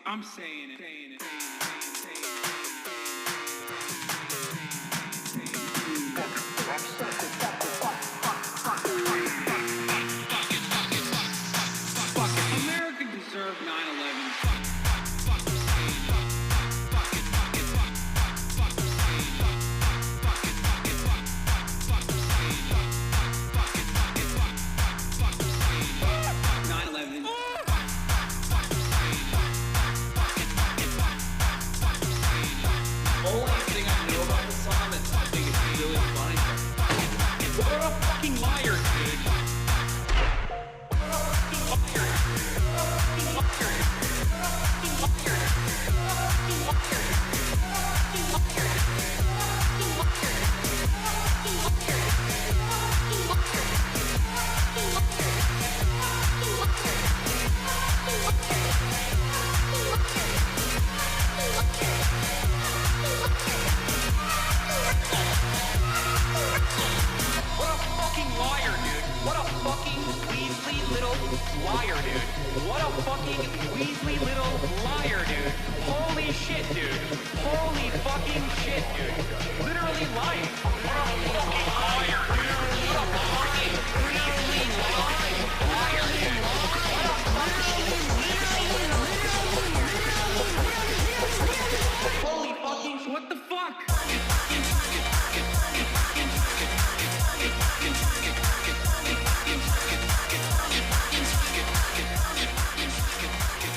I'm saying it. Saying it. America deserved 9/11.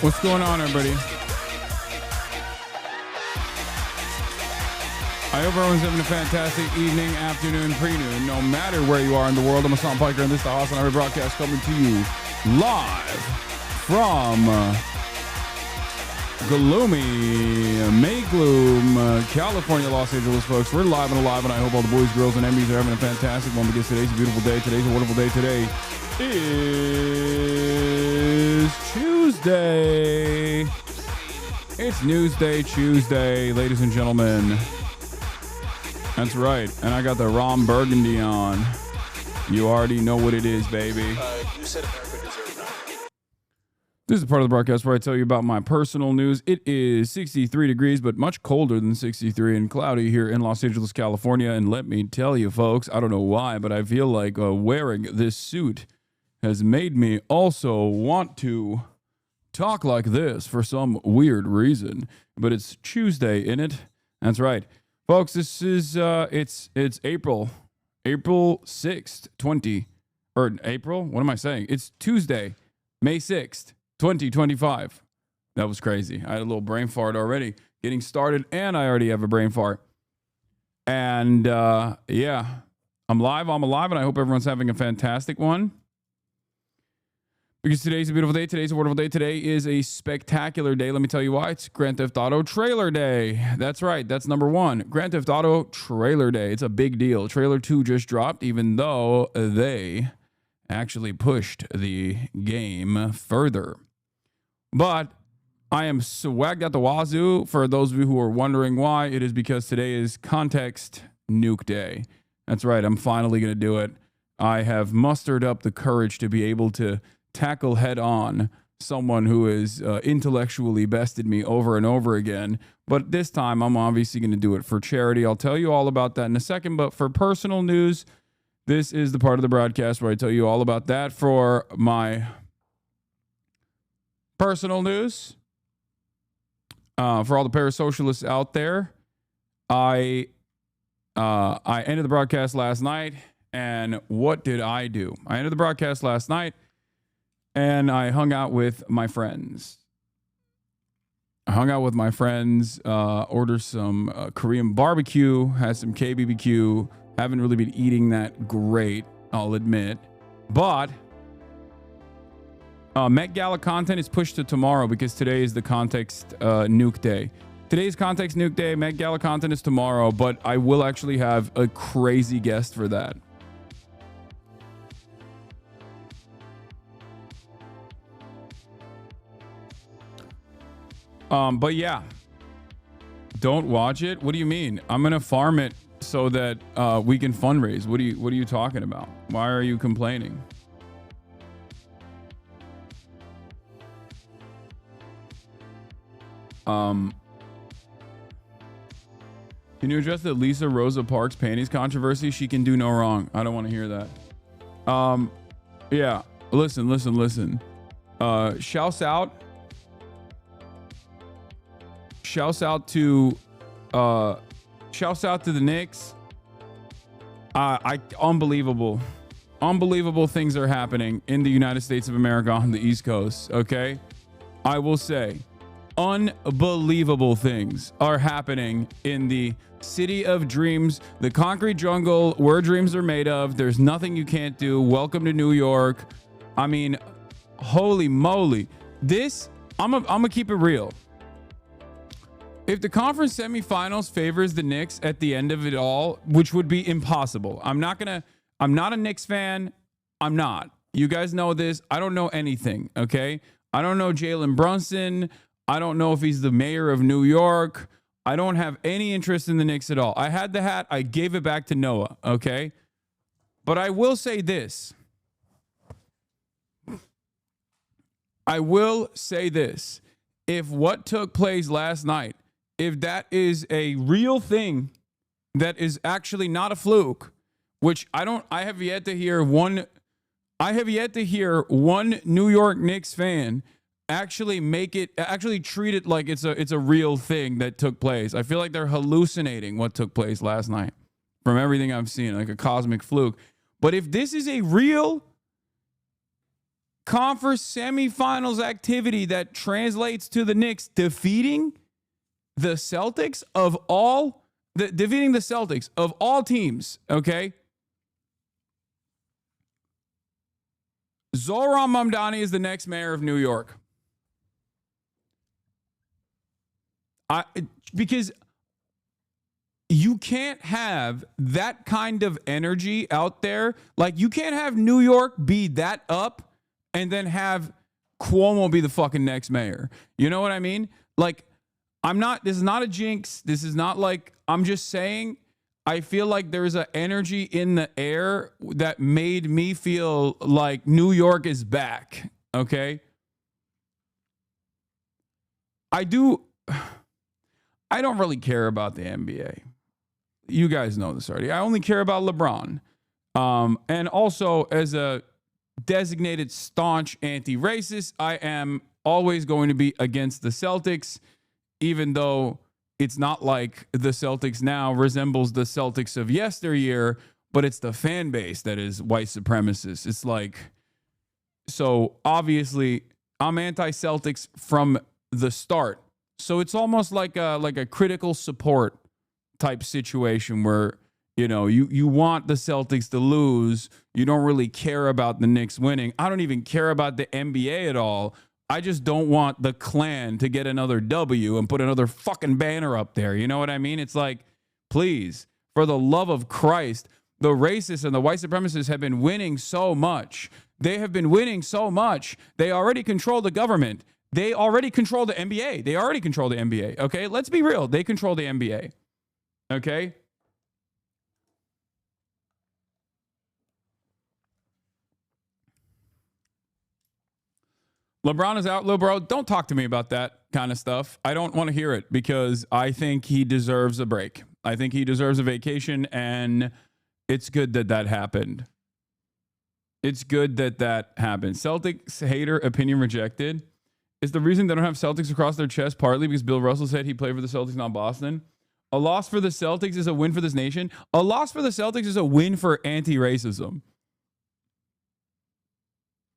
What's going on, everybody? I hope everyone's having a fantastic evening, afternoon, pre-noon, no matter where you are in the world. I'm Hassan Piker, and this is the HasanAbi broadcast coming to you live from gloomy Maygloom, California, Los Angeles, folks. We're live and alive, and I hope all the boys, girls, and enemies are having a fantastic one because today's a beautiful day. Today's a wonderful day. Today is Tuesday. It's Newsday, Tuesday, ladies and gentlemen. That's right. And I got the Ron Burgundy on. You already know what it is, baby. You said America deserves 9/11. This is part of the broadcast where I tell you about my personal news. It is 63 degrees, but much colder than 63 and cloudy here in Los Angeles, California. And let me tell you, folks, I don't know why, but I feel like wearing this suit has made me also want to talk like this for some weird reason. But it's Tuesday, isn't it? That's right. Folks, this is, it's April 6th, April? What am I saying? It's Tuesday, May 6th, 2025. That was crazy. I had a little brain fart already getting started, and I already have a brain fart. And, yeah, I'm alive, and I hope everyone's having a fantastic one. Because today's a beautiful day. Today's a wonderful day. Today is a spectacular day. Let me tell you why. It's Grand Theft Auto Trailer Day. That's right. That's number one. Grand Theft Auto Trailer Day. It's a big deal. Trailer 2 just dropped, even though they actually pushed the game further. But I am swagged at the wazoo. For those of you who are wondering why, it is because today is Context Nuke Day. That's right. I'm finally going to do it. I have mustered up the courage to be able to tackle head on someone who has intellectually bested me over and over again. But this time, I'm obviously going to do it for charity. I'll tell you all about that in a second. But for personal news, this is the part of the broadcast where I tell you all about that. For my personal news, for all the parasocialists out there, I ended the broadcast last night. And what did I do? I ended the broadcast last night. And I hung out with my friends. Ordered some Korean barbecue, had some KBBQ. Haven't really been eating that great, I'll admit. But Met Gala content is pushed to tomorrow because today is the Context Nuke Day. Today's Context Nuke Day. Met Gala content is tomorrow, but I will actually have a crazy guest for that. But yeah, don't watch it. What do you mean? I'm going to farm it so that we can fundraise. What are you talking about? Why are you complaining? – Can you address the Lisa Rosa Parks panties controversy? She can do no wrong. I don't want to hear that. Yeah. Listen. Shouts out to the Knicks. Unbelievable things are happening in the United States of America on the East Coast. Okay, I will say, unbelievable things are happening in the city of dreams, the concrete jungle where dreams are made of. There's nothing you can't do. Welcome to New York. I mean, holy moly. This, I'm gonna keep it real. If the conference semifinals favors the Knicks at the end of it all, which would be impossible. I'm not a Knicks fan. I'm not. You guys know this. I don't know anything, okay? I don't know Jalen Brunson. I don't know if he's the mayor of New York. I don't have any interest in the Knicks at all. I had the hat. I gave it back to Noah, okay? But I will say this. If what took place last night, if that is a real thing that is actually not a fluke, which I have yet to hear one New York Knicks fan actually treat it like it's a real thing that took place. I feel like they're hallucinating what took place last night from everything I've seen, like a cosmic fluke. But if this is a real conference semifinals activity that translates to the Knicks defeating the Celtics of all teams, okay? Zohran Mamdani is the next mayor of New York. Because you can't have that kind of energy out there. Like, you can't have New York be that up and then have Cuomo be the fucking next mayor. You know what I mean? Like, this is not a jinx. This is not like, I'm just saying, I feel like there's an energy in the air that made me feel like New York is back. Okay. I don't really care about the NBA. You guys know this already. I only care about LeBron. And also, as a designated staunch anti-racist, I am always going to be against the Celtics, even though it's not like the Celtics now resembles the Celtics of yesteryear, but it's the fan base that is white supremacist. It's like, so obviously I'm anti-Celtics from the start. So it's almost like a critical support type situation where, you know, you want the Celtics to lose. You don't really care about the Knicks winning. I don't even care about the NBA at all. I just don't want the Klan to get another W and put another fucking banner up there. You know what I mean? It's like, please, for the love of Christ, the racists and the white supremacists have been winning so much. They have been winning so much. They already control the government. They already control the NBA. They already control the NBA. Okay, let's be real. They control the NBA. Okay? LeBron is out, little bro. Don't talk to me about that kind of stuff. I don't want to hear it because I think he deserves a break. I think he deserves a vacation, and it's good that that happened. It's good that that happened. Celtics hater opinion rejected. Is the reason they don't have Celtics across their chest partly because Bill Russell said he played for the Celtics, not Boston? A loss for the Celtics is a win for this nation. A loss for the Celtics is a win for anti-racism.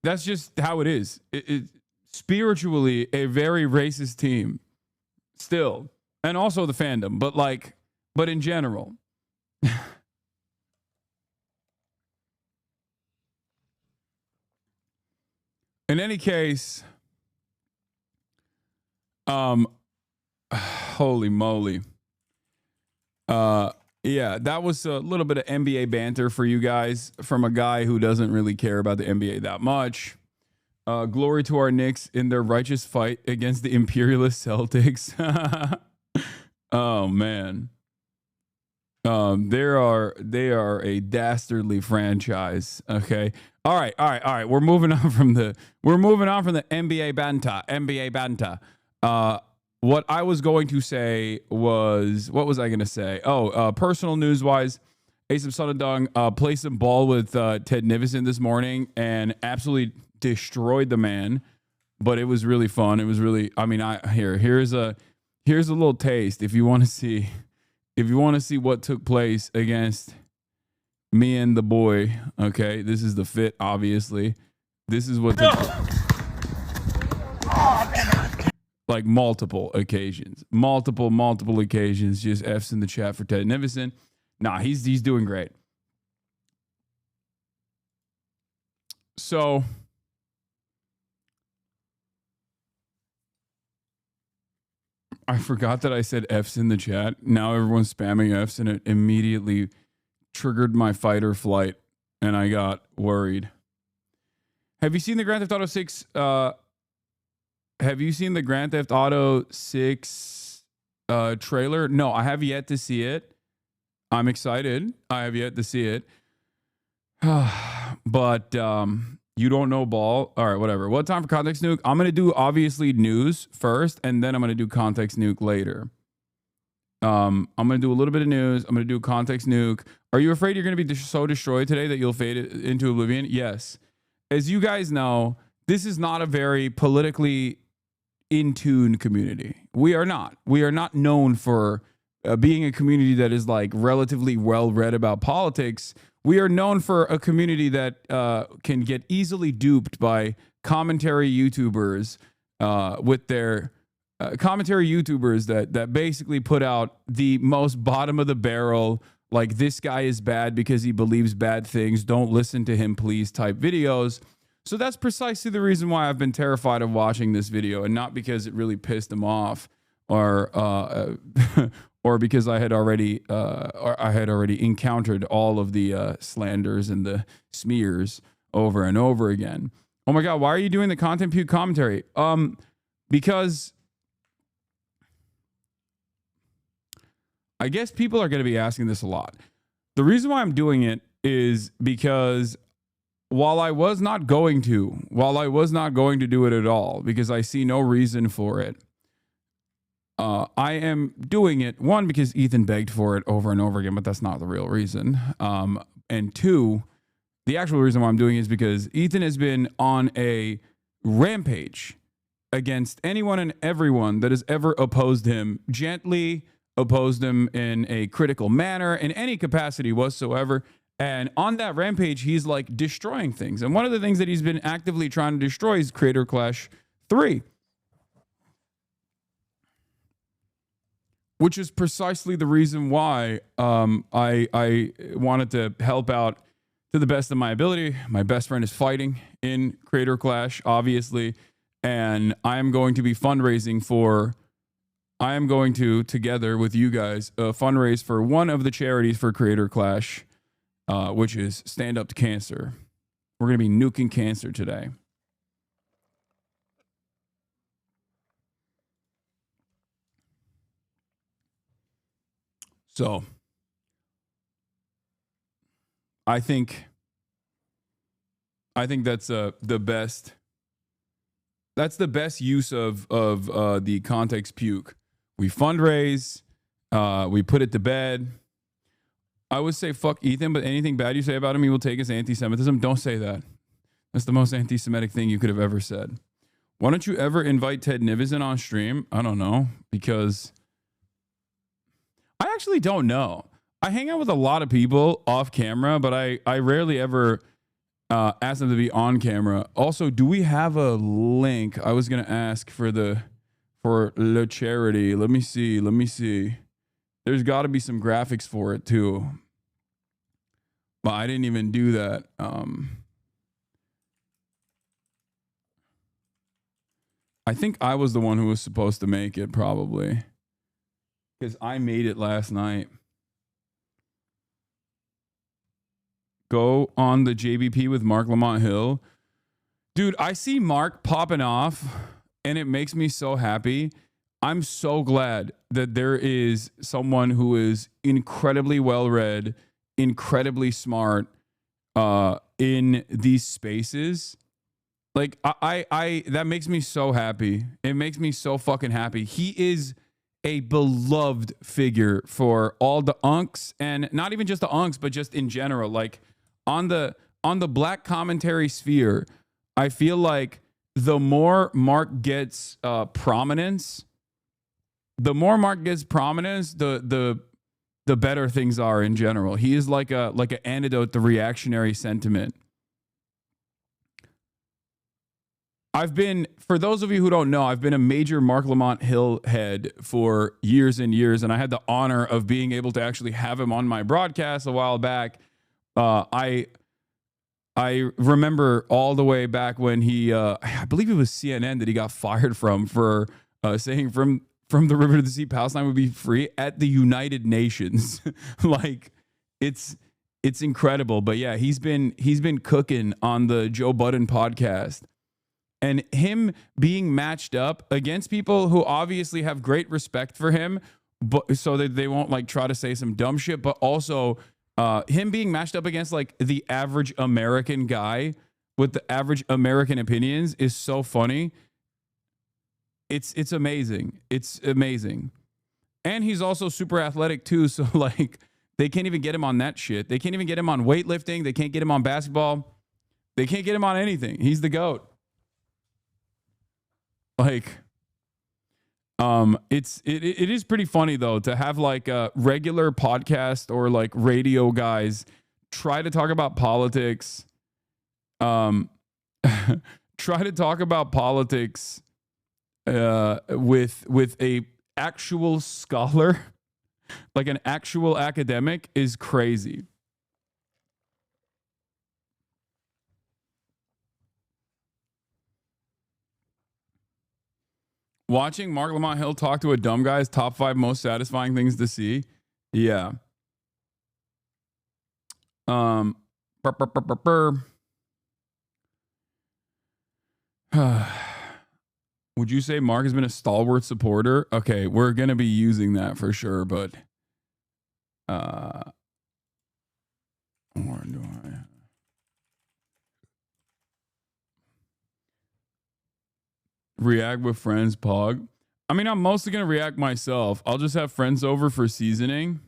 That's just how it is. It's spiritually a very racist team still. And also the fandom, but in general. In any case, holy moly. Yeah, that was a little bit of NBA banter for you guys from a guy who doesn't really care about the NBA that much. Glory to our Knicks in their righteous fight against the imperialist Celtics. Oh man. They are a dastardly franchise. Okay. All right. We're moving on from the NBA banter. what I was going to say was, what was I going to say? Oh, personal news wise, Ace of Sonadong played some ball with Ted Nivison this morning and absolutely destroyed the man. But it was really fun. It was really, I mean, here's a little taste if you want to see what took place against me and the boy. Okay, this is the fit, obviously. This is what took like multiple occasions, just F's in the chat for Ted Nivison. Nah, he's doing great. So I forgot that I said F's in the chat. Now everyone's spamming F's and it immediately triggered my fight or flight and I got worried. Have you seen the Grand Theft Auto 6 have you seen the Grand Theft Auto 6 trailer? No, I have yet to see it. I'm excited. I have yet to see it. But you don't know ball. All right, whatever. What time for Context Nuke? I'm going to do obviously news first, and then I'm going to do Context Nuke later. I'm going to do a little bit of news. I'm going to do Context Nuke. Are you afraid you're going to be so destroyed today that you'll fade into oblivion? Yes. As you guys know, this is not a very politically in tune community. We are not. We are not known for being a community that is like relatively well read about politics. We are known for a community that can get easily duped by commentary YouTubers with their commentary YouTubers that basically put out the most bottom of the barrel, like this guy is bad because he believes bad things. Don't listen to him, please type videos. So that's precisely the reason why I've been terrified of watching this video, and not because it really pissed him off or or because I had already encountered all of the slanders and the smears over and over again. Oh my God, why are you doing the Content Puke commentary? Because I guess people are going to be asking this a lot. The reason why I'm doing it is because while I was not going to do it at all, because I see no reason for it, I am doing it, one, because Ethan begged for it over and over again, but that's not the real reason. And two, the actual reason why I'm doing it is because Ethan has been on a rampage against anyone and everyone that has ever opposed him, gently opposed him in a critical manner, in any capacity whatsoever. And on that rampage, he's like destroying things. And one of the things that he's been actively trying to destroy is Creator Clash 3. Which is precisely the reason why I wanted to help out to the best of my ability. My best friend is fighting in Creator Clash, obviously. And I am going to be fundraising for... I am going to, together with you guys, fundraise for one of the charities for Creator Clash, which is Stand Up to Cancer. We're going to be nuking cancer today. So, I think that's the best. That's the best use of the Context Puke. We fundraise, we put it to bed. I would say fuck Ethan, but anything bad you say about him, he will take as anti-Semitism. Don't say that. That's the most anti-Semitic thing you could have ever said. Why don't you ever invite Ted Nivison on stream? I don't know, because I actually don't know. I hang out with a lot of people off camera, but I rarely ever ask them to be on camera. Also, do we have a link? I was gonna ask for the charity. Let me see. There's got to be some graphics for it too, but I didn't even do that. I think I was the one who was supposed to make it, probably, because I made it last night. Go on the JBP with Mark Lamont Hill. Dude, I see Mark popping off, and it makes me so happy. I'm so glad that there is someone who is incredibly well-read, incredibly smart in these spaces Like I that makes me so happy. It makes me so fucking happy. He is a beloved figure for all the unks, and not even just the unks, but just in general. Like on the black commentary sphere, I feel like the more Mark gets prominence, the better things are in general. He is like an antidote to reactionary sentiment. For those of you who don't know, I've been a major Mark Lamont Hill head for years and years, and I had the honor of being able to actually have him on my broadcast a while back. I remember all the way back when he, I believe it was CNN that he got fired from for saying from the river to the sea, Palestine would be free at the United Nations. Like it's incredible. But yeah, he's been cooking on the Joe Budden podcast. And him being matched up against people who obviously have great respect for him, but so that they won't like try to say some dumb shit, but also him being matched up against like the average American guy with the average American opinions is so funny. It's amazing. It's amazing. And he's also super athletic too. So like they can't even get him on that shit. They can't even get him on weightlifting. They can't get him on basketball. They can't get him on anything. He's the GOAT. Like, it is pretty funny though to have like a regular podcast or like radio guys try to talk about politics. Try to talk about politics with a actual scholar, like an actual academic, is crazy. Watching Mark Lamont Hill talk to a dumb guy is top 5 most satisfying things to see. Yeah. Would you say Mark has been a stalwart supporter? Okay, we're going to be using that for sure, but or do I? React with friends, Pog. I mean, I'm mostly gonna react myself. I'll just have friends over for seasoning.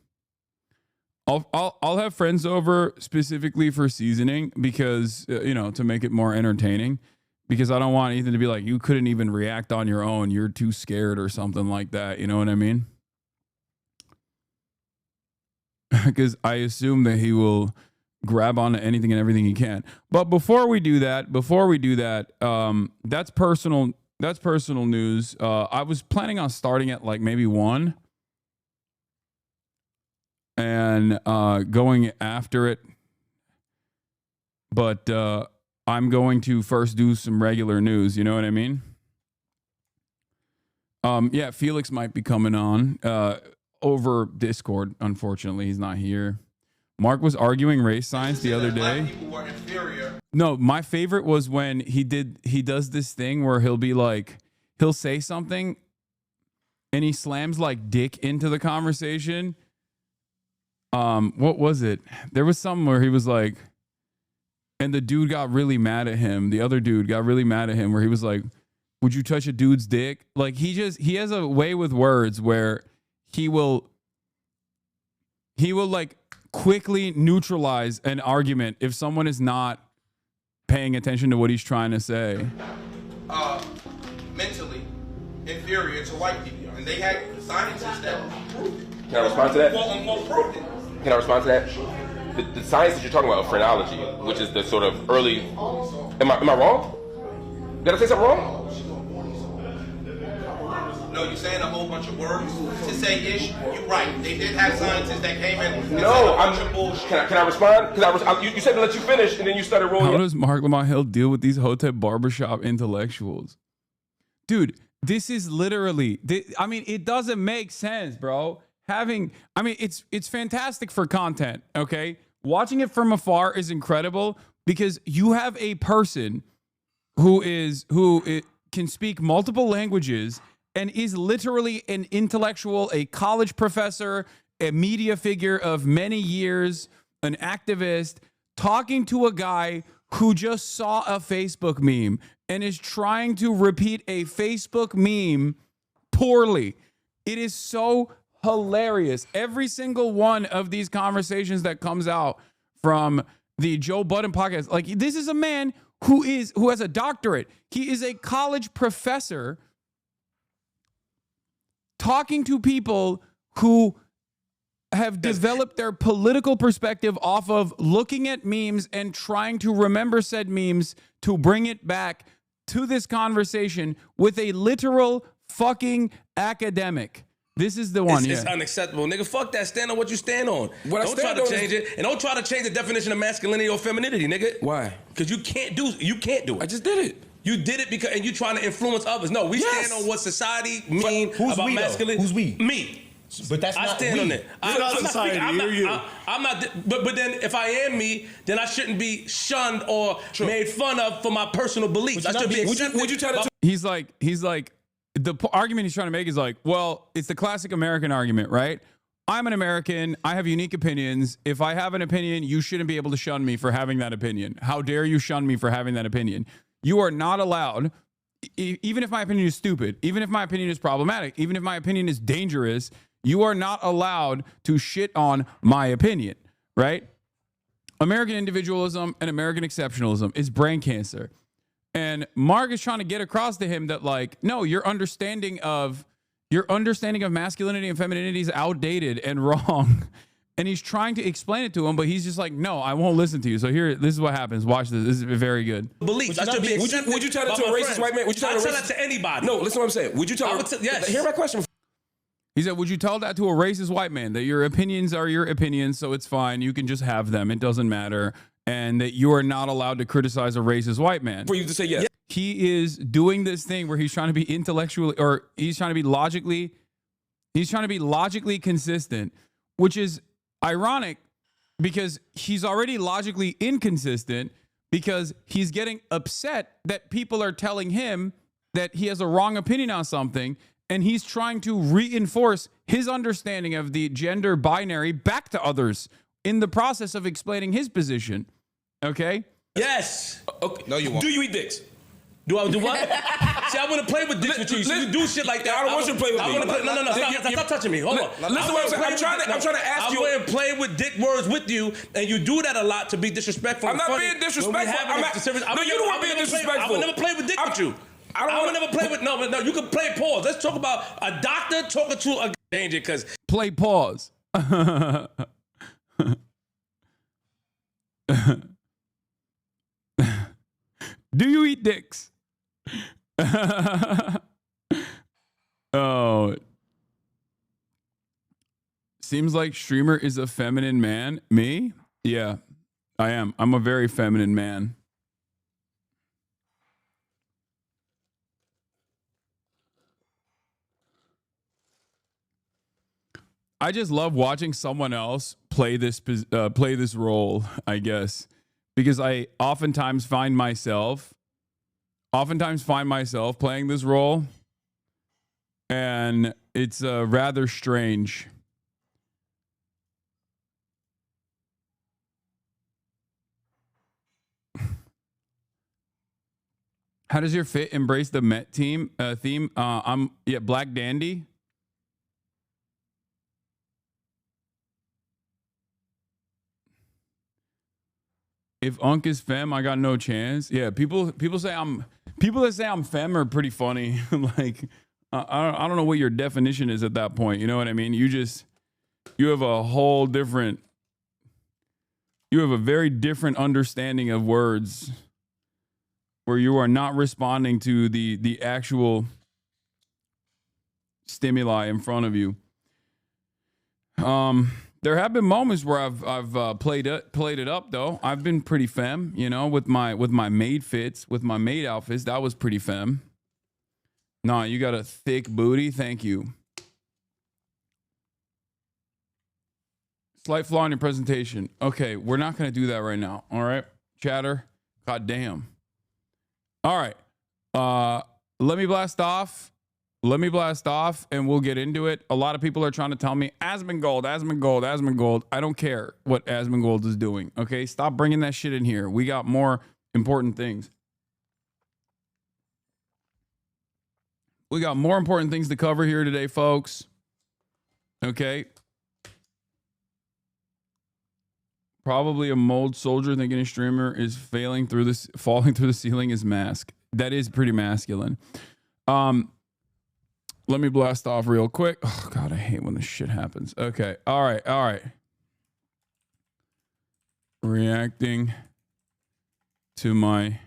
I'll have friends over specifically for seasoning because to make it more entertaining. Because I don't want Ethan to be like, you couldn't even react on your own. You're too scared or something like that. You know what I mean? Because I assume that he will grab onto anything and everything he can. But before we do that, that's personal. That's personal news. I was planning on starting at like maybe 1 and going after it. But I'm going to first do some regular news. You know what I mean? Yeah, Felix might be coming on over Discord. Unfortunately, he's not here. Mark was arguing race science the other day. Black people were inferior. No, my favorite was when he does this thing where he'll say something and he slams like dick into the conversation. What was it? There was something where he was like, and the dude got really mad at him. The other dude got really mad at him where he was like, would you touch a dude's dick? Like he has a way with words where he will like quickly neutralize an argument if someone is not paying attention to what he's trying to say. Mentally inferior to white people, and they had scientists that proved. Can I respond to that? Proved it. Can I respond to that? The science that you're talking about, phrenology, which is the sort of early. Am I wrong? Did I say something wrong? No, you're saying a whole bunch of words to say ish. You're right. They did have scientists that came in and said a bunch of bullshit. Can I respond? Because you said to let you finish, and then you started rolling. How does Mark Lamont Hill deal with these Hotep barbershop intellectuals? Dude, this is literally, I mean, it doesn't make sense, bro. It's fantastic for content, okay? Watching it from afar is incredible because you have a person who can speak multiple languages and is literally an intellectual, a college professor, a media figure of many years, an activist, talking to a guy who just saw a Facebook meme and is trying to repeat a Facebook meme poorly. It is so hilarious. Every single one of these conversations that comes out from the Joe Budden podcast, like, this is a man who has a doctorate. He is a college professor talking to people who have developed their political perspective off of looking at memes and trying to remember said memes to bring it back to this conversation with a literal fucking academic. This is the one. It's unacceptable, nigga. Fuck that. Stand on what you stand on. Don't try to change it, and don't try to change the definition of masculinity or femininity, nigga. Why? Because you can't do it. I just did it. You did it because, and you trying to influence others. No, we stand on what society mean about masculinity. Who's we? Me. But that's not I stand we. on it. It's not society. I'm not. But then if I am me, then I shouldn't be shunned or made fun of for my personal beliefs. I should be accepted. Would you tell it to? He's like, the argument he's trying to make is like, well, it's the classic American argument, right? I'm an American. I have unique opinions. If I have an opinion, you shouldn't be able to shun me for having that opinion. How dare you shun me for having that opinion? You are not allowed, even if my opinion is stupid, even if my opinion is problematic, even if my opinion is dangerous, you are not allowed to shit on my opinion, right? American individualism and American exceptionalism is brain cancer. And Mark is trying to get across to him that, like, no, your understanding of masculinity and femininity is outdated and wrong. And he's trying to explain it to him, but he's just like, no, I won't listen to you. So here, this is what happens. Watch this. This is very good. Beliefs. I should be accepted. Would you tell that to a racist white man? Would you tell that to anybody? No, listen to what I'm saying. Would you tell? Yes. Hear my question. He said, would you tell that to a racist white man, that your opinions are your opinions, so it's fine, you can just have them, it doesn't matter, and that you are not allowed to criticize a racist white man? For you to say yes. He is doing this thing where he's trying to be intellectually, or he's trying to be logically consistent, which is ironic because he's already logically inconsistent, because he's getting upset that people are telling him that he has a wrong opinion on something, and he's trying to reinforce his understanding of the gender binary back to others in the process of explaining his position. Okay? Yes. Okay. No, you won't. Do you eat dicks? Do I do what? See, I want to play with dicks with you. So you do shit like that. I don't want you to play with me. No. Stop touching me. Hold on. Listen to what I'm saying. I'm trying to ask you. I'm going to play with dick words with you, and you do that a lot to be disrespectful. I'm not being disrespectful. No, you don't want to be disrespectful. I would never play with dick with you. I would never play with no. You can play pause. Let's talk about a doctor talking to a danger, because Play pause. Do you eat dicks? Oh. Seems like Streamer is a feminine man. Me? Yeah, I am. I'm a very feminine man. I just love watching someone else play this role, I guess, because I oftentimes find myself playing this role, and it's rather strange. How does your fit embrace the Met theme? I'm Black Dandy. If Unk is femme, I got no chance. Yeah, people that say I'm femme are pretty funny. Like, I don't know what your definition is at that point. You know what I mean? You have a very different understanding of words, where you are not responding to the actual stimuli in front of you. There have been moments where I've played it up though. I've been pretty femme, you know, with my maid fits, with my maid outfits. That was pretty femme. Nah, you got a thick booty. Thank you. Slight flaw in your presentation. Okay, we're not gonna do that right now. All right, chatter. God damn. All right. Let me blast off, and we'll get into it. A lot of people are trying to tell me Asmongold. I don't care what Asmongold is doing. Okay, stop bringing that shit in here. We got more important things. We got more important things to cover here today, folks. Okay. Probably a mold soldier thinking a streamer is falling through the ceiling is mask. That is pretty masculine. Let me blast off real quick. Oh God, I hate when this shit happens. Okay. All right. Reacting to my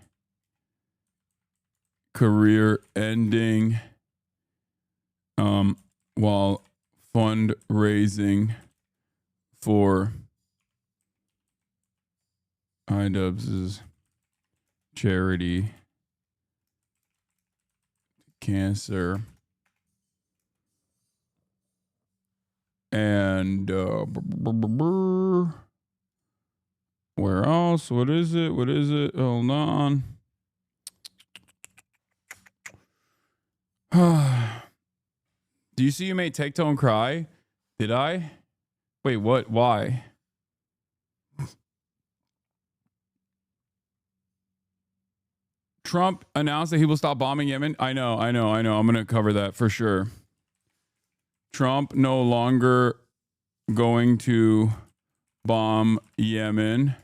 career ending while fundraising for iDubbbz's charity cancer and where else? What is it? Hold on. Do you see you made Tectone cry? Did I? Wait, what? Why? Trump announced that he will stop bombing Yemen. I know. I'm going to cover that for sure. Trump no longer going to bomb Yemen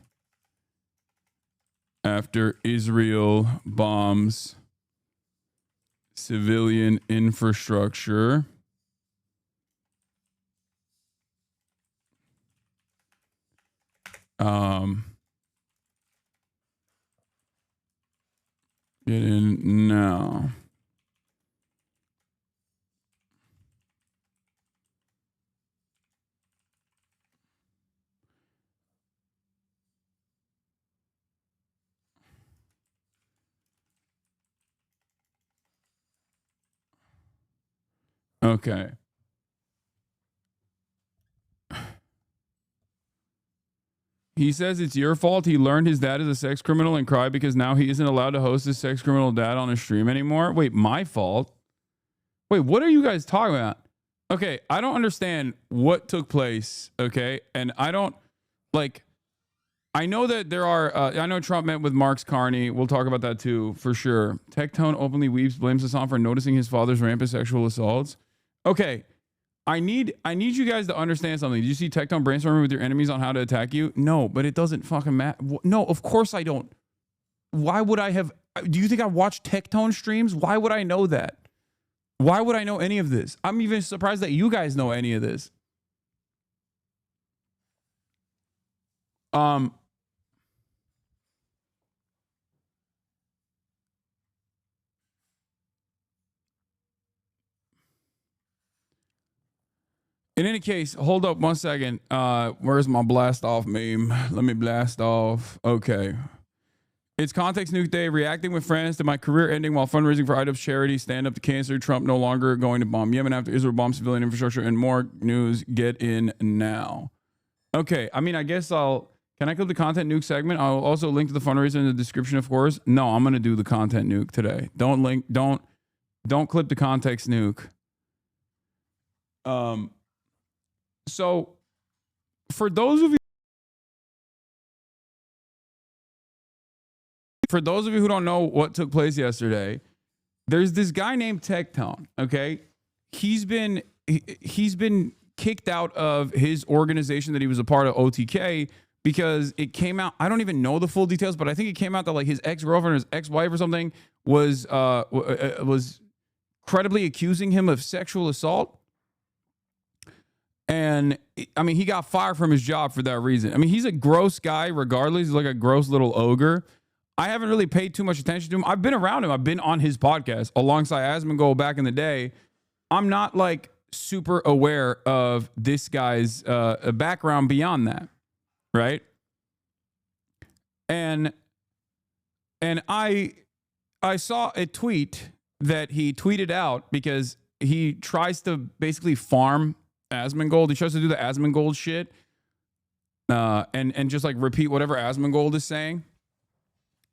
after Israel bombs civilian infrastructure. Get in now. Okay. He says it's your fault. He learned his dad is a sex criminal and cried because now he isn't allowed to host his sex criminal dad on a stream anymore. Wait, my fault? Wait, what are you guys talking about? Okay, I don't understand what took place, okay? And I don't, I know that there are, I know Trump met with Marks Carney. We'll talk about that too, for sure. Tectone openly weeps, blames Hassan for noticing his father's rampant sexual assaults. Okay. I need you guys to understand something. Did you see Tectone brainstorming with your enemies on how to attack you? No, but it doesn't fucking matter. No, of course I don't. Why would I have? Do you think I watch Tectone streams? Why would I know that? Why would I know any of this? I'm even surprised that you guys know any of this. In any case, hold up 1 second. Where's my blast off meme? Let me blast off. Okay. It's Context Nuke Day, reacting with friends to my career ending while fundraising for iDubbbz charity, stand up to cancer, Trump no longer going to bomb Yemen after Israel bombs civilian infrastructure, and more news. Get in now. Okay, I mean, I guess can I clip the Content Nuke segment? I'll also link to the fundraiser in the description, of course. No, I'm going to do the Content Nuke today. Don't clip the Context Nuke. So, for those of you who don't know what took place yesterday, there's this guy named Tectone. Okay, he's been kicked out of his organization that he was a part of, OTK, because it came out. I don't even know the full details, but I think it came out that like his ex-girlfriend or his ex-wife or something was credibly accusing him of sexual assault. And I mean, he got fired from his job for that reason. I mean, he's a gross guy regardless. He's like a gross little ogre. I haven't really paid too much attention to him. I've been around him. I've been on his podcast alongside Asmongold back in the day. I'm not like super aware of this guy's background beyond that. Right. And I saw a tweet that he tweeted out because he tries to basically farm Asmongold. He tries to do the Asmongold shit and just like repeat whatever Asmongold is saying,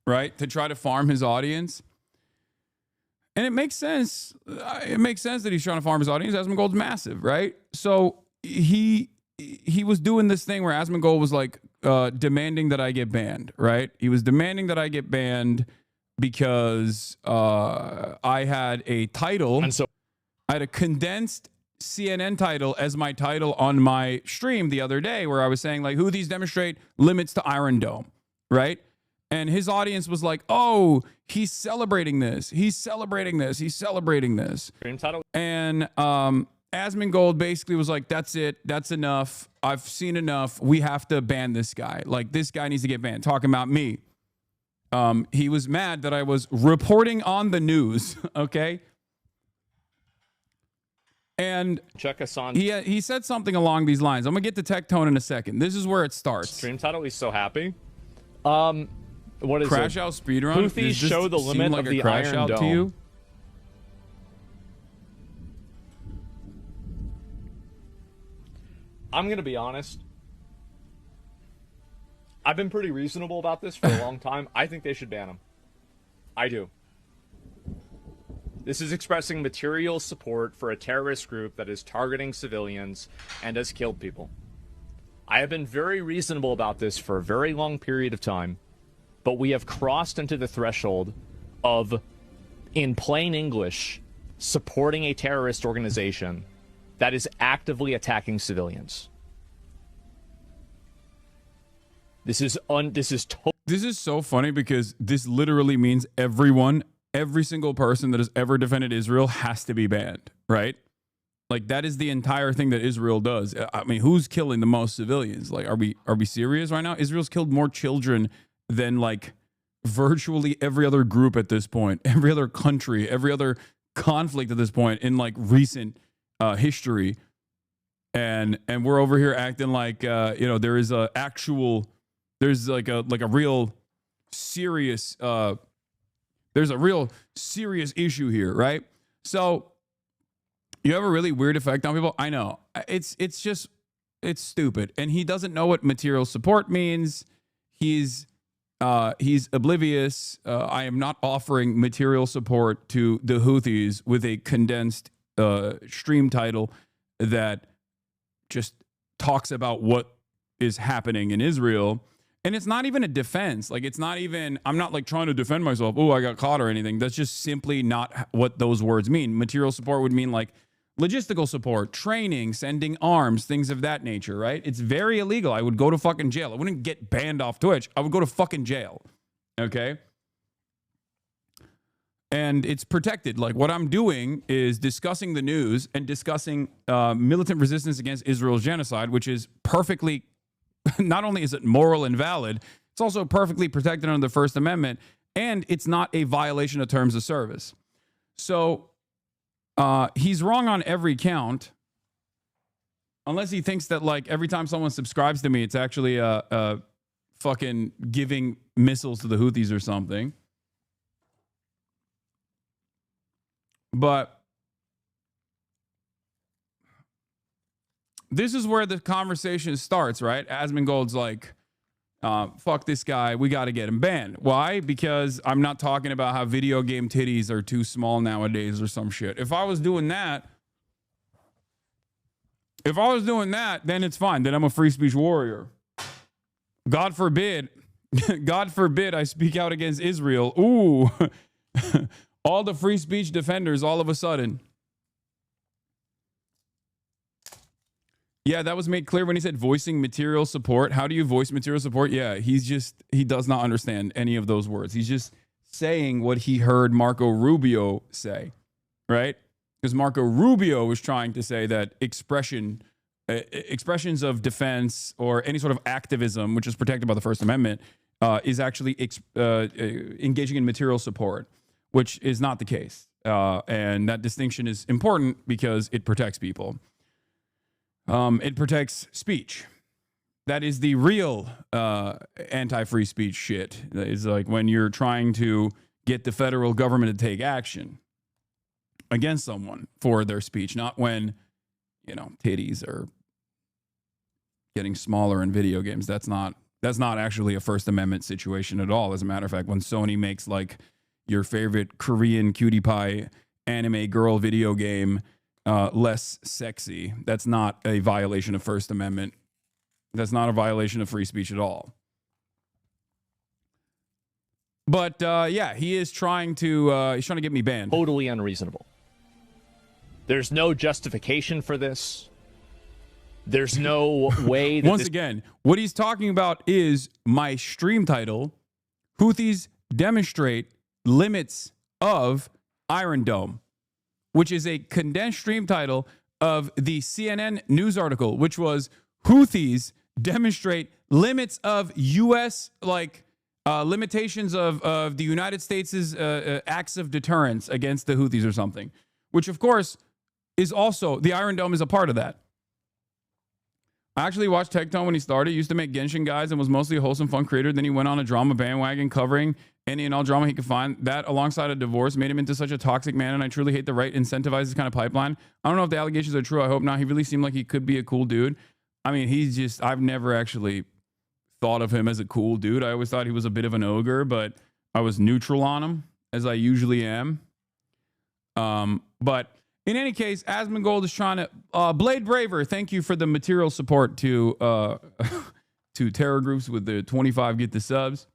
right? To try to farm his audience. And it makes sense. It makes sense that he's trying to farm his audience. Asmongold's massive, right? So he was doing this thing where Asmongold was like demanding that I get banned, right? He was demanding that I get banned because I had a title. And so I had a condensed CNN title as my title on my stream the other day, where I was saying like, Houthis demonstrate limits to Iron Dome, right? And his audience was like, oh, he's celebrating this. He's celebrating this. He's celebrating this. And Asmongold basically was like, that's it. That's enough. I've seen enough. We have to ban this guy. Like, this guy needs to get banned. Talking about me. He was mad that I was reporting on the news, okay? And check Hassan. He said something along these lines. I'm going to get to Tectone in a second. This is where it starts. Stream title, he's so happy. What is Crash it? Out speedrun? Houthis show the limit like of the crash Iron out Dome. to you? I'm going to be honest. I've been pretty reasonable about this for a long time. I think they should ban him. I do. This is expressing material support for a terrorist group that is targeting civilians and has killed people. I have been very reasonable about this for a very long period of time, but we have crossed into the threshold of, in plain English, supporting a terrorist organization that is actively attacking civilians. This is so funny because this literally means every single person that has ever defended Israel has to be banned, right? Like, that is the entire thing that Israel does. I mean, who's killing the most civilians? Like, are we serious right now? Israel's killed more children than like virtually every other group at this point, every other country, every other conflict at this point in like recent history. And we're over here acting like there is a actual, there's like a real serious there's a real serious issue here, right? So you have a really weird effect on people. I know. It's stupid. And he doesn't know what material support means. He's oblivious. I am not offering material support to the Houthis with a condensed stream title that just talks about what is happening in Israel. And it's not even a defense. Like, it's not even, I'm not like trying to defend myself. Oh, I got caught or anything. That's just simply not what those words mean. Material support would mean like logistical support, training, sending arms, things of that nature, right? It's very illegal. I would go to fucking jail. I wouldn't get banned off Twitch. I would go to fucking jail. Okay? And it's protected. Like, what I'm doing is discussing the news and discussing militant resistance against Israel's genocide, which is perfectly, not only is it moral and valid, it's also perfectly protected under the First Amendment, and it's not a violation of terms of service. So he's wrong on every count, unless he thinks that like every time someone subscribes to me, it's actually fucking giving missiles to the Houthis or something. But this is where the conversation starts, right? Asmongold's like, fuck this guy. We got to get him banned. Why? Because I'm not talking about how video game titties are too small nowadays or some shit. If I was doing that, then it's fine. Then I'm a free speech warrior. God forbid I speak out against Israel. Ooh, all the free speech defenders all of a sudden. Yeah, that was made clear when he said voicing material support. How do you voice material support? Yeah, he does not understand any of those words. He's just saying what he heard Marco Rubio say, right? Because Marco Rubio was trying to say that expressions of defense or any sort of activism, which is protected by the First Amendment, is actually engaging in material support, which is not the case. And that distinction is important because it protects people. It protects speech. That is the real anti-free speech shit. It's like when you're trying to get the federal government to take action against someone for their speech, not when, titties are getting smaller in video games. That's not actually a First Amendment situation at all. As a matter of fact, when Sony makes like your favorite Korean cutie pie anime girl video game less sexy, that's not a violation of First Amendment. That's not a violation of free speech at all. But yeah, he is trying to he's trying to get me banned. Totally unreasonable. There's no justification for this. There's no way that Once again, what he's talking about is my stream title, Houthis demonstrate limits of Iron Dome, which is a condensed stream title of the CNN news article, which was Houthis demonstrate limits of U.S. Limitations of the United States' acts of deterrence against the Houthis or something, which of course is also, the Iron Dome is a part of that. I actually watched Tectone when he started. He used to make Genshin guides and was mostly a wholesome, fun creator. Then he went on a drama bandwagon covering any and all drama he could find. That, alongside a divorce, made him into such a toxic man, and I truly hate the right incentivizes this kind of pipeline. I don't know if the allegations are true. I hope not. He really seemed like he could be a cool dude. I mean, he's just, I've never actually thought of him as a cool dude. I always thought he was a bit of an ogre, but I was neutral on him, as I usually am. But in any case, Asmongold is trying to Blade Braver. Thank you for the material support to to terror groups with the 25 get the subs.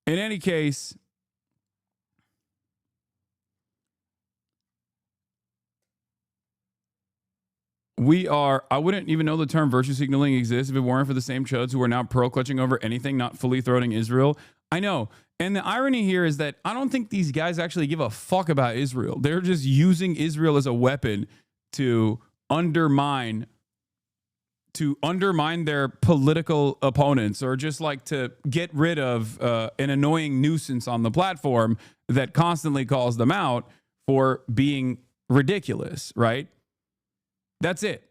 In any case, I wouldn't even know the term virtue signaling exists if it weren't for the same chuds who are now pearl clutching over anything, not fully throating Israel. I know. And the irony here is that I don't think these guys actually give a fuck about Israel. They're just using Israel as a weapon to undermine their political opponents, or just like to get rid of an annoying nuisance on the platform that constantly calls them out for being ridiculous, right? That's it.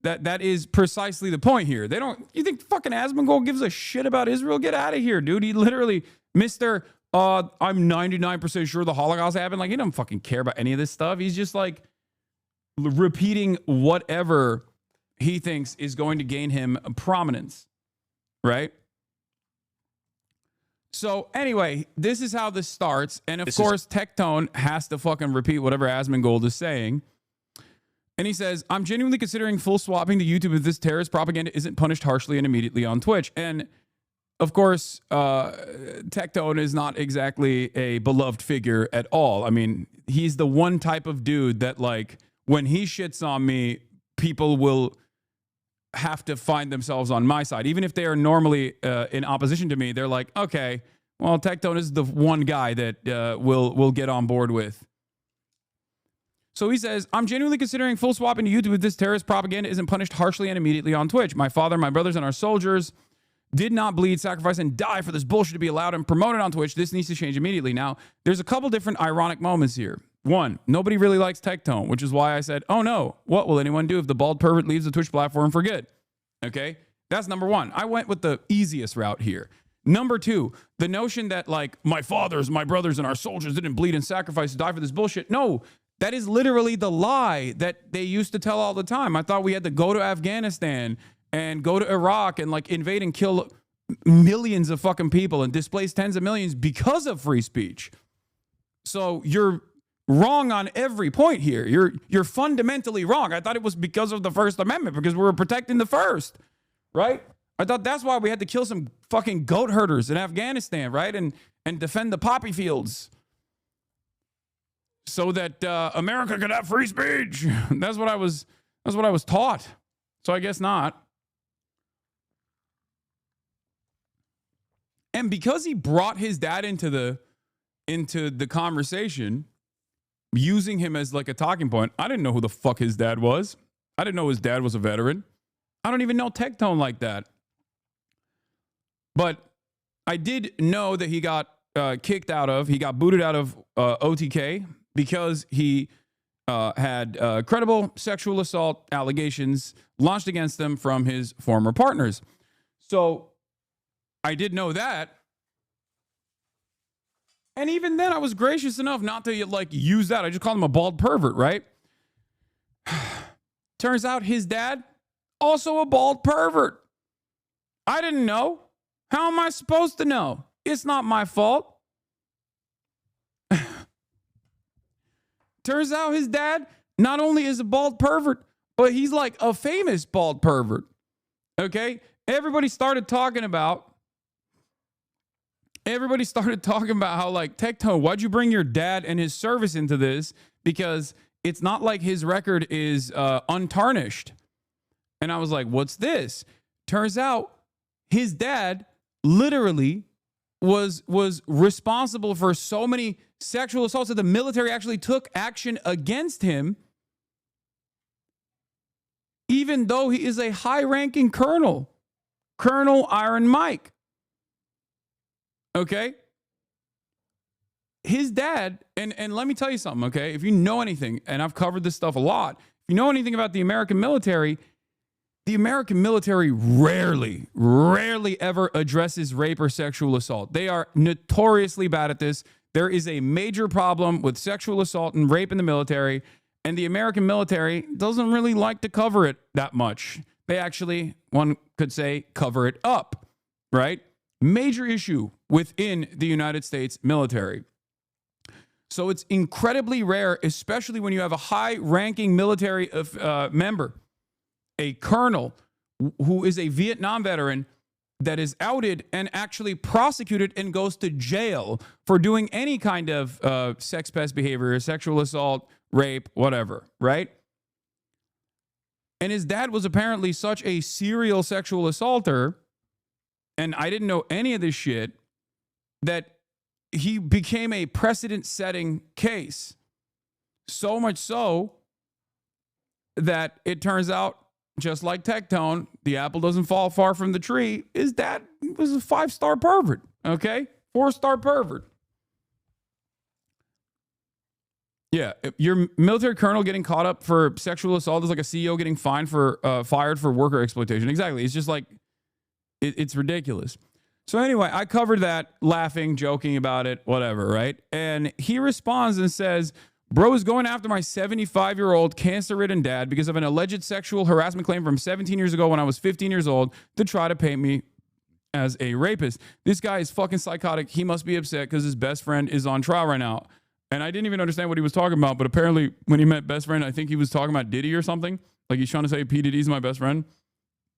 That is precisely the point here. They don't. You think fucking Asmongold gives a shit about Israel? Get out of here, dude. He literally, Mr. I'm 99% sure the Holocaust happened. Like, he doesn't fucking care about any of this stuff. He's just like repeating whatever he thinks is going to gain him prominence, right? So anyway, this is how this starts, and of course, Tectone has to fucking repeat whatever Asmongold is saying. And he says, I'm genuinely considering full swapping to YouTube if this terrorist propaganda isn't punished harshly and immediately on Twitch. And of course, Tectone is not exactly a beloved figure at all. I mean, he's the one type of dude that, like, when he shits on me, people will have to find themselves on my side. Even if they are normally in opposition to me, they're like, okay, well, Tectone is the one guy that we'll get on board with. So he says, I'm genuinely considering full swapping to YouTube if this terrorist propaganda isn't punished harshly and immediately on Twitch. My father, my brothers, and our soldiers did not bleed, sacrifice, and die for this bullshit to be allowed and promoted on Twitch. This needs to change immediately. Now, there's a couple different ironic moments here. One, nobody really likes Tectone, which is why I said, oh no, what will anyone do if the bald pervert leaves the Twitch platform for good? Okay, that's number one. I went with the easiest route here. Number two, the notion that, like, my fathers, my brothers, and our soldiers didn't bleed and sacrifice to die for this bullshit. No, that is literally the lie that they used to tell all the time. I thought we had to go to Afghanistan and go to Iraq and, like, invade and kill millions of fucking people and displace tens of millions because of free speech. So you're wrong on every point here. You're fundamentally wrong. I thought it was because of the First Amendment, because we were protecting the first, right? I thought that's why we had to kill some fucking goat herders in Afghanistan, right? And defend the poppy fields, so that America could have free speech. That's what I was taught. So I guess not. And because he brought his dad into the conversation, using him as like a talking point, I didn't know who the fuck his dad was. I didn't know his dad was a veteran. I don't even know Tectone like that. But I did know that he got he got booted out of OTK because he had credible sexual assault allegations launched against him from his former partners. So I did know that. And even then, I was gracious enough not to, like, use that. I just called him a bald pervert, right? Turns out his dad, also a bald pervert. I didn't know. How am I supposed to know? It's not my fault. Turns out his dad not only is a bald pervert, but he's like a famous bald pervert. Okay? everybody started talking about how, like, Tectone, why'd you bring your dad and his service into this? Because it's not like his record is untarnished. And I was like, what's this? Turns out his dad literally was responsible for so many sexual assaults that the military actually took action against him, even though he is a high-ranking colonel, Colonel Iron Mike. Okay? His dad, and let me tell you something, okay? If you know anything, and I've covered this stuff a lot, if you know anything about the American military rarely ever addresses rape or sexual assault. They are notoriously bad at this. There is a major problem with sexual assault and rape in the military, and the American military doesn't really like to cover it that much. They actually, one could say, cover it up, right? Major issue within the United States military. So it's incredibly rare, especially when you have a high-ranking military member, a colonel who is a Vietnam veteran that is outed and actually prosecuted and goes to jail for doing any kind of sex pest behavior, sexual assault, rape, whatever, right? And his dad was apparently such a serial sexual assaulter, and I didn't know any of this shit, that he became a precedent-setting case. So much so that it turns out, just like Tectone, the apple doesn't fall far from the tree. His dad was a 5-star pervert, okay? 4-star pervert. Yeah, your military colonel getting caught up for sexual assault is like a CEO getting fired for worker exploitation. Exactly. It's just like, it's ridiculous. So anyway, I covered that, laughing, joking about it, whatever, right? And he responds and says, bro is going after my 75-year-old cancer-ridden dad because of an alleged sexual harassment claim from 17 years ago when I was 15 years old to try to paint me as a rapist. This guy is fucking psychotic. He must be upset because his best friend is on trial right now. And I didn't even understand what he was talking about, but apparently when he met best friend, I think he was talking about Diddy or something. Like he's trying to say P. Diddy's my best friend.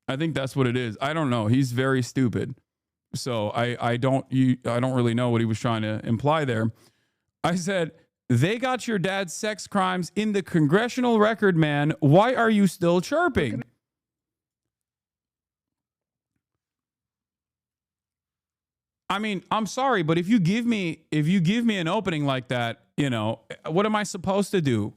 I think that's what it is. I don't know. He's very stupid. So I don't really know what he was trying to imply there. I said, they got your dad's sex crimes in the congressional record, man. Why are you still chirping? I mean, I'm sorry, but if you give me an opening like that, you know, what am I supposed to do?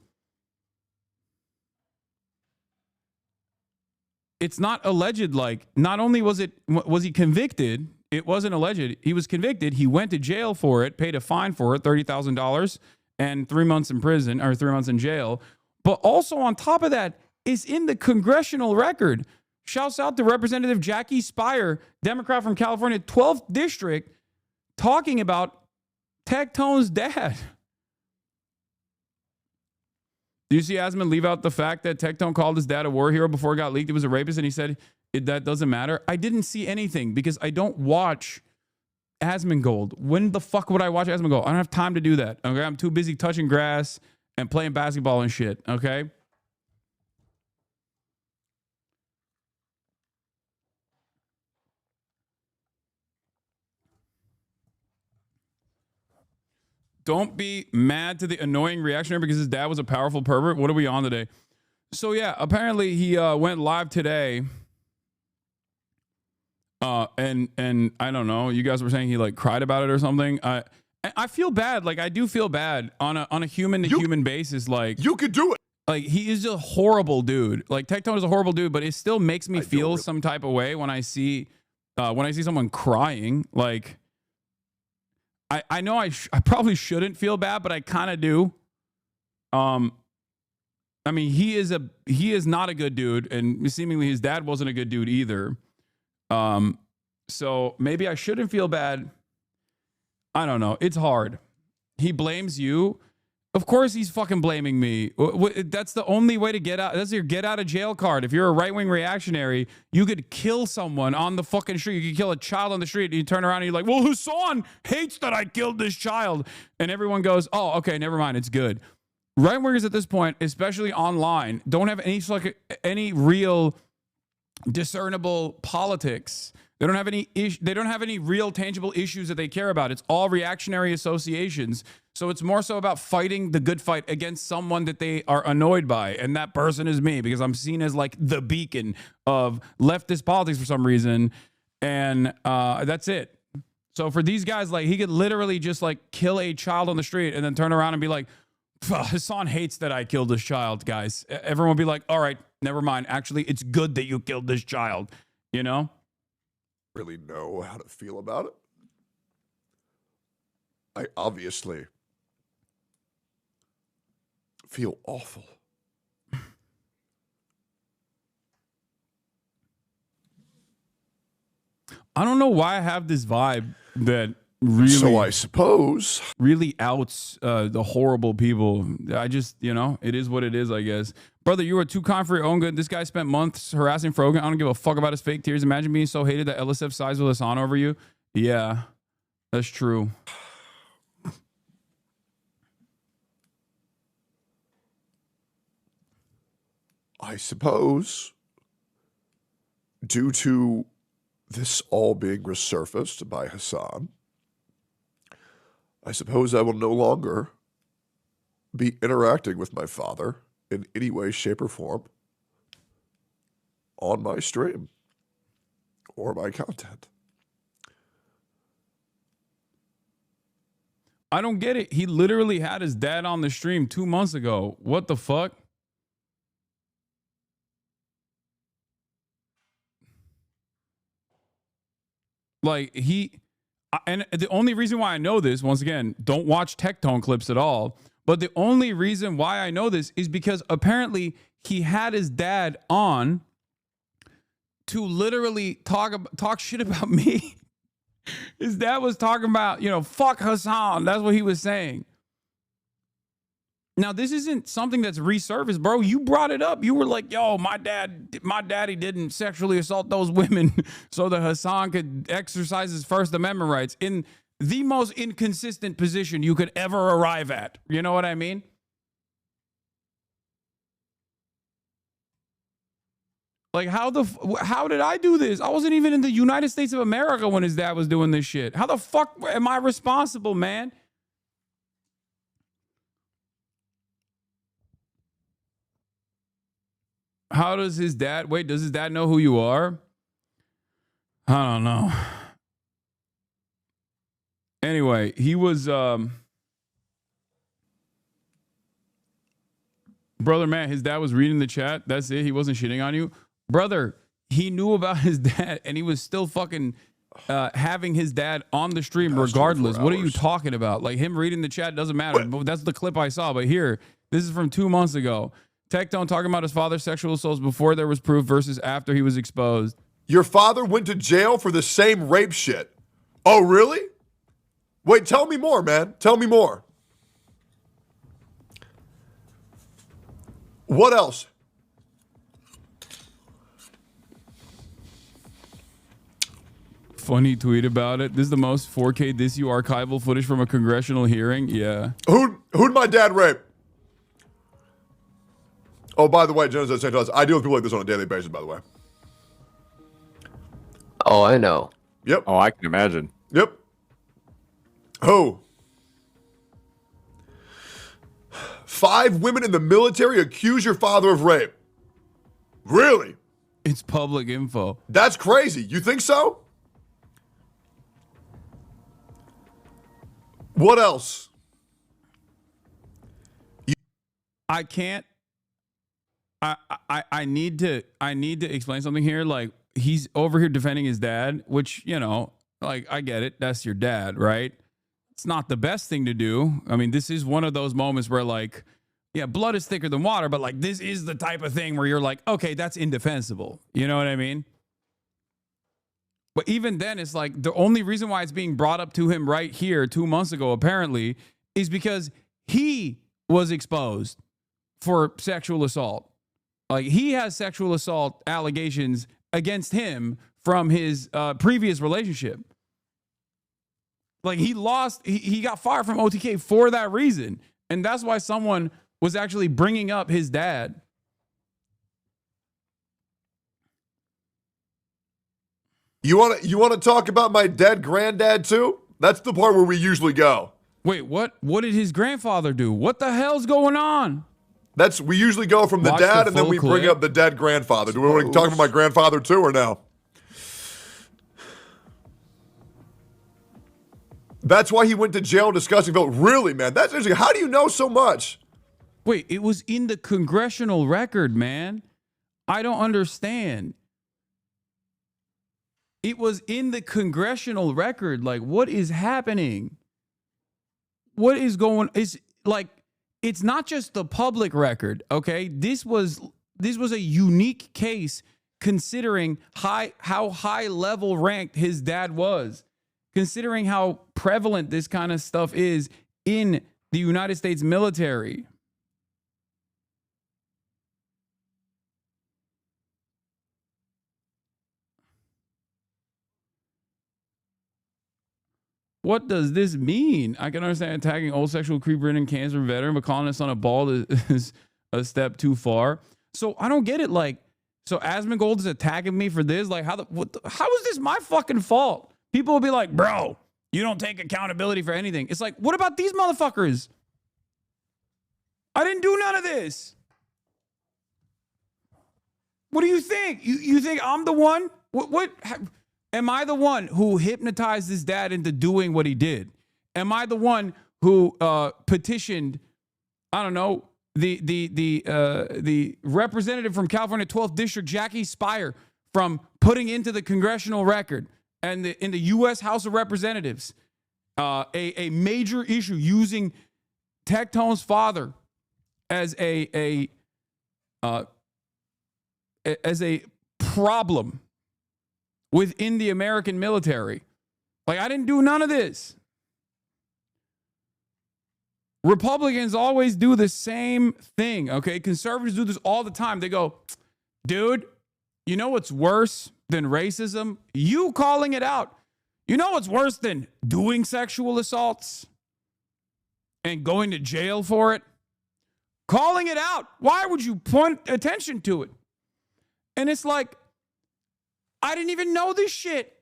It's not alleged. Like, not only was he convicted, it wasn't alleged. He was convicted. He went to jail for it, paid a fine for it, $30,000 and 3 months in prison or 3 months in jail. But also on top of that, is in the congressional record. Shouts out to Representative Jackie Spire, Democrat from California, 12th District, talking about Tectone's dad. Do you see Asman leave out the fact that Tectone called his dad a war hero before it got leaked? He was a rapist, and he said that doesn't matter. I didn't see anything because I don't watch Asmongold. When the fuck would I watch Asmongold? I don't have time to do that. Okay, I'm too busy touching grass and playing basketball and shit. Okay. Don't be mad to the annoying reactionary because his dad was a powerful pervert. What are we on today? So yeah, apparently he went live today. And I don't know. You guys were saying he like cried about it or something. I feel bad. Like I do feel bad on a human to human basis. Like you could do it. Like he is a horrible dude. Like Tectone is a horrible dude, but it still makes me feel some type of way when I see someone crying. Like I know I probably shouldn't feel bad, but I kind of do. I mean, he is not a good dude, and seemingly his dad wasn't a good dude either. So maybe I shouldn't feel bad. I don't know. It's hard. He blames you. Of course he's fucking blaming me. That's the only way to get out. That's your get out of jail card. If you're a right-wing reactionary, you could kill someone on the fucking street. You could kill a child on the street, and you turn around and you're like, well, Hassan hates that I killed this child. And everyone goes, oh, okay, never mind. It's good. Right-wingers at this point, especially online, don't have any real discernible politics. They don't have any they don't have any real tangible issues that they care about. It's all reactionary associations. So it's more so about fighting the good fight against someone that they are annoyed by. And that person is me, because I'm seen as like the beacon of leftist politics for some reason. And that's it. So for these guys, like, he could literally just like kill a child on the street and then turn around and be like, Hassan hates that I killed this child, guys. Everyone will be like, all right, never mind. Actually, it's good that you killed this child, you know? Really know how to feel about it. I obviously feel awful. I don't know why I have this vibe that really, so I suppose, really outs the horrible people. I just, you know, it is what it is, I guess. Brother, you are too kind for your own good. This guy spent months harassing Frogan. I don't give a fuck about his fake tears. Imagine being so hated that LSF sides with Hassan over you. Yeah, that's true. I suppose, due to this all being resurfaced by Hassan, I suppose I will no longer be interacting with my father in any way, shape, or form on my stream or my content. I don't get it. He literally had his dad on the stream 2 months ago. What the fuck? Like, and the only reason why I know this, once again, don't watch Tectone clips at all, but the only reason why I know this is because apparently he had his dad on to literally talk shit about me. His dad was talking about, you know, fuck Hassan. That's what he was saying. Now, this isn't something that's resurfaced, bro. You brought it up. You were like, yo, my daddy didn't sexually assault those women so that Hassan could exercise his First Amendment rights in the most inconsistent position you could ever arrive at. You know what I mean? Like, how did I do this? I wasn't even in the United States of America when his dad was doing this shit. How the fuck am I responsible, man? How does his dad, does his dad know who you are? I don't know. Anyway, he was, brother, man, his dad was reading the chat. That's it. He wasn't shitting on you. Brother, he knew about his dad and he was still fucking having his dad on the stream regardless. What are you talking about? Like, him reading the chat doesn't matter. But that's the clip I saw. But here, this is from 2 months ago. Tectone talking about his father's sexual assaults before there was proof versus after he was exposed. Your father went to jail for the same rape shit. Oh, really? Wait, tell me more, man. Tell me more. What else? Funny tweet about it. This is the most 4K this you archival footage from a congressional hearing. Yeah. Who'd my dad rape? Oh, by the way, Jonas, I deal with people like this on a daily basis, by the way. Oh, I know. Yep. Oh, I can imagine. Yep. Who? 5 women in the military accuse your father of rape. Really? It's public info. That's crazy. You think so? What else? I can't. I need to explain something here. Like, he's over here defending his dad, which, you know, like, I get it. That's your dad, right? It's not the best thing to do. I mean, this is one of those moments where, like, yeah, blood is thicker than water, but like, this is the type of thing where you're like, okay, that's indefensible. You know what I mean? But even then, it's like the only reason why it's being brought up to him right here 2 months ago, apparently, is because he was exposed for sexual assault. Like, he has sexual assault allegations against him from his previous relationship. Like, he got fired from OTK for that reason. And that's why someone was actually bringing up his dad. You want to talk about my dead granddad too? That's the part where we usually go. Wait, what? What did his grandfather do? What the hell's going on? We usually go from the dad and then we bring up the dead grandfather. Do we want to talk about my grandfather too or no? That's why he went to jail discussing vote. Really, man? That's interesting. How do you know so much? Wait, it was in the congressional record, man. I don't understand. It was in the congressional record. Like, what is happening? What is going? It's not just the public record, okay? This was a unique case considering how high level ranked his dad was, considering how prevalent this kind of stuff is in the United States military. What does this mean? I can understand attacking old sexual creeper and cancer veteran, but calling us on a ball is a step too far. So I don't get it. Like, so Asmongold is attacking me for this? Like, how is this my fucking fault? People will be like, bro, you don't take accountability for anything. It's like, what about these motherfuckers? I didn't do none of this. What do you think? You think I'm the one? What am I the one who hypnotized his dad into doing what he did? Am I the one who petitioned, I don't know, the representative from California 12th District, Jackie Spire, from putting into the congressional record and in the U.S. House of Representatives a major issue using Tectone's father as a problem within the American military? Like, I didn't do none of this. Republicans always do the same thing, okay? Conservatives do this all the time. They go, dude, you know what's worse than racism? You calling it out. You know what's worse than doing sexual assaults and going to jail for it? Calling it out. Why would you point attention to it? And it's like, I didn't even know this shit.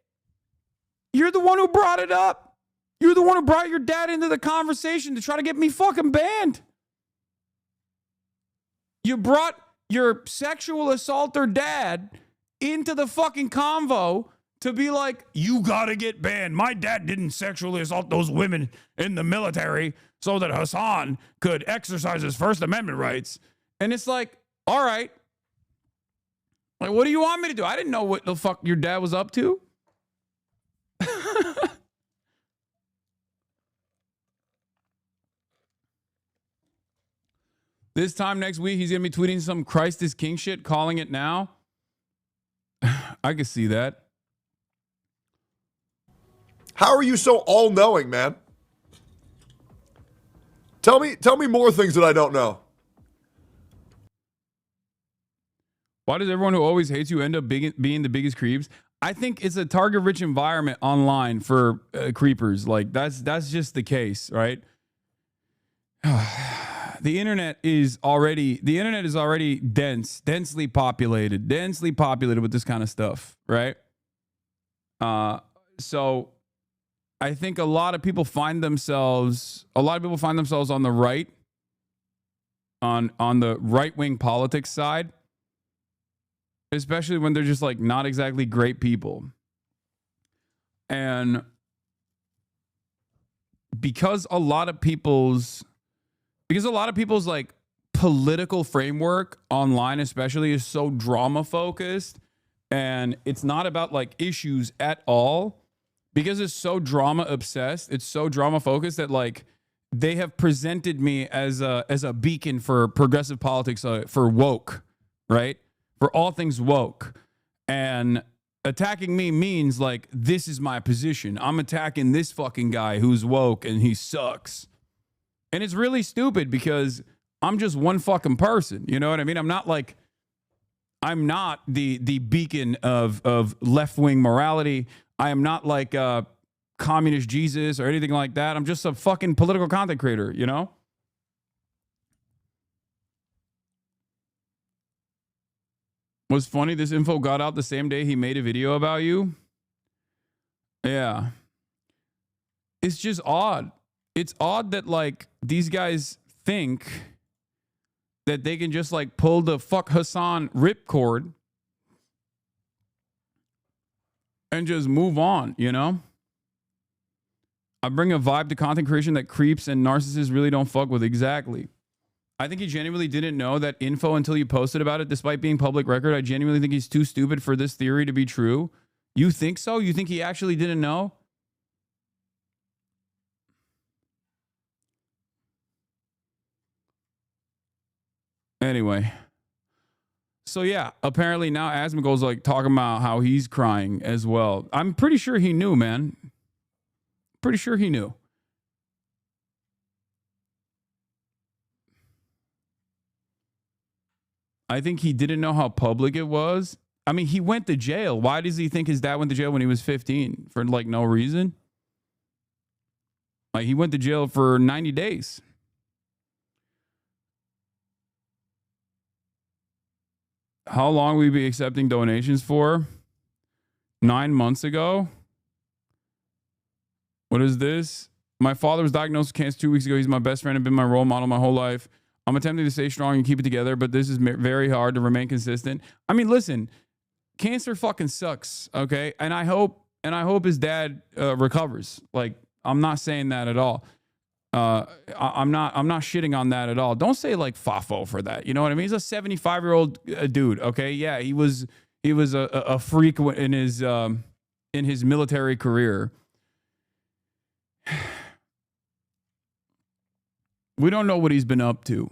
You're the one who brought it up. You're the one who brought your dad into the conversation to try to get me fucking banned. You brought your sexual assaulter dad into the fucking convo to be like, you gotta get banned. My dad didn't sexually assault those women in the military so that Hassan could exercise his First Amendment rights. And it's like, all right. Like, what do you want me to do? I didn't know what the fuck your dad was up to. This time next week, he's going to be tweeting some Christ is King shit, calling it now. I can see that. How are you so all-knowing, man? Tell me more things that I don't know. Why does everyone who always hates you end up being the biggest creeps? I think it's a target-rich environment online for creepers. Like, that's just the case, right? The internet is already densely populated with this kind of stuff, right? So I think a lot of people find themselves on the right, on the right-wing politics side, especially when they're just like not exactly great people. And because a lot of people's like political framework online especially is so drama focused, and it's not about like issues at all, because it's so drama obsessed, it's so drama focused that like they have presented me as a beacon for progressive politics, for woke, right? For all things woke. And attacking me means like, this is my position. I'm attacking this fucking guy who's woke and he sucks. And it's really stupid because I'm just one fucking person. You know what I mean? I'm not the beacon of left-wing morality. I am not like communist Jesus or anything like that. I'm just a fucking political content creator, you know? What's funny, this info got out the same day he made a video about you. Yeah. It's just odd. It's odd that like these guys think that they can just like pull the fuck Hassan ripcord and just move on, you know? I bring a vibe to content creation that creeps and narcissists really don't fuck with. Exactly. I think he genuinely didn't know that info until you posted about it, despite being public record. I genuinely think he's too stupid for this theory to be true. You think so? You think he actually didn't know? Anyway. So yeah, apparently now Asmongold's like talking about how he's crying as well. I'm pretty sure he knew, man. Pretty sure he knew. I think he didn't know how public it was. I mean, he went to jail. Why does he think his dad went to jail when he was 15? For like no reason? Like he went to jail for 90 days. How long will we be accepting donations for? 9 months ago. What is this? My father was diagnosed with cancer 2 weeks ago. He's my best friend and been my role model my whole life. I'm attempting to stay strong and keep it together, but this is very hard to remain consistent. I mean, listen, cancer fucking sucks, okay? And I hope his dad recovers. Like, I'm not saying that at all. I'm not shitting on that at all. Don't say like Fafo for that. You know what I mean? He's a 75-year-old dude, okay? Yeah, he was a freak in his military career. We don't know what he's been up to.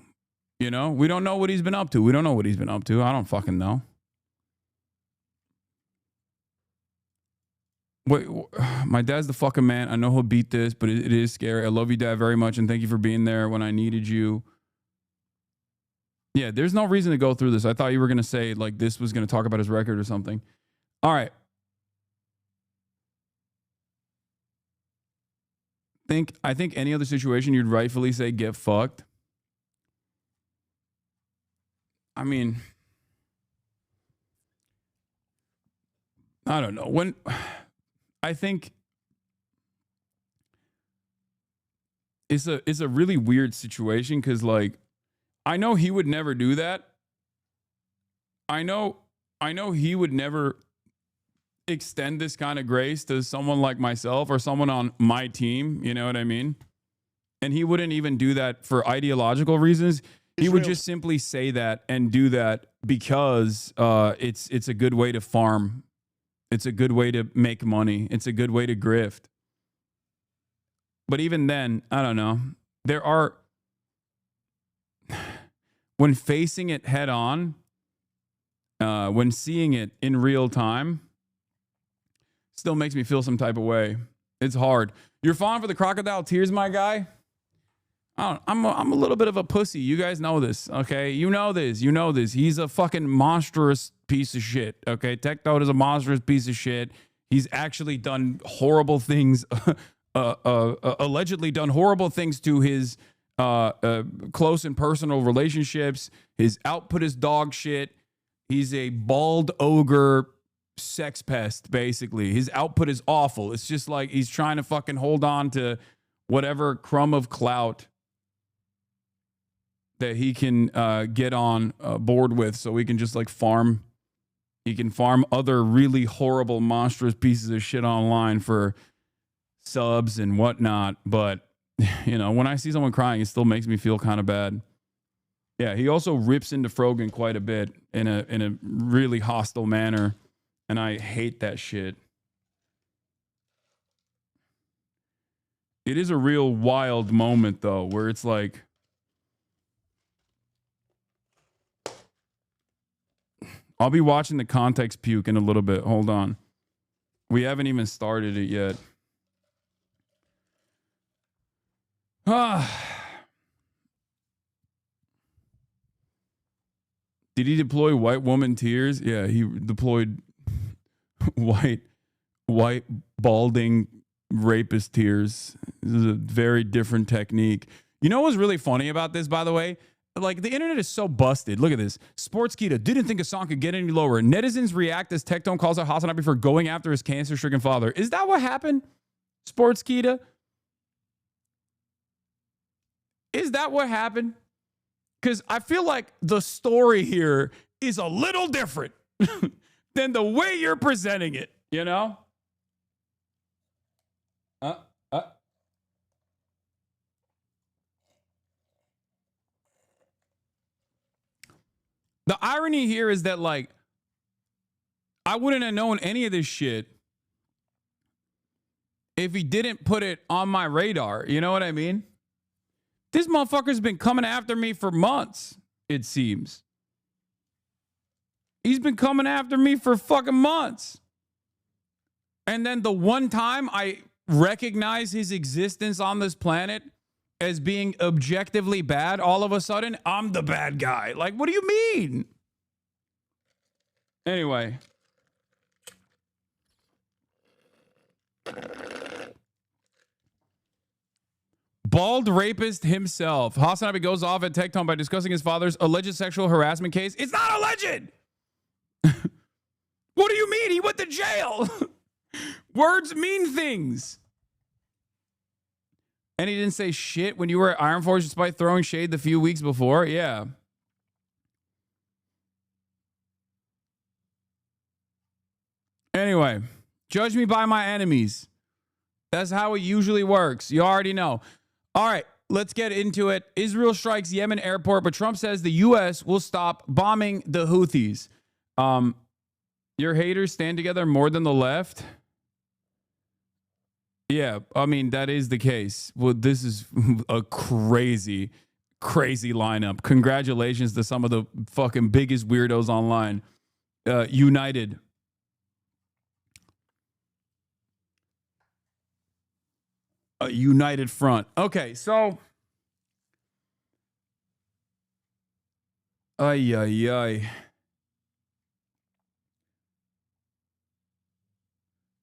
You know? We don't know what he's been up to. We don't know what he's been up to. I don't fucking know. Wait, my dad's the fucking man. I know he'll beat this, but it is scary. I love you, Dad, very much, and thank you for being there when I needed you. Yeah, there's no reason to go through this. I thought you were going to say, like, this was going to talk about his record or something. All right. I think any other situation you'd rightfully say get fucked. I mean, I don't know. I think it's a really weird situation because, like, I know he would never do that. I know he would never extend this kind of grace to someone like myself or someone on my team. You know what I mean? And he wouldn't even do that for ideological reasons. He would just simply say that and do that because it's a good way to farm. It's a good way to make money. It's a good way to grift. But even then, I don't know. When facing it head on, when seeing it in real time, still makes me feel some type of way. It's hard. You're falling for the crocodile tears, my guy? I'm a little bit of a pussy. You guys know this, okay? You know this. He's a fucking monstrous piece of shit, okay? Tectone is a monstrous piece of shit. He's actually done horrible things, allegedly done horrible things to his close and personal relationships. His output is dog shit. He's a bald ogre sex pest, basically. His output is awful. It's just like he's trying to fucking hold on to whatever crumb of clout that he can get on board with, so he can just like farm. He can farm other really horrible, monstrous pieces of shit online for subs and whatnot. But, you know, when I see someone crying, it still makes me feel kind of bad. Yeah, he also rips into Frogan quite a bit in a really hostile manner, and I hate that shit. It is a real wild moment, though, where it's like, I'll be watching the context puke in a little bit. Hold on. We haven't even started it yet. Did he deploy white woman tears? Yeah, he deployed white balding rapist tears. This is a very different technique. You know what's really funny about this, by the way? like the internet is so busted. Look at this. Sportskeeda didn't think a song could get any lower. Netizens react as Tectone calls out HasanAbi for going after his cancer-stricken father. Is that what happened? Sportskeeda? Is that what happened? Because I feel like the story here is a little different than the way you're presenting it, you know? The irony here is that, like, I wouldn't have known any of this shit if he didn't put it on my radar. You know what I mean? This motherfucker's been coming after me for months, it seems. He's been coming after me for fucking months. And then the one time I recognize his existence on this planet as being objectively bad, all of a sudden, I'm the bad guy. Like, what do you mean? Anyway. Bald rapist himself. HasanAbi goes off at Tectone by discussing his father's alleged sexual harassment case. It's not alleged! What do you mean? He went to jail. Words mean things. And he didn't say shit when you were at Iron Forge despite throwing shade the few weeks before? Yeah. Anyway, judge me by my enemies. That's how it usually works. You already know. All right, let's get into it. Israel strikes Yemen airport, but Trump says the U.S. will stop bombing the Houthis. Your haters stand together more than the left? Yeah, I mean, that is the case. Well, this is a crazy, crazy lineup. Congratulations to some of the fucking biggest weirdos online. United. A united front. Okay, so. Ay, ay, ay.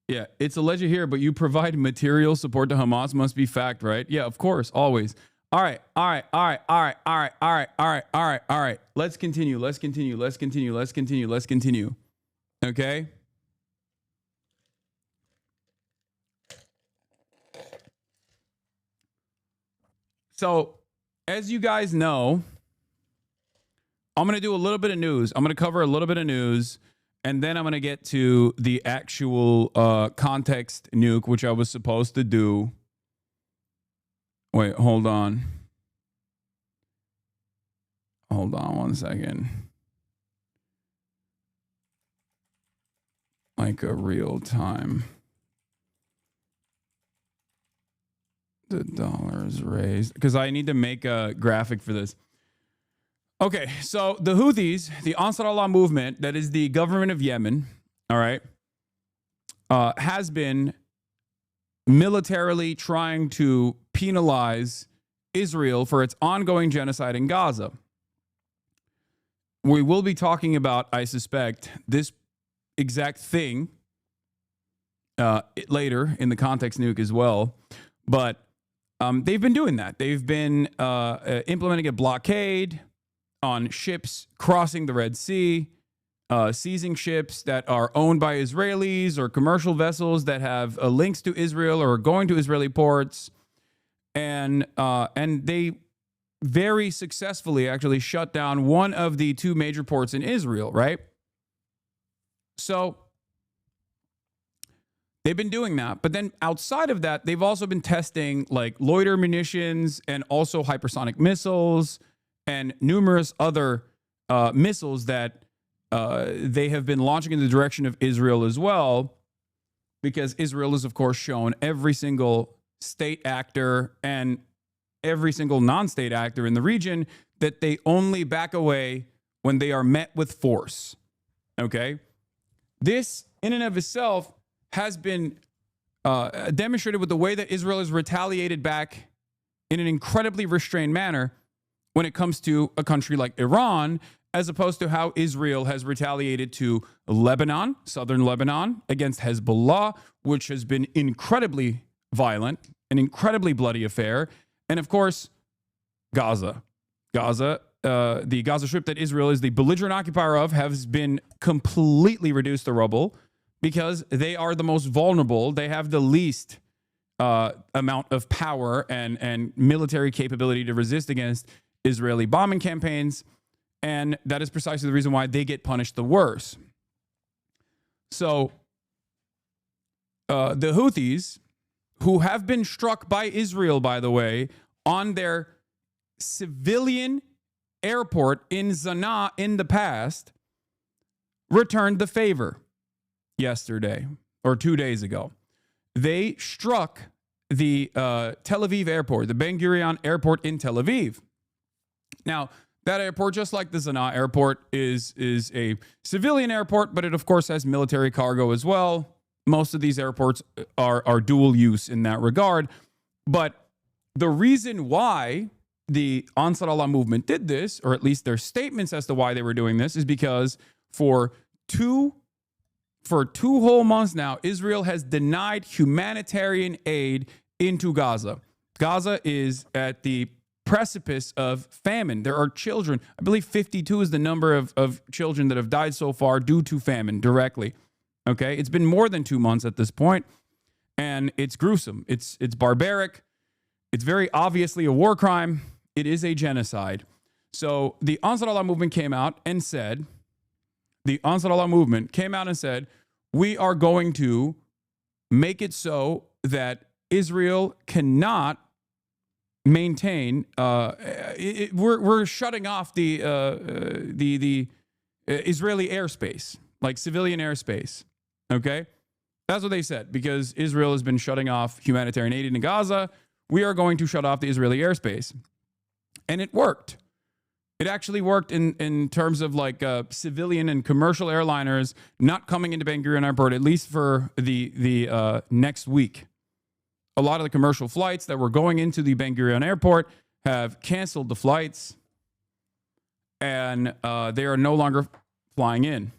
Yeah, it's alleged here, but you provide material support to Hamas must be fact, right? Yeah, of course, always. All right. Let's continue. Okay? So, as you guys know, I'm going to do a little bit of news. I'm going to cover a little bit of news. And then I'm going to get to the actual context nuke, which I was supposed to do. Wait, hold on. Hold on 1 second. Like a real time. The dollar is raised. Because I need to make a graphic for this. Okay, so the Houthis, the Ansar Allah movement, that is the government of Yemen, all right, has been militarily trying to penalize Israel for its ongoing genocide in Gaza. We will be talking about, I suspect, this exact thing later in the context nuke as well, but they've been doing that. They've been implementing a blockade on ships crossing the Red Sea, seizing ships that are owned by Israelis or commercial vessels that have links to Israel or are going to Israeli ports. And they very successfully actually shut down one of the two major ports in Israel, right? So they've been doing that. But then outside of that, they've also been testing like loiter munitions and also hypersonic missiles and numerous other missiles that they have been launching in the direction of Israel as well, because Israel is, of course, shown every single state actor and every single non-state actor in the region that they only back away when they are met with force. Okay? This, in and of itself, has been demonstrated with the way that Israel has retaliated back in an incredibly restrained manner when it comes to a country like Iran, as opposed to how Israel has retaliated to Lebanon, southern Lebanon, against Hezbollah, which has been incredibly violent, an incredibly bloody affair, and of course, Gaza. Gaza the Gaza Strip that Israel is the belligerent occupier of has been completely reduced to rubble because they are the most vulnerable. They have the least amount of power and military capability to resist against Israeli bombing campaigns. And that is precisely the reason why they get punished the worst. So the Houthis, who have been struck by Israel, by the way, on their civilian airport in Sana'a in the past, returned the favor yesterday or 2 days ago. They struck the Tel Aviv airport, the Ben Gurion airport in Tel Aviv. Now, that airport, just like the Sana'a airport, is a civilian airport, but it, of course, has military cargo as well. Most of these airports are dual use in that regard. But the reason why the Ansar Allah movement did this, or at least their statements as to why they were doing this, is because for two whole months now, Israel has denied humanitarian aid into Gaza. Gaza is at the precipice of famine. There are children. I believe 52 is the number of children that have died so far due to famine directly. Okay? It's been more than 2 months at this point, and it's gruesome. It's barbaric. It's very obviously a war crime. It is a genocide. So the Ansar Allah movement came out and said, we are going to make it so that Israel cannot maintain. We're shutting off the Israeli airspace, like civilian airspace. Okay, that's what they said, because Israel has been shutting off humanitarian aid in Gaza. We are going to shut off the Israeli airspace, and it worked. It actually worked in terms of like civilian and commercial airliners not coming into Ben Gurion Airport, at least for the next week. A lot of the commercial flights that were going into the Ben Gurion Airport have canceled the flights, and they are no longer flying in.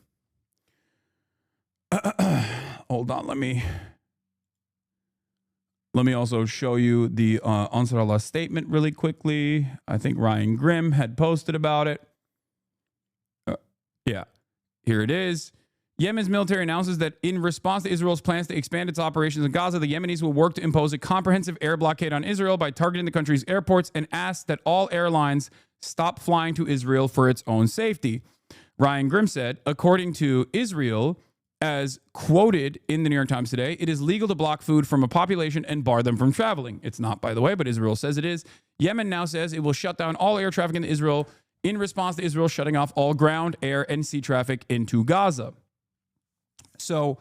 Hold on, let me also show you the Ansar Allah statement really quickly. I think Ryan Grimm had posted about it. Yeah, here it is. Yemen's military announces that in response to Israel's plans to expand its operations in Gaza, the Yemenis will work to impose a comprehensive air blockade on Israel by targeting the country's airports, and ask that all airlines stop flying to Israel for its own safety. Ryan Grimm said, according to Israel, as quoted in the New York Times today, it is legal to block food from a population and bar them from traveling. It's not, by the way, but Israel says it is. Yemen now says it will shut down all air traffic into Israel in response to Israel shutting off all ground, air, and sea traffic into Gaza. So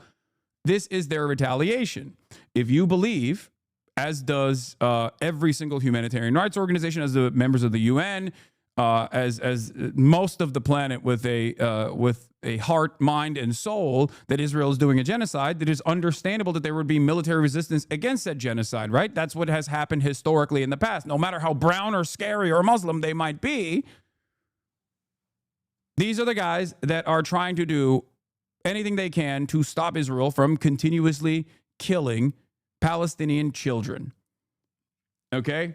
this is their retaliation. If you believe, as does every single humanitarian rights organization, as the members of the UN, as most of the planet with a heart, mind, and soul, that Israel is doing a genocide, that is understandable that there would be military resistance against that genocide, right? That's what has happened historically in the past. No matter how brown or scary or Muslim they might be, these are the guys that are trying to do anything they can to stop Israel from continuously killing Palestinian children. Okay?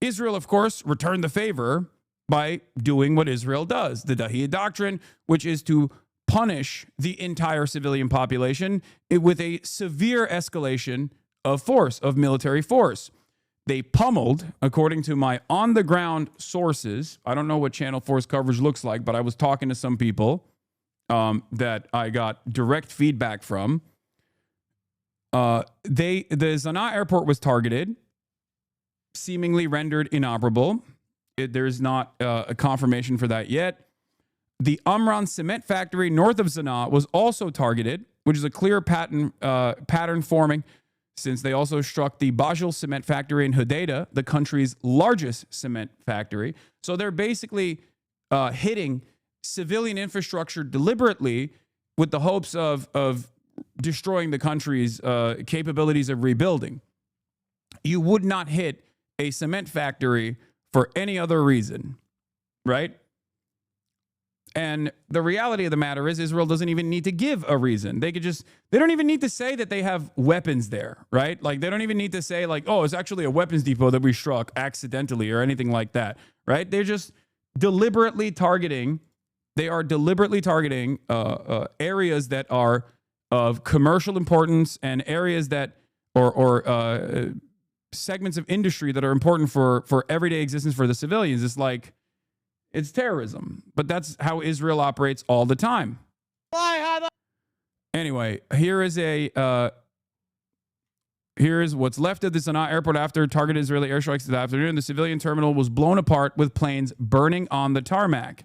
Israel, of course, returned the favor by doing what Israel does, the Dahiyya Doctrine, which is to punish the entire civilian population with a severe escalation of force, of military force. They pummeled, according to my on-the-ground sources, I don't know what Channel 4's coverage looks like, but I was talking to some people that I got direct feedback from. The Sana'a airport was targeted, seemingly rendered inoperable. There's not a confirmation for that yet. The Amran cement factory north of Sana'a was also targeted, which is a clear pattern forming, since they also struck the Bajul cement factory in Hodeidah, the country's largest cement factory. So they're basically hitting civilian infrastructure deliberately with the hopes of destroying the country's capabilities of rebuilding. You would not hit a cement factory for any other reason, right? And the reality of the matter is Israel doesn't even need to give a reason. They don't even need to say that they have weapons there, right? Like they don't even need to say like, oh, it's actually a weapons depot that we struck accidentally or anything like that, right? They're just deliberately targeting. They are deliberately targeting areas that are of commercial importance and areas that or segments of industry that are important for everyday existence for the civilians. It's like, it's terrorism, but that's how Israel operates all the time. Anyway, here is what's left of the Sana'a airport after targeted Israeli airstrikes this afternoon. The civilian terminal was blown apart with planes burning on the tarmac.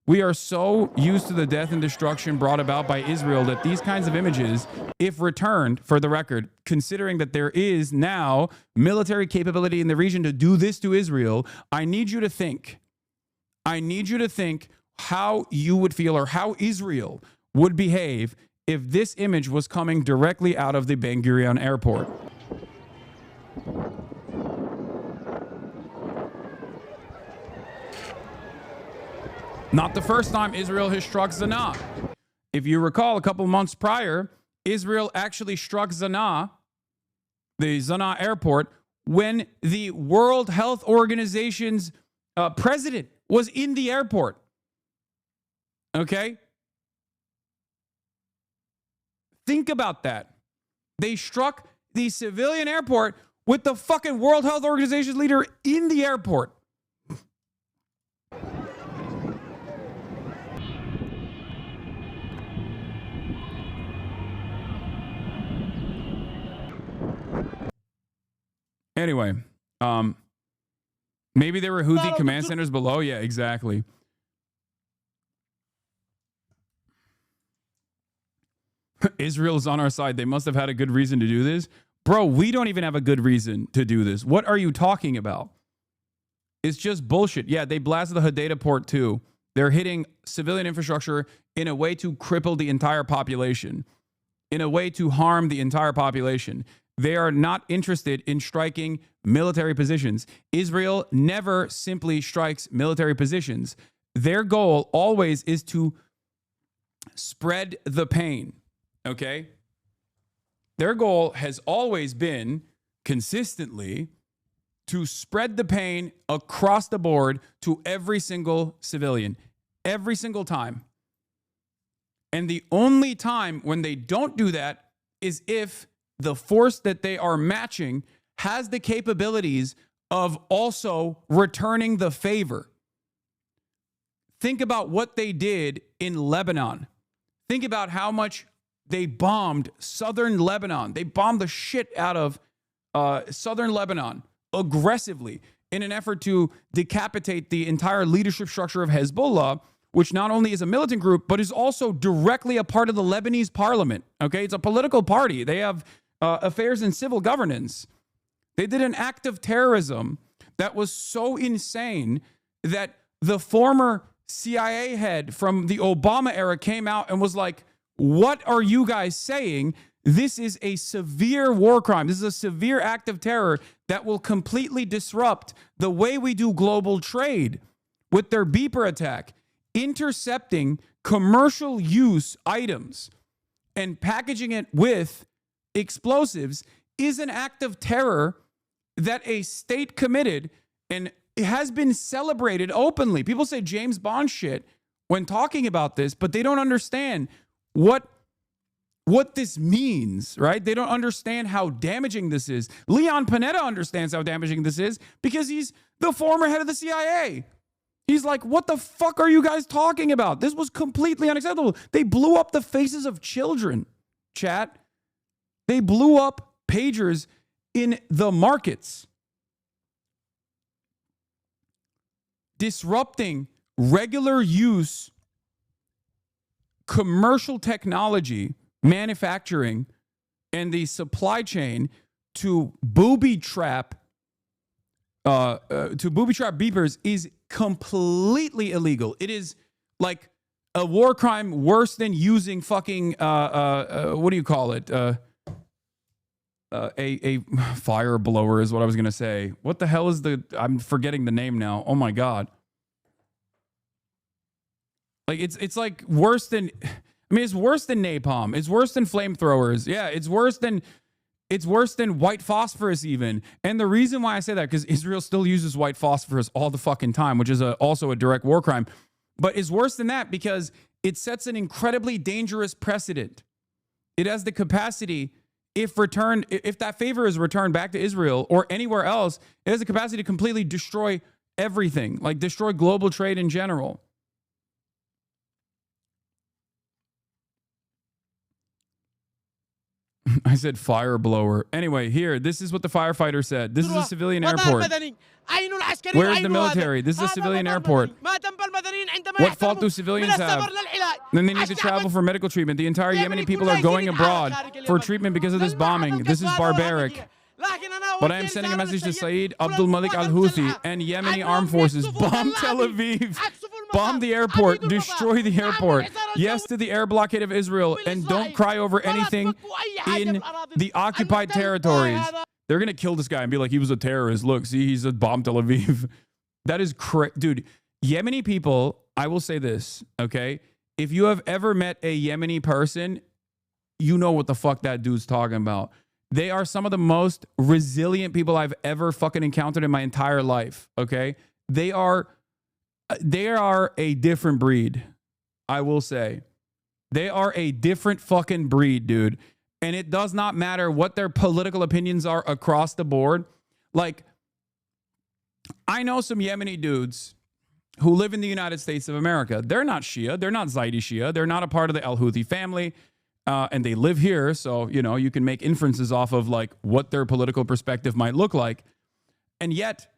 We are so used to the death and destruction brought about by Israel that these kinds of images, if returned, for the record, considering that there is now military capability in the region to do this to Israel, I need you to think how you would feel or how Israel would behave if this image was coming directly out of the Ben Gurion airport. Not the first time Israel has struck Sana'a. If you recall, a couple months prior, Israel actually struck Sana'a, the Sana'a airport, when the World Health Organization's president was in the airport. Okay? Think about that. They struck the civilian airport with the fucking World Health Organization's leader in the airport. Anyway, maybe there were Houthi command centers below. Yeah, exactly. Israel is on our side. They must have had a good reason to do this. Bro, we don't even have a good reason to do this. What are you talking about? It's just bullshit. Yeah, they blasted the Hodeidah port too. They're hitting civilian infrastructure in a way to cripple the entire population, in a way to harm the entire population. They are not interested in striking military positions. Israel never simply strikes military positions. Their goal always is to spread the pain, okay? Their goal has always been consistently to spread the pain across the board to every single civilian, every single time. And the only time when they don't do that is if the force that they are matching has the capabilities of also returning the favor. Think about what they did in Lebanon. Think about how much they bombed southern Lebanon. They bombed the shit out of southern Lebanon aggressively in an effort to decapitate the entire leadership structure of Hezbollah, which not only is a militant group, but is also directly a part of the Lebanese parliament. Okay, it's a political party. They have affairs in civil governance. They did an act of terrorism that was so insane that the former CIA head from the Obama era came out and was like, what are you guys saying? This is a severe war crime. This is a severe act of terror that will completely disrupt the way we do global trade. With their beeper attack, intercepting commercial use items and packaging it with explosives is an act of terror that a state committed, and it has been celebrated openly. People say James Bond shit when talking about this, but they don't understand what this means, right? They don't understand how damaging this is. Leon Panetta understands how damaging this is because he's the former head of the CIA. He's like, what the fuck are you guys talking about? This was completely unacceptable. They blew up the faces of children, chat. They blew up pagers in the markets, disrupting regular use commercial technology, manufacturing, and the supply chain to booby trap beepers is completely illegal. It is like a war crime worse than using fucking what do you call it? A fire blower is what I was gonna say. What the hell is I'm forgetting the name now. Oh my god. Like it's like worse than, I mean, it's worse than napalm. It's worse than flamethrowers. Yeah, it's worse than white phosphorus even. And the reason why I say that, because Israel still uses white phosphorus all the fucking time, which is also a direct war crime. But it's worse than that because it sets an incredibly dangerous precedent. It has the capacity, if that favor is returned back to Israel or anywhere else, it has the capacity to completely destroy everything, like destroy global trade in general. I said fire blower. Anyway, here, this is what the firefighter said. This is a civilian airport. Where's the military? This is a civilian airport. What fault do civilians have? Then they need to travel for medical treatment. The entire Yemeni people are going abroad for treatment because of this bombing. This is barbaric. But I am sending a message to Saeed Abdul Malik al-Houthi and Yemeni armed forces. Bomb Tel Aviv. Bomb the airport. Destroy the airport. Yes to the air blockade of Israel. And don't cry over anything in the occupied territories. They're going to kill this guy and be like, he was a terrorist. Look, see, he's a bomb Tel Aviv. That is correct. Dude, Yemeni people, I will say this, okay? If you have ever met a Yemeni person, you know what the fuck that dude's talking about. They are some of the most resilient people I've ever fucking encountered in my entire life, okay? They are a different breed, I will say. They are a different fucking breed, dude. And it does not matter what their political opinions are across the board. Like, I know some Yemeni dudes who live in the United States of America. They're not Shia. They're not Zaidi Shia. They're not a part of the Al-Houthi family. And they live here. So, you know, you can make inferences off of like what their political perspective might look like. And yet,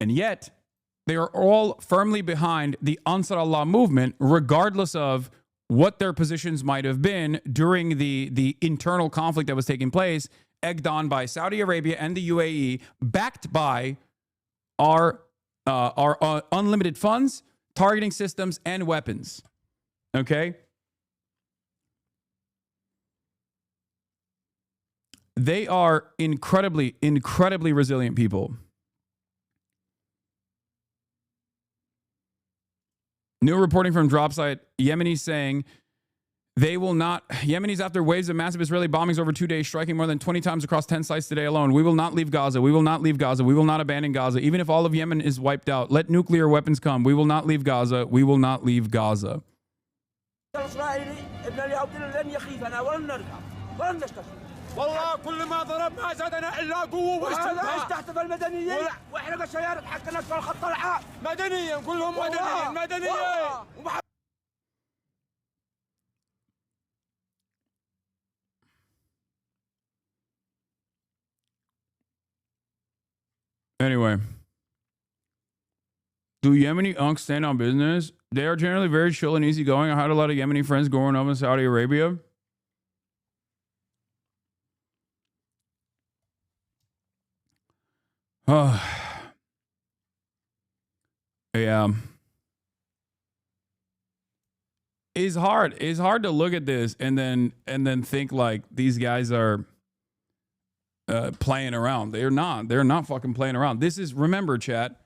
they are all firmly behind the Ansar Allah movement, regardless of what their positions might have been during the internal conflict that was taking place, egged on by Saudi Arabia and the UAE, backed by our unlimited funds, targeting systems, and weapons. Okay? They are incredibly, incredibly resilient people. New reporting from Dropsite, Yemenis saying they will not, Yemenis after waves of massive Israeli bombings over 2 days, striking more than 20 times across 10 sites today alone. We will not leave Gaza. We will not leave Gaza. We will not abandon Gaza. Even if all of Yemen is wiped out, let nuclear weapons come. We will not leave Gaza. We will not leave Gaza. والله كل ما ضربنا زادنا الا قوه واستنزاف تحت المدنيين واحرق السيارات حقنا في الخط الحار مدنيين كلهم مدنيين Anyway, do Yemeni unks stand on business? They are generally very chill and easygoing. I had a lot of Yemeni friends growing up in Saudi Arabia. Yeah. It's hard. It's hard to look at this and then think like these guys are playing around. They're not. They're not fucking playing around. This is, remember, chat,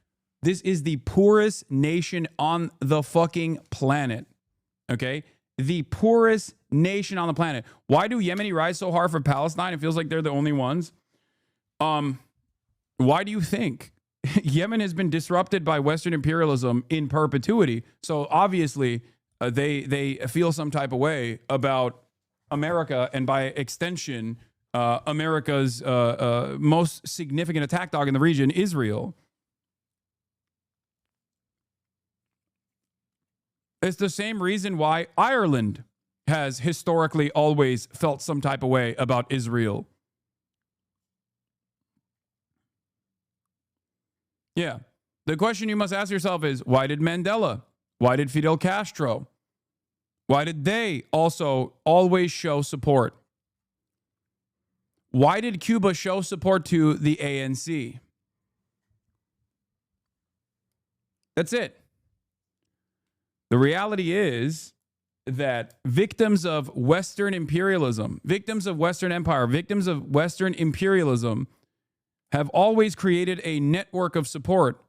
this is the poorest nation on the fucking planet. Okay? The poorest nation on the planet. Why do Yemeni rise so hard for Palestine? It feels like they're the only ones. Why do you think? Yemen has been disrupted by Western imperialism in perpetuity. So obviously they feel some type of way about America, and by extension, America's most significant attack dog in the region, Israel. It's the same reason why Ireland has historically always felt some type of way about Israel. Yeah. The question you must ask yourself is, why did Mandela? Why did Fidel Castro? Why did they also always show support? Why did Cuba show support to the ANC? That's it. The reality is that victims of Western imperialism, victims of Western empire, victims of Western imperialism have always created a network of support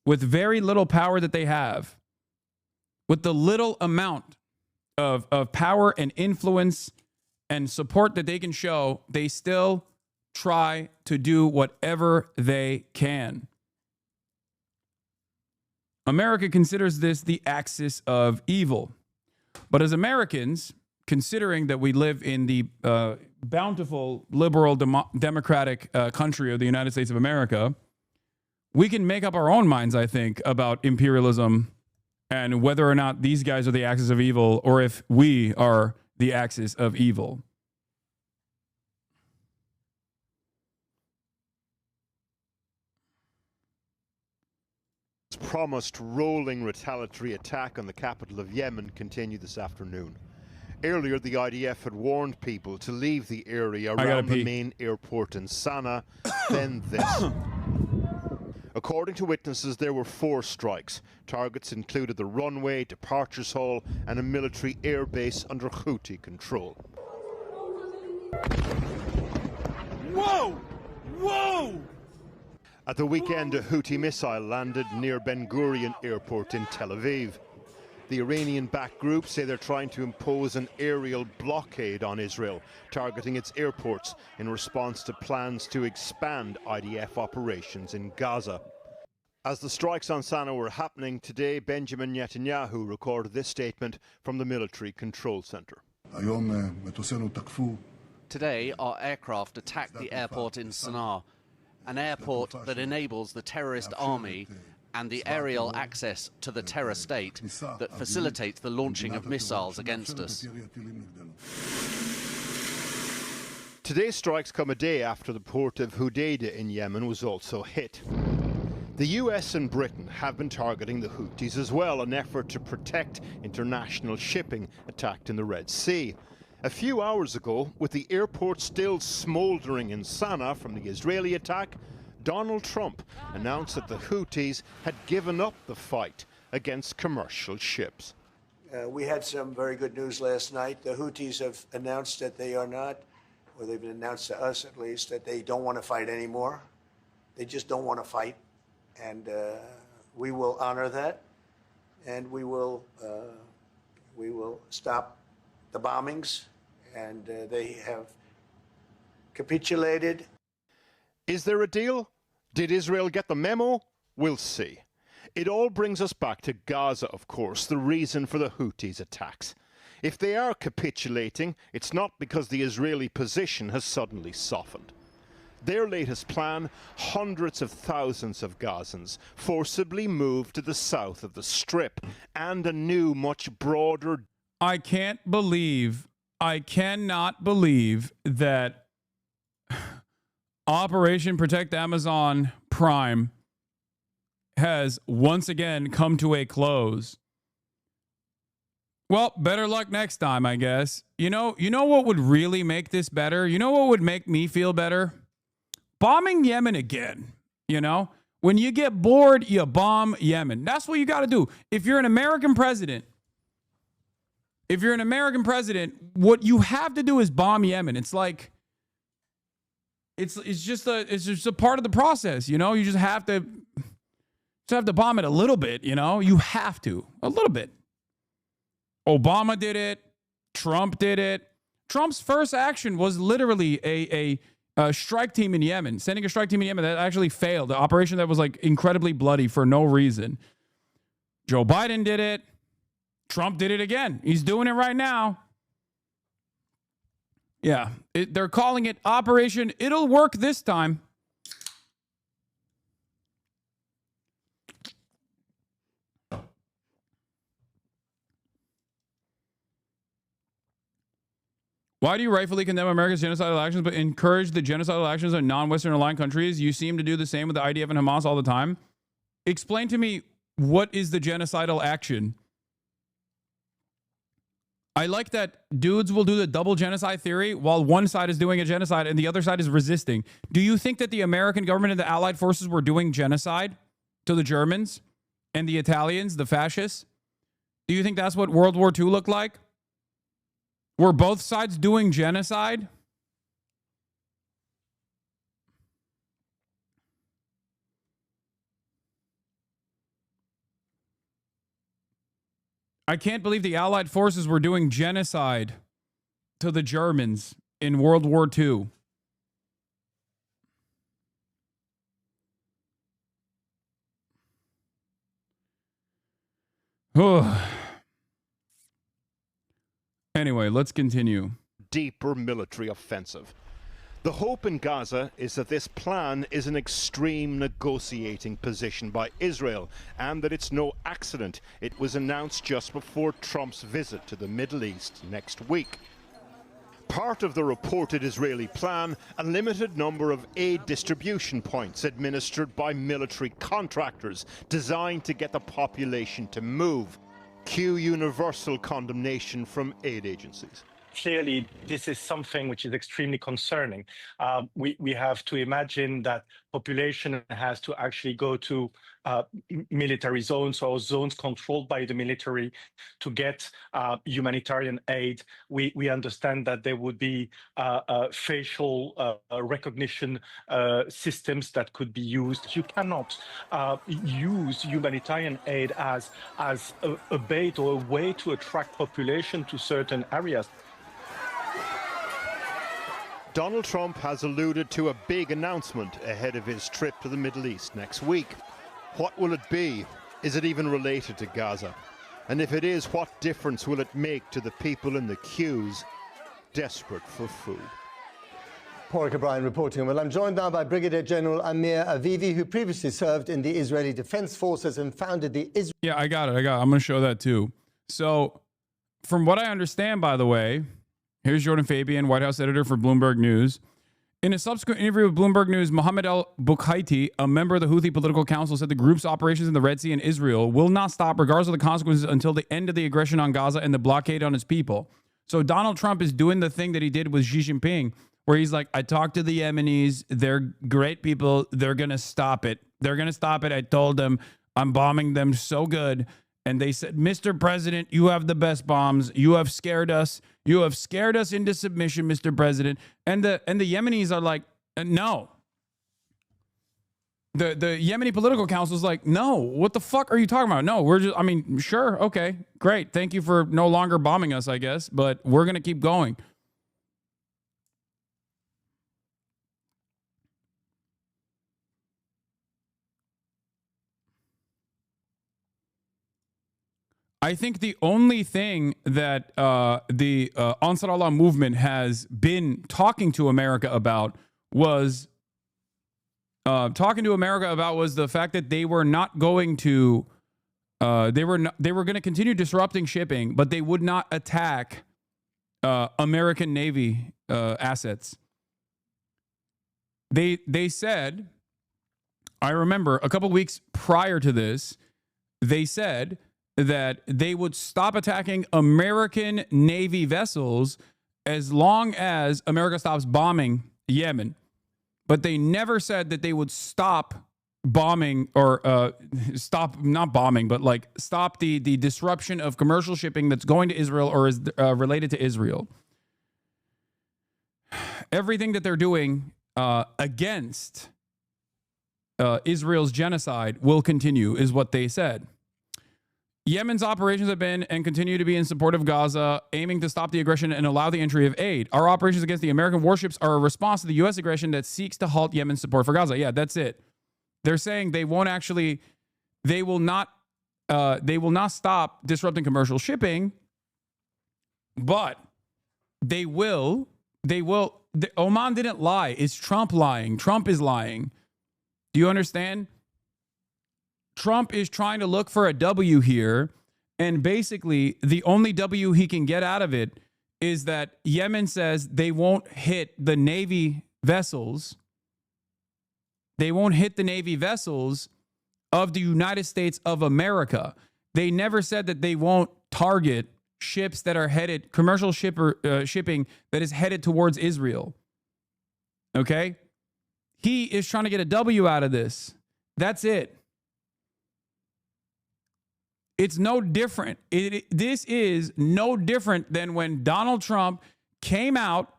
with very little power that they have. with the little amount of power and influence and support that they can show, they still try to do whatever they can. America considers this the axis of evil. But as Americans, considering that we live in the bountiful, liberal, democratic country of the United States of America, we can make up our own minds, I think, about imperialism and whether or not these guys are the axis of evil or if we are the axis of evil. Promised rolling retaliatory attack on the capital of Yemen continued this afternoon. Earlier, the IDF had warned people to leave the area around the main airport in Sana'a, then this. According to witnesses, there were 4 strikes. Targets included the runway, departures hall, and a military airbase under Houthi control. Whoa! Whoa! At the weekend, a Houthi missile landed near Ben Gurion Airport in Tel Aviv. The Iranian-backed group say they're trying to impose an aerial blockade on Israel, targeting its airports in response to plans to expand IDF operations in Gaza. As the strikes on Sana'a were happening today, Benjamin Netanyahu recorded this statement from the military control center. Today, our aircraft attacked the airport in Sana'a, an airport that enables the terrorist army and the aerial access to the terror state that facilitates the launching of missiles against us. Today's strikes come a day after the port of Hodeidah in Yemen was also hit. The US and Britain have been targeting the Houthis as well, an effort to protect international shipping attacked in the Red Sea. A few hours ago, with the airport still smouldering in Sana'a from the Israeli attack, Donald Trump announced that the Houthis had given up the fight against commercial ships. We had some very good news last night. The Houthis have announced that they are not, or they've announced to us at least, that they don't want to fight anymore. They just don't want to fight. And we will honor that. And we will stop the bombings. And they have capitulated. Is there a deal? Did Israel get the memo? We'll see. It all brings us back to Gaza, of course, the reason for the Houthis' attacks. If they are capitulating, it's not because the Israeli position has suddenly softened. Their latest plan, hundreds of thousands of Gazans forcibly moved to the south of the Strip, and a new, much broader... I cannot believe that Operation Protect Amazon Prime has once again come to a close. Well, better luck next time, I guess. You know what would really make this better? You know what would make me feel better? Bombing Yemen again. You know, when you get bored, you bomb Yemen. That's what you got to do. If you're an American president, what you have to do is bomb Yemen. It's like, it's just a part of the process, you know. You just have to bomb it a little bit, you know. You have to a little bit. Obama did it. Trump did it. Trump's first action was literally a strike team in Yemen, sending a strike team in Yemen that actually failed. The operation that was like incredibly bloody for no reason. Joe Biden did it. Trump did it again. He's doing it right now. Yeah, they're calling it Operation It'll Work This Time. Why do you rightfully condemn America's genocidal actions but encourage the genocidal actions of non-Western aligned countries? You seem to do the same with the IDF and Hamas all the time. Explain to me, what is the genocidal action? I like that dudes will do the double genocide theory while one side is doing a genocide and the other side is resisting. Do you think that the American government and the Allied forces were doing genocide to the Germans and the Italians, the fascists? Do you think that's what World War II looked like? Were both sides doing genocide? I can't believe the Allied forces were doing genocide to the Germans in World War II. Anyway, let's continue. Deeper military offensive. The hope in Gaza is that this plan is an extreme negotiating position by Israel and that it's no accident. It was announced just before Trump's visit to the Middle East next week. Part of the reported Israeli plan, a limited number of aid distribution points administered by military contractors designed to get the population to move. Cue universal condemnation from aid agencies. Clearly, this is something which is extremely concerning. We have to imagine that population has to actually go to military zones or zones controlled by the military to get humanitarian aid. We understand that there would be facial recognition systems that could be used. You cannot use humanitarian aid as a bait or a way to attract population to certain areas. Donald Trump has alluded to a big announcement ahead of his trip to the Middle East next week. What will it be? Is it even related to Gaza? And if it is, what difference will it make to the people in the queues desperate for food? Paul O'Brien reporting. Well, I'm joined now by Brigadier General Amir Avivi, who previously served in the Israeli Defense Forces and founded the Israel. Yeah, I got it. I'm going to show that too. So, from what I understand, by the way, here's Jordan Fabian, White House editor for Bloomberg News. In a subsequent interview with Bloomberg News, Mohammed al-Bukhaiti, a member of the Houthi political council, said the group's operations in the Red Sea and Israel will not stop regardless of the consequences until the end of the aggression on Gaza and the blockade on its people. So Donald Trump is doing the thing that he did with Xi Jinping, where he's like, I talked to the Yemenis. They're great people. They're going to stop it. They're going to stop it. I told them I'm bombing them so good. And they said, Mr. President, you have the best bombs. You have scared us. You have scared us into submission, Mr. President. And the Yemenis are like, no. The Yemeni political council is like, no, what the fuck are you talking about? No, we're just, I mean, sure, okay, great. Thank you for no longer bombing us, I guess. But we're going to keep going. I think the only thing that the Ansar Allah movement has been talking to America about was the fact that they were not going to they were going to continue disrupting shipping, but they would not attack American Navy assets. They said, I remember a couple weeks prior to this, they said that they would stop attacking American Navy vessels as long as America stops bombing Yemen. But they never said that they would stop bombing or stop, not bombing, but like stop the disruption of commercial shipping that's going to Israel or is related to Israel. Everything that they're doing against Israel's genocide will continue, is what they said. Yemen's operations have been and continue to be in support of Gaza, aiming to stop the aggression and allow the entry of aid. Our operations against the American warships are a response to the U.S. aggression that seeks to halt Yemen's support for Gaza. Yeah, that's it. They're saying they will not stop disrupting commercial shipping, but they will. Oman didn't lie. It's Trump lying. Trump is lying. Do you understand? Trump is trying to look for a W here, and basically the only W he can get out of it is that Yemen says they won't hit the Navy vessels. They won't hit the Navy vessels of the United States of America. They never said that they won't target ships that are headed, commercial shipping that is headed towards Israel. Okay? He is trying to get a W out of this. That's it. It's no different. This is no different than when Donald Trump came out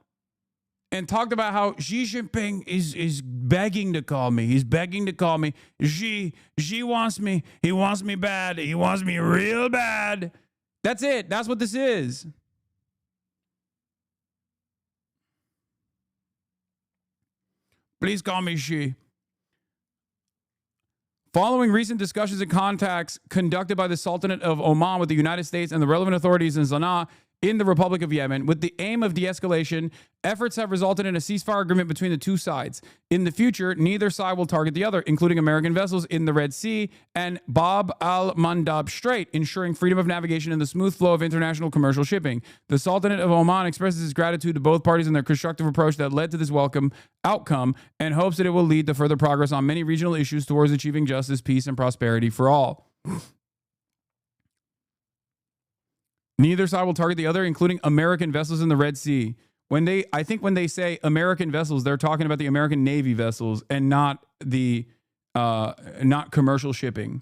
and talked about how Xi Jinping is begging to call me. He's begging to call me. Xi wants me. He wants me bad. He wants me real bad. That's it. That's what this is. Please call me she. Following recent discussions and contacts conducted by the Sultanate of Oman with the United States and the relevant authorities in Sana'a in the Republic of Yemen, with the aim of de-escalation, efforts have resulted in a ceasefire agreement between the two sides. In the future, neither side will target the other, including American vessels in the Red Sea and Bab al-Mandab Strait, ensuring freedom of navigation and the smooth flow of international commercial shipping. The Sultanate of Oman expresses its gratitude to both parties in their constructive approach that led to this welcome outcome and hopes that it will lead to further progress on many regional issues towards achieving justice, peace, and prosperity for all. Neither side will target the other, including American vessels in the Red Sea. I think when they say American vessels, they're talking about the American Navy vessels and not commercial shipping.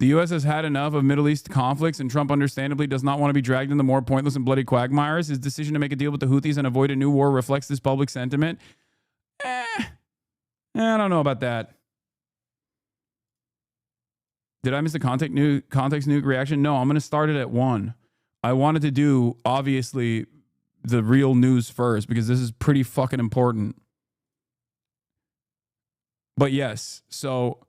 The U.S. has had enough of Middle East conflicts, and Trump understandably does not want to be dragged into more pointless and bloody quagmires. His decision to make a deal with the Houthis and avoid a new war reflects this public sentiment. I don't know about that. Did I miss the context nuke reaction? No, I'm going to start it at 1. I wanted to do, obviously, the real news first because this is pretty fucking important. But yes, so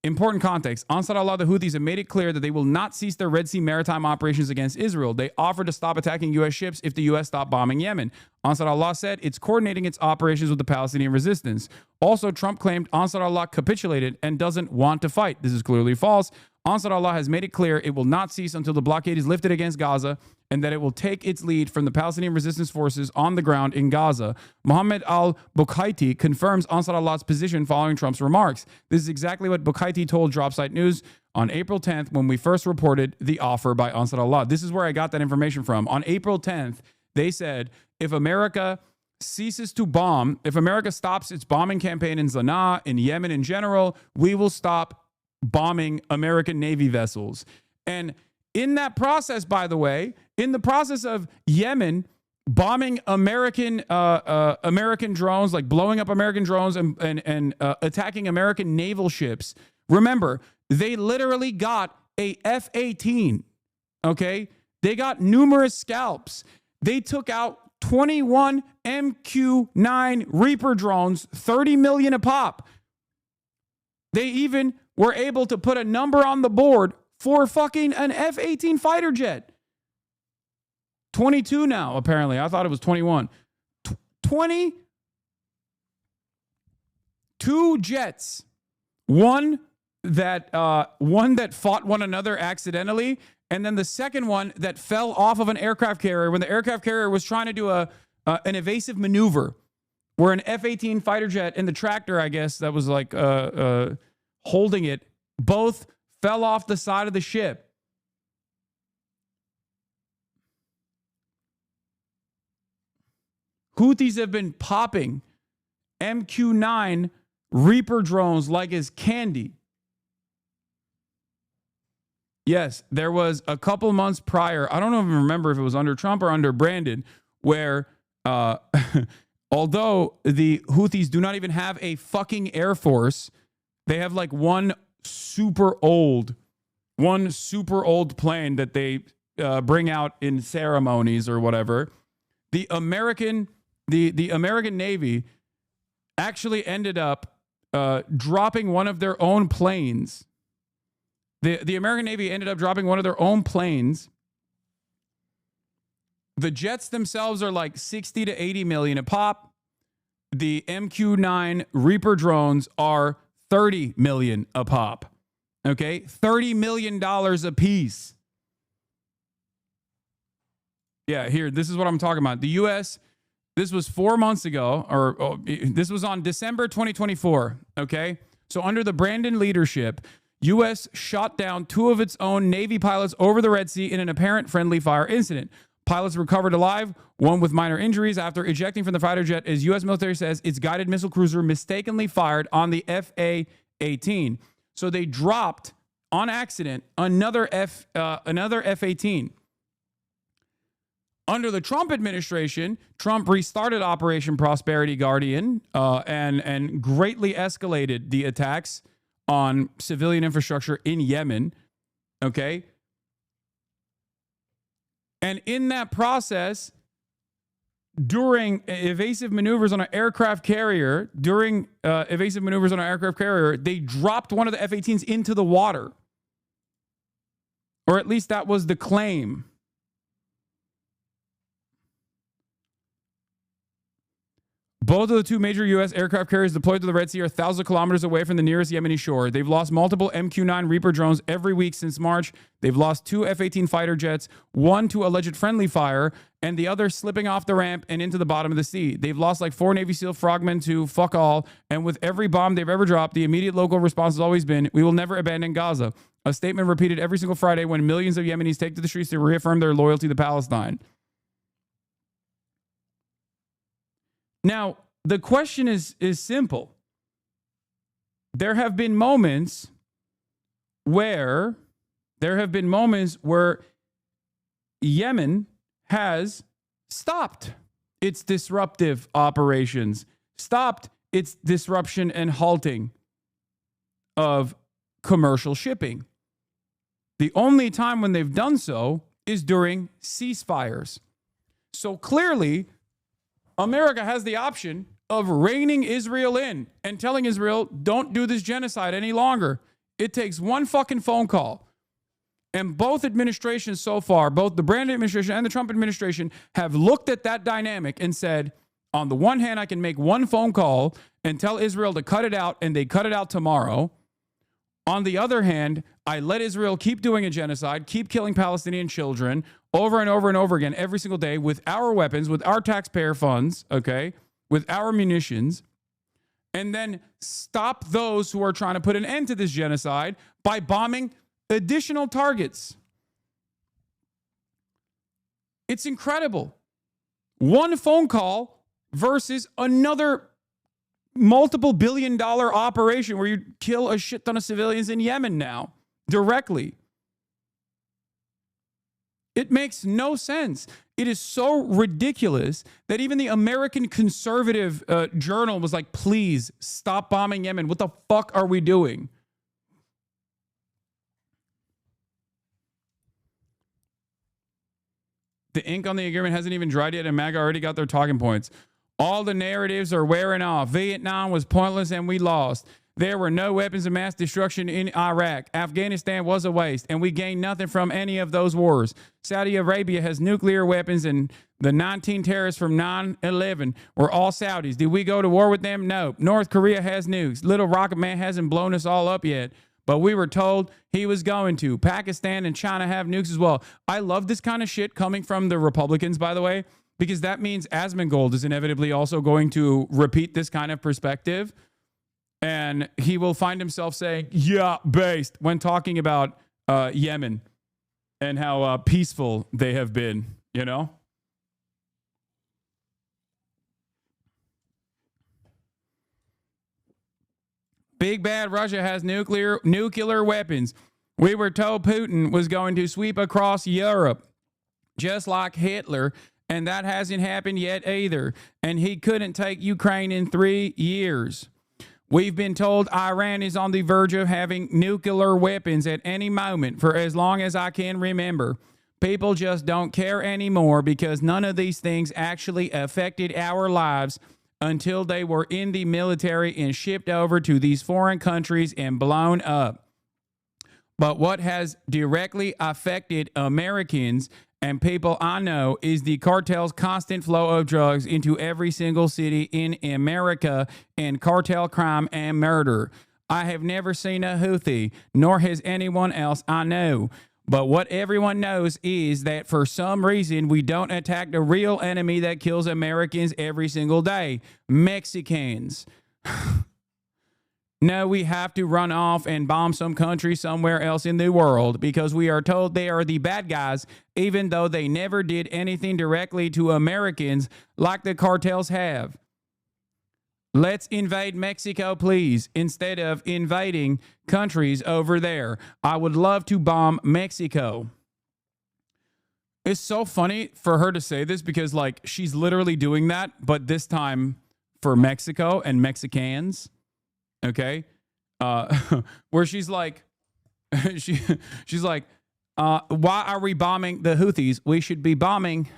important context. Ansar Allah, the Houthis have made it clear that they will not cease their Red Sea maritime operations against Israel. They offered to stop attacking U.S. ships if the U.S. stopped bombing Yemen. Ansar Allah said it's coordinating its operations with the Palestinian resistance. Also, Trump claimed Ansar Allah capitulated and doesn't want to fight. This is clearly false. Ansar Allah has made it clear it will not cease until the blockade is lifted against Gaza and that it will take its lead from the Palestinian resistance forces on the ground in Gaza. Mohammed al-Bukhaiti confirms Ansar Allah's position following Trump's remarks. This is exactly what Bukhaiti told Dropsite News on April 10th when we first reported the offer by Ansar Allah. This is where I got that information from. On April 10th, they said, if America ceases to bomb, if America stops its bombing campaign in Sana'a, in Yemen in general, we will stop bombing American Navy vessels. And in that process, by the way, in the process of Yemen bombing American drones, like blowing up American drones and attacking American naval ships, remember, they literally got a F-18, okay? They got numerous scalps. They took out 21 MQ-9 Reaper drones, 30 million a pop. They even were able to put a number on the board for fucking an F-18 fighter jet. 22 now, apparently. I thought it was 21. 22 jets. One that fought one another accidentally, and then the second one that fell off of an aircraft carrier when the aircraft carrier was trying to do an evasive maneuver where an F-18 fighter jet and the tractor, I guess, that was like holding it, both fell off the side of the ship. Houthis have been popping MQ-9 Reaper drones like it's candy. Yes, there was a couple months prior, I don't even remember if it was under Trump or under Brandon, where although the Houthis do not even have a fucking air force, they have like one super old plane that they bring out in ceremonies or whatever. The American Navy actually ended up dropping one of their own planes. The American Navy ended up dropping one of their own planes. The jets themselves are like 60 to 80 million a pop. The MQ-9 Reaper drones are 30 million a pop. Okay? $30 million a piece. Yeah, here, this is what I'm talking about. The U.S., this was 4 months ago, or this was on December 2024, okay? So under the Brandon leadership, U.S. shot down 2 of its own Navy pilots over the Red Sea in an apparent friendly fire incident. Pilots recovered alive, one with minor injuries after ejecting from the fighter jet, as U.S. military says its guided missile cruiser mistakenly fired on the F-A-18. So they dropped, on accident, another F-18. Under the Trump administration, Trump restarted Operation Prosperity Guardian and greatly escalated the attacks on civilian infrastructure in Yemen, okay? And in that process, during evasive maneuvers on an aircraft carrier, they dropped one of the F-18s into the water. Or at least that was the claim. Both of the two major U.S. aircraft carriers deployed to the Red Sea are thousands of kilometers away from the nearest Yemeni shore. They've lost multiple MQ-9 Reaper drones every week since March. They've lost 2 F-18 fighter jets, one to alleged friendly fire, and the other slipping off the ramp and into the bottom of the sea. They've lost like 4 Navy SEAL frogmen to fuck all, and with every bomb they've ever dropped, the immediate local response has always been, we will never abandon Gaza. A statement repeated every single Friday when millions of Yemenis take to the streets to reaffirm their loyalty to Palestine. Now, the question is simple. There have been moments where Yemen has stopped its disruptive operations, stopped its disruption and halting of commercial shipping. The only time when they've done so is during ceasefires. So clearly, America has the option of reining Israel in and telling Israel, don't do this genocide any longer. It takes one fucking phone call. And both administrations so far, both the Brandon administration and the Trump administration, have looked at that dynamic and said, on the one hand, I can make one phone call and tell Israel to cut it out, and they cut it out tomorrow. On the other hand, I let Israel keep doing a genocide, keep killing Palestinian children over and over and over again every single day with our weapons, with our taxpayer funds, okay, with our munitions, and then stop those who are trying to put an end to this genocide by bombing additional targets. It's incredible. One phone call versus another multiple billion-dollar operation where you kill a shit ton of civilians in Yemen now directly. It makes no sense. It is so ridiculous that even the American conservative journal was like, please stop bombing Yemen. What the fuck are we doing? The ink on the agreement hasn't even dried yet, and MAGA already got their talking points. All the narratives are wearing off. Vietnam was pointless and we lost. There were no weapons of mass destruction in Iraq. Afghanistan was a waste, and we gained nothing from any of those wars. Saudi Arabia has nuclear weapons, and the 19 terrorists from 9/11 were all Saudis. Did we go to war with them? No. North Korea has nukes. Little Rocket Man hasn't blown us all up yet, but we were told he was going to. Pakistan and China have nukes as well. I love this kind of shit coming from the Republicans, by the way, because that means Asmongold is inevitably also going to repeat this kind of perspective. And he will find himself saying, yeah, based, when talking about Yemen and how peaceful they have been, you know? Big bad Russia has nuclear weapons. We were told Putin was going to sweep across Europe, just like Hitler, and that hasn't happened yet either. And he couldn't take Ukraine in 3 years. We've been told Iran is on the verge of having nuclear weapons at any moment for as long as I can remember. People just don't care anymore because none of these things actually affected our lives until they were in the military and shipped over to these foreign countries and blown up. But what has directly affected Americans and people I know is the cartel's constant flow of drugs into every single city in America and cartel crime and murder. I have never seen a Houthi, nor has anyone else I know. But what everyone knows is that for some reason we don't attack the real enemy that kills Americans every single day, Mexicans. No, we have to run off and bomb some country somewhere else in the world because we are told they are the bad guys, even though they never did anything directly to Americans like the cartels have. Let's invade Mexico, please, instead of invading countries over there. I would love to bomb Mexico. It's so funny for her to say this because, like, she's literally doing that, but this time for Mexico and Mexicans. Okay. where she's like, she's like, why are we bombing the Houthis? We should be bombing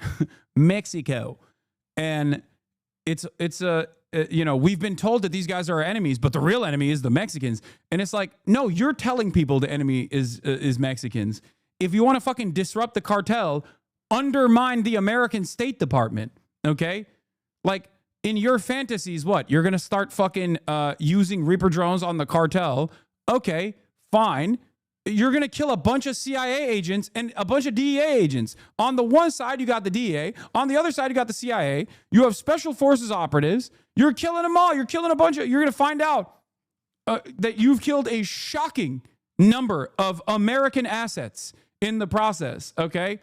Mexico. And it's you know, we've been told that these guys are our enemies, but the real enemy is the Mexicans. And it's like, no, you're telling people the enemy is Mexicans. If you want to fucking disrupt the cartel, undermine the American State Department, okay? Like, in your fantasies, what? You're going to start fucking using Reaper drones on the cartel. Okay, fine. You're going to kill a bunch of CIA agents and a bunch of DEA agents. On the one side, you got the DEA. On the other side, you got the CIA. You have special forces operatives. You're killing them all. You're killing a bunch of... You're going to find out that you've killed a shocking number of American assets in the process, okay?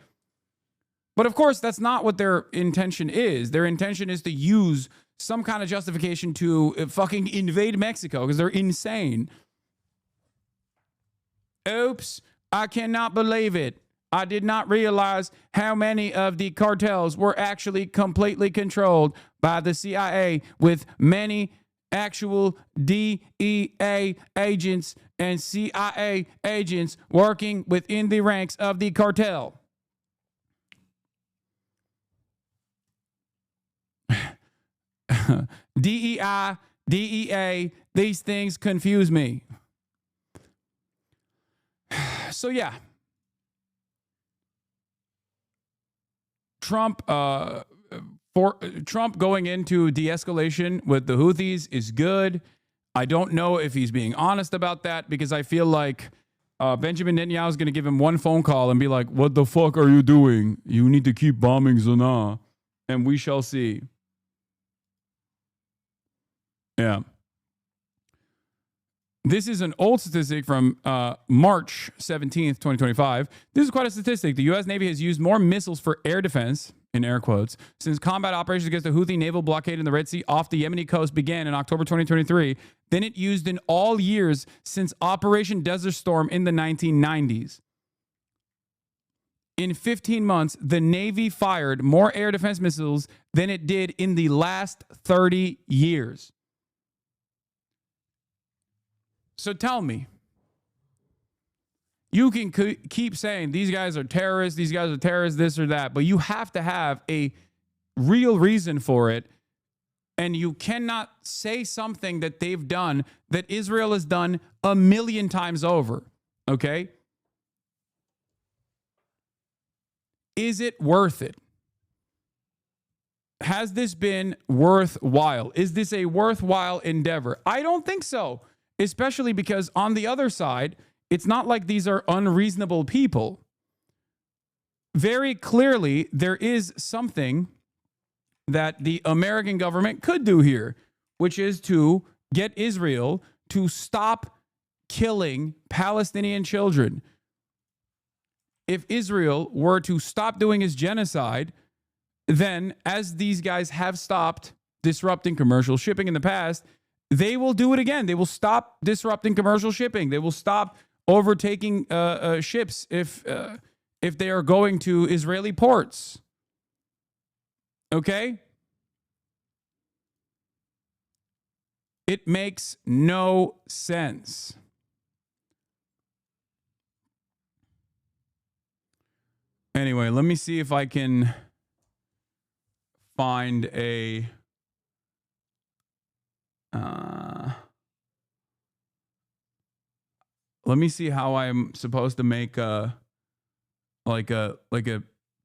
But of course, that's not what their intention is. Their intention is to use some kind of justification to fucking invade Mexico because they're insane. Oops, I cannot believe it. I did not realize how many of the cartels were actually completely controlled by the CIA, with many actual DEA agents and CIA agents working within the ranks of the cartel. DEI, DEA, these things confuse me. So yeah, Trump going into de-escalation with the Houthis is good. I don't know if he's being honest about that, because I feel like Benjamin Netanyahu is going to give him one phone call and be like, "What the fuck are you doing? You need to keep bombing Sanaa," and we shall see. Yeah. This is an old statistic from March 17th, 2025. This is quite a statistic. The U.S. Navy has used more missiles for air defense, in air quotes, since combat operations against the Houthi naval blockade in the Red Sea off the Yemeni coast began in October 2023 than it used in all years since Operation Desert Storm in the 1990s. In 15 months, the Navy fired more air defense missiles than it did in the last 30 years. So tell me, you can keep saying these guys are terrorists, this or that, but you have to have a real reason for it. And you cannot say something that they've done that Israel has done 1,000,000 times over. Okay? Is it worth it? Has this been worthwhile? Is this a worthwhile endeavor? I don't think so. Especially because on the other side, it's not like these are unreasonable people. Very clearly, there is something that the American government could do here, which is to get Israel to stop killing Palestinian children. If Israel were to stop doing its genocide, then as these guys have stopped disrupting commercial shipping in the past, they will do it again. They will stop disrupting commercial shipping. They will stop overtaking ships if they are going to Israeli ports. Okay? It makes no sense. Anyway, let me see if I can find a... let me see how I'm supposed to make a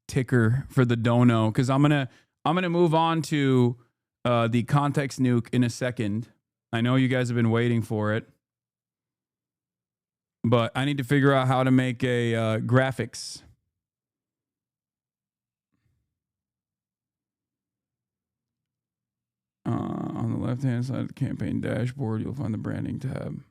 ticker for the dono, because I'm gonna move on to the context nuke in a second. I know you guys have been waiting for it, but I need to figure out how to make a graphics. On the left-hand side of the campaign dashboard, you'll find the branding tab.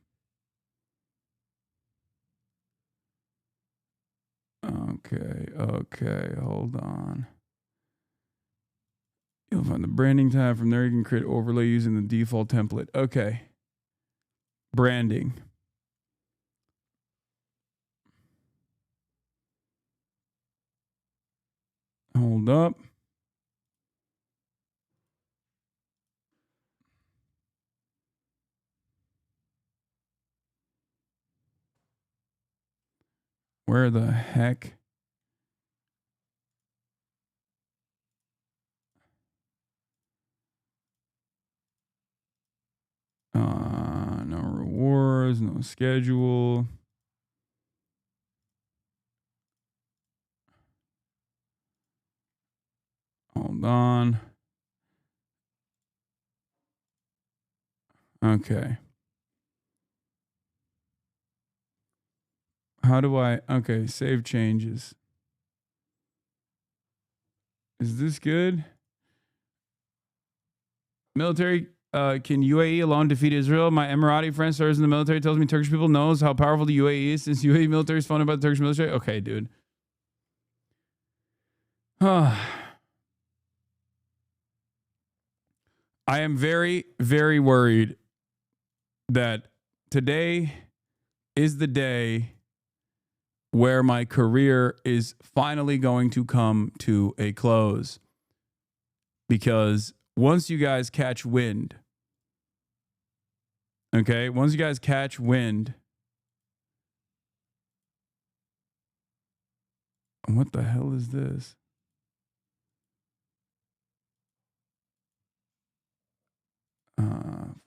Okay, hold on. You'll find the branding tab. From there, you can create overlay using the default template. Okay. Branding. Hold up. Where the heck? No rewards, no schedule. Hold on. Okay. How do I... Okay, save changes. Is this good? Military... can UAE alone defeat Israel? My Emirati friend serves in the military, tells me Turkish people knows how powerful the UAE is since UAE military is funded by the Turkish military. Okay, dude. I am very, very worried that today is the day where my career is finally going to come to a close. Because once you guys catch wind, okay, once you guys catch wind, what the hell is this?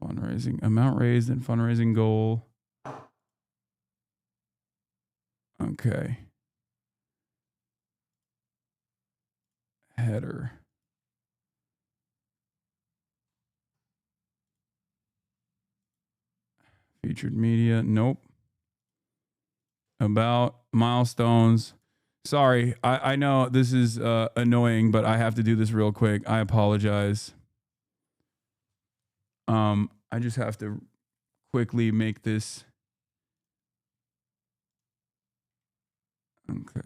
Fundraising, amount raised and fundraising goal. Okay. Header. Featured media. Nope. About milestones. Sorry, I know this is annoying, but I have to do this real quick. I apologize. I just have to quickly make this. Okay.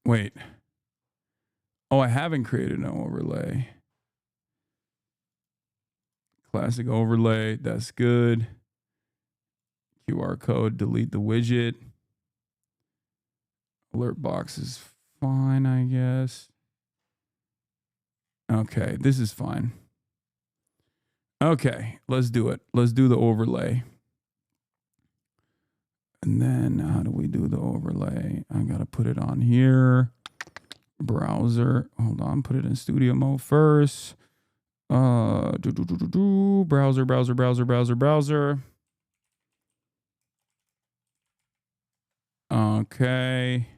Wait. Oh, I haven't created an overlay. Classic overlay. That's good. QR code. Delete the widget. Alert box is fine, I guess. Okay, this is fine. Okay, let's do it. Let's do the overlay. And then how do we do the overlay? I got to put it on here. Browser. Hold on, put it in studio mode first. Browser. Okay.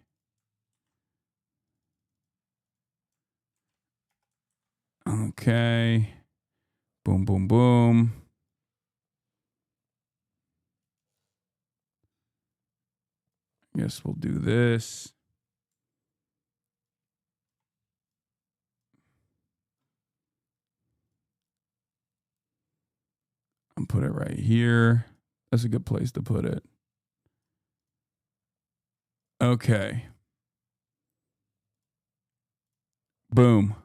Okay. Boom, boom, boom. Guess we'll do this. I'll put it right here. That's a good place to put it. Okay. Boom.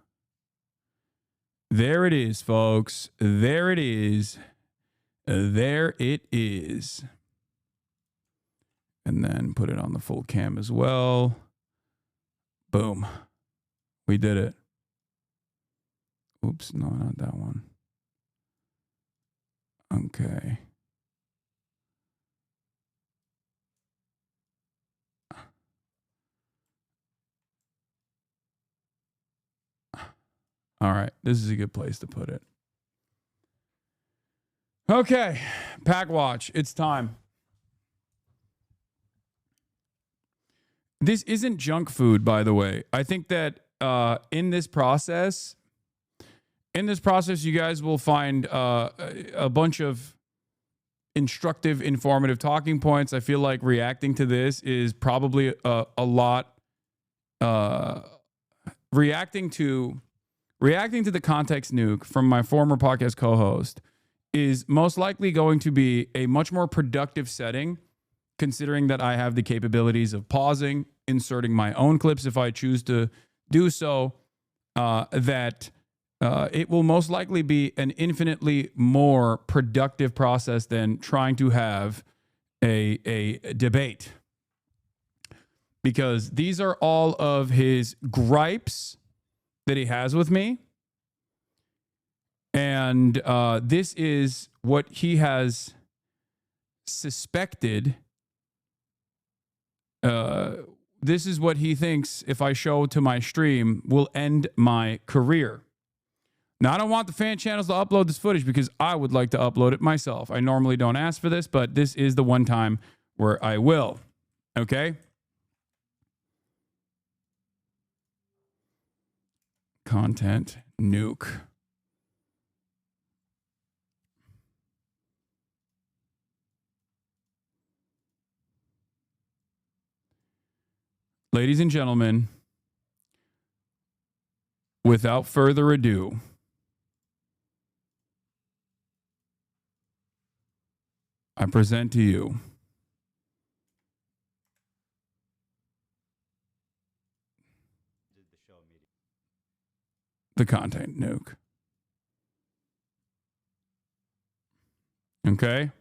There it is, folks. There it is. There it is. And then put it on the full cam as well. Boom. We did it. Oops, no, not that one. Okay. All right, this is a good place to put it. Okay, Pack Watch, it's time. This isn't junk food, by the way. I think that in this process, you guys will find a bunch of instructive, informative talking points. I feel like reacting to this is probably a lot. Reacting to the context nuke from my former podcast co-host is most likely going to be a much more productive setting, considering that I have the capabilities of pausing, inserting my own clips if I choose to do so, that it will most likely be an infinitely more productive process than trying to have a debate. Because these are all of his gripes that he has with me. And this is what he has suspected. This is what he thinks, if I show to my stream, will end my career. Now, I don't want the fan channels to upload this footage because I would like to upload it myself. I normally don't ask for this, but this is the one time where I will. Okay? Content nuke. Ladies and gentlemen, without further ado, I present to you the content nuke. Okay?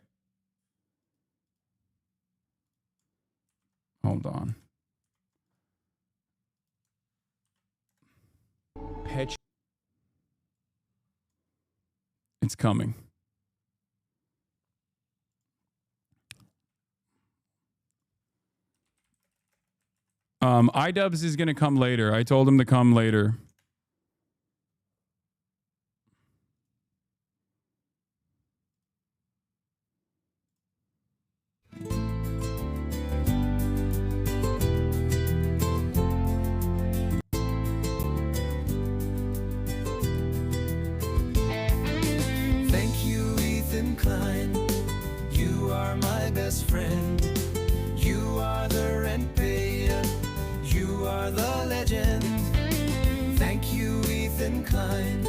Hold on. It's coming. iDubbbz is going to come later. I told him to come later. Thank you, Ethan Klein. You are my best friend. You are the rent payer. You are the legend. Thank you, Ethan Klein.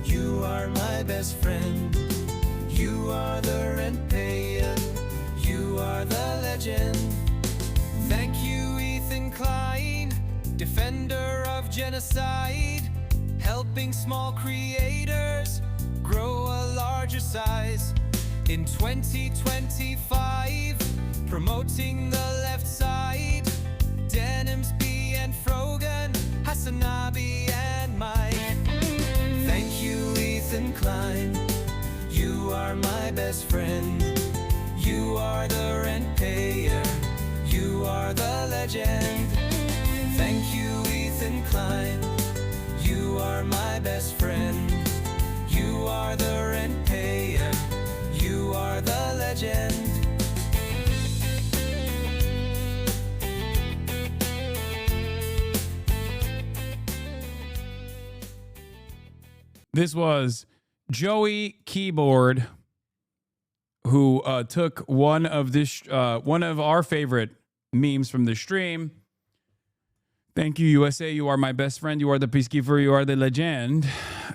You are my best friend. You are the rent payer. You are the legend. Thank you, Ethan Klein, defender of genocide, helping small creators grow a larger size. In 2025, promoting the left side, Denimsby and Frogan, HasanAbi and Mike. Thank you, Ethan Klein. You are my best friend. You are the rent payer. You are the legend. Thank you, Ethan Klein. You are my best friend. You are the rent payer. You are the legend. This was Joey Keyboard, who took one of our favorite memes from the stream. Thank you, USA. You are my best friend. You are the peacekeeper. You are the legend.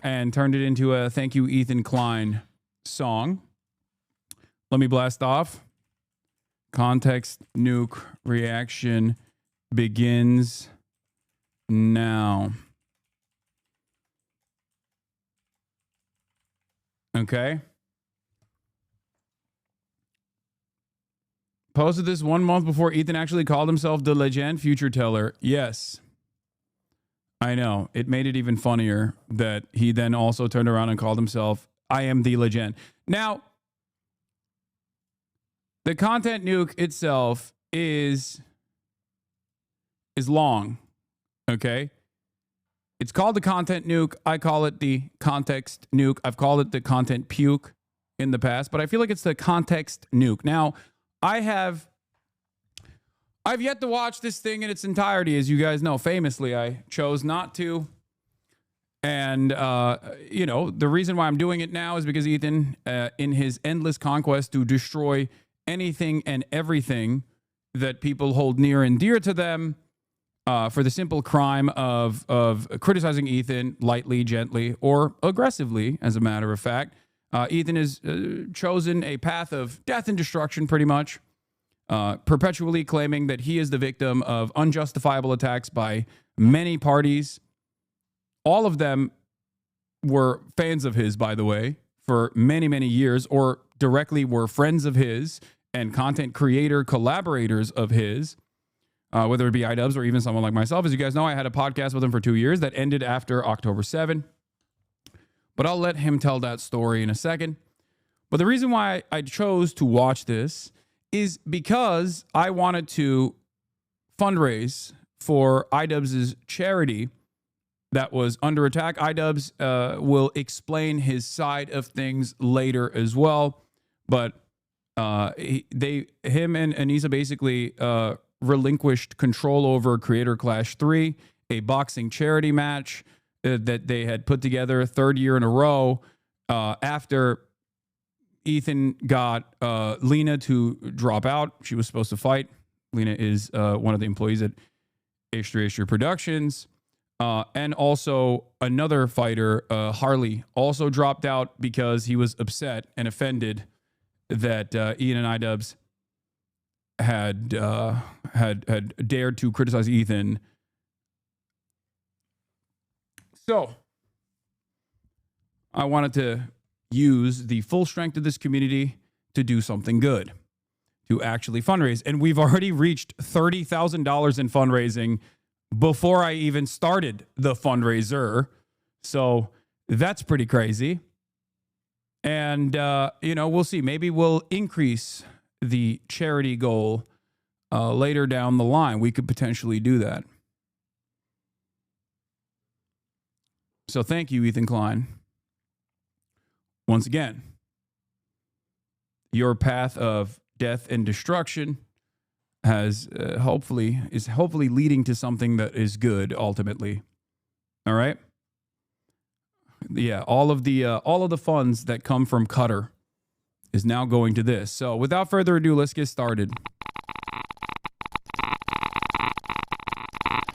And turned it into a thank you, Ethan Klein song. Let me blast off. Context nuke reaction begins now. Okay. Posted this 1 month before Ethan actually called himself the legend future teller. Yes. I know. It made it even funnier that he then also turned around and called himself I am the legend. Now, the content nuke itself is long. Okay. It's called the content nuke. I call it the context nuke. I've called it the content puke in the past, but I feel like it's the context nuke. Now, I've yet to watch this thing in its entirety, as you guys know. Famously, I chose not to. And, you know, the reason why I'm doing it now is because Ethan, in his endless conquest to destroy anything and everything that people hold near and dear to them, for the simple crime of criticizing Ethan lightly, gently, or aggressively, as a matter of fact. Ethan has chosen a path of death and destruction, pretty much, perpetually claiming that he is the victim of unjustifiable attacks by many parties. All of them were fans of his, by the way, for many, many years, or directly were friends of his and content creator collaborators of his. Whether it be iDubbbz or even someone like myself. As you guys know, I had a podcast with him for 2 years that ended after October 7. but I'll let him tell that story in a second. But the reason why I chose to watch this is because I wanted to fundraise for iDubbbz's charity that was under attack. iDubbbz will explain his side of things later as well, but him and Anissa basically relinquished control over Creator Clash 3, a boxing charity match that they had put together 3rd year in a row after Ethan got Lena to drop out. She was supposed to fight. Lena is one of the employees at H3H3 Productions. And also another fighter, Harley, also dropped out because he was upset and offended that Ian and iDubbbz had dared to criticize Ethan. So I wanted to use the full strength of this community to do something good, to actually fundraise. And we've already reached $30,000 in fundraising before I even started the fundraiser. So that's pretty crazy. And, we'll see. Maybe we'll increase the charity goal later down the line. We could potentially do that. So thank you, Ethan Klein. Once again, your path of death and destruction is hopefully leading to something that is good ultimately. All right. Yeah, all of the funds that come from Qatar is now going to this. So without further ado, let's get started.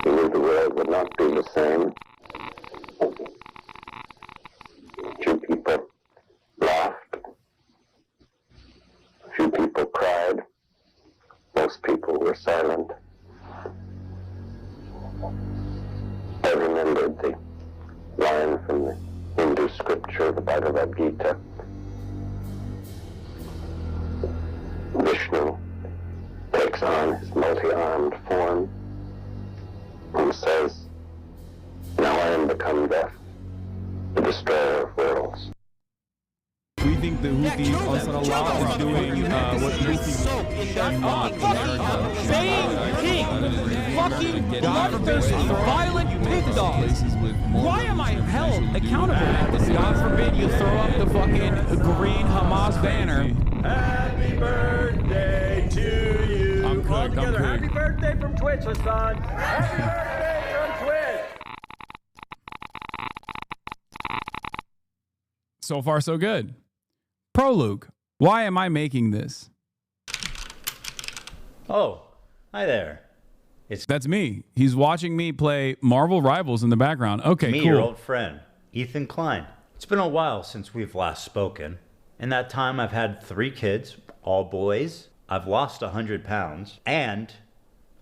We knew the world would not be the same. A few people laughed. A few people cried. Most people were silent. I remembered the line from the Hindu scripture, the Bhagavad Gita. Vishnu takes on his multi-armed form and says, "Now I am become death, the destroyer of worlds." We think the Houthis Ansarallah is doing what Houthis should not. Fucking bloodthirsty, violent pig dogs. Why am I held accountable? God forbid you throw up the fucking green Hamas banner. Happy birthday to you. I'm cooked. All together, happy birthday from Twitch, Hassan. Happy birthday from Twitch. So far, so good. Pro Luke, why am I making this? Oh, hi there. That's me. He's watching me play Marvel Rivals in the background. Okay, me, cool. Your old friend, Ethan Klein. It's been a while since we've last spoken. In that time, I've had 3 kids, all boys. I've lost 100 pounds, and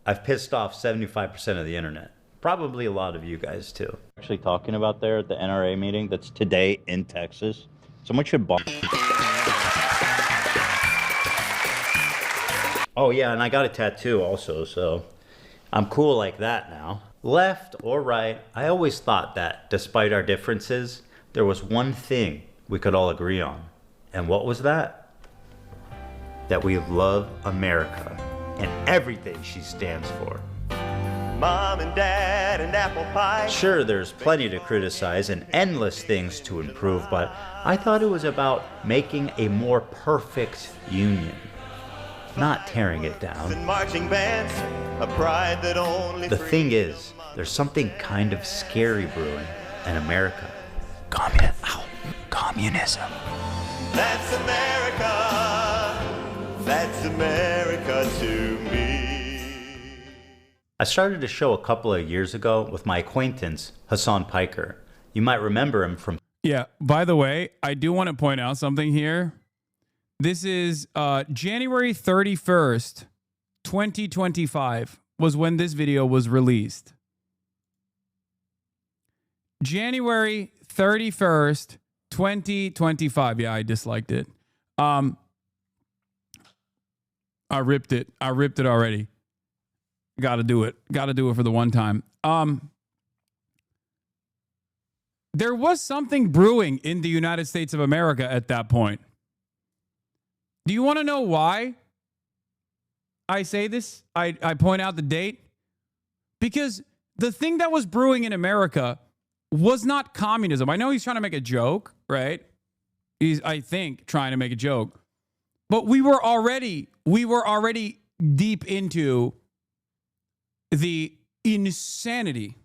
I've pissed off 75% of the internet. Probably a lot of you guys too. Actually talking about there at the NRA meeting that's today in Texas. Someone should bomb. Oh yeah, and I got a tattoo also, so I'm cool like that now. Left or right, I always thought that despite our differences, there was one thing we could all agree on. And what was that? That we love America and everything she stands for. Mom and Dad and apple pie. Sure, there's plenty to criticize and endless things to improve, but I thought it was about making a more perfect union, not tearing it down. And marching bands, a pride that only The thing is, there's something kind of scary brewing in America. Communism. That's America. That's America to me. I started a show a couple of years ago with my acquaintance, Hassan Piker. You might remember him from... Yeah, by the way, I do want to point out something here. This is January 31st, 2025 was when this video was released. January 31st, 2025. Yeah, I disliked it. I ripped it. I ripped it already. Got to do it. Got to do it for the one time. there was something brewing in the United States of America at that point. Do you want to know why I say this? I point out the date. Because the thing that was brewing in America was not communism. I know he's trying to make a joke, right? He's, I think, trying to make a joke. But we were already deep into the insanity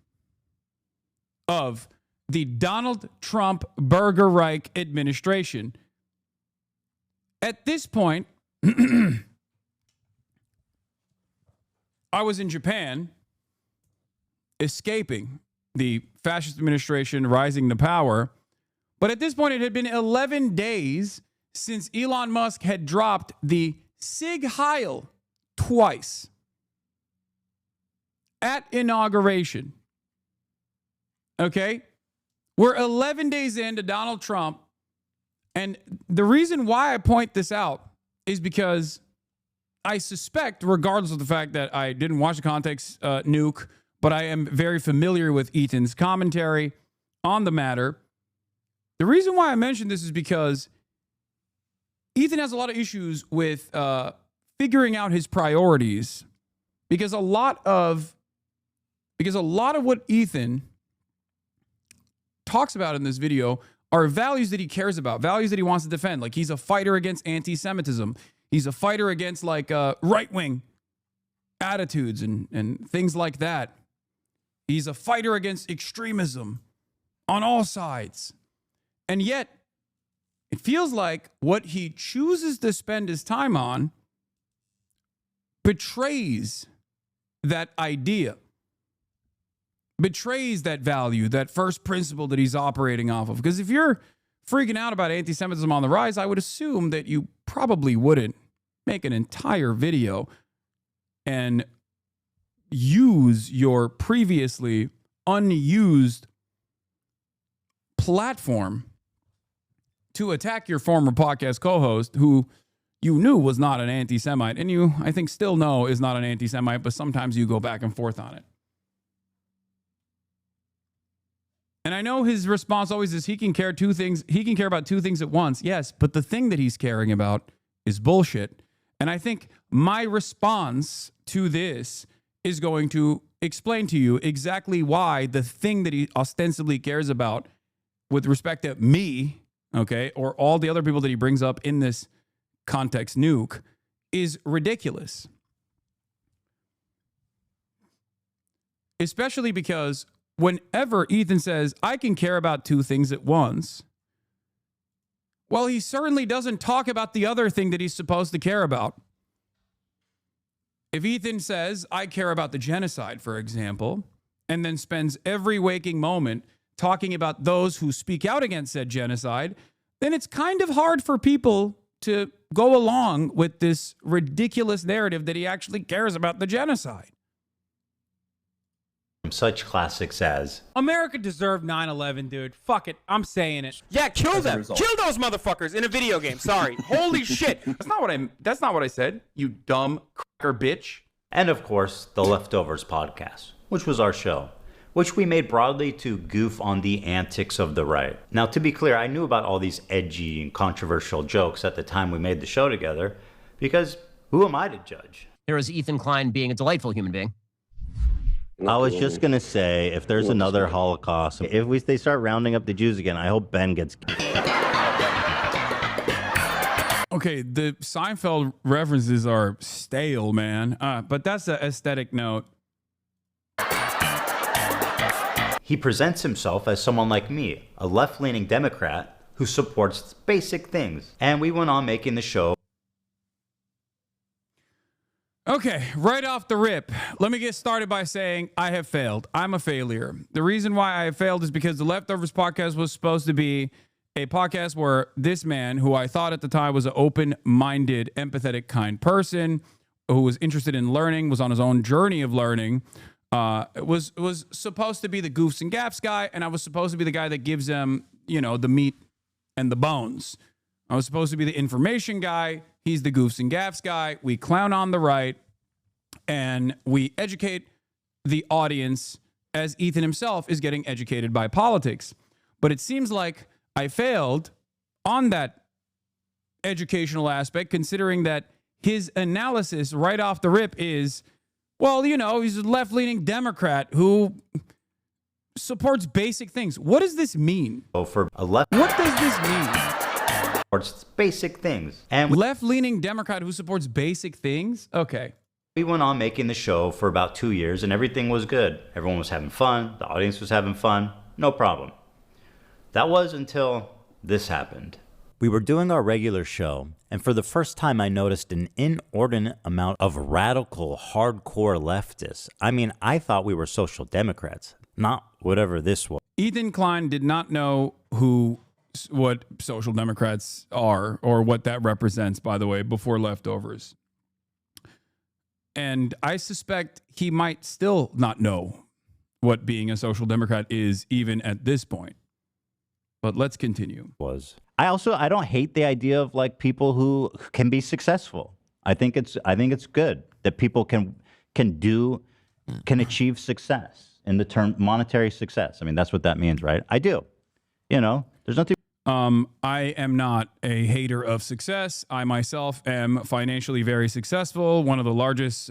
of the Donald Trump Burger Reich administration. At this point, I was in Japan, escaping the fascist administration rising to power. But at this point, it had been 11 days since Elon Musk had dropped the Sig Heil twice at inauguration. Okay? We're 11 days into Donald Trump. And the reason why I point this out is because I suspect, regardless of the fact that I didn't watch the context Nuke, but I am very familiar with Ethan's commentary on the matter. The reason why I mentioned this is because Ethan has a lot of issues with figuring out his priorities, because a lot of what Ethan talks about in this video are values that he cares about, values that he wants to defend. Like, he's a fighter against anti-Semitism. He's a fighter against like right-wing attitudes and things like that. He's a fighter against extremism on all sides. And yet, it feels like what he chooses to spend his time on betrays that idea, betrays that value, that first principle that he's operating off of. Because if you're freaking out about anti-Semitism on the rise, I would assume that you probably wouldn't make an entire video and use your previously unused platform to attack your former podcast co-host, who you knew was not an anti-Semite, and you, I think, still know is not an anti-Semite, but sometimes you go back and forth on it. And I know his response always is he can care about two things at once. Yes, but the thing that he's caring about is bullshit. And I think my response to this is going to explain to you exactly why the thing that he ostensibly cares about with respect to me, okay, or all the other people that he brings up in this context, Nuke, is ridiculous. Especially because whenever Ethan says, I can care about two things at once, well, he certainly doesn't talk about the other thing that he's supposed to care about. If Ethan says, I care about the genocide, for example, and then spends every waking moment talking about those who speak out against said genocide, then it's kind of hard for people to go along with this ridiculous narrative that he actually cares about the genocide. Such classics as America deserved 9/11, dude. Fuck it. I'm saying it. Yeah, kill them. Kill those motherfuckers in a video game. Sorry. Holy shit. That's not what I said, you dumb cracker bitch. And of course, the Leftovers podcast, which was our show, which we made broadly to goof on the antics of the right. Now, to be clear, I knew about all these edgy and controversial jokes at the time we made the show together, because who am I to judge? There is Ethan Klein being a delightful human being. I was just going to say, if there's another Holocaust, if they start rounding up the Jews again, I hope Ben gets... Okay, the Seinfeld references are stale, man. But that's an aesthetic note. He presents himself as someone like me, a left-leaning Democrat who supports basic things. And we went on making the show. Okay, right off the rip, let me get started by saying I have failed. I'm a failure. The reason why I have failed is because the Leftovers podcast was supposed to be a podcast where this man, who I thought at the time was an open-minded, empathetic, kind person, who was interested in learning, was on his own journey of learning, was supposed to be the goofs and gaffs guy, and I was supposed to be the guy that gives them, the meat and the bones. I was supposed to be the information guy. He's the goofs and gaffs guy. We clown on the right, and we educate the audience as Ethan himself is getting educated by politics. But it seems like I failed on that educational aspect, considering that his analysis right off the rip is, well, you know, he's a left-leaning Democrat who supports basic things. What does this mean? Oh, for a left. What does this mean? Supports basic things. And left-leaning Democrat who supports basic things? Okay. We went on making the show for about 2 years, and everything was good. Everyone was having fun. The audience was having fun. No problem. That was until this happened. We were doing our regular show, and for the first time I noticed an inordinate amount of radical, hardcore leftists. I mean, I thought we were social democrats, not whatever this was. Ethan Klein did not know what social democrats are or what that represents, by the way, before Leftovers. And I suspect he might still not know what being a social democrat is, even at this point. But let's continue. I don't hate the idea of like people who can be successful. I think it's good that people can achieve success in the term monetary success. I mean, that's what that means, right? I do. You know, there's nothing. I am not a hater of success. I myself am financially very successful. One of the largest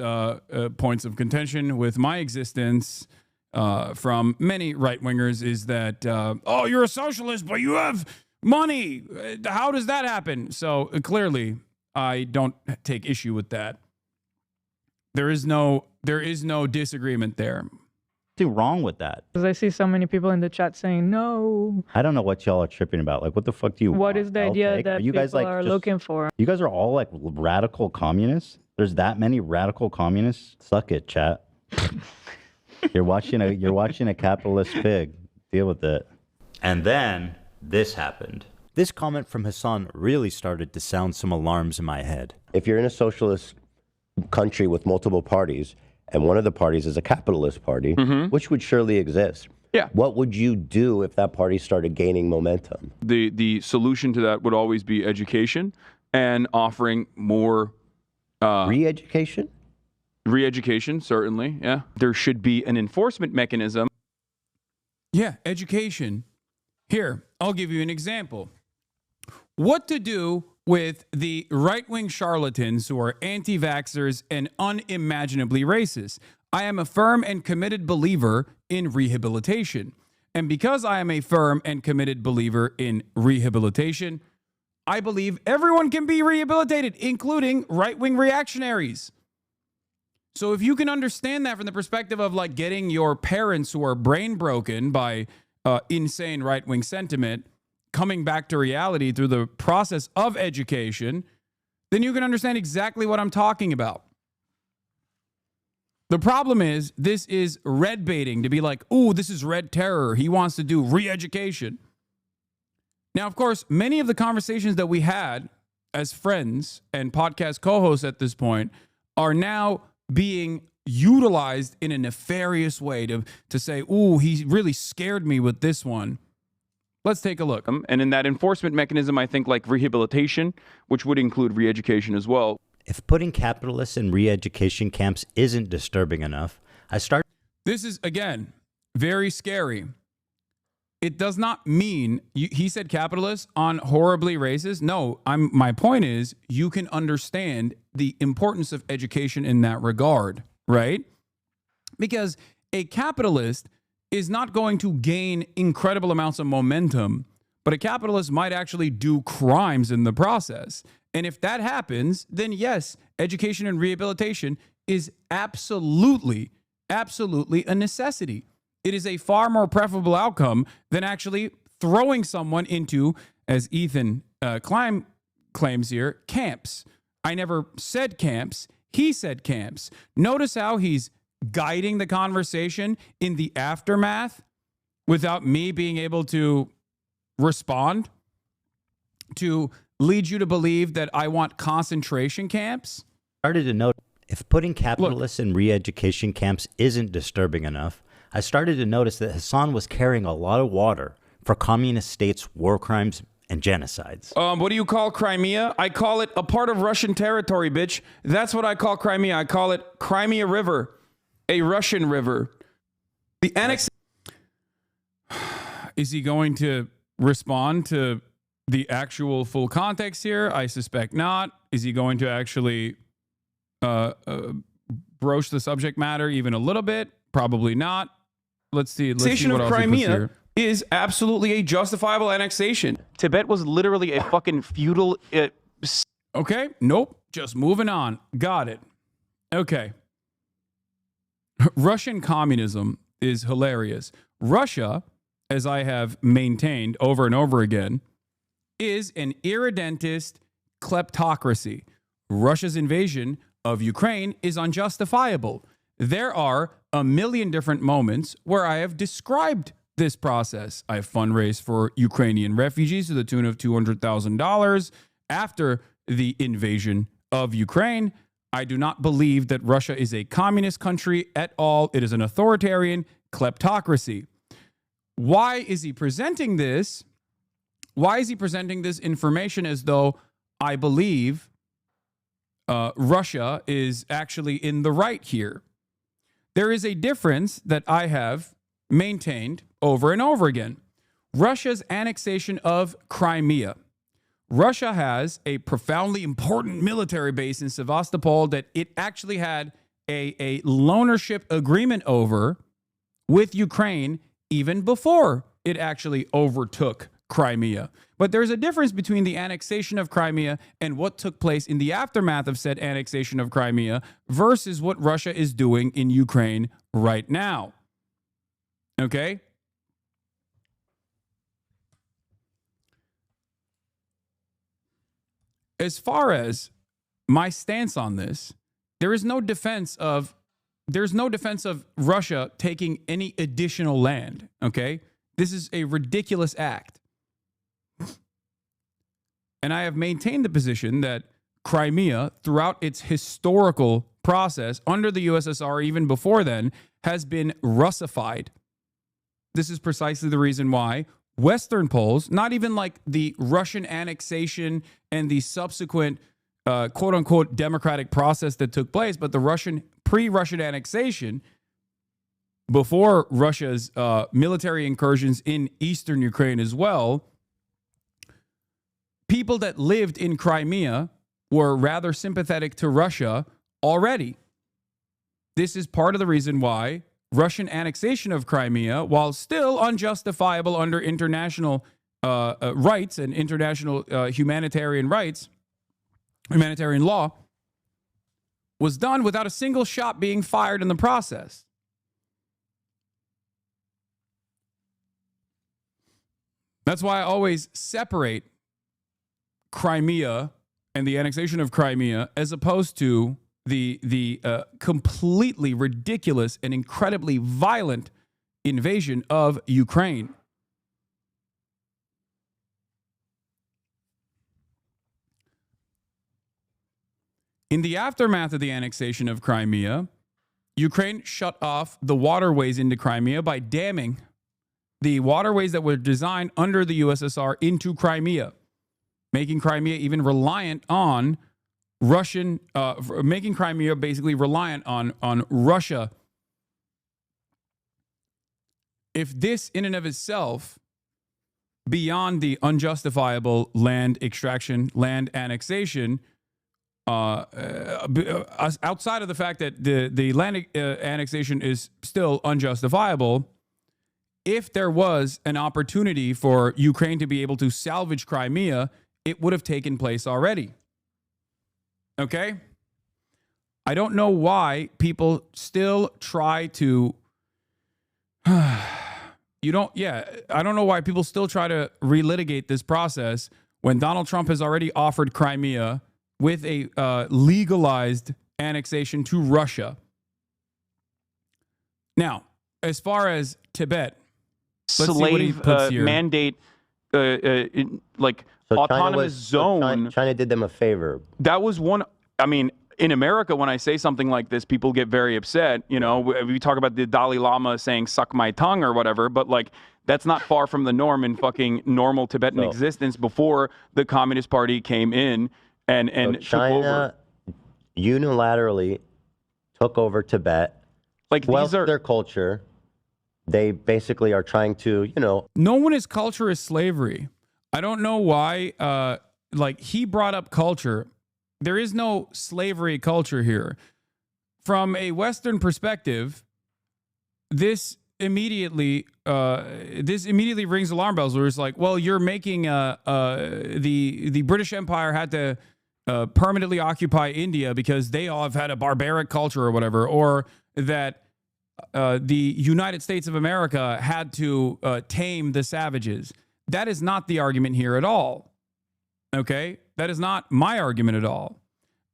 points of contention with my existence from many right-wingers is that, oh, you're a socialist, but you have money. How does that happen? So clearly, I don't take issue with that. There is no disagreement there. Nothing wrong with that. Because I see so many people in the chat saying no. I don't know what y'all are tripping about. Like, what the fuck do you What want? is the idea that you guys, people like, are just looking for? You guys are all like radical communists? There's that many radical communists? Suck it, chat. You're watching a capitalist pig. Deal with it. And then this happened. This comment from Hassan really started to sound some alarms in my head. If you're in a socialist country with multiple parties, and one of the parties is a capitalist party, which would surely exist. Yeah. What would you do if that party started gaining momentum? The solution to that would always be education and offering more re-education? Re-education, certainly, yeah. There should be an enforcement mechanism. Yeah, education. Here, I'll give you an example. What to do with the right-wing charlatans who are anti-vaxxers and unimaginably racist. I am a firm and committed believer in rehabilitation. And because I am a firm and committed believer in rehabilitation, I believe everyone can be rehabilitated, including right-wing reactionaries. So if you can understand that from the perspective of like getting your parents who are brain broken by insane right-wing sentiment coming back to reality through the process of education, then you can understand exactly what I'm talking about. The problem is, this is red baiting to be like, ooh, this is red terror. He wants to do re-education. Now, of course, many of the conversations that we had as friends and podcast co-hosts at this point are now being utilized in a nefarious way to say, ooh, he really scared me with this one. Let's take a look. And in that enforcement mechanism, I think like rehabilitation, which would include re-education as well. If putting capitalists in re-education camps isn't disturbing enough, This is, again, very scary. It does not mean, he said capitalists on horribly racist. No, my point is you can understand the importance of education in that regard, right? Because a capitalist is not going to gain incredible amounts of momentum, but a capitalist might actually do crimes in the process. And if that happens, then yes, education and rehabilitation is absolutely a necessity. It is a far more preferable outcome than actually throwing someone into, as Ethan Klein claims here, camps. I never said camps. He said camps. Notice how he's guiding the conversation in the aftermath without me being able to respond, to lead you to believe that I want concentration camps. Started to note if putting capitalists in re-education camps isn't disturbing enough, I started to notice that Hassan was carrying a lot of water for communist states' war crimes and genocides. What do you call Crimea? I call it a part of Russian territory, bitch. That's what I call Crimea. I call it Crimea River, a Russian river. The annex. Is he going to respond to the actual full context here? I suspect not. Is he going to actually broach the subject matter even a little bit? Probably not. Let's see. Let's see Annexation what of else he puts Crimea here. is absolutely a justifiable annexation. Tibet was literally a fucking feudal. Okay. Nope. Just moving on. Got it. Okay. Russian communism is hilarious. Russia, as I have maintained over and over again, is an irredentist kleptocracy. Russia's invasion of Ukraine is unjustifiable. There are a million different moments where I have described this process. I have fundraised for Ukrainian refugees to the tune of $200,000 after the invasion of Ukraine. I do not believe that Russia is a communist country at all. It is an authoritarian kleptocracy. Why is he presenting this? Why is he presenting this information as though I believe Russia is actually in the right here? There is a difference that I have maintained over and over again. Russia's annexation of Crimea. Russia has a profoundly important military base in Sevastopol that it actually had a loanership agreement over with Ukraine even before it actually overtook Crimea. But there's a difference between the annexation of Crimea and what took place in the aftermath of said annexation of Crimea versus what Russia is doing in Ukraine right now. Okay? As far as my stance on this, there's no defense of Russia taking any additional land, okay? This is a ridiculous act. And I have maintained the position that Crimea, throughout its historical process under the USSR, even before then, has been Russified. This is precisely the reason why Western Poles, not even like the Russian annexation and the subsequent quote unquote democratic process that took place, but the pre-Russian annexation before Russia's military incursions in eastern Ukraine as well, people that lived in Crimea were rather sympathetic to Russia already. This is part of the reason why Russian annexation of Crimea, while still unjustifiable under international rights and international humanitarian law, was done without a single shot being fired in the process. That's why I always separate Crimea and the annexation of Crimea as opposed to the completely ridiculous and incredibly violent invasion of Ukraine. In the aftermath of the annexation of Crimea, Ukraine shut off the waterways into Crimea by damming the waterways that were designed under the USSR into Crimea, making Crimea even reliant on making Crimea basically reliant on Russia. If this in and of itself, beyond the unjustifiable land extraction, land annexation, outside of the fact that the land annexation is still unjustifiable, if there was an opportunity for Ukraine to be able to salvage Crimea, it would have taken place already. Okay? I don't know why people still try to I don't know why people still try to relitigate this process when Donald Trump has already offered Crimea with a legalized annexation to Russia. Now, as far as Tibet, let's see what he puts here. Mandate autonomous zone. China did them a favor. That was one. I mean, in America, when I say something like this, people get very upset. You know, we talk about the Dalai Lama saying "suck my tongue" or whatever, but like that's not far from the norm in fucking normal Tibetan existence before the Communist Party came in and so China unilaterally took over Tibet, like squelched their culture, they basically are trying to, you know. No one is culture is slavery. I don't know why. Like he brought up culture. There is no slavery culture here. From a Western perspective, this immediately rings alarm bells. Where it's like, well, you're making the British Empire had to permanently occupy India because they all have had a barbaric culture or whatever, or that the United States of America had to tame the savages. That is not the argument here at all. Okay? That is not my argument at all.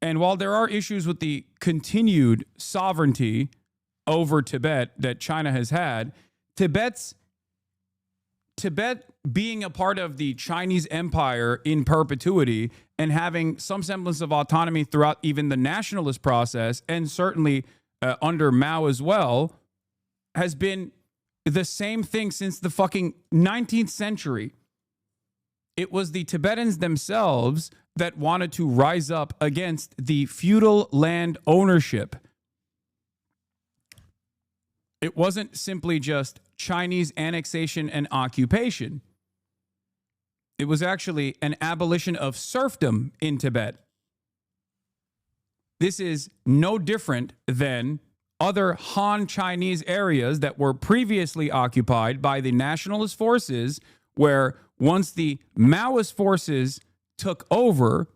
And while there are issues with the continued sovereignty over Tibet that China has had, Tibet being a part of the Chinese empire in perpetuity and having some semblance of autonomy throughout even the nationalist process, and certainly under Mao as well, has been the same thing since the fucking 19th century. It was the Tibetans themselves that wanted to rise up against the feudal land ownership. It wasn't simply just Chinese annexation and occupation. It was actually an abolition of serfdom in Tibet. This is no different than other Han Chinese areas that were previously occupied by the nationalist forces, where once the Maoist forces took over,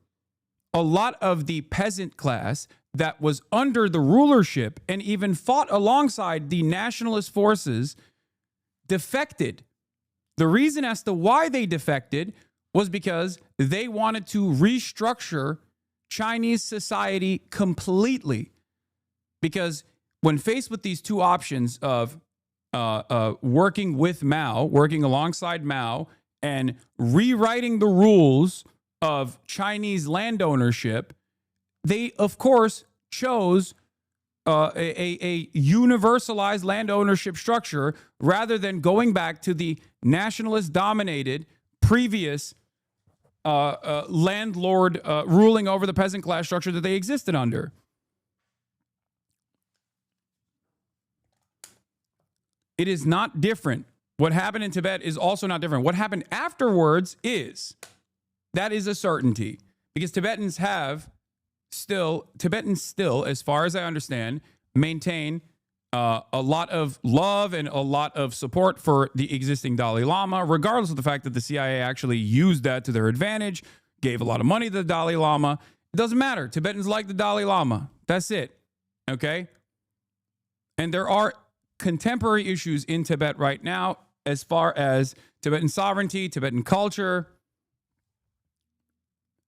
a lot of the peasant class that was under the rulership and even fought alongside the nationalist forces defected. The reason as to why they defected was because they wanted to restructure Chinese society completely. Because when faced with these two options of working with Mao, working alongside Mao, and rewriting the rules of Chinese land ownership, they, of course, chose a universalized land ownership structure rather than going back to the nationalist-dominated previous landlord ruling over the peasant class structure that they existed under. It is not different. What happened in Tibet is also not different. What happened afterwards is, that is a certainty. Because Tibetans still, as far as I understand, maintain a lot of love and a lot of support for the existing Dalai Lama, regardless of the fact that the CIA actually used that to their advantage, gave a lot of money to the Dalai Lama. It doesn't matter. Tibetans like the Dalai Lama. That's it. Okay? And there are contemporary issues in Tibet right now as far as Tibetan sovereignty, Tibetan culture,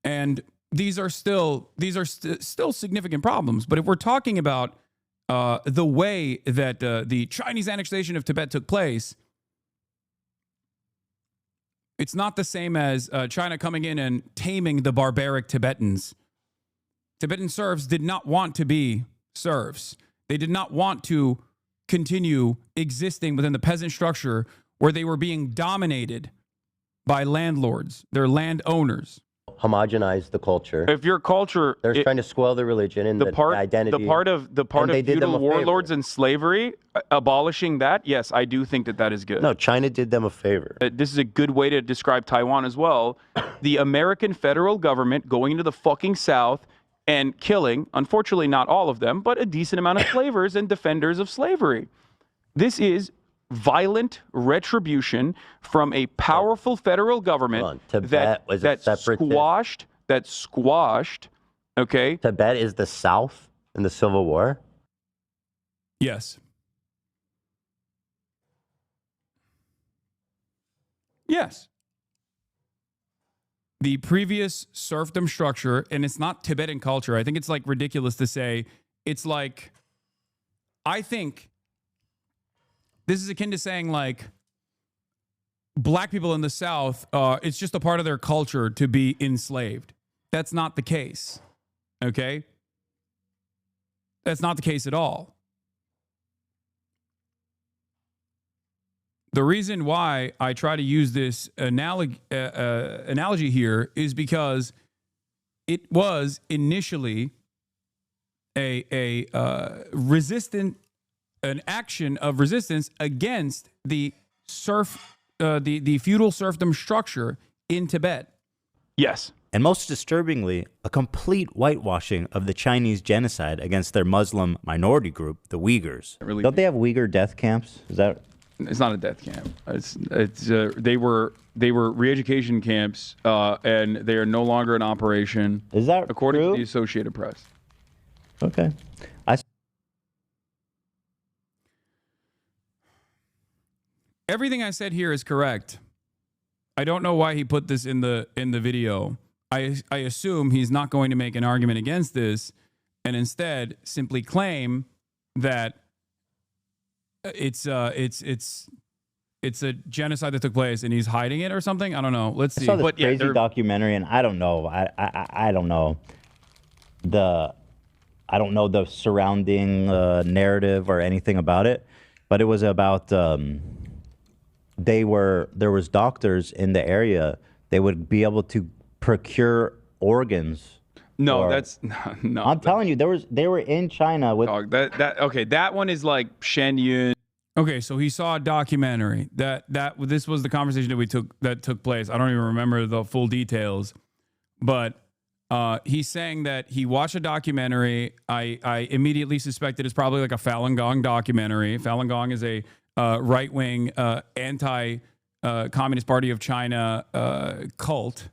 and these are still significant problems. But if we're talking about the way that the Chinese annexation of Tibet took place, it's not the same as China coming in and taming the barbaric Tibetans. Tibetan serfs did not want to be serfs. They did not want to continue existing within the peasant structure where they were being dominated by landlords, their landowners. Homogenize the culture. If your culture, they're trying to spoil the religion and the identity. The part of feudal warlords and slavery, abolishing that, yes, I do think that is good. No, China did them a favor. This is a good way to describe Taiwan as well. The American federal government going into the fucking South and killing, unfortunately not all of them, but a decent amount of slavers and defenders of slavery. This is violent retribution from a powerful federal government that squashed, okay? Tibet is the South in the Civil War? Yes. Yes. The previous serfdom structure, and it's not Tibetan culture. I think it's like ridiculous to say. It's like, I think this is akin to saying like black people in the South, it's just a part of their culture to be enslaved. That's not the case. Okay? That's not the case at all. The reason why I try to use this analogy here is because it was initially a resistant an action of resistance against the the feudal serfdom structure in Tibet. Yes. And most disturbingly, a complete whitewashing of the Chinese genocide against their Muslim minority group, the Uyghurs. Really? Don't they have Uyghur death camps? Is that? It's not a death camp. They were re-education camps, and they are no longer in operation. Is that according true? to the Associated Press? Okay. Everything I said here is correct. I don't know why he put this in the video. I assume he's not going to make an argument against this, and instead simply claim that it's a genocide that took place and he's hiding it or something. I don't know. Let's see. I saw this crazy documentary, and I don't know. I don't know the surrounding narrative or anything about it, but it was about there was doctors in the area. They would be able to procure organs. No, no. I'm telling you, they were in China with okay. That one is like Shen Yun. Okay, so he saw a documentary this was the conversation that took place. I don't even remember the full details, but he's saying that he watched a documentary. I immediately suspected it's probably like a Falun Gong documentary. Falun Gong is a right-wing anti-Communist Party of China cult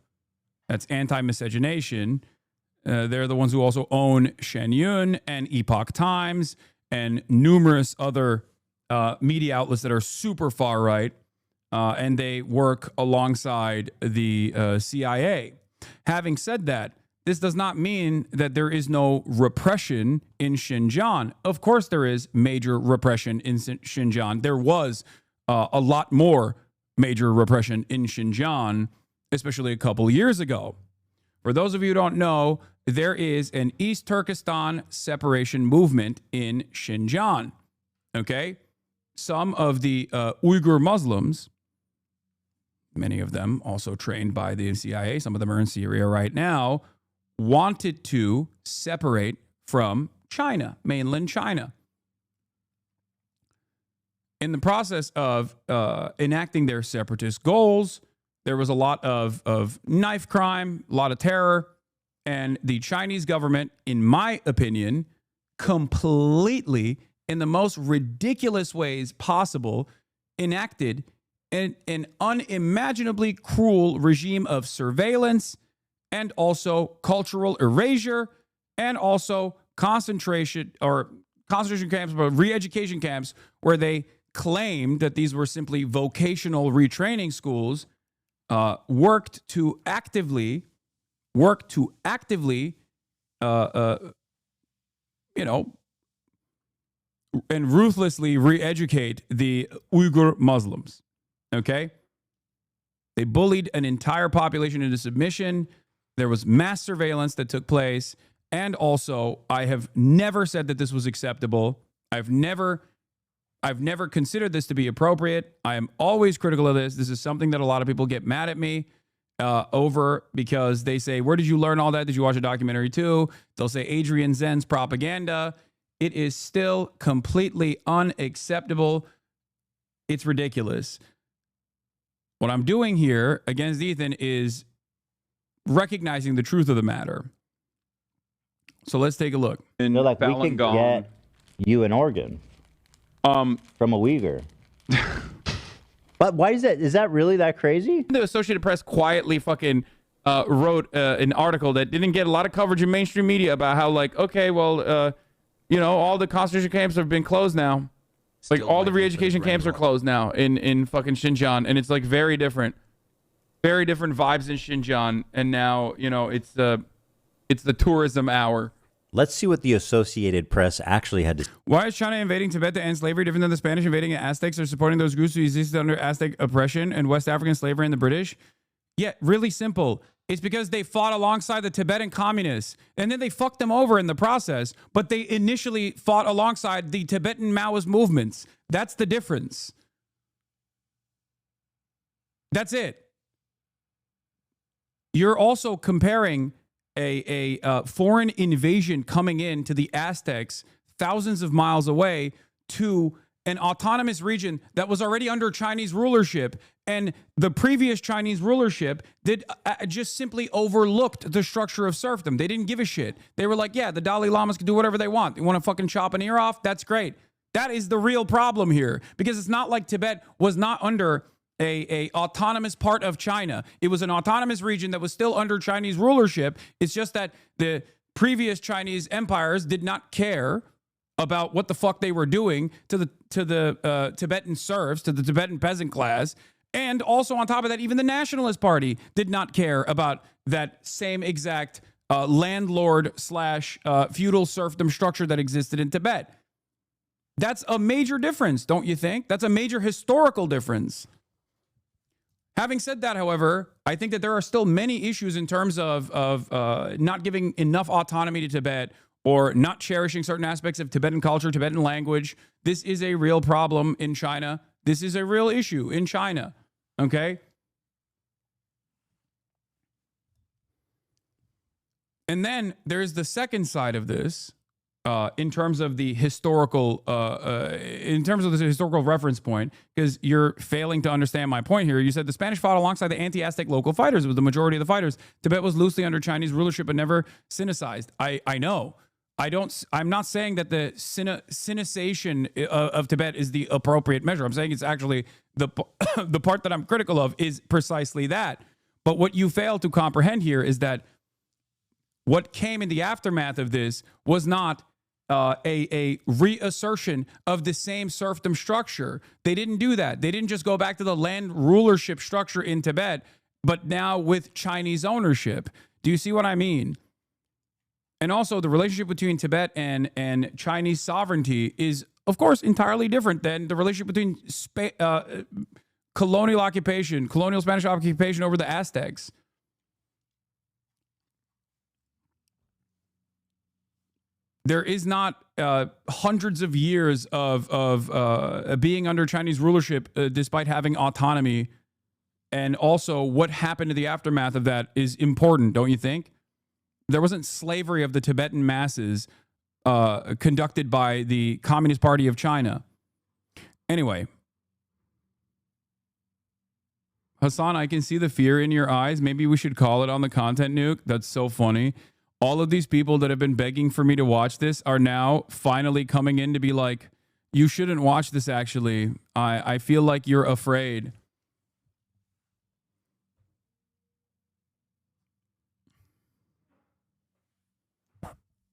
that's anti-miscegenation. They're the ones who also own Shen Yun and Epoch Times and numerous other media outlets that are super far right, and they work alongside the CIA. Having said that, this does not mean that there is no repression in Xinjiang. Of course, there is major repression in Xinjiang. There was a lot more major repression in Xinjiang, especially a couple years ago. For those of you who don't know, there is an East Turkestan separation movement in Xinjiang. Okay? Some of the Uyghur Muslims, many of them also trained by the CIA, some of them are in Syria right now, wanted to separate from China, mainland China. In the process of enacting their separatist goals, there was a lot of knife crime, a lot of terror, and the Chinese government, in my opinion, completely, in the most ridiculous ways possible, enacted an unimaginably cruel regime of surveillance and also cultural erasure and also concentration camps, but re-education camps, where they claimed that these were simply vocational retraining schools, worked to actively, and ruthlessly re-educate the Uyghur Muslims. Okay? They bullied an entire population into submission. There was mass surveillance that took place. And also, I have never said that this was acceptable. I've never considered this to be appropriate. I am always critical of this. This is something that a lot of people get mad at me over, because they say, where did you learn all that? Did you watch a documentary too? They'll say Adrian Zen's propaganda. It is still completely unacceptable. It's ridiculous. What I'm doing here against Ethan is recognizing the truth of the matter. So let's take a look. They're like, we can get you an organ from a Uyghur. But why is that? Is that really that crazy? The Associated Press quietly fucking wrote an article that didn't get a lot of coverage in mainstream media about how, like, okay, well, all the concentration camps have been closed now. Like, all the re-education camps are closed now in fucking Xinjiang, and it's like very different vibes in Xinjiang. And now, it's the tourism hour. Let's see what the Associated Press actually had to say. Why is China invading Tibet to end slavery different than the Spanish invading the Aztecs or supporting those groups who existed under Aztec oppression and West African slavery and the British? Yeah, really simple. It's because they fought alongside the Tibetan communists, and then they fucked them over in the process, but they initially fought alongside the Tibetan Maoist movements. That's the difference. That's it. You're also comparing a foreign invasion coming in to the Aztecs thousands of miles away to an autonomous region that was already under Chinese rulership, and the previous Chinese rulership did just simply overlooked the structure of serfdom. They didn't give a shit. They were like, yeah, the Dalai Lamas can do whatever they want. You want to fucking chop an ear off? That's great. That is the real problem here, because it's not like Tibet was not under a autonomous part of China. It was an autonomous region that was still under Chinese rulership. It's just that the previous Chinese empires did not care about what the fuck they were doing to the Tibetan serfs, to the Tibetan peasant class. And also on top of that, even the Nationalist Party did not care about that same exact landlord slash feudal serfdom structure that existed in Tibet. That's a major difference, don't you think? That's a major historical difference. Having said that, however, I think that there are still many issues in terms of not giving enough autonomy to Tibet, or not cherishing certain aspects of Tibetan culture, Tibetan language. This is a real problem in China. This is a real issue in China, okay? And then there's the second side of this, in terms of the historical, reference point, because you're failing to understand my point here. You said the Spanish fought alongside the anti-Aztec local fighters. It was the majority of the fighters. Tibet was loosely under Chinese rulership, but never Sinicized. I know. I'm not saying that the Sinicization of Tibet is the appropriate measure. I'm saying it's actually the part that I'm critical of is precisely that. But what you fail to comprehend here is that what came in the aftermath of this was not a reassertion of the same serfdom structure. They didn't do that. They didn't just go back to the land rulership structure in Tibet, but now with Chinese ownership. Do you see what I mean? And also, the relationship between Tibet and Chinese sovereignty is, of course, entirely different than the relationship between colonial Spanish occupation over the Aztecs. There is not hundreds of years of being under Chinese rulership despite having autonomy. And also, what happened to the aftermath of that is important, don't you think? There wasn't slavery of the Tibetan masses conducted by the Communist Party of China. Anyway, Hassan, I can see the fear in your eyes. Maybe we should call it on the content nuke. That's so funny. All of these people that have been begging for me to watch this are now finally coming in to be like, you shouldn't watch this, actually. I feel like you're afraid.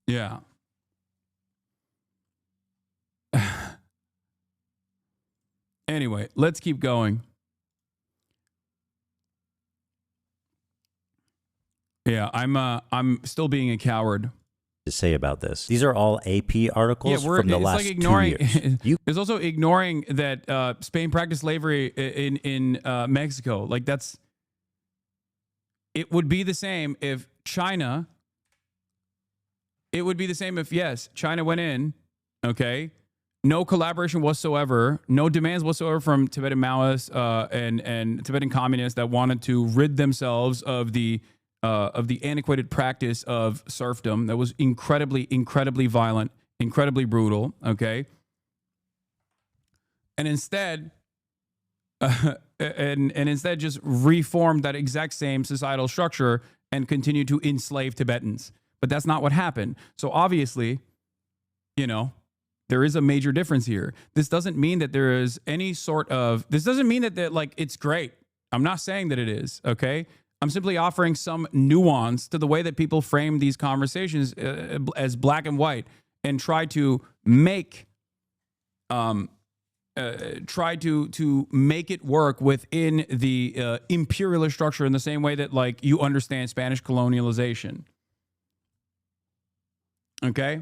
Yeah. Anyway, let's keep going. Yeah, I'm still being a coward. To say about this. These are all AP articles from the last 2 years. It's also ignoring that Spain practiced slavery in Mexico. Like, that's... It would be the same if China... It would be the same if, yes, China went in, okay, no collaboration whatsoever, no demands whatsoever from Tibetan Maoists and Tibetan communists that wanted to rid themselves of the antiquated practice of serfdom that was incredibly, incredibly violent, incredibly brutal, okay? And instead, and instead just reformed that exact same societal structure and continued to enslave Tibetans. But that's not what happened. So obviously, you know, there is a major difference here. This doesn't mean that there is any sort of, this doesn't mean that like it's great. I'm not saying that it is, okay? I'm simply offering some nuance to the way that people frame these conversations as black and white and try to make make it work within the imperialist structure in the same way that, like, you understand Spanish colonialization. Okay?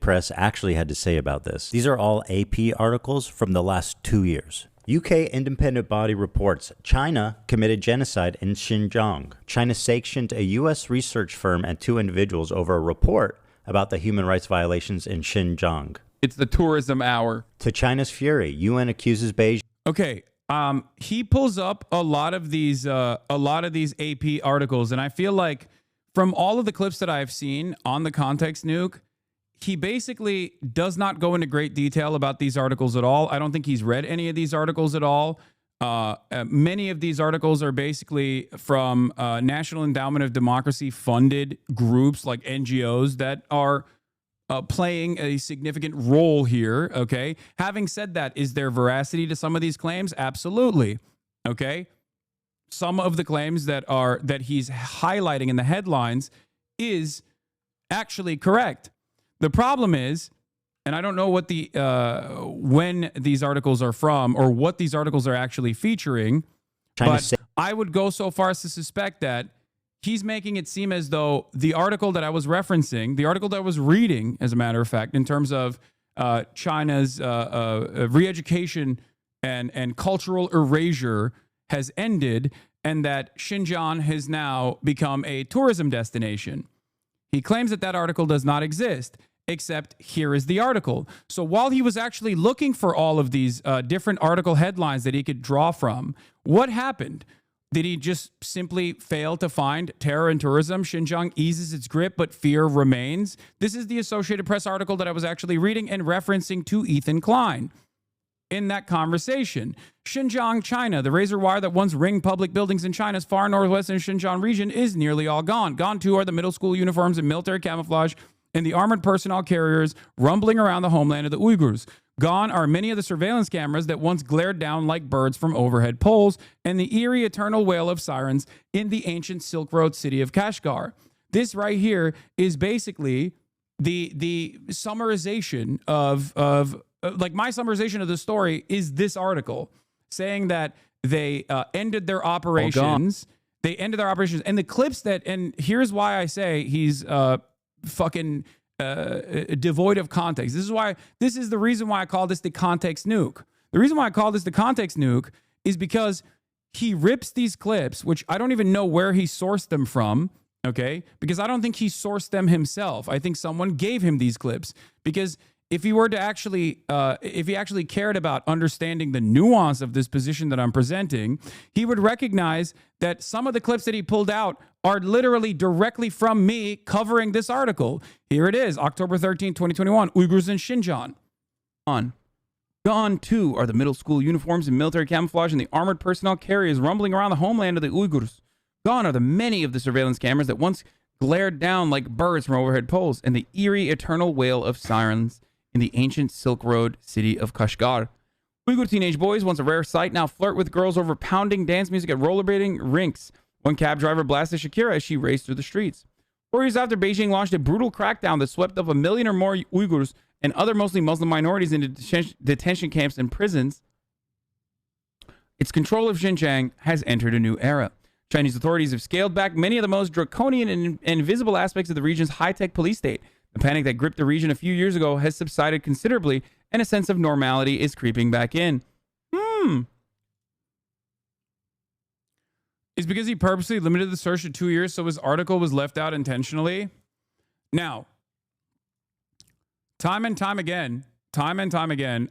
Press actually had to say about this. These are all AP articles from the last 2 years. UK independent body reports China committed genocide in Xinjiang. China sanctioned a US research firm and 2 individuals over a report about the human rights violations in Xinjiang. It's the tourism hour. To China's fury, UN accuses Beijing. Okay, he pulls up a lot of these AP articles, and I feel like from all of the clips that I've seen on the context nuke, he basically does not go into great detail about these articles at all. I don't think he's read any of these articles at all. Many of these articles are basically from National Endowment of Democracy funded groups like NGOs that are playing a significant role here. Okay. Having said that, is there veracity to some of these claims? Absolutely. Okay. Some of the claims that he's highlighting in the headlines is actually correct. The problem is, and I don't know what the when these articles are from or what these articles are actually featuring, but I would go so far as to suspect that he's making it seem as though the article that I was referencing, the article that I was reading, as a matter of fact, in terms of China's re-education and cultural erasure has ended, and that Xinjiang has now become a tourism destination. He claims that that article does not exist, except here is the article. So while he was actually looking for all of these different article headlines that he could draw from, what happened? Did he just simply fail to find terror and tourism? Xinjiang eases its grip, but fear remains. This is the Associated Press article that I was actually reading and referencing to Ethan Klein in that conversation. Xinjiang, China, the razor wire that once ringed public buildings in China's far northwestern Xinjiang region is nearly all gone. Gone too are the middle school uniforms and military camouflage and the armored personnel carriers rumbling around the homeland of the Uyghurs. Gone are many of the surveillance cameras that once glared down like birds from overhead poles and the eerie eternal wail of sirens in the ancient Silk Road city of Kashgar. This right here is basically the summarization of like my summarization of the story is this article saying that they ended their operations. They ended their operations, and the clips that, and here's why I say he's fucking devoid of context. This is the reason why I call this the context nuke. The reason why I call this the context nuke is because he rips these clips, which I don't even know where he sourced them from. Okay, because I don't think he sourced them himself. I think someone gave him these clips, because if he were to actually, if he actually cared about understanding the nuance of this position that I'm presenting, he would recognize that some of the clips that he pulled out are literally directly from me covering this article. Here it is, October 13, 2021, Uyghurs in Xinjiang. Gone too are the middle school uniforms and military camouflage and the armored personnel carriers rumbling around the homeland of the Uyghurs. Gone are the many of the surveillance cameras that once glared down like birds from overhead poles and the eerie eternal wail of sirens in the ancient Silk Road city of Kashgar. Uyghur teenage boys, once a rare sight, now flirt with girls over pounding dance music at rollerblading rinks. One cab driver blasted Shakira as she raced through the streets. 4 years after Beijing launched a brutal crackdown that swept up 1 million or more Uyghurs and other mostly Muslim minorities into detention camps and prisons, its control of Xinjiang has entered a new era. Chinese authorities have scaled back many of the most draconian and invisible aspects of the region's high-tech police state. The panic that gripped the region a few years ago has subsided considerably, and a sense of normality is creeping back in. Is because he purposely limited the search to 2 years so his article was left out intentionally? Now, time and time again,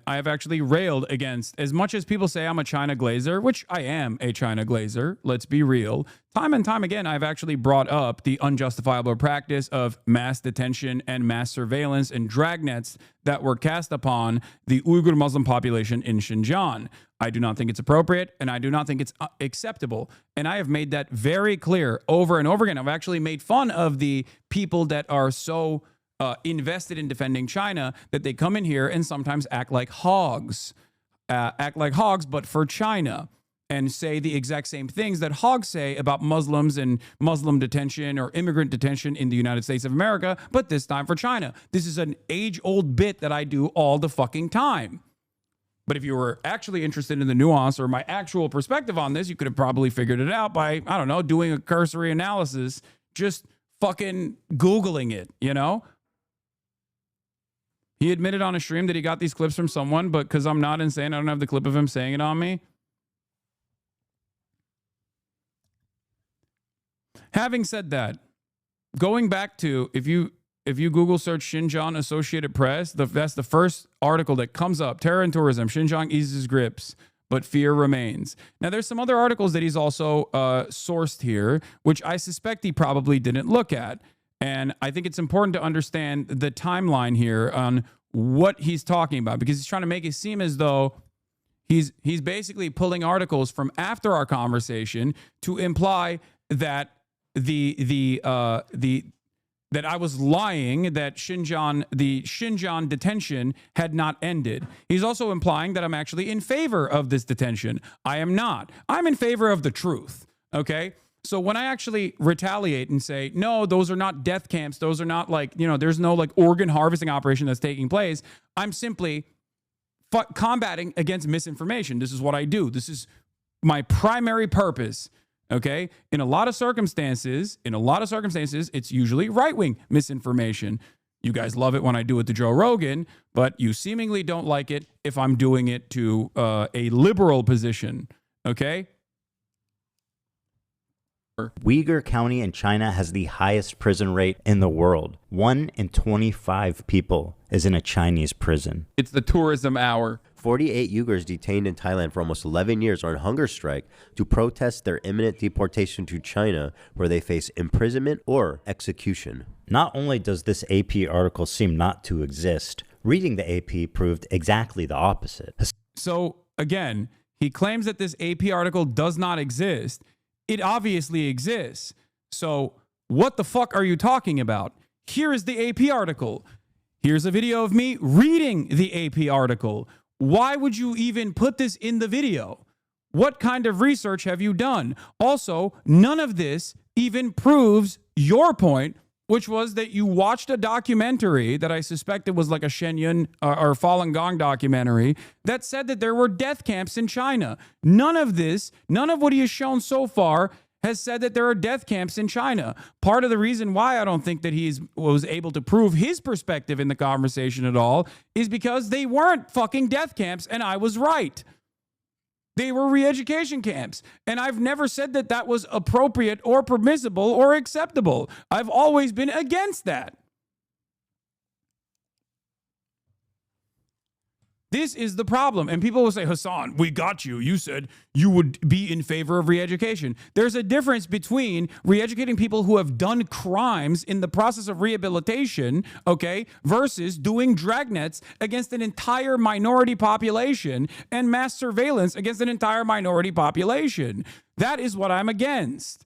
I have actually railed against, as much as people say I'm a China glazer, which I am a China glazer, let's be real. Time and time again, I've actually brought up the unjustifiable practice of mass detention and mass surveillance and dragnets that were cast upon the Uyghur Muslim population in Xinjiang. I do not think it's appropriate, and I do not think it's acceptable. And I have made that very clear over and over again. I've actually made fun of the people that are so invested in defending China that they come in here and sometimes act like hogs, but for China, and say the exact same things that hogs say about Muslims and Muslim detention or immigrant detention in the United States of America, but this time for China. This is an age-old bit that I do all the fucking time. But if you were actually interested in the nuance or my actual perspective on this, you could have probably figured it out by, I don't know, doing a cursory analysis, just fucking Googling it, you know? He admitted on a stream that he got these clips from someone, but because I'm not insane, I don't have the clip of him saying it on me. Having said that, going back to, if you Google search Xinjiang Associated Press, that's the first article that comes up. Terror and tourism, Xinjiang eases grips, but fear remains. Now, there's some other articles that he's also sourced here, which I suspect he probably didn't look at. And I think it's important to understand the timeline here on what he's talking about, because he's trying to make it seem as though he's basically pulling articles from after our conversation to imply that that I was lying, that the Xinjiang detention had not ended. He's also implying that I'm actually in favor of this detention. I am not. I'm in favor of the truth. Okay? So when I actually retaliate and say, no, those are not death camps, those are not like, there's no like organ harvesting operation that's taking place, I'm simply combating against misinformation. This is what I do. This is my primary purpose. Okay. In a lot of circumstances, it's usually right-wing misinformation. You guys love it when I do it to Joe Rogan, but you seemingly don't like it if I'm doing it to a liberal position. Okay. Uyghur County in China has the highest prison rate in the world. 1 in 25 people is in a Chinese prison. It's the tourism hour. 48 Uyghurs detained in Thailand for almost 11 years are on hunger strike to protest their imminent deportation to China, where they face imprisonment or execution. Not only does this AP article seem not to exist, reading the AP proved exactly the opposite. So, again, he claims that this AP article does not exist. It obviously exists. So, what the fuck are you talking about? Here is the AP article. Here's a video of me reading the AP article. Why would you even put this in the video? What kind of research have you done? Also, none of this even proves your point, which was that you watched a documentary that I suspected was like a Shenyang or Falun Gong documentary that said that there were death camps in China. None of what he has shown so far has said that there are death camps in China. Part of the reason why I don't think that he was able to prove his perspective in the conversation at all is because they weren't fucking death camps, and I was right. They were re-education camps. And I've never said that that was appropriate or permissible or acceptable. I've always been against that. This is the problem. And people will say, Hassan, we got you. You said you would be in favor of re-education. There's a difference between re-educating people who have done crimes in the process of rehabilitation, okay, versus doing dragnets against an entire minority population and mass surveillance against an entire minority population. That is what I'm against.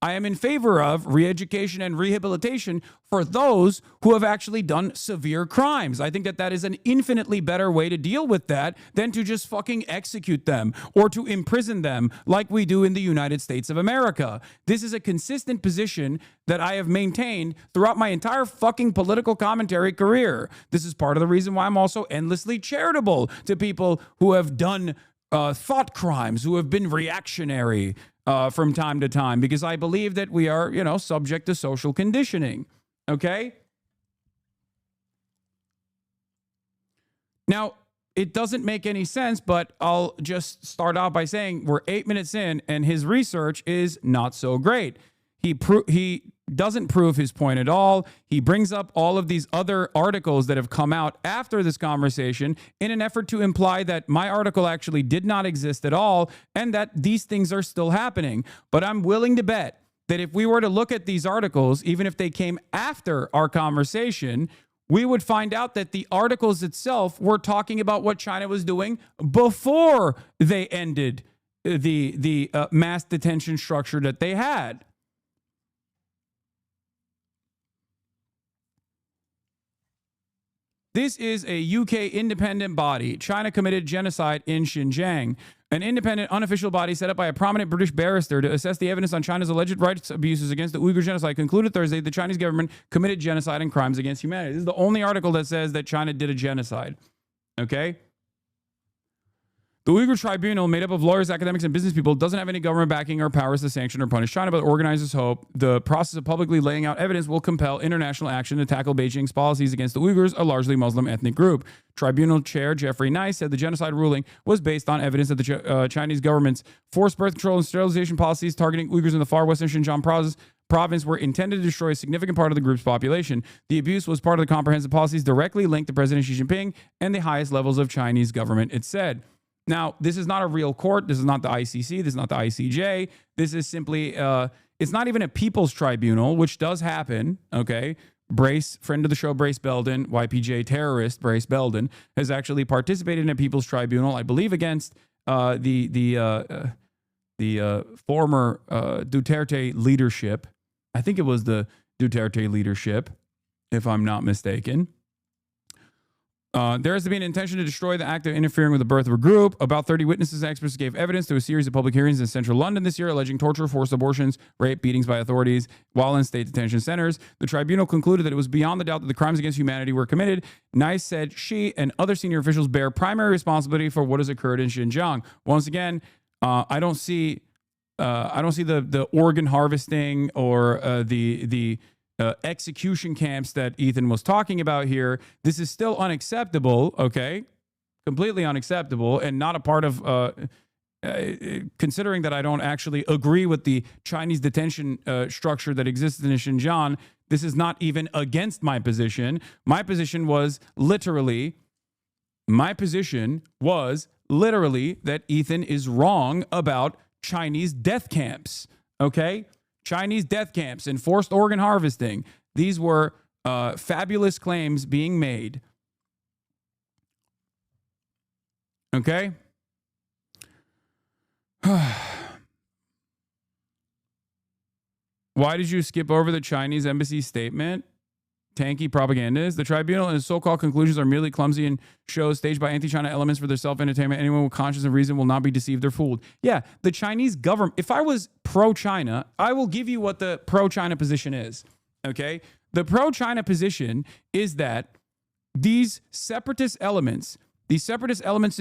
I am in favor of re-education and rehabilitation for those who have actually done severe crimes. I think that that is an infinitely better way to deal with that than to just fucking execute them or to imprison them like we do in the United States of America. This is a consistent position that I have maintained throughout my entire fucking political commentary career. This is part of the reason why I'm also endlessly charitable to people who have done thought crimes, who have been reactionary from time to time, because I believe that we are, subject to social conditioning. Okay? Now, it doesn't make any sense, but I'll just start out by saying we're 8 minutes in and his research is not so great. He doesn't prove his point at all. He brings up all of these other articles that have come out after this conversation in an effort to imply that my article actually did not exist at all and that these things are still happening. But I'm willing to bet that if we were to look at these articles, even if they came after our conversation, we would find out that the articles itself were talking about what China was doing before they ended the mass detention structure that they had. This is a UK independent body. China committed genocide in Xinjiang. An independent, unofficial body set up by a prominent British barrister to assess the evidence on China's alleged rights abuses against the Uyghur genocide concluded Thursday the Chinese government committed genocide and crimes against humanity. This is the only article that says that China did a genocide. Okay? The Uyghur Tribunal, made up of lawyers, academics, and business people, doesn't have any government backing or powers to sanction or punish China, but organizers hope the process of publicly laying out evidence will compel international action to tackle Beijing's policies against the Uyghurs, a largely Muslim ethnic group. Tribunal Chair Jeffrey Nice said the genocide ruling was based on evidence that the Chinese government's forced birth control and sterilization policies targeting Uyghurs in the far western Xinjiang province were intended to destroy a significant part of the group's population. The abuse was part of the comprehensive policies directly linked to President Xi Jinping and the highest levels of Chinese government, it said. Now, this is not a real court. This is not the ICC. This is not the ICJ. This is simply It's not even a people's tribunal, which does happen, okay? Brace, friend of the show, Brace Belden, YPJ terrorist Brace Belden, has actually participated in a people's tribunal, I believe, against the former Duterte leadership. I think it was the Duterte leadership, if I'm not mistaken. There has to be an intention to destroy the act of interfering with the birth of a group. About 30 witnesses and experts gave evidence to a series of public hearings in central London this year, alleging torture, forced abortions, rape, beatings by authorities while in state detention centers. The tribunal concluded that it was beyond the doubt that the crimes against humanity were committed. Nice said she and other senior officials bear primary responsibility for what has occurred in Xinjiang. Once again, I don't see the organ harvesting or the execution camps that Ethan was talking about here. This is still unacceptable, okay? Completely unacceptable, and not a part of, considering that I don't actually agree with the Chinese detention structure that exists in Xinjiang, this is not even against my position. My position was literally that Ethan is wrong about Chinese death camps, okay? Chinese death camps and forced organ harvesting. These were fabulous claims being made. Okay? Why did you skip over the Chinese embassy statement? Tanky propagandist. The tribunal and its so-called conclusions are merely clumsy and shows staged by anti-China elements for their self-entertainment. Anyone with conscience and reason will not be deceived or fooled. Yeah, the Chinese government, if I was pro-China, I will give you what the pro-China position is, okay? The pro-China position is that these separatist elements in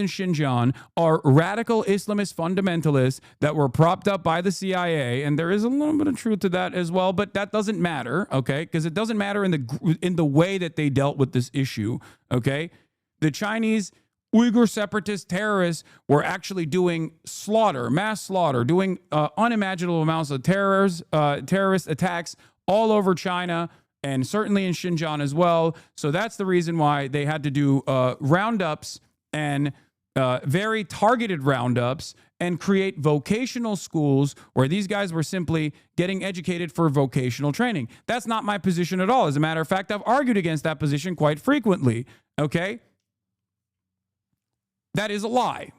Xinjiang are radical Islamist fundamentalists that were propped up by the CIA, and there is a little bit of truth to that as well, but that doesn't matter, okay? Because it doesn't matter in the way that they dealt with this issue, okay? The Chinese Uyghur separatist terrorists were actually doing mass slaughter, doing unimaginable amounts of terrorist attacks all over China, and certainly in Xinjiang as well. So that's the reason why they had to do roundups and very targeted roundups and create vocational schools where these guys were simply getting educated for vocational training. That's not my position at all. As a matter of fact, I've argued against that position quite frequently, okay? That is a lie.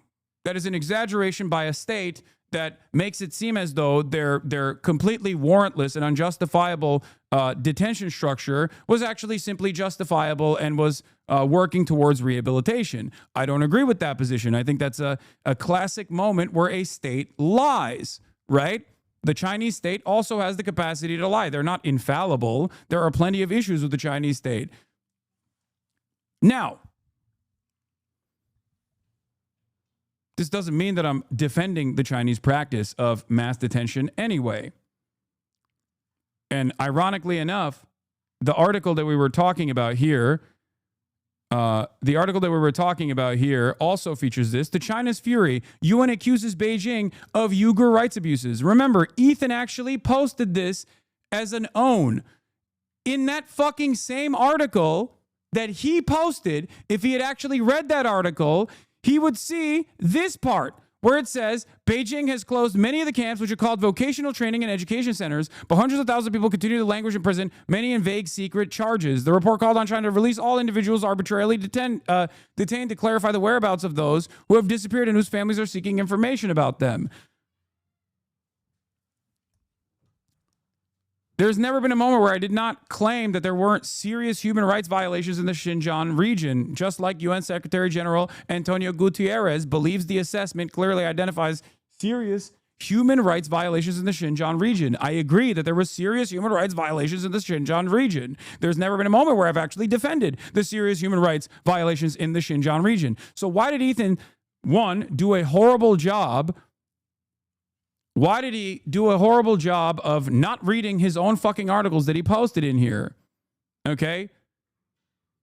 That is an exaggeration by a state that makes it seem as though their completely warrantless and unjustifiable detention structure was actually simply justifiable and was working towards rehabilitation. I don't agree with that position. I think that's a classic moment where a state lies, right? The Chinese state also has the capacity to lie. They're not infallible. There are plenty of issues with the Chinese state. Now, this doesn't mean that I'm defending the Chinese practice of mass detention anyway. And ironically enough, the article that we were talking about here, also features this. To China's fury, UN accuses Beijing of Uyghur rights abuses. Remember, Ethan actually posted this as an own. In that fucking same article that he posted, if he had actually read that article, he would see this part where it says Beijing has closed many of the camps, which are called vocational training and education centers, but hundreds of thousands of people continue to languish in prison, many in vague secret charges. The report called on China to release all individuals arbitrarily detained to clarify the whereabouts of those who have disappeared and whose families are seeking information about them. There's never been a moment where I did not claim that there weren't serious human rights violations in the Xinjiang region, just like UN Secretary General Antonio Gutierrez believes the assessment clearly identifies serious human rights violations in the Xinjiang region. I agree that there were serious human rights violations in the Xinjiang region. There's never been a moment where I've actually defended the serious human rights violations in the Xinjiang region. So why did Ethan, one, do a horrible job? Why did he do a horrible job of not reading his own fucking articles that he posted in here? Okay?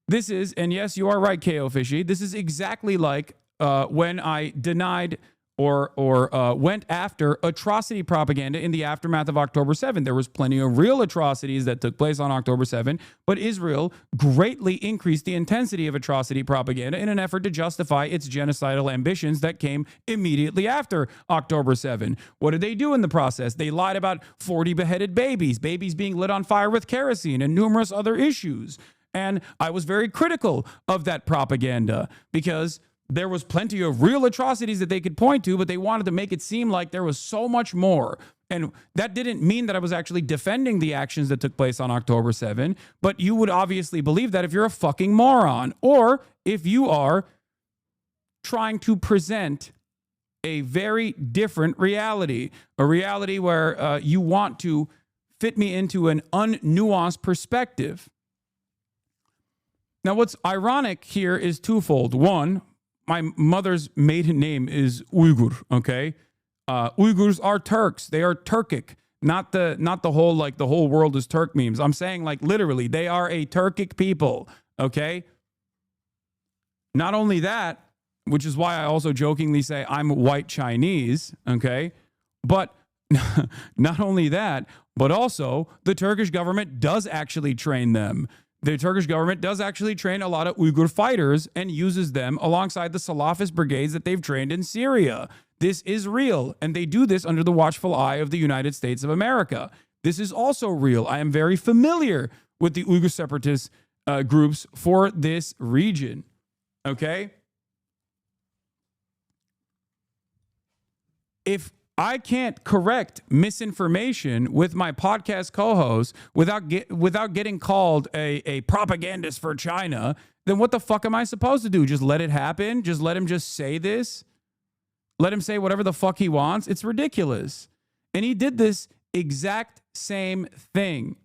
This is, and yes, you are right, KO Fishy, this is exactly like when I denied went after atrocity propaganda in the aftermath of October 7. There was plenty of real atrocities that took place on October 7, but Israel greatly increased the intensity of atrocity propaganda in an effort to justify its genocidal ambitions that came immediately after October 7. What did they do in the process? They lied about 40 beheaded babies being lit on fire with kerosene, and numerous other issues. And I was very critical of that propaganda because there was plenty of real atrocities that they could point to, but they wanted to make it seem like there was so much more. And that didn't mean that I was actually defending the actions that took place on October 7, but you would obviously believe that if you're a fucking moron, or if you are trying to present a very different reality, a reality where you want to fit me into an unnuanced perspective. Now, what's ironic here is twofold. One, my mother's maiden name is Uyghur, okay? Uyghurs are Turks. They are Turkic. Not the whole, like, the whole world is Turk memes. I'm saying, like, literally, they are a Turkic people, okay? Not only that, which is why I also jokingly say I'm white Chinese, okay? But not only that, but also the Turkish government does actually train them. The Turkish government does actually train a lot of Uyghur fighters and uses them alongside the Salafist brigades that they've trained in Syria. This is real, and they do this under the watchful eye of the United States of America. This is also real. I am very familiar with the Uyghur separatist groups for this region, okay? If I can't correct misinformation with my podcast co-host without getting called a propagandist for China, then what the fuck am I supposed to do? Just let it happen? Just let him just say this? Let him say whatever the fuck he wants? It's ridiculous. And he did this exact same thing.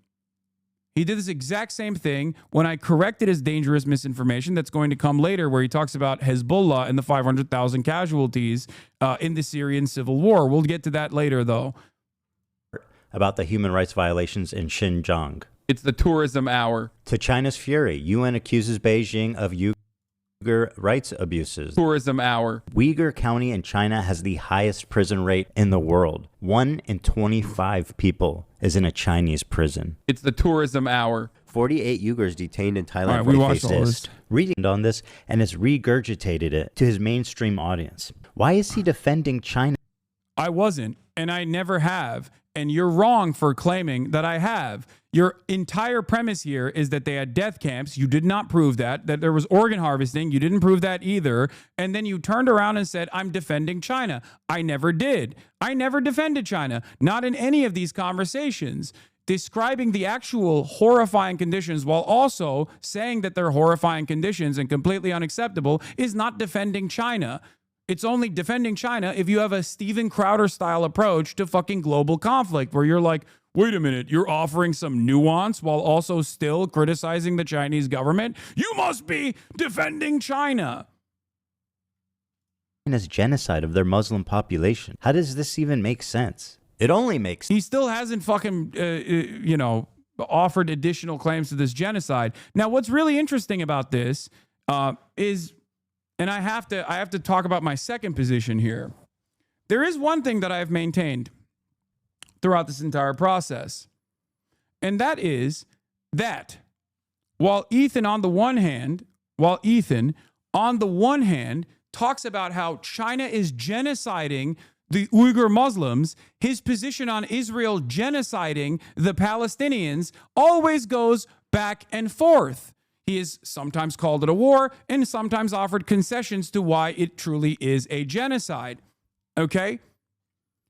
He did this exact same thing when I corrected his dangerous misinformation that's going to come later, where he talks about Hezbollah and the 500,000 casualties in the Syrian civil war. We'll get to that later, though. About the human rights violations in Xinjiang. It's the tourism hour. To China's fury, UN accuses Beijing of Uyghur rights abuses. Tourism hour. Uyghur County in China has the highest prison rate in the world. 1 in 25 people is in a Chinese prison. It's the tourism hour. 48 Uyghurs detained in Thailand Right, for we watched racist. Reading on this and has regurgitated it to his mainstream audience. Why is he defending China? I wasn't, and I never have. And you're wrong for claiming that I have. Your entire premise here is that they had death camps. You did not prove that. That there was organ harvesting. You didn't prove that either. And then you turned around and said, I'm defending China. I never did. I never defended China. Not in any of these conversations. Describing the actual horrifying conditions while also saying that they're horrifying conditions and completely unacceptable is not defending China. It's only defending China if you have a Steven Crowder style approach to fucking global conflict, where you're like, wait a minute, you're offering some nuance while also still criticizing the Chinese government? You must be defending China. China's genocide of their Muslim population. How does this even make sense? It only makes He still hasn't fucking, offered additional claims to this genocide. Now, what's really interesting about this is, and I have to talk about my second position here. There is one thing that I've maintained throughout this entire process, and that is that while Ethan on the one hand talks about how China is genociding the Uyghur Muslims, his position on Israel genociding the Palestinians always goes back and forth. He has sometimes called it a war and sometimes offered concessions to why it truly is a genocide. Okay?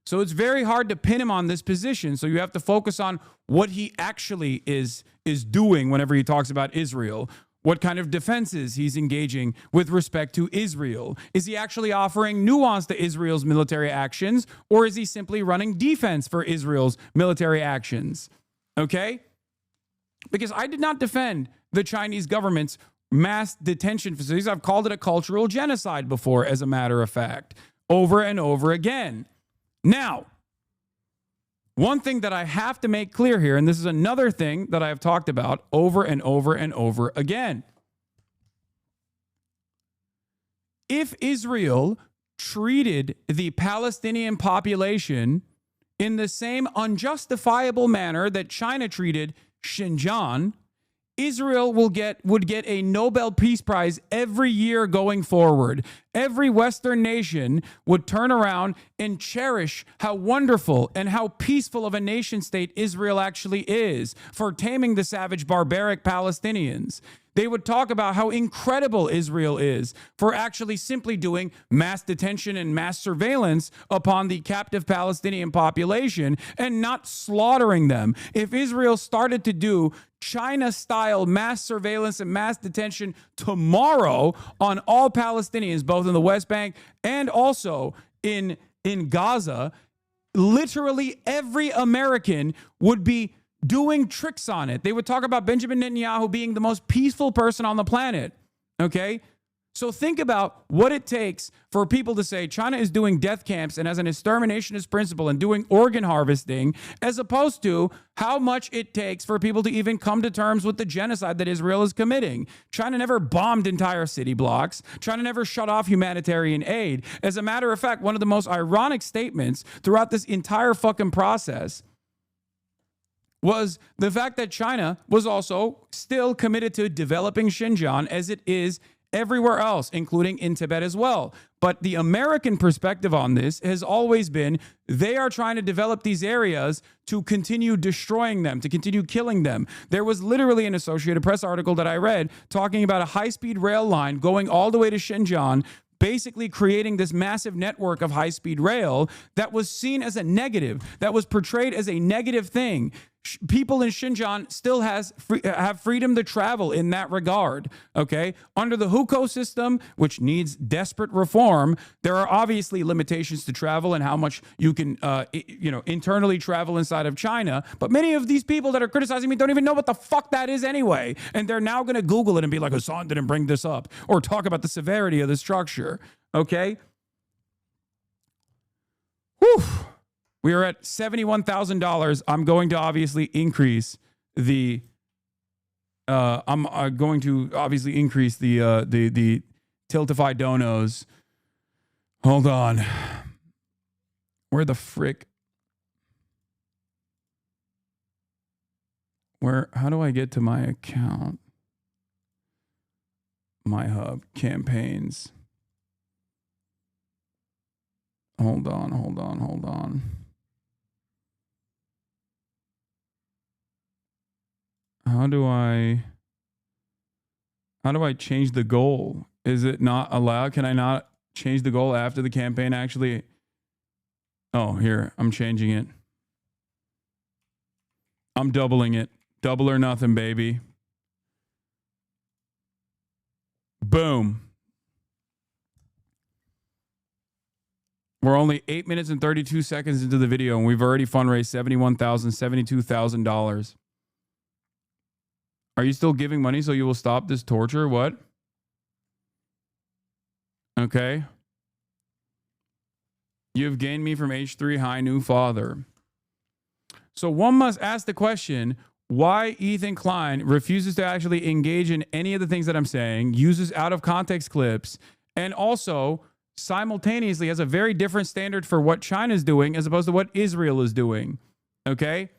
So it's very hard to pin him on this position. So you have to focus on what he actually is doing whenever he talks about Israel. What kind of defenses he's engaging with respect to Israel. Is he actually offering nuance to Israel's military actions, or is he simply running defense for Israel's military actions? Okay? Because I did not defend the Chinese government's mass detention facilities. I've called it a cultural genocide before, as a matter of fact, over and over again. Now, one thing that I have to make clear here, and this is another thing that I have talked about over and over and over again. If Israel treated the Palestinian population in the same unjustifiable manner that China treated Xinjiang, Israel would get a Nobel Peace Prize every year going forward. Every Western nation would turn around and cherish how wonderful and how peaceful of a nation state Israel actually is for taming the savage, barbaric Palestinians. They would talk about how incredible Israel is for actually simply doing mass detention and mass surveillance upon the captive Palestinian population and not slaughtering them. If Israel started to do China-style mass surveillance and mass detention tomorrow on all Palestinians, both in the West Bank and also in Gaza, literally every American would be doing tricks on it. They would talk about Benjamin Netanyahu being the most peaceful person on the planet. Okay? So think about what it takes for people to say China is doing death camps and has an exterminationist principle and doing organ harvesting, as opposed to how much it takes for people to even come to terms with the genocide that Israel is committing. China never bombed entire city blocks. China never shut off humanitarian aid. As a matter of fact, one of the most ironic statements throughout this entire fucking process was the fact that China was also still committed to developing Xinjiang as it is everywhere else, including in Tibet as well. But the American perspective on this has always been they are trying to develop these areas to continue destroying them, to continue killing them. There was literally an Associated Press article that I read talking about a high-speed rail line going all the way to Xinjiang, basically creating this massive network of high-speed rail that was seen as a negative, that was portrayed as a negative thing. People in Xinjiang still have freedom to travel in that regard, okay? Under the hukou system, which needs desperate reform, there are obviously limitations to travel and how much you can, internally travel inside of China. But many of these people that are criticizing me don't even know what the fuck that is anyway. And they're now going to Google it and be like, Hassan didn't bring this up, or talk about the severity of the structure, okay? Whew. We are at $71,000. I'm going to obviously increase the. I'm going to obviously increase the Tiltify donos. Hold on. Where the frick? How do I get to my account? My hub campaigns. Hold on. How do I change the goal? Is it not allowed? Can I not change the goal after the campaign actually? Oh, here, I'm changing it. I'm doubling it. Double or nothing, baby. Boom. We're only 8 minutes and 32 seconds into the video, and we've already fundraised $72,000. Are you still giving money so you will stop this torture? What? Okay. You have gained me from H3 high new father. So one must ask the question, why Ethan Klein refuses to actually engage in any of the things that I'm saying, uses out of context clips, and also simultaneously has a very different standard for what China's doing as opposed to what Israel is doing. Okay?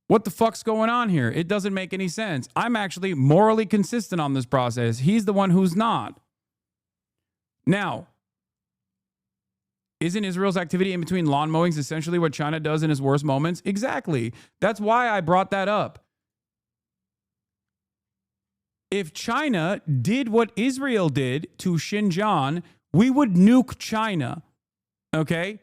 What the fuck's going on here? It doesn't make any sense. I'm actually morally consistent on this process. He's the one who's not. Now, isn't Israel's activity in between lawn mowings essentially what China does in its worst moments? Exactly. That's why I brought that up. If China did what Israel did to Xinjiang, we would nuke China. Okay?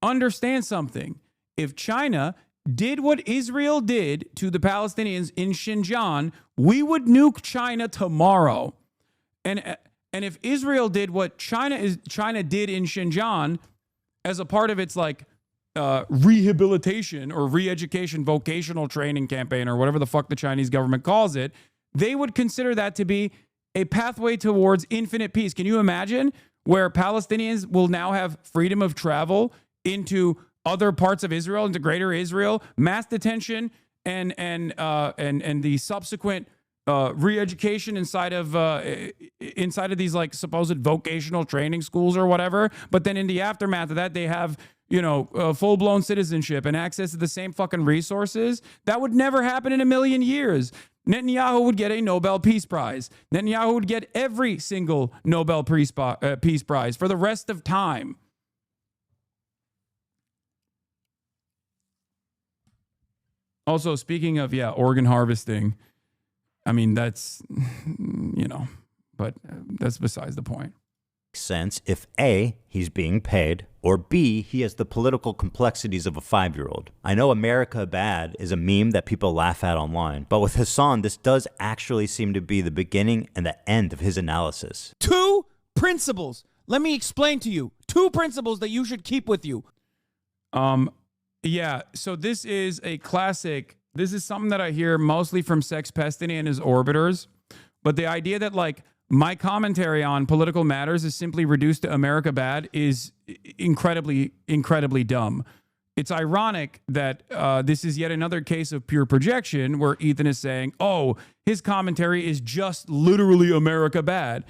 Understand something. If China did what Israel did to the Palestinians in Xinjiang, we would nuke China tomorrow. And if Israel did what China did in Xinjiang as a part of its rehabilitation or re-education vocational training campaign or whatever the fuck the Chinese government calls it, they would consider that to be a pathway towards infinite peace. Can you imagine where Palestinians will now have freedom of travel into other parts of Israel, into greater Israel, mass detention and the subsequent re-education inside of these like supposed vocational training schools or whatever. But then in the aftermath of that, they have, you know, full-blown citizenship and access to the same fucking resources. That would never happen in a million years. Netanyahu would get a Nobel Peace Prize. Netanyahu would get every single Nobel Peace Prize for the rest of time. Also, speaking of, organ harvesting, I mean, that's, you know, but that's besides the point. Sense if A, he's being paid, or B, he has the political complexities of a 5-year-old. I know America bad is a meme that people laugh at online, but with Hassan, this does actually seem to be the beginning and the end of his analysis. 2 principles. Let me explain to you. 2 principles that you should keep with you. Yeah, so this is a classic. This is something that I hear mostly from Sex Pestany and his orbiters. But the idea that, like, my commentary on political matters is simply reduced to America bad is incredibly, incredibly dumb. It's ironic that this is yet another case of pure projection where Ethan is saying, oh, his commentary is just literally America bad.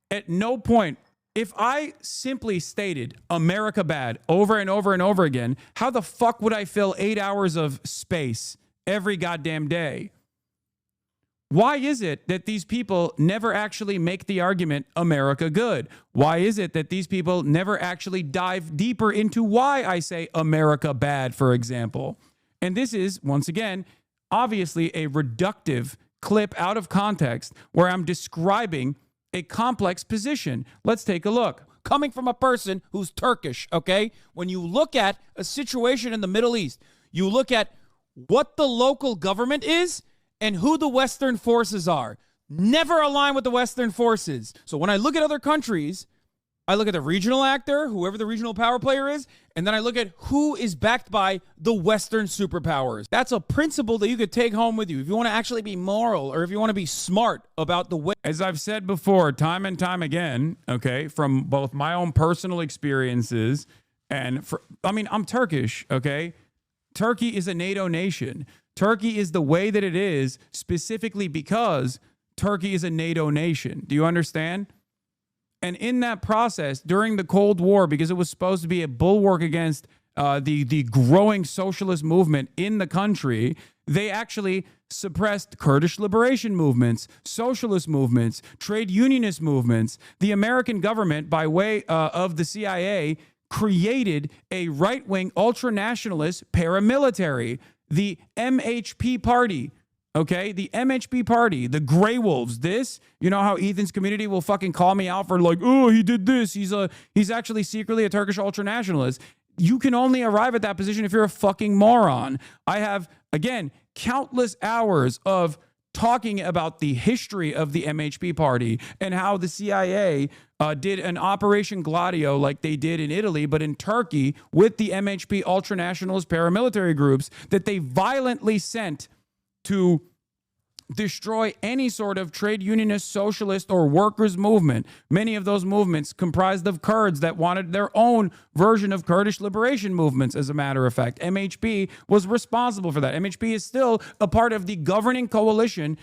At no point, if I simply stated America bad over and over and over again, how the fuck would I fill 8 hours of space every goddamn day? Why is it that these people never actually make the argument America good? Why is it that these people never actually dive deeper into why I say America bad, for example? And this is, once again, obviously a reductive clip out of context where I'm describing a complex position. Let's take a look. Coming from a person who's Turkish, okay? When you look at a situation in the Middle East, you look at what the local government is and who the Western forces are. Never align with the Western forces. So when I look at other countries, I look at the regional actor, whoever the regional power player is, and then I look at who is backed by the Western superpowers. That's a principle that you could take home with you if you want to actually be moral or if you want to be smart about the way. As I've said before, time and time again, okay, from both my own personal experiences and, I'm Turkish, okay? Turkey is a NATO nation. Turkey is the way that it is specifically because Turkey is a NATO nation. Do you understand? And in that process, during the Cold War, because it was supposed to be a bulwark against the growing socialist movement in the country, they actually suppressed Kurdish liberation movements, socialist movements, trade unionist movements. The American government, by way of the CIA, created a right-wing ultra-nationalist paramilitary, the MHP party. Okay, the MHP party, the Grey Wolves, this, you know how Ethan's community will fucking call me out for like, oh, he did this. He's actually secretly a Turkish ultranationalist. You can only arrive at that position if you're a fucking moron. I have, again, countless hours of talking about the history of the MHP party and how the CIA did an Operation Gladio like they did in Italy, but in Turkey with the MHP ultranationalist paramilitary groups that they violently sent to destroy any sort of trade unionist, socialist, or workers' movement. Many of those movements comprised of Kurds that wanted their own version of Kurdish liberation movements, as a matter of fact. MHP was responsible for that. MHP is still a part of the governing coalition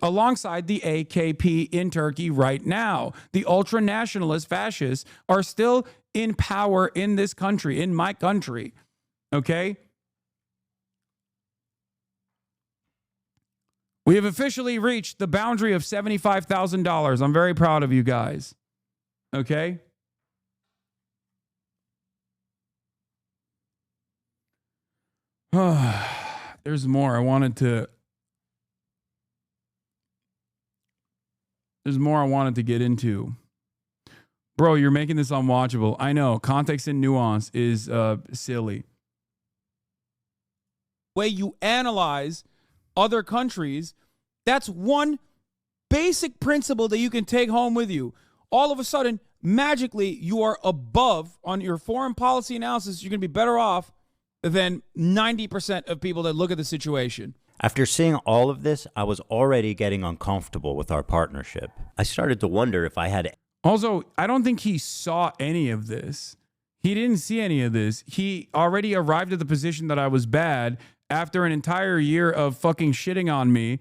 alongside the AKP in Turkey right now. The ultra-nationalist fascists are still in power in this country, in my country. Okay? We have officially reached the boundary of $75,000. I'm very proud of you guys. Okay? There's more I wanted to get into. Bro, you're making this unwatchable. I know. Context and nuance is silly. Way you analyze other countries, that's one basic principle that you can take home with you. All of a sudden, magically, you are above on your foreign policy analysis. You're going to be better off than 90% of people that look at the situation. After seeing all of this, I was already getting uncomfortable with our partnership. I started to wonder if I had... Also, I don't think he saw any of this. He didn't see any of this. He already arrived at the position that I was bad after an entire year of fucking shitting on me,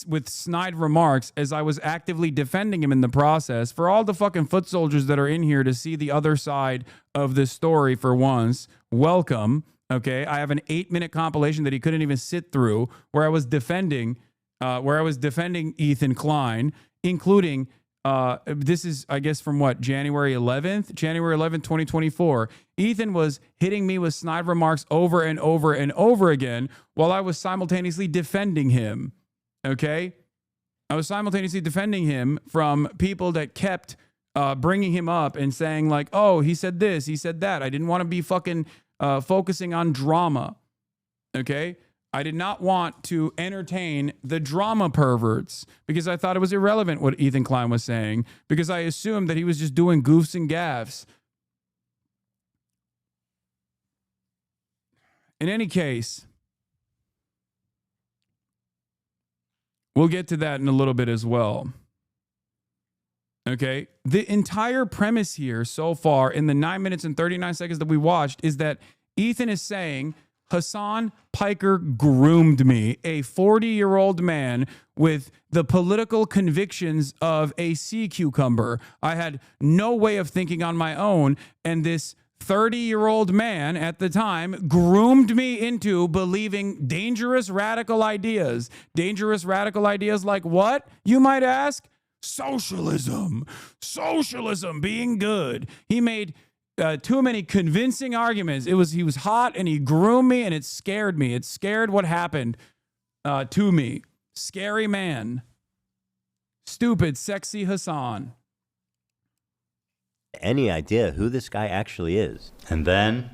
with snide remarks as I was actively defending him in the process. For all the fucking foot soldiers that are in here to see the other side of this story for once, welcome. Okay, I have an 8-minute compilation that he couldn't even sit through where I was defending Ethan Klein, including this is, I guess, from what, January 11th, 2024. Ethan was hitting me with snide remarks over and over and over again while I was simultaneously defending him. Okay? I was simultaneously defending him from people that kept bringing him up and saying like, oh, he said this, he said that. I didn't want to be fucking focusing on drama. Okay? I did not want to entertain the drama perverts because I thought it was irrelevant what Ethan Klein was saying because I assumed that he was just doing goofs and gaffes. In any case, we'll get to that in a little bit as well. Okay? The entire premise here so far in the 9 minutes and 39 seconds that we watched is that Ethan is saying Hassan Piker groomed me, a 40-year-old man with the political convictions of a sea cucumber. I had no way of thinking on my own, and this 30-year-old man at the time groomed me into believing dangerous radical ideas. Dangerous radical ideas like what, you might ask? Socialism. Socialism being good. He made too many convincing arguments. He was hot and he groomed me and it scared me. It scared what happened to me. Scary man. Stupid, sexy Hassan. Any idea who this guy actually is? And then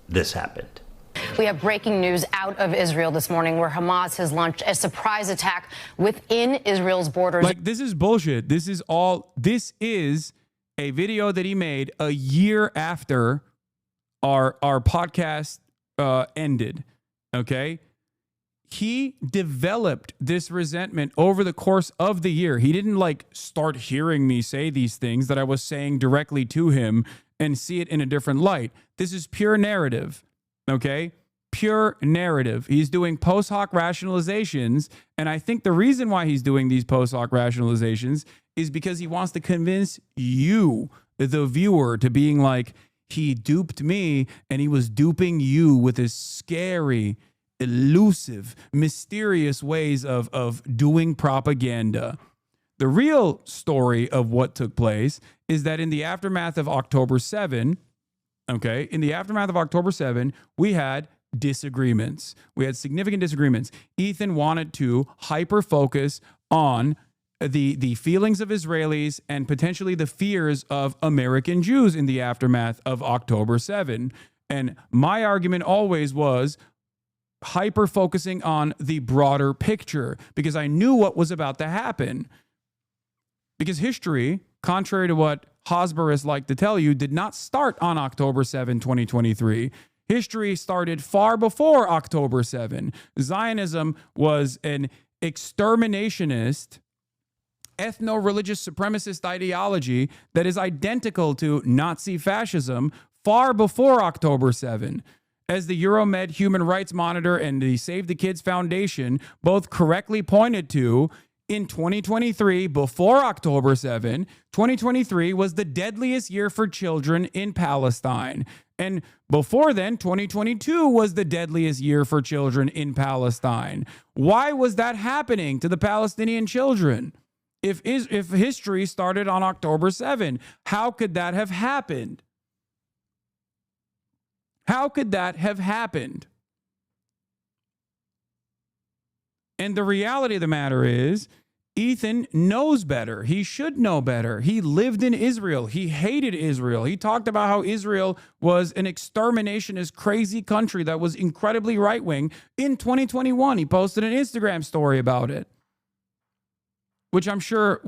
this happened. We have breaking news out of Israel this morning where Hamas has launched a surprise attack within Israel's borders. Like, this is bullshit. This is a video that he made a year after our podcast ended. Okay? He developed this resentment over the course of the year. He didn't like start hearing me say these things that I was saying directly to him and see it in a different light. This is pure narrative. Okay? Pure narrative. He's doing post hoc rationalizations. And I think the reason why he's doing these post hoc rationalizations is because he wants to convince you, the viewer, to being like, he duped me and he was duping you with his scary, elusive, mysterious ways of doing propaganda. The real story of what took place is that in the aftermath of October 7, okay, in the aftermath of October 7, we had disagreements. We had significant disagreements. Ethan wanted to hyper-focus on the feelings of Israelis and potentially the fears of American Jews in the aftermath of October 7. And my argument always was hyper-focusing on the broader picture because I knew what was about to happen. Because history, contrary to what Hosbarists like to tell you, did not start on October 7, 2023. History started far before October 7. Zionism was an exterminationist, ethno-religious supremacist ideology that is identical to Nazi fascism far before October 7. As the Euromed Human Rights Monitor and the Save the Kids Foundation both correctly pointed to, in 2023, before October 7, 2023 was the deadliest year for children in Palestine. And before then, 2022 was the deadliest year for children in Palestine. Why was that happening to the Palestinian children? If history started on October 7, how could that have happened? How could that have happened? And the reality of the matter is, Ethan knows better. He should know better. He lived in Israel. He hated Israel. He talked about how Israel was an exterminationist, crazy country that was incredibly right-wing. In 2021, he posted an Instagram story about it, which I'm sure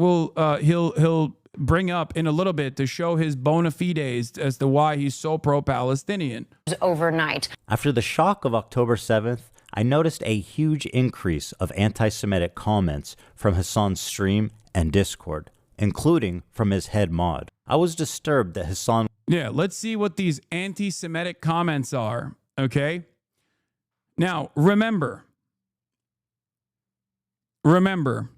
he'll bring up in a little bit to show his bona fides as to why he's so pro-Palestinian. Overnight. After the shock of October 7th, I noticed a huge increase of anti-Semitic comments from Hassan's stream and Discord, including from his head mod. I was disturbed that Hassan... Yeah, let's see what these anti-Semitic comments are, okay? Now, remember, remember,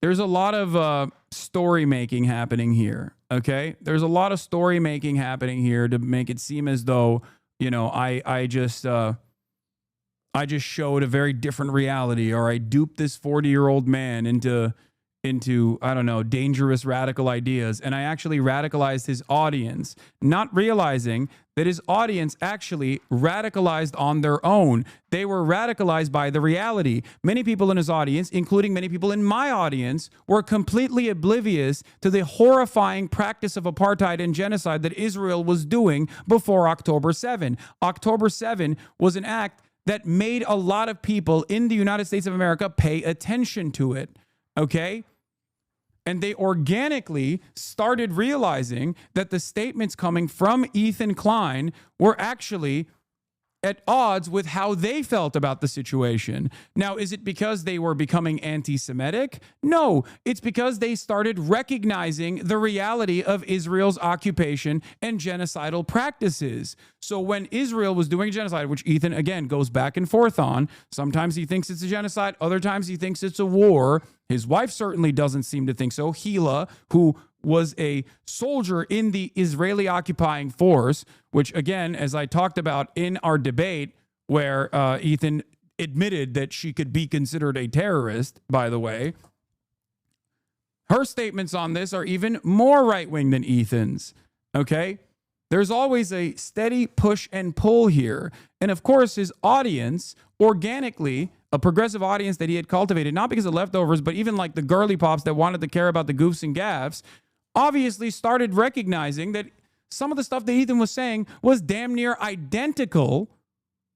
there's a lot of story making happening here. Okay, there's a lot of story making happening here to make it seem as though, you know, I just showed a very different reality, or I duped this 40-year-old man into I don't know, dangerous radical ideas, and I actually radicalized his audience, not realizing that his audience actually radicalized on their own. They were radicalized by the reality. Many people in his audience, including many people in my audience, were completely oblivious to the horrifying practice of apartheid and genocide that Israel was doing before October 7. October 7 was an act that made a lot of people in the United States of America pay attention to it, okay? And they organically started realizing that the statements coming from Ethan Klein were actually at odds with how they felt about the situation. Now, is it because they were becoming anti-Semitic? No, it's because they started recognizing the reality of Israel's occupation and genocidal practices. So when Israel was doing genocide, which Ethan, again, goes back and forth on, sometimes he thinks it's a genocide, other times he thinks it's a war. His wife certainly doesn't seem to think so. Hila, who was a soldier in the Israeli occupying force, which, again, as I talked about in our debate, where Ethan admitted that she could be considered a terrorist, by the way, her statements on this are even more right-wing than Ethan's, okay? There's always a steady push and pull here. And, of course, his audience, organically, a progressive audience that he had cultivated, not because of leftovers, but even like the girly pops that wanted to care about the goofs and gaffs, obviously started recognizing that some of the stuff that Ethan was saying was damn near identical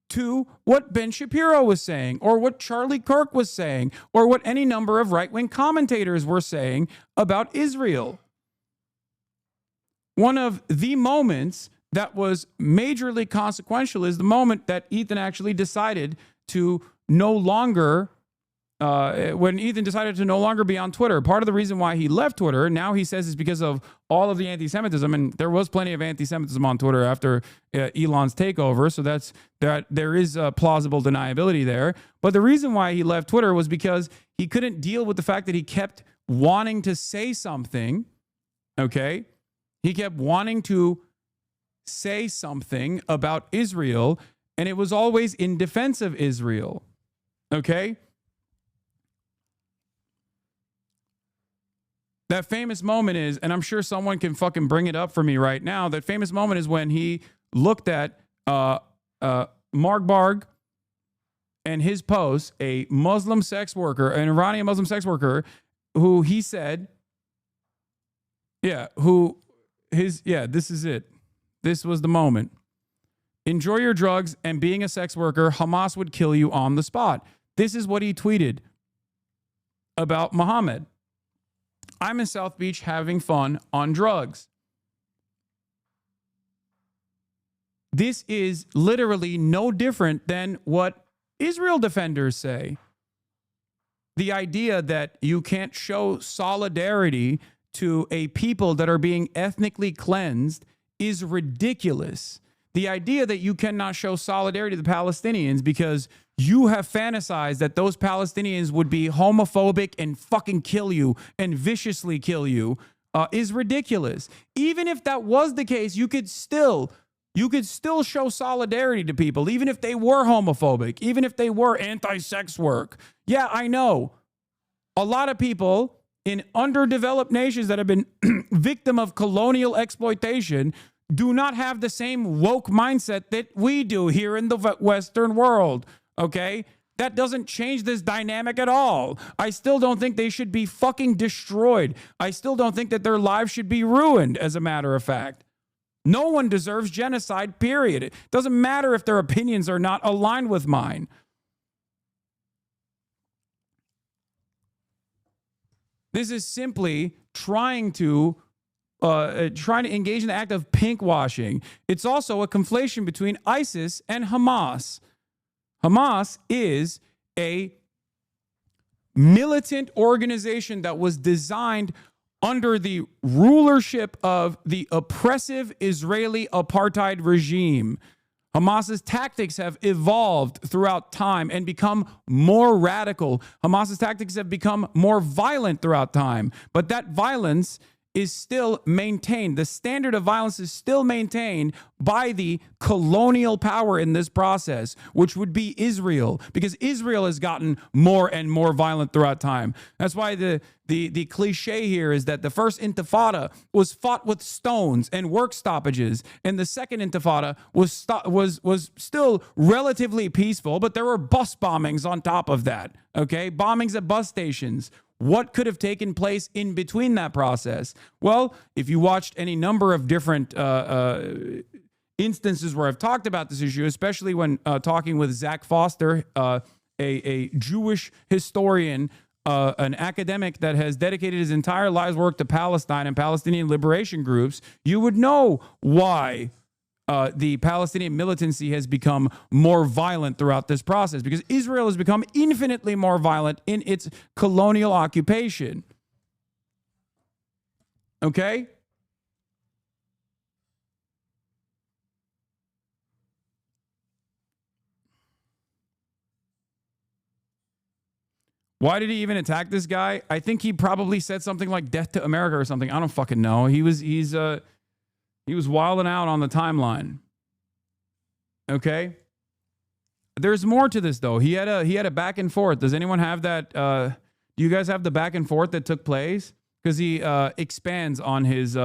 to what Ben Shapiro was saying, or what Charlie Kirk was saying, or what any number of right-wing commentators were saying about Israel. One of the moments that was majorly consequential is the moment that Ethan actually decided to no longer when Ethan decided to no longer be on Twitter. Part of the reason why he left Twitter, now he says, is because of all of the anti-Semitism, and there was plenty of anti-Semitism on Twitter after Elon's takeover, so there is plausible deniability there. But the reason why he left Twitter was because he couldn't deal with the fact that he kept wanting to say something, okay? He kept wanting to say something about Israel, and it was always in defense of Israel, okay? That famous moment is, and I'm sure someone can fucking bring it up for me right now, that famous moment is when he looked at Markbarg and his post, a Muslim sex worker, an Iranian Muslim sex worker, who he said, this is it. This was the moment. Enjoy your drugs, and being a sex worker, Hamas would kill you on the spot. This is what he tweeted about Muhammad. I'm in South Beach having fun on drugs. This is literally no different than what Israel defenders say. The idea that you can't show solidarity to a people that are being ethnically cleansed is ridiculous. The idea that you cannot show solidarity to the Palestinians because you have fantasized that those Palestinians would be homophobic and fucking kill you and viciously kill you is ridiculous. Even if that was the case, you could still show solidarity to people, even if they were homophobic, even if they were anti-sex work. Yeah, I know. A lot of people in underdeveloped nations that have been victim of colonial exploitation do not have the same woke mindset that we do here in the Western world, okay? That doesn't change this dynamic at all. I still don't think they should be fucking destroyed. I still don't think that their lives should be ruined, as a matter of fact. No one deserves genocide, period. It doesn't matter if their opinions are not aligned with mine. This is simply trying to engage in the act of pink washing. It's also a conflation between ISIS and Hamas. Hamas is a militant organization that was designed under the rulership of the oppressive Israeli apartheid regime. Hamas's tactics have evolved throughout time and become more radical. Hamas's tactics have become more violent throughout time, but that violence is still maintained. The standard of violence is still maintained by the colonial power in this process, which would be Israel, because Israel has gotten more and more violent throughout time. That's why the cliche here is that the first intifada was fought with stones and work stoppages, and the second intifada was still relatively peaceful, but there were bus bombings on top of that. Okay, bombings at bus stations. What could have taken place in between that process? Well, if you watched any number of different instances where I've talked about this issue, especially when talking with Zach Foster, a Jewish historian, an academic that has dedicated his entire life's work to Palestine and Palestinian liberation groups, you would know why the Palestinian militancy has become more violent throughout this process, because Israel has become infinitely more violent in its colonial occupation. Okay? Why did he even attack this guy? I think he probably said something like "Death to America" or something. I don't fucking know. He was wilding out on the timeline. Okay? There's more to this though. He had a back and forth. Does anyone have that? Do you guys have the back and forth that took place? Because he expands on his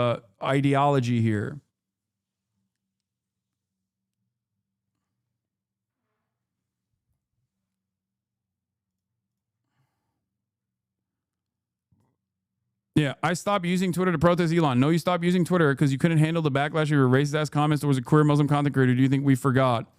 ideology here. Yeah, I stopped using Twitter to protest Elon. No, you stopped using Twitter because you couldn't handle the backlash of your racist-ass comments towards a queer Muslim content creator. Do you think we forgot?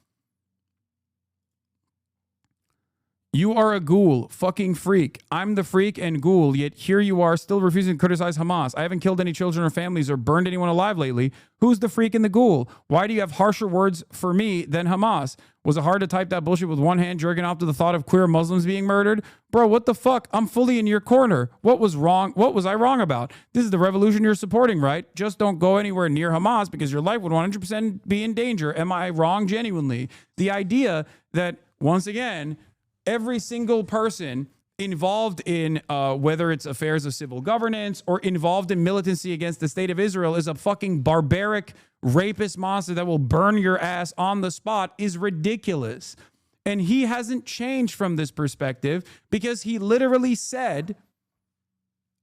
You are a ghoul, fucking freak. I'm the freak and ghoul, yet here you are still refusing to criticize Hamas. I haven't killed any children or families or burned anyone alive lately. Who's the freak and the ghoul? Why do you have harsher words for me than Hamas? Was it hard to type that bullshit with one hand, jerking off to the thought of queer Muslims being murdered? Bro, what the fuck? I'm fully in your corner. What was wrong? What was I wrong about? This is the revolution you're supporting, right? Just don't go anywhere near Hamas because your life would 100% be in danger. Am I wrong genuinely? The idea that, once again, every single person involved in whether it's affairs of civil governance or involved in militancy against the state of Israel is a fucking barbaric rapist monster that will burn your ass on the spot is ridiculous. And he hasn't changed from this perspective because he literally said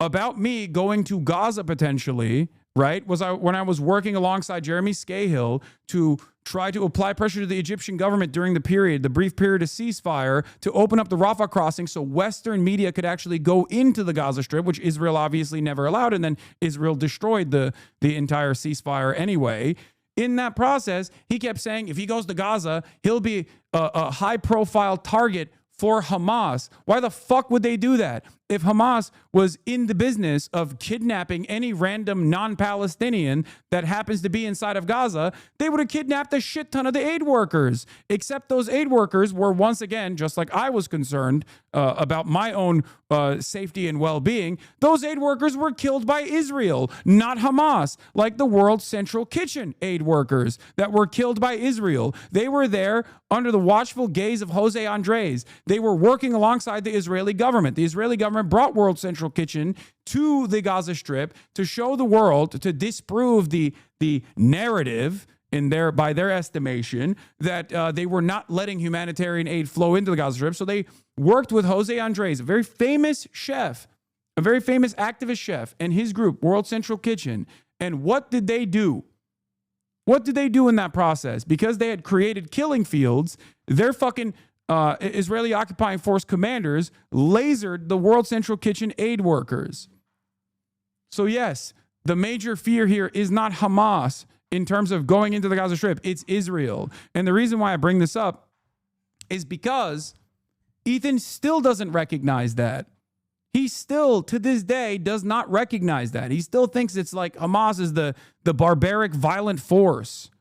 about me going to Gaza potentially, right? When I was working alongside Jeremy Scahill to try to apply pressure to the Egyptian government during the brief period of ceasefire to open up the Rafah crossing so Western media could actually go into the Gaza Strip, which Israel obviously never allowed, and then Israel destroyed the entire ceasefire anyway. In that process, he kept saying if he goes to Gaza, he'll be a high-profile target for Hamas. Why the fuck would they do that? If Hamas was in the business of kidnapping any random non-Palestinian that happens to be inside of Gaza, they would have kidnapped a shit ton of the aid workers. Except those aid workers were, once again, just like I was concerned about my own safety and well-being, those aid workers were killed by Israel, not Hamas, like the World Central Kitchen aid workers that were killed by Israel. They were there under the watchful gaze of Jose Andres. They were working alongside the Israeli government. The Israeli government brought World Central Kitchen to the Gaza Strip to show the world, to disprove the narrative by their estimation that they were not letting humanitarian aid flow into the Gaza Strip. So they worked with Jose Andres, a very famous chef, a very famous activist chef, and his group, World Central Kitchen. And what did they do? What did they do in that process? Because they had created killing fields, their fucking Israeli occupying force commanders lasered the World Central Kitchen aid workers. So yes, the major fear here is not Hamas in terms of going into the Gaza Strip. It's Israel. And the reason why I bring this up is because Ethan still doesn't recognize that. He still, to this day, does not recognize that. He still thinks it's like Hamas is the barbaric, violent force.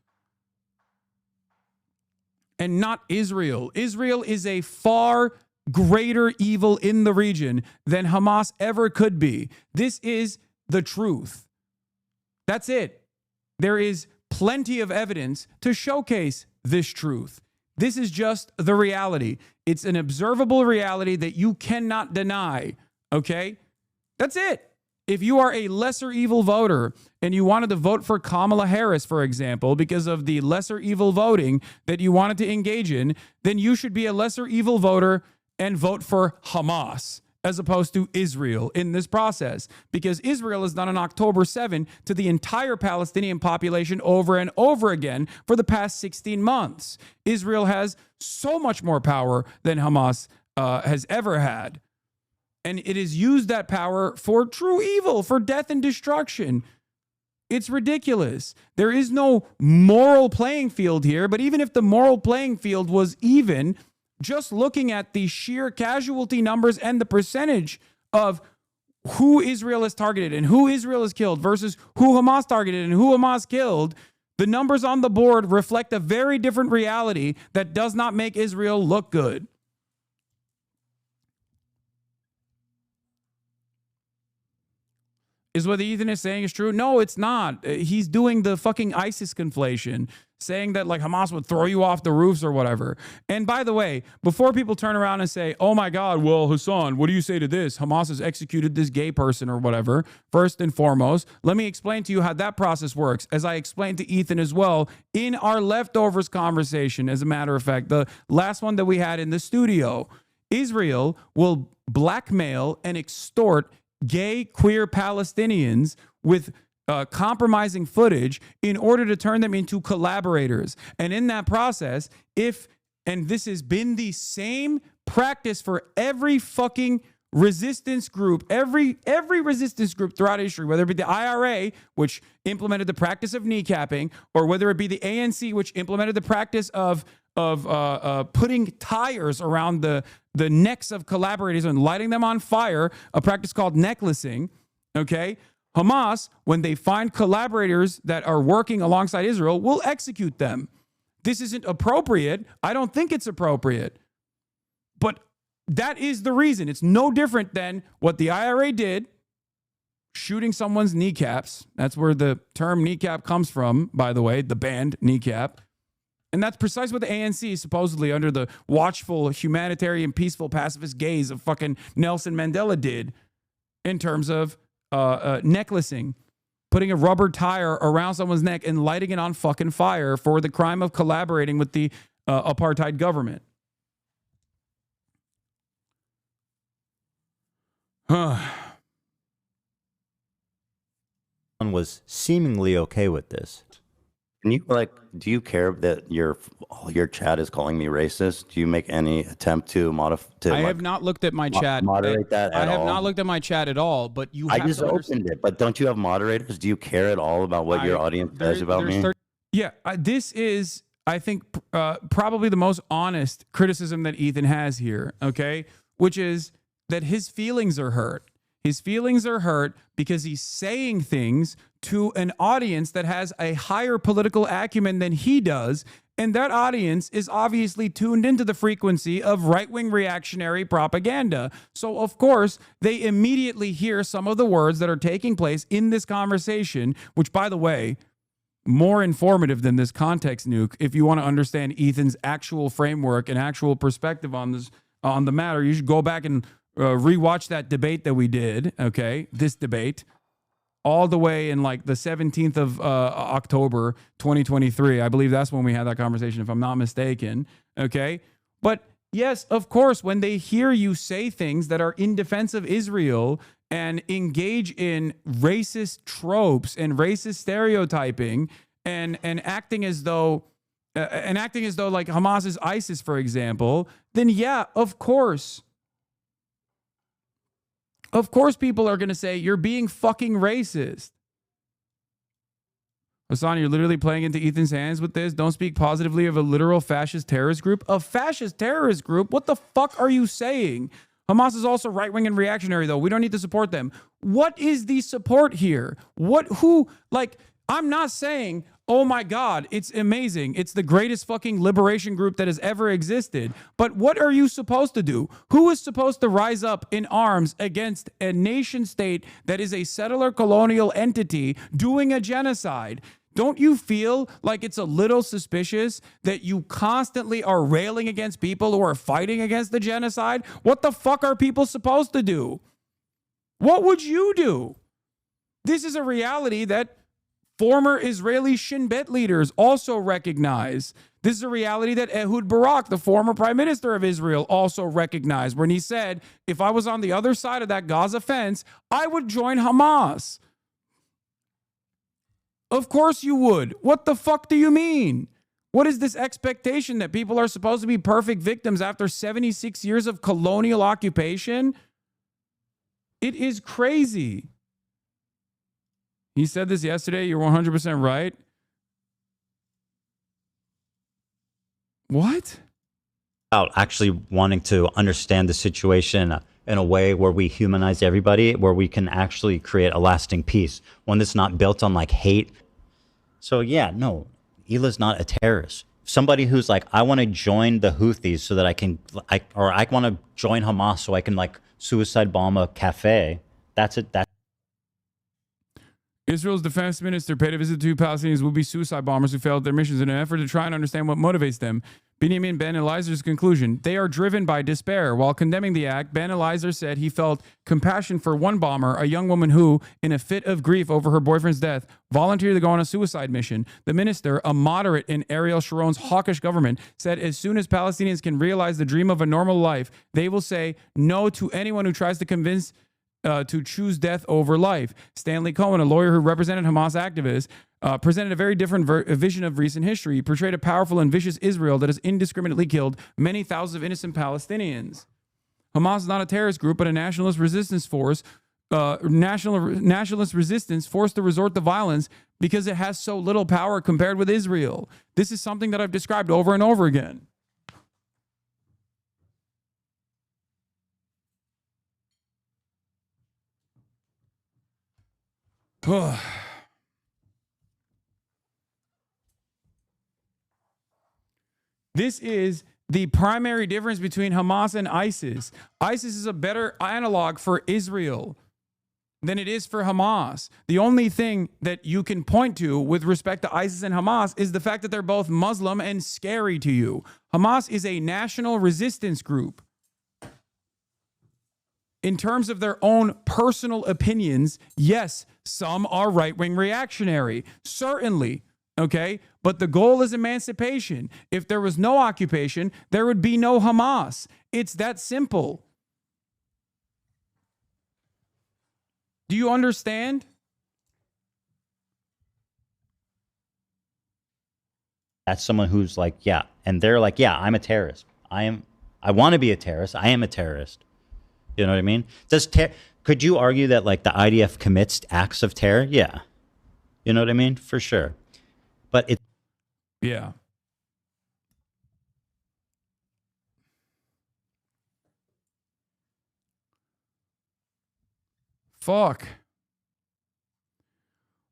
And not Israel. Israel is a far greater evil in the region than Hamas ever could be. This is the truth. That's it. There is plenty of evidence to showcase this truth. This is just the reality. It's an observable reality that you cannot deny, okay? That's it. If you are a lesser evil voter and you wanted to vote for Kamala Harris, for example, because of the lesser evil voting that you wanted to engage in, then you should be a lesser evil voter and vote for Hamas as opposed to Israel in this process, because Israel has done an October 7 to the entire Palestinian population over and over again for the past 16 months. Israel has so much more power than Hamas has ever had. And it has used that power for true evil, for death and destruction. It's ridiculous. There is no moral playing field here, but even if the moral playing field was even, just looking at the sheer casualty numbers and the percentage of who Israel has targeted and who Israel has killed versus who Hamas targeted and who Hamas killed, the numbers on the board reflect a very different reality that does not make Israel look good. Is what Ethan is saying is true? No, it's not. He's doing the fucking ISIS conflation, saying that like Hamas would throw you off the roofs or whatever. And by the way, before people turn around and say, oh my God, well, Hassan, what do you say to this? Hamas has executed this gay person or whatever. First and foremost, let me explain to you how that process works, as I explained to Ethan as well in our leftovers conversation. As a matter of fact, the last one that we had in the studio, Israel will blackmail and extort gay, queer Palestinians with compromising footage in order to turn them into collaborators. And in that process, and this has been the same practice for every fucking resistance group, every resistance group throughout history, whether it be the IRA, which implemented the practice of kneecapping, or whether it be the ANC, which implemented the practice of putting tires around the necks of collaborators and lighting them on fire, a practice called necklacing, okay? Hamas, when they find collaborators that are working alongside Israel, will execute them. This isn't appropriate. I don't think it's appropriate. But that is the reason. It's no different than what the IRA did, shooting someone's kneecaps. That's where the term kneecap comes from, by the way, the band kneecap. And that's precisely what the ANC, supposedly under the watchful, humanitarian, peaceful, pacifist gaze of fucking Nelson Mandela, did in terms of necklacing, putting a rubber tire around someone's neck and lighting it on fucking fire for the crime of collaborating with the apartheid government. Was seemingly okay with this. Can you do you care that your chat is calling me racist? Do you make any attempt to modify? I have not looked at my chat. Moderate that at all? I have not looked at my chat at all, but you have I just opened it, but don't you have moderators? Do you care at all about what your audience says about me? This is, I think, probably the most honest criticism that Ethan has here, okay? Which is that his feelings are hurt. His feelings are hurt because he's saying things to an audience that has a higher political acumen than he does, and that audience is obviously tuned into the frequency of right-wing reactionary propaganda. So, of course, they immediately hear some of the words that are taking place in this conversation, which, by the way, more informative than this context nuke. If you want to understand Ethan's actual framework and actual perspective on this, on the matter, you should go back and rewatch that debate that we did, okay? This debate, all the way in like the 17th of October, 2023. I believe that's when we had that conversation, if I'm not mistaken, okay? But yes, of course, when they hear you say things that are in defense of Israel and engage in racist tropes and racist stereotyping and acting as though like Hamas is ISIS, for example, then yeah, of course. Of course people are going to say, you're being fucking racist. Hassan, you're literally playing into Ethan's hands with this. Don't speak positively of a literal fascist terrorist group. A fascist terrorist group? What the fuck are you saying? Hamas is also right-wing and reactionary, though. We don't need to support them. What is the support here? I'm not saying, oh my God, it's amazing. It's the greatest fucking liberation group that has ever existed. But what are you supposed to do? Who is supposed to rise up in arms against a nation state that is a settler colonial entity doing a genocide? Don't you feel like it's a little suspicious that you constantly are railing against people who are fighting against the genocide? What the fuck are people supposed to do? What would you do? This is a reality that former Israeli Shin Bet leaders also recognize. This is a reality that Ehud Barak, the former prime minister of Israel, also recognized when he said, if I was on the other side of that Gaza fence, I would join Hamas. Of course you would. What the fuck do you mean? What is this expectation that people are supposed to be perfect victims after 76 years of colonial occupation? It is crazy. He said this yesterday. You're 100% right. What? About actually wanting to understand the situation in a way where we humanize everybody, where we can actually create a lasting peace, one that's not built on like hate. So yeah, no, Hila's not a terrorist. Somebody who's like, I want to join the Houthis so that I want to join Hamas so I can like suicide bomb a cafe. That's it. Israel's defense minister paid a visit to Palestinians would-be suicide bombers who failed their missions in an effort to try and understand what motivates them. Benjamin Ben Elizer's conclusion: they are driven by despair. While condemning the act, Ben Elizer said he felt compassion for one bomber, a young woman who, in a fit of grief over her boyfriend's death, volunteered to go on a suicide mission. The minister, a moderate in Ariel Sharon's hawkish government, said as soon as Palestinians can realize the dream of a normal life, they will say no to anyone who tries to convince to choose death over life. Stanley Cohen, a lawyer who represented Hamas activists, presented a very different vision of recent history. He portrayed a powerful and vicious Israel that has indiscriminately killed many thousands of innocent Palestinians. Hamas is not a terrorist group, but a nationalist resistance force. Nationalist resistance forced to resort to violence because it has so little power compared with Israel. This is something that I've described over and over again. This is the primary difference between Hamas and ISIS. ISIS is a better analog for Israel than it is for Hamas. The only thing that you can point to with respect to ISIS and Hamas is the fact that they're both Muslim and scary to you. Hamas is a national resistance group. In terms of their own personal opinions, yes, some are right-wing reactionary, certainly, okay? But the goal is emancipation. If there was no occupation, there would be no Hamas. It's that simple. Do you understand? That's someone who's like, yeah, and they're like, yeah, I'm a terrorist. I want to be a terrorist. I am a terrorist. You know what I mean? Could you argue that like the IDF commits acts of terror? Yeah. You know what I mean? For sure. But it. Yeah. Fuck.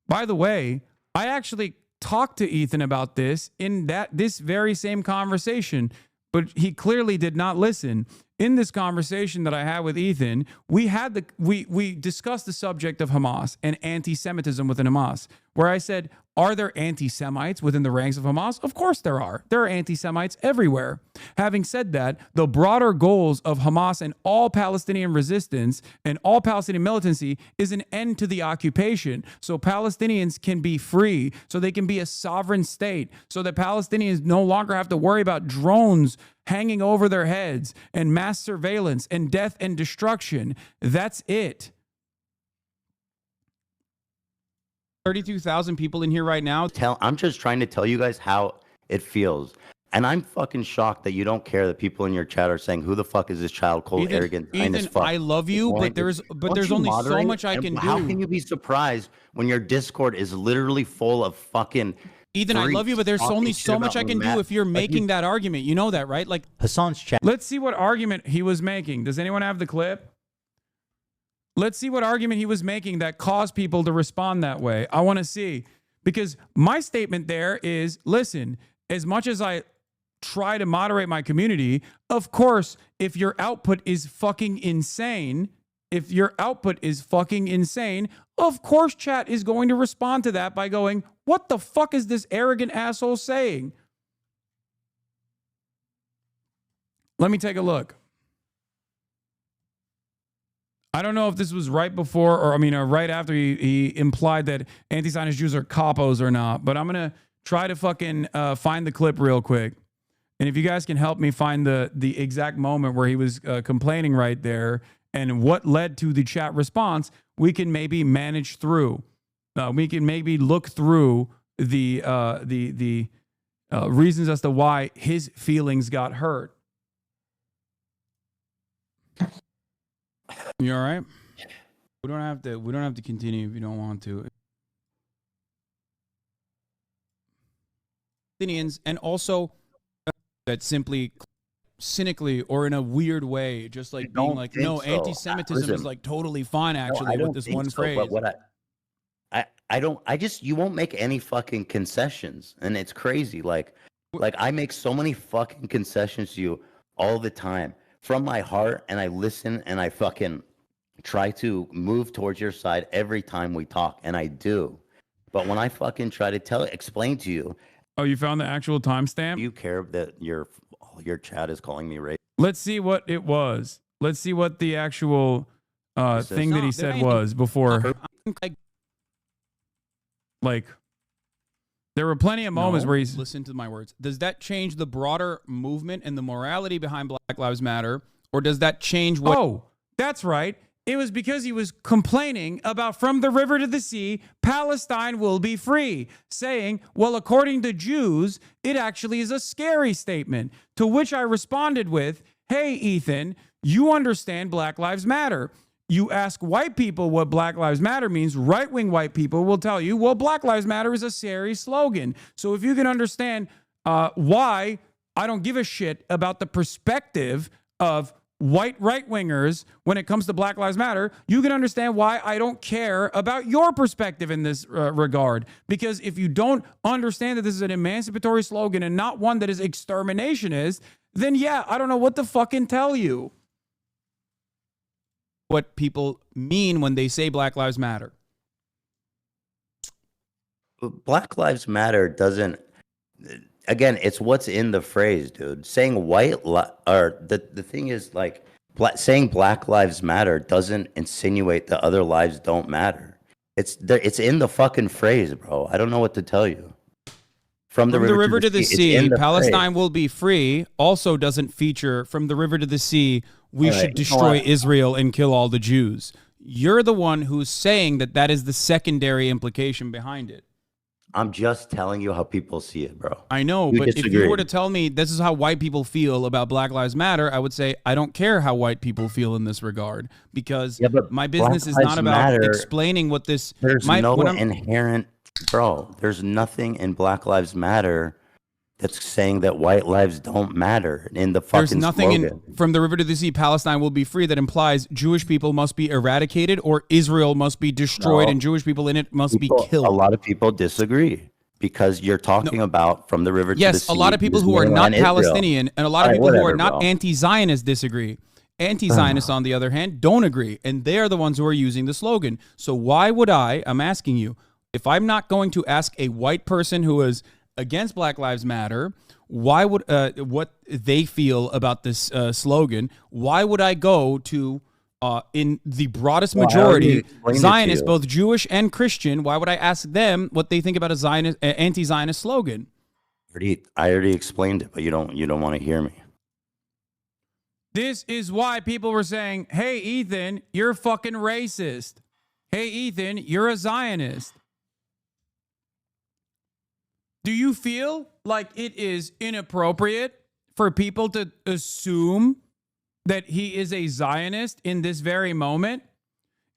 By the way, I actually talked to Ethan about this in this very same conversation, but he clearly did not listen. In this conversation that I had with Ethan, we discussed the subject of Hamas and anti-Semitism within Hamas, where I said, are there anti-Semites within the ranks of Hamas? Of course there are. There are anti-Semites everywhere. Having said that, the broader goals of Hamas and all Palestinian resistance and all Palestinian militancy is an end to the occupation, so Palestinians can be free, so they can be a sovereign state, so that Palestinians no longer have to worry about drones hanging over their heads and mass surveillance and death and destruction. That's it. 32,000 people in here right now. I'm just trying to tell you guys how it feels. And I'm fucking shocked that you don't care that people in your chat are saying, who the fuck is this child, cold, Ethan, arrogant, as fuck. I love you, but there's only so much I can do. How can you be surprised when your Discord is literally full of fucking Ethan, I love you, but there's only so much I can do if you're making that argument. You know that, right? Like Hassan's chat. Let's see what argument he was making. Does anyone have the clip? Let's see what argument he was making that caused people to respond that way. I want to see. Because my statement there is, listen, as much as I try to moderate my community, of course, if your output is fucking insane, if your output is fucking insane, of course chat is going to respond to that by going, what the fuck is this arrogant asshole saying? Let me take a look. I don't know if this was right before or, right after he implied that anti-Zionist Jews are capos or not, but I'm going to try to fucking find the clip real quick. And if you guys can help me find the exact moment where he was complaining right there and what led to the chat response, we can maybe manage through. We can maybe look through the reasons as to why his feelings got hurt. You all right? We don't have to continue if you don't want to. Palestinians, and also that simply cynically or in a weird way, just like being like, no, so. Anti-Semitism is like totally fine actually with this one phrase. But what you won't make any fucking concessions, and it's crazy. Like I make so many fucking concessions to you all the time from my heart, and I listen and I fucking try to move towards your side every time we talk, and I do. But when I fucking try to explain to you. Oh, you found the actual timestamp? You care that your chat is calling me racist? Let's see what it was. Let's see what the actual thing that he said was before. Like, there were plenty of moments where he's... Listen to my words. Does that change the broader movement and the morality behind Black Lives Matter? Or does that change what... Oh, that's right. It was because he was complaining about from the river to the sea, Palestine will be free, saying, well, according to Jews, it actually is a scary statement, to which I responded with, hey, Ethan, you understand Black Lives Matter. You ask white people what Black Lives Matter means, right-wing white people will tell you, well, Black Lives Matter is a scary slogan. So if you can understand why I don't give a shit about the perspective of white right-wingers when it comes to Black Lives Matter, you can understand why I don't care about your perspective in this regard. Because if you don't understand that this is an emancipatory slogan and not one that is exterminationist, then yeah, I don't know what to fucking tell you. What people mean when they say Black Lives Matter. Black Lives Matter doesn't... Again, it's what's in the phrase, dude. Saying the thing is, like, saying Black Lives Matter doesn't insinuate that other lives don't matter. It's in the fucking phrase, bro. I don't know what to tell you. From the river to the sea, Palestine will be free. Also doesn't feature from the river to the sea. We should destroy Israel and kill all the Jews. You're the one who's saying that is the secondary implication behind it. I'm just telling you how people see it, bro. I know, but if you were to tell me this is how white people feel about Black Lives Matter, I would say I don't care how white people feel in this regard, because my business is not about explaining what this... There's inherent... Bro, there's nothing in Black Lives Matter that's saying that white lives don't matter in the fucking There's nothing slogan. in From the River to the Sea, Palestine will be free that implies Jewish people must be eradicated or Israel must be destroyed and Jewish people in it must be killed. A lot of people disagree because you're talking about from the river to the sea. Yes, a lot of people who are not Palestinian and a lot of people who are not anti-Zionist disagree. Anti-Zionists, on the other hand, don't agree. And they're the ones who are using the slogan. So why would I'm asking you, if I'm not going to ask a white person who is against Black Lives Matter, why would what they feel about this slogan? Why would I go to in the broadest majority Zionists, both Jewish and Christian? Why would I ask them what they think about a Zionist, anti-Zionist slogan? I already explained it, but you don't want to hear me. This is why people were saying, "Hey, Ethan, you're fucking racist. Hey, Ethan, you're a Zionist." Do you feel like it is inappropriate for people to assume that he is a Zionist in this very moment?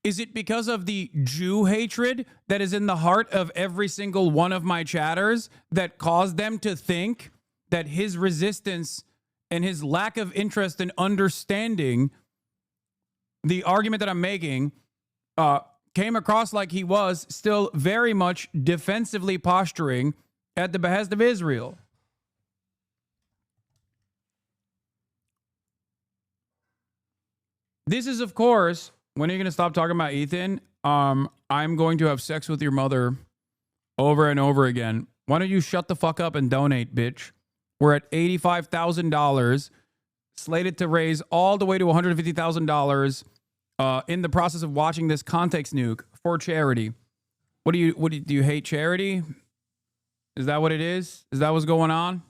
Is it because of the Jew hatred that is in the heart of every single one of my chatters that caused them to think that his resistance and his lack of interest in understanding the argument that I'm making came across like he was still very much defensively posturing at the behest of Israel? This is, of course, When are you going to stop talking about Ethan? I'm going to have sex with your mother over and over again. Why don't you shut the fuck up and donate, bitch? We're at $85,000, slated to raise all the way to $150,000 in the process of watching this context nuke for charity. Do you hate charity? Is that what it is? Is that what's going on?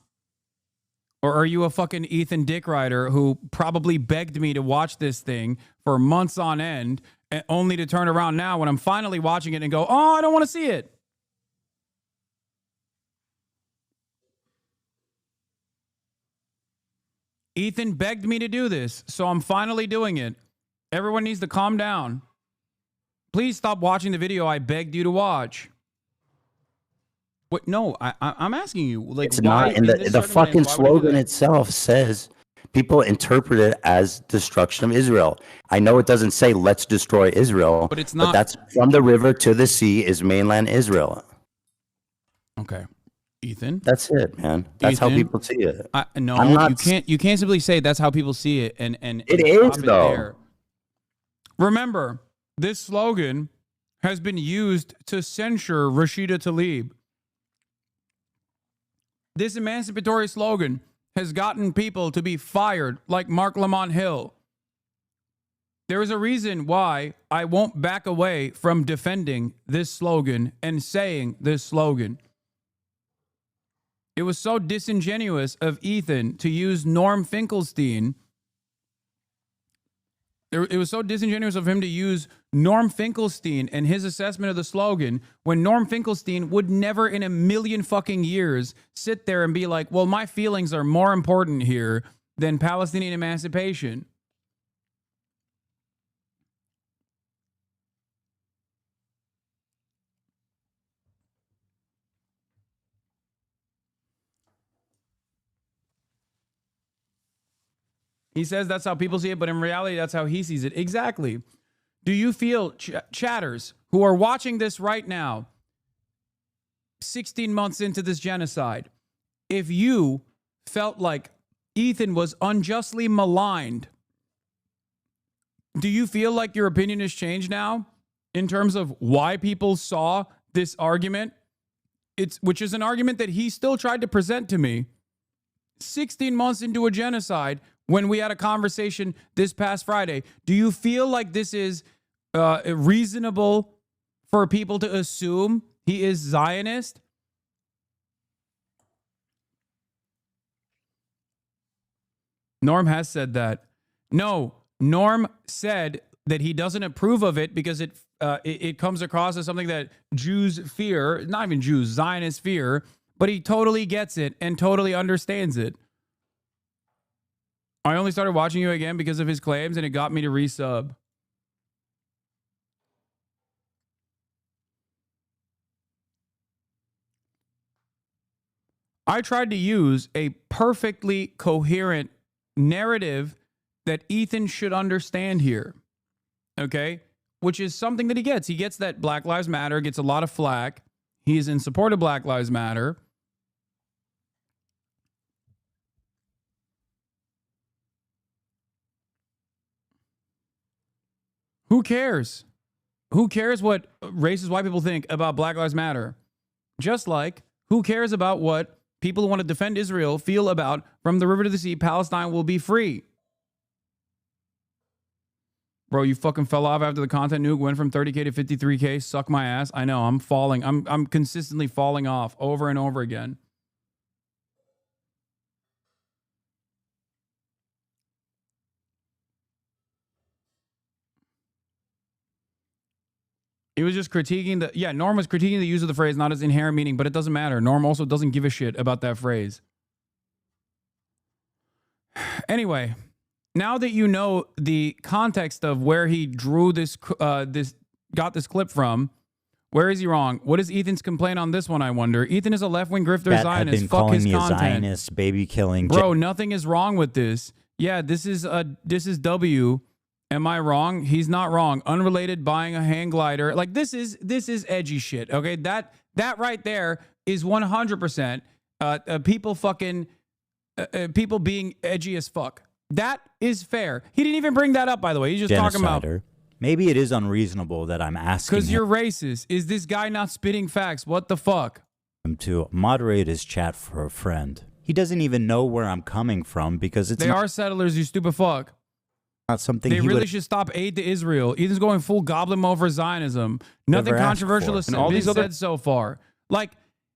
Or are you a fucking Ethan dick rider who probably begged me to watch this thing for months on end, and only to turn around now when I'm finally watching it and go, oh, I don't want to see it? Ethan begged me to do this, so I'm finally doing it. Everyone needs to calm down. Please stop watching the video I begged you to watch. What? No, I'm asking you. Like, It's not in the fucking slogan itself says people interpret it as destruction of Israel. I know it doesn't say let's destroy Israel, but it's not. But that's from the river to the sea is mainland Israel. Okay, Ethan. That's it, man. That's how Ethan, people see it. No, I'm not, you can't simply say that's how people see it and it is though. Remember, this slogan has been used to censure Rashida Tlaib. This emancipatory slogan has gotten people to be fired like Mark Lamont Hill. There is a reason why I won't back away from defending this slogan and saying this slogan. It was so disingenuous of Ethan to use Norm Finkelstein. It was so disingenuous of him to use Norm Finkelstein and his assessment of the slogan when Norm Finkelstein would never in a million fucking years sit there and be like, well, my feelings are more important here than Palestinian emancipation. He says that's how people see it, but in reality, that's how he sees it. Exactly. Do you feel, chatters who are watching this right now, 16 months into this genocide, if you felt like Ethan was unjustly maligned, do you feel like your opinion has changed now in terms of why people saw this argument? Which is an argument that he still tried to present to me 16 months into a genocide when we had a conversation this past Friday. Do you feel like this is reasonable for people to assume he is Zionist? Norm has said that. No, Norm said that he doesn't approve of it because it comes across as something that Jews fear, not even Jews, Zionists fear, but he totally gets it and totally understands it. I only started watching you again because of his claims, and it got me to resub. I tried to use a perfectly coherent narrative that Ethan should understand here, okay? Which is something that he gets. He gets that Black Lives Matter, gets a lot of flack. He's in support of Black Lives Matter. Who cares? Who cares what racist white people think about Black Lives Matter? Just like, who cares about what people who want to defend Israel feel about from the river to the sea, Palestine will be free? Bro, you fucking fell off after the content nuke went from 30K to 53K. Suck my ass. I know, I'm falling. I'm consistently falling off over and over again. He was just critiquing Norm was critiquing the use of the phrase, not its inherent meaning, but it doesn't matter. Norm also doesn't give a shit about that phrase. Anyway, now that you know the context of where he drew got this clip from, where is he wrong? What is Ethan's complaint on this one, I wonder? Ethan is a left-wing grifter Zionist. Been Fuck calling his me content. a Zionist, baby killing. Bro, nothing is wrong with this. Yeah, this is W. Am I wrong? He's not wrong. Unrelated buying a hang glider. Like this is edgy shit. Okay, that right there is 100% people fucking people being edgy as fuck. That is fair. He didn't even bring that up, by the way. He's just talking about Maybe it is unreasonable that I'm asking Because you're racist. Is this guy not spitting facts? What the fuck? him to moderate his chat for a friend. He doesn't even know where I'm coming from because it's They are settlers, you stupid fuck. not something They he really would should stop aid to Israel. Ethan's going full goblin mode for Zionism. Nothing Never asked controversial for. has And all been these other- said so far. Like,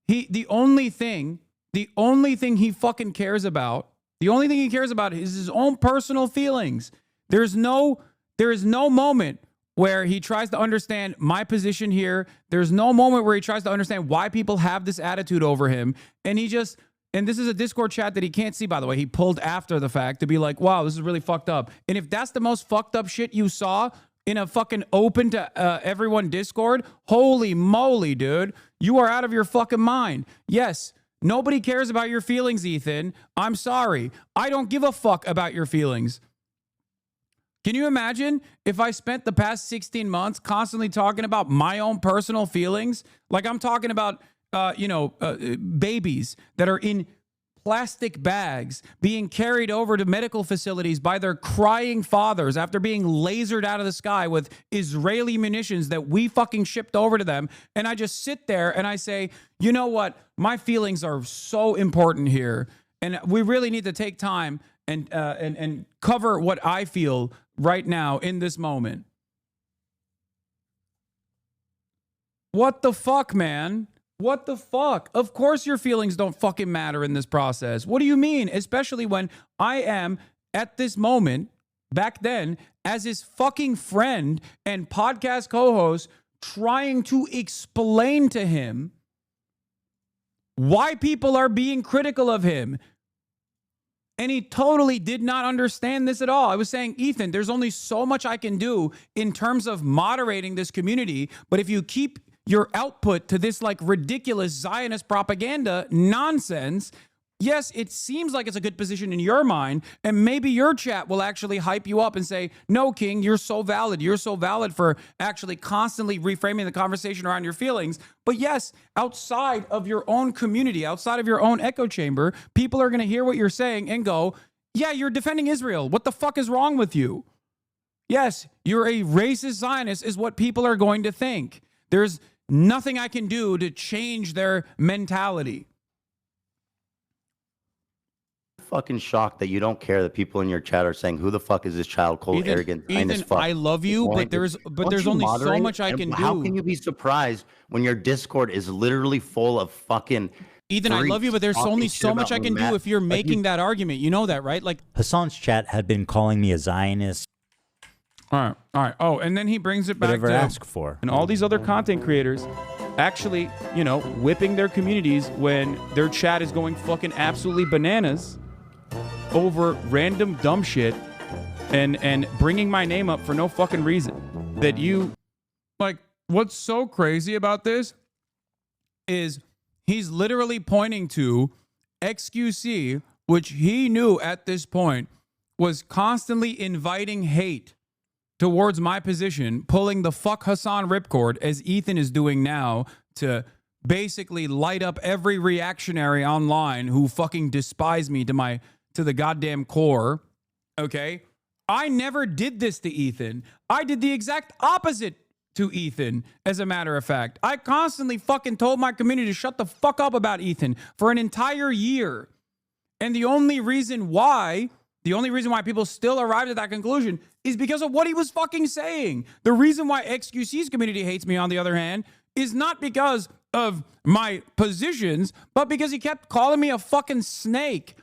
the only thing he fucking cares about, is his own personal feelings. There is no moment where he tries to understand my position here. There's no moment where he tries to understand why people have this attitude over him. And this is a Discord chat that he can't see, by the way. He pulled after the fact to be like, wow, this is really fucked up. And if that's the most fucked up shit you saw in a fucking open to everyone Discord, holy moly, dude, you are out of your fucking mind. Yes, nobody cares about your feelings, Ethan. I'm sorry. I don't give a fuck about your feelings. Can you imagine if I spent the past 16 months constantly talking about my own personal feelings? Like I'm talking about, babies that are in plastic bags being carried over to medical facilities by their crying fathers after being lasered out of the sky with Israeli munitions that we fucking shipped over to them. And I just sit there and I say, you know what? My feelings are so important here. And we really need to take time and cover what I feel right now in this moment. What the fuck, man? What the fuck? Of course your feelings don't fucking matter in this process. What do you mean? Especially when I am at this moment, back then, as his fucking friend and podcast co-host, trying to explain to him why people are being critical of him. And he totally did not understand this at all. I was saying, Ethan, there's only so much I can do in terms of moderating this community. But if you keep your output to this like ridiculous Zionist propaganda nonsense, yes, it seems like it's a good position in your mind. And maybe your chat will actually hype you up and say, no, King, you're so valid. You're so valid for actually constantly reframing the conversation around your feelings. But yes, outside of your own community, outside of your own echo chamber, people are going to hear what you're saying and go, yeah, you're defending Israel. What the fuck is wrong with you? Yes, you're a racist Zionist is what people are going to think. There's nothing I can do to change their mentality. Fucking shocked that you don't care that people in your chat are saying, "Who the fuck is this child cold, arrogant, Ethan, fuck?" I love you, but there's you only so moderate? much I And can do. How can you be surprised when your Discord is literally full of fucking? Ethan, I love you, but there's only so much I can do if you're making that argument. You know that, right? Like Hassan's chat had been calling me a Zionist. All right. Oh, and then he brings it back Whatever to ask for. and all these other content creators actually, whipping their communities when their chat is going fucking absolutely bananas over random dumb shit and bringing my name up for no fucking reason. That you like what's so crazy about this is he's literally pointing to XQC, which he knew at this point was constantly inviting hate towards my position, pulling the fuck Hassan ripcord as Ethan is doing now to basically light up every reactionary online who fucking despise me to the goddamn core. Okay? I never did this to Ethan. I did the exact opposite to Ethan, as a matter of fact. I constantly fucking told my community to shut the fuck up about Ethan for an entire year. And the only reason why people still arrived at that conclusion is because of what he was fucking saying. The reason why XQC's community hates me, on the other hand, is not because of my positions, but because he kept calling me a fucking snake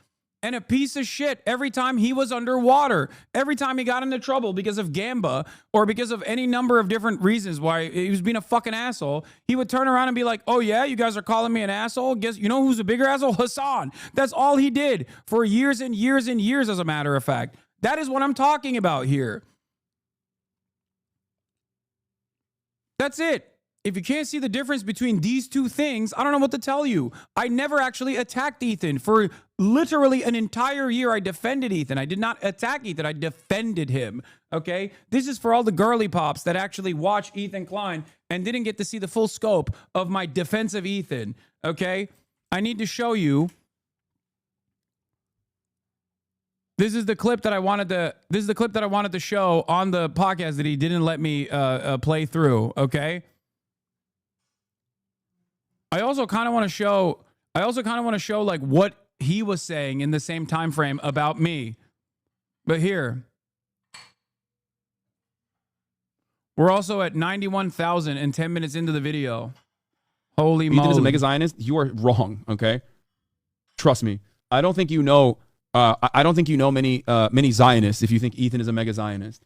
and a piece of shit every time he was underwater, every time he got into trouble because of Gamba or because of any number of different reasons why he was being a fucking asshole. He would turn around and be like, oh yeah, you guys are calling me an asshole? Guess you know who's a bigger asshole? Hassan. That's all he did for years and years and years, as a matter of fact. That is what I'm talking about here. That's it. If you can't see the difference between these two things, I don't know what to tell you. I never actually attacked Ethan. For literally an entire year, I defended Ethan. I did not attack Ethan. I defended him. Okay? This is for all the girly pops that actually watch Ethan Klein and didn't get to see the full scope of my defense of Ethan. Okay? I need to show you This is the clip that I wanted to show on the podcast that he didn't let me play through. Okay. I also kind of want to show like what he was saying in the same time frame about me. But here, we're also at 91,000 and 10 minutes into the video. Holy moly! Ethan is a mega Zionist. You are wrong. Okay, trust me. I don't think you know. I don't think you know many Zionists if you think Ethan is a mega Zionist.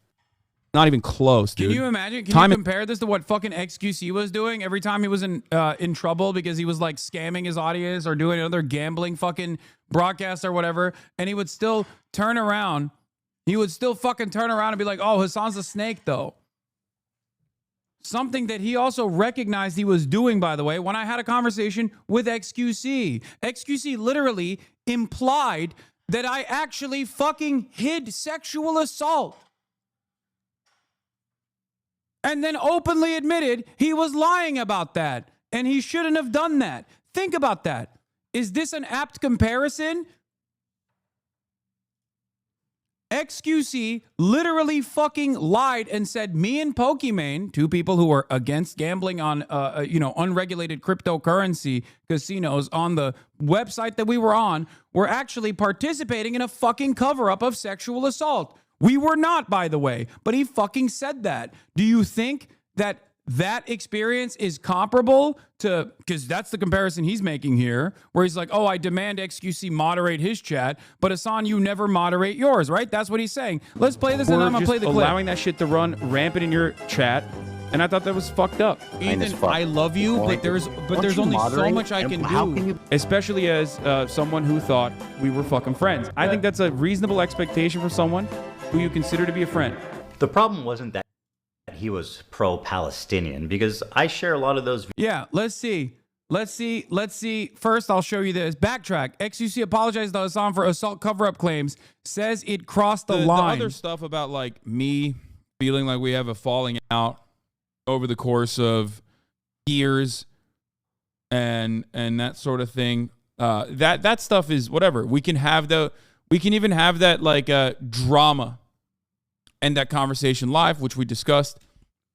Not even close, dude. Can you imagine? Can you compare this to what fucking XQC was doing every time he was in trouble because he was like scamming his audience or doing another gambling fucking broadcast or whatever, and he would still turn around. He would still fucking turn around and be like, "Oh, Hassan's a snake, though." Something that he also recognized he was doing, by the way, when I had a conversation with XQC. XQC literally implied that I actually fucking hid sexual assault. And then openly admitted he was lying about that. And he shouldn't have done that. Think about that. Is this an apt comparison? XQC literally fucking lied and said me and Pokimane, two people who are against gambling on unregulated cryptocurrency casinos on the website that we were on, were actually participating in a fucking cover-up of sexual assault. We were not, by the way, but he fucking said that. Do you think that experience is comparable to, because that's the comparison he's making here, where he's like, oh, I demand XQC moderate his chat, but Hassan, you never moderate yours, right? That's what he's saying. Let's play this and I'm going to play the clip. Allowing that shit to run rampant in your chat, and I thought that was fucked up. Ethan, I love you, but there's only so much I can do. Especially as someone who thought we were fucking friends. I think that's a reasonable expectation for someone who you consider to be a friend. The problem wasn't that he was pro-Palestinian, because I share a lot of those. Yeah, let's see. First, I'll show you this. Backtrack. XUC apologized to Hassan for assault cover-up claims. Says it crossed the line. The other stuff about like me feeling like we have a falling out over the course of years and that sort of thing. That stuff is whatever. We can even have that like drama and that conversation live, which we discussed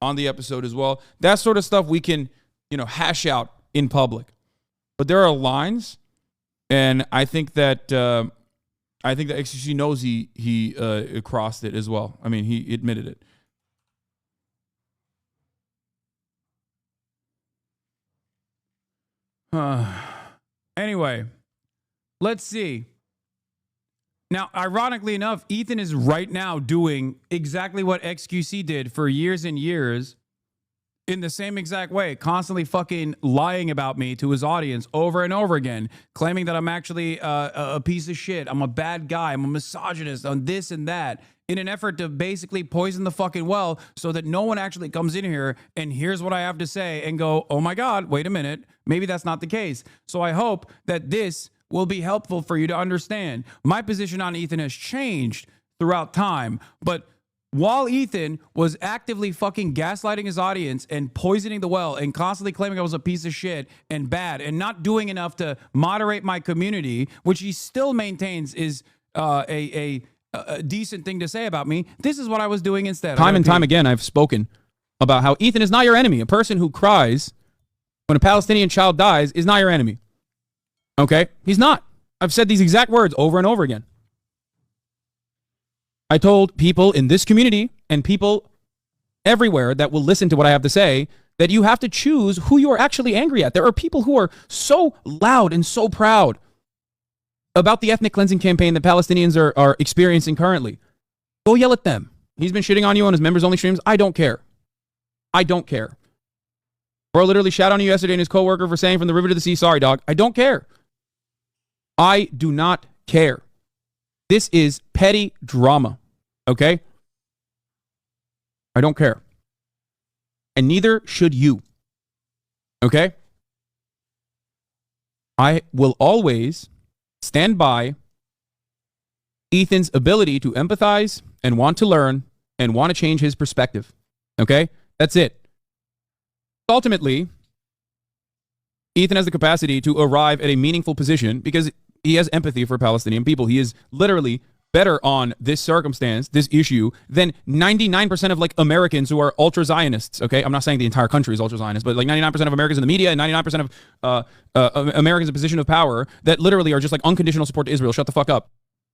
on the episode as well. That sort of stuff we can, hash out in public. But there are lines, and I think that XCC knows he crossed it as well. I mean, he admitted it. Anyway, let's see. Now, ironically enough, Ethan is right now doing exactly what XQC did for years and years in the same exact way, constantly fucking lying about me to his audience over and over again, claiming that I'm actually a piece of shit. I'm a bad guy. I'm a misogynist on this and that, in an effort to basically poison the fucking well so that no one actually comes in here and hears what I have to say and go, oh my God, wait a minute. Maybe that's not the case. So I hope that this will be helpful for you to understand. My position on Ethan has changed throughout time, but while Ethan was actively fucking gaslighting his audience and poisoning the well and constantly claiming I was a piece of shit and bad and not doing enough to moderate my community, which he still maintains is a decent thing to say about me, this is what I was doing instead. Time and time again, I've spoken about how Ethan is not your enemy. A person who cries when a Palestinian child dies is not your enemy. Okay? He's not. I've said these exact words over and over again. I told people in this community and people everywhere that will listen to what I have to say that you have to choose who you are actually angry at. There are people who are so loud and so proud about the ethnic cleansing campaign that Palestinians are experiencing currently. Go yell at them. He's been shitting on you on his members-only streams. I don't care. I don't care. Bro literally shot on you yesterday and his coworker for saying from the river to the sea, sorry, dog. I don't care. I do not care. This is petty drama, okay? I don't care. And neither should you, okay? I will always stand by Ethan's ability to empathize and want to learn and want to change his perspective, okay? That's it. Ultimately, Ethan has the capacity to arrive at a meaningful position because he has empathy for Palestinian people. He is literally better on this circumstance, this issue, than 99% of like Americans who are ultra Zionists. Okay, I'm not saying the entire country is ultra Zionist, but like 99% of Americans in the media and 99% of Americans in position of power that literally are just like unconditional support to Israel. Shut the fuck up.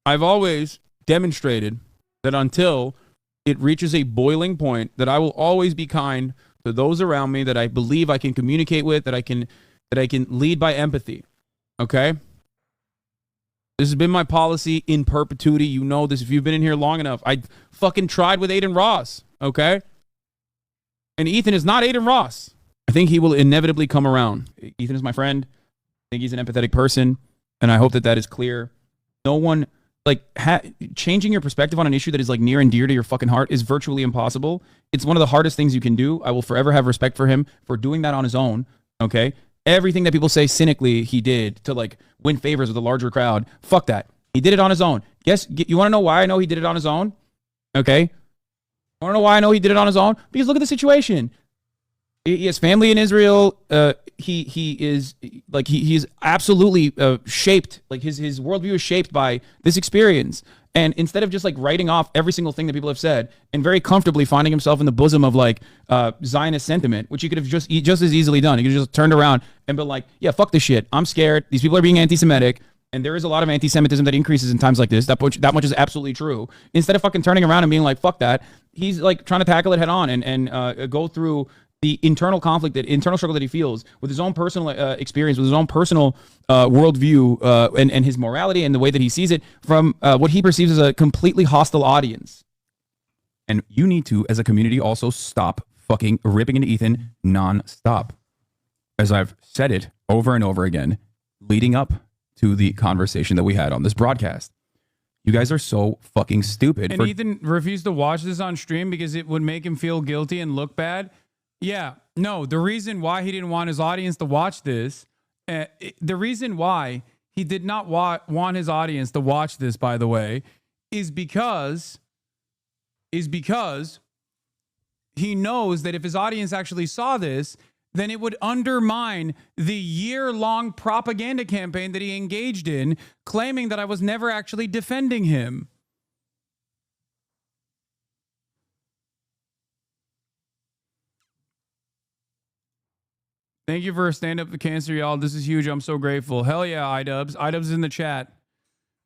I've always demonstrated that until it reaches a boiling point, that I will always be kind to those around me that I believe I can communicate with, that I can lead by empathy. Okay? This has been my policy in perpetuity. You know this if you've been in here long enough. I fucking tried with Aiden Ross, okay? And Ethan is not Aiden Ross. I think he will inevitably come around. Ethan is my friend. I think he's an empathetic person, and I hope that that is clear. No one, like, changing your perspective on an issue that is, like, near and dear to your fucking heart is virtually impossible. It's one of the hardest things you can do. I will forever have respect for him for doing that on his own, okay? Everything that people say cynically he did to like win favors with a larger crowd, fuck that. He did it on his own. Guess you want to know why I know he did it on his own? Okay. You want to know why I know he did it on his own? Because look at the situation. He has family in Israel. He is like he's absolutely shaped. Like his worldview is shaped by this experience. And instead of just like writing off every single thing that people have said and very comfortably finding himself in the bosom of like Zionist sentiment, which he could have just as easily done. He could have just turned around and been like, yeah, fuck this shit. I'm scared. These people are being anti-Semitic. And there is a lot of anti-Semitism that increases in times like this. That much is absolutely true. Instead of fucking turning around and being like, fuck that, he's like trying to tackle it head on and go through the internal conflict, that internal struggle that he feels with his own personal experience, with his own personal worldview and his morality and the way that he sees it from what he perceives as a completely hostile audience. And you need to, as a community, also stop fucking ripping into Ethan nonstop. As I've said it over and over again, leading up to the conversation that we had on this broadcast. You guys are so fucking stupid. And Ethan refused to watch this on stream because it would make him feel guilty and look bad. Yeah, no, the reason why he didn't want his audience to watch this, the reason why he did not want his audience to watch this, by the way, is because he knows that if his audience actually saw this, then it would undermine the year-long propaganda campaign that he engaged in, claiming that I was never actually defending him. Thank you for Stand Up to Cancer, y'all. This is huge. I'm so grateful. Hell yeah, iDubbbz. iDubbbz is in the chat.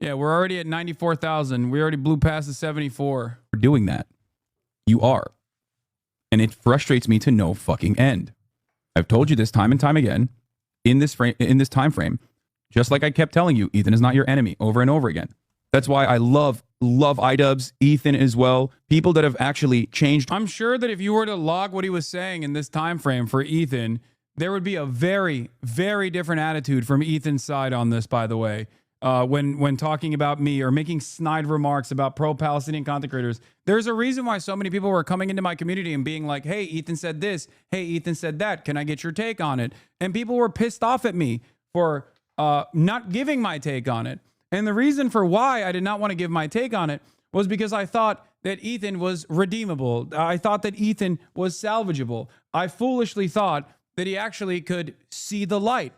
Yeah, we're already at 94,000. We already blew past the 74. For doing that. You are. And it frustrates me to no fucking end. I've told you this time and time again in this time frame, just like I kept telling you, Ethan is not your enemy over and over again. That's why I love iDubbbz, Ethan as well, people that have actually changed. I'm sure that if you were to log what he was saying in this time frame for Ethan, there would be a very, very different attitude from Ethan's side on this, by the way. When talking about me or making snide remarks about pro-Palestinian content creators, there's a reason why so many people were coming into my community and being like, hey, Ethan said this. Hey, Ethan said that. Can I get your take on it? And people were pissed off at me for not giving my take on it. And the reason for why I did not want to give my take on it was because I thought that Ethan was redeemable. I thought that Ethan was salvageable. I foolishly thought that he actually could see the light.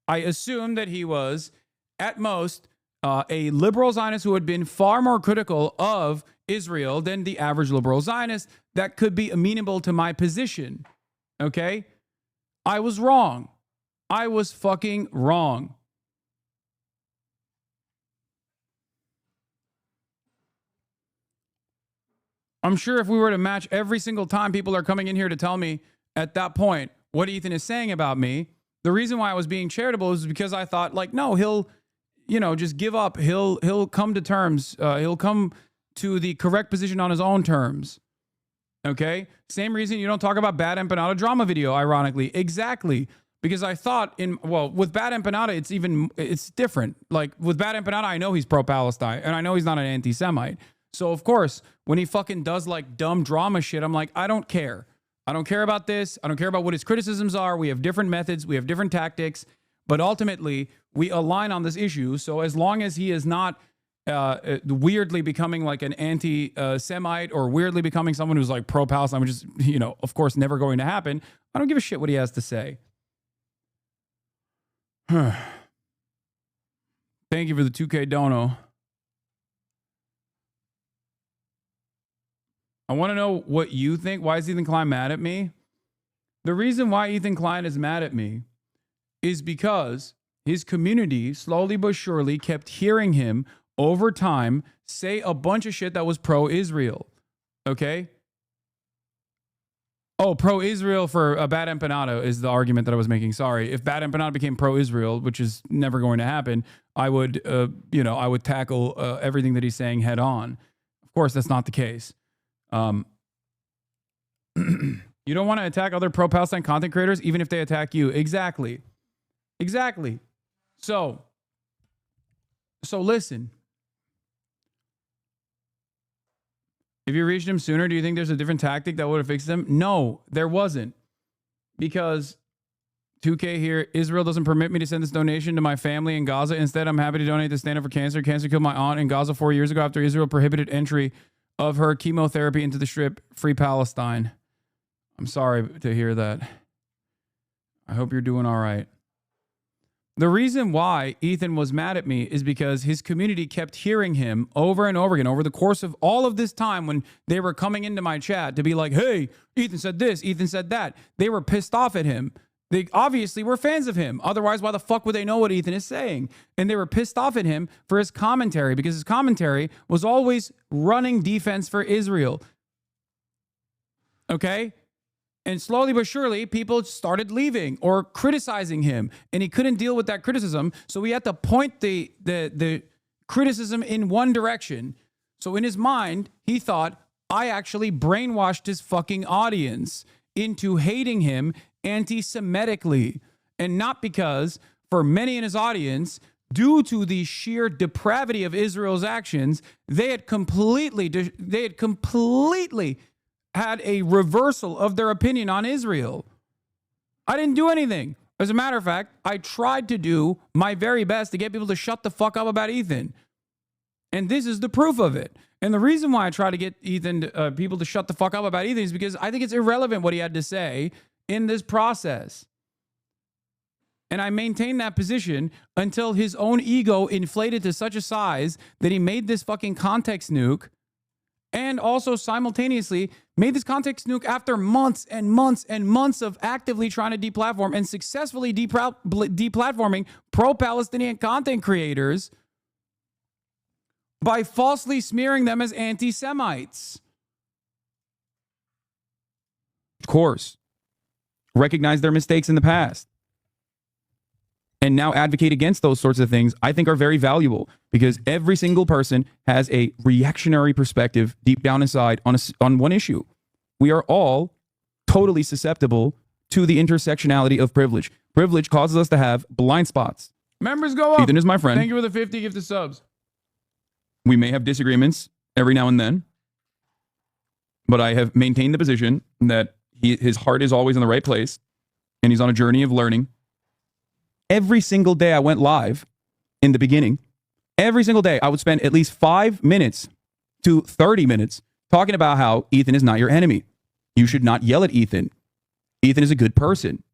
I assumed that he was, at most, a liberal Zionist who had been far more critical of Israel than the average liberal Zionist that could be amenable to my position. Okay? I was wrong. I was fucking wrong. I'm sure if we were to match every single time people are coming in here to tell me at that point what Ethan is saying about me, the reason why I was being charitable is because I thought, like, no, he'll, just give up. He'll come to terms. He'll come to the correct position on his own terms. Okay? Same reason you don't talk about Bad Empanada drama video, ironically. Exactly. Because I thought with Bad Empanada, it's different. Like, with Bad Empanada, I know he's pro-Palestine, and I know he's not an anti-Semite. So, of course, when he fucking does, like, dumb drama shit, I'm like, I don't care. I don't care about this. I don't care about what his criticisms are. We have different methods. We have different tactics. But ultimately, we align on this issue. So as long as he is not weirdly becoming like an anti-Semite or weirdly becoming someone who's like pro-Palestine, which is, of course, never going to happen, I don't give a shit what he has to say. Thank you for the 2K dono. I want to know what you think. Why is Ethan Klein mad at me? The reason why Ethan Klein is mad at me is because his community, slowly but surely, kept hearing him over time say a bunch of shit that was pro-Israel. Okay? Oh, pro-Israel for a bad empanada is the argument that I was making. Sorry. If bad empanada became pro-Israel, which is never going to happen, I would, I would tackle everything that he's saying head on. Of course, that's not the case. You don't want to attack other pro-Palestine content creators, even if they attack you. Exactly. Exactly. So listen. If you reached him sooner, do you think there's a different tactic that would have fixed him? No, there wasn't. Because 2K here, Israel doesn't permit me to send this donation to my family in Gaza. Instead, I'm happy to donate to Stand Up for Cancer. Cancer killed my aunt in Gaza 4 years ago after Israel prohibited entry of her chemotherapy into the Strip. Free Palestine. I'm sorry to hear that. I hope you're doing all right. The reason why Ethan was mad at me is because his community kept hearing him over and over again over the course of all of this time when they were coming into my chat to be like, hey, Ethan said this, Ethan said that. They were pissed off at him. They obviously were fans of him. Otherwise, why the fuck would they know what Ethan is saying? And they were pissed off at him for his commentary because his commentary was always running defense for Israel. Okay? And slowly but surely, people started leaving or criticizing him. And he couldn't deal with that criticism. So he had to point the criticism in one direction. So in his mind, he thought, I actually brainwashed his fucking audience into hating him anti-Semitically. And not because, for many in his audience, due to the sheer depravity of Israel's actions, they had completely had a reversal of their opinion on Israel. I didn't do anything. As a matter of fact, I tried to do my very best to get people to shut the fuck up about Ethan. And this is the proof of it. And the reason why I try to get people to shut the fuck up about Ethan is because I think it's irrelevant what he had to say in this process. And I maintained that position until his own ego inflated to such a size that he made this fucking context nuke. And also simultaneously made this context nuke after months and months and months of actively trying to deplatform and successfully deplatforming pro-Palestinian content creators by falsely smearing them as anti-Semites. Of course, recognize their mistakes in the past and now advocate against those sorts of things, I think are very valuable because every single person has a reactionary perspective deep down inside on one issue. We are all totally susceptible to the intersectionality of privilege. Privilege causes us to have blind spots. Members go up. Ethan is my friend. Thank you for the 50 gifted subs. We may have disagreements every now and then, but I have maintained the position that his heart is always in the right place and he's on a journey of learning. Every single day I went live in the beginning, every single day I would spend at least 5 minutes to 30 minutes talking about how Ethan is not your enemy. You should not yell at Ethan. Ethan is a good person.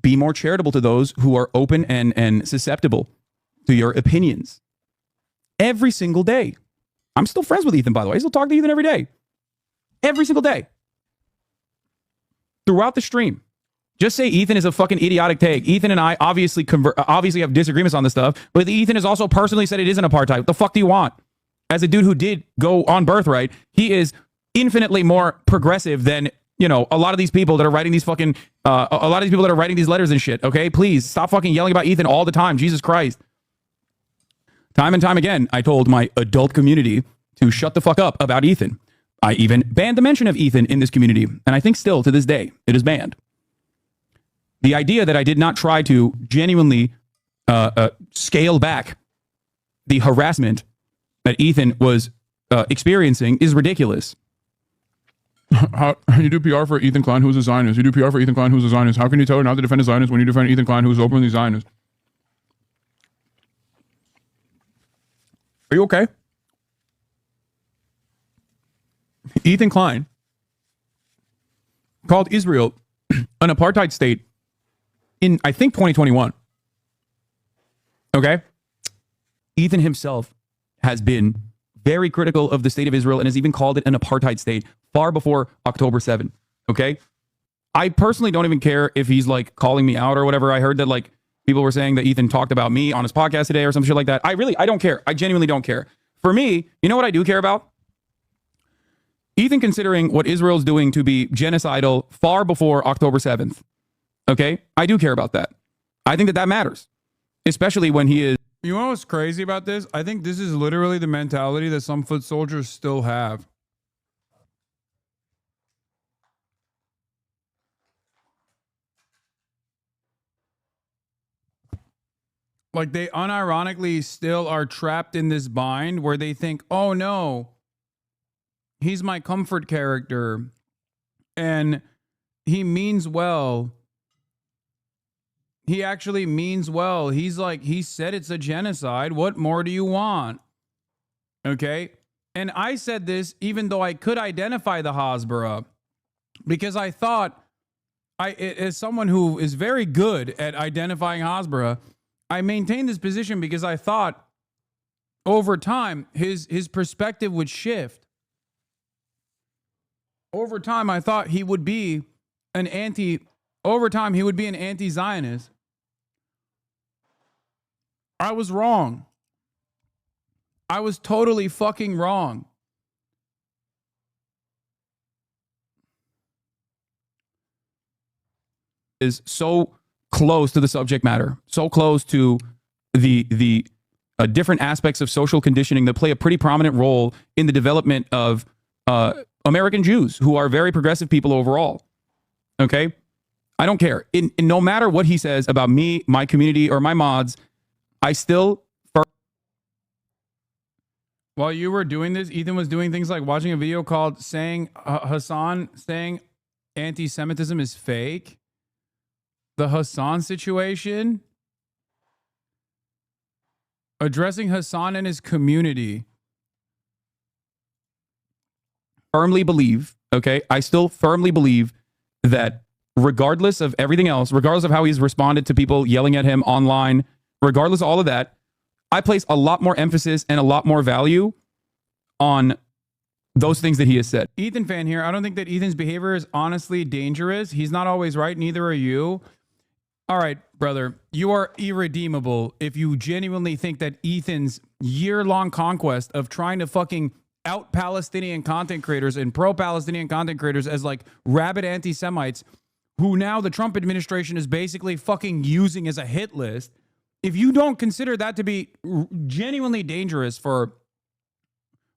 Be more charitable to those who are open and susceptible to your opinions. Every single day. I'm still friends with Ethan, by the way. I still talk to Ethan every day. Every single day. Throughout the stream. Just say Ethan is a fucking idiotic take. Ethan and I obviously have disagreements on this stuff, but Ethan has also personally said it isn't apartheid. What the fuck do you want? As a dude who did go on Birthright, he is infinitely more progressive than, a lot of these people that are writing these fucking, a lot of these people that are writing these letters and shit, okay? Please, stop fucking yelling about Ethan all the time. Jesus Christ. Time and time again, I told my adult community to shut the fuck up about Ethan. I even banned the mention of Ethan in this community, and I think still to this day, it is banned. The idea that I did not try to genuinely scale back the harassment that Ethan was experiencing is ridiculous. How you do PR for Ethan Klein, who's a Zionist? You do PR for Ethan Klein, who's a Zionist. How can you tell her not to defend a Zionist when you defend Ethan Klein, who's openly Zionist? Are you okay? Ethan Klein called Israel an apartheid state in, I think, 2021. Okay? Ethan himself has been very critical of the state of Israel and has even called it an apartheid state far before October 7th. Okay. I personally don't even care if he's like calling me out or whatever. I heard that like people were saying that Ethan talked about me on his podcast today or some shit like that. I don't care. I genuinely don't care. For me, you know what I do care about? Ethan considering what Israel's doing to be genocidal far before October 7th. Okay? I do care about that. I think that that matters. Especially when he is. You know what's crazy about this? I think this is literally the mentality that some foot soldiers still have. Like they unironically still are trapped in this bind where they think, oh no, he's my comfort character and he means well. He actually means well. He's like, he said it's a genocide. What more do you want? Okay. And I said this even though I could identify the Hasbara because I thought as someone who is very good at identifying Hasbara, I maintained this position because I thought over time his perspective would shift. Over time, I thought he would be an anti-Zionist. I was wrong. I was totally fucking wrong. Is so close to the subject matter, so close to the different aspects of social conditioning that play a pretty prominent role in the development of American Jews, who are very progressive people overall. Okay? I don't care. In no matter what he says about me, my community, or my mods, I still... While you were doing this, Ethan was doing things like watching a video called Hassan saying anti-Semitism is fake. The Hassan situation, addressing Hassan and his community. Firmly believe, okay, I still firmly believe that regardless of everything else, regardless of how he's responded to people yelling at him online, regardless of all of that, I place a lot more emphasis and a lot more value on those things that he has said. Ethan fan here. I don't think that Ethan's behavior is honestly dangerous. He's not always right. Neither are you. All right, brother, you are irredeemable if you genuinely think that Ethan's year-long conquest of trying to fucking out Palestinian content creators and pro-Palestinian content creators as like rabid anti-Semites who now the Trump administration is basically fucking using as a hit list. If you don't consider that to be genuinely dangerous for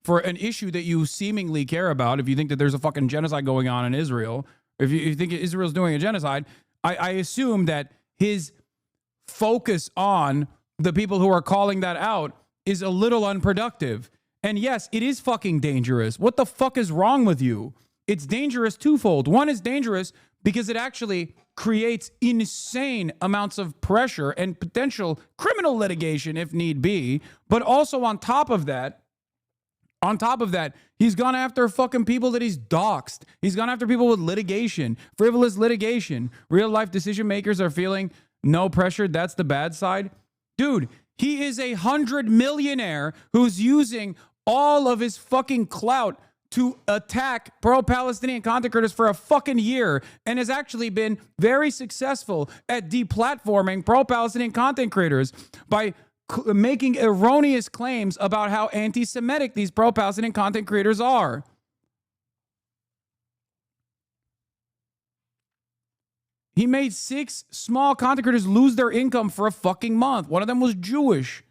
an issue that you seemingly care about, if you think that there's a fucking genocide going on in Israel, if you think Israel's doing a genocide, I assume that his focus on the people who are calling that out is a little unproductive. And yes, it is fucking dangerous. What the fuck is wrong with you? It's dangerous twofold. One is dangerous because it actually creates insane amounts of pressure and potential criminal litigation if need be. But also on top of that, he's gone after fucking people that he's doxxed. He's gone after people with litigation, frivolous litigation. Real life decision makers are feeling no pressure. That's the bad side. Dude, he is 100 millionaire who's using all of his fucking clout to attack pro-Palestinian content creators for a fucking year and has actually been very successful at deplatforming pro-Palestinian content creators by making erroneous claims about how anti-Semitic these pro-Palestinian content creators are. He made 6 small content creators lose their income for a fucking month. One of them was Jewish.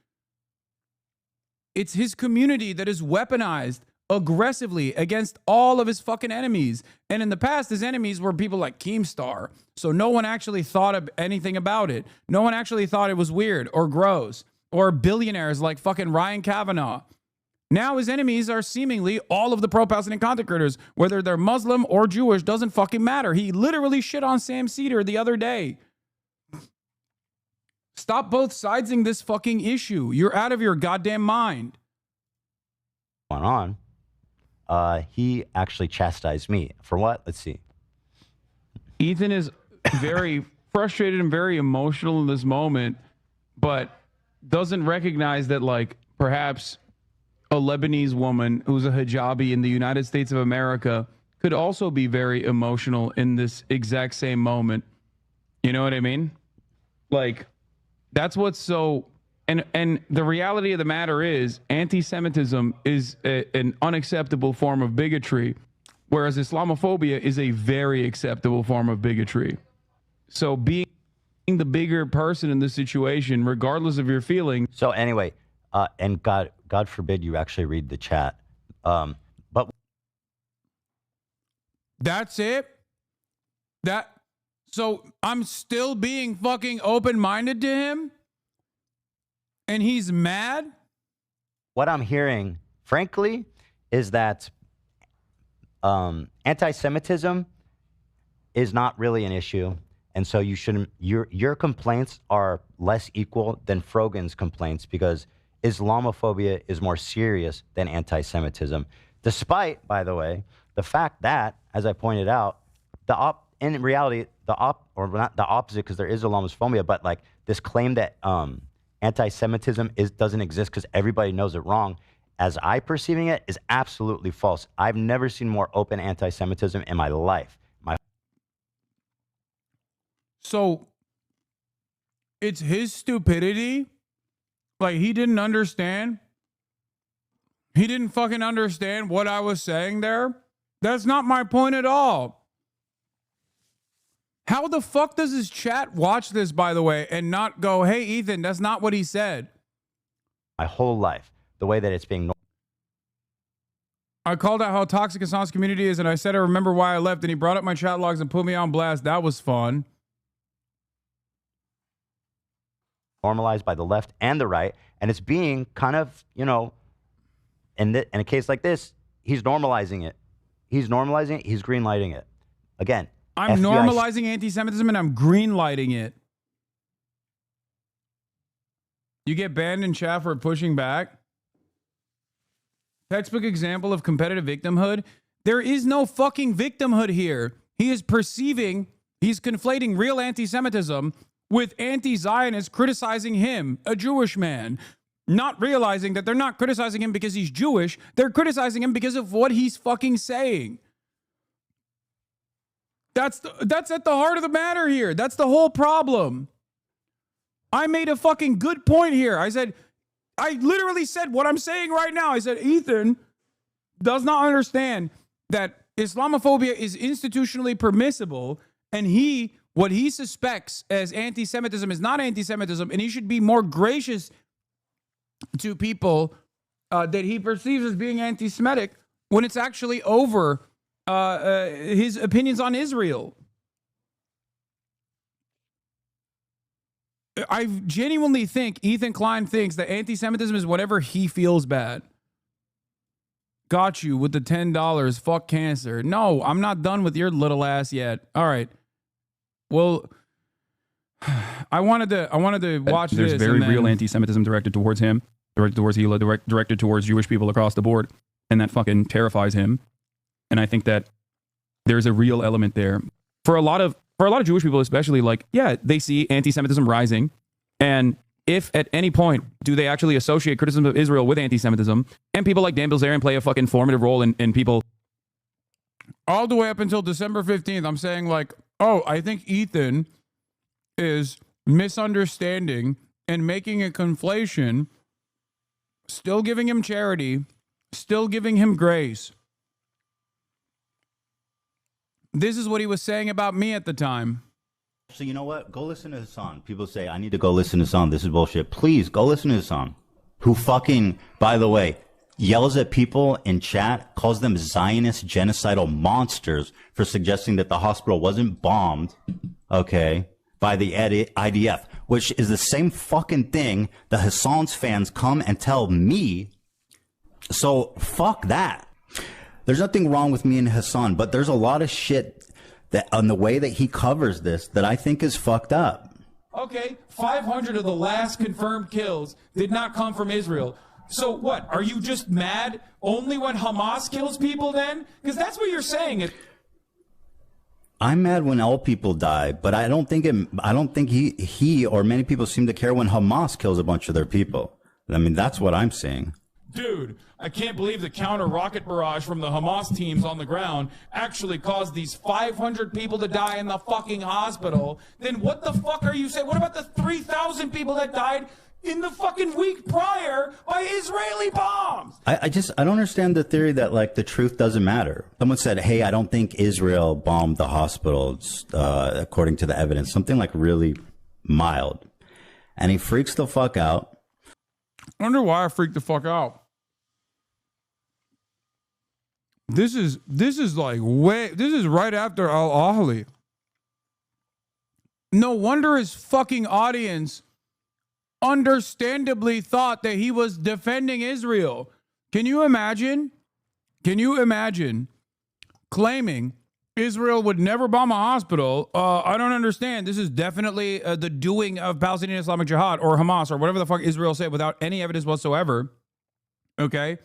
It's his community that is weaponized aggressively against all of his fucking enemies. And in the past, his enemies were people like Keemstar. So no one actually thought of anything about it. No one actually thought it was weird or gross. Or billionaires like fucking Ryan Kavanaugh. Now his enemies are seemingly all of the pro-Palestinian content creators. Whether they're Muslim or Jewish doesn't fucking matter. He literally shit on Sam Cedar the other day. Stop both sidesing this fucking issue. You're out of your goddamn mind. On, he actually chastised me. For what? Let's see. Ethan is very frustrated and very emotional in this moment, but doesn't recognize that, like, perhaps a Lebanese woman who's a hijabi in the United States of America could also be very emotional in this exact same moment. You know what I mean? Like, that's what's so... And the reality of the matter is, anti-Semitism is an unacceptable form of bigotry, whereas Islamophobia is a very acceptable form of bigotry. So being the bigger person in this situation, regardless of your feelings... So anyway, and God forbid you actually read the chat. But that's it? So I'm still being fucking open-minded to him? And he's mad? What I'm hearing, frankly, is that anti-Semitism is not really an issue. And so you shouldn't, your complaints are less equal than Frogan's complaints because Islamophobia is more serious than anti-Semitism. Despite, by the way, the fact that, as I pointed out, in reality, or not the opposite, because there is Islamophobia, but like this claim that anti-Semitism doesn't exist because everybody knows it wrong, as I perceiving it, is absolutely false. I've never seen more open anti-Semitism in my life. So it's his stupidity? Like, he didn't understand? He didn't fucking understand what I was saying there? That's not my point at all. How the fuck does his chat watch this, by the way, and not go, hey, Ethan, that's not what he said? My whole life, the way that it's being... I called out how toxic Hassan's community is, and I said I remember why I left, and he brought up my chat logs and put me on blast. That was fun. Normalized by the left and the right, and it's being kind of, you know, in a case like this, he's normalizing it. He's normalizing it. He's greenlighting it. Again, I'm normalizing anti-Semitism and I'm greenlighting it. You get banned in chat for pushing back. Textbook example of competitive victimhood. There is no fucking victimhood here. He is he's conflating real anti-Semitism with anti-Zionists criticizing him, a Jewish man, not realizing that they're not criticizing him because he's Jewish. They're criticizing him because of what he's fucking saying. That's at the heart of the matter here. That's the whole problem. I made a fucking good point here. I literally said what I'm saying right now. I said, Ethan does not understand that Islamophobia is institutionally permissible, and what he suspects as anti-Semitism is not anti-Semitism, and he should be more gracious to people that he perceives as being anti-Semitic when it's actually over his opinions on Israel. I genuinely think Ethan Klein thinks that anti-Semitism is whatever he feels bad. Got you with the $10. Fuck cancer. No, I'm not done with your little ass yet. All right. Well, I wanted to watch There's this. There's very real anti-Semitism directed towards him, directed towards Hila, directed towards Jewish people across the board, and that fucking terrifies him. And I think that there's a real element there for a lot of Jewish people, especially. Like, yeah, they see anti-Semitism rising, and if at any point do they actually associate criticism of Israel with anti-Semitism, and people like Dan Bilzerian play a fucking formative role in people all the way up until December 15th, I'm saying like, oh, I think Ethan is misunderstanding and making a conflation, still giving him charity, still giving him grace. This is what he was saying about me at the time. So you know what? Go listen to Hassan. People say, I need to go listen to Hassan. This is bullshit. Please, go listen to Hassan. Who fucking, by the way, yells at people in chat, calls them Zionist genocidal monsters for suggesting that the hospital wasn't bombed, okay, by the IDF, which is the same fucking thing the Hassan's fans come and tell me. So fuck that. There's nothing wrong with me and Hassan, but there's a lot of shit that on the way that he covers this that I think is fucked up. Okay, 500 of the last confirmed kills did not come from Israel. So what? Are you just mad only when Hamas kills people then? Because that's what you're saying. I'm mad when all people die, but I don't think he or many people seem to care when Hamas kills a bunch of their people. I mean, that's what I'm saying. dude, I can't believe the counter rocket barrage from the Hamas teams on the ground actually caused these 500 people to die in the fucking hospital, then what the fuck are you saying? What about the 3,000 people that died in the fucking week prior by Israeli bombs? I don't understand the theory that, like, the truth doesn't matter. Someone said, hey, I don't think Israel bombed the hospitals, according to the evidence. Something like really mild. And he freaks the fuck out. I wonder why I freaked the fuck out. This is like this is right after Al-Ahli. No wonder his fucking audience understandably thought that he was defending Israel. Can you imagine? Can you imagine claiming Israel would never bomb a hospital? I don't understand. This is definitely the doing of Palestinian Islamic Jihad or Hamas or whatever the fuck Israel said without any evidence whatsoever. Okay?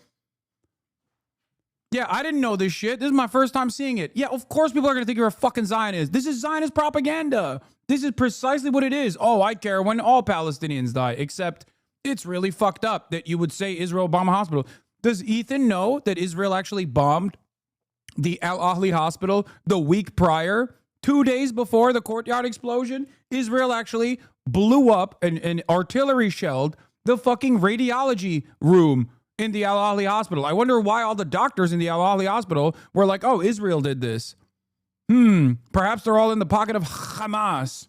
Yeah, I didn't know this shit. This is my first time seeing it. Yeah, of course people are going to think you're a fucking Zionist. This is Zionist propaganda. This is precisely what it is. Oh, I care when all Palestinians die, except it's really fucked up that you would say Israel bomb a hospital. Does Ethan know that Israel actually bombed the Al-Ahli hospital the week prior? 2 days before the courtyard explosion, Israel actually blew up and artillery shelled the fucking radiology room in the Al-Ahli hospital. I wonder why all the doctors in the Al-Ahli hospital were like, oh, Israel did this. Perhaps they're all in the pocket of Hamas.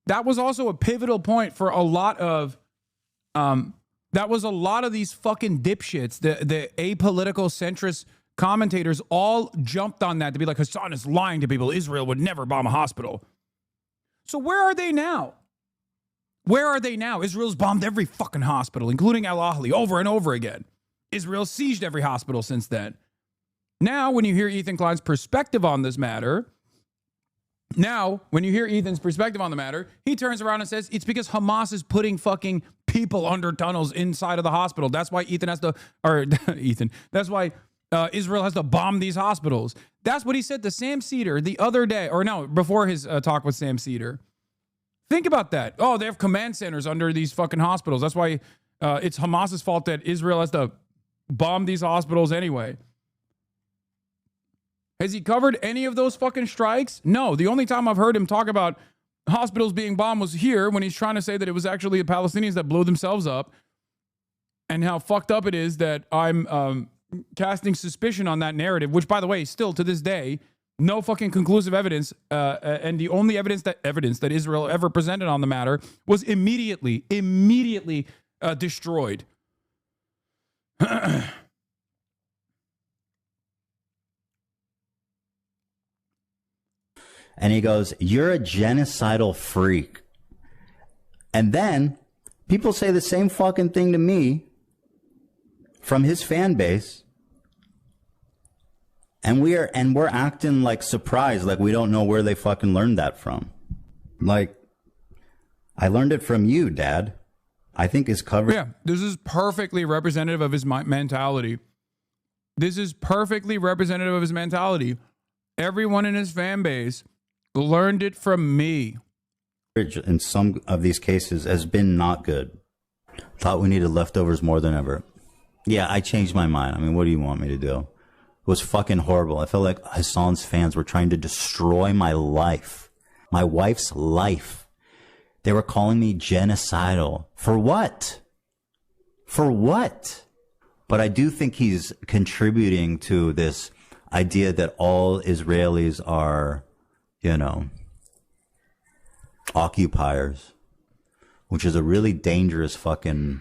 That was also a pivotal point for a lot of, that was a lot of these fucking dipshits, the apolitical centrist commentators all jumped on that to be like, Hassan is lying to people. Israel would never bomb a hospital. So where are they now? Where are they now? Israel's bombed every fucking hospital, including Al-Ahli, over and over again. Israel sieged every hospital since then. Now, when you hear Ethan Klein's perspective on this matter, he turns around and says it's because Hamas is putting fucking people under tunnels inside of the hospital. That's why that's why Israel has to bomb these hospitals. That's what he said to Sam Cedar the other day, before his talk with Sam Cedar. Think about that. Oh, they have command centers under these fucking hospitals. That's why it's Hamas's fault that Israel has to bomb these hospitals anyway. Has he covered any of those fucking strikes? No. The only time I've heard him talk about hospitals being bombed was here when he's trying to say that it was actually the Palestinians that blew themselves up, and how fucked up it is that I'm casting suspicion on that narrative, which, by the way, still to this day, no fucking conclusive evidence, and the only evidence that Israel ever presented on the matter was immediately destroyed. And he goes, you're a genocidal freak. And then people say the same fucking thing to me from his fan base. And we're acting like surprised, like we don't know where they fucking learned that from. Like, I learned it from you, Dad. I think his coverage. Yeah, this is perfectly representative of his mentality. Everyone in his fan base learned it from me. In some of these cases has been not good. Thought we needed leftovers more than ever. Yeah, I changed my mind. I mean, what do you want me to do? It was fucking horrible. I felt like Hassan's fans were trying to destroy my life. My wife's life. They were calling me genocidal. For what? For what? But I do think he's contributing to this idea that all Israelis are, occupiers, which is a really dangerous fucking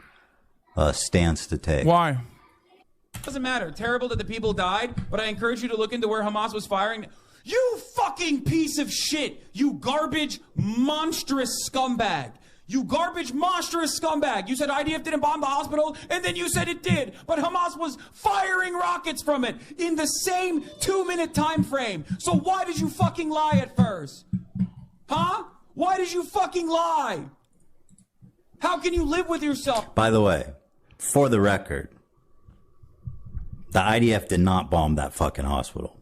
stance to take. Why? Doesn't matter. Terrible that the people died, but I encourage you to look into where Hamas was firing. You fucking piece of shit! You garbage, monstrous scumbag! You garbage, monstrous scumbag! You said IDF didn't bomb the hospital, and then you said it did, but Hamas was firing rockets from it in the same 2-minute time frame. So why did you fucking lie at first? Huh? Why did you fucking lie? How can you live with yourself? By the way, for the record, the IDF did not bomb that fucking hospital.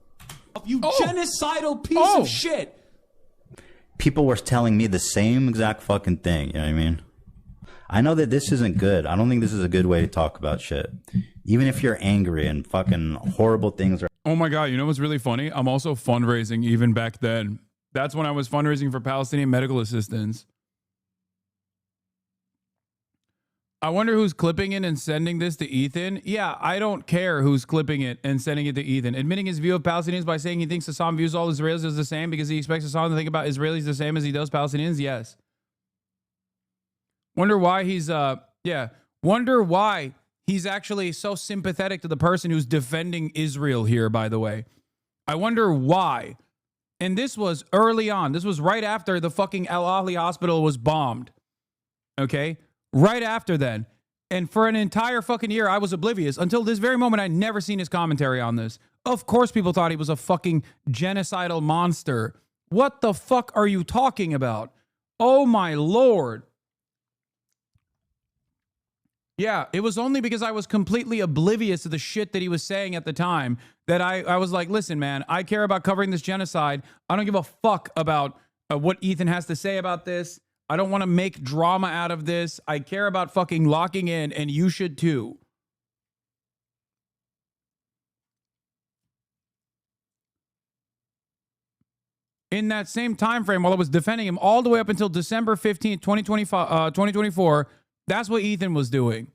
You genocidal piece of shit. People were telling me the same exact fucking thing. You know what I mean? I know that this isn't good. I don't think this is a good way to talk about shit. Even if you're angry and fucking horrible things are. Oh my God, you know what's really funny? I'm also fundraising even back then. That's when I was fundraising for Palestinian medical assistance. I wonder who's clipping it and sending this to Ethan. Yeah, I don't care who's clipping it and sending it to Ethan. Admitting his view of Palestinians by saying he thinks Hassan views all Israelis as the same because he expects Hassan to think about Israelis the same as he does Palestinians. Yes. Wonder why he's, wonder why he's actually so sympathetic to the person who's defending Israel here, by the way. I wonder why. And this was early on. This was right after the fucking Al Ahli hospital was bombed. Okay? Right after then. And for an entire fucking year, I was oblivious. Until this very moment, I'd never seen his commentary on this. Of course, people thought he was a fucking genocidal monster. What the fuck are you talking about? Oh my Lord. Yeah, it was only because I was completely oblivious to the shit that he was saying at the time that I was like, listen, man, I care about covering this genocide. I don't give a fuck about what Ethan has to say about this. I don't want to make drama out of this. I care about fucking locking in, and you should too. In that same time frame, while I was defending him all the way up until December 15th, 2024, that's what Ethan was doing.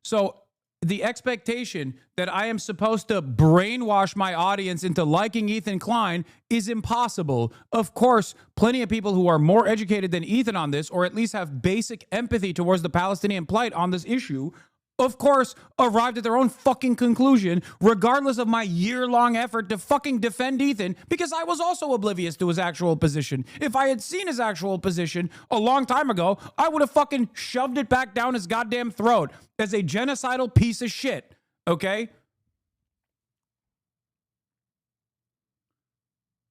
So the expectation that I am supposed to brainwash my audience into liking Ethan Klein is impossible. Of course, plenty of people who are more educated than Ethan on this, or at least have basic empathy towards the Palestinian plight on this issue, of course, arrived at their own fucking conclusion, regardless of my year-long effort to fucking defend Ethan, because I was also oblivious to his actual position. If I had seen his actual position a long time ago, I would have fucking shoved it back down his goddamn throat as a genocidal piece of shit, okay?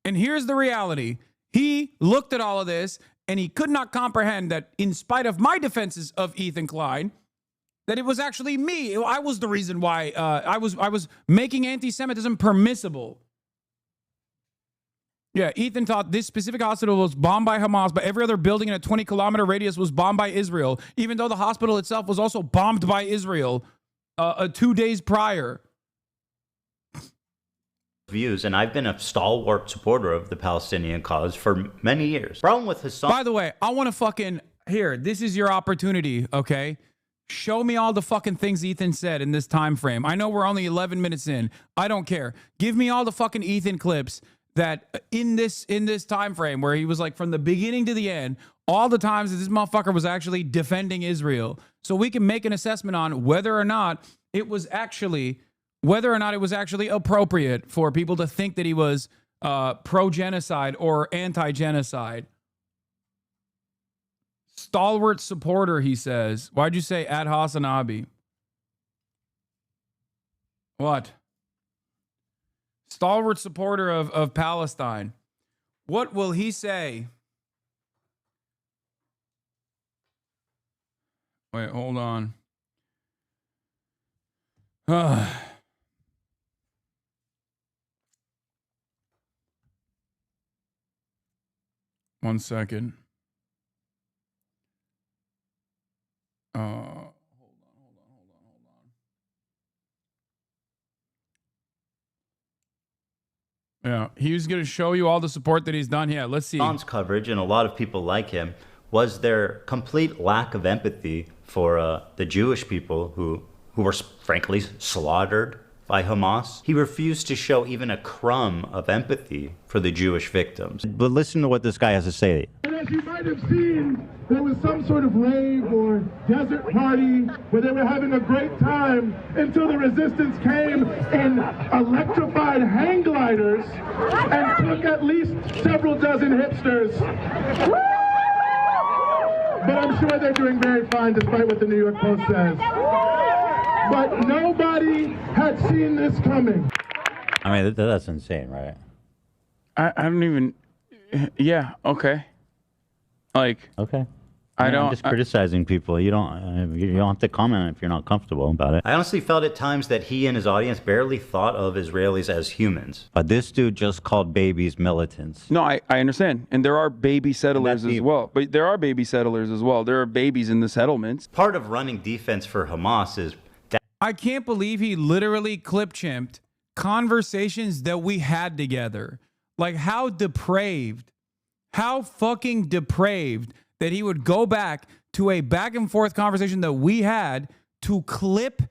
And here's the reality. He looked at all of this, and he could not comprehend that in spite of my defenses of Ethan Klein, that it was actually me. I was the reason why I was making anti-Semitism permissible. Yeah, Ethan thought this specific hospital was bombed by Hamas, but every other building in a 20-kilometer radius was bombed by Israel, even though the hospital itself was also bombed by Israel 2 days prior. Views, and I've been a stalwart supporter of the Palestinian cause for many years. Problem with Hassan. By the way, I want to fucking here. This is your opportunity, okay? Show me all the fucking things Ethan said in this time frame. I know we're only 11 minutes in. I don't care. Give me all the fucking Ethan clips that in this time frame where he was like from the beginning to the end, all the times that this motherfucker was actually defending Israel, so we can make an assessment on whether or not it was actually appropriate for people to think that he was pro-genocide or anti-genocide. Stalwart supporter, he says. Why'd you say at HasanAbi? What? Stalwart supporter of Palestine. What will he say? Wait, hold on. 1 second. Hold on. Yeah, he was going to show you all the support that he's done. Yeah, let's see. Hassan's coverage, and a lot of people like him, was their complete lack of empathy for the Jewish people who were frankly slaughtered by Hamas. He refused to show even a crumb of empathy for the Jewish victims. But listen to what this guy has to say. And as you might have seen, there was some sort of rave or desert party where they were having a great time until the resistance came in electrified hang gliders and took at least several dozen hipsters. But I'm sure they're doing very fine despite what the New York Post says. But nobody had seen this coming. I mean, that's insane, right? I don't even. Yeah. Okay. Like. Okay. I'm just criticizing people. You don't have to comment if you're not comfortable about it. I honestly felt at times that he and his audience barely thought of Israelis as humans. But this dude just called babies militants. No, I understand. And there are baby settlers as well. But there are baby settlers as well. There are babies in the settlements. Part of running defense for Hamas is that I can't believe he literally clip-chimped conversations that we had together. Like, how depraved, how fucking depraved that he would go back to a back and forth conversation that we had to clip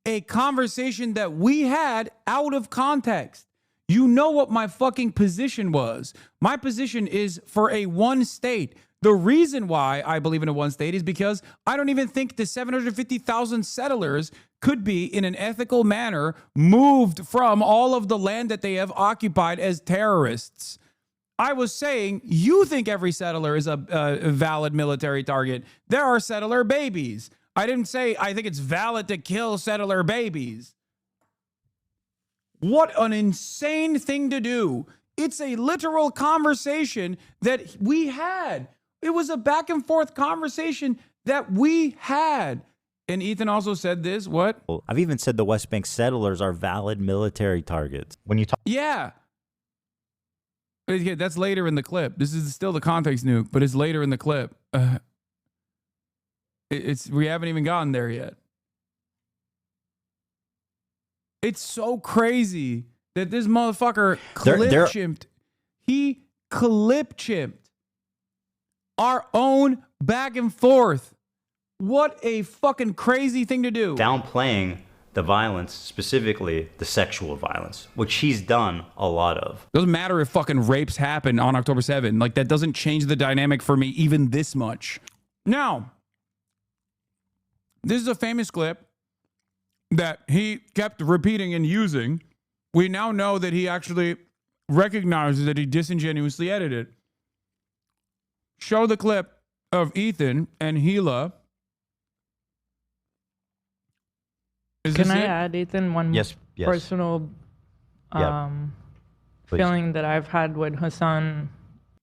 a conversation that we had out of context. You know what my fucking position was. My position is for a one state. The reason why I believe in a one state is because I don't even think the 750,000 settlers could be, in an ethical manner, moved from all of the land that they have occupied as terrorists. I was saying, you think every settler is a valid military target. There are settler babies. I didn't say I think it's valid to kill settler babies. What an insane thing to do. It's a literal conversation that we had. It was a back and forth conversation that we had. And Ethan also said this, what? I've even said the West Bank settlers are valid military targets. When you talk... Yeah. Yeah, that's later in the clip. This is still the context, Nuke, but it's later in the clip. We haven't even gotten there yet. It's so crazy that this motherfucker clip-chimped. He clip-chimped our own back and forth. What a fucking crazy thing to do. Downplaying the violence, specifically the sexual violence, which he's done a lot of. Doesn't matter if fucking rapes happen on October 7th. Like, that doesn't change the dynamic for me even this much. Now, this is a famous clip that he kept repeating and using. We now know that he actually recognizes that he disingenuously edited. Show the clip of Ethan and Gila. Can I add, Ethan, one personal feeling that I've had with Hassan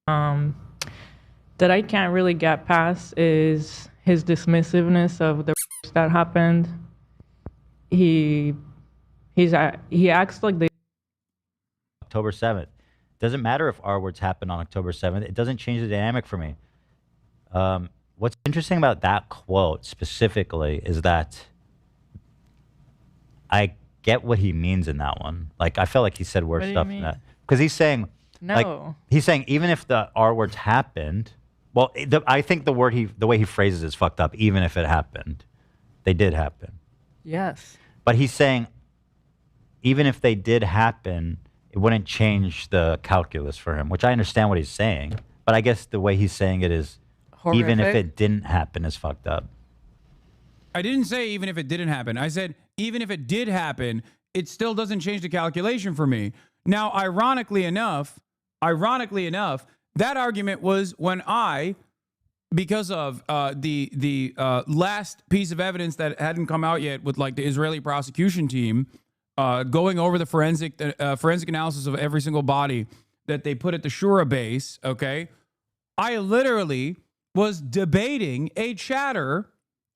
that I can't really get past is his dismissiveness of the that happened. He acts like the October 7th. Doesn't matter if R words happen on October 7th. It doesn't change the dynamic for me. What's interesting about that quote specifically is that I get what he means in that one. Like, I felt like he said worse stuff than that. Because he's saying, he's saying even if the R words happened, well, I think the way he phrases it is fucked up. Even if it happened, they did happen. Yes. But he's saying, even if they did happen, it wouldn't change the calculus for him, which I understand what he's saying. But I guess the way he's saying it is, even if it didn't happen, is fucked up. I didn't say even if it didn't happen. I said even if it did happen, it still doesn't change the calculation for me. Now, ironically enough, that argument was when I, because of the last piece of evidence that hadn't come out yet with like the Israeli prosecution team going over the forensic analysis of every single body that they put at the Shura base, okay? I literally was debating a chatter.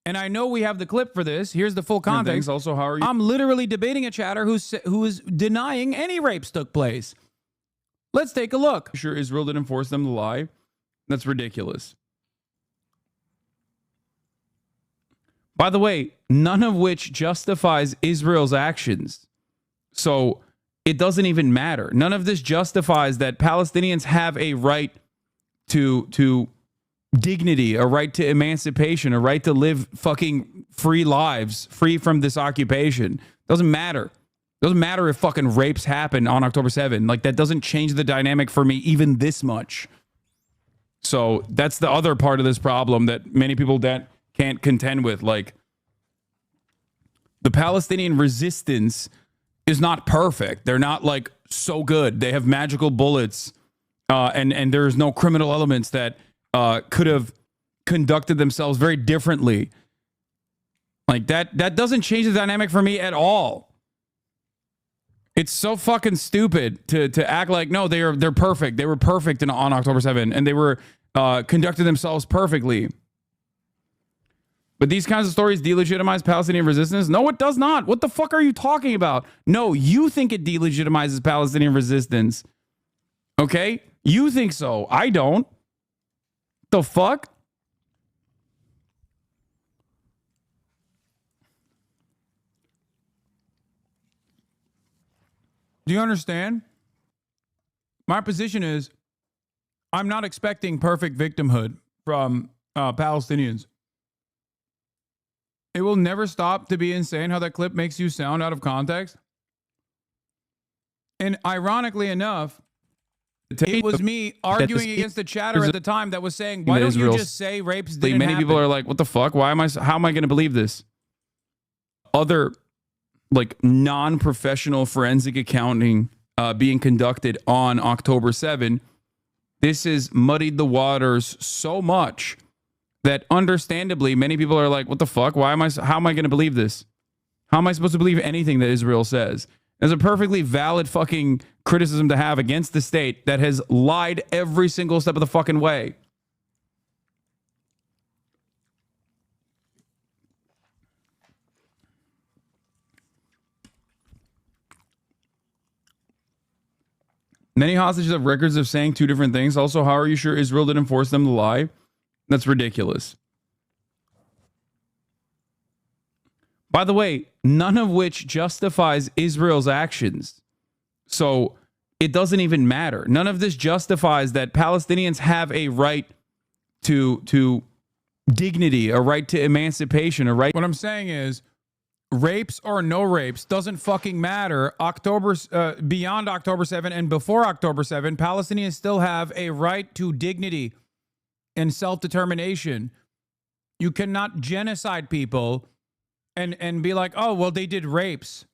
And I know we have the clip for this. Here's the full context. Also, how are you? I'm literally debating a chatter who is denying any rapes took place. Let's take a look. Sure, Israel didn't force them to lie. That's ridiculous. By the way, none of which justifies Israel's actions. So it doesn't even matter. None of this justifies that Palestinians have a right to dignity, a right to emancipation, a right to live fucking free lives, free from this occupation. Doesn't matter. Doesn't matter if fucking rapes happen on October 7th. Like, that doesn't change the dynamic for me even this much. So that's the other part of this problem that many people that can't contend with. Like, the Palestinian resistance is not perfect. They're not like so good. They have magical bullets, and there's no criminal elements that could have conducted themselves very differently. Like, that doesn't change the dynamic for me at all. It's so fucking stupid to act like, no, they're perfect. They were perfect on October 7th, and they were conducted themselves perfectly. But these kinds of stories delegitimize Palestinian resistance? No, it does not. What the fuck are you talking about? No, you think it delegitimizes Palestinian resistance. Okay? You think so. I don't. The fuck? Do you understand? My position is I'm not expecting perfect victimhood from Palestinians. It will never stop to be insane how that clip makes you sound out of context. And ironically enough, it was me arguing against the chatter at the time that was saying, why don't you just say rapes didn't happen? Many people are like, what the fuck? How am I going to believe this? Other like non-professional forensic accounting being conducted on October 7, this has muddied the waters so much that understandably many people are like, what the fuck? How am I going to believe this? How am I supposed to believe anything that Israel says? It's a perfectly valid fucking criticism to have against the state that has lied every single step of the fucking way. Many hostages have records of saying two different things. Also, how are you sure Israel didn't force them to lie? That's ridiculous. By the way, none of which justifies Israel's actions. So it doesn't even matter. None of this justifies that Palestinians have a right to dignity, a right to emancipation, a right. What I'm saying is, rapes or no rapes doesn't fucking matter. Beyond October 7 and before October 7, Palestinians still have a right to dignity and self-determination. You cannot genocide people and be like, oh, well, they did rapes.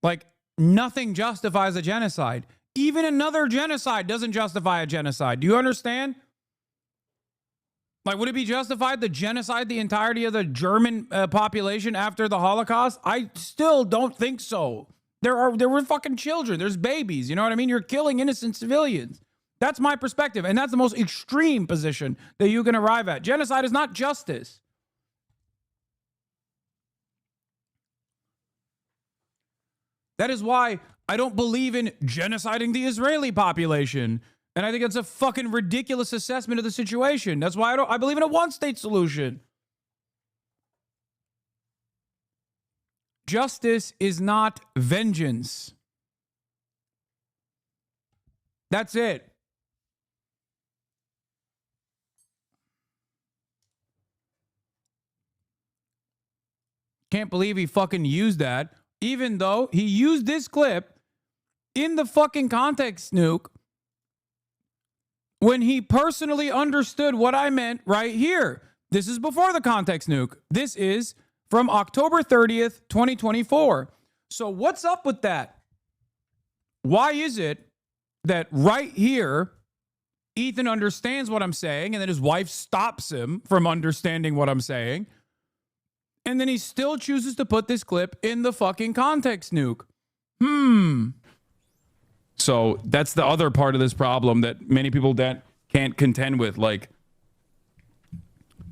Like, nothing justifies a genocide. Even another genocide doesn't justify a genocide. Do you understand? Like, would it be justified to genocide the entirety of the German population after the Holocaust? I still don't think so. There were fucking children. There's babies. You know what I mean? You're killing innocent civilians. That's my perspective. And that's the most extreme position that you can arrive at. Genocide is not justice. That is why I don't believe in genociding the Israeli population. And I think it's a fucking ridiculous assessment of the situation. That's why I believe in a one-state solution. Justice is not vengeance. That's it. Can't believe he fucking used that. Even though he used this clip in the fucking context, Nuke, when he personally understood what I meant right here. This is before the context, Nuke. This is from October 30th, 2024. So what's up with that? Why is it that right here, Ethan understands what I'm saying, and then his wife stops him from understanding what I'm saying, and then he still chooses to put this clip in the fucking context, Nuke? So that's the other part of this problem that many people that can't contend with. Like,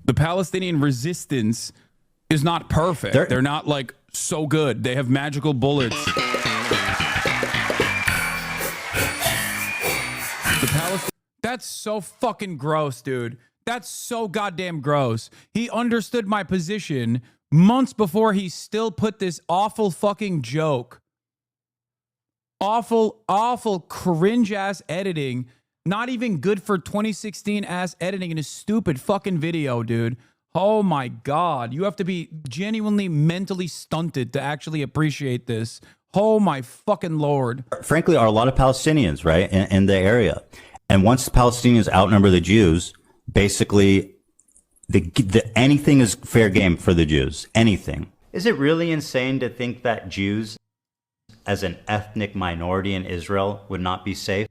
the Palestinian resistance is not perfect. They're not like so good. They have magical bullets. That's so fucking gross, dude. That's so goddamn gross. He understood my position months before he still put this awful fucking joke. Awful cringe-ass editing. Not even good for 2016-ass editing in a stupid fucking video, dude. Oh my God. You have to be genuinely mentally stunted to actually appreciate this. Oh my fucking Lord. Frankly, are a lot of Palestinians, right, in the area. And once the Palestinians outnumber the Jews, basically anything is fair game for the Jews. Anything. Is it really insane to think that Jews, as an ethnic minority in Israel, would not be safe?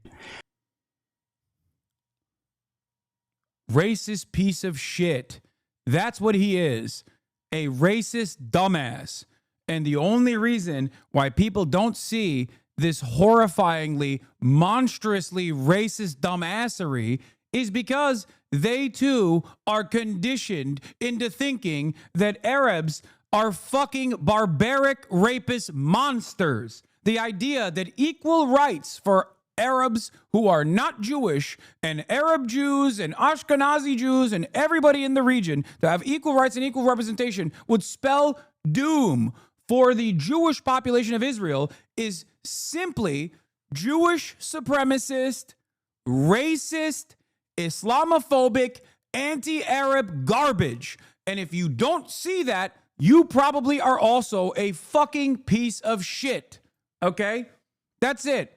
Racist piece of shit. That's what he is. A racist dumbass. And the only reason why people don't see this horrifyingly, monstrously racist dumbassery is because they too are conditioned into thinking that Arabs are fucking barbaric rapist monsters. The idea that equal rights for Arabs who are not Jewish and Arab Jews and Ashkenazi Jews and everybody in the region to have equal rights and equal representation would spell doom for the Jewish population of Israel is simply Jewish supremacist, racist, Islamophobic, anti-Arab garbage. And if you don't see that, you probably are also a fucking piece of shit. Okay? That's it.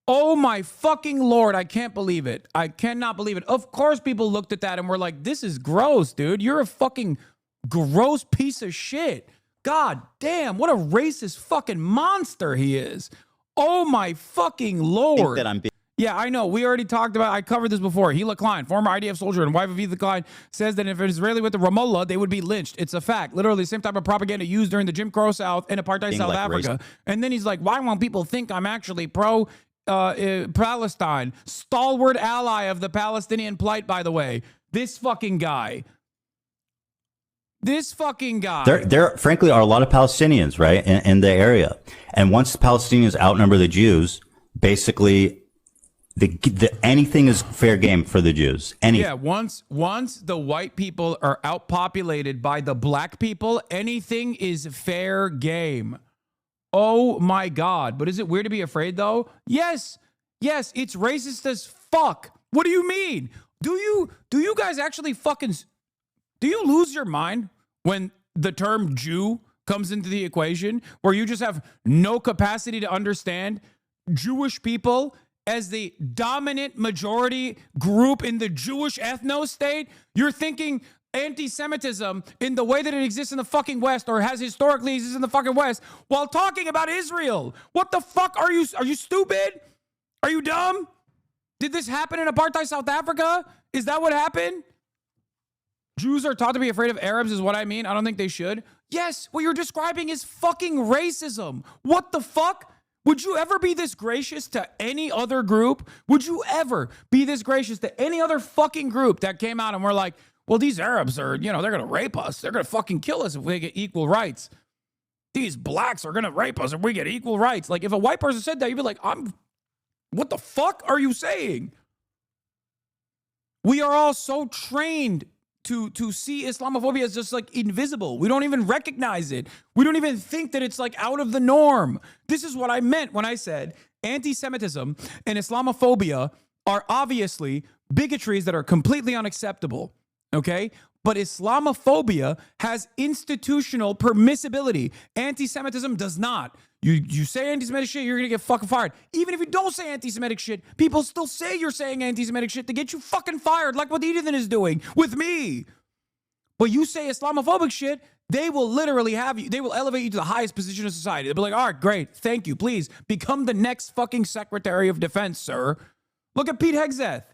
Oh my fucking Lord, I can't believe it. I cannot believe it. Of course people looked at that and were like, this is gross, dude. You're a fucking gross piece of shit. God damn, what a racist fucking monster he is. Oh my fucking Lord. Yeah, I know. We already talked about, I covered this before. Hila Klein, former IDF soldier and wife of Hila Klein, says that if an Israeli went to Ramallah, they would be lynched. It's a fact. Literally the same type of propaganda used during the Jim Crow South and apartheid South Africa. And then he's like, why won't people think I'm actually pro Palestine? Stalwart ally of the Palestinian plight, by the way. This fucking guy. This fucking guy. There frankly are a lot of Palestinians, right, in the area. And once the Palestinians outnumber the Jews, basically anything is fair game for the Jews. Yeah, once the white people are outpopulated by the black people, anything is fair game. Oh my God. But is it weird to be afraid though? Yes, it's racist as fuck. What do you mean? Do you guys actually fucking... Do you lose your mind when the term Jew comes into the equation, where you just have no capacity to understand Jewish people as the dominant majority group in the Jewish ethno-state? You're thinking anti-Semitism in the way that it exists in the fucking West, or has historically existed in the fucking West, while talking about Israel. What the fuck? Are you stupid? Are you dumb? Did this happen in apartheid South Africa? Is that what happened? Jews are taught to be afraid of Arabs is what I mean. I don't think they should. Yes, what you're describing is fucking racism. What the fuck? Would you ever be this gracious to any other group? Would you ever be this gracious to any other fucking group that came out and were like, well, these Arabs are, they're going to rape us. They're going to fucking kill us if we get equal rights. These blacks are going to rape us if we get equal rights. Like, if a white person said that, you'd be like, what the fuck are you saying? We are all so trained to see Islamophobia as just like invisible. We don't even recognize it. We don't even think that it's like out of the norm. This is what I meant when I said anti-Semitism and Islamophobia are obviously bigotries that are completely unacceptable. Okay? But Islamophobia has institutional permissibility. Anti-Semitism does not. You say anti-Semitic shit, you're going to get fucking fired. Even if you don't say anti-Semitic shit, people still say you're saying anti-Semitic shit to get you fucking fired, like what Edithan is doing with me. But you say Islamophobic shit, they will literally they will elevate you to the highest position of society. They'll be like, all right, great, thank you. Please become the next fucking Secretary of Defense, sir. Look at Pete Hegseth.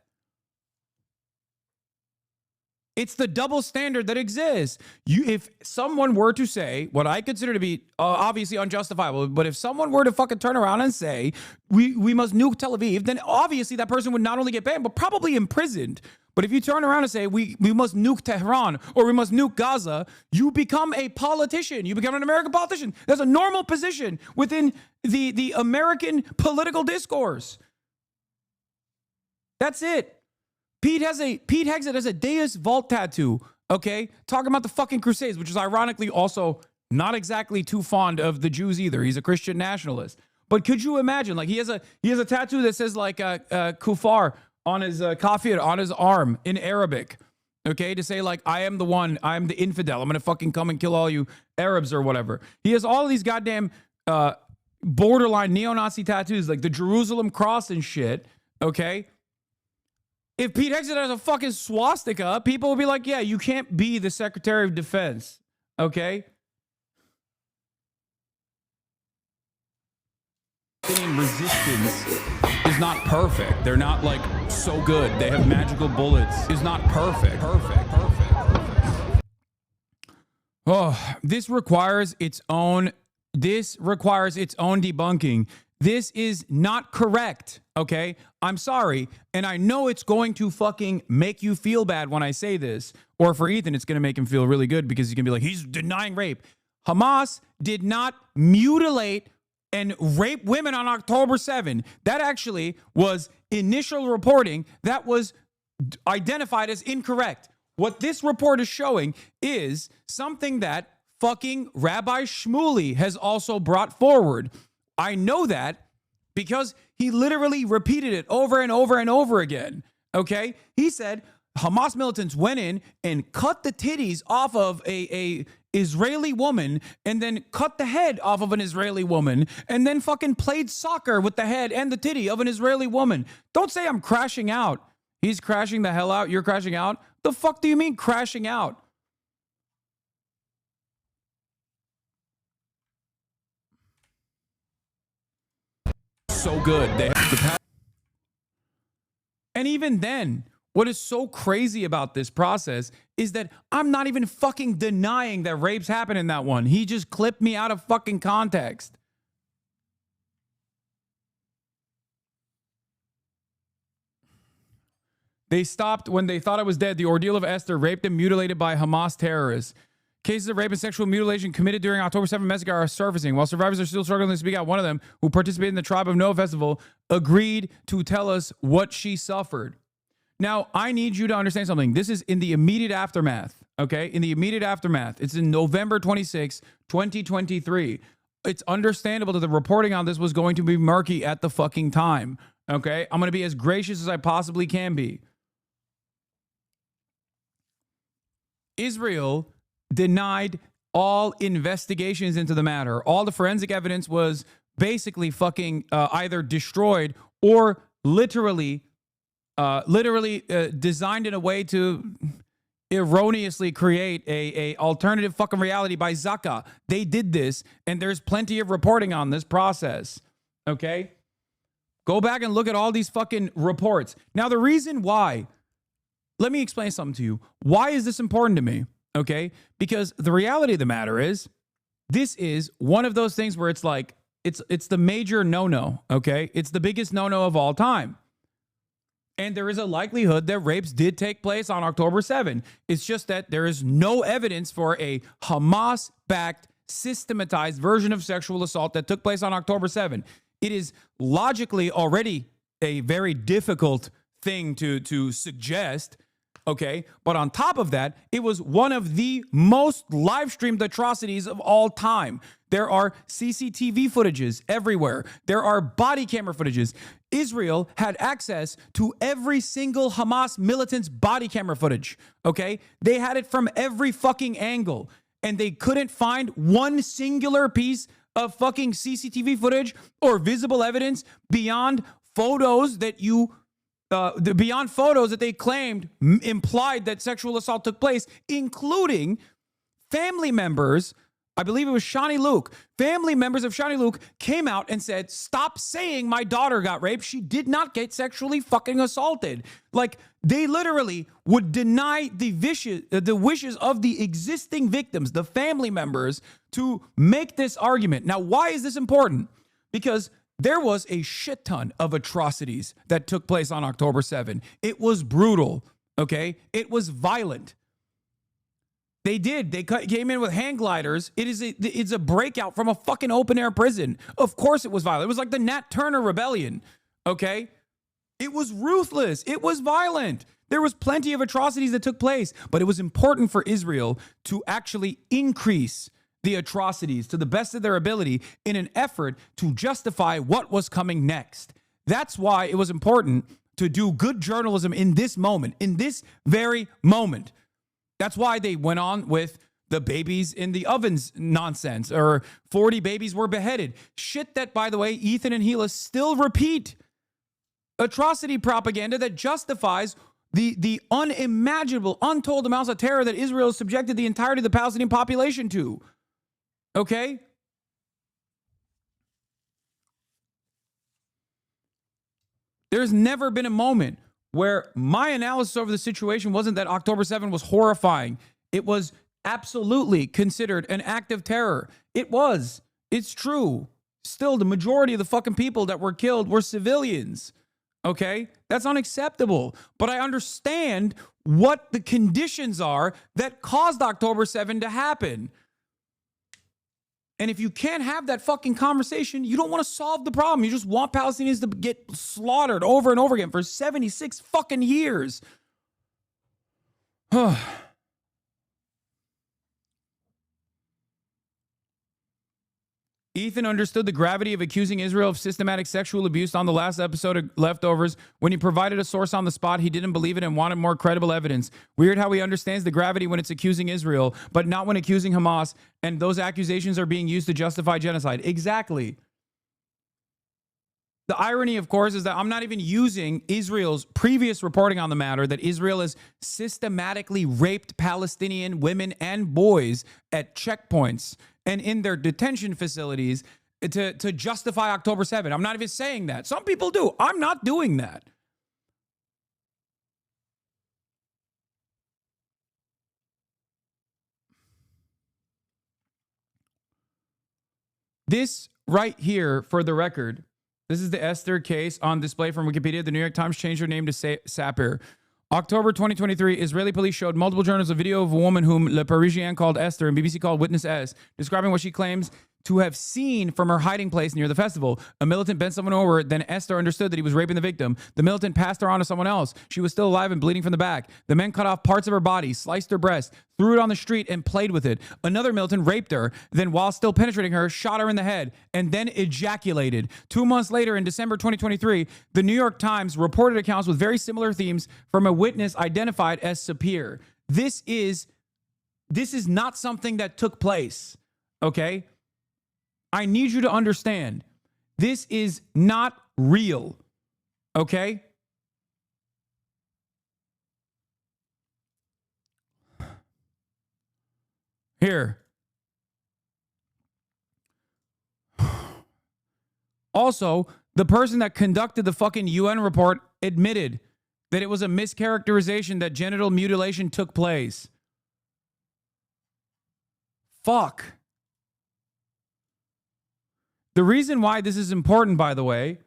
It's the double standard that exists. If someone were to say what I consider to be obviously unjustifiable, but if someone were to fucking turn around and say we must nuke Tel Aviv, then obviously that person would not only get banned, but probably imprisoned. But if you turn around and say we must nuke Tehran or we must nuke Gaza, you become a politician. You become an American politician. That's a normal position within the American political discourse. That's it. Pete Hegseth has a Deus Vult tattoo, okay? Talking about the fucking Crusades, which is ironically also not exactly too fond of the Jews either. He's a Christian nationalist. But could you imagine, like he has a tattoo that says like Kufar on his kafir on his arm in Arabic, okay? To say like, I am the one, I am the infidel. I'm going to fucking come and kill all you Arabs or whatever. He has all of these goddamn borderline neo-Nazi tattoos, like the Jerusalem cross and shit, okay? If Pete Hegseth has a fucking swastika, people will be like, yeah, you can't be the Secretary of Defense, okay? Resistance is not perfect. They're not like so good. They have magical bullets. It's not perfect. Oh, this requires its own debunking. This is not correct, okay? I'm sorry, and I know it's going to fucking make you feel bad when I say this, or for Ethan, it's going to make him feel really good because he's going to be like, he's denying rape. Hamas did not mutilate and rape women on October 7. That actually was initial reporting that was identified as incorrect. What this report is showing is something that fucking Rabbi Shmuley has also brought forward. I know that because he literally repeated it over and over and over again. Okay? He said Hamas militants went in and cut the titties off of a Israeli woman and then cut the head off of an Israeli woman and then fucking played soccer with the head and the titty of an Israeli woman. Don't say I'm crashing out. He's crashing the hell out. You're crashing out. The fuck do you mean crashing out? So good. They have the and even then, what is so crazy about this process is that I'm not even fucking denying that rapes happen in that one. He just clipped me out of fucking context. They stopped when they thought I was dead. The ordeal of Esther, raped and mutilated by Hamas terrorists. Cases of rape and sexual mutilation committed during October 7th massacre are surfacing. While survivors are still struggling to speak out, one of them, who participated in the Tribe of Noah festival, agreed to tell us what she suffered. Now, I need you to understand something. This is in the immediate aftermath, okay? In the immediate aftermath. It's in November 26, 2023. It's understandable that the reporting on this was going to be murky at the fucking time, okay? I'm going to be as gracious as I possibly can be. Israel denied all investigations into the matter. All the forensic evidence was basically fucking either destroyed or literally designed in a way to erroneously create a alternative fucking reality by Zaka. They did this, and there's plenty of reporting on this process. Okay? Go back and look at all these fucking reports. Now, the reason why, let me explain something to you. Why is this important to me? Okay? Because the reality of the matter is, this is one of those things where it's like, it's the major no-no, okay? It's the biggest no-no of all time. And there is a likelihood that rapes did take place on October 7. It's just that there is no evidence for a Hamas-backed, systematized version of sexual assault that took place on October 7. It is logically already a very difficult thing to suggest, okay? But on top of that, it was one of the most live-streamed atrocities of all time. There are CCTV footages everywhere. There are body camera footages. Israel had access to every single Hamas militant's body camera footage, okay? They had it from every fucking angle, and they couldn't find one singular piece of fucking CCTV footage or visible evidence beyond photos that beyond photos that they claimed implied that sexual assault took place, including family members. I believe it was Shani Luke. Family members of Shani Luke came out and said, stop saying my daughter got raped. She did not get sexually fucking assaulted. Like, they literally would deny the wishes of the existing victims, the family members, to make this argument. Now, why is this important? Because there was a shit ton of atrocities that took place on October 7. It was brutal, okay? It was violent. They came in with hang gliders. It's a breakout from a fucking open air prison. Of course it was violent. It was like the Nat Turner rebellion, okay? It was ruthless. It was violent. There was plenty of atrocities that took place, but it was important for Israel to actually increase the atrocities to the best of their ability in an effort to justify what was coming next. That's why it was important to do good journalism in this moment, in this very moment. That's why they went on with the babies in the ovens nonsense, or 40 babies were beheaded. Shit that, by the way, Ethan and Gila still repeat. Atrocity propaganda that justifies the unimaginable, untold amounts of terror that Israel subjected the entirety of the Palestinian population to. Okay? There's never been a moment where my analysis over the situation wasn't that October 7 was horrifying. It was absolutely considered an act of terror. It was. It's true. Still, the majority of the fucking people that were killed were civilians. Okay? That's unacceptable. But I understand what the conditions are that caused October 7 to happen. And if you can't have that fucking conversation, you don't want to solve the problem. You just want Palestinians to get slaughtered over and over again for 76 fucking years. Ethan understood the gravity of accusing Israel of systematic sexual abuse on the last episode of Leftovers. When he provided a source on the spot, he didn't believe it and wanted more credible evidence. Weird how he understands the gravity when it's accusing Israel, but not when accusing Hamas, and those accusations are being used to justify genocide. Exactly. The irony, of course, is that I'm not even using Israel's previous reporting on the matter, that Israel has systematically raped Palestinian women and boys at checkpoints and in their detention facilities to justify October 7. I'm not even saying that. Some people do. I'm not doing that. This right here, for the record, this is the Esther case on display from Wikipedia. The New York Times changed her name to Sapir. October 2023, Israeli police showed multiple journalists a video of a woman whom Le Parisien called Esther and BBC called Witness S, describing what she claims to have seen from her hiding place near the festival. A militant bent someone over, then Esther understood that he was raping the victim. The militant passed her on to someone else. She was still alive and bleeding from the back. The men cut off parts of her body, sliced her breast, threw it on the street, and played with it. Another militant raped her, then while still penetrating her, shot her in the head, and then ejaculated. 2 months later, in December 2023, the New York Times reported accounts with very similar themes from a witness identified as Sapir. This is not something that took place, okay? I need you to understand, this is not real, okay? Here. Also, the person that conducted the fucking UN report admitted that it was a mischaracterization that genital mutilation took place. Fuck. The reason why this is important, by the way,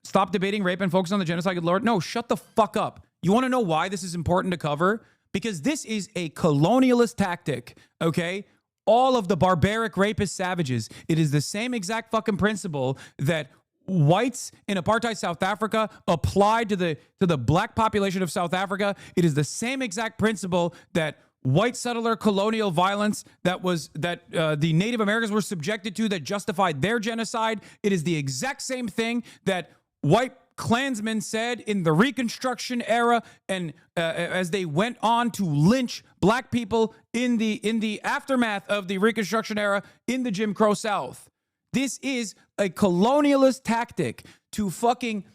stop debating rape and focus on the genocide, good Lord. No, shut the fuck up. You want to know why this is important to cover? Because this is a colonialist tactic, okay? All of the barbaric rapist savages. It is the same exact fucking principle that whites in apartheid South Africa applied to the black population of South Africa. It is the same exact principle that white settler colonial violence that the Native Americans were subjected to that justified their genocide. It is the exact same thing that white Klansmen said in the Reconstruction era, and as they went on to lynch black people in the aftermath of the Reconstruction era in the Jim Crow South. This is a colonialist tactic to fucking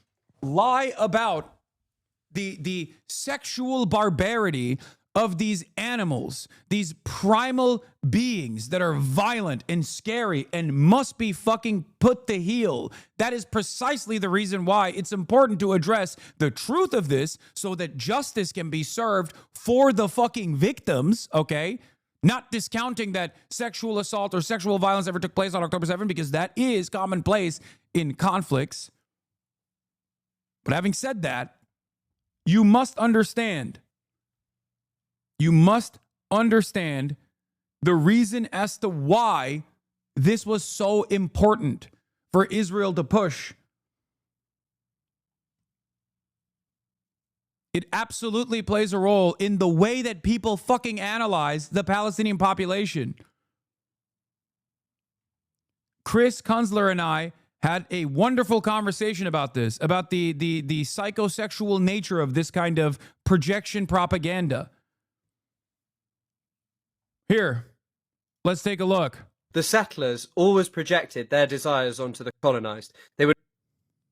lie about the sexual barbarity of these animals, these primal beings that are violent and scary and must be fucking put to heel. That is precisely the reason why it's important to address the truth of this so that justice can be served for the fucking victims, okay? Not discounting that sexual assault or sexual violence ever took place on October 7th, because that is commonplace in conflicts. But having said that, you must understand the reason as to why this was so important for Israel to push. It absolutely plays a role in the way that people fucking analyze the Palestinian population. Chris Kunzler and I had a wonderful conversation about this, about the psychosexual nature of this kind of projection propaganda. Here, let's take a look. The settlers always projected their desires onto the colonized. They would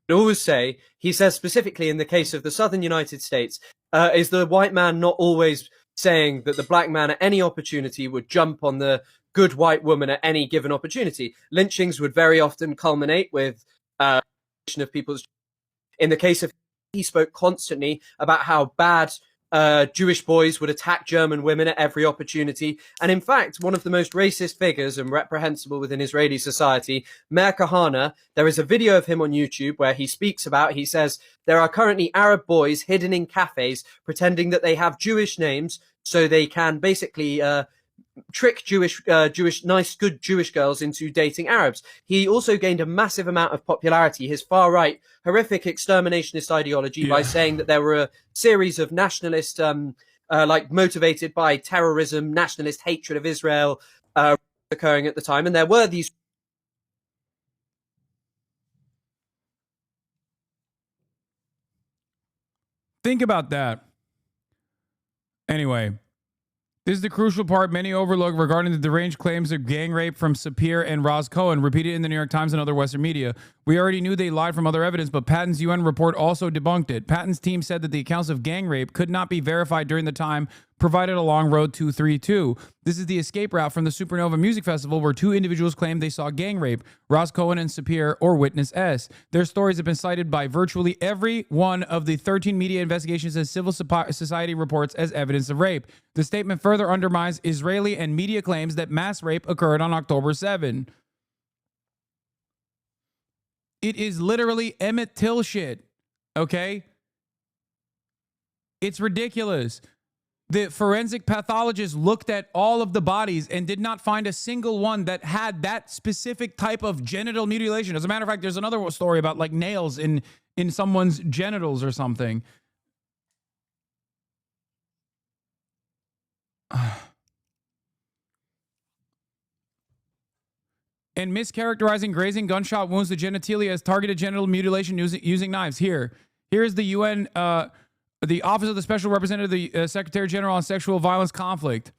always say, he says specifically in the case of the southern United States, is the white man not always saying that the black man at any opportunity would jump on the good white woman at any given opportunity? Lynchings would very often culminate with of people's. In the case of, he spoke constantly about how bad Jewish boys would attack German women at every opportunity. And in fact, one of the most racist figures and reprehensible within Israeli society, Meir Kahane, there is a video of him on YouTube where he speaks about, he says, there are currently Arab boys hidden in cafes pretending that they have Jewish names so they can basically trick nice, good Jewish girls into dating Arabs. He also gained a massive amount of popularity, his far-right, horrific exterminationist ideology, by saying that there were a series of nationalist, like motivated by terrorism, nationalist hatred of Israel occurring at the time. And there were these... Think about that. Anyway, this is the crucial part many overlook regarding the deranged claims of gang rape from Sapir and Raz Cohen, repeated in the New York Times and other Western media. We already knew they lied from other evidence, but Patton's UN report also debunked it. Patton's team said that the accounts of gang rape could not be verified during the time provided along Road 232. This is the escape route from the Supernova Music Festival where two individuals claimed they saw gang rape, Raz Cohen and Sapir, or Witness S. Their stories have been cited by virtually every one of the 13 media investigations and civil society reports as evidence of rape. The statement further undermines Israeli and media claims that mass rape occurred on October 7. It is literally Emmett Till shit, okay? It's ridiculous. The forensic pathologist looked at all of the bodies and did not find a single one that had that specific type of genital mutilation. As a matter of fact, there's another story about like nails in someone's genitals or something. And mischaracterizing grazing gunshot wounds to genitalia as targeted genital mutilation using knives. Here's the UN... the Office of the Special Representative, the Secretary General on Sexual Violence Conflict.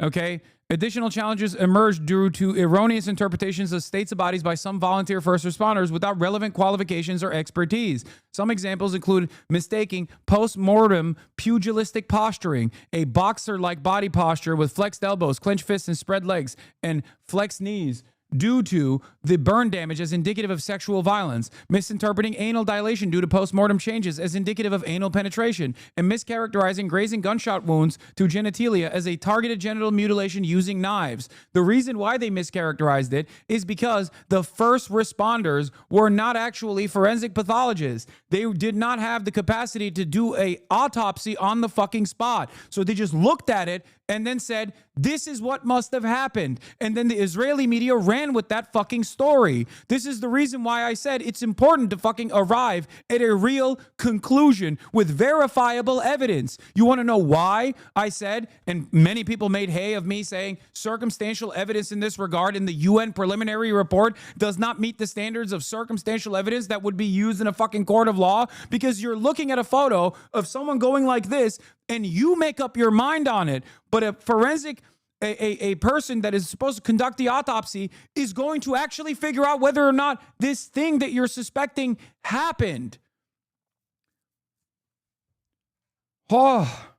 Okay. Additional challenges emerged due to erroneous interpretations of states' bodies by some volunteer first responders without relevant qualifications or expertise. Some examples include mistaking post-mortem pugilistic posturing, a boxer-like body posture with flexed elbows, clenched fists, and spread legs, and flexed knees, due to the burn damage as indicative of sexual violence, misinterpreting anal dilation due to postmortem changes as indicative of anal penetration, and mischaracterizing grazing gunshot wounds to genitalia as a targeted genital mutilation using knives. The reason why they mischaracterized it is because the first responders were not actually forensic pathologists. They did not have the capacity to do an autopsy on the fucking spot. So they just looked at it and then said, this is what must have happened. And then the Israeli media ran with that fucking story. This is the reason why I said it's important to fucking arrive at a real conclusion with verifiable evidence. You want to know why I said, and many people made hay of me saying circumstantial evidence in this regard in the UN preliminary report does not meet the standards of circumstantial evidence that would be used in a fucking court of law? Because you're looking at a photo of someone going like this and you make up your mind on it. But a forensic, a person that is supposed to conduct the autopsy is going to actually figure out whether or not this thing that you're suspecting happened. Oh.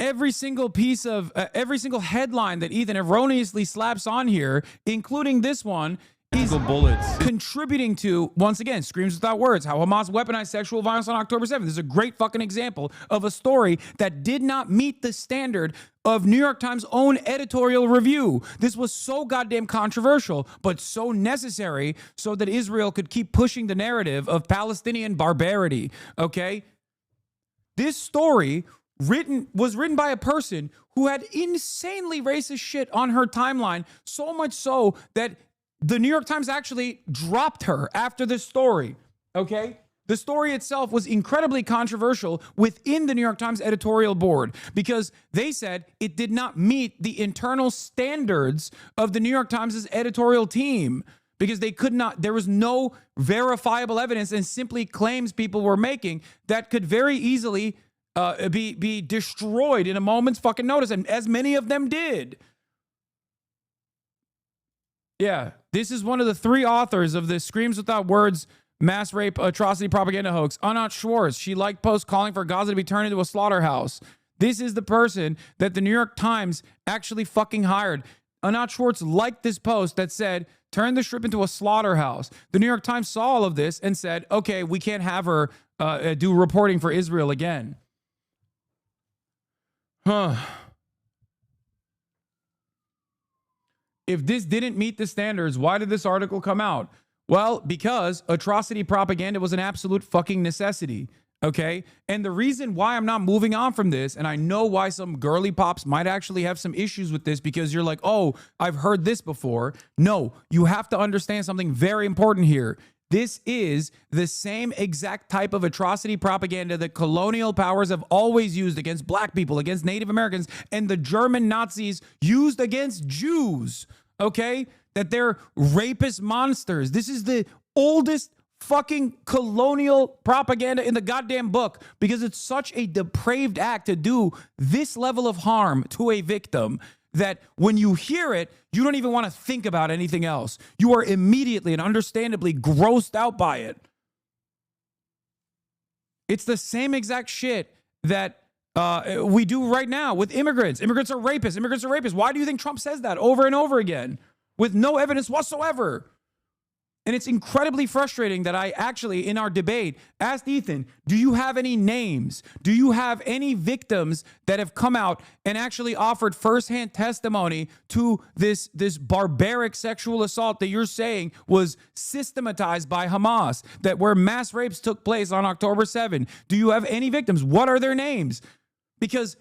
Every single piece of, every single headline that Ethan erroneously slaps on here, including this one, is bullets contributing to, once again, screams without words, how Hamas weaponized sexual violence on October 7th. This is a great fucking example of a story that did not meet the standard of New York Times' own editorial review. This was so goddamn controversial, but so necessary so that Israel could keep pushing the narrative of Palestinian barbarity, okay? This story was written by a person who had insanely racist shit on her timeline, so much so that the New York Times actually dropped her after this story, okay? The story itself was incredibly controversial within the New York Times editorial board because they said it did not meet the internal standards of the New York Times' editorial team because they could not, there was no verifiable evidence and simply claims people were making that could very easily be destroyed in a moment's fucking notice, and as many of them did. Yeah, this is one of the three authors of this Screams Without Words mass rape atrocity propaganda hoax. Anat Schwartz, she liked posts calling for Gaza to be turned into a slaughterhouse. This is the person that the New York Times actually fucking hired. Anat Schwartz liked this post that said, turn the strip into a slaughterhouse. The New York Times saw all of this and said, okay, we can't have her do reporting for Israel again. Huh. If this didn't meet the standards, why did this article come out? Well, because atrocity propaganda was an absolute fucking necessity. Okay. And the reason why I'm not moving on from this, and I know why some girly pops might actually have some issues with this because you're like, oh, I've heard this before. No, you have to understand something very important here. This is the same exact type of atrocity propaganda that colonial powers have always used against black people, against Native Americans, and the German Nazis used against Jews. Okay? That they're rapist monsters. This is the oldest fucking colonial propaganda in the goddamn book because it's such a depraved act to do this level of harm to a victim that when you hear it, you don't even want to think about anything else. You are immediately and understandably grossed out by it. It's the same exact shit that we do right now with immigrants. Immigrants are rapists. Immigrants are rapists. Why do you think Trump says that over and over again with no evidence whatsoever? And it's incredibly frustrating that I actually, in our debate, asked Ethan, do you have any names? Do you have any victims that have come out and actually offered firsthand testimony to this barbaric sexual assault that you're saying was systematized by Hamas, that where mass rapes took place on October 7? Do you have any victims? What are their names? Because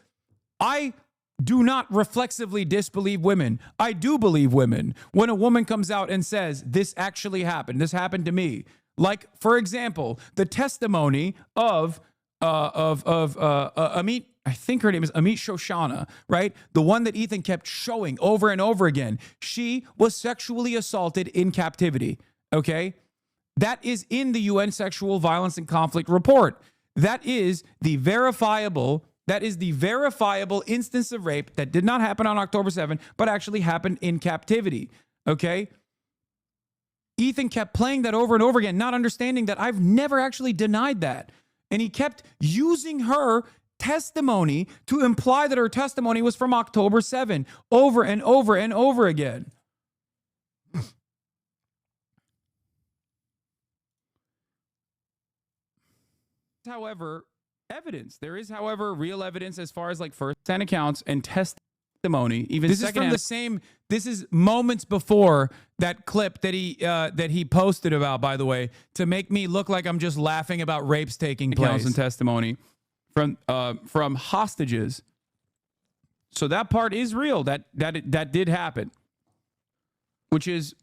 I do not reflexively disbelieve women. I do believe women. When a woman comes out and says, this actually happened, this happened to me. Like, for example, the testimony of Amit, I think her name is Amit Shoshana, right? The one that Ethan kept showing over and over again. She was sexually assaulted in captivity, okay? That is in the UN Sexual Violence and Conflict Report. That is the verifiable instance of rape that did not happen on October 7th, but actually happened in captivity. Okay? Ethan kept playing that over and over again, not understanding that I've never actually denied that. And he kept using her testimony to imply that her testimony was from October 7th over and over and over again. However, evidence. There is, however, real evidence as far as like first-hand accounts and testimony. Even this is from the same. This is moments before that clip that he posted about, by the way, to make me look like I'm just laughing about rapes taking place. And testimony from hostages. So that part is real. That did happen, which is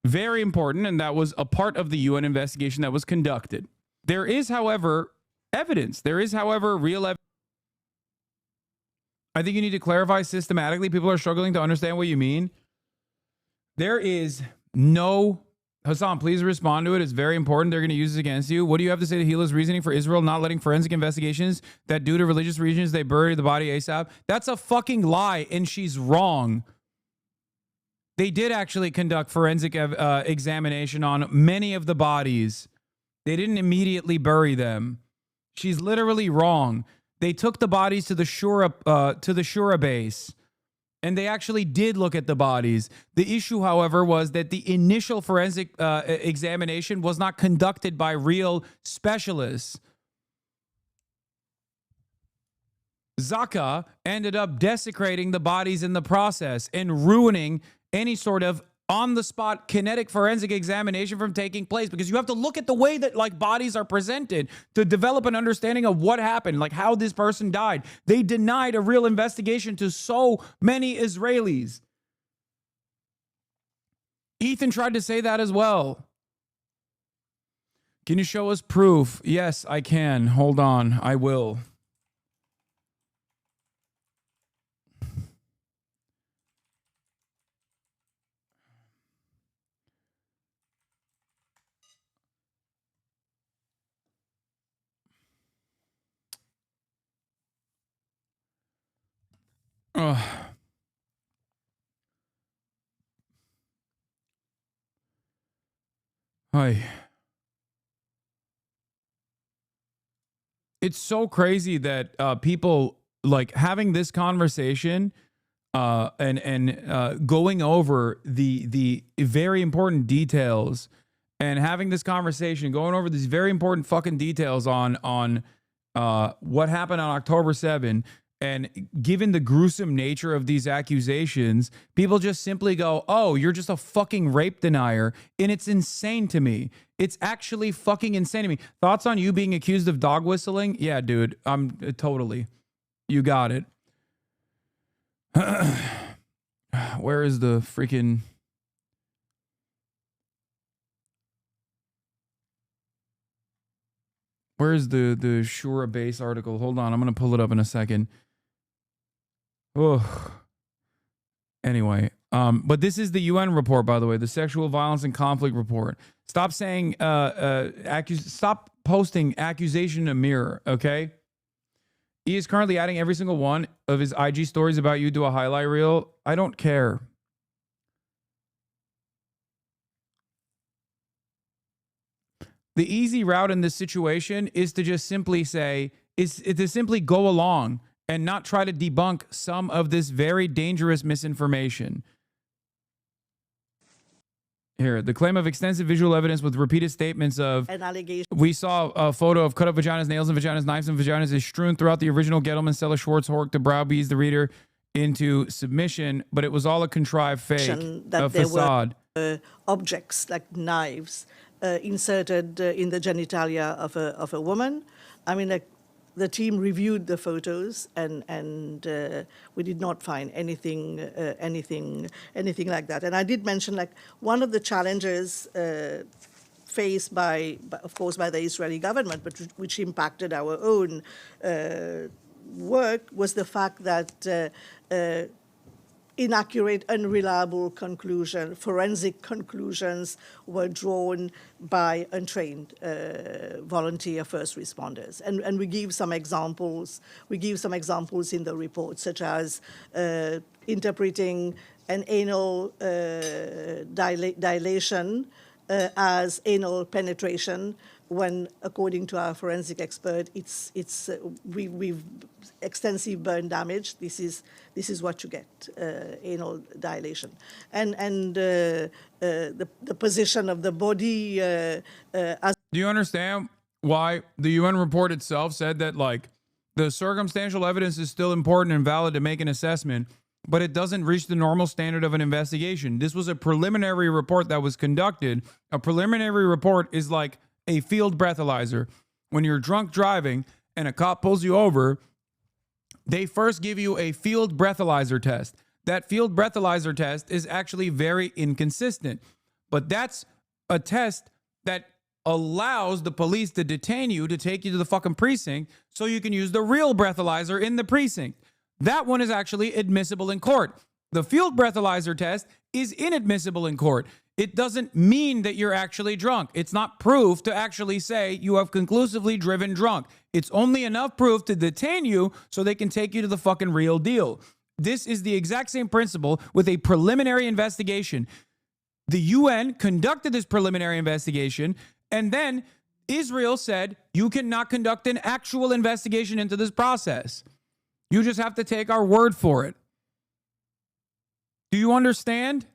very important, and that was a part of the UN investigation that was conducted. There is, however, evidence. There is, however, real evidence. I think you need to clarify systematically. People are struggling to understand what you mean. There is no... Hassan, please respond to it. It's very important. They're going to use this against you. What do you have to say to Gila's reasoning for Israel not letting forensic investigations that due to religious reasons they bury the body ASAP? That's a fucking lie, and she's wrong. They did actually conduct forensic examination on many of the bodies. They didn't immediately bury them. She's literally wrong. They took the bodies to the Shura base, and they actually did look at the bodies. The issue, however, was that the initial forensic examination was not conducted by real specialists. Zaka ended up desecrating the bodies in the process and ruining any sort of on-the-spot kinetic forensic examination from taking place, because you have to look at the way that like bodies are presented to develop an understanding of what happened, like how this person died. They denied a real investigation to so many Israelis. Ethan tried to say that as well. Can you show us proof? Yes, I can. Hold on. I will. Hi. It's so crazy that people like having this conversation and going over the very important details and having this conversation, going over these very important fucking details on what happened on October 7, and given the gruesome nature of these accusations, people just simply go, oh, you're just a fucking rape denier. And it's insane to me. It's actually fucking insane to me. Thoughts on you being accused of dog whistling? Yeah, dude, I'm totally. You got it. Where is the freaking... Where's the Shura Base article? Hold on, I'm going to pull it up in a second. Oh. Anyway, but this is the UN report, by the way, the Sexual Violence and Conflict report. Stop saying, stop posting accusation in a mirror, okay? He is currently adding every single one of his IG stories about you to a highlight reel. I don't care. The easy route in this situation is to just simply say, is to simply go along and not try to debunk some of this very dangerous misinformation. Here, the claim of extensive visual evidence with repeated statements of an allegation. We saw a photo of cut up vaginas, nails and vaginas, knives and vaginas is strewn throughout the original Gettleman Stella Schwartz Hork to browbeat the reader into submission, but it was all a contrived fake, a facade. Were objects like knives inserted in the genitalia of a woman. I mean, like, the team reviewed the photos, and we did not find anything like that. And I did mention, like, one of the challenges faced of course, by the Israeli government, but which impacted our own work, was the fact that inaccurate, unreliable forensic conclusions were drawn by untrained volunteer first responders. And we give some examples. We give some examples in the report, such as interpreting an anal dilation as anal penetration, when, according to our forensic expert, we've extensive burn damage. This is what you get, anal dilation, and the position of the body as. Do you understand why the UN report itself said that, like, the circumstantial evidence is still important and valid to make an assessment, but it doesn't reach the normal standard of an investigation? This was a preliminary report that was conducted. A preliminary report is like a field breathalyzer. When you're drunk driving and a cop pulls you over, they first give you a field breathalyzer test. That field breathalyzer test is actually very inconsistent, but that's a test that allows the police to detain you, to take you to the fucking precinct so you can use the real breathalyzer in the precinct. That one is actually admissible in court. The field breathalyzer test is inadmissible in court. It doesn't mean that you're actually drunk. It's not proof to actually say you have conclusively driven drunk. It's only enough proof to detain you so they can take you to the fucking real deal. This is the exact same principle with a preliminary investigation. The UN conducted this preliminary investigation, and then Israel said, you cannot conduct an actual investigation into this process. You just have to take our word for it. Do you understand?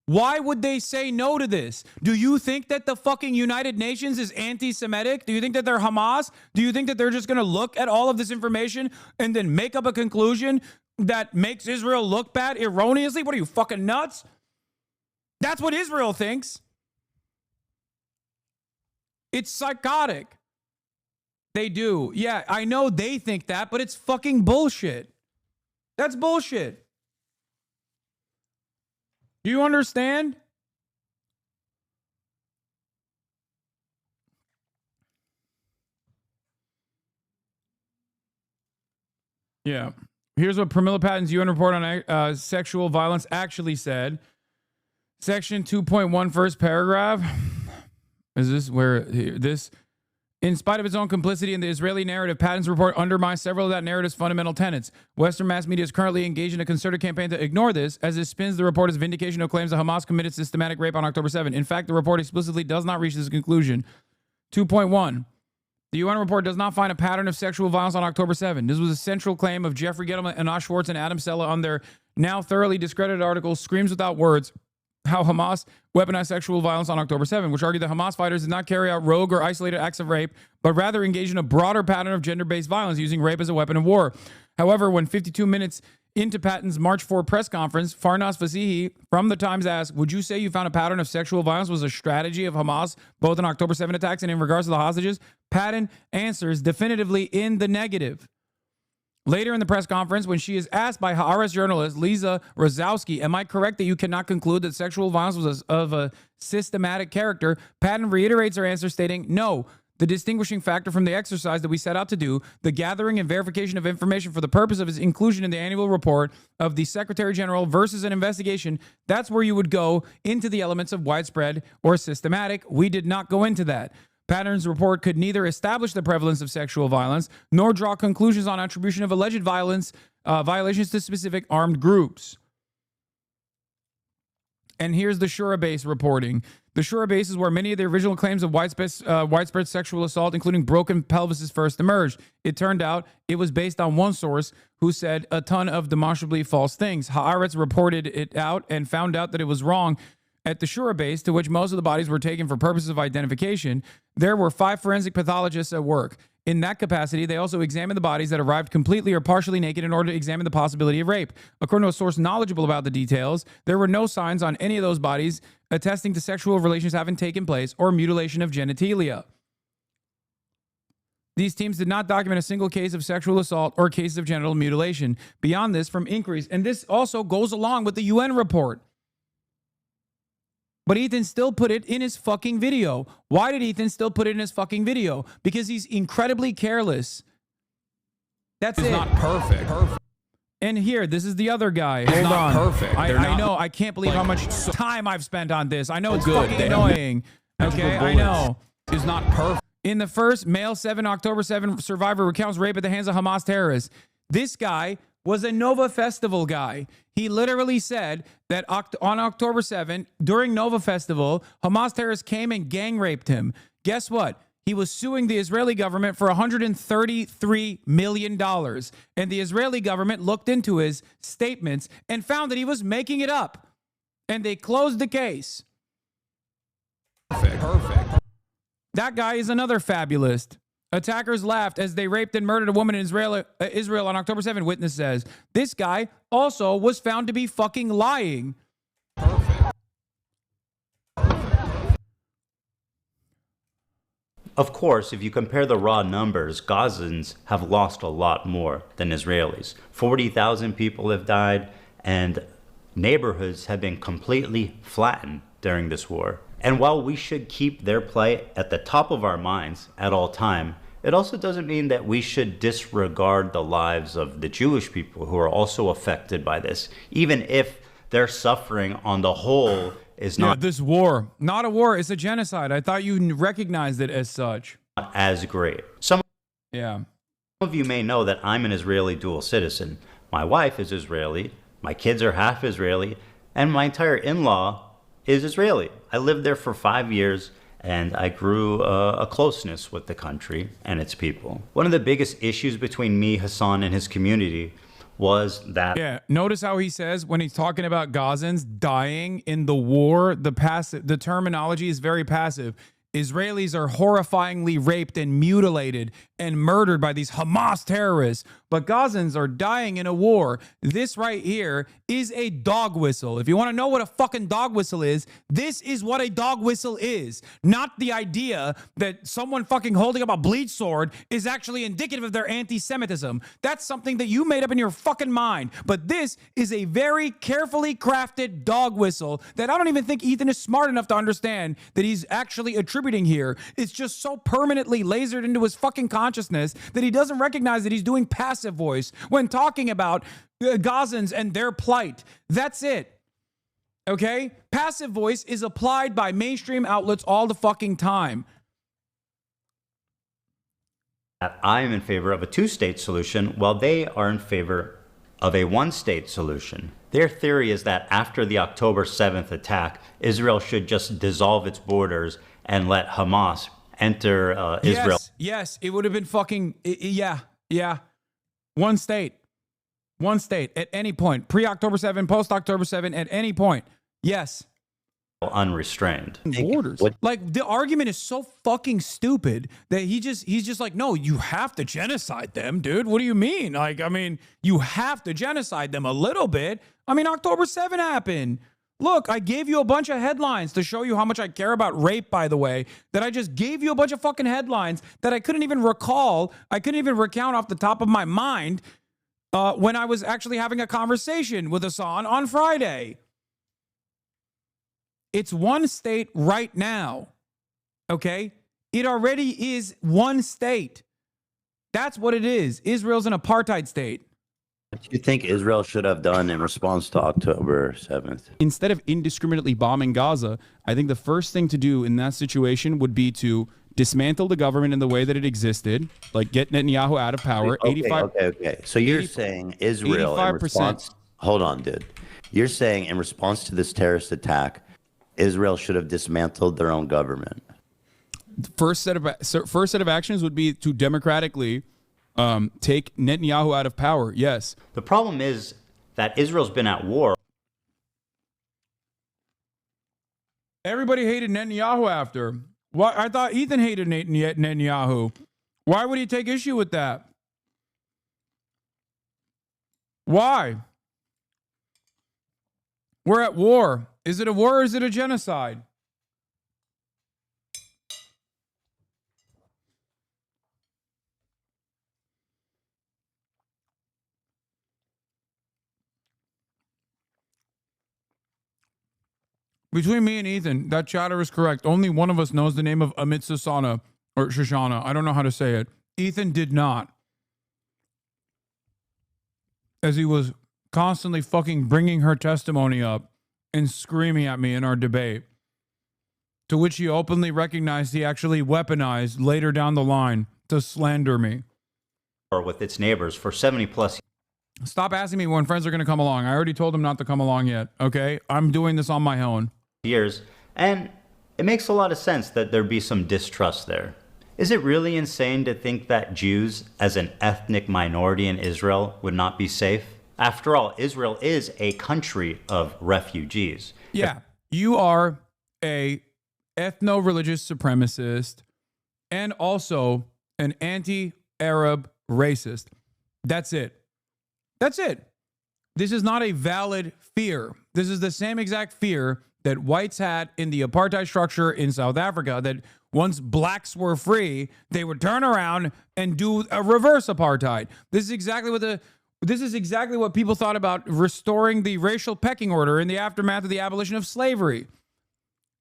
Why would they say no to this? Do you think that the fucking United Nations is anti-Semitic? Do you think that they're Hamas? Do you think that they're just going to look at all of this information and then make up a conclusion that makes Israel look bad erroneously? What are you, fucking nuts? That's what Israel thinks. It's psychotic. They do. Yeah, I know they think that, but it's fucking bullshit. That's bullshit. Do you understand? Yeah. Here's what Pramila Patton's UN report on sexual violence actually said. Section 2.1, first paragraph. Is this where this? In spite of its own complicity in the Israeli narrative, Patton's report undermines several of that narrative's fundamental tenets. Western mass media is currently engaged in a concerted campaign to ignore this, as it spins the report as vindication of claims that Hamas committed systematic rape on October 7. In fact, the report explicitly does not reach this conclusion. 2.1. The UN report does not find a pattern of sexual violence on October 7. This was a central claim of Jeffrey Gettleman, Anosh Schwartz, and Adam Sella on their now thoroughly discredited article, Screams Without Words, how Hamas weaponized sexual violence on October 7, which argued that Hamas fighters did not carry out rogue or isolated acts of rape, but rather engaged in a broader pattern of gender-based violence using rape as a weapon of war. However, when 52 minutes into Patton's March 4 press conference, Farnas Fasihi from The Times asked, would you say you found a pattern of sexual violence was a strategy of Hamas, both in October 7 attacks and in regards to the hostages? Patton answers definitively in the negative. Later in the press conference, when she is asked by Haaretz journalist Lisa Rozowski, am I correct that you cannot conclude that sexual violence was of a systematic character? Patton reiterates her answer, stating, no. The distinguishing factor from the exercise that we set out to do, the gathering and verification of information for the purpose of its inclusion in the annual report of the Secretary General versus an investigation, that's where you would go into the elements of widespread or systematic. We did not go into that. Patton's report could neither establish the prevalence of sexual violence nor draw conclusions on attribution of alleged violations to specific armed groups. And here's the Shura base reporting. The Shura base is where many of the original claims of widespread sexual assault, including broken pelvises, first emerged. It turned out it was based on one source who said a ton of demonstrably false things. Haaretz reported it out and found out that it was wrong. At the Shura base, to which most of the bodies were taken for purposes of identification, there were 5 forensic pathologists at work. In that capacity, they also examined the bodies that arrived completely or partially naked in order to examine the possibility of rape. According to a source knowledgeable about the details, there were no signs on any of those bodies attesting to sexual relations having taken place or mutilation of genitalia. These teams did not document a single case of sexual assault or cases of genital mutilation. Beyond this, from inquiries, and this also goes along with the UN report. But Ethan still put it in his fucking video. Why did Ethan still put it in his fucking video? Because he's incredibly careless. That's it. It's not perfect. And here, this is the other guy. Hold on. Perfect. I know. I can't believe how much time I've spent on this. I know it's fucking annoying. Okay, I know. It's not perfect. In the first, male 7 October 7 survivor recounts rape at the hands of Hamas terrorists. This guy was a Nova Festival guy. He literally said that on October 7, during Nova Festival, Hamas terrorists came and gang raped him. Guess what? He was suing the Israeli government for $133 million. And the Israeli government looked into his statements and found that he was making it up. And they closed the case. Perfect. That guy is another fabulist. Attackers laughed as they raped and murdered a woman in Israel on October 7, witness says. This guy also was found to be fucking lying. Perfect. Of course, if you compare the raw numbers, Gazans have lost a lot more than Israelis. 40,000 people have died, and neighborhoods have been completely flattened during this war. And while we should keep their plight at the top of our minds at all time, it also doesn't mean that we should disregard the lives of the Jewish people who are also affected by this, even if their suffering on the whole is not this war. Not a war, it's a genocide. I thought you recognized it as such. As great. Some of you may know that I'm an Israeli dual citizen. My wife is Israeli, my kids are half Israeli, and my entire in-law is Israeli. I lived there for 5 years, and I grew a closeness with the country and its people. One of the biggest issues between me, Hassan, and his community was that... Yeah, notice how he says when he's talking about Gazans dying in the war, the terminology is very passive. Israelis are horrifyingly raped and mutilated and murdered by these Hamas terrorists, but Gazans are dying in a war. This right here is a dog whistle. If you want to know what a fucking dog whistle is, this is what a dog whistle is. Not the idea that someone fucking holding up a bleach sword is actually indicative of their anti-Semitism. That's something that you made up in your fucking mind. But this is a very carefully crafted dog whistle that I don't even think Ethan is smart enough to understand that he's actually attributing here. It's just so permanently lasered into his fucking consciousness that he doesn't recognize that he's doing passive voice when talking about Gazans and their plight. That's it. Okay? Passive voice is applied by mainstream outlets all the fucking time. I am in favor of a two-state solution while they are in favor of a one-state solution. Their theory is that after the October 7th attack, Israel should just dissolve its borders and let Hamas enter Israel. Yes, it would have been fucking, yeah. One state at any point, pre-October 7, post-October 7, at any point. Yes, unrestrained. Borders. Like the argument is so fucking stupid that he's just like, no, you have to genocide them, dude. What do you mean? Like, I mean, you have to genocide them a little bit. I mean, October 7 happened. Look, I gave you a bunch of headlines to show you how much I care about rape, by the way, that I just gave you a bunch of fucking headlines that I couldn't even recall. I couldn't even recount off the top of my mind when I was actually having a conversation with Hassan on Friday. It's one state right now, okay? It already is one state. That's what it is. Israel's an apartheid state. What do you think Israel should have done in response to October 7th? Instead of indiscriminately bombing Gaza, I think the first thing to do in that situation would be to dismantle the government in the way that it existed, like get Netanyahu out of power. Okay. So you're saying Israel in response... Hold on, dude. You're saying in response to this terrorist attack, Israel should have dismantled their own government. First set of actions would be to democratically take Netanyahu out of power. Yes. The problem is that Israel's been at war. Everybody hated Netanyahu after. Why? I thought Ethan hated Netanyahu. Why would he take issue with that? Why? We're at war. Is it a war or is it a genocide? Between me and Ethan, that chatter is correct. Only one of us knows the name of Amit Shoshana, or Shoshana. I don't know how to say it. Ethan did not. As he was constantly fucking bringing her testimony up and screaming at me in our debate, to which he openly recognized he actually weaponized later down the line to slander me. Or with its neighbors for 70 plus years. Stop asking me when friends are going to come along. I already told them not to come along yet, okay? I'm doing this on my own. And it makes a lot of sense that there be some distrust there. Is it really insane to think that Jews, as an ethnic minority in Israel, would not be safe? After all, Israel is a country of refugees. Yeah, you are a ethno-religious supremacist and also an anti-Arab racist. That's it. That's it. This is not a valid fear. This is the same exact fear that whites had in the apartheid structure in South Africa, that once blacks were free, they would turn around and do a reverse apartheid. This is exactly what people thought about restoring the racial pecking order in the aftermath of the abolition of slavery.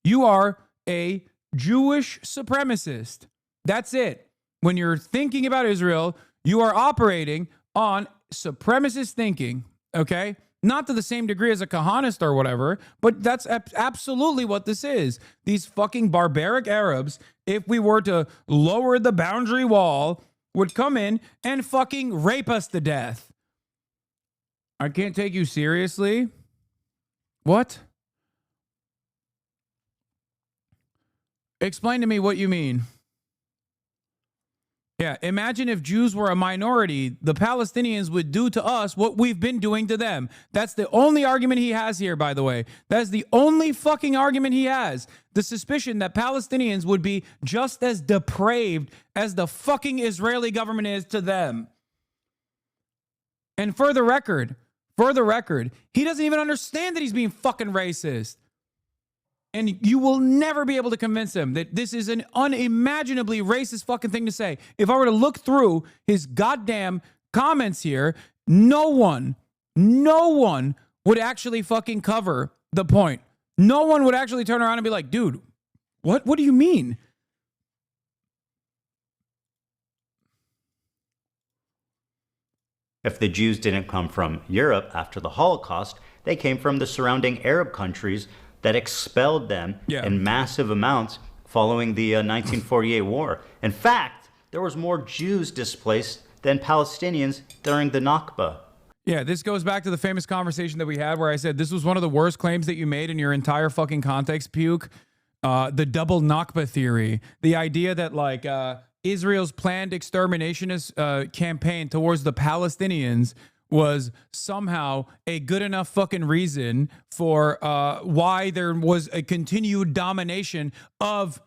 You are a Jewish supremacist. That's it. When you're thinking about Israel, you are operating on supremacist thinking, okay? Not to the same degree as a Kahanist or whatever, but that's absolutely what this is. These fucking barbaric Arabs, if we were to lower the boundary wall, would come in and fucking rape us to death. I can't take you seriously. What? Explain to me what you mean. Yeah, imagine if Jews were a minority, the Palestinians would do to us what we've been doing to them. That's the only argument he has here, by the way. That's the only fucking argument he has. The suspicion that Palestinians would be just as depraved as the fucking Israeli government is to them. And for the record, he doesn't even understand that he's being fucking racist. And you will never be able to convince him that this is an unimaginably racist fucking thing to say. If I were to look through his goddamn comments here, no one would actually fucking cover the point. No one would actually turn around and be like, dude, what do you mean? If the Jews didn't come from Europe after the Holocaust, they came from the surrounding Arab countries that expelled them in massive amounts following the 1948 war. In fact, there was more Jews displaced than Palestinians during the Nakba. Yeah, this goes back to the famous conversation that we had where I said this was one of the worst claims that you made in your entire fucking context, Puke. The double Nakba theory. The idea that like Israel's planned exterminationist campaign towards the Palestinians was somehow a good enough fucking reason for why there was a continued domination of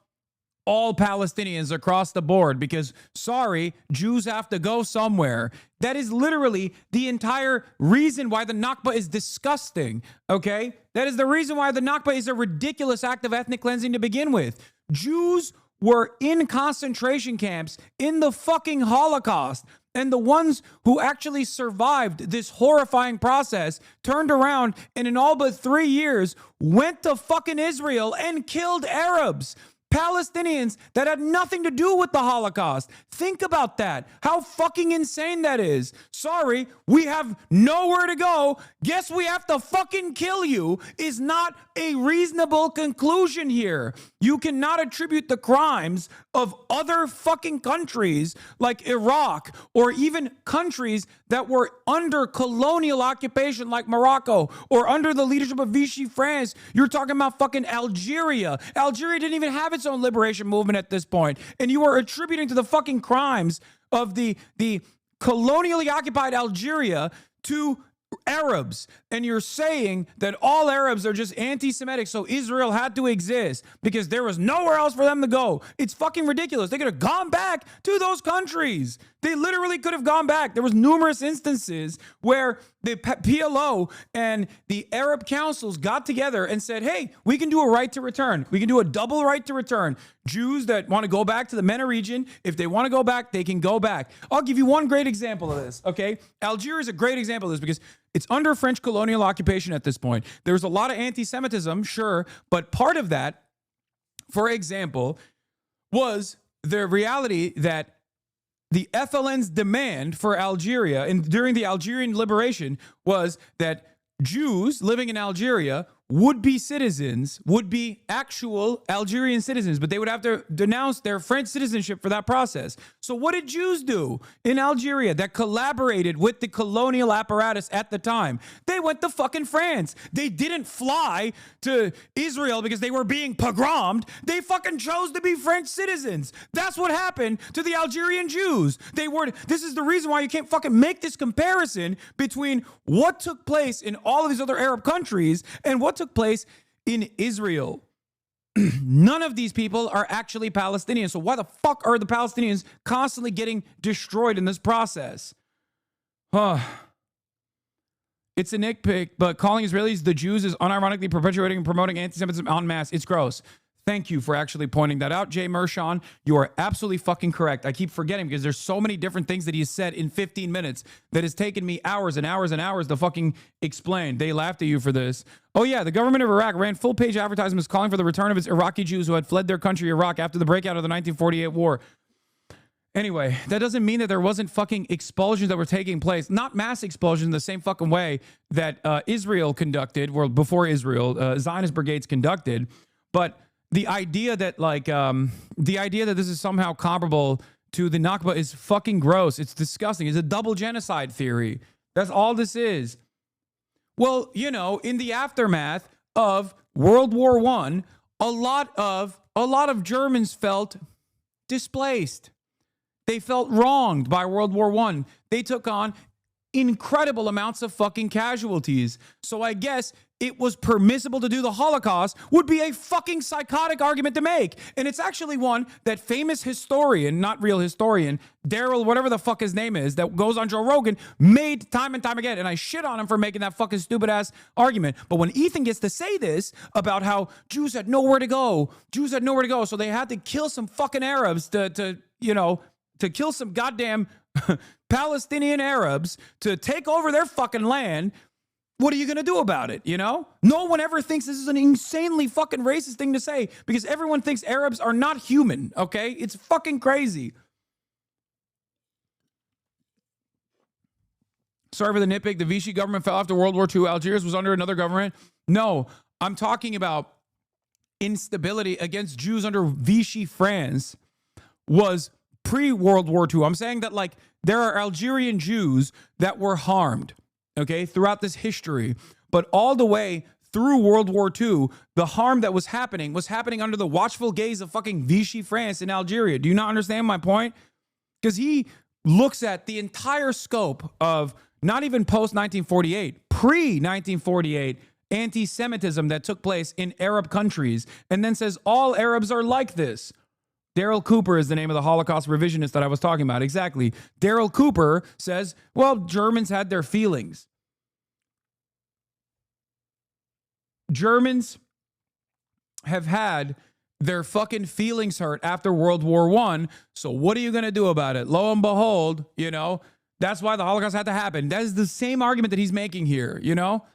all Palestinians across the board, because sorry, Jews have to go somewhere. That is literally the entire reason why the Nakba is disgusting, okay? That is the reason why the Nakba is a ridiculous act of ethnic cleansing to begin with. Jews were in concentration camps in the fucking Holocaust. And the ones who actually survived this horrifying process turned around and in all but 3 years went to fucking Israel and killed Arabs. Palestinians that had nothing to do with the Holocaust. Think about that. How fucking insane that is. Sorry, we have nowhere to go. Guess we have to fucking kill you is not a reasonable conclusion here. You cannot attribute the crimes of other fucking countries like Iraq or even countries that were under colonial occupation like Morocco or under the leadership of Vichy France. You're talking about fucking Algeria. Algeria didn't even have its own liberation movement at this point. And you are attributing to the fucking crimes of the colonially occupied Algeria to Arabs, and you're saying that all Arabs are just anti-Semitic, so Israel had to exist because there was nowhere else for them to go. It's fucking ridiculous. They could have gone back to those countries. They literally could have gone back. There was numerous instances where the PLO and the Arab councils got together and said, hey, we can do a right to return. We can do a double right to return. Jews that want to go back to the MENA region, if they want to go back, they can go back. I'll give you one great example of this, okay? Algeria is a great example of this because it's under French colonial occupation at this point. There's a lot of anti-Semitism, sure, but part of that, for example, was the reality that the FLN's demand for Algeria and during the Algerian liberation was that Jews living in Algeria would be citizens, would be actual Algerian citizens, but they would have to denounce their French citizenship for that process. So what did Jews do in Algeria that collaborated with the colonial apparatus at the time? They went to fucking France. They didn't fly to Israel because they were being pogromed. They fucking chose to be French citizens. That's what happened to the Algerian Jews. This is the reason why you can't fucking make this comparison between what took place in all of these other Arab countries and what took place in Israel. None of these people are actually Palestinians. So why the fuck are the Palestinians constantly getting destroyed in this process? It's a nitpick, but calling Israelis the Jews is unironically perpetuating and promoting anti-Semitism en masse. It's gross. Thank you for actually pointing that out, Jay Mershon. You are absolutely fucking correct. I keep forgetting because there's so many different things that he said in 15 minutes that has taken me hours and hours and hours to fucking explain. They laughed at you for this. Oh yeah, the government of Iraq ran full-page advertisements calling for the return of its Iraqi Jews who had fled their country, Iraq, after the breakout of the 1948 war. Anyway, that doesn't mean that there wasn't fucking expulsions that were taking place. Not mass expulsions in the same fucking way that Israel conducted, or before Israel, Zionist brigades conducted, but the idea that this is somehow comparable to the Nakba is fucking gross. It's disgusting. It's a double genocide theory. That's all this is. Well, you know, in the aftermath of World War I, a lot of Germans felt displaced. They felt wronged by World War I. They took on incredible amounts of fucking casualties. So I guess it was permissible to do the Holocaust would be a fucking psychotic argument to make. And it's actually one that famous historian, not real historian, Daryl, whatever the fuck his name is, that goes on Joe Rogan, made time and time again. And I shit on him for making that fucking stupid ass argument. But when Ethan gets to say this about how Jews had nowhere to go, so they had to kill some fucking Arabs to kill some goddamn Palestinian Arabs to take over their fucking land. What are you going to do about it? You know, no one ever thinks this is an insanely fucking racist thing to say because everyone thinks Arabs are not human. Okay. It's fucking crazy. Sorry for the nitpick. The Vichy government fell after World War II. Algiers was under another government. No, I'm talking about instability against Jews under Vichy France was pre-World War II. I'm saying that there are Algerian Jews that were harmed, okay, throughout this history. But all the way through World War II, the harm that was happening under the watchful gaze of fucking Vichy France in Algeria. Do you not understand my point? Because he looks at the entire scope of not even post 1948, pre 1948 anti-Semitism that took place in Arab countries, and then says all Arabs are like this. Daryl Cooper is the name of the Holocaust revisionist that I was talking about. Exactly. Daryl Cooper says, well, Germans had their feelings. Germans have had their fucking feelings hurt after World War I. So what are you going to do about it? Lo and behold, you know, that's why the Holocaust had to happen. That is the same argument that he's making here, you know?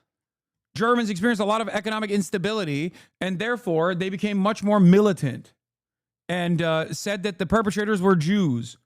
Germans experienced a lot of economic instability, and therefore they became much more militant and said that the perpetrators were Jews.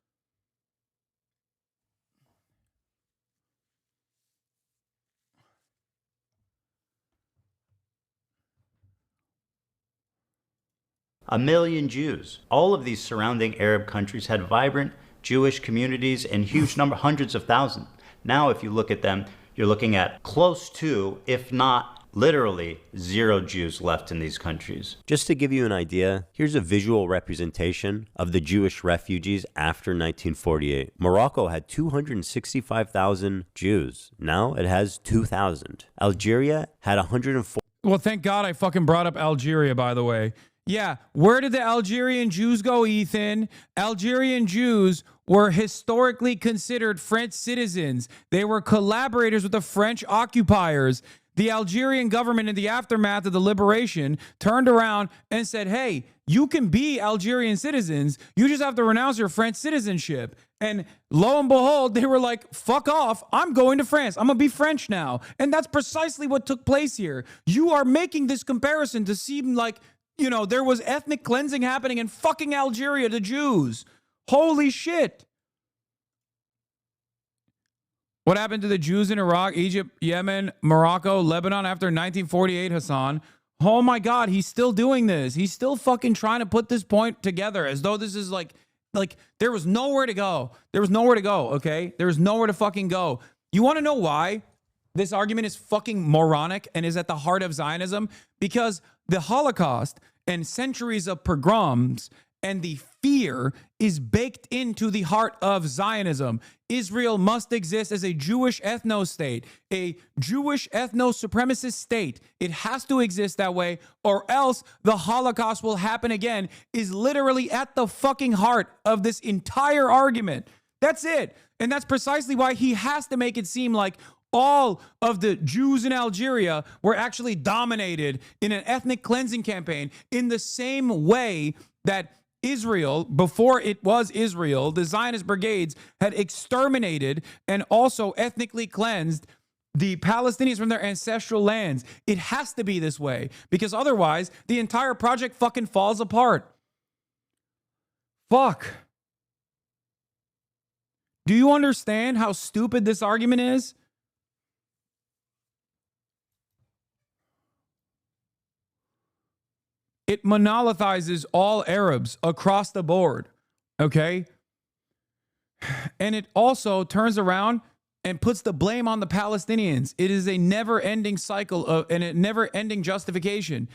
A million Jews. All of these surrounding Arab countries had vibrant Jewish communities in huge number, hundreds of thousands. Now, if you look at them, you're looking at close to, if not literally, 0 Jews left in these countries. Just to give you an idea, here's a visual representation of the Jewish refugees after 1948. Morocco had 265,000 Jews. Now it has 2,000. Algeria had 104. Well, thank God I fucking brought up Algeria, by the way. Yeah, where did the Algerian Jews go, Ethan? Algerian Jews were historically considered French citizens. They were collaborators with the French occupiers. The Algerian government, in the aftermath of the liberation, turned around and said, hey, you can be Algerian citizens. You just have to renounce your French citizenship. And lo and behold, they were like, fuck off. I'm going to France. I'm going to be French now. And that's precisely what took place here. You are making this comparison to seem like, you know, there was ethnic cleansing happening in fucking Algeria to Jews. Holy shit. What happened to the Jews in Iraq, Egypt, Yemen, Morocco, Lebanon after 1948, Hassan? Oh my God, he's still doing this. He's still fucking trying to put this point together as though this is like there was nowhere to go. There was nowhere to go, okay? There was nowhere to fucking go. You want to know why this argument is fucking moronic and is at the heart of Zionism? Because the Holocaust and centuries of pogroms and the fear is baked into the heart of Zionism. Israel must exist as a Jewish ethno-state, a Jewish ethno-supremacist state. It has to exist that way, or else the Holocaust will happen again, is literally at the fucking heart of this entire argument. That's it. And that's precisely why he has to make it seem like all of the Jews in Algeria were actually dominated in an ethnic cleansing campaign in the same way that Israel, before it was Israel, the Zionist brigades had exterminated and also ethnically cleansed the Palestinians from their ancestral lands. It has to be this way, because otherwise the entire project fucking falls apart. Fuck. Do you understand how stupid this argument is? It monolithizes all Arabs across the board, okay? And it also turns around and puts the blame on the Palestinians. It is a never-ending cycle of, and a never-ending justification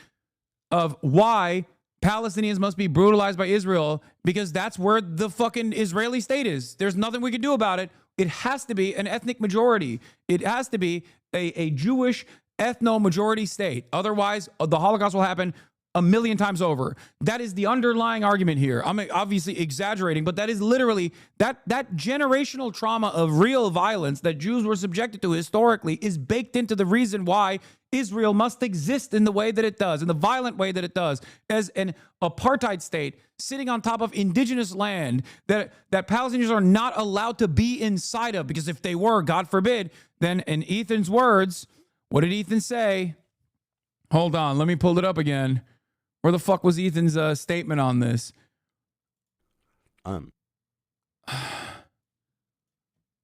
of why Palestinians must be brutalized by Israel, because that's where the fucking Israeli state is. There's nothing we can do about it. It has to be an ethnic majority. It has to be a Jewish ethno-majority state. Otherwise, the Holocaust will happen a million times over. That is the underlying argument here. I'm obviously exaggerating, but that is literally that generational trauma of real violence that Jews were subjected to historically is baked into the reason why Israel must exist in the way that it does, in the violent way that it does, as an apartheid state sitting on top of indigenous land that Palestinians are not allowed to be inside of, because if they were, God forbid, then in Ethan's words, what did Ethan say? Hold on, let me pull it up again. Where the fuck was Ethan's statement on this?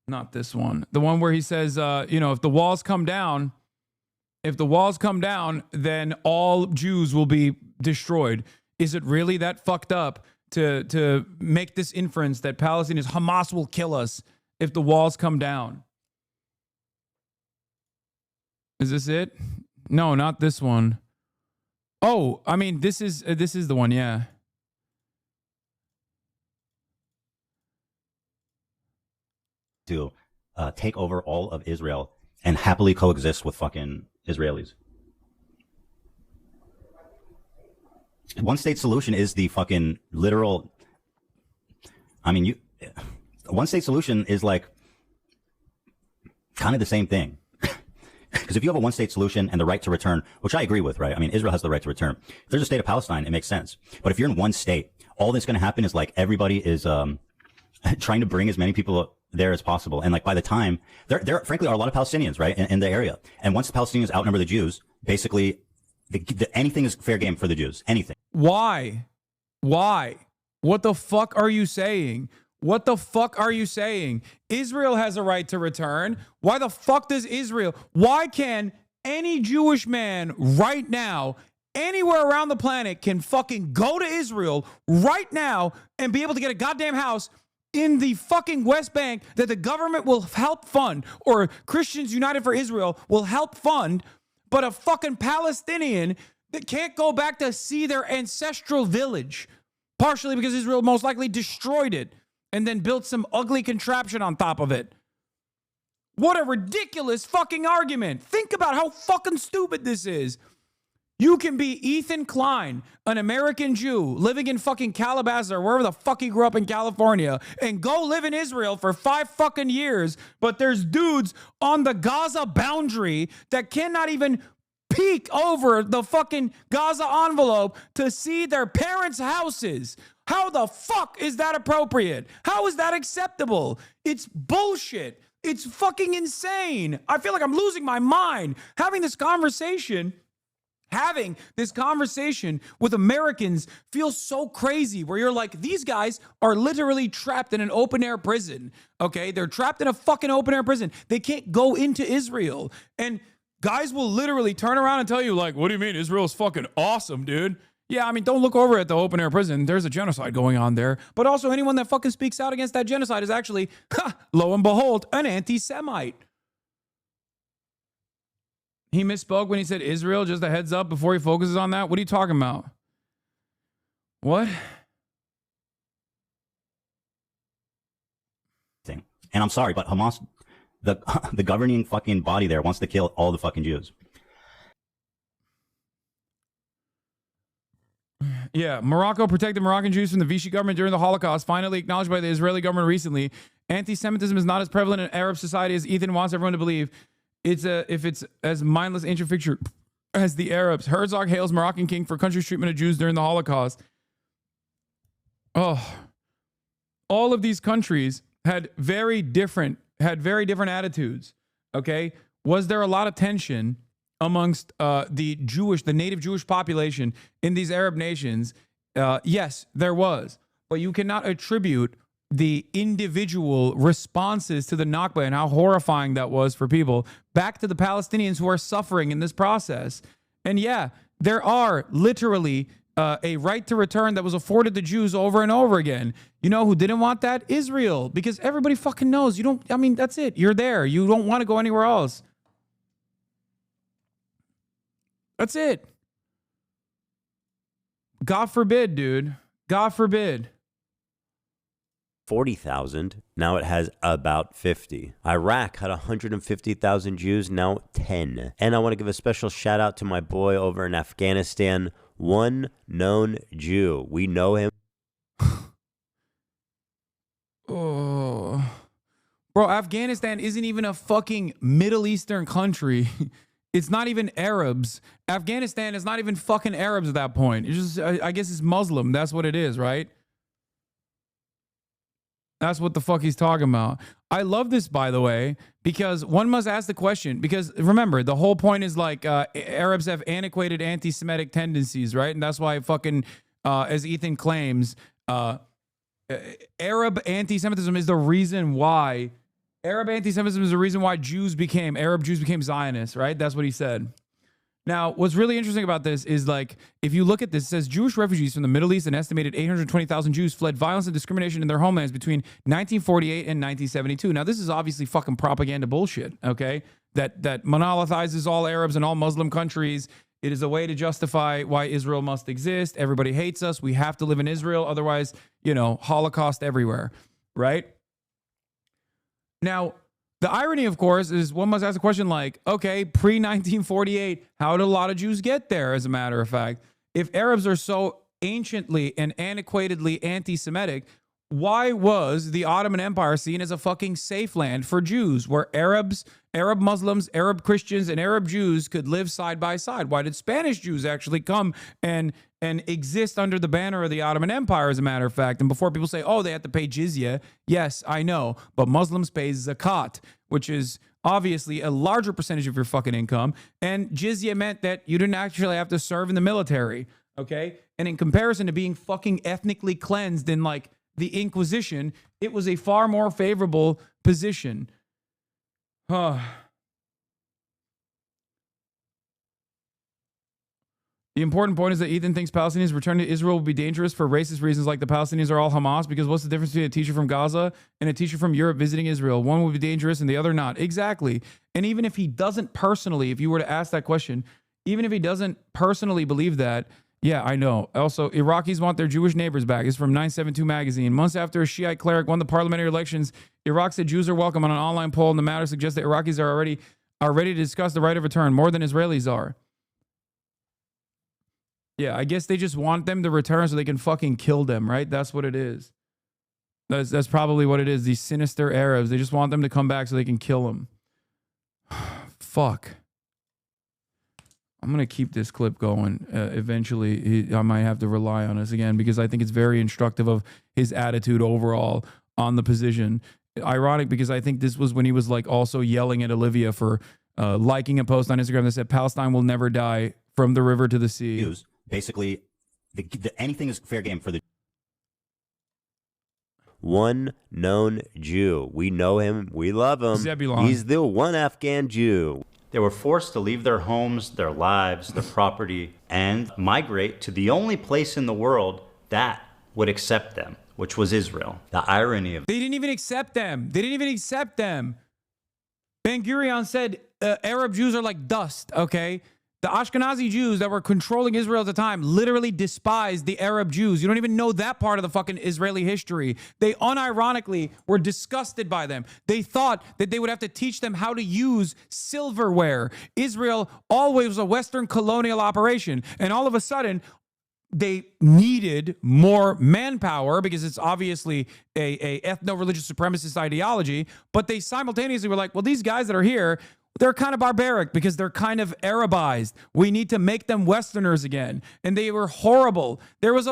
Not this one. The one where he says, if the walls come down, then all Jews will be destroyed. Is it really that fucked up to make this inference that Palestinians, Hamas will kill us if the walls come down? Is this it? No, not this one. Oh, I mean, this is the one, yeah. take over all of Israel and happily coexist with fucking Israelis. One state solution is the fucking literal. I mean, one state solution is like kind of the same thing. Because if you have a one state solution and the right to return, which I agree with, right? I mean, Israel has the right to return. If there's a state of Palestine, it makes sense. But if you're in one state, all that's going to happen is like everybody is trying to bring as many people there as possible. And like by the time there frankly are a lot of Palestinians, right, in the area. And once the Palestinians outnumber the Jews, basically anything is fair game for the Jews. Anything. Why? What the fuck are you saying? What the fuck are you saying? Israel has a right to return. Why the fuck does Israel? Why can any Jewish man right now, anywhere around the planet, can fucking go to Israel right now and be able to get a goddamn house in the fucking West Bank that the government will help fund, or Christians United for Israel will help fund, but a fucking Palestinian that can't go back to see their ancestral village, partially because Israel most likely destroyed it and then built some ugly contraption on top of it. What a ridiculous fucking argument. Think about how fucking stupid this is. You can be Ethan Klein, an American Jew living in fucking Calabasas or wherever the fuck he grew up in California, and go live in Israel for 5 fucking years, but there's dudes on the Gaza boundary that cannot even peek over the fucking Gaza envelope to see their parents' houses. How the fuck is that appropriate? How is that acceptable? It's bullshit. It's fucking insane. I feel like I'm losing my mind having this conversation. Having this conversation with Americans feels so crazy, where you're like, these guys are literally trapped in an open air prison. Okay, they're trapped in a fucking open air prison. They can't go into Israel. And guys will literally turn around and tell you, like, what do you mean? Israel's fucking awesome, dude. Yeah, I mean, don't look over at the open air prison. There's a genocide going on there. But also, anyone that fucking speaks out against that genocide is actually, lo and behold, an anti-Semite. He misspoke when he said Israel, just a heads up before he focuses on that. What are you talking about? What? And I'm sorry, but Hamas, the governing fucking body there, wants to kill all the fucking Jews. Yeah, Morocco protected Moroccan Jews from the Vichy government during the Holocaust, finally acknowledged by the Israeli government recently. Anti-Semitism is not as prevalent in Arab society as Ethan wants everyone to believe. If it's as mindless ancient fiction as the Arabs. Herzog hails Moroccan king for country's treatment of Jews during the Holocaust. Oh, all of these countries had very different attitudes. Okay, was there a lot of tension amongst the native Jewish population in these Arab nations? Yes, there was, but you cannot attribute the individual responses to the Nakba and how horrifying that was for people back to the Palestinians who are suffering in this process. And yeah, there are literally a right to return that was afforded to Jews over and over again. You know who didn't want that? Israel, because everybody fucking knows that's it. You're there. You don't want to go anywhere else. That's it. God forbid, dude. God forbid. 40,000. Now it has about 50. Iraq had 150,000 Jews, now 10. And I want to give a special shout out to my boy over in Afghanistan, one known Jew. We know him. Oh. Bro, Afghanistan isn't even a fucking Middle Eastern country. It's not even Arabs. Afghanistan is not even fucking Arabs at that point. It's just, I guess it's Muslim. That's what it is, right? That's what the fuck he's talking about. I love this, by the way, because one must ask the question, because remember, the whole point is like Arabs have antiquated anti-Semitic tendencies, right? And that's why fucking, as Ethan claims, Arab anti-Semitism is the reason why Arab Jews became Zionists, right? That's what he said. Now, what's really interesting about this is, like, if you look at this, it says Jewish refugees from the Middle East, an estimated 820,000 Jews fled violence and discrimination in their homelands between 1948 and 1972. Now, this is obviously fucking propaganda bullshit, okay? That monolithizes all Arabs and all Muslim countries. It is a way to justify why Israel must exist. Everybody hates us. We have to live in Israel. Otherwise, Holocaust everywhere, right? Now, The irony, of course, is one must ask a question like, okay, pre-1948, how did a lot of Jews get there, as a matter of fact? If Arabs are so anciently and antiquatedly anti-Semitic, why was the Ottoman Empire seen as a fucking safe land for Jews, where Arabs, Arab Muslims, Arab Christians, and Arab Jews could live side by side? Why did Spanish Jews actually come and exist under the banner of the Ottoman Empire, as a matter of fact? And before people say, oh, they have to pay jizya, yes, I know, but Muslims pay zakat, which is obviously a larger percentage of your fucking income, and jizya meant that you didn't actually have to serve in the military, okay? And in comparison to being fucking ethnically cleansed in, like, the Inquisition, it was a far more favorable position. The important point is that Ethan thinks Palestinians returning to Israel will be dangerous for racist reasons, like the Palestinians are all Hamas, because what's the difference between a teacher from Gaza and a teacher from Europe visiting Israel? One would be dangerous and the other not. Exactly. And even if he doesn't personally, if you were to ask that question, even if he doesn't personally believe that, yeah, I know. Also, Iraqis want their Jewish neighbors back. It's from 972 magazine. Months after a Shiite cleric won the parliamentary elections, Iraq said Jews are welcome on an online poll, and the matter suggests that Iraqis are ready to discuss the right of return more than Israelis are. Yeah, I guess they just want them to return so they can fucking kill them, right? That's what it is. That's probably what it is. These sinister Arabs, they just want them to come back so they can kill them. Fuck. I'm going to keep this clip going. Eventually, I might have to rely on us again because I think it's very instructive of his attitude overall on the position. Ironic because I think this was when he was like also yelling at Olivia for liking a post on Instagram that said Palestine will never die from the river to the sea. Basically, anything is fair game for the one known Jew. We know him. We love him. Zebulon. He's the one Afghan Jew. They were forced to leave their homes, their lives, their property, and migrate to the only place in the world that would accept them, which was Israel. The irony of They didn't even accept them. They didn't even accept them. Ben Gurion said Arab Jews are like dust, okay? The Ashkenazi Jews that were controlling Israel at the time literally despised the Arab Jews. You don't even know that part of the fucking Israeli history. They unironically were disgusted by them. They thought that they would have to teach them how to use silverware. Israel always was a Western colonial operation. And all of a sudden, they needed more manpower because it's obviously a ethno-religious supremacist ideology. But they simultaneously were like, well, these guys that are here, they're kind of barbaric because they're kind of Arabized. We need to make them Westerners again. And they were horrible. There was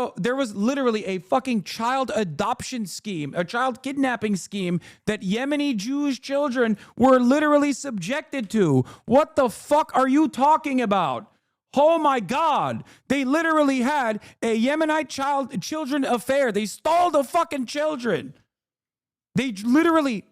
literally a fucking child adoption scheme, a child kidnapping scheme that Yemeni Jewish children were literally subjected to. What the fuck are you talking about? Oh my God. They literally had a Yemenite children affair. They stole the fucking children. They literally...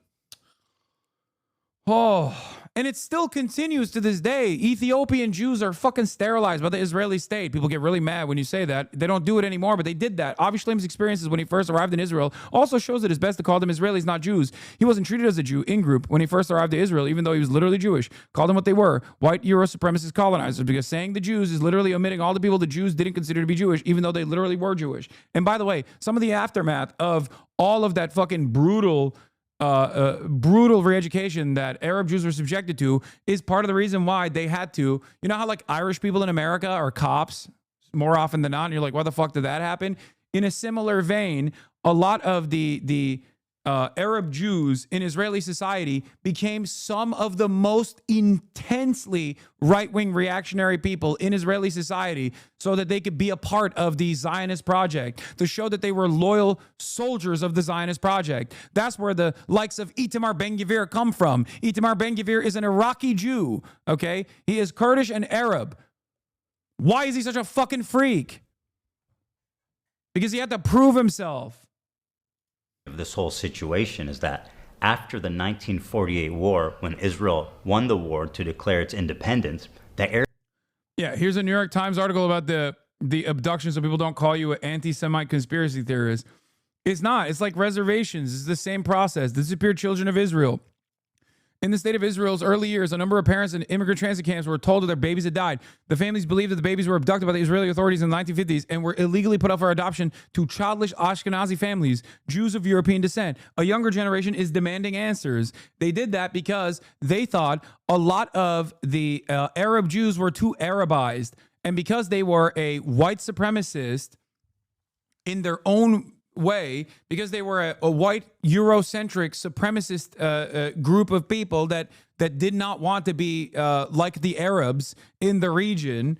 Oh... And it still continues to this day. Ethiopian Jews are fucking sterilized by the Israeli state. People get really mad when you say that. They don't do it anymore, but they did that. Avi Shlem's experiences when he first arrived in Israel also shows it is best to call them Israelis, not Jews. He wasn't treated as a Jew in group when he first arrived to Israel, even though he was literally Jewish. Called them what they were, white Euro supremacist colonizers, because saying the Jews is literally omitting all the people the Jews didn't consider to be Jewish, even though they literally were Jewish. And by the way, some of the aftermath of all of that fucking brutal re-education that Arab Jews were subjected to is part of the reason why they had to, you know how like Irish people in America are cops more often than not, and you're like, why the fuck did that happen? In a similar vein, a lot of the Arab Jews in Israeli society became some of the most intensely right-wing reactionary people in Israeli society so that they could be a part of the Zionist project, to show that they were loyal soldiers of the Zionist project. That's where the likes of Itamar Ben-Gvir come from. Itamar Ben-Gvir is an Iraqi Jew, okay? He is Kurdish and Arab. Why is he such a fucking freak? Because he had to prove himself. Of this whole situation is that after the 1948 war, when Israel won the war to declare its independence, Yeah, here's a New York Times article about the abduction, so people don't call you an anti-Semite conspiracy theorist. It's not. It's like reservations. It's the same process. The disappeared children of Israel. In the state of Israel's early years, a number of parents in immigrant transit camps were told that their babies had died. The families believed that the babies were abducted by the Israeli authorities in the 1950s and were illegally put up for adoption to childless Ashkenazi families, Jews of European descent. A younger generation is demanding answers. They did that because they thought a lot of the Arab Jews were too Arabized, and because they were a white supremacist in their own way, because they were a white Eurocentric supremacist group of people that did not want to be like the Arabs in the region,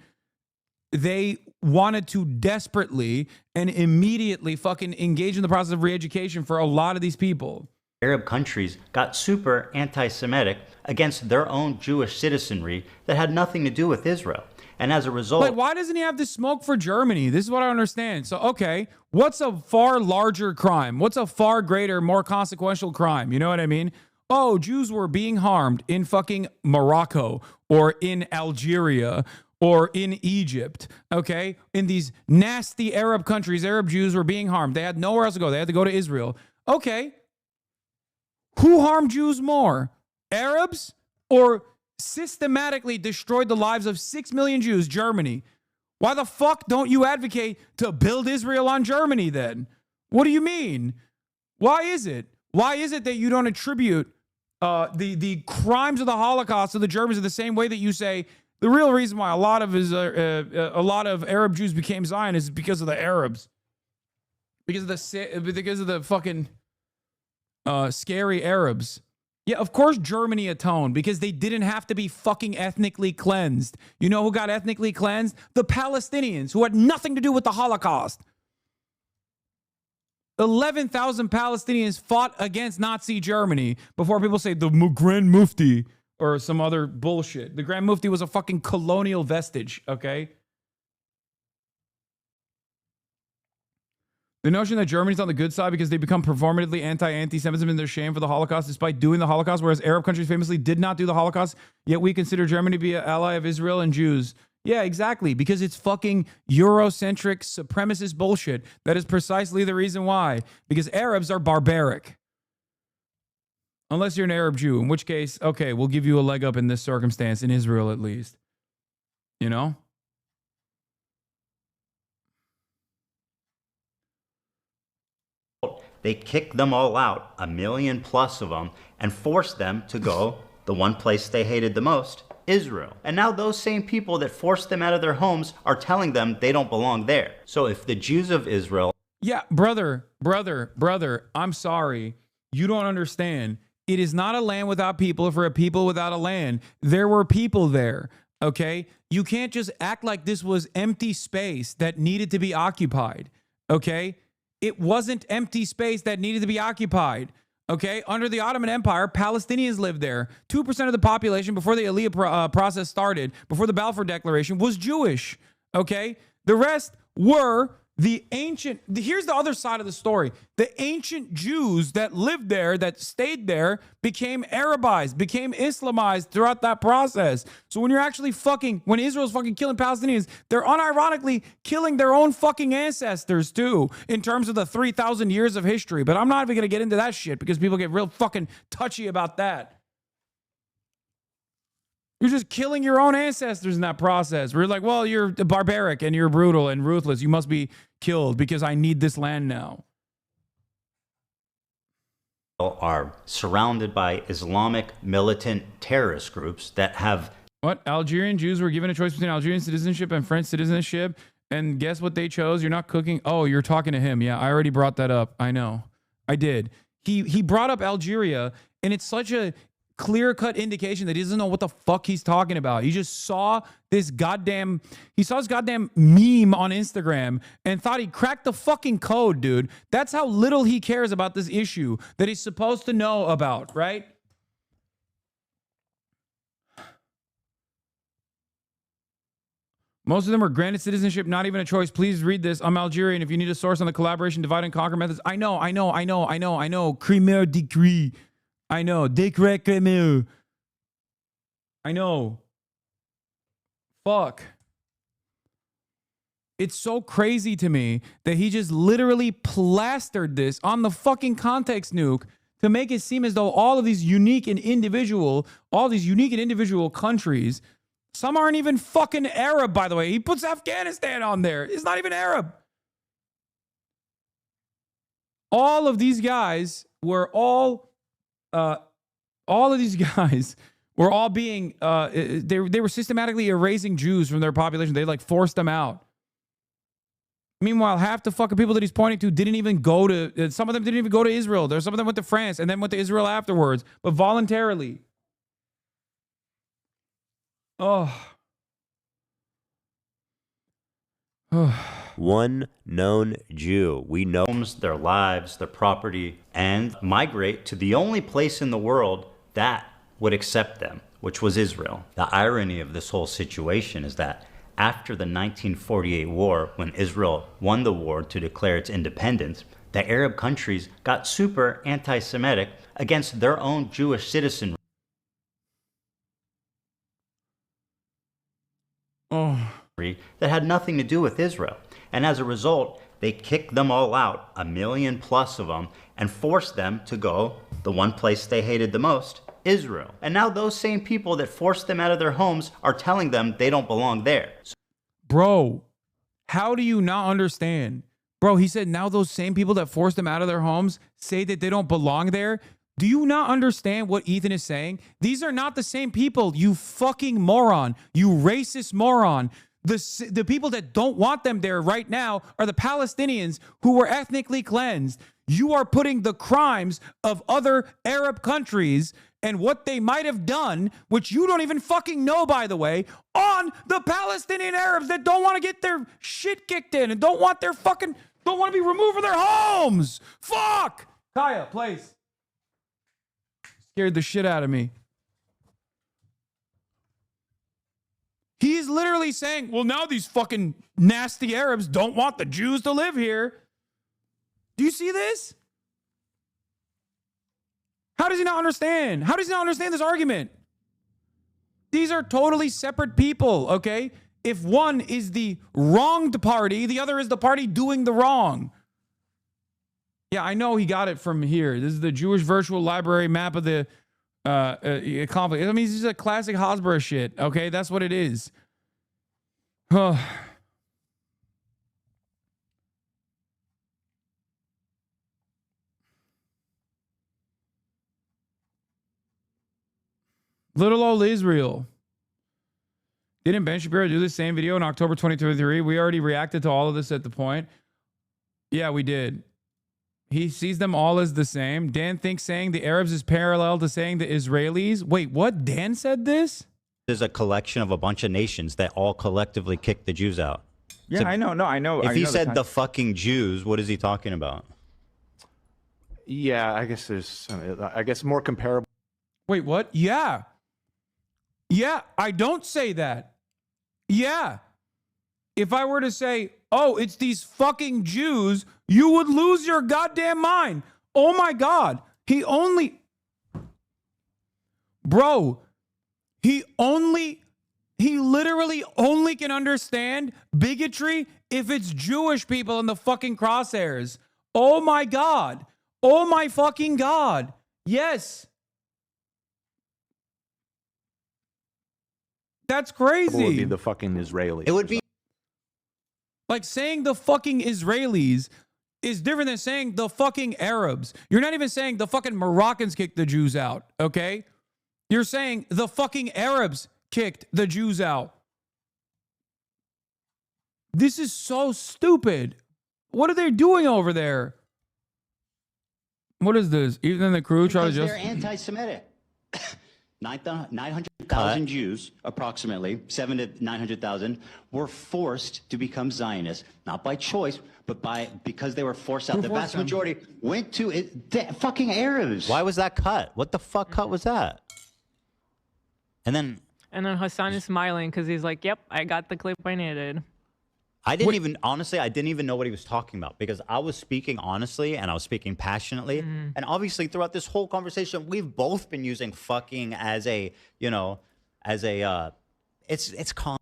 they wanted to desperately and immediately fucking engage in the process of re-education for a lot of these people. Arab countries got super anti-Semitic against their own Jewish citizenry that had nothing to do with Israel. And as a result... But why doesn't he have this smoke for Germany? This is what I don't understand. So, okay, what's a far larger crime? What's a far greater, more consequential crime? You know what I mean? Oh, Jews were being harmed in fucking Morocco or in Algeria or in Egypt, okay? In these nasty Arab countries, Arab Jews were being harmed. They had nowhere else to go. They had to go to Israel. Okay. Who harmed Jews more? Arabs or systematically destroyed the lives of 6 million Jews, Germany? Why the fuck don't you advocate to build Israel on Germany then? What do you mean? Why is it? Why is it that you don't attribute the crimes of the Holocaust to the Germans in the same way that you say the real reason why a lot of Arab Jews became Zionists is because of the Arabs, because of the fucking scary Arabs? Yeah, of course Germany atoned because they didn't have to be fucking ethnically cleansed. You know who got ethnically cleansed? The Palestinians, who had nothing to do with the Holocaust. 11,000 Palestinians fought against Nazi Germany before people say the Grand Mufti or some other bullshit. The Grand Mufti was a fucking colonial vestige, okay? The notion that Germany's on the good side because they become performatively anti-Semitism in their shame for the Holocaust despite doing the Holocaust, whereas Arab countries famously did not do the Holocaust, yet we consider Germany to be an ally of Israel and Jews. Yeah, exactly, because it's fucking Eurocentric supremacist bullshit. That is precisely the reason why. Because Arabs are barbaric. Unless you're an Arab Jew, in which case, okay, we'll give you a leg up in this circumstance, in Israel at least. You know? They kicked them all out, 1 million plus of them, and forced them to go the one place they hated the most, Israel. And now those same people that forced them out of their homes are telling them they don't belong there. So if the Jews of Israel... Yeah, brother, I'm sorry. You don't understand. It is not a land without people for a people without a land. There were people there, okay? You can't just act like this was empty space that needed to be occupied, okay? It wasn't empty space that needed to be occupied. Okay, under the Ottoman Empire, Palestinians lived there. 2% of the population before the Aliyah process started, before the Balfour Declaration, was Jewish. Okay, the rest were the ancient. Here's the other side of the story. The ancient Jews that lived there, that stayed there, became Arabized, became Islamized throughout that process. So when you're actually when Israel's fucking killing Palestinians, they're unironically killing their own fucking ancestors too, in terms of the 3,000 years of history. But I'm not even gonna get into that shit because people get real fucking touchy about that. You're just killing your own ancestors in that process. We're like, well, you're barbaric and you're brutal and ruthless. You must be killed because I need this land now. Are surrounded by Islamic militant terrorist groups that have... What? Algerian Jews were given a choice between Algerian citizenship and French citizenship. And guess what they chose? You're not cooking. Oh, you're talking to him. Yeah, I already brought that up. I know. I did. He brought up Algeria, and it's such a clear-cut indication that he doesn't know what the fuck he's talking about. He just saw this goddamn meme on Instagram and thought he cracked the fucking code, dude. That's how little he cares about this issue that he's supposed to know about, right? Most of them are granted citizenship, not even a choice. Please read this. I'm Algerian. If you need a source on the collaboration, divide and conquer methods. I know. Cremer decree. I know. Decret Cremer. I know. Fuck. It's so crazy to me that he just literally plastered this on the fucking context nuke to make it seem as though all these unique and individual countries, some aren't even fucking Arab, by the way. He puts Afghanistan on there. It's not even Arab. All of these guys were being, they were systematically erasing Jews from their population. They like forced them out. Meanwhile, half the fucking people that he's pointing to didn't even go to, some of them didn't even go to Israel. There's some of them went to France and then went to Israel afterwards, but voluntarily. Oh. One known Jew we know. Their lives, their property, and migrate to the only place in the world that would accept them, which was Israel. The irony of this whole situation is that after the 1948 war, when Israel won the war to declare its independence, the Arab countries got super anti-Semitic against their own Jewish citizenry. That had nothing to do with Israel. And as a result, they kicked them all out, 1 million plus of them, and forced them to go the one place they hated the most, Israel. And now those same people that forced them out of their homes are telling them they don't belong there. Bro, how do you not understand? Bro, he said now those same people that forced them out of their homes say that they don't belong there. Do you not understand what Ethan is saying? These are not the same people, you fucking moron, you racist moron. The people that don't want them there right now are the Palestinians who were ethnically cleansed. You are putting the crimes of other Arab countries and what they might have done, which you don't even fucking know, by the way, on the Palestinian Arabs that don't want to get their shit kicked in and don't want to be removed from their homes. Fuck! Kaya, please. Scared the shit out of me. He is literally saying, well, now these fucking nasty Arabs don't want the Jews to live here. Do you see this? How does he not understand? How does he not understand this argument? These are totally separate people, okay? If one is the wronged party, the other is the party doing the wrong. Yeah, I know he got it from here. This is the Jewish Virtual Library map of the conflict. I mean, this is a classic Hasbro shit, okay? That's what it is. Little old Israel. Didn't Ben Shapiro do the same video in October 2023? We already reacted to all of this at the point. Yeah, we did. He sees them all as the same. Dan thinks saying the Arabs is parallel to saying the Israelis. Wait, what? Dan said this? There's a collection of a bunch of nations that all collectively kicked the Jews out. Yeah, I know. No, I know. If he said the fucking Jews, what is he talking about? Yeah, I guess there's, more comparable. Wait, what? Yeah. Yeah, I don't say that. Yeah. If I were to say, oh, it's these fucking Jews, you would lose your goddamn mind. Oh my God. He literally only can understand bigotry if it's Jewish people in the fucking crosshairs. Oh my God. Oh my fucking God. Yes. That's crazy. It would be the fucking Israelis. It would be like saying the fucking Israelis is different than saying the fucking Arabs. You're not even saying the fucking Moroccans kicked the Jews out, okay? You're saying the fucking Arabs kicked the Jews out. This is so stupid. What are they doing over there? What is this? Even the crew try to just... They're anti-Semitic. 900,000 Jews, approximately 700 to 900,000, were forced to become Zionists, not by choice, but because they were forced out. The vast majority went to the fucking Arabs. Why was that cut? What the fuck cut was that? And then Hassan is smiling because he's like, yep, I got the clip I needed. I didn't even know what he was talking about because I was speaking honestly and I was speaking passionately. And obviously throughout this whole conversation, we've both been using fucking as a, it's calm.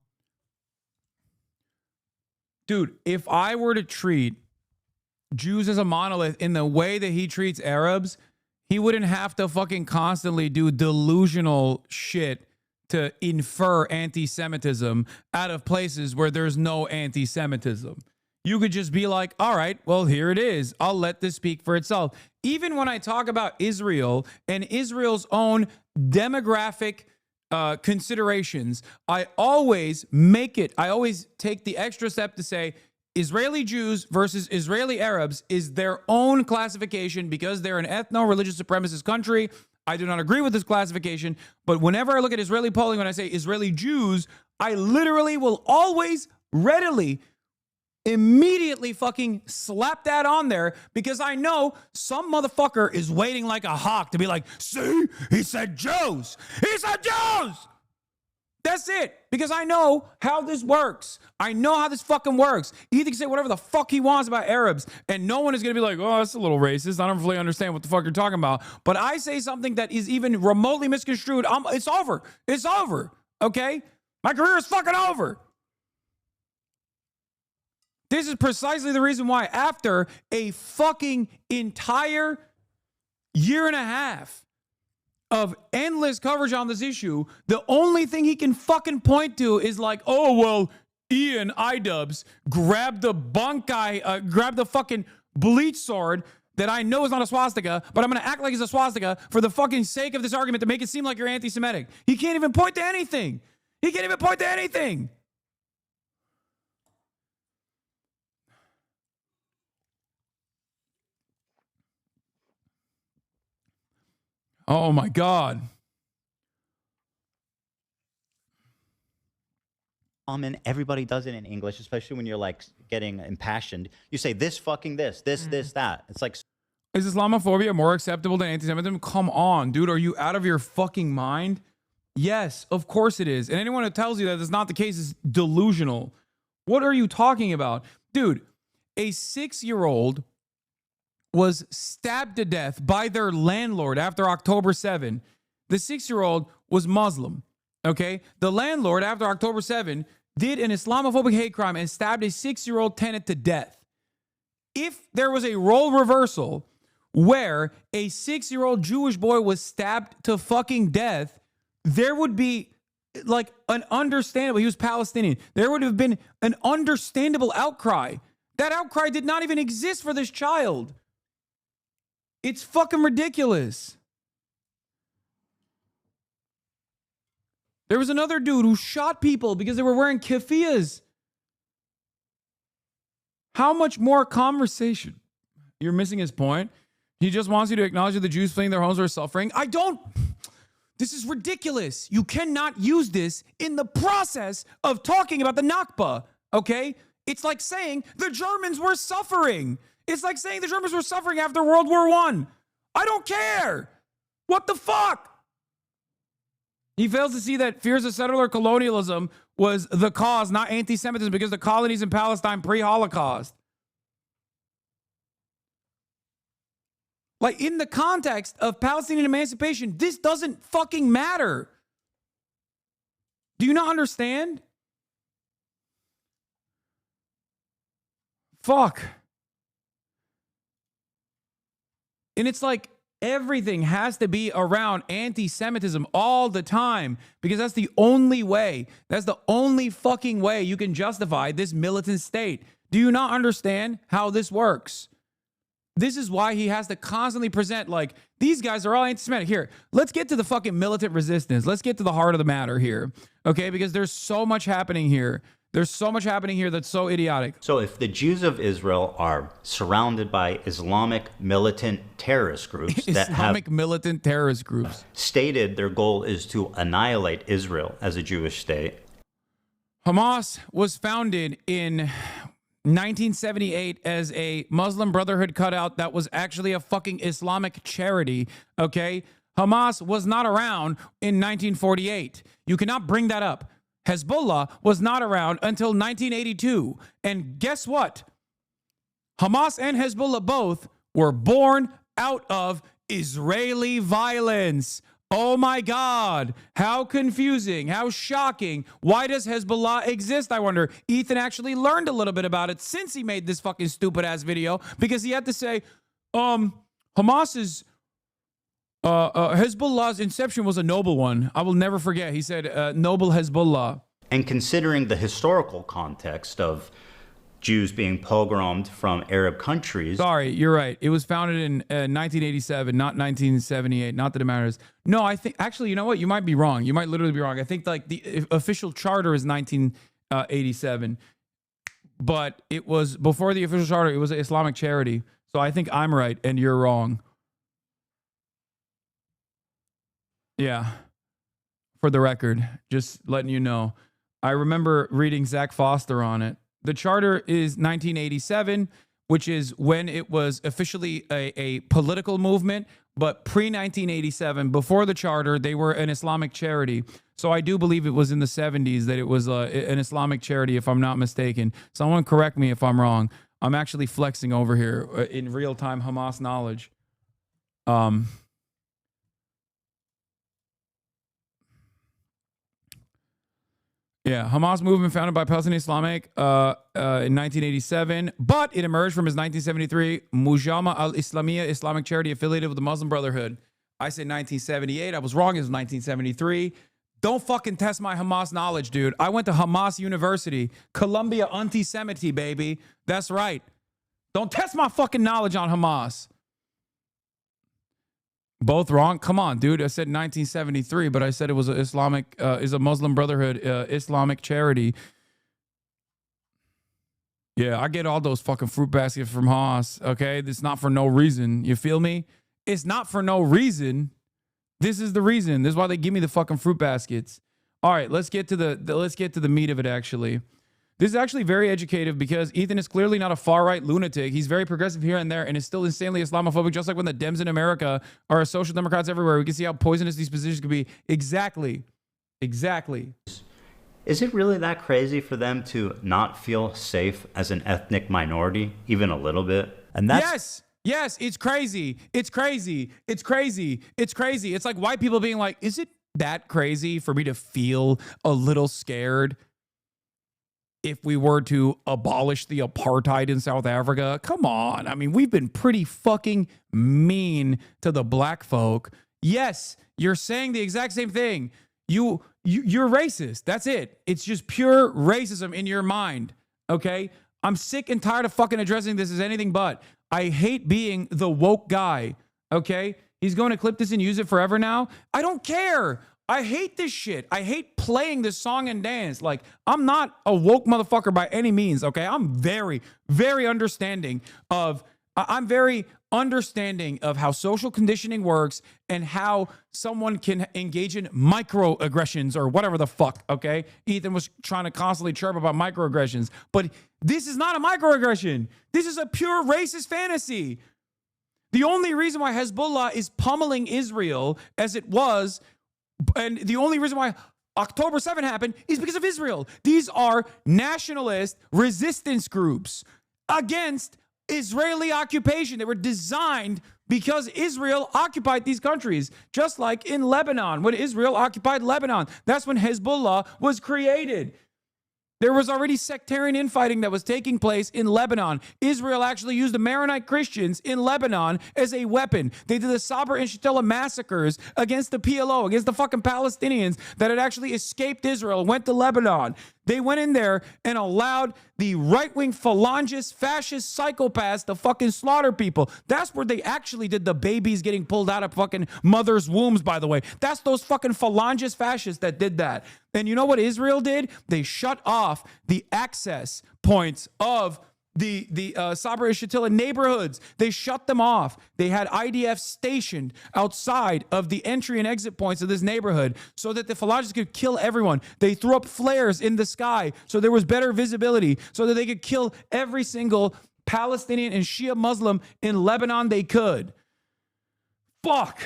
Dude, if I were to treat Jews as a monolith in the way that he treats Arabs, he wouldn't have to fucking constantly do delusional shit to infer anti-Semitism out of places where there's no anti-Semitism. You could just be like, all right, well, here it is. I'll let this speak for itself. Even when I talk about Israel and Israel's own demographic considerations, I always take the extra step to say Israeli Jews versus Israeli Arabs is their own classification because they're an ethno-religious supremacist country. I do not agree with this classification, but whenever I look at Israeli polling, when I say Israeli Jews, I literally will always readily, immediately fucking slap that on there because I know some motherfucker is waiting like a hawk to be like, see, he said Jews. He said Jews. That's it. Because I know how this works. I know how this fucking works. He can say whatever the fuck he wants about Arabs, and no one is going to be like, oh, that's a little racist. I don't really understand what the fuck you're talking about. But I say something that is even remotely misconstrued. It's over. It's over. Okay? My career is fucking over. This is precisely the reason why after a fucking entire year and a half of endless coverage on this issue, the only thing he can fucking point to is like, oh, well, Ian Idubbbs grabbed the fucking bleach sword that I know is not a swastika, but I'm going to act like it's a swastika for the fucking sake of this argument to make it seem like you're anti-Semitic. He can't even point to anything. He can't even point to anything. Oh my God. And everybody does it in English, especially when you're like getting impassioned. You say this fucking this, that. It's like, is Islamophobia more acceptable than anti-Semitism? Come on, dude. Are you out of your fucking mind? Yes, of course it is. And anyone who tells you that is not the case is delusional. What are you talking about? Dude, a 6-year-old was stabbed to death by their landlord after October 7. The 6-year-old was Muslim, okay? The landlord, after October 7, did an Islamophobic hate crime and stabbed a 6-year-old tenant to death. If there was a role reversal where a 6-year-old Jewish boy was stabbed to fucking death, there would be like an understandable, he was Palestinian, there would have been an understandable outcry. That outcry did not even exist for this child. It's fucking ridiculous. There was another dude who shot people because they were wearing keffiyehs. How much more conversation? You're missing his point. He just wants you to acknowledge that the Jews fleeing their homes are suffering. I don't. This is ridiculous. You cannot use this in the process of talking about the Nakba, okay? It's like saying the Germans were suffering. It's like saying the Germans were suffering after World War I. I don't care. What the fuck? He fails to see that fears of settler colonialism was the cause, not anti-Semitism, because the colonies in Palestine pre-Holocaust. Like, in the context of Palestinian emancipation, this doesn't fucking matter. Do you not understand? Fuck. And it's like everything has to be around anti-Semitism all the time because that's the only way. That's the only fucking way you can justify this militant state. Do you not understand how this works? This is why he has to constantly present like, these guys are all anti-Semitic. Here, let's get to the fucking militant resistance. Let's get to the heart of the matter here, okay? Because there's so much happening here. There's so much happening here that's so idiotic. So if the Jews of Israel are surrounded by Islamic militant terrorist groups that Islamic militant terrorist groups stated their goal is to annihilate Israel as a Jewish state. Hamas was founded in 1978 as a Muslim Brotherhood cutout that was actually a fucking Islamic charity, okay? Hamas was not around in 1948. You cannot bring that up. Hezbollah was not around until 1982. And guess what? Hamas and Hezbollah both were born out of Israeli violence. Oh my God. How confusing. How shocking. Why does Hezbollah exist? I wonder. Ethan actually learned a little bit about it since he made this fucking stupid ass video because he had to say, Hamas is Hezbollah's inception was a noble one. I will never forget. He said, noble Hezbollah. And considering the historical context of Jews being pogromed from Arab countries. Sorry, you're right. It was founded in 1987, not 1978. Not that it matters. No, I think, actually, you know what? You might be wrong. You might literally be wrong. I think like the official charter is 1987. But it was, before the official charter, it was an Islamic charity. So I think I'm right and you're wrong. Yeah. For the record, just letting you know. I remember reading Zach Foster on it. The charter is 1987, which is when it was officially a political movement. But pre-1987, before the charter, they were an Islamic charity. So I do believe it was in the 70s that it was an Islamic charity, if I'm not mistaken. Someone correct me if I'm wrong. I'm actually flexing over here in real-time Hamas knowledge. Yeah, Hamas movement founded by Palestinian Islamic in 1987, but it emerged from his 1973 Mujama al-Islamiyya Islamic charity affiliated with the Muslim Brotherhood. I said 1978. I was wrong. It was 1973. Don't fucking test my Hamas knowledge, dude. I went to Hamas University, Columbia anti-Semite, baby. That's right. Don't test my fucking knowledge on Hamas. Both wrong? Come on, dude. I said 1973, but I said it was an Islamic, is a Muslim Brotherhood Islamic charity. Yeah, I get all those fucking fruit baskets from Haas, okay? It's not for no reason. You feel me? It's not for no reason. This is the reason. This is why they give me the fucking fruit baskets. All right, let's get to the meat of it, actually. This is actually very educative because Ethan is clearly not a far-right lunatic. He's very progressive here and there and is still insanely Islamophobic, just like when the Dems in America are social democrats everywhere. We can see how poisonous these positions could be. Exactly. Exactly. Is it really that crazy for them to not feel safe as an ethnic minority, even a little bit? And that's... Yes, it's crazy. It's crazy. It's crazy. It's crazy. It's like white people being like, is it that crazy for me to feel a little scared if we were to abolish the apartheid in South Africa? Come on. I mean, we've been pretty fucking mean to the black folk. Yes, you're saying the exact same thing. You're racist. That's it. It's just pure racism in your mind. Okay? I'm sick and tired of fucking addressing this as anything but. I hate being the woke guy. Okay? He's going to clip this and use it forever now. I don't care. I hate this shit. I hate playing this song and dance. Like, I'm not a woke motherfucker by any means, okay? I'm very, very understanding of how social conditioning works and how someone can engage in microaggressions or whatever the fuck, okay? Ethan was trying to constantly chirp about microaggressions, but this is not a microaggression. This is a pure racist fantasy. The only reason why Hezbollah is pummeling Israel as it was, and the only reason why October 7 happened is because of Israel. These are nationalist resistance groups against Israeli occupation. They were designed because Israel occupied these countries, just like in Lebanon, when Israel occupied Lebanon. That's when Hezbollah was created. There was already sectarian infighting that was taking place in Lebanon. Israel actually used the Maronite Christians in Lebanon as a weapon. They did the Sabra and Shatila massacres against the PLO, against the fucking Palestinians that had actually escaped Israel and went to Lebanon. They went in there and allowed the right-wing phalangist, fascist psychopaths to fucking slaughter people. That's where they actually did the babies getting pulled out of fucking mothers' wombs, by the way. That's those fucking phalangist fascists that did that. And you know what Israel did? They shut off the access points of the Sabra and Shatila neighborhoods. They shut them off. They had IDF stationed outside of the entry and exit points of this neighborhood so that the phalangists could kill everyone. They threw up flares in the sky so there was better visibility so that they could kill every single Palestinian and Shia Muslim in Lebanon they could. Fuck.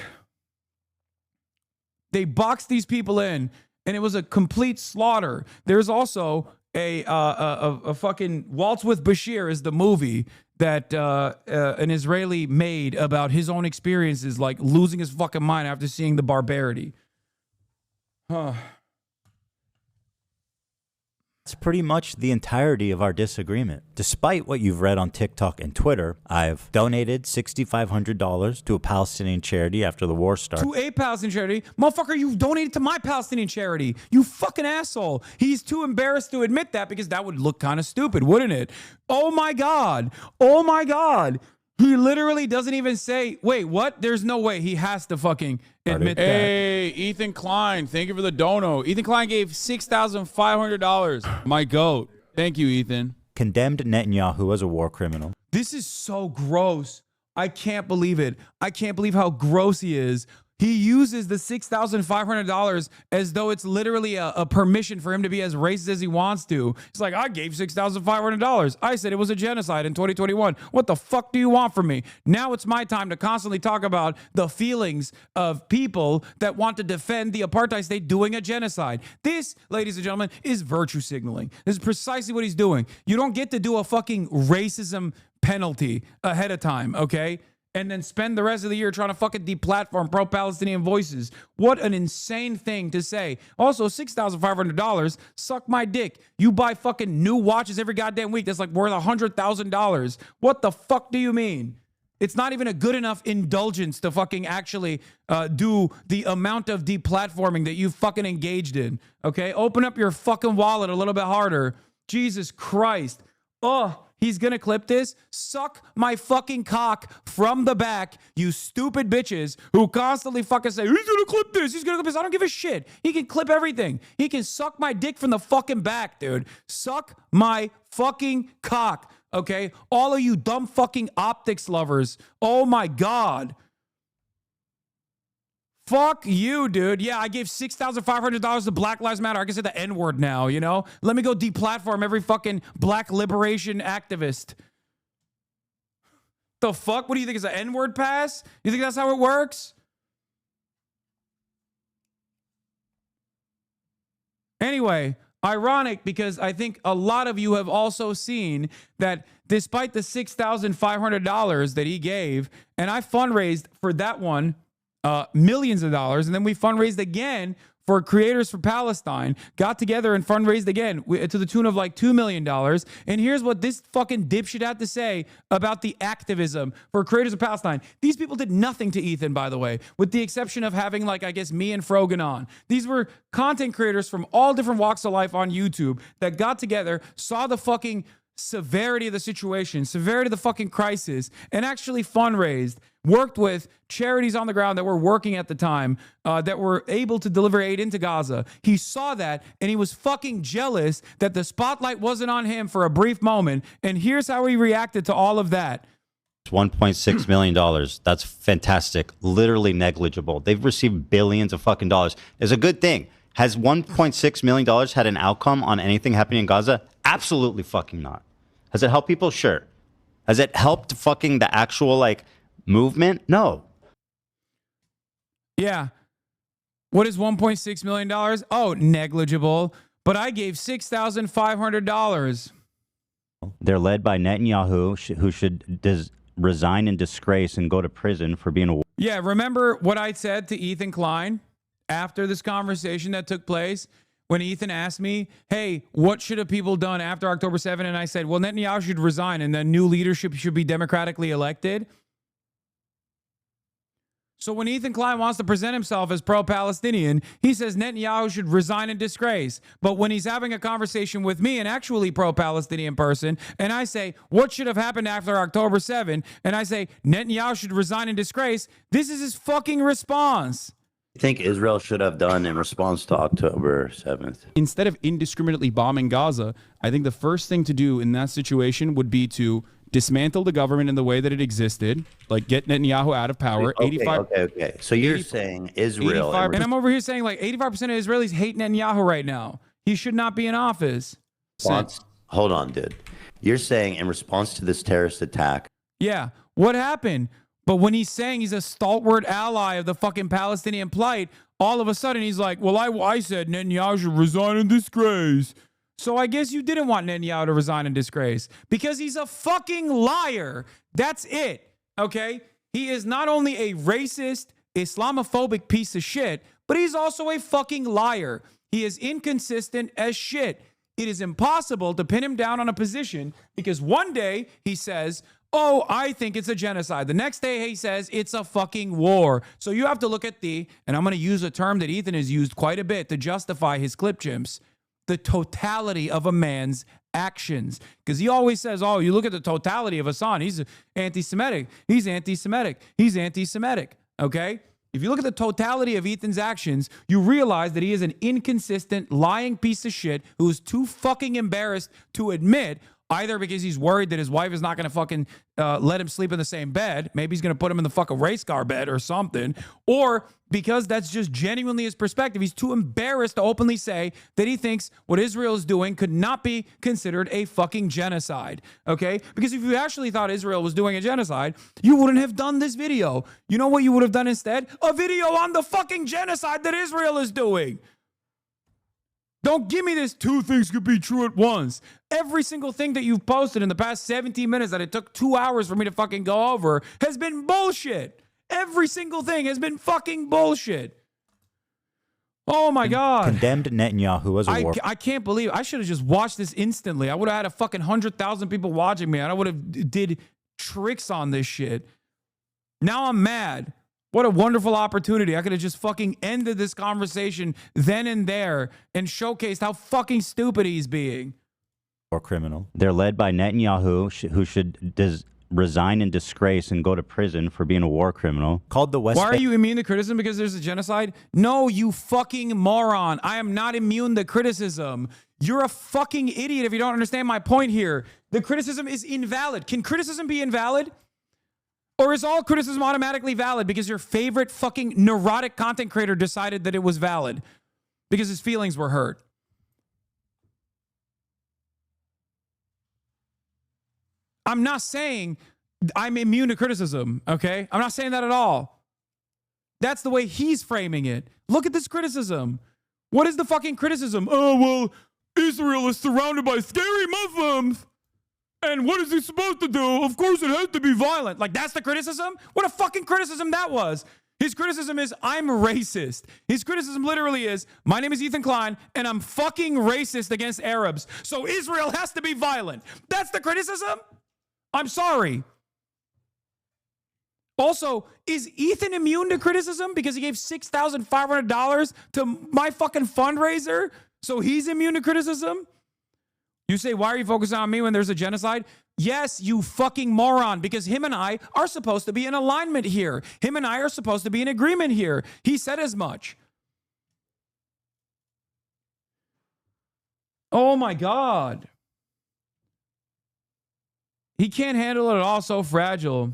They boxed these people in, and it was a complete slaughter. There's also a fucking Waltz with Bashir is the movie that an Israeli made about his own experiences, like losing his fucking mind after seeing the barbarity. Huh. It's pretty much the entirety of our disagreement. Despite what you've read on TikTok and Twitter, I've donated $6,500 to a Palestinian charity after the war started. To a Palestinian charity? Motherfucker, you donated to my Palestinian charity. You fucking asshole. He's too embarrassed to admit that because that would look kind of stupid, wouldn't it? Oh my God. Oh my God. He literally doesn't even say, wait, what? There's no way. He has to fucking admit that. Hey, Ethan Klein, thank you for the dono. Ethan Klein gave $6,500. My goat. Thank you, Ethan. Condemned Netanyahu as a war criminal. This is so gross. I can't believe it. I can't believe how gross he is. He uses the $6,500 as though it's literally a permission for him to be as racist as he wants to. It's like, I gave $6,500. I said it was a genocide in 2021. What the fuck do you want from me? Now it's my time to constantly talk about the feelings of people that want to defend the apartheid state doing a genocide. This, ladies and gentlemen, is virtue signaling. This is precisely what he's doing. You don't get to do a fucking racism penalty ahead of time, okay? And then spend the rest of the year trying to fucking deplatform pro-Palestinian voices. What an insane thing to say. Also, $6,500, suck my dick. You buy fucking new watches every goddamn week. That's like worth $100,000. What the fuck do you mean? It's not even a good enough indulgence to fucking actually do the amount of deplatforming that you fucking engaged in. Okay? Open up your fucking wallet a little bit harder. Jesus Christ. Oh, he's gonna clip this? Suck my fucking cock from the back, you stupid bitches who constantly fucking say, he's gonna clip this, he's gonna clip this. I don't give a shit. He can clip everything. He can suck my dick from the fucking back, dude. Suck my fucking cock, okay? All of you dumb fucking optics lovers. Oh my God. Fuck you, dude. Yeah, I gave $6,500 to Black Lives Matter. I can say the N-word now, you know? Let me go deplatform every fucking black liberation activist. The fuck? What do you think is an N-word pass? You think that's how it works? Anyway, ironic because I think a lot of you have also seen that despite the $6,500 that he gave, and I fundraised for that one, millions of dollars, and then we fundraised again for Creators for Palestine, got together and fundraised again to the tune of like $2 million. And here's what this fucking dipshit had to say about the activism for Creators of Palestine. These people did nothing to Ethan, by the way, with the exception of having, like, I guess, me and Frogan on. These were content creators from all different walks of life on YouTube that got together, saw the fucking severity of the situation, severity of the fucking crisis, and actually fundraised, worked with charities on the ground that were working at the time, that were able to deliver aid into Gaza. He saw that, and he was fucking jealous that the spotlight wasn't on him for a brief moment, and here's how he reacted to all of that. $1.6 million. That's fantastic. Literally negligible. They've received billions of fucking dollars. It's a good thing. Has $1.6 million had an outcome on anything happening in Gaza? Absolutely fucking not. Has it helped people? Sure. Has it helped fucking the actual, like, movement? No. Yeah. What is $1.6 million? Oh, negligible. But I gave $6,500. They're led by Netanyahu, who should resign in disgrace and go to prison for being a... Yeah, remember what I said to Ethan Klein after this conversation that took place? When Ethan asked me, hey, what should have people done after October 7? And I said, well, Netanyahu should resign and then new leadership should be democratically elected. So when Ethan Klein wants to present himself as pro-Palestinian, he says Netanyahu should resign in disgrace. But when he's having a conversation with me, an actually pro-Palestinian person, and I say, what should have happened after October 7? And I say, Netanyahu should resign in disgrace. This is his fucking response. Think Israel should have done in response to October 7th? Instead of indiscriminately bombing Gaza, I think the first thing to do in that situation would be to dismantle the government in the way that it existed, like get Netanyahu out of power. Okay. So you're saying Israel... And I'm over here saying like 85% of Israelis hate Netanyahu right now. He should not be in office. Hold on, dude. You're saying in response to this terrorist attack... Yeah. What happened? But when he's saying he's a stalwart ally of the fucking Palestinian plight, all of a sudden he's like, well, I said Netanyahu should resign in disgrace. So I guess you didn't want Netanyahu to resign in disgrace because he's a fucking liar. That's it. Okay? He is not only a racist, Islamophobic piece of shit, but he's also a fucking liar. He is inconsistent as shit. it is impossible to pin him down on a position because one day he says, oh, I think it's a genocide. The next day he says it's a fucking war. So you have to look at and I'm going to use a term that Ethan has used quite a bit to justify his clip chimps, the totality of a man's actions. Because he always says, oh, you look at the totality of Hassan. He's anti-Semitic. He's anti-Semitic. He's anti-Semitic. Okay? If you look at the totality of Ethan's actions, you realize that he is an inconsistent, lying piece of shit who is too fucking embarrassed to admit, either because he's worried that his wife is not going to fucking let him sleep in the same bed. Maybe he's going to put him in the fucking race car bed or something. Or because that's just genuinely his perspective. He's too embarrassed to openly say that he thinks what Israel is doing could not be considered a fucking genocide. Okay? Because if you actually thought Israel was doing a genocide, you wouldn't have done this video. You know what you would have done instead? A video on the fucking genocide that Israel is doing. Don't give me this two things could be true at once. Every single thing that you've posted in the past 17 minutes that it took 2 hours for me to fucking go over has been bullshit. Every single thing has been fucking bullshit. Oh my God. Condemned Netanyahu as a war. I can't believe I should have just watched this instantly. I would have had a fucking 100,000 people watching me and I would have did tricks on this shit. Now I'm mad. What a wonderful opportunity. I could have just fucking ended this conversation then and there and showcased how fucking stupid he's being. War criminal. They're led by Netanyahu, who should resign in disgrace and go to prison for being a war criminal. Called the West Why are you immune to criticism because there's a genocide? No, you fucking moron. I am not immune to criticism. You're a fucking idiot if you don't understand my point here. The criticism is invalid. Can criticism be invalid? Or is all criticism automatically valid because your favorite fucking neurotic content creator decided that it was valid because his feelings were hurt? I'm not saying I'm immune to criticism, okay? I'm not saying that at all. That's the way he's framing it. Look at this criticism. What is the fucking criticism? Oh, well, Israel is surrounded by scary Muslims. And what is he supposed to do? Of course, it has to be violent. Like, that's the criticism? What a fucking criticism that was. His criticism is, I'm racist. His criticism literally is, my name is Ethan Klein, and I'm fucking racist against Arabs. So Israel has to be violent. That's the criticism? I'm sorry. Also, is Ethan immune to criticism because he gave $6,500 to my fucking fundraiser? So he's immune to criticism? You say, why are you focusing on me when there's a genocide? Yes, you fucking moron, because him and I are supposed to be in alignment here. Him and I are supposed to be in agreement here. He said as much. Oh my God. He can't handle it at all, so fragile.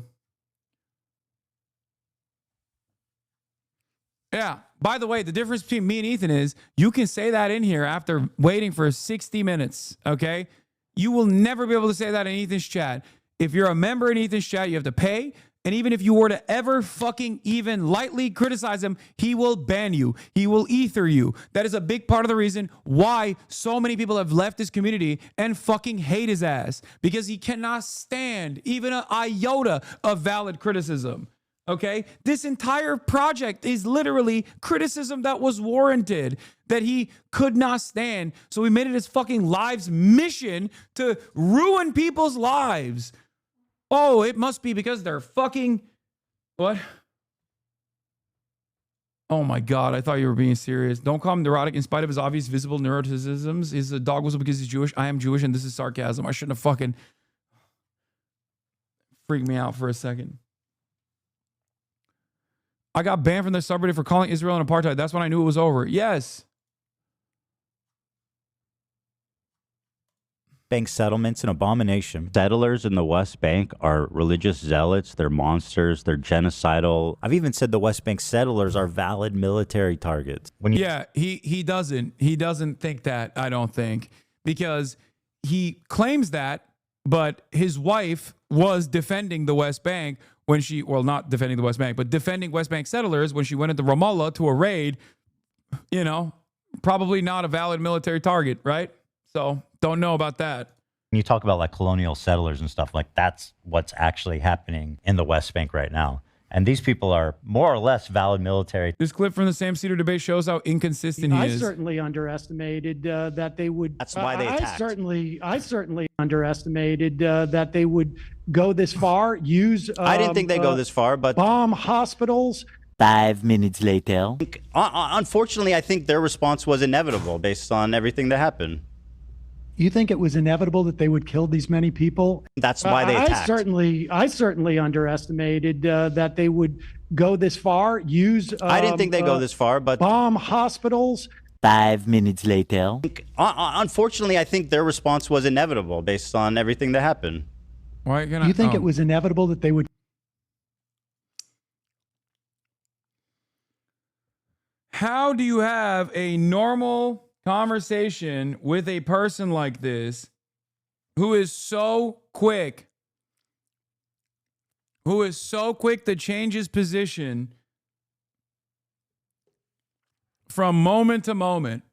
Yeah. By the way, the difference between me and Ethan is you can say that in here after waiting for 60 minutes, okay? You will never be able to say that in Ethan's chat. If you're a member in Ethan's chat, you have to pay. And even if you were to ever fucking even lightly criticize him, he will ban you. He will ether you. That is a big part of the reason why so many people have left his community and fucking hate his ass. Because he cannot stand even an iota of valid criticism. Okay, this entire project is literally criticism that was warranted, that he could not stand. So he made it his fucking life's mission to ruin people's lives. Oh, it must be because they're fucking... What? Oh my God, I thought you were being serious. Don't call him neurotic in spite of his obvious visible neuroticisms. He's a dog whistle because he's Jewish. I am Jewish and this is sarcasm. I shouldn't have fucking freaked me out for a second. I got banned from the subreddit for calling Israel an apartheid. That's when I knew it was over. Yes. Bank settlements an abomination. Settlers in the West Bank are religious zealots. They're monsters. They're genocidal. I've even said the West Bank settlers are valid military targets. Yeah, he doesn't think that, I don't think, because he claims that, but his wife was defending the West Bank when she, well, not defending the West Bank, but defending West Bank settlers when she went into Ramallah to a raid, you know, probably not a valid military target, right? So don't know about that. When you talk about like colonial settlers and stuff, like that's what's actually happening in the West Bank right now. And these people are more or less valid military. This clip from the Sam Cedar debate shows how inconsistent he I is. certainly underestimated that they would. That's why they attacked. I certainly underestimated that they would go this far. Use. I didn't think they'd go this far, but bomb hospitals. 5 minutes later. Unfortunately, I think their response was inevitable based on everything that happened. You think it was inevitable that they would kill these many people? That's why they attacked. I certainly underestimated that they would go this far. Use. I didn't think they'd go this far, but bomb hospitals. 5 minutes later. Unfortunately, I think their response was inevitable based on everything that happened. Why can You think it was inevitable that they would? How do you have a normal conversation with a person like this who is so quick to change his position from moment to moment?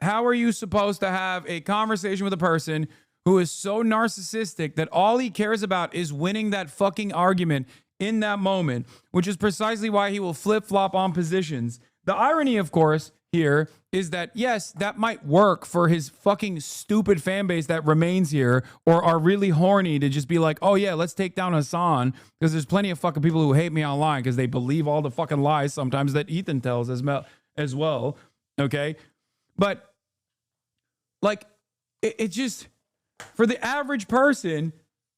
How are you supposed to have a conversation with a person who is so narcissistic that all he cares about is winning that fucking argument in that moment, which is precisely why he will flip-flop on positions? The irony, of course, here is that, yes, that might work for his fucking stupid fan base that remains here or are really horny to just be like, oh, yeah, let's take down Hassan, because there's plenty of fucking people who hate me online because they believe all the fucking lies sometimes that Ethan tells as well. Okay? But, like, it just, for the average person,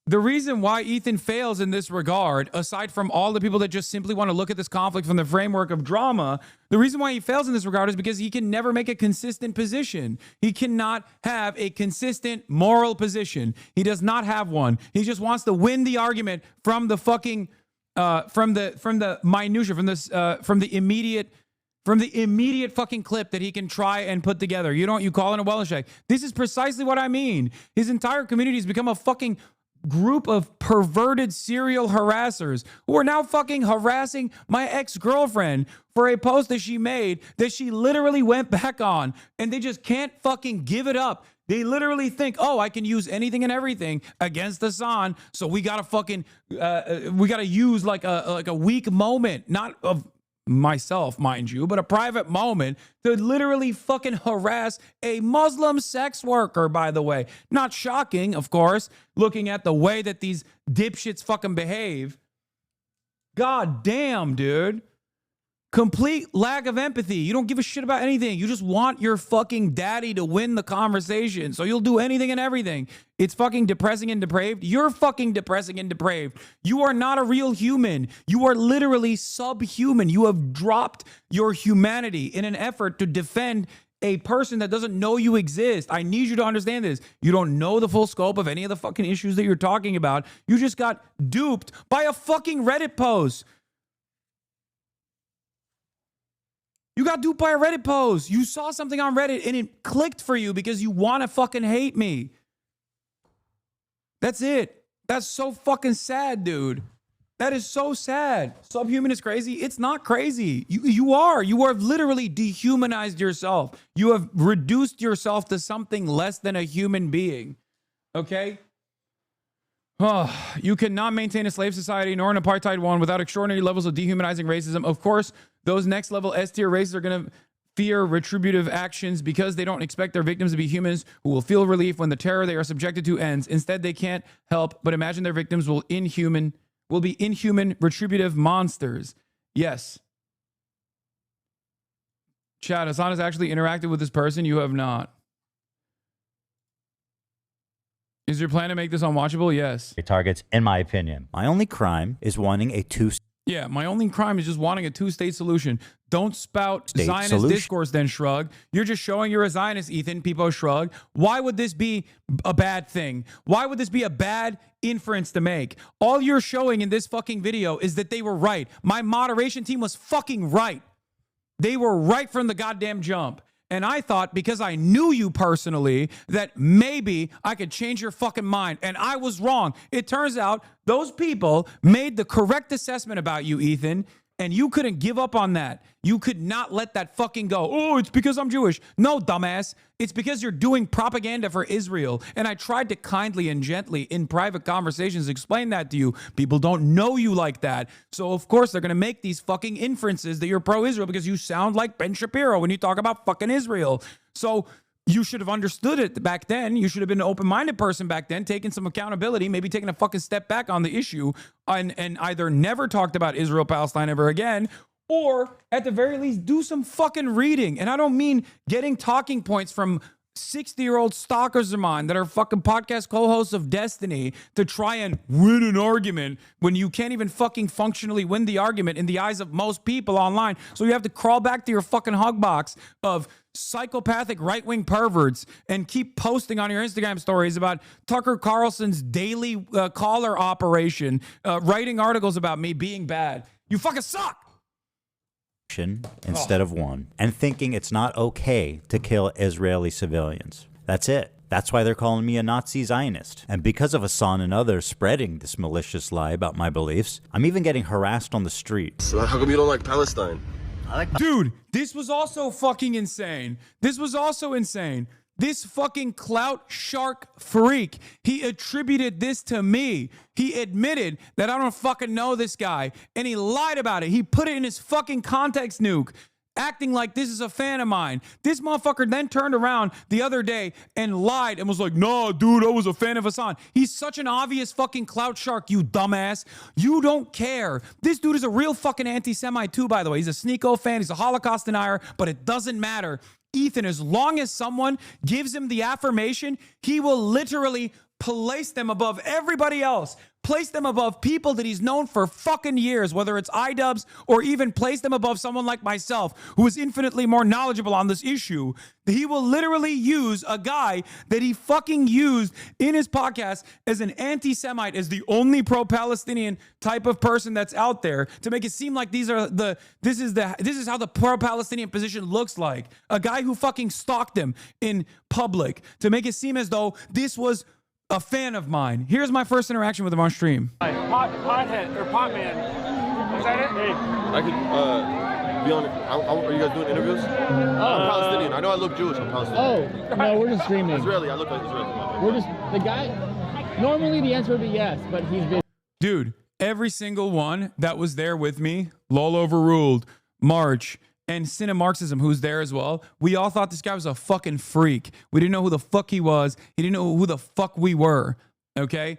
the reason why Ethan fails in this regard, aside from all the people that just simply want to look at this conflict from the framework of drama, the reason why he fails in this regard is because he can never make a consistent position. He cannot have a consistent moral position. He does not have one. He just wants to win the argument from the fucking, from the minutia, from the immediate fucking clip that he can try and put together. You call it a Wellishek. This is precisely what I mean. His entire community has become a fucking group of perverted serial harassers who are now fucking harassing my ex-girlfriend for a post that she made that she literally went back on, and they just can't fucking give it up. They literally think, oh, I can use anything and everything against Hassan, so we gotta fucking we gotta use like a weak moment, not of myself, mind you, but a private moment to literally fucking harass a Muslim sex worker, by the way. Not shocking, of course, looking at the way that these dipshits fucking behave. God damn, dude. Complete lack of empathy. You don't give a shit about anything. You just want your fucking daddy to win the conversation. So you'll do anything and everything. It's fucking depressing and depraved. You're fucking depressing and depraved. You are not a real human. You are literally subhuman. You have dropped your humanity in an effort to defend a person that doesn't know you exist. I need you to understand this. You don't know the full scope of any of the fucking issues that you're talking about. You just got duped by a fucking Reddit post. You got duped by a Reddit post. You saw something on Reddit and it clicked for you because you want to fucking hate me. That's it. That's so fucking sad, dude. That is so sad. Subhuman is crazy. It's not crazy. You are. You have literally dehumanized yourself. You have reduced yourself to something less than a human being. Okay? Oh, you cannot maintain a slave society nor an apartheid one without extraordinary levels of dehumanizing racism. Of course, those next level S-tier races are going to fear retributive actions because they don't expect their victims to be humans who will feel relief when the terror they are subjected to ends. Instead, they can't help but imagine their victims will be inhuman, retributive monsters. Yes. Chad, Hassan has actually interacted with this person. You have not. Is your plan to make this unwatchable? Yes. Targets, in my opinion. My only crime is wanting a Yeah, my only crime is just wanting a two-state solution. Don't spout State Zionist solution. discourse, then shrug. You're just showing you're a Zionist, Ethan. People shrug. Why would this be a bad thing? Why would this be a bad inference to make? All you're showing in this fucking video is that they were right. My moderation team was fucking right. They were right from the goddamn jump. And I thought, because I knew you personally, that maybe I could change your fucking mind. And I was wrong. It turns out those people made the correct assessment about you, Ethan. And you couldn't give up on that. You could not let that fucking go. Oh, it's because I'm Jewish. No, dumbass. It's because you're doing propaganda for Israel. And I tried to kindly and gently in private conversations explain that to you. People don't know you like that. So, of course, they're going to make these fucking inferences that you're pro-Israel because you sound like Ben Shapiro when you talk about fucking Israel. So you should have understood it back then. You should have been an open-minded person back then, taking some accountability, maybe taking a fucking step back on the issue and either never talked about Israel-Palestine ever again, or at the very least do some fucking reading. And I don't mean getting talking points from 60-year-old stalkers of mine that are fucking podcast co-hosts of Destiny to try and win an argument when you can't even fucking functionally win the argument in the eyes of most people online. So you have to crawl back to your fucking hug box of psychopathic right-wing perverts and keep posting on your Instagram stories about Tucker Carlson's daily caller operation, writing articles about me being bad. You fucking suck. Instead of one, and thinking it's not okay to kill Israeli civilians. That's it. That's why they're calling me a Nazi Zionist. And because of Hassan and others spreading this malicious lie about my beliefs, I'm even getting harassed on the street. So how come you don't like Palestine? Dude, this was also fucking insane. This was also insane. This fucking clout shark freak, he attributed this to me. He admitted that I don't fucking know this guy, and he lied about it. He put it in his fucking context, Nuke, acting like this is a fan of mine. This motherfucker then turned around the other day and lied and was like, "No, dude, I was a fan of Hassan." He's such an obvious fucking clout shark, you dumbass. You don't care. This dude is a real fucking anti-Semite too, by the way. He's a Sneeko fan. He's a Holocaust denier, but it doesn't matter. Ethan, as long as someone gives him the affirmation, he will literally place them above everybody else. Place them above people that he's known for fucking years, whether it's iDubbbz or even place them above someone like myself, who is infinitely more knowledgeable on this issue. He will literally use a guy that he fucking used in his podcast as an anti-Semite, as the only pro-Palestinian type of person that's out there, to make it seem like this is how the pro-Palestinian position looks like. A guy who fucking stalked him in public, to make it seem as though this was a fan of mine. Here's my first interaction with him on stream. Pothead or pot man. Is that it? Hey. I could be on. Are you guys doing interviews? I'm Palestinian. I know I look Jewish. I'm Palestinian. Oh no, we're just streaming. Israeli. I look like Israeli. We're just the guy. Normally the answer would be yes, but he's been. Dude, every single one that was there with me, Lol Overruled, March, and Cinemarxism, who's there as well, we all thought this guy was a fucking freak. We didn't know who the fuck he was. He didn't know who the fuck we were. Okay?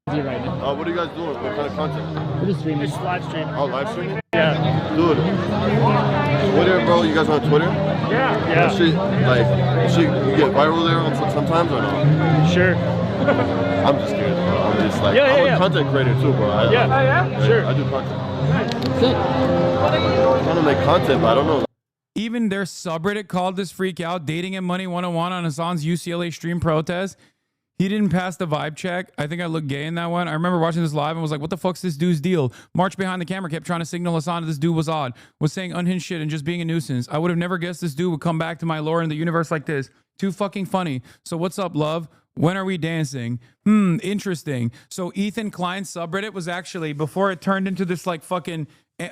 Right now. What are you guys doing? What kind of content? We're just streaming. It's live stream. Oh, live streaming? Yeah. Dude. Twitter, bro. You guys on Twitter? Yeah. That shit, you get viral there sometimes or no? Sure. I'm just kidding, bro. I'm just like, Yeah, I'm a content creator too, bro. Sure. I do content. I'm trying to make content, but I don't know. Even their subreddit called this freak out, Dating and Money 101 on Hassan's UCLA stream protest. He didn't pass the vibe check. I think I looked gay in that one. I remember watching this live and was like, what the fuck's this dude's deal? March behind the camera kept trying to signal Hassan that this dude was odd, was saying unhinged shit and just being a nuisance. I would have never guessed this dude would come back to my lore in the universe like this. Too fucking funny. So what's up, love? When are we dancing? Interesting. So Ethan Klein's subreddit was actually, before it turned into this like fucking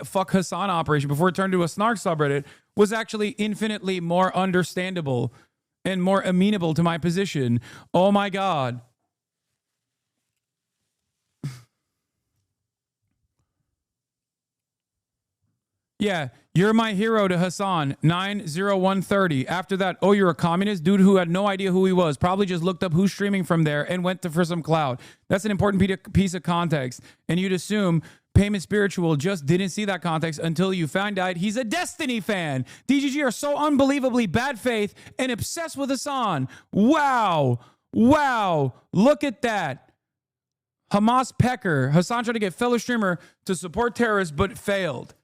fuck Hassan operation, before it turned into a snark subreddit, was actually infinitely more understandable and more amenable to my position. Oh my God. Yeah, you're my hero to Hassan, 90130. After that, oh, you're a communist? Dude who had no idea who he was. Probably just looked up who's streaming from there and went for some clout. That's an important piece of context. And you'd assume Payment Spiritual just didn't see that context until you found out he's a Destiny fan. DGG are so unbelievably bad faith and obsessed with Hassan. Wow. Wow. Look at that. Hamas Pecker. Hassan tried to get fellow streamer to support terrorists, but failed.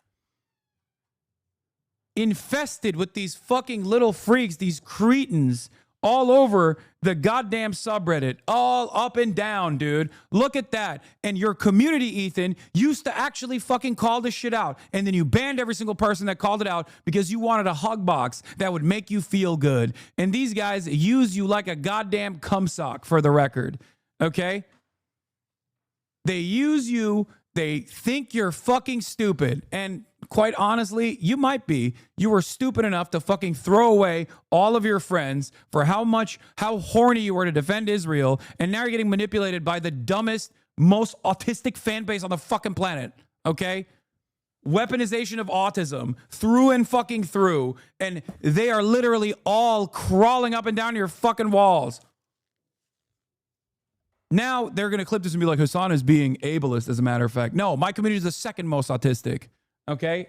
Infested with these fucking little freaks, these cretins, all over the goddamn subreddit, all up and down, dude. Look at that. And your community, Ethan, used to actually fucking call this shit out. And then you banned every single person that called it out because you wanted a hug box that would make you feel good. And these guys use you like a goddamn cum sock, for the record. Okay? They use you. They think you're fucking stupid. And quite honestly, you might be. You were stupid enough to fucking throw away all of your friends for how horny you were to defend Israel, and now you're getting manipulated by the dumbest, most autistic fan base on the fucking planet, okay? Weaponization of autism through and fucking through, and they are literally all crawling up and down your fucking walls. Now they're going to clip this and be like, Hasan is being ableist, as a matter of fact. No, my community is the second most autistic. Okay?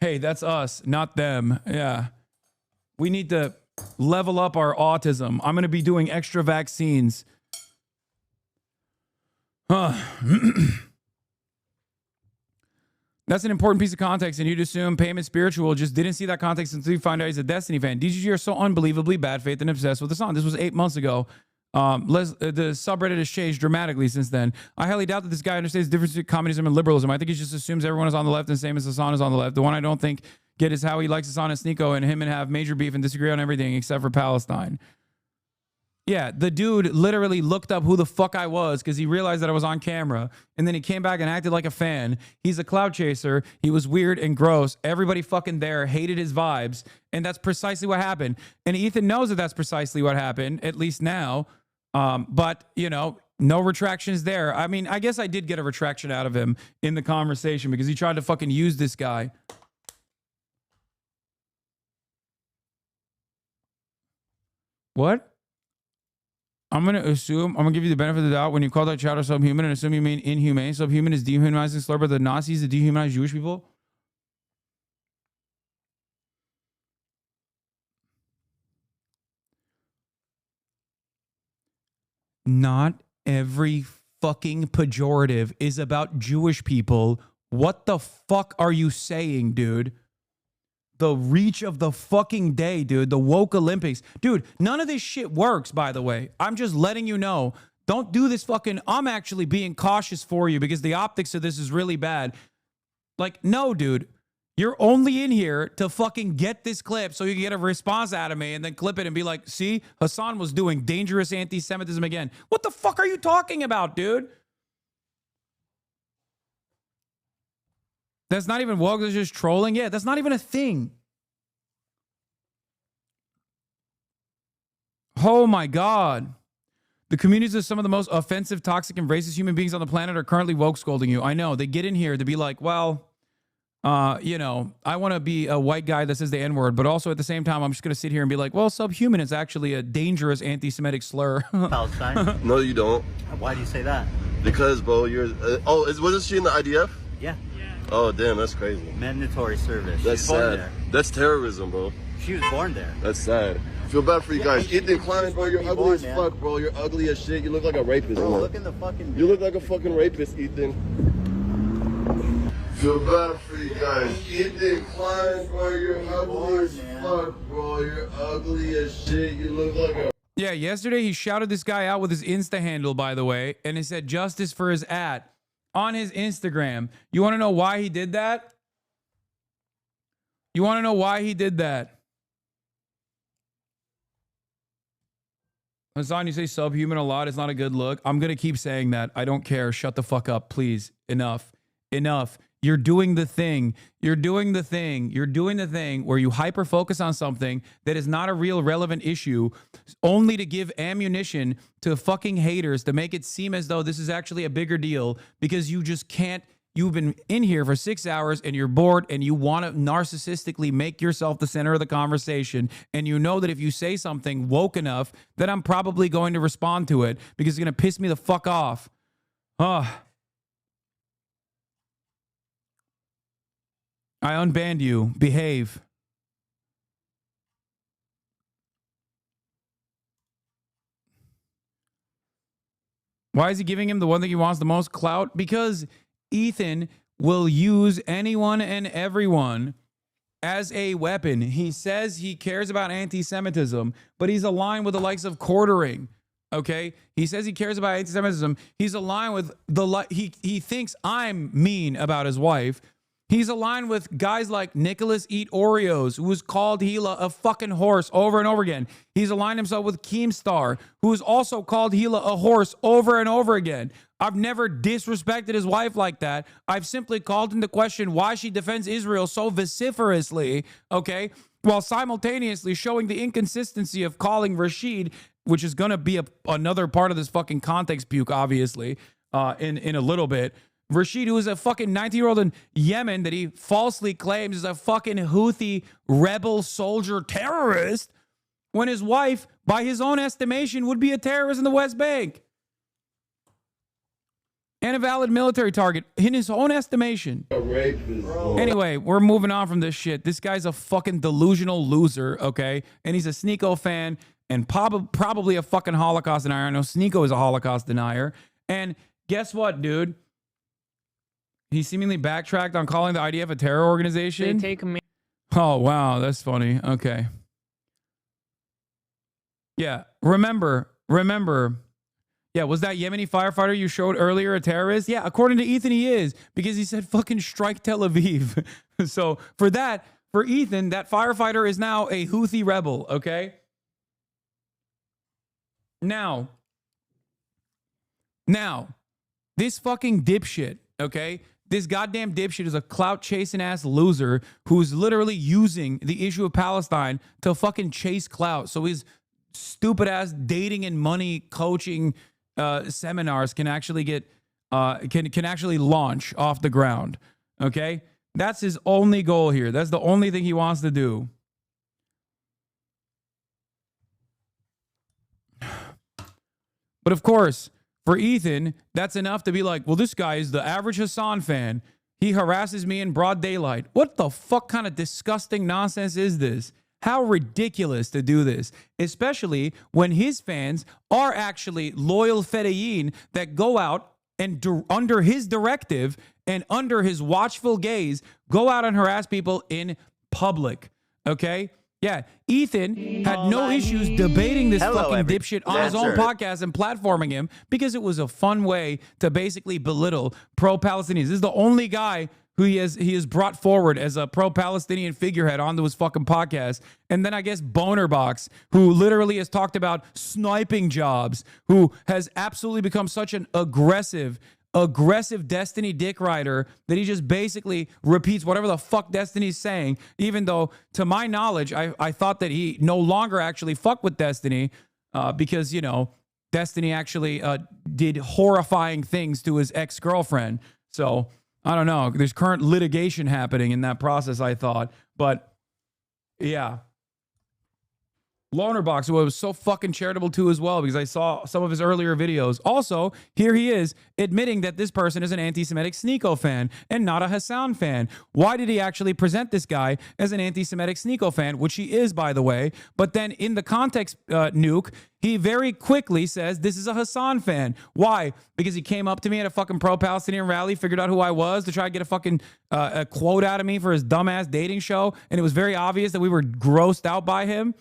Hey, that's us, not them. Yeah. We need to level up our autism. I'm going to be doing extra vaccines. That's an important piece of context, and you'd assume Payment Spiritual just didn't see that context until you find out he's a Destiny fan. DGG are so unbelievably bad faith and obsessed with the song. This was 8 months ago. The subreddit has changed dramatically since then. I highly doubt that this guy understands the difference between communism and liberalism. I think he just assumes everyone is on the left and same as Hasan is on the left. The one I don't think get is how he likes Hasan and Sneeko and him and have major beef and disagree on everything except for Palestine. Yeah, the dude literally looked up who the fuck I was because he realized that I was on camera, and then he came back and acted like a fan. He's a cloud chaser. He was weird and gross. Everybody fucking there hated his vibes, and that's precisely what happened. And Ethan knows that that's precisely what happened, at least now. But, you know, no retractions there. I mean, I guess I did get a retraction out of him in the conversation because he tried to fucking use this guy. What? I'm going to give you the benefit of the doubt when you call that child a subhuman and assume you mean inhumane. Subhuman is dehumanizing slur by the Nazis to dehumanize Jewish people. Not every fucking pejorative is about Jewish people. What the fuck are you saying, dude? The reach of the fucking day, dude. The woke Olympics. Dude, none of this shit works, by the way. I'm just letting you know. Don't do this fucking... I'm actually being cautious for you because the optics of this is really bad. Like, no, dude. You're only in here to fucking get this clip so you can get a response out of me and then clip it and be like, see, Hasan was doing dangerous anti-Semitism again. What the fuck are you talking about, dude? That's not even woke, that's just trolling. Yeah, that's not even a thing. Oh my God. The communities of some of the most offensive, toxic, and racist human beings on the planet are currently woke scolding you. I know. They get in here to be like, well... you know, I want to be a white guy that says the N-word, but also at the same time, I'm just going to sit here and be like, well, subhuman is actually a dangerous anti-Semitic slur. Palestine? No, you don't. Why do you say that? Because, bro, you're... wasn't she in the IDF? Yeah. Oh, damn, that's crazy. Mandatory service. That's sad. There. That's terrorism, bro. She was born there. That's sad. I feel bad for you guys. Ethan Klein, bro, you're ugly as fuck, bro. You're ugly as shit. You look like a rapist, bro. Man. Look in the fucking... You look like a fucking rapist, Ethan. Feel bad for you guys. Ethan Klein, bro, you're ugly as fuck, bro. You're ugly as shit. You look like a... Yeah, yesterday he shouted this guy out with his Insta handle, by the way, and he said justice for his at on his Instagram. You want to know why he did that? You want to know why he did that? Hasan, you say subhuman a lot. It's not a good look. I'm going to keep saying that. I don't care. Shut the fuck up, please. Enough. Enough. You're doing the thing. You're doing the thing. You're doing the thing where you hyper focus on something that is not a real relevant issue only to give ammunition to fucking haters to make it seem as though this is actually a bigger deal because you just can't. You've been in here for 6 hours and you're bored and you want to narcissistically make yourself the center of the conversation. And you know that if you say something woke enough that I'm probably going to respond to it because it's going to piss me the fuck off. I unbanned you. Behave. Why is he giving him the one thing he wants the most? Clout? Because Ethan will use anyone and everyone as a weapon. He says he cares about anti-Semitism, but he's aligned with the likes of quartering. Okay? He says he cares about anti-Semitism. He's aligned with the... He thinks I'm mean about his wife. He's aligned with guys like Nicholas Eat Oreos, who has called Gila a fucking horse over and over again. He's aligned himself with Keemstar, who has also called Gila a horse over and over again. I've never disrespected his wife like that. I've simply called into question why she defends Israel so vociferously, okay, while simultaneously showing the inconsistency of calling Rashid, which is going to be another part of this fucking context puke, obviously, in a little bit. Rashid, who is a fucking 19-year-old in Yemen that he falsely claims is a fucking Houthi rebel soldier terrorist, when his wife, by his own estimation, would be a terrorist in the West Bank. And a valid military target in his own estimation. Anyway, we're moving on from this shit. This guy's a fucking delusional loser, okay? And he's a Sneeko fan and probably a fucking Holocaust denier. I know Sneeko is a Holocaust denier. And guess what, dude? He seemingly backtracked on calling the IDF a terror organization. They take me. Oh, wow. That's funny. Okay. Yeah. Remember. Yeah, was that Yemeni firefighter you showed earlier a terrorist? Yeah, according to Ethan, he is, because he said fucking strike Tel Aviv. So for Ethan, that firefighter is now a Houthi rebel, okay? Now, this fucking dipshit, okay? This goddamn dipshit is a clout-chasing ass loser who's literally using the issue of Palestine to fucking chase clout. So his stupid ass dating and money coaching seminars can actually get can actually launch off the ground. Okay, that's his only goal here. That's the only thing he wants to do. But of course, for Ethan, that's enough to be like, well, this guy is the average Hassan fan. He harasses me in broad daylight. What the fuck kind of disgusting nonsense is this? How ridiculous to do this, especially when his fans are actually loyal Fedayeen that go out and under his directive and under his watchful gaze, go out and harass people in public. Okay? Yeah, Ethan had no issues debating this fucking dipshit on his own podcast and platforming him because it was a fun way to basically belittle pro-Palestinians. This is the only guy who he has brought forward as a pro-Palestinian figurehead onto his fucking podcast. And then I guess Bonerbox, who literally has talked about sniping jobs, who has absolutely become such an aggressive Destiny dick rider that he just basically repeats whatever the fuck Destiny's saying, even though, to my knowledge, I thought that he no longer actually fucked with Destiny because, you know, Destiny actually did horrifying things to his ex-girlfriend. So I don't know. There's current litigation happening in that process, I thought. But yeah. Lonerbox, who I was so fucking charitable to as well because I saw some of his earlier videos. Also, here he is admitting that this person is an anti-Semitic Sneeko fan and not a Hassan fan. Why did he actually present this guy as an anti-Semitic Sneeko fan, which he is, by the way? But then in the context, Nuke, he very quickly says this is a Hassan fan. Why? Because he came up to me at a fucking pro-Palestinian rally, figured out who I was to try to get a fucking a quote out of me for his dumbass dating show, and it was very obvious that we were grossed out by him.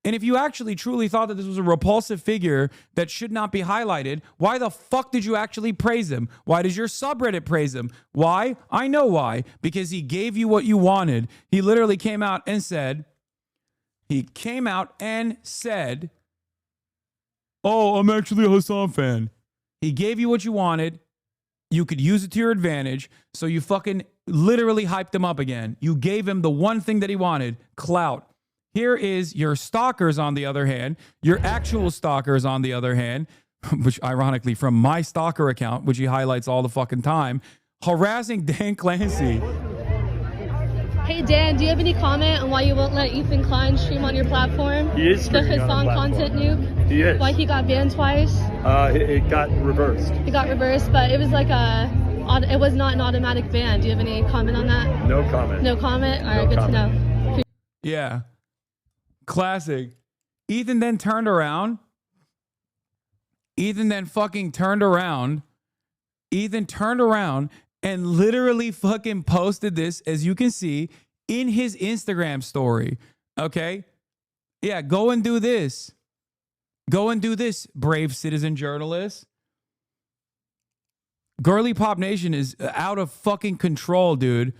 And if you actually truly thought that this was a repulsive figure that should not be highlighted, why the fuck did you actually praise him? Why does your subreddit praise him? Why? I know why. Because he gave you what you wanted. He literally came out and said, oh, I'm actually a Hassan fan. He gave you what you wanted. You could use it to your advantage. So you fucking literally hyped him up again. You gave him the one thing that he wanted, clout. Here is your stalkers, on the other hand, your actual stalkers, on the other hand, which ironically from my stalker account, which he highlights all the fucking time, harassing Dan Clancy. Hey Dan, do you have any comment on why you won't let Ethan Klein stream on your platform? He is the streaming on Hassan the platform. content nuke? He is. Why he got banned twice? It got reversed. It got reversed, but it was like it was not an automatic ban. Do you have any comment on that? No comment. No comment? All right, good to know. Yeah. Classic. Ethan then turned around. Ethan turned around and literally fucking posted this, as you can see, in his Instagram story. Okay? Yeah, go and do this. Go and do this, brave citizen journalist. Girly Pop Nation is out of fucking control, dude.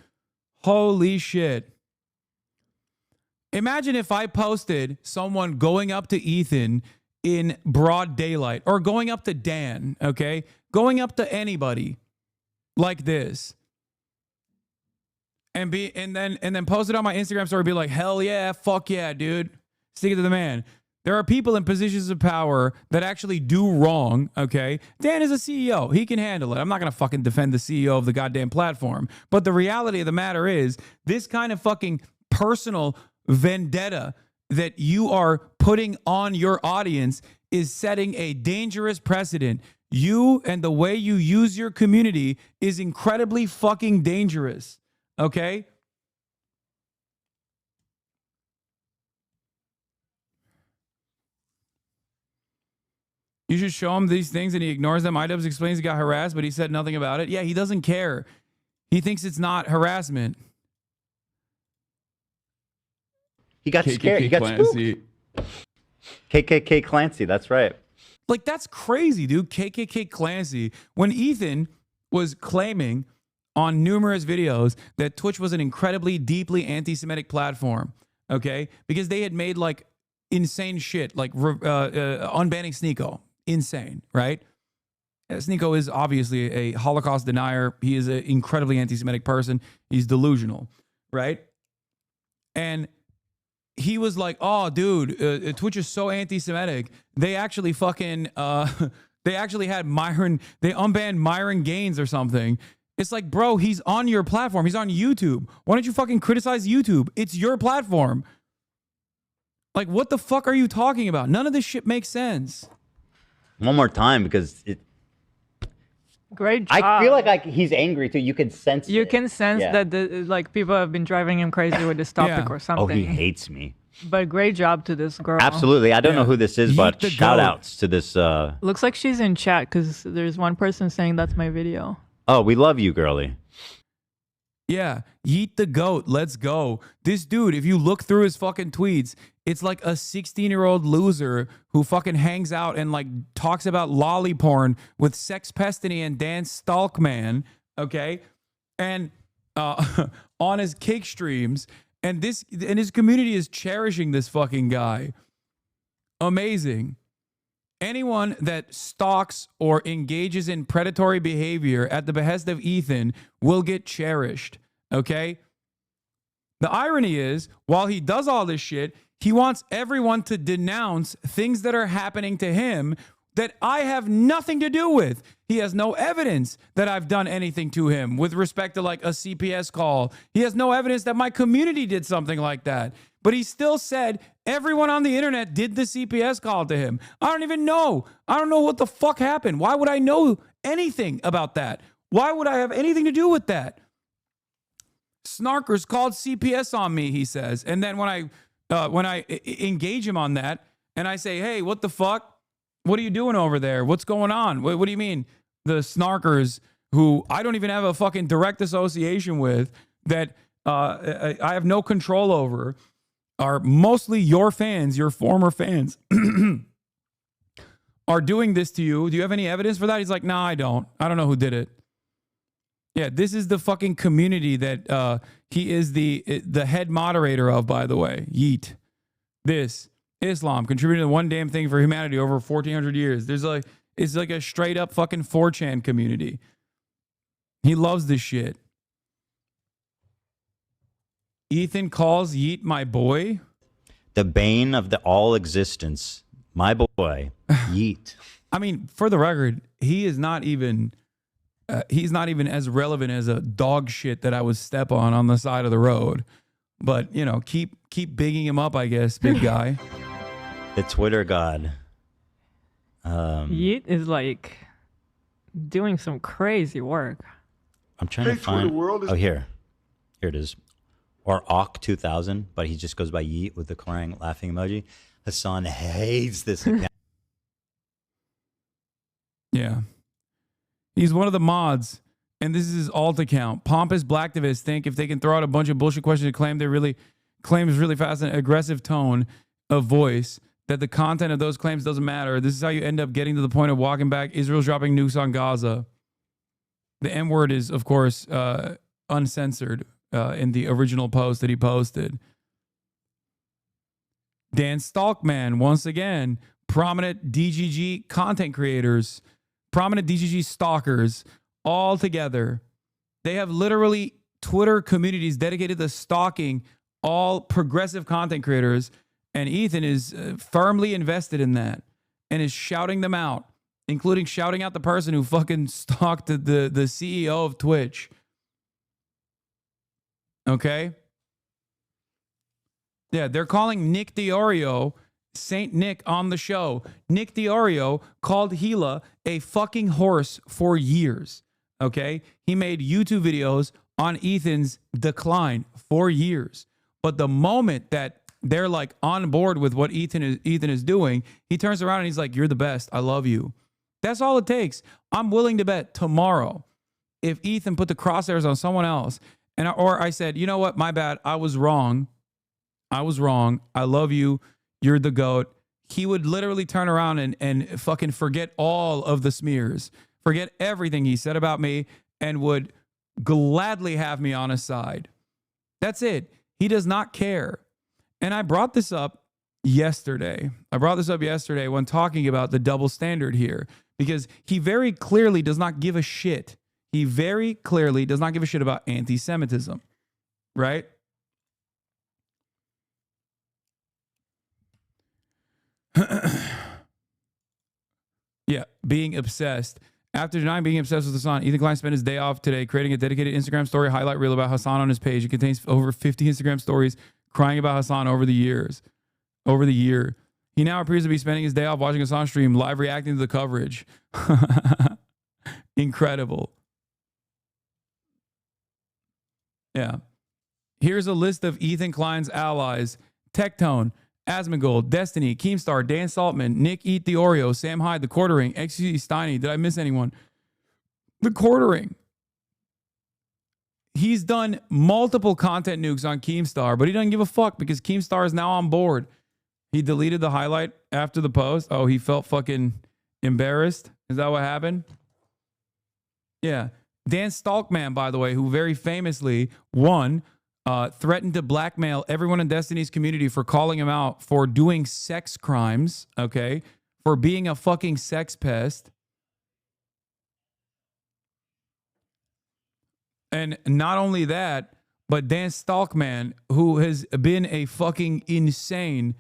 Holy shit. Imagine if I posted someone going up to Ethan in broad daylight, or going up to Dan, okay? Going up to anybody like this and then post it on my Instagram story, be like, hell yeah, fuck yeah, dude. Stick it to the man. There are people in positions of power that actually do wrong, okay? Dan is a CEO. He can handle it. I'm not going to fucking defend the CEO of the goddamn platform. But the reality of the matter is, this kind of fucking personal vendetta that you are putting on your audience is setting a dangerous precedent. You and the way you use your community is incredibly fucking dangerous, okay? You should show him these things and he ignores them. IDubbbz explains he got harassed, but he said nothing about it. Yeah, he doesn't care. He thinks it's not harassment. He got scared. He got Clancy. spooked. KKK Clancy, that's right. Like, that's crazy, dude. KKK Clancy. When Ethan was claiming on numerous videos that Twitch was an incredibly deeply anti-Semitic platform, okay? Because they had made, like, insane shit, like unbanning Sneeko. Insane, right? Sneeko is obviously a Holocaust denier. He is an incredibly anti-Semitic person. He's delusional, right? And he was like, oh, dude, Twitch is so anti-Semitic. They actually fucking, they actually had Myron, they unbanned Myron Gaines or something. It's like, bro, he's on your platform. He's on YouTube. Why don't you fucking criticize YouTube? It's your platform. Like, what the fuck are you talking about? None of this shit makes sense. One more time, because it. Great job. I feel like he's angry too. You can sense. You can sense that like people have been driving him crazy with this topic or something. Oh, he hates me. But great job to this girl. Absolutely. I don't know who this is, but shout outs to this. Looks like she's in chat because there's one person saying that's my video. Oh, we love you, girly. Yeah, yeet the goat. Let's go. This dude, if you look through his fucking tweets, it's like a 16-year-old loser who fucking hangs out and like talks about lolly porn with Sex Pestiny and Dan Stalkman, okay? And on his cake streams, and his community is cherishing this fucking guy. Amazing. Anyone that stalks or engages in predatory behavior at the behest of Ethan will get cherished, okay? The irony is, while he does all this shit, he wants everyone to denounce things that are happening to him that I have nothing to do with. He has no evidence that I've done anything to him with respect to like a CPS call. He has no evidence that my community did something like that. But he still said everyone on the internet did the CPS call to him. I don't even know. I don't know what the fuck happened. Why would I know anything about that? Why would I have anything to do with that? Snarkers called CPS on me, he says. And then when I engage him on that and I say, hey, what the fuck? What are you doing over there? What's going on? What do you mean? The snarkers who I don't even have a fucking direct association with, that I have no control over, are mostly your fans, your former fans, are doing this to you. Do you have any evidence for that? He's like, nah, I don't. I don't know who did it. Yeah, this is the fucking community that he is the head moderator of, by the way. Yeet. This. Islam contributed to one damn thing for humanity over 1,400 years. It's like a straight up fucking 4chan community. He loves this shit. Ethan calls Yeet my boy. The bane of the all existence. My boy, Yeet. I mean, for the record, he is not even he's not even as relevant as a dog shit that I would step on the side of the road. But, you know, keep bigging him up, I guess, big guy. The Twitter god. Yeet is like doing some crazy work. I'm trying to find. Oh, here it is. Or Awk 2000, but he just goes by Yeet with the crying, laughing emoji. Hassan hates this account. Yeah. He's one of the mods, and this is his alt account. Pompous blacktivists think if they can throw out a bunch of bullshit questions and claim is really fast and aggressive tone of voice, that the content of those claims doesn't matter. This is how you end up getting to the point of walking back Israel's dropping nukes on Gaza. The M word is, of course, uncensored in the original post that he posted. Dan Stalkman, once again, prominent DGG content creators, prominent DGG stalkers, all together. They have literally Twitter communities dedicated to stalking all progressive content creators, and Ethan is firmly invested in that and is shouting them out, including shouting out the person who fucking stalked the CEO of Twitch. Okay? Yeah, they're calling Nick Diorio Saint Nick on the show. Nick Diorio called Gila a fucking horse for years. Okay? He made YouTube videos on Ethan's decline for years. But the moment that they're like on board with what Ethan is doing, he turns around and he's like, "You're the best. I love you." That's all it takes. I'm willing to bet tomorrow if Ethan put the crosshairs on someone else or I said, "You know what? My bad. I was wrong. I was wrong. I love you. You're the GOAT." He would literally turn around and fucking forget all of the smears, forget everything he said about me, and would gladly have me on his side. That's it. He does not care. And I brought this up yesterday. When talking about the double standard here, because he very clearly does not give a shit. He very clearly does not give a shit about anti-Semitism, right? Yeah, being obsessed. After denying being obsessed with Hassan, Ethan Klein spent his day off today creating a dedicated Instagram story highlight reel about Hassan on his page. It contains over 50 Instagram stories crying about Hassan over the year. He now appears to be spending his day off watching Hassan stream, live reacting to the coverage. Incredible. Yeah. Here's a list of Ethan Klein's allies: Tectone, Asmongold, Destiny, Keemstar, Dan Saltman, Nick Eat the Oreo, Sam Hyde, The Quartering, XC Steiny. Did I miss anyone? The Quartering. He's done multiple content nukes on Keemstar, but he doesn't give a fuck because Keemstar is now on board. He deleted the highlight after the post. Oh, he felt fucking embarrassed. Is that what happened? Yeah. Dan Stalkman, by the way, who very famously threatened to blackmail everyone in Destiny's community for calling him out for doing sex crimes, okay? For being a fucking sex pest. And not only that, but Dan Stalkman, who has been a fucking insane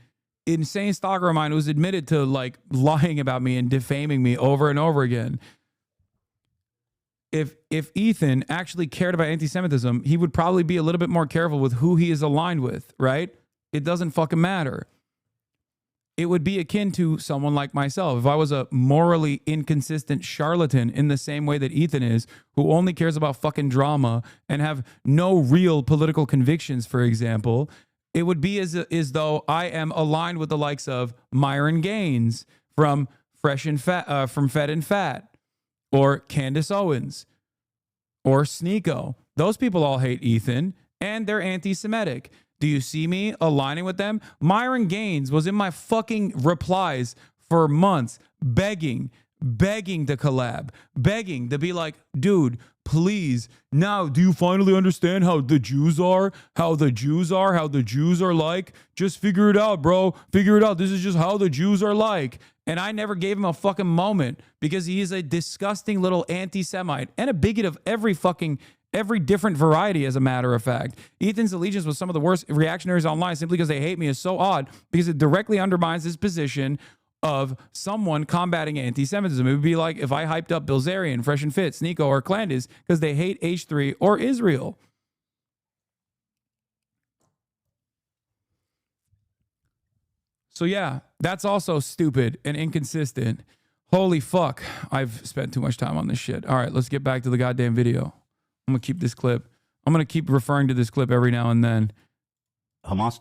stalker of mine, who's admitted to like lying about me and defaming me over and over again. If Ethan actually cared about anti-Semitism, he would probably be a little bit more careful with who he is aligned with, right? It doesn't fucking matter. It would be akin to someone like myself. If I was a morally inconsistent charlatan in the same way that Ethan is, who only cares about fucking drama and have no real political convictions, for example, it would be as though I am aligned with the likes of Myron Gaines from Fresh and Fat, from Fed and Fat, or Candace Owens, or Sneeko. Those people all hate Ethan, and they're anti-Semitic. Do you see me aligning with them? Myron Gaines was in my fucking replies for months, begging to collab, begging to be like, dude, please, now do you finally understand how the Jews are? How the Jews are like? Just figure it out, bro. Figure it out. This is just how the Jews are like. And I never gave him a fucking moment because he is a disgusting little anti-Semite and a bigot of every different variety, as a matter of fact. Ethan's allegiance with some of the worst reactionaries online simply because they hate me is so odd because it directly undermines his position of someone combating anti-Semitism. It would be like if I hyped up Bilzerian, Fresh and Fit, Sneeko, or Clandis because they hate H3 or Israel. So yeah, that's also stupid and inconsistent. Holy fuck, I've spent too much time on this shit. All right, let's get back to the goddamn video. I'm going to keep this clip. I'm going to keep referring to this clip every now and then. Hamas,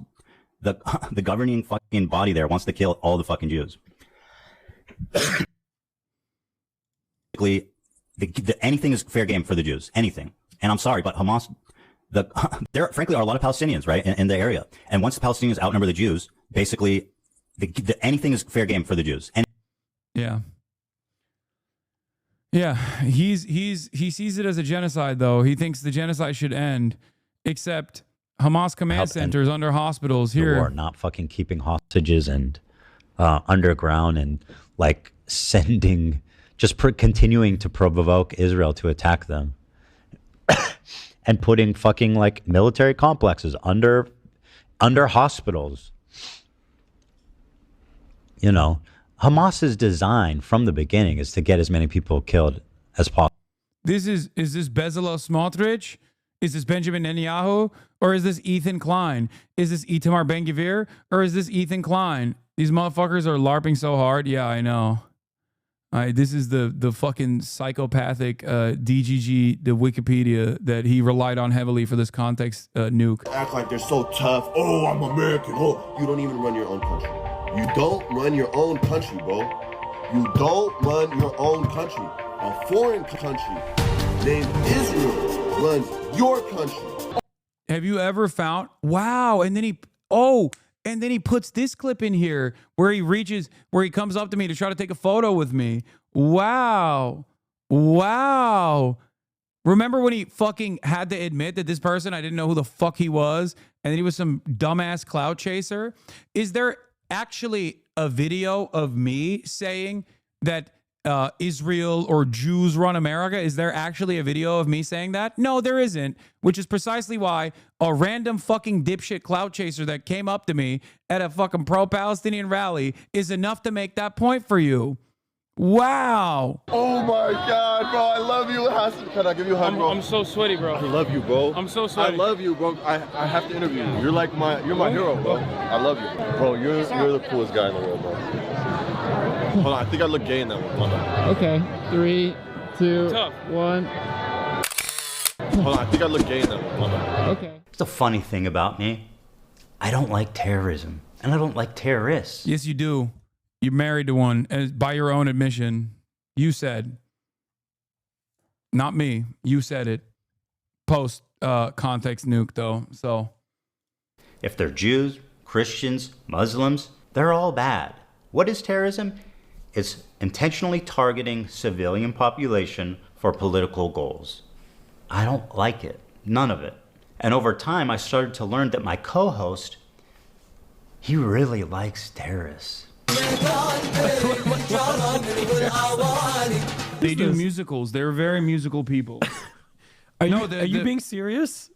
the governing fucking body there wants to kill all the fucking Jews. Anything is fair game for the Jews. Anything. And I'm sorry, but Hamas, there frankly are a lot of Palestinians, right, in the area. And once the Palestinians outnumber the Jews, basically, anything is fair game for the Jews. Yeah. Yeah, he sees it as a genocide, though. He thinks the genocide should end, except Hamas command centers under hospitals here. War, not fucking keeping hostages and underground and like sending, just continuing to provoke Israel to attack them, and putting fucking like military complexes under hospitals. You know, Hamas's design from the beginning is to get as many people killed as possible. Is this Bezalel Smotrich? Is this Benjamin Netanyahu? Or is this Ethan Klein? Is this Itamar Ben-Gvir? Or is this Ethan Klein? These motherfuckers are LARPing so hard. Yeah, I know. This is the fucking psychopathic DGG, the Wikipedia that he relied on heavily for this context nuke. Act like they're so tough. Oh, I'm American. Oh, you don't even run your own country. You don't run your own country, bro. You don't run your own country. A foreign country named Israel runs your country. Have you ever found? Wow. And then he puts this clip in here where he comes up to me to try to take a photo with me. Wow. Wow. Remember when he fucking had to admit that this person, I didn't know who the fuck he was, and then he was some dumbass clout chaser? Is there actually a video of me saying that Israel or Jews run America? Is there actually a video of me saying that? No, there isn't, which is precisely why a random fucking dipshit clout chaser that came up to me at a fucking pro-Palestinian rally is enough to make that point for you. Wow. Oh my God, bro. I love you, Hassan. Can I give you a hug, bro? I'm so sweaty, bro. I love you, bro. I'm so sweaty. I love you, bro. I have to interview you. You're my hero, bro. I love you. Bro, you're the coolest guy in the world, bro. Hold on, I think I look gay in that one. Hold on. Okay, 3, 2, 1. Hold on, I think I look gay in that one. Hold on. Okay. It's a funny thing about me. I don't like terrorism, and I don't like terrorists. Yes, you do. You're married to one, as by your own admission. You said, not me. You said it. Post context nuke though. So, if they're Jews, Christians, Muslims, they're all bad. What is terrorism? It's intentionally targeting civilian population for political goals. I don't like it. None of it. And over time, I started to learn that my co-host, he really likes terrorists. They do musicals. They're very musical people. Are you being serious?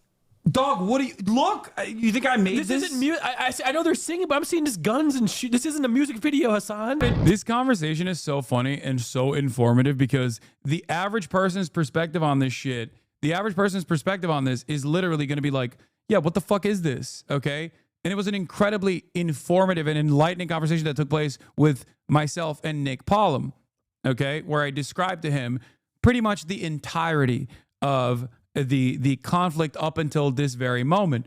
Dog, what do you look? You think I made this? This isn't music. I know they're singing, but I'm seeing just guns and shit. This isn't a music video, Hassan. This conversation is so funny and so informative because the average person's perspective on this shit, the average person's perspective on this is literally going to be like, yeah, what the fuck is this? Okay. And it was an incredibly informative and enlightening conversation that took place with myself and Nick Pollum, okay, where I described to him pretty much the entirety of the conflict up until this very moment.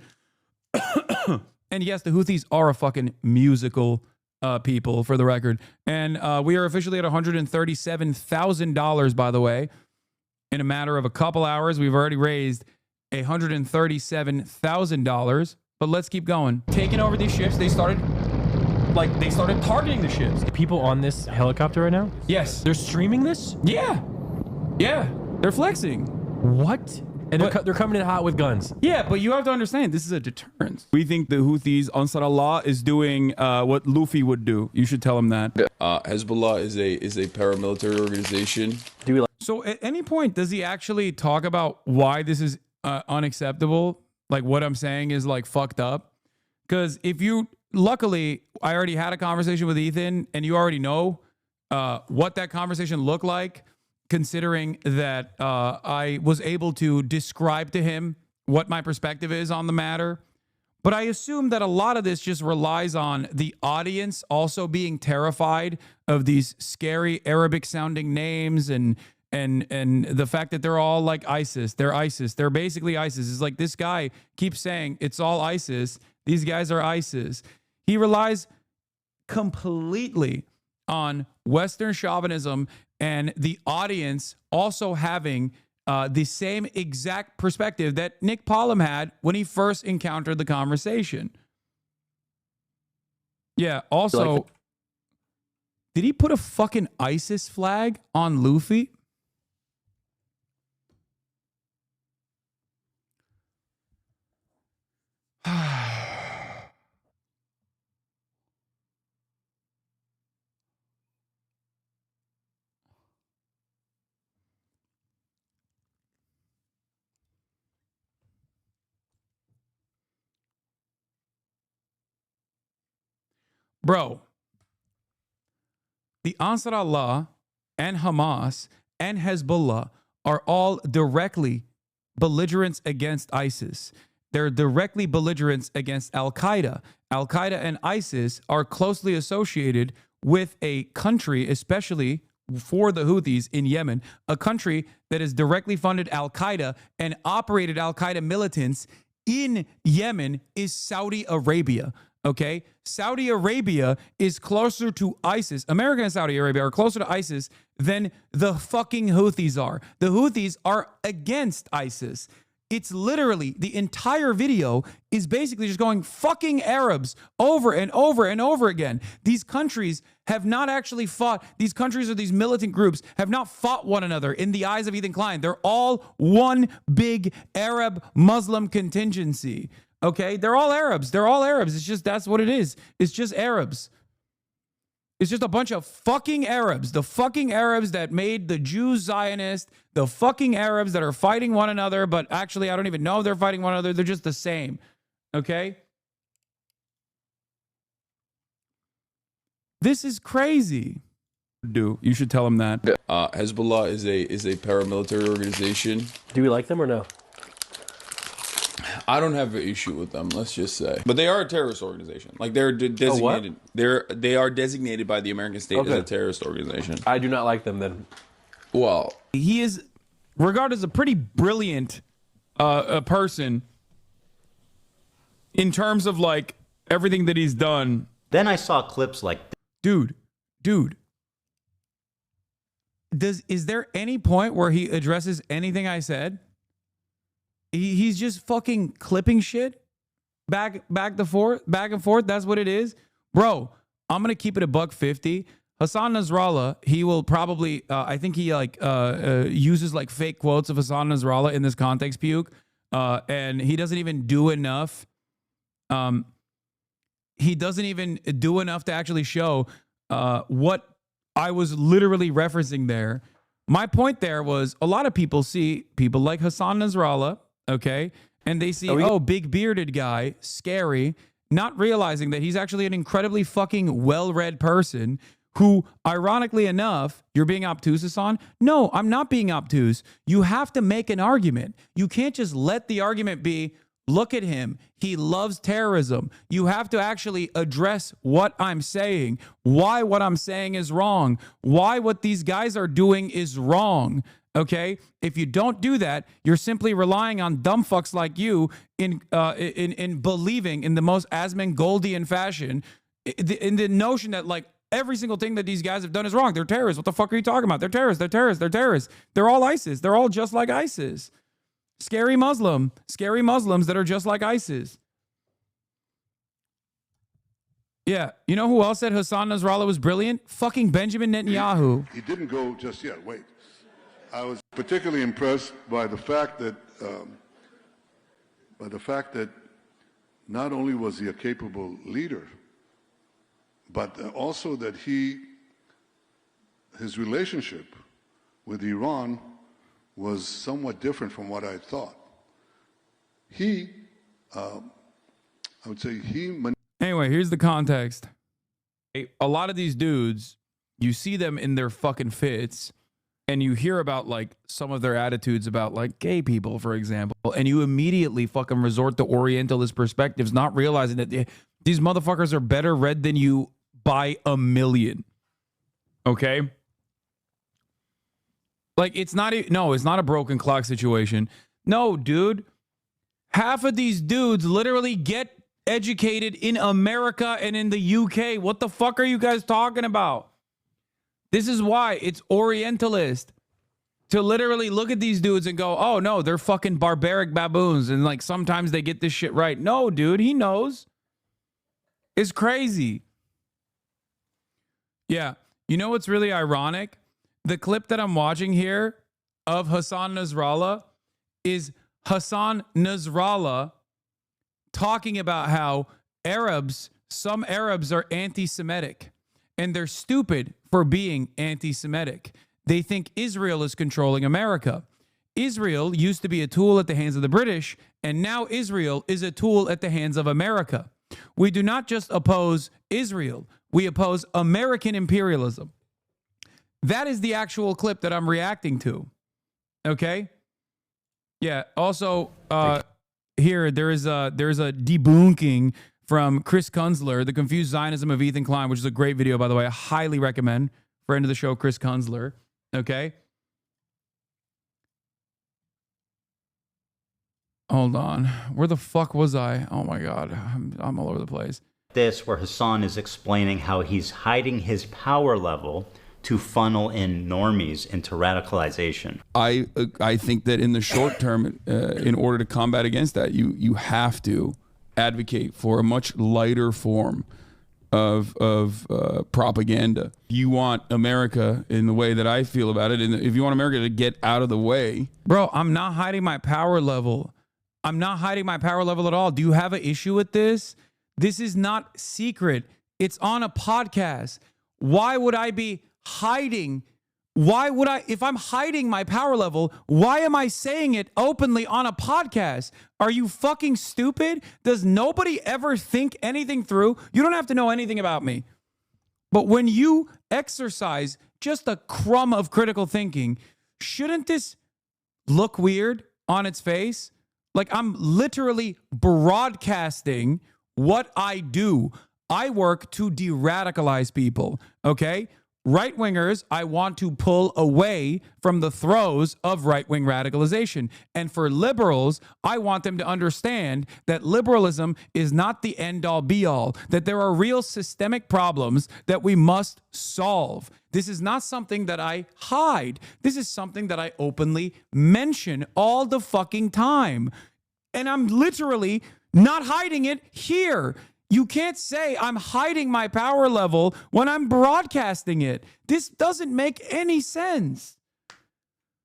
And yes, the Houthis are a fucking musical people, for the record. And we are officially at $137,000, by the way. In a matter of a couple hours, we've already raised $137,000. But let's keep going. Taking over these ships, they started targeting the ships. People on this helicopter right now? Yes. They're streaming this? Yeah. Yeah. They're flexing. What? And they're coming in hot with guns. Yeah, but you have to understand, this is a deterrence. We think the Houthis, Ansar Allah, is doing what Luffy would do. You should tell him that. Hezbollah is a paramilitary organization. So at any point, does he actually talk about why this is unacceptable? Like what I'm saying is like fucked up? Because luckily, I already had a conversation with Ethan and you already know what that conversation looked like, considering that I was able to describe to him what my perspective is on the matter. But I assume that a lot of this just relies on the audience also being terrified of these scary Arabic sounding names and the fact that they're all like ISIS. They're ISIS. They're basically ISIS. It's like this guy keeps saying it's all ISIS. These guys are ISIS. He relies completely on Western chauvinism and the audience also having the same exact perspective that Nick Pollum had when he first encountered the conversation. Yeah, also, did he put a fucking ISIS flag on Luffy? Bro, the Ansar Allah and Hamas and Hezbollah are all directly belligerents against ISIS. They're directly belligerents against Al-Qaeda. Al-Qaeda and ISIS are closely associated with a country, especially for the Houthis in Yemen, a country that has directly funded Al-Qaeda and operated Al-Qaeda militants in Yemen is Saudi Arabia. Okay? Saudi Arabia is closer to ISIS. America and Saudi Arabia are closer to ISIS than the fucking Houthis are. The Houthis are against ISIS. It's literally, the entire video is basically just going fucking Arabs over and over and over again. These countries have not actually fought. These countries or these militant groups have not fought one another in the eyes of Ethan Klein. They're all one big Arab Muslim contingency. Okay? They're all Arabs. They're all Arabs. It's just, that's what it is. It's just Arabs. It's just a bunch of fucking Arabs. The fucking Arabs that made the Jews Zionist. The fucking Arabs that are fighting one another, but actually I don't even know if they're fighting one another. They're just the same. Okay? This is crazy. You should tell him that. Hezbollah is a paramilitary organization. Do we like them or no? I don't have an issue with them, let's just say. But they are a terrorist organization. Like they're designated. They are designated by the American state as a terrorist organization. I do not like them then. Well, he is regarded as a pretty brilliant a person in terms of like everything that he's done. Then I saw clips like dude. Is there any point where he addresses anything I said? He's just fucking clipping shit back and forth. That's what it is. Bro, I'm going to keep it $150. Hassan Nasrallah, he will probably, I think he uses like fake quotes of Hassan Nasrallah in this context, Puke. And he doesn't even do enough. He doesn't even do enough to actually show what I was literally referencing there. My point there was a lot of people see people like Hassan Nasrallah, okay, and they see, big bearded guy, scary, not realizing that he's actually an incredibly fucking well-read person who, ironically enough, you're being obtuse, Hassan? No, I'm not being obtuse. You have to make an argument. You can't just let the argument be, look at him. He loves terrorism. You have to actually address what I'm saying, why what I'm saying is wrong, why what these guys are doing is wrong. Okay? If you don't do that, you're simply relying on dumb fucks like you in believing in the most Asmongoaldian fashion in the notion that like every single thing that these guys have done is wrong. They're terrorists. What the fuck are you talking about? They're terrorists. They're terrorists. They're terrorists. They're all ISIS. They're all just like ISIS. Scary Muslims that are just like ISIS. Yeah, you know who else said Hassan Nasrallah was brilliant? Fucking Benjamin Netanyahu. He didn't go just yet. Wait. I was particularly impressed by the fact that not only was he a capable leader, but also that his relationship with Iran was somewhat different from what I thought. Anyway, here's the context. A lot of these dudes, you see them in their fucking fits, and you hear about like some of their attitudes about like gay people, for example, and you immediately fucking resort to Orientalist perspectives, not realizing that these motherfuckers are better read than you by a million. Okay? Like, it's not a broken clock situation. No, dude. Half of these dudes literally get educated in America and in the UK. What the fuck are you guys talking about? This is why it's Orientalist to literally look at these dudes and go, oh, no, they're fucking barbaric baboons. And, like, sometimes they get this shit right. No, dude, he knows. It's crazy. Yeah. You know what's really ironic? The clip that I'm watching here of Hassan Nasrallah is Hassan Nasrallah talking about how some Arabs are anti-Semitic, and they're stupid for being anti-Semitic. They think Israel is controlling America. Israel used to be a tool at the hands of the British, and now Israel is a tool at the hands of America. We do not just oppose Israel. We oppose American imperialism. That is the actual clip that I'm reacting to. Okay? Yeah. Also, here there is a debunking from Chris Kunzler, The Confused Zionism of Ethan Klein, which is a great video, by the way. I highly recommend. Friend of the show, Chris Kunzler. Okay? Hold on. Where the fuck was I? Oh my God. I'm all over the place. This where Hassan is explaining how he's hiding his power level to funnel in normies into radicalization. I think that in the short term, in order to combat against that, you have to advocate for a much lighter form of propaganda. You want America, in the way that I feel about it, and if you want America to get out of the way, bro, I'm not hiding my power level. I'm not hiding my power level at all. Do you have an issue with this? This is not secret. It's on a podcast. Why would I be hiding? Why would I, if I'm hiding my power level, why am I saying it openly on a podcast? Are you fucking stupid? Does nobody ever think anything through? You don't have to know anything about me. But when you exercise just a crumb of critical thinking, shouldn't this look weird on its face? Like, I'm literally broadcasting what I do. I work to de-radicalize people, okay? Right-wingers, I want to pull away from the throes of right-wing radicalization. And for liberals, I want them to understand that liberalism is not the end-all be-all, that there are real systemic problems that we must solve. This is not something that I hide. This is something that I openly mention all the fucking time. And I'm literally not hiding it here. You can't say I'm hiding my power level when I'm broadcasting it. This doesn't make any sense.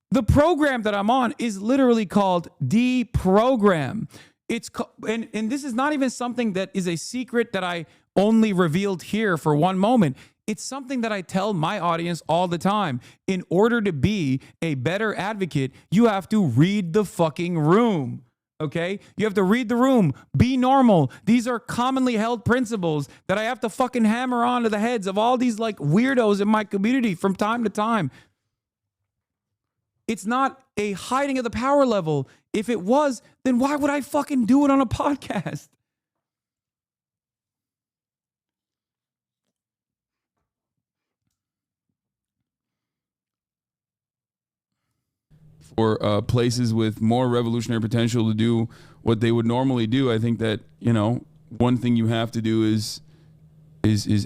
The program that I'm on is literally called Deprogram. And this is not even something that is a secret that I only revealed here for one moment. It's something that I tell my audience all the time. In order to be a better advocate, you have to read the fucking room. Okay? You have to read the room. Be normal. These are commonly held principles that I have to fucking hammer onto the heads of all these like weirdos in my community from time to time. It's not a hiding of the power level. If it was, then why would I fucking do it on a podcast? For places with more revolutionary potential to do what they would normally do, I think that, you know, one thing you have to do is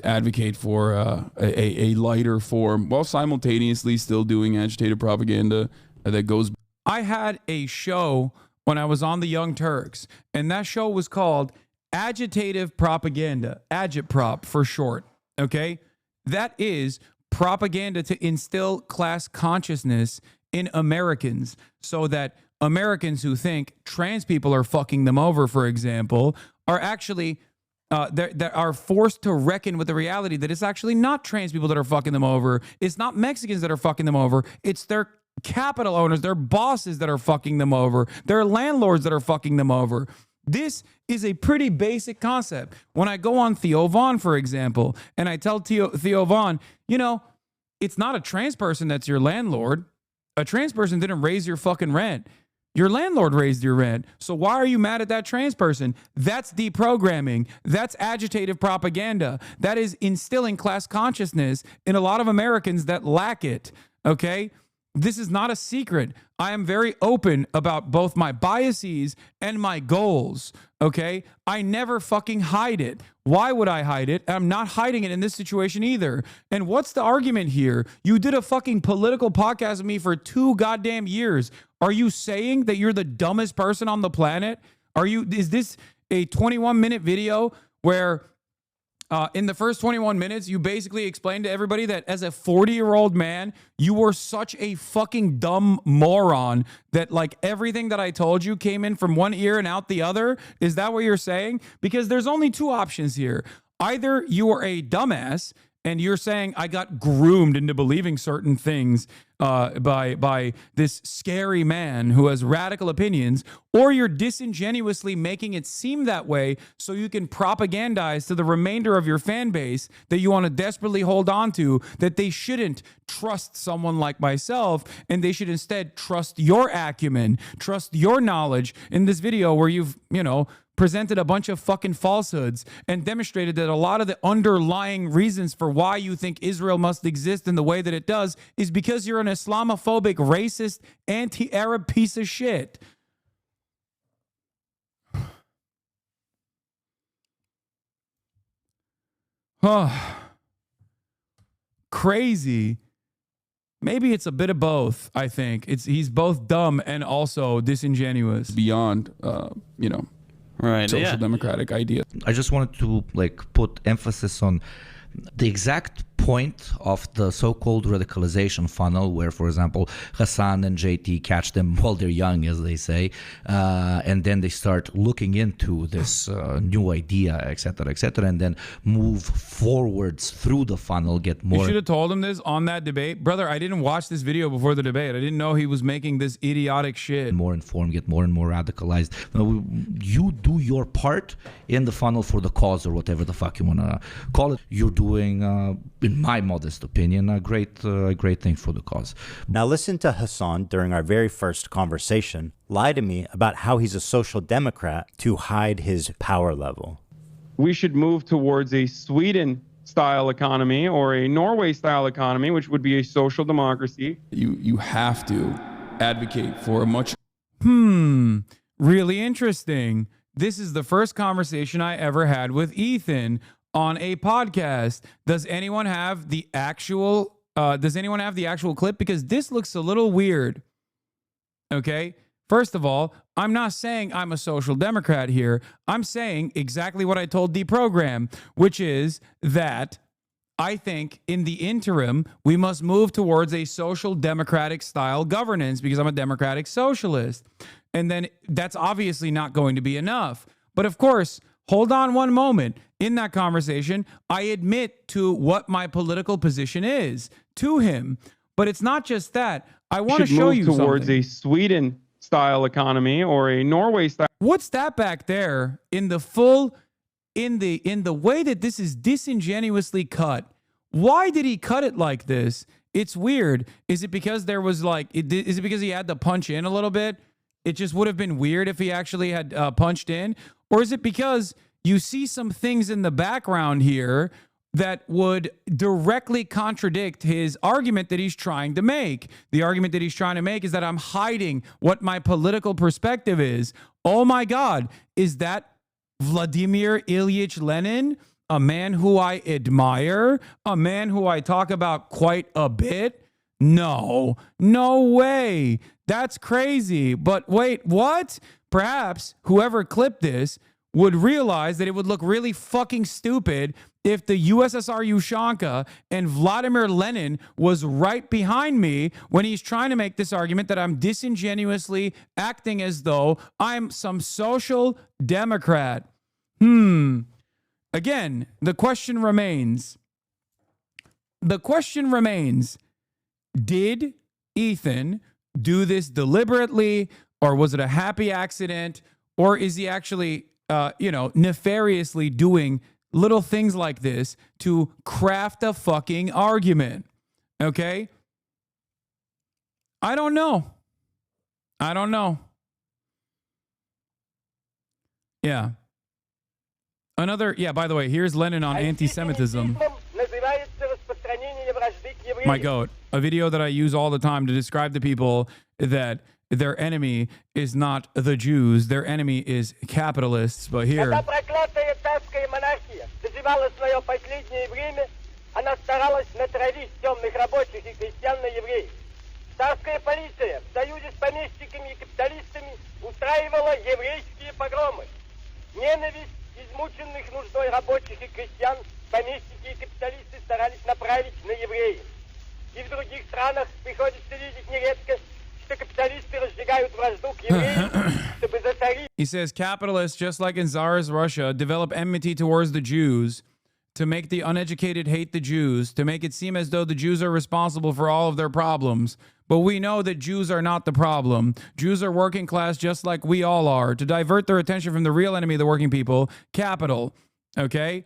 advocate for a lighter form while simultaneously still doing agitated propaganda that goes. I had a show when I was on the Young Turks, and that show was called Agitative Propaganda, Agitprop for short. Okay, that is propaganda to instill class consciousness in Americans so that Americans who think trans people are fucking them over, for example, are actually that are forced to reckon with the reality that it's actually not trans people that are fucking them over. It's not Mexicans that are fucking them over. It's their capital owners, their bosses that are fucking them over, their landlords that are fucking them over. This is a pretty basic concept. When I go on Theo Von, for example, and I tell Theo Von, you know, it's not a trans person that's your landlord. A trans person didn't raise your fucking rent. Your landlord raised your rent. So why are you mad at that trans person? That's deprogramming. That's agitative propaganda. That is instilling class consciousness in a lot of Americans that lack it. Okay? This is not a secret. I am very open about both my biases and my goals. Okay? I never fucking hide it. Why would I hide it? I'm not hiding it in this situation either. And what's the argument here? You did a fucking political podcast with me for 2 goddamn years. Are you saying that you're the dumbest person on the planet? Is this a 21-minute video where in the first 21 minutes, you basically explained to everybody that as a 40-year-old man, you were such a fucking dumb moron that like everything that I told you came in from one ear and out the other? Is that what you're saying? Because there's only 2 options here. Either you are a dumbass and you're saying I got groomed into believing certain things by this scary man who has radical opinions, or you're disingenuously making it seem that way so you can propagandize to the remainder of your fan base that you want to desperately hold on to, that they shouldn't trust someone like myself and they should instead trust your acumen, trust your knowledge in this video where you've, presented a bunch of fucking falsehoods and demonstrated that a lot of the underlying reasons for why you think Israel must exist in the way that it does is because you're an Islamophobic, racist, anti-Arab piece of shit. Oh, crazy. Maybe it's a bit of both, I think. He's both dumb and also disingenuous. Beyond, Right. social democratic idea. I just wanted to put emphasis on the exact point of the so-called radicalization funnel where, for example, Hassan and JT catch them while they're young, as they say, and then they start looking into this new idea, etc., and then move forwards through the funnel, get more... You should have told him this on that debate. Brother, I didn't watch this video before the debate. I didn't know he was making this idiotic shit. More informed, get more and more radicalized. You do your part in the funnel for the cause, or whatever the fuck you want to call it. You're doing, in my modest opinion, a great thing for the cause. Now listen to Hassan during our very first conversation lie to me about how he's a social democrat to hide his power level. We should move towards a Sweden-style economy or a Norway-style economy, which would be a social democracy. You have to advocate for a much... Really interesting. This is the first conversation I ever had with Ethan on a podcast. Does anyone have the actual clip? Because this looks a little weird. Okay? First of all, I'm not saying I'm a social democrat here. I'm saying exactly what I told Deprogram, which is that I think in the interim, we must move towards a social democratic style governance because I'm a democratic socialist. And then that's obviously not going to be enough. But of course, hold on one moment. In that conversation, I admit to what my political position is to him. But it's not just that. I want to show you something. Towards a Sweden-style economy or a Norway-style. What's that back there in the way that this is disingenuously cut? Why did he cut it like this? It's weird. Is it because there was is it because he had to punch in a little bit? It just would have been weird if he actually had punched in. Or is it because you see some things in the background here that would directly contradict his argument that he's trying to make? The argument that he's trying to make is that I'm hiding what my political perspective is. Oh my God, is that Vladimir Ilyich Lenin? A man who I admire? A man who I talk about quite a bit? No way. That's crazy. But wait, what? Perhaps whoever clipped this would realize that it would look really fucking stupid if the USSR Ushanka and Vladimir Lenin was right behind me when he's trying to make this argument that I'm disingenuously acting as though I'm some social democrat. Again, the question remains. Did Ethan do this deliberately, or was it a happy accident, or is he actually, nefariously doing little things like this to craft a fucking argument? Okay? I don't know. Yeah. By the way, here's Lenin on anti-Semitism. My goat. A video that I use all the time to describe to people that their enemy is not the Jews. Their enemy is capitalists. But here... Царская полиция в союзе с помещиками и капиталистами устраивала еврейские погромы. Ненависть измученных нуждой рабочих и крестьян помещики и капиталисты старались направить на евреев. И в других странах приходится видеть нередко, что капиталисты разжигают вражду к евреям, чтобы засорить. He says capitalists, just like in Tsarist Russia, develop enmity towards the Jews to make the uneducated hate the Jews, to make it seem as though the Jews are responsible for all of their problems. But we know that Jews are not the problem. Jews are working class just like we all are, to divert their attention from the real enemy of the working people, capital. Okay?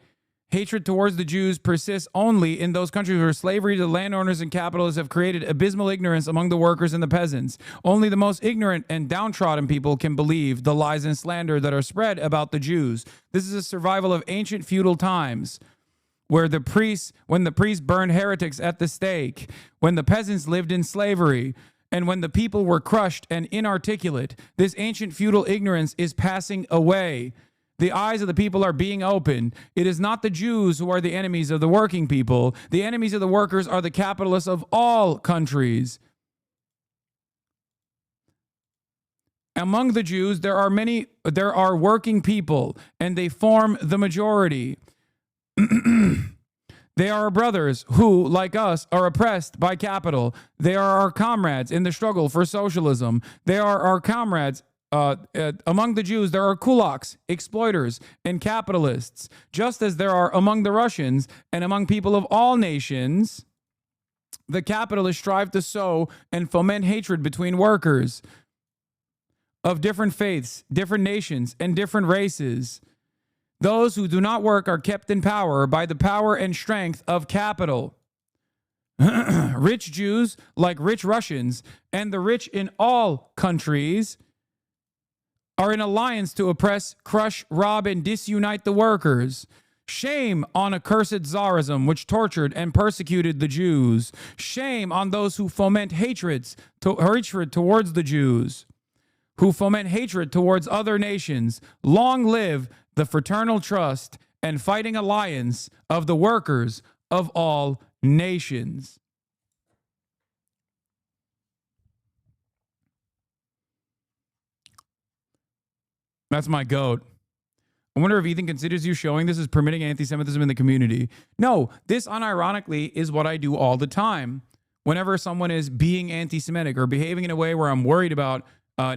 Hatred towards the Jews persists only in those countries where slavery to the landowners and capitalists have created abysmal ignorance among the workers and the peasants. Only the most ignorant and downtrodden people can believe the lies and slander that are spread about the Jews. This is a survival of ancient feudal times, where when the priests burned heretics at the stake, when the peasants lived in slavery, and when the people were crushed and inarticulate. This ancient feudal ignorance is passing away. The eyes of the people are being opened. It is not the Jews who are the enemies of the working people. The enemies of the workers are the capitalists of all countries. Among the Jews, there are working people, and they form the majority. They are our brothers who, like us, are oppressed by capital. They are our comrades in the struggle for socialism. They are our comrades. Among the Jews, there are kulaks, exploiters, and capitalists, just as there are among the Russians and among people of all nations. The capitalists strive to sow and foment hatred between workers of different faiths, different nations, and different races. Those who do not work are kept in power by the power and strength of capital. Rich Jews, like rich Russians, and the rich in all countries, are in alliance to oppress, crush, rob, and disunite the workers. Shame on accursed Tsarism, which tortured and persecuted the Jews. Shame on those who foment hatred towards the Jews, who foment hatred towards other nations. Long live the fraternal trust and fighting alliance of the workers of all nations. That's my goat. I wonder if Ethan considers you showing this as permitting anti-Semitism in the community. No, this unironically is what I do all the time. Whenever someone is being anti-Semitic or behaving in a way where I'm worried about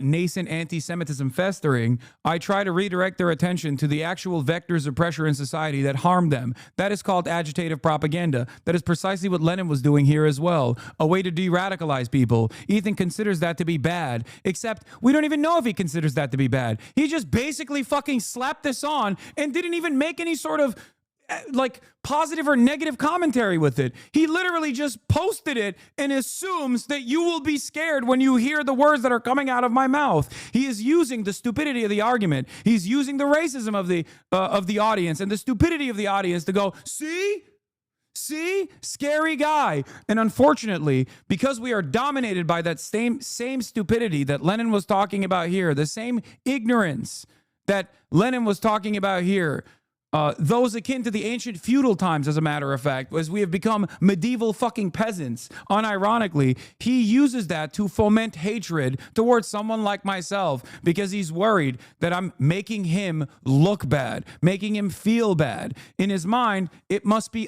nascent anti-Semitism festering, I try to redirect their attention to the actual vectors of pressure in society that harm them. That is called agitative propaganda. That is precisely what Lenin was doing here as well. A way to de-radicalize people. Ethan considers that to be bad, except we don't even know if he considers that to be bad. He just basically fucking slapped this on and didn't even make any sort of like positive or negative commentary with it. He literally just posted it and assumes that you will be scared when you hear the words that are coming out of my mouth. He is using the stupidity of the argument. He's using the racism of the audience and the stupidity of the audience to go, see, scary guy. And unfortunately, because we are dominated by that same stupidity that Lenin was talking about here, the same ignorance that Lenin was talking about here, those akin to the ancient feudal times, as a matter of fact, as we have become medieval fucking peasants. Unironically, he uses that to foment hatred towards someone like myself because he's worried that I'm making him look bad, making him feel bad. In his mind, it must be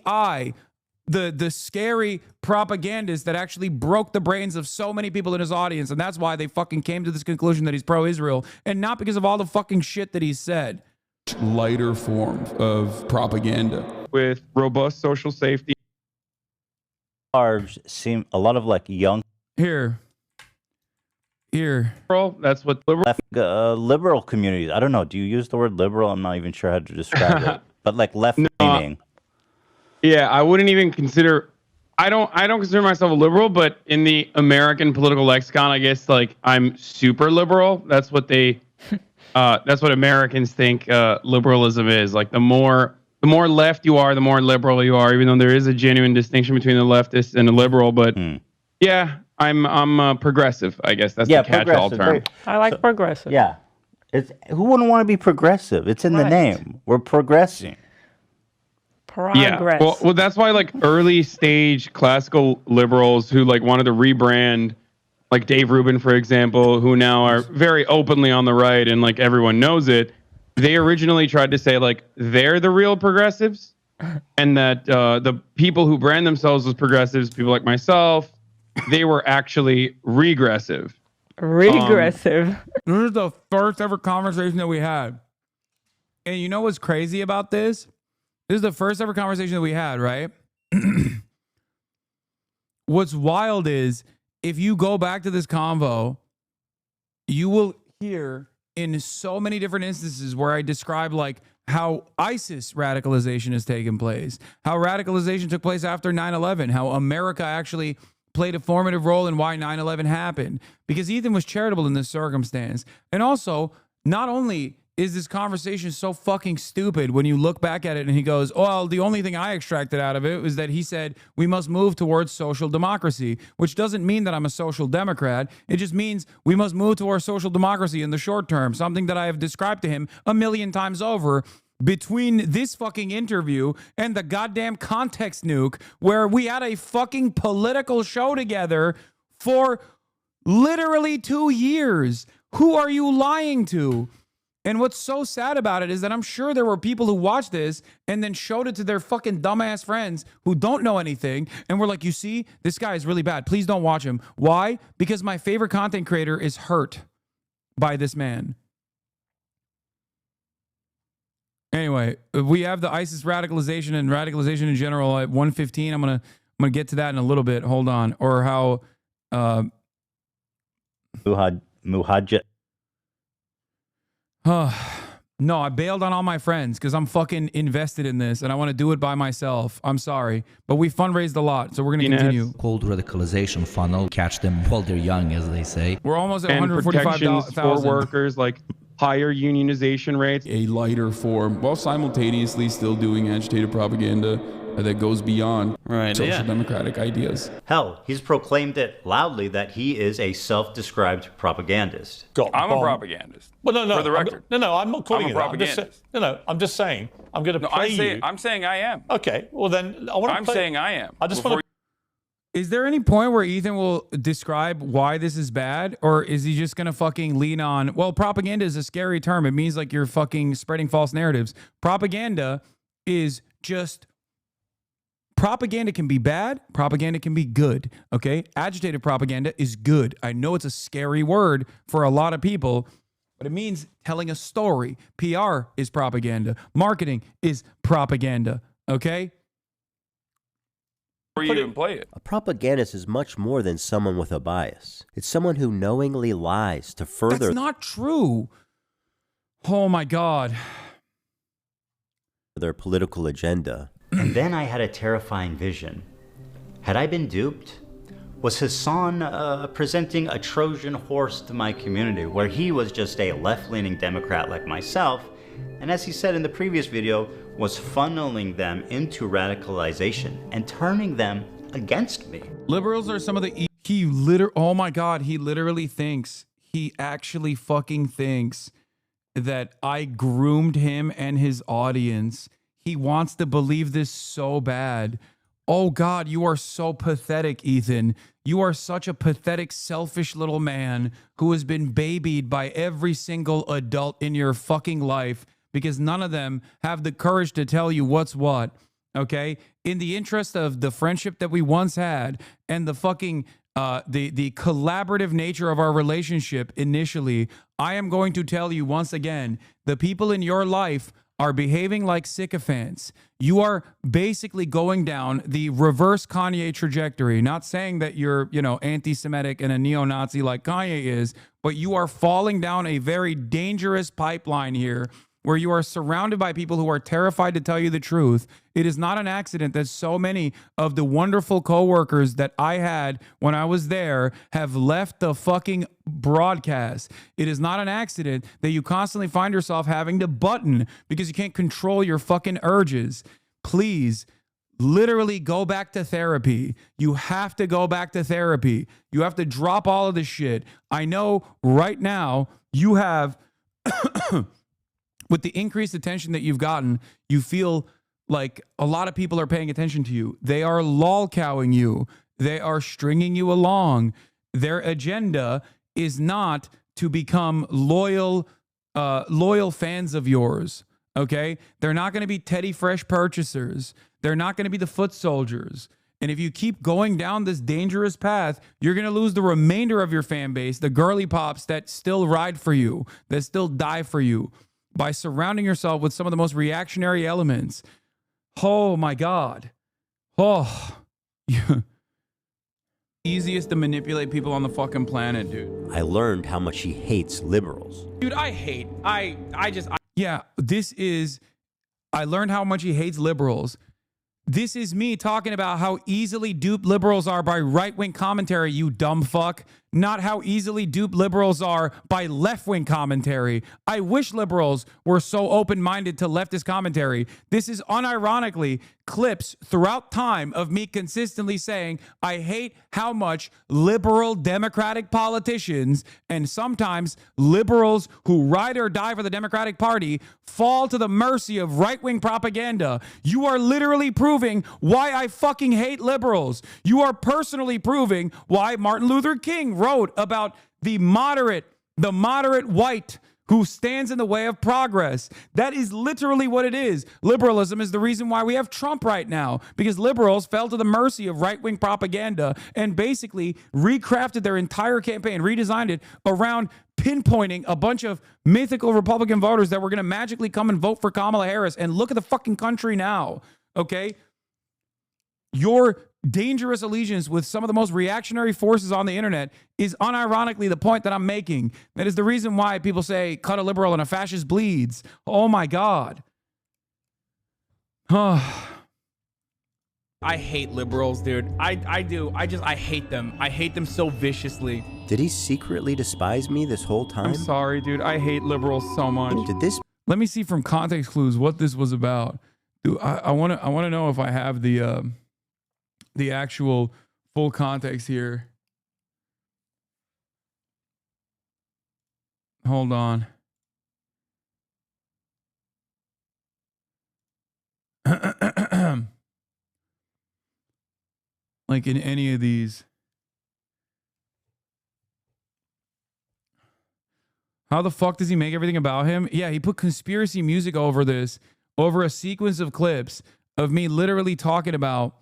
the scary propagandist that actually broke the brains of so many people in his audience, and that's why they fucking came to this conclusion that he's pro-Israel, and not because of all the fucking shit that he said. Lighter form of propaganda with robust social safety. Seem a lot of like young here. That's what liberal communities. I don't know. Do you use the word liberal? I'm not even sure how to describe it. But like left leaning. Yeah, I wouldn't even consider. I don't consider myself a liberal, but in the American political lexicon, I guess like I'm super liberal. That's what they. That's what Americans think liberalism is. Like the more left you are, the more liberal you are. Even though there is a genuine distinction between the leftist and the liberal, but yeah, I'm progressive. I guess that's the catch-all term. I like progressive. Yeah, who wouldn't want to be progressive? It's in the name. We're progressing. Yeah, well, that's why like early stage classical liberals who like wanted to rebrand. Like Dave Rubin, for example, who now are very openly on the right and like everyone knows it. They originally tried to say like they're the real progressives and that the people who brand themselves as progressives, people like myself, they were actually regressive. Regressive. This is the first ever conversation that we had. And you know what's crazy about this? This is the first ever conversation that we had, right? What's wild is if you go back to this convo, you will hear in so many different instances where I describe like how ISIS radicalization has taken place, how radicalization took place after 9/11, how America actually played a formative role in why 9/11 happened, because Ethan was charitable in this circumstance. And also, not only is this conversation so fucking stupid when you look back at it and he goes, well, the only thing I extracted out of it was that he said we must move towards social democracy, which doesn't mean that I'm a social democrat. It just means we must move towards social democracy in the short term, something that I have described to him a million times over between this fucking interview and the goddamn context nuke where we had a fucking political show together for literally 2 years. Who are you lying to? And what's so sad about it is that I'm sure there were people who watched this and then showed it to their fucking dumbass friends who don't know anything and were like, you see, this guy is really bad. Please don't watch him. Why? Because my favorite content creator is hurt by this man. Anyway, we have the ISIS radicalization and radicalization in general at 1:15. I'm gonna get to that in a little bit. Hold on. Or how Muhajir. No, I bailed on all my friends because I'm fucking invested in this and I want to do it by myself. I'm sorry. But we fundraised a lot, so we're going to continue. Cold radicalization funnel, catch them while they're young, as they say. We're almost at and protections for 145,000. workers, like higher unionization rates. A lighter form, while simultaneously still doing agitated propaganda that goes beyond social democratic ideas. Hell, he's proclaimed it loudly that he is a self-described propagandist. I'm a propagandist. Well, no, For the record. I'm not calling I'm you a that. I'm just saying, I'm going to play you. I'm saying I am. Okay, well then, I'm saying I am. I just want to. Is there any point where Ethan will describe why this is bad? Or is he just going to fucking lean on, well, propaganda is a scary term. It means like you're fucking spreading false narratives. Propaganda is just... Propaganda can be bad. Propaganda can be good. Okay? Agitated propaganda is good. I know it's a scary word for a lot of people, but it means telling a story. PR is propaganda. Marketing is propaganda. Okay? Or you even play it. A propagandist is much more than someone with a bias. It's someone who knowingly lies to further... That's not true. Oh my God. ...their political agenda. And then I had a terrifying vision. Had I been duped? Was Hassan presenting a Trojan horse to my community, where he was just a left-leaning Democrat like myself, and as he said in the previous video, was funneling them into radicalization and turning them against me? Liberals are some of the... oh my God, he literally thinks, he actually fucking thinks that I groomed him and his audience. He wants to believe this so bad. Oh God, you are so pathetic, Ethan. You are such a pathetic, selfish little man who has been babied by every single adult in your fucking life because none of them have the courage to tell you what's what, okay? In the interest of the friendship that we once had and the fucking the collaborative nature of our relationship initially, I am going to tell you once again, the people in your life are behaving like sycophants. You are basically going down the reverse Kanye trajectory. Not saying that you're, anti-Semitic and a neo-Nazi like Kanye is, but you are falling down a very dangerous pipeline here where you are surrounded by people who are terrified to tell you the truth. It is not an accident that so many of the wonderful coworkers that I had when I was there have left the fucking broadcast. It is not an accident that you constantly find yourself having to button because you can't control your fucking urges. Please, literally go back to therapy. You have to go back to therapy. You have to drop all of this shit. I know right now you have... With the increased attention that you've gotten, you feel like a lot of people are paying attention to you. They are lolcowing you. They are stringing you along. Their agenda is not to become loyal fans of yours, okay? They're not going to be Teddy Fresh purchasers. They're not going to be the foot soldiers. And if you keep going down this dangerous path, you're going to lose the remainder of your fan base, the girly pops that still ride for you, that still die for you, by surrounding yourself with some of the most reactionary elements. Oh my God. Oh. Easiest to manipulate people on the fucking planet, dude. I learned how much he hates liberals. Dude, yeah, this is, I learned how much he hates liberals. This is me talking about how easily duped liberals are by right-wing commentary, you dumb fuck. Not how easily duped liberals are by left-wing commentary. I wish liberals were so open-minded to leftist commentary. This is unironically clips throughout time of me consistently saying, I hate how much liberal Democratic politicians and sometimes liberals who ride or die for the Democratic Party fall to the mercy of right-wing propaganda. You are literally proving why I fucking hate liberals. You are personally proving why Martin Luther King wrote about the moderate white who stands in the way of progress. That is literally what it is. Liberalism is the reason why we have Trump right now, because liberals fell to the mercy of right-wing propaganda and basically recrafted their entire campaign, redesigned it around pinpointing a bunch of mythical Republican voters that were going to magically come and vote for Kamala Harris. And look at the fucking country now, okay? Your dangerous allegiance with some of the most reactionary forces on the internet is unironically the point that I'm making. That is the reason why people say cut a liberal and a fascist bleeds. Oh my God. I hate liberals, dude. I do. I hate them. I hate them so viciously. Did he secretly despise me this whole time? I'm sorry, dude. I hate liberals so much. Let me see from context clues what this was about. Dude, I want to know if I have the actual full context here. Hold on. Like in any of these. How the fuck does he make everything about him? Yeah, he put conspiracy music over this, over a sequence of clips of me literally talking about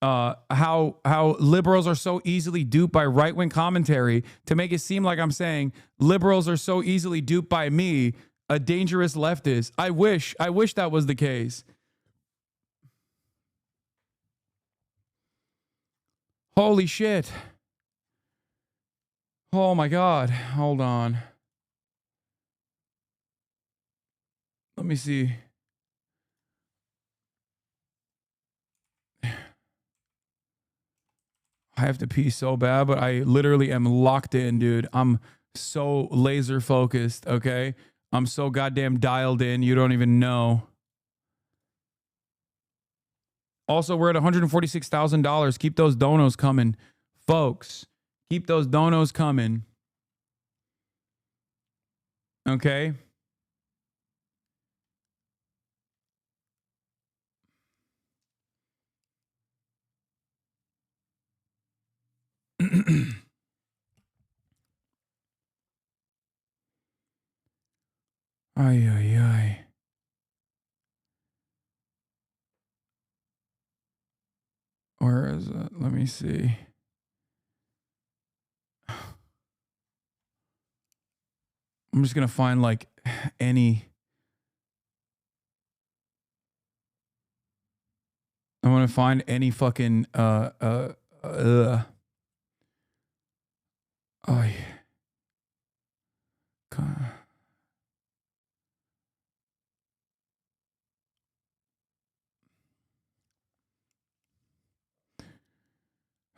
how liberals are so easily duped by right-wing commentary to make it seem like I'm saying liberals are so easily duped by me, a dangerous leftist. I wish that was the case. Holy shit. Oh my God. Hold on. Let me see. I have to pee so bad, but I literally am locked in, dude. I'm so laser focused, okay? I'm so goddamn dialed in, you don't even know. Also, we're at $146,000. Keep those donos coming, folks. Keep those donos coming. Okay? Ay, ay, ay. Where is it? Let me see. I'm just going to find like any. I want to find any fucking oh,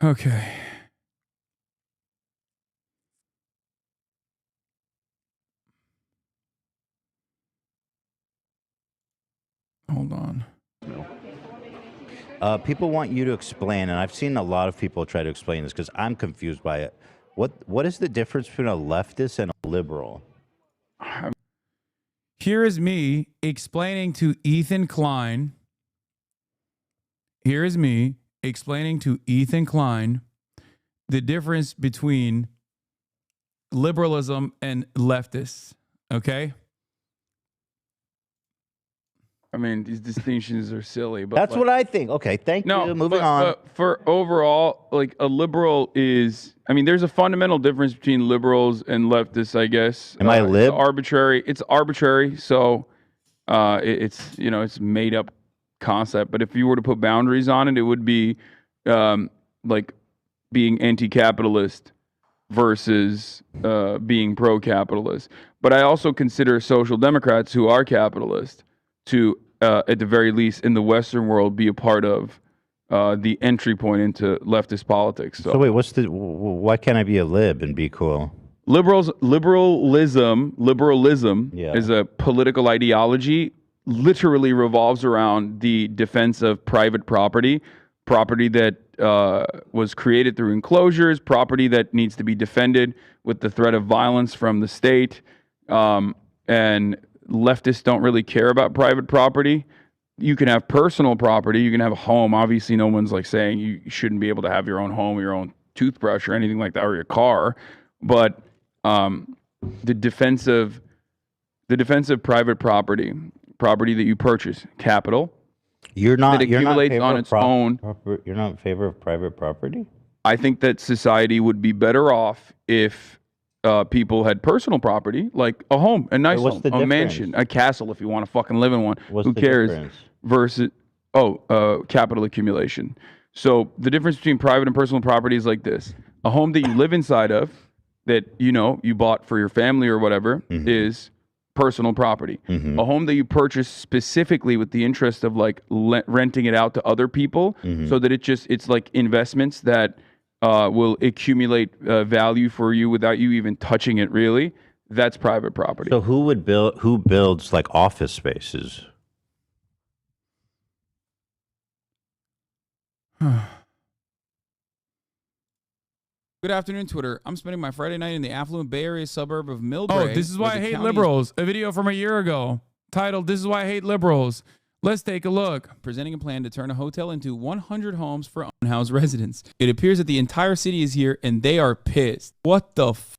okay. Hold on. People want you to explain, and I've seen a lot of people try to explain this because I'm confused by it. What is the difference between a leftist and a liberal? Here is me explaining to Ethan Klein. Here is me explaining to Ethan Klein the difference between liberalism and leftists. Okay? I mean, these distinctions are silly, but That's what I think. Okay, thank you. Moving on. But for overall, like a liberal is, I mean, there's a fundamental difference between liberals and leftists, I guess. Am I lib? It's arbitrary. So it's, you know, it's made up concept. But if you were to put boundaries on it, it would be like being anti-capitalist versus being pro-capitalist. But I also consider social democrats who are capitalist to, at the very least in the Western world, be a part of the entry point into leftist politics. So wait, why can't I be a lib and be cool? Liberalism is a political ideology, literally revolves around the defense of private property that was created through enclosures, property that needs to be defended with the threat of violence from the state. And leftists don't really care about private property. You can have personal property. You can have a home. Obviously, no one's like saying you shouldn't be able to have your own home, your own toothbrush or anything like that, or your car. But the defensive private property that you purchase, capital, You're not that accumulates on its own. You're not in favor of private property? I think that society would be better off if people had personal property, like a home, a nice home, a mansion, a castle if you want to fucking live in one. Who cares? Difference? Versus, capital accumulation. So the difference between private and personal property is like this. A home that you live inside of, that you bought for your family or whatever, is personal property. A home that you purchase specifically with the interest of like renting it out to other people, so that it's like investments that will accumulate value for you without you even touching it, really. That's private property. So who builds like office spaces? Good afternoon, Twitter. I'm spending my Friday night in the affluent Bay Area suburb of Millbrae. Oh, this is why I hate liberals. A video from a year ago titled, "This is why I hate liberals." Let's take a look. Presenting a plan to turn a hotel into 100 homes for unhoused residents. It appears that the entire city is here and they are pissed. What the f?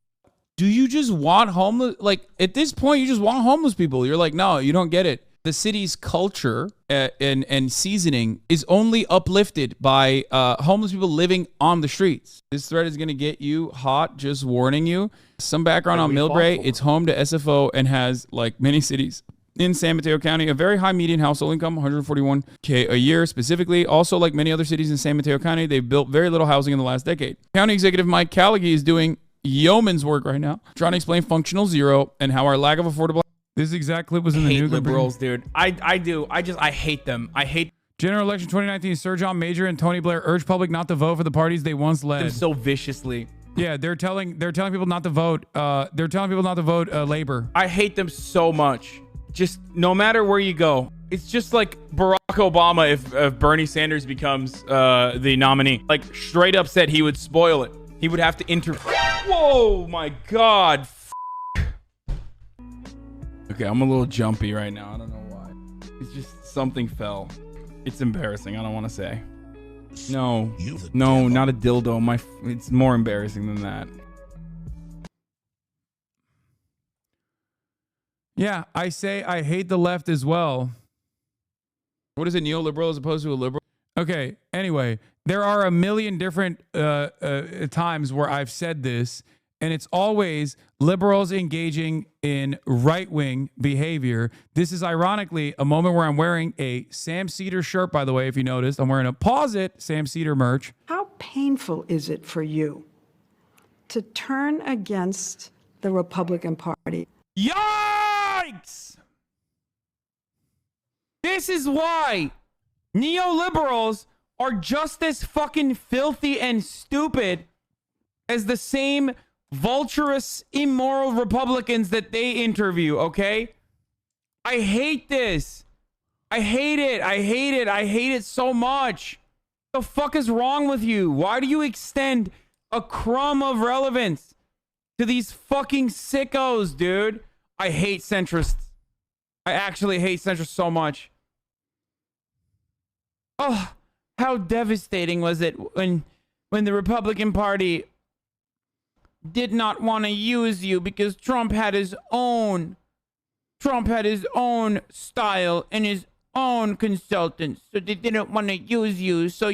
Do you just want homeless? Like, at this point, you just want homeless people. You're like, no, you don't get it. The city's culture and seasoning is only uplifted by homeless people living on the streets. This thread is going to get you hot, just warning you. Some background on Millbrae. It's home to SFO and has, like many cities in San Mateo County, a very high median household income, $141K a year specifically. Also, like many other cities in San Mateo County, they've built very little housing in the last decade. County Executive Mike Callaghy is doing yeoman's work right now, trying to explain functional zero and how our lack of affordable... This exact clip was in the Nuke. Liberals, dude. I do. I hate them. I hate General election 2019. Sir John Major and Tony Blair urge public not to vote for the parties they once led. them so viciously. Yeah, they're telling people not to vote. They're telling people not to vote Labor. I hate them so much. Just no matter where you go, it's just like Barack Obama if Bernie Sanders becomes the nominee. Like, straight up said he would spoil it. He would have to interfere. Whoa, my God. Okay, I'm a little jumpy right now. I don't know why. It's just something fell. It's embarrassing. I don't want to say. No, not a dildo. It's more embarrassing than that. Yeah, I say I hate the left as well. What is it, neoliberal as opposed to a liberal? Okay, anyway, there are a million different times where I've said this, and it's always liberals engaging in right-wing behavior. This is ironically a moment where I'm wearing a Sam Cedar shirt, by the way, if you noticed. I'm wearing a Pause It Sam Cedar merch. How painful is it for you to turn against the Republican Party? Yikes! This is why neoliberals are just as fucking filthy and stupid as the same vulturous, immoral Republicans that they interview, okay? I hate this. I hate it. I hate it. I hate it so much. What the fuck is wrong with you? Why do you extend a crumb of relevance to these fucking sickos, dude? I hate centrists. I actually hate centrists so much. Oh, how devastating was it when the Republican Party did not want to use you because Trump had his own style and his own consultants, so they didn't want to use you. So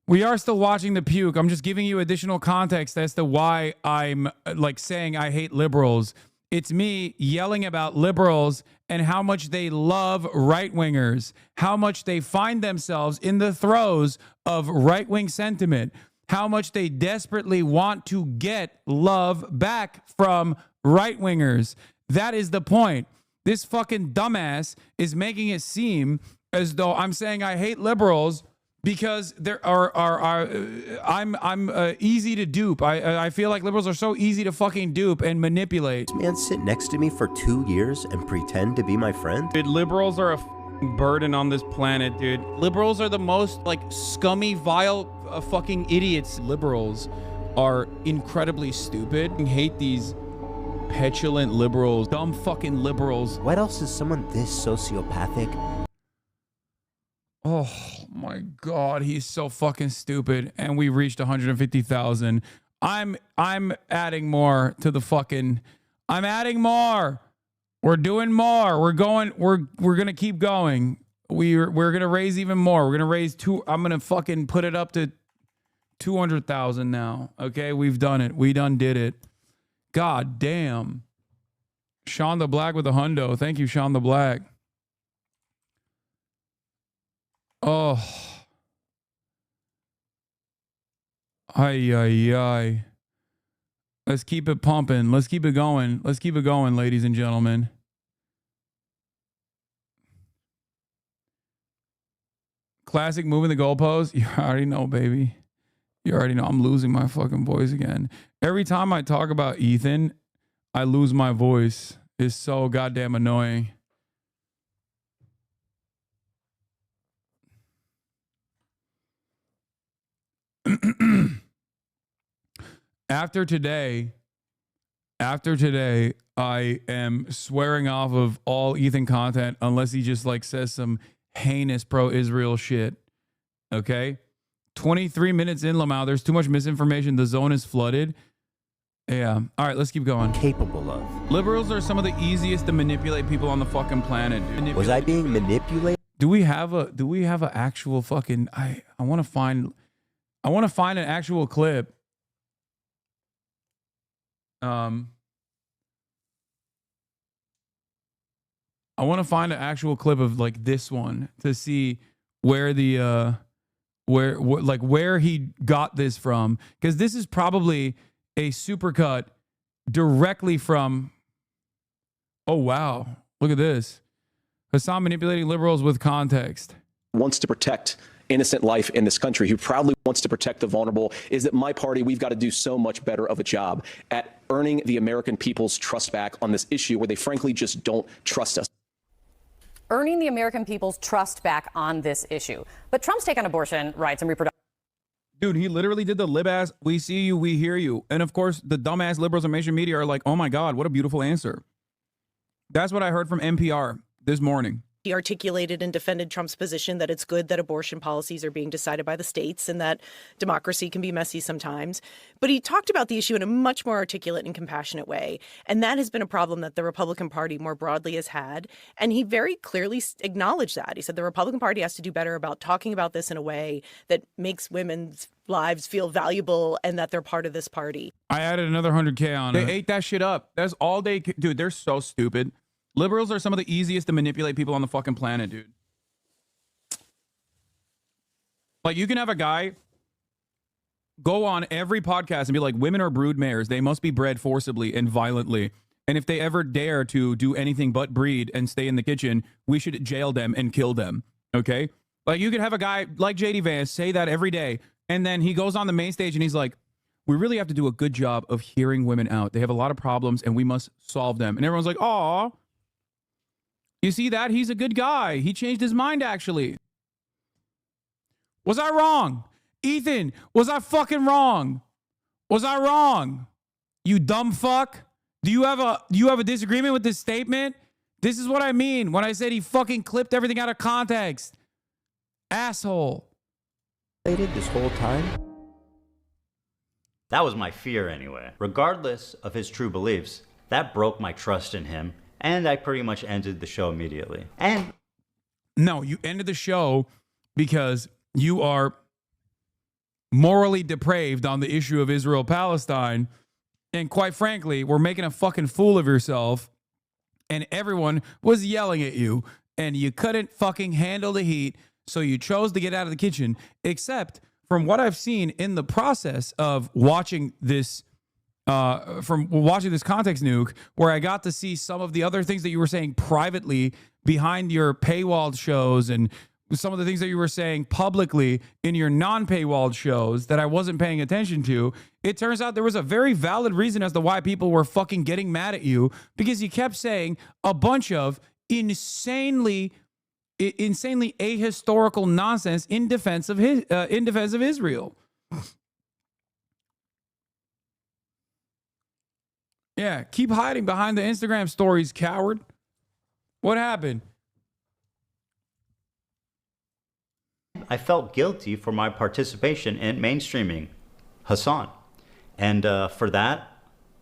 we are still watching the puke. I'm just giving you additional context as to why I'm like saying I hate liberals. It's me yelling about liberals and how much they love right-wingers, how much they find themselves in the throes of right-wing sentiment, how much they desperately want to get love back from right-wingers. That is the point. This fucking dumbass is making it seem as though I'm saying I hate liberals because there I'm easy to dupe. I feel like liberals are so easy to fucking dupe and manipulate. This man sit next to me for 2 years and pretend to be my friend? Dude, liberals are a burden on this planet, dude. Liberals are the most like scummy, vile fucking idiots. Liberals are incredibly stupid. I hate these petulant liberals, dumb fucking liberals. What else is someone this sociopathic? Oh my God, he's so fucking stupid. And we reached 150,000. I'm adding more to the fucking. I'm adding more. We're doing more. We're gonna keep going. We're gonna raise even more. We're gonna raise two. I'm gonna fucking put it up to 200,000 now. Okay, we've done it. We done did it. God damn. Sean the Black with a hundo. Thank you, Sean the Black. Oh. Ay, ay, ay. Let's keep it pumping. Let's keep it going. Let's keep it going, ladies and gentlemen. Classic moving the goalpost. You already know, baby. You already know. I'm losing my fucking voice again. Every time I talk about Ethan, I lose my voice. It's so goddamn annoying. After today, I am swearing off of all Ethan content unless he just like says some heinous pro-Israel shit. Okay? 23 minutes in, Lamau. There's too much misinformation. The zone is flooded. Yeah. All right, let's keep going. Capable of. Liberals are some of the easiest to manipulate people on the fucking planet, dude. Was I being manipulated? Do we have a actual fucking I want to find an actual clip. I want to find an actual clip of like this one to see where the where he got this from, because this is probably a supercut directly from. Oh wow, look at this. Hassan manipulating liberals with context. Wants to protect innocent life in this country, who proudly wants to protect the vulnerable, is that my party, we've got to do so much better of a job at earning the American people's trust back on this issue where they frankly just don't trust us. Earning the American people's trust back on this issue. But Trump's take on abortion rights and reproductive. Dude, he literally did the lib ass, we see you, we hear you. And of course, the dumbass liberals and mainstream media are like, oh my God, what a beautiful answer. That's what I heard from NPR this morning. He articulated and defended Trump's position that it's good that abortion policies are being decided by the states and that democracy can be messy sometimes. But he talked about the issue in a much more articulate and compassionate way. And that has been a problem that the Republican Party more broadly has had. And he very clearly acknowledged that. He said the Republican Party has to do better about talking about this in a way that makes women's lives feel valuable and that they're part of this party. I added another 100K on it. They ate that shit up. That's all they... Dude, they're so stupid. Liberals are some of the easiest to manipulate people on the fucking planet, dude. Like, you can have a guy go on every podcast and be like, women are brood mares. They must be bred forcibly and violently. And if they ever dare to do anything but breed and stay in the kitchen, we should jail them and kill them. Okay? Like, you could have a guy like JD Vance say that every day. And then he goes on the main stage and he's like, we really have to do a good job of hearing women out. They have a lot of problems and we must solve them. And everyone's like, aw. You see that? He's a good guy. He changed his mind, actually. Was I wrong? Ethan, was I fucking wrong? Was I wrong? You dumb fuck? Do you have a disagreement with this statement? This is what I mean when I said he fucking clipped everything out of context. Asshole. This whole time? That was my fear anyway. Regardless of his true beliefs, that broke my trust in him. And I pretty much ended the show immediately. And no, you ended the show because you are morally depraved on the issue of Israel-Palestine, And quite frankly, we're making a fucking fool of yourself. And everyone was yelling at you. And you couldn't fucking handle the heat. So you chose to get out of the kitchen. Except from what I've seen in the process of watching this context, Nuke, where I got to see some of the other things that you were saying privately behind your paywalled shows and some of the things that you were saying publicly in your non-paywalled shows that I wasn't paying attention to, it turns out there was a very valid reason as to why people were fucking getting mad at you, because you kept saying a bunch of insanely ahistorical nonsense in defense of Israel. Yeah, keep hiding behind the Instagram stories, coward. What happened? I felt guilty for my participation in mainstreaming Hassan. And for that,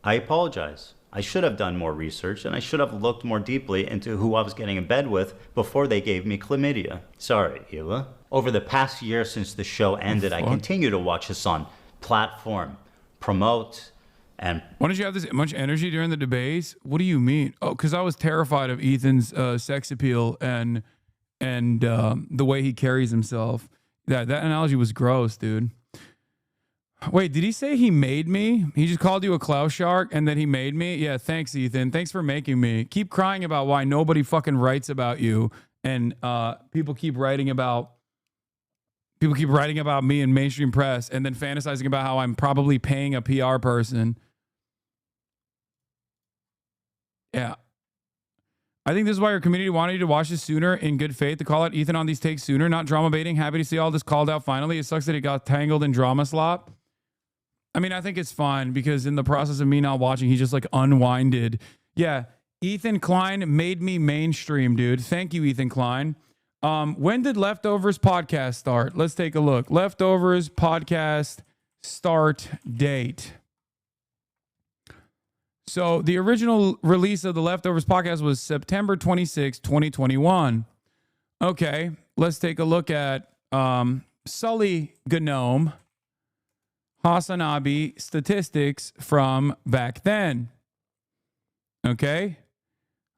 I apologize. I should have done more research, and I should have looked more deeply into who I was getting in bed with before they gave me chlamydia. Sorry, Hila. Over the past year since the show ended, I continue to watch Hassan platform, promote, and... Why did you have this much energy during the debates? What do you mean? Oh, because I was terrified of Ethan's sex appeal and the way he carries himself. That analogy was gross, dude. Wait, did he say he made me? He just called you a clout shark and then he made me? Yeah, thanks, Ethan. Thanks for making me. Keep crying about why nobody fucking writes about you, and people keep writing about me in mainstream press and then fantasizing about how I'm probably paying a PR person. Yeah. I think this is why your community wanted you to watch this sooner in good faith, to call out Ethan on these takes sooner, not drama baiting. Happy to see all this called out finally. It sucks that it got tangled in drama slop. I mean, I think it's fine because in the process of me not watching, he just like unwinded. Yeah, Ethan Klein made me mainstream, dude. Thank you, Ethan Klein. When did Leftovers podcast start? Let's take a look. Leftovers podcast start date. So the original release of the Leftovers podcast was September 26, 2021. Okay, let's take a look at Sully Gnome, HasanAbi statistics from back then. Okay,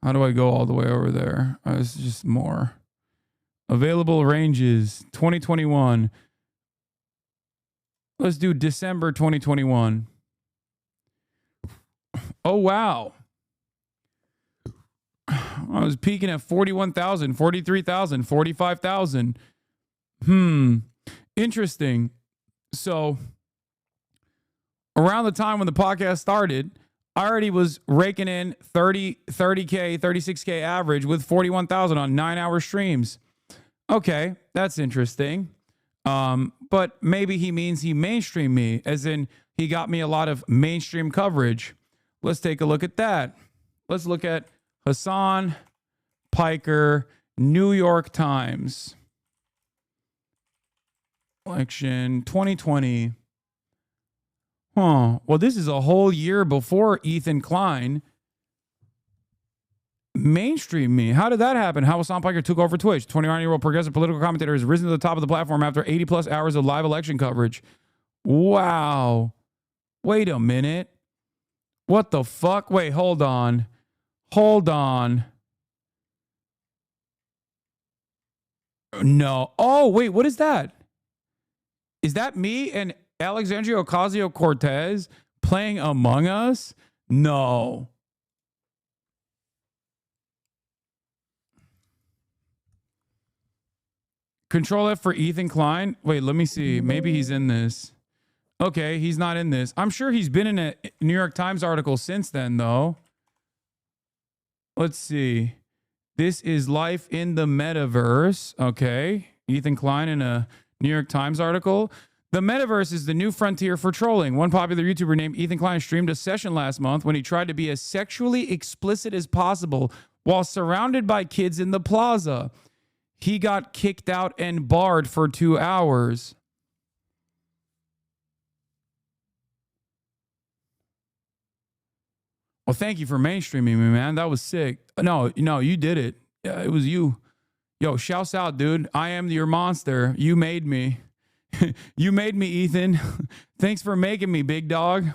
how do I go all the way over there? It's just more. Available ranges, 2021. Let's do December 2021. Oh, wow. I was peaking at 41,000, 43,000, 45,000. Interesting. So around the time when the podcast started, I already was raking in 30K, 36K average with 41,000 on 9-hour streams. Okay, that's interesting. But maybe he means he mainstreamed me, as in he got me a lot of mainstream coverage. Let's take a look at that. Let's look at Hassan Piker, New York Times. Election 2020. Well, this is a whole year before Ethan Klein mainstream me. How did that happen? How Hassan Piker took over Twitch. 29-year-old progressive political commentator has risen to the top of the platform after 80 plus hours of live election coverage. Wow. Wait a minute. What the fuck? Wait, hold on. Hold on. No. Oh, wait, what is that? Is that me and Alexandria Ocasio-Cortez playing Among Us? No. Control F for Ethan Klein. Wait, let me see. Maybe he's in this. Okay, he's not in this. I'm sure he's been in a New York Times article since then, though. Let's see. This is Life in the Metaverse. Okay. Ethan Klein in a New York Times article. The metaverse is the new frontier for trolling. One popular YouTuber named Ethan Klein streamed a session last month when he tried to be as sexually explicit as possible while surrounded by kids in the plaza. He got kicked out and barred for 2 hours. Well, thank you for mainstreaming me, man. That was sick. No, you did it. Yeah, it was you. Yo, shouts out, dude. I am your monster. You made me. You made me, Ethan. Thanks for making me, big dog.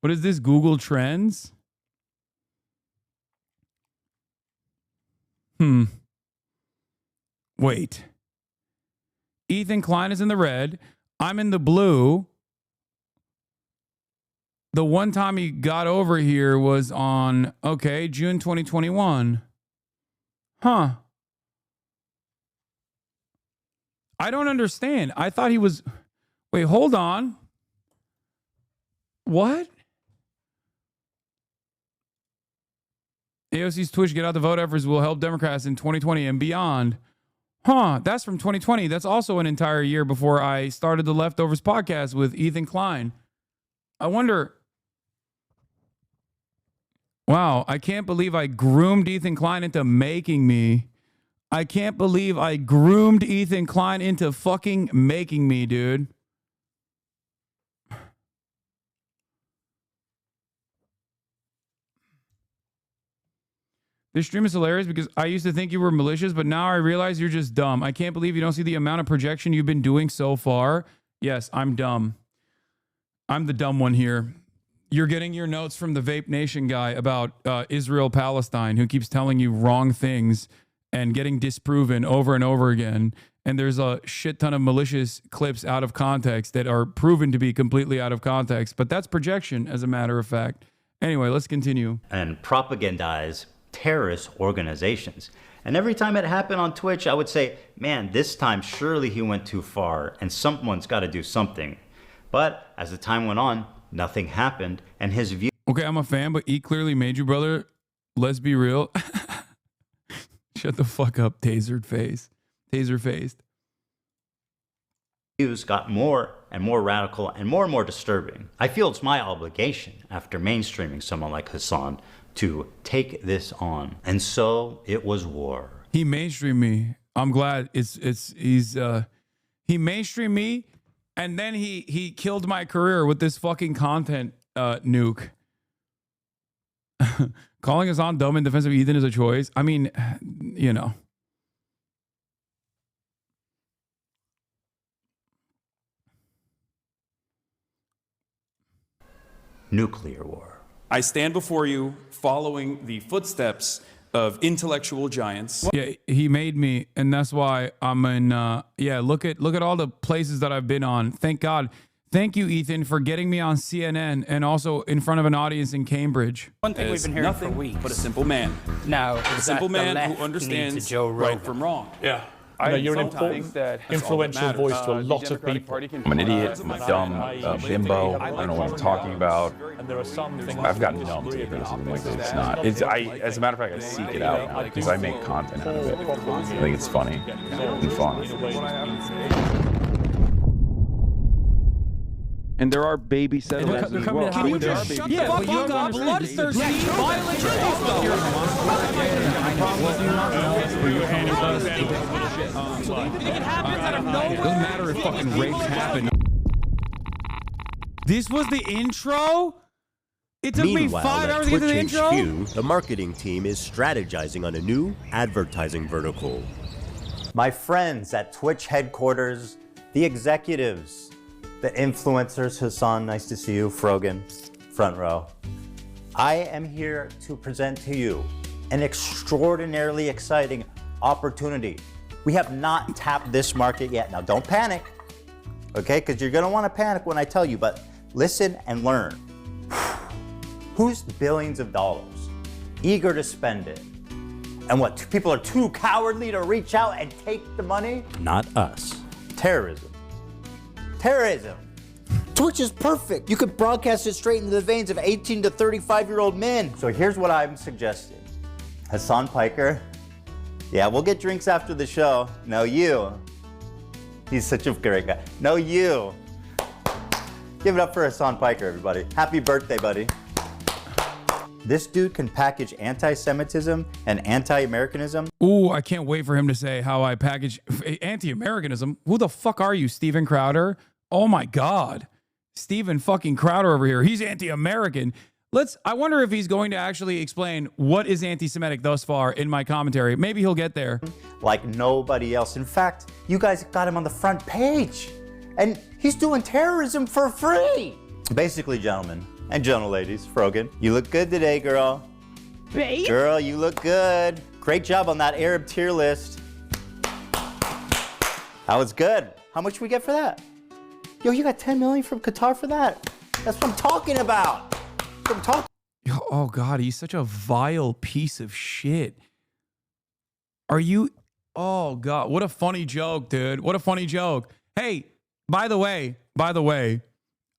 What is this? Google Trends? Wait. Ethan Klein is in the red. I'm in the blue. The one time he got over here was on, okay, June 2021. Huh. I don't understand. I thought he was... Wait, hold on. What? AOC's Twitch Get Out the Vote efforts will help Democrats in 2020 and beyond. Huh, that's from 2020. That's also an entire year before I started the Leftovers podcast with Ethan Klein. I wonder... Wow, I can't believe I groomed Ethan Klein into making me. I can't believe I groomed Ethan Klein into fucking making me, dude. This stream is hilarious because I used to think you were malicious, but now I realize you're just dumb. I can't believe you don't see the amount of projection you've been doing so far. Yes, I'm dumb. I'm the dumb one here. You're getting your notes from the Vape Nation guy about Israel-Palestine, who keeps telling you wrong things and getting disproven over and over again. And there's a shit ton of malicious clips out of context that are proven to be completely out of context. But that's projection, as a matter of fact. Anyway, let's continue. And propagandize terrorist organizations. And every time it happened on Twitch, I would say, man, this time surely he went too far and someone's got to do something. But as the time went on, nothing happened, and his view... Okay, I'm a fan, but E clearly made you, brother. Let's be real. Shut the fuck up, tasered face. Taser-faced. Views got more and more radical and more disturbing. I feel it's my obligation, after mainstreaming someone like Hassan, to take this on. And so it was war. He mainstreamed me. I'm glad he mainstreamed me, and then he killed my career with this fucking content nuke. Calling Hassan dumb in defense of Ethan is a choice. I mean, you know. Nuclear war. I stand before you following the footsteps of intellectual giants. Yeah, he made me, and that's why I'm in. Yeah, look at all the places that I've been on. Thank God. Thank you, Ethan, for getting me on CNN and also in front of an audience in Cambridge. One thing we've been hearing for weeks. But a simple man. Now, A simple man who understands right from wrong. Yeah. You're an important, influential voice to a lot of people. I'm an idiot, I'm a dumb bimbo, I don't know what I'm talking about. And there are some things I've gotten numb to criticism lately. It's not. As a matter of fact, I seek it out now because I make content out of it. I think it's funny and fun. And there are baby settlements as well. Can you just shut the fuck up, bloodthirsty, violent Doesn't matter if fucking rapes happen. This was the intro? It took me 5 hours to get to the intro? HQ, the marketing team is strategizing on a new advertising vertical. My friends at Twitch headquarters, the executives, the influencers, Hassan, nice to see you, Frogan, front row. I am here to present to you an extraordinarily exciting opportunity. We have not tapped this market yet. Now don't panic, okay? Because you're gonna wanna panic when I tell you, but listen and learn. Who's billions of dollars, eager to spend it? And what, people are too cowardly to reach out and take the money? Not us. Terrorism. Terrorism. Twitch is perfect. You could broadcast it straight into the veins of 18 to 35-year-old men. So here's what I'm suggesting. Hassan Piker. Yeah, we'll get drinks after the show. No, you. He's such a great guy. No, you. Give it up for Hassan Piker, everybody. Happy birthday, buddy. This dude can package anti-Semitism and anti-Americanism. Ooh, I can't wait for him to say how I package anti-Americanism. Who the fuck are you, Steven Crowder? Oh my God. Steven fucking Crowder over here. He's anti-American. I wonder if he's going to actually explain what is anti-Semitic thus far in my commentary. Maybe he'll get there. Like nobody else. In fact, you guys got him on the front page. And He's doing terrorism for free. Basically, gentlemen and gentle ladies, Frogan, you look good today, girl. Babe? Girl, you look good. Great job on that Arab tier list. That was good. How much we get for that? Yo, you got 10 million from Qatar for that? That's what I'm talking about. Oh God, he's such a vile piece of shit. Are you? Oh God, what a funny joke, dude. What a funny joke. Hey, by the way,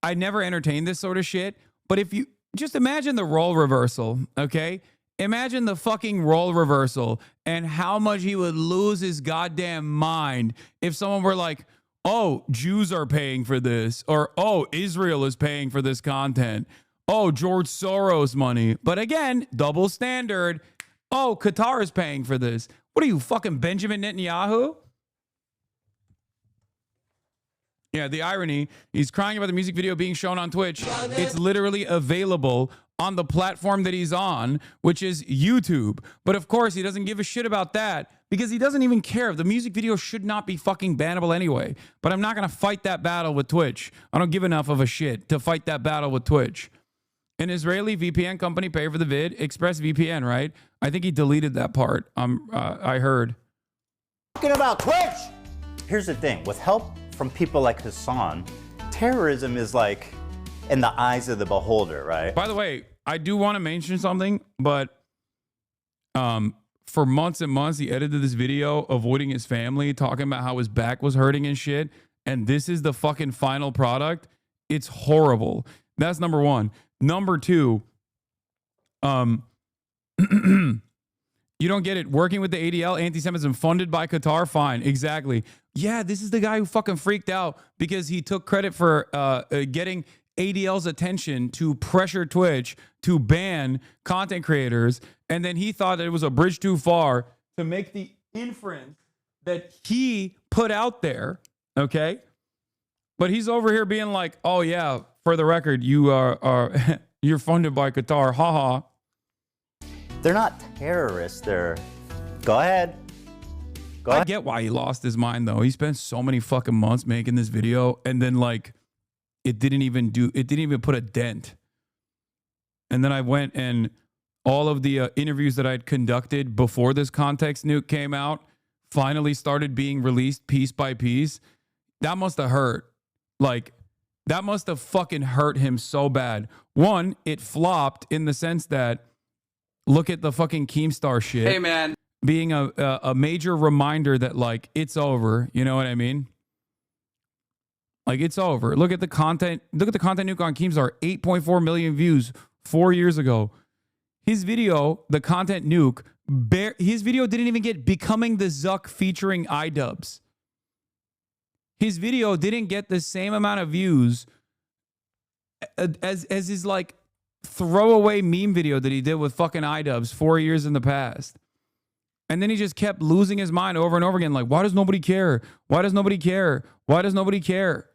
I never entertained this sort of shit, but if you just imagine the role reversal, okay? Imagine the fucking role reversal and how much he would lose his goddamn mind if someone were like, oh, Jews are paying for this, or oh, Israel is paying for this content. Oh, George Soros money. But again, double standard. Oh, Qatar is paying for this. What are you, fucking Benjamin Netanyahu? Yeah, the irony, he's crying about the music video being shown on Twitch. It's literally available on the platform that he's on, which is YouTube. But of course, he doesn't give a shit about that because he doesn't even care. The music video should not be fucking bannable anyway. But I'm not going to fight that battle with Twitch. I don't give enough of a shit to fight that battle with Twitch. An Israeli VPN company paid for the vid. ExpressVPN, right? I think he deleted that part. I heard. Talking about Twitch. Here's the thing. With help from people like Hassan, terrorism is like in the eyes of the beholder, right? By the way, I do want to mention something, but for months and months, he edited this video avoiding his family, talking about how his back was hurting and shit. And this is the fucking final product. It's horrible. That's number one. Number two, you don't get it. Working with the ADL, anti-Semitism funded by Qatar, fine. Exactly. Yeah, this is the guy who fucking freaked out because he took credit for getting ADL's attention to pressure Twitch to ban content creators. And then he thought that it was a bridge too far to make the inference that he put out there. Okay. But he's over here being like, oh yeah, for the record, you are you're funded by Qatar. Haha. They're not terrorists. They're. Go ahead. I get why he lost his mind though. He spent so many fucking months making this video, and then like, it didn't even put a dent. And then I went and all of the interviews that I'd conducted before this context nuke came out finally started being released piece by piece. That must have hurt. Like, that must have fucking hurt him so bad. One, it flopped in the sense that, look at the fucking Keemstar shit. Hey, man. Being a major reminder that, like, it's over. You know what I mean? Like, it's over. Look at the content. Look at the content nuke on Keemstar. 8.4 million views 4 years ago. His video, the content nuke, his video didn't even get Becoming the Zuck featuring iDubbbz. His video didn't get the same amount of views as his like throwaway meme video that he did with fucking iDubbbz 4 years in the past. And then he just kept losing his mind over and over again. Like, why does nobody care? Why does nobody care? Why does nobody care?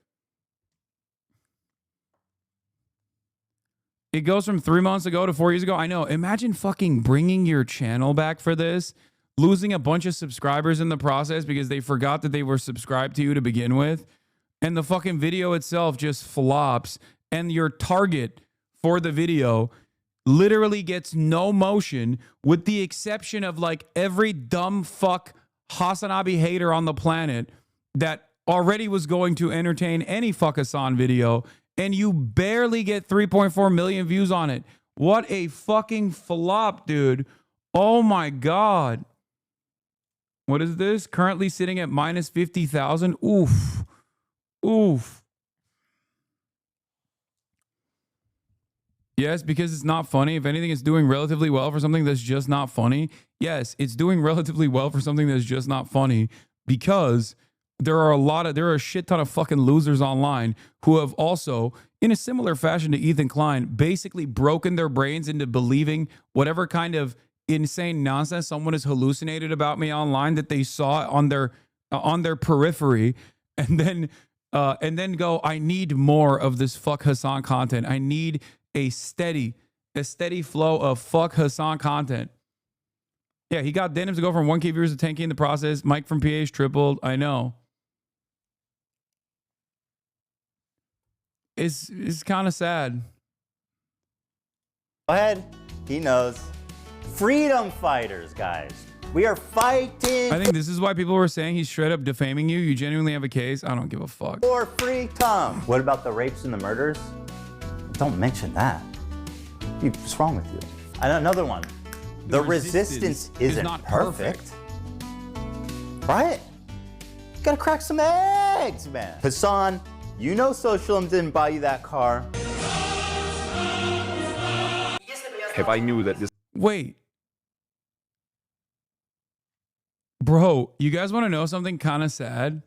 It goes from 3 months ago to 4 years ago. I know. Imagine fucking bringing your channel back for this, losing a bunch of subscribers in the process because they forgot that they were subscribed to you to begin with. And the fucking video itself just flops. And your target for the video literally gets no motion, with the exception of like every dumb fuck HasanAbi hater on the planet that already was going to entertain any fuck Hassan video. And you barely get 3.4 million views on it. What a fucking flop, dude. Oh my God. What is this? Currently sitting at minus 50,000. Oof. Oof. Yes, because it's not funny. If anything, it's doing relatively well for something that's just not funny. Yes, it's doing relatively well for something that's just not funny because there are a shit ton of fucking losers online who have also, in a similar fashion to Ethan Klein, basically broken their brains into believing whatever kind of insane nonsense someone has hallucinated about me online that they saw on their periphery, and then go, I need more of this fuck Hassan content. I need a steady flow of fuck Hassan content. Yeah, he got Denims to go from 1K viewers to 10K in the process. Mike from PH tripled. I know. it's kind of sad. Go ahead. He knows. Freedom fighters, guys. We are fighting. I think this is why people were saying he's straight up defaming you. You genuinely have a case. I don't give a fuck. For freedom. What about the rapes and the murders? Don't mention that. What's wrong with you? And another one. The resistance isn't not perfect. Right? You gotta crack some eggs, man. Hassan, you know socialism didn't buy you that car. If I knew that this... Wait. Bro, you guys want to know something kind of sad?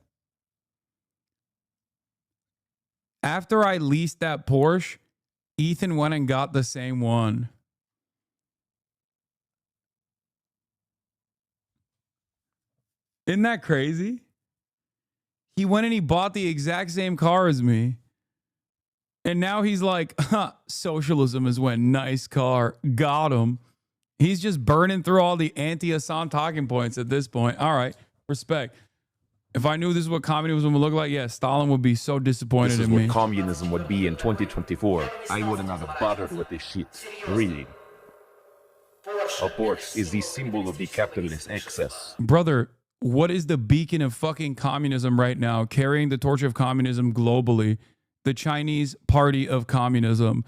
After I leased that Porsche, Ethan went and got the same one. Isn't that crazy? He went and he bought the exact same car as me. And now he's like, socialism is when nice car. Got him. He's just burning through all the anti-Hassan talking points at this point. All right, respect. If I knew this is what communism would look like, yeah, Stalin would be so disappointed in me. This is what communism would be in 2024. I wouldn't have bothered with this shit, really. A Porsche is the symbol of the capitalist excess. Brother, what is the beacon of fucking communism right now, carrying the torch of communism globally? The Chinese Party of Communism.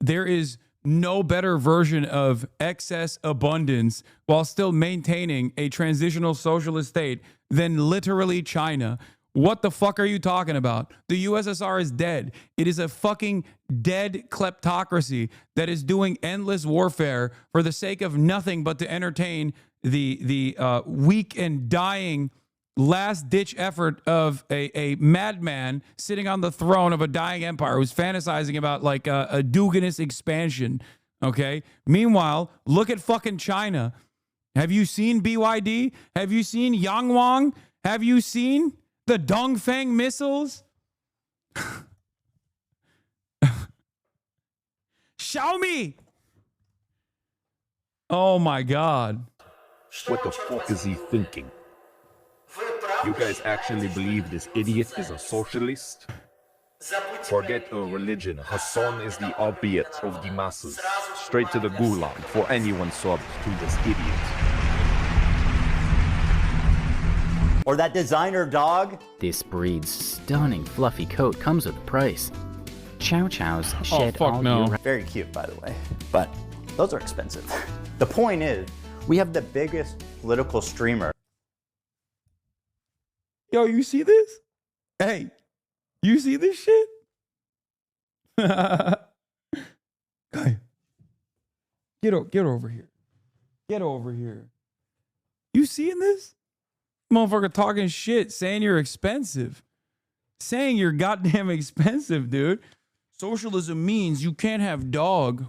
There is no better version of excess abundance while still maintaining a transitional socialist state than literally China. What the fuck are you talking about? The USSR is dead. It is a fucking dead kleptocracy that is doing endless warfare for the sake of nothing but to entertain the weak and dying last-ditch effort of a madman sitting on the throne of a dying empire who's fantasizing about like a Duganist expansion, okay? Meanwhile, look at fucking China. Have you seen BYD? Have you seen Yangwang? Have you seen the Dongfeng missiles? Xiaomi! Oh my God. What the fuck is he thinking? You guys actually believe this idiot is a socialist? Forget a religion. Hassan is the opiate of the masses. Straight to the gulag for anyone subbed to this idiot. Or that designer dog? This breed's stunning fluffy coat comes with a price. Chow Chows shed all year. Very cute, by the way. But those are expensive. The point is, we have the biggest political streamer. Yo, you see this? Hey, you see this shit? Guy, get over here. Get over here. You seeing this? Motherfucker talking shit, saying you're expensive. Saying you're goddamn expensive, dude. Socialism means you can't have dog.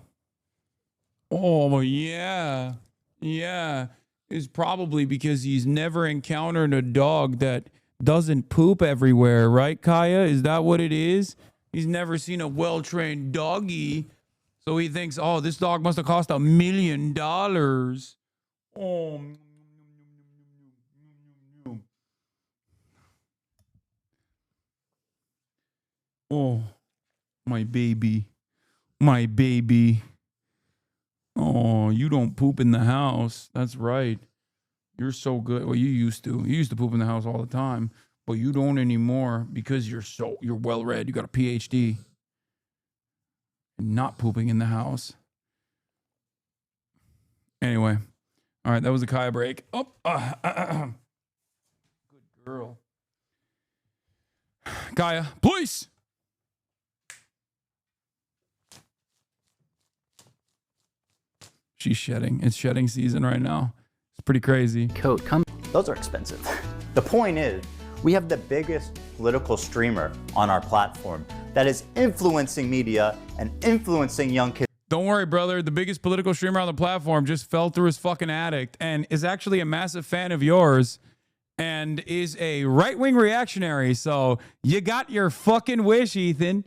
Oh, yeah. Yeah. It's probably because he's never encountered a dog that doesn't poop everywhere, right, Kaya? Is that what it is? He's never seen a well-trained doggy, so he thinks, oh, this dog must have cost $1 million. Oh, oh, my baby, my baby. Oh, you don't poop in the house. That's right. You're so good. Well, you used to. You used to poop in the house all the time, but you don't anymore because you're well read. You got a PhD. Not pooping in the house. Anyway, all right, that was a Kaya break. Oh, good girl. Kaya, please. She's shedding. It's shedding season right now. It's pretty crazy. Coat come. Those are expensive. The point is, we have the biggest political streamer on our platform that is influencing media and influencing young kids. Don't worry, brother. The biggest political streamer on the platform just fell through his fucking attic and is actually a massive fan of yours and is a right-wing reactionary. So you got your fucking wish, Ethan.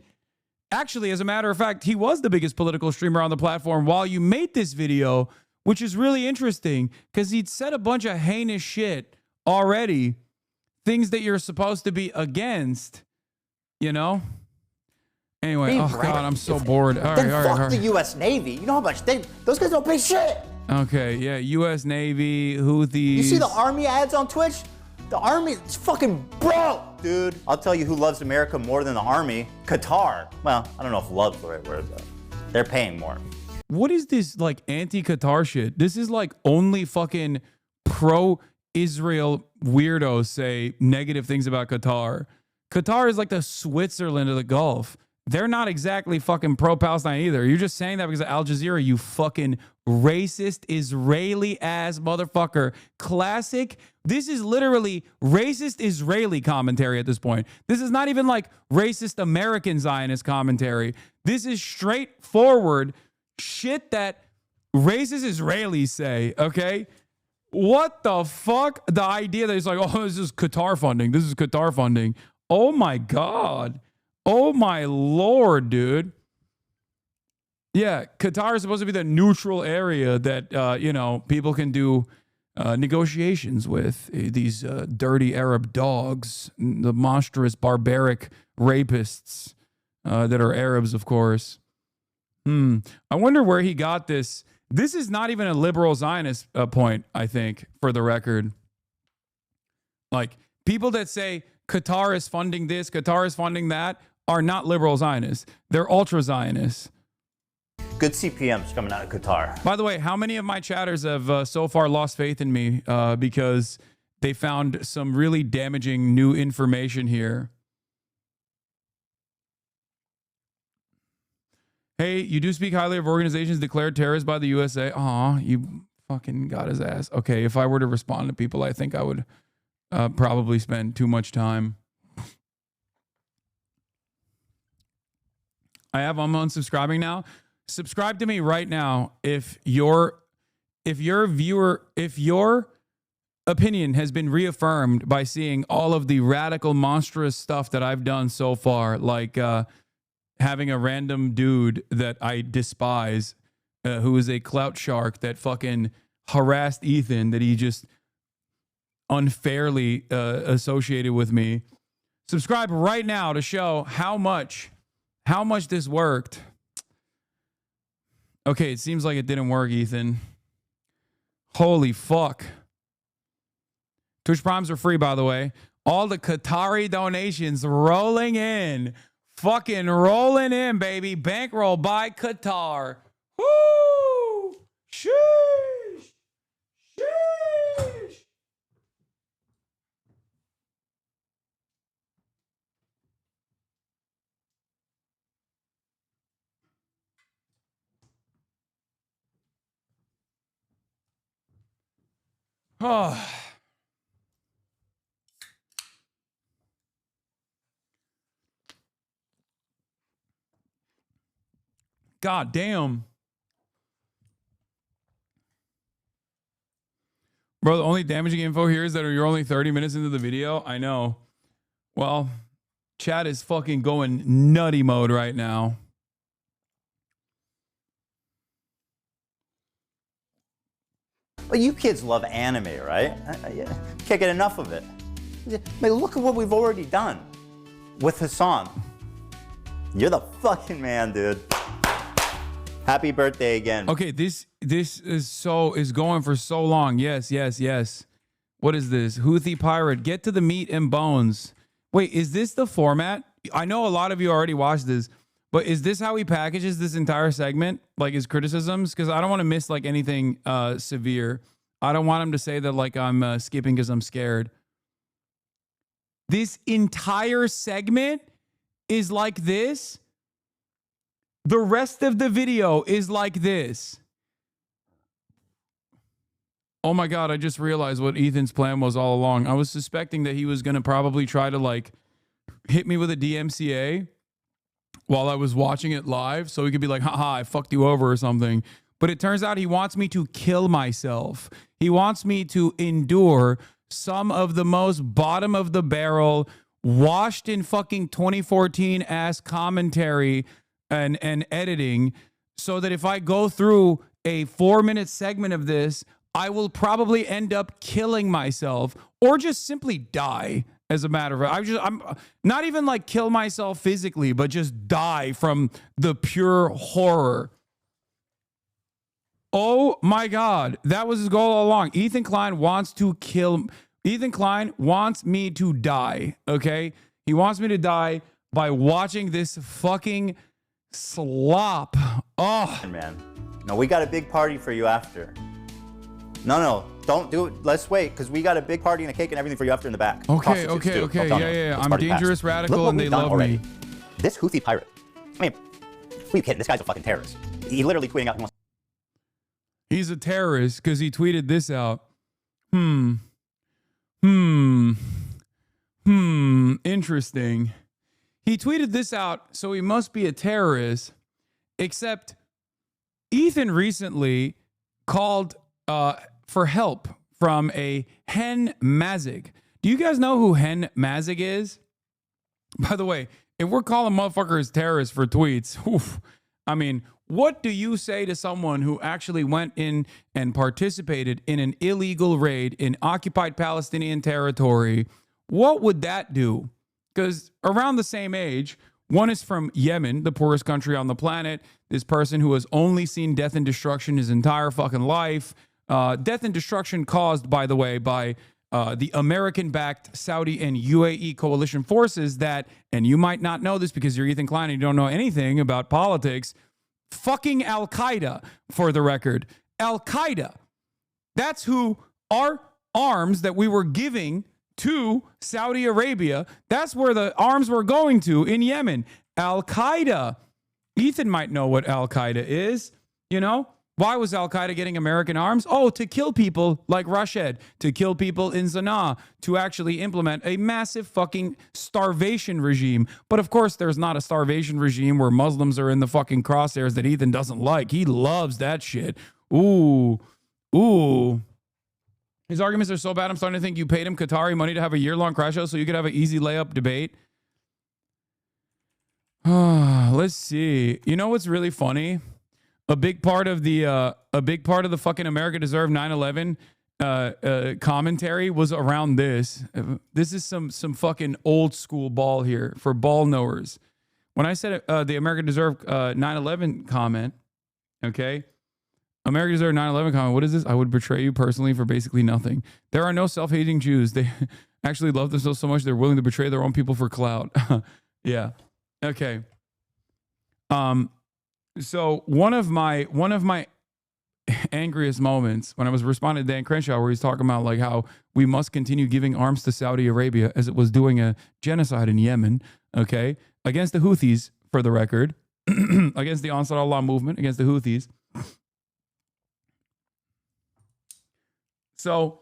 Actually, as a matter of fact, he was the biggest political streamer on the platform while you made this video, which is really interesting because he'd said a bunch of heinous shit already, things that you're supposed to be against, you know? Anyway, Be oh right. God, I'm so bored. All right, Then all right, fuck all right. the U.S. Navy. You know how much those guys don't pay shit. Okay, yeah, U.S. Navy, Houthis. You see the Army ads on Twitch? The Army is fucking broke, dude. I'll tell you who loves America more than the Army. Qatar. Well, I don't know if love's the right word, though. They're paying more. What is this like anti-Qatar shit? This is like only fucking pro-Israel weirdos say negative things about Qatar. Qatar is like the Switzerland of the Gulf. They're not exactly fucking pro-Palestine either. You're just saying that because of Al Jazeera, you fucking racist Israeli-ass motherfucker. Classic. This is literally racist Israeli commentary at this point. This is not even like racist American Zionist commentary. This is straightforward shit that racist Israelis say, okay? What the fuck? The idea that it's like, oh, this is Qatar funding. This is Qatar funding. Oh my God. Oh my Lord, dude. Yeah, Qatar is supposed to be the neutral area that, you know, people can do negotiations with these dirty Arab dogs, the monstrous, barbaric rapists that are Arabs, of course. I wonder where he got this. This is not even a liberal Zionist point, I think, for the record. Like, people that say Qatar is funding this, Qatar is funding that, are not liberal Zionists. They're ultra Zionists. Good CPMs coming out of Qatar. By the way, how many of my chatters have so far lost faith in me because they found some really damaging new information here? Hey, you do speak highly of organizations declared terrorist by the USA. Aw, you fucking got his ass. Okay, if I were to respond to people, I think I would probably spend too much time. I'm unsubscribing now. Subscribe to me right now if your opinion has been reaffirmed by seeing all of the radical, monstrous stuff that I've done so far, like having a random dude that I despise, who is a clout shark that fucking harassed Ethan, that he just unfairly associated with me. Subscribe right now to show how much this worked. Okay, it seems like it didn't work, Ethan. Holy fuck. Twitch Primes are free, by the way. All the Qatari donations rolling in. Fucking rolling in, baby. Bankroll by Qatar. Woo! Sheesh! Sheesh! Oh. God damn. Bro, the only damaging info here is that you're only 30 minutes into the video. I know. Well, chat is fucking going nutty mode right now. Well, you kids love anime, right? Can't get enough of it. I mean, look at what we've already done with Hassan. You're the fucking man, dude. Happy birthday again. Okay, this is going for so long. Yes. What is this? Houthi pirate. Get to the meat and bones. Wait, is this the format? I know a lot of you already watched this, but is this how he packages this entire segment? Like his criticisms? Because I don't want to miss like anything severe. I don't want him to say that like I'm skipping because I'm scared. This entire segment is like this. The rest of the video is like this. Oh my God, I just realized what Ethan's plan was all along. I was suspecting that he was going to probably try to like hit me with a DMCA while I was watching it live so he could be like, haha, I fucked you over or something. But it turns out he wants me to kill myself. He wants me to endure some of the most bottom of the barrel, washed in fucking 2014 ass commentary and editing, so that if I go through a 4-minute segment of this, I will probably end up killing myself or just simply die As a matter of fact, I'm not even like kill myself physically, but just die from the pure horror. Oh my God, that was his goal all along. Ethan Klein wants to kill. Ethan Klein wants me to die. Okay, he wants me to die by watching this fucking slop. Oh man, no, we got a big party for you after. No, don't do it. Let's wait, because we got a big party and a cake and everything for you after in the back. Okay, yeah. I'm dangerous, radical, and they love me. This Houthi pirate. I mean, who are you kidding? This guy's a fucking terrorist. He literally tweeting out. He's a terrorist because he tweeted this out. Interesting. He tweeted this out, so he must be a terrorist. Except Ethan recently called for help from a Hen Mazig. Do you guys know who Hen Mazig is? By the way, if we're calling motherfuckers terrorists for tweets, oof, I mean, what do you say to someone who actually went in and participated in an illegal raid in occupied Palestinian territory? What would that do? Because around the same age, one is from Yemen, the poorest country on the planet. This person who has only seen death and destruction his entire fucking life. Death and destruction caused, by the way, by the American-backed Saudi and UAE coalition forces that, and you might not know this because you're Ethan Klein and you don't know anything about politics, fucking Al-Qaeda, for the record. Al-Qaeda. That's who our arms that we were giving to Saudi Arabia, that's where the arms were going to in Yemen. Al-Qaeda. Ethan might know what Al-Qaeda is, you know? Why was Al-Qaeda getting American arms? Oh, to kill people like Rashid, to kill people in Sanaa, to actually implement a massive fucking starvation regime. But of course, there's not a starvation regime where Muslims are in the fucking crosshairs that Ethan doesn't like. He loves that shit. Ooh. His arguments are so bad, I'm starting to think you paid him Qatari money to have a year-long crash show so you could have an easy layup debate. Let's see. You know what's really funny? A big part of the fucking America Deserve 9/11 commentary was around this. This is some fucking old school ball here for ball knowers. When I said the America Deserve 9/11 comment, okay, America Deserve 9/11 comment. What is this? I would betray you personally for basically nothing. There are no self-hating Jews. They actually love themselves so much they're willing to betray their own people for clout. Yeah. Okay. So one of my angriest moments when I was responding to Dan Crenshaw, where he's talking about like how we must continue giving arms to Saudi Arabia as it was doing a genocide in Yemen, okay, against the Houthis, for the record, against the Ansar Allah movement, against the Houthis. So,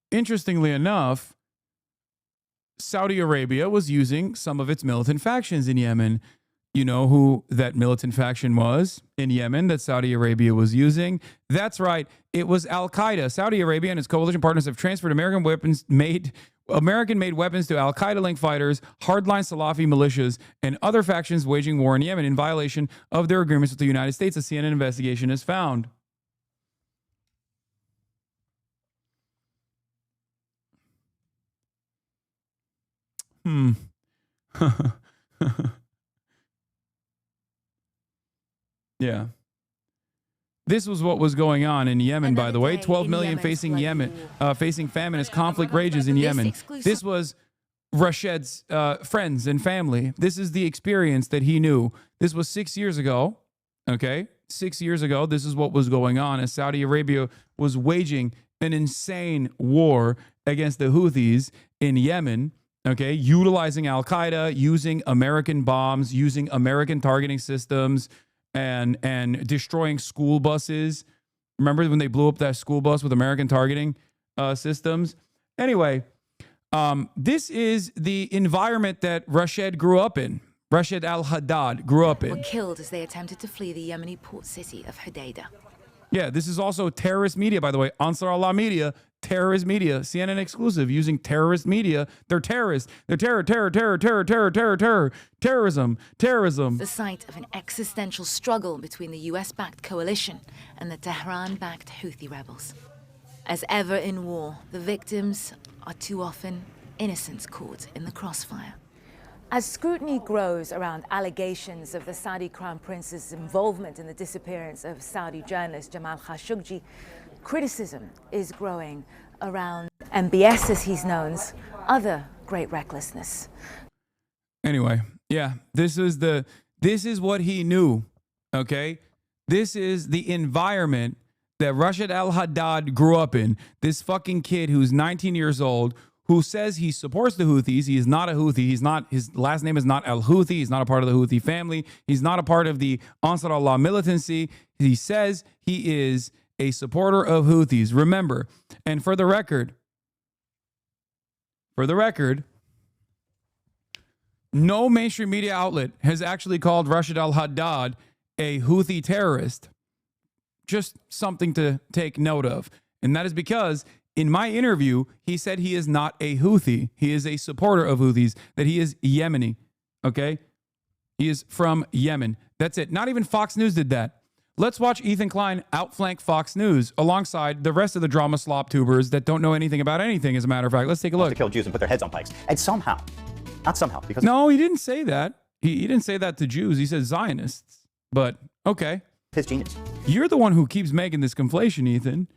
interestingly enough, Saudi Arabia was using some of its militant factions in Yemen. You know who that militant faction was in Yemen that Saudi Arabia was using? That's right. It was Al-Qaeda. Saudi Arabia and its coalition partners have transferred American-made weapons to Al-Qaeda-linked fighters, hardline Salafi militias, and other factions waging war in Yemen in violation of their agreements with the United States, a CNN investigation has found. Yeah. This was what was going on in Yemen, by the way. 12 million facing famine as conflict rages in Yemen. This was Rashid's friends and family. This is the experience that he knew. This was 6 years ago. Okay. 6 years ago, this is what was going on as Saudi Arabia was waging an insane war against the Houthis in Yemen. Okay, utilizing Al-Qaeda, using American bombs, using American targeting systems, and destroying school buses. Remember when they blew up that school bus with American targeting systems? Anyway, this is the environment that Rashid grew up in. Rashid al-Haddad grew up in. Were killed as they attempted to flee the Yemeni port city of Hodeidah. Yeah, this is also terrorist media, by the way. Ansar Allah media, terrorist media, CNN exclusive, using terrorist media. They're terrorists. They're terrorism. The site of an existential struggle between the US-backed coalition and the Tehran-backed Houthi rebels. As ever in war, the victims are too often innocents caught in the crossfire. As scrutiny grows around allegations of the Saudi Crown Prince's involvement in the disappearance of Saudi journalist Jamal Khashoggi, criticism is growing around MBS, as he's known's other great recklessness. Anyway, yeah, this is what he knew, okay? This is the environment that Rashid al-Haddad grew up in. This fucking kid who's 19 years old, who says he supports the Houthis. He is not a Houthi. His last name is not al-Houthi. He's not a part of the Houthi family. He's not a part of the Ansar Allah militancy. He says he is a supporter of Houthis. Remember, and for the record, no mainstream media outlet has actually called Rashid al-Haddad a Houthi terrorist. Just something to take note of. And that is because in my interview, he said he is not a Houthi. He is a supporter of Houthis, that he is Yemeni. Okay? He is from Yemen. That's it. Not even Fox News did that. Let's watch Ethan Klein outflank Fox News alongside the rest of the drama slop tubers that don't know anything about anything, as a matter of fact. Let's take a look. To kill Jews and put their heads on pikes. And somehow, not somehow, because... No, he didn't say that. He didn't say that to Jews. He said Zionists. But, okay. His genius. You're the one who keeps making this conflation, Ethan.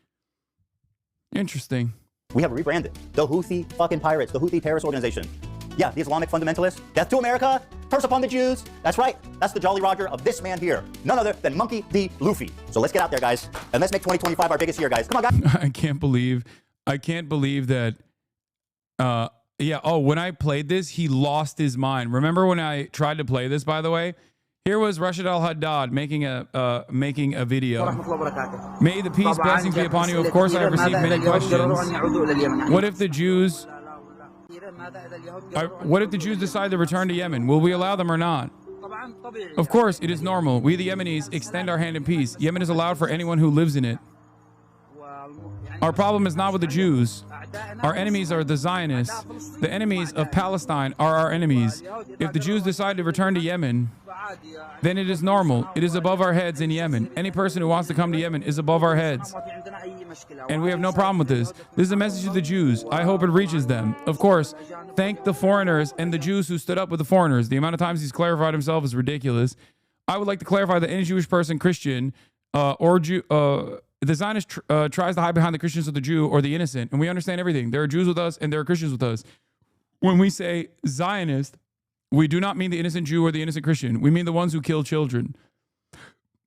Interesting. We have rebranded the Houthi fucking pirates, the Houthi terrorist organization. Yeah, the Islamic fundamentalists. Death to America, curse upon the Jews. That's right. That's the Jolly Roger of this man here. None other than Monkey D. Luffy. So let's get out there, guys. And let's make 2025 our biggest year, guys. Come on, guys. I can't believe that. Yeah. Oh, when I played this, he lost his mind. Remember when I tried to play this, by the way? Here was Rashid al-Haddad making a video. May the peace, blessings be upon you. Of course, I have received many questions. What if the Jews decide to return to Yemen? Will we allow them or not? Of course, it is normal. We, the Yemenis, extend our hand in peace. Yemen is allowed for anyone who lives in it. Our problem is not with the Jews. Our enemies are the Zionists. The enemies of Palestine are our enemies. If the Jews decide to return to Yemen, then it is normal. It is above our heads in Yemen. Any person who wants to come to Yemen is above our heads. And we have no problem with this. This is a message to the Jews. I hope it reaches them. Of course, thank the foreigners and the Jews who stood up with the foreigners. The amount of times he's clarified himself is ridiculous. I would like to clarify that any Jewish person, Christian, or Jew... the Zionist tries to hide behind the Christians or the Jew or the innocent, and we understand everything. There are Jews with us and there are Christians with us. When we say Zionist, we do not mean the innocent Jew or the innocent Christian. We mean the ones who kill children.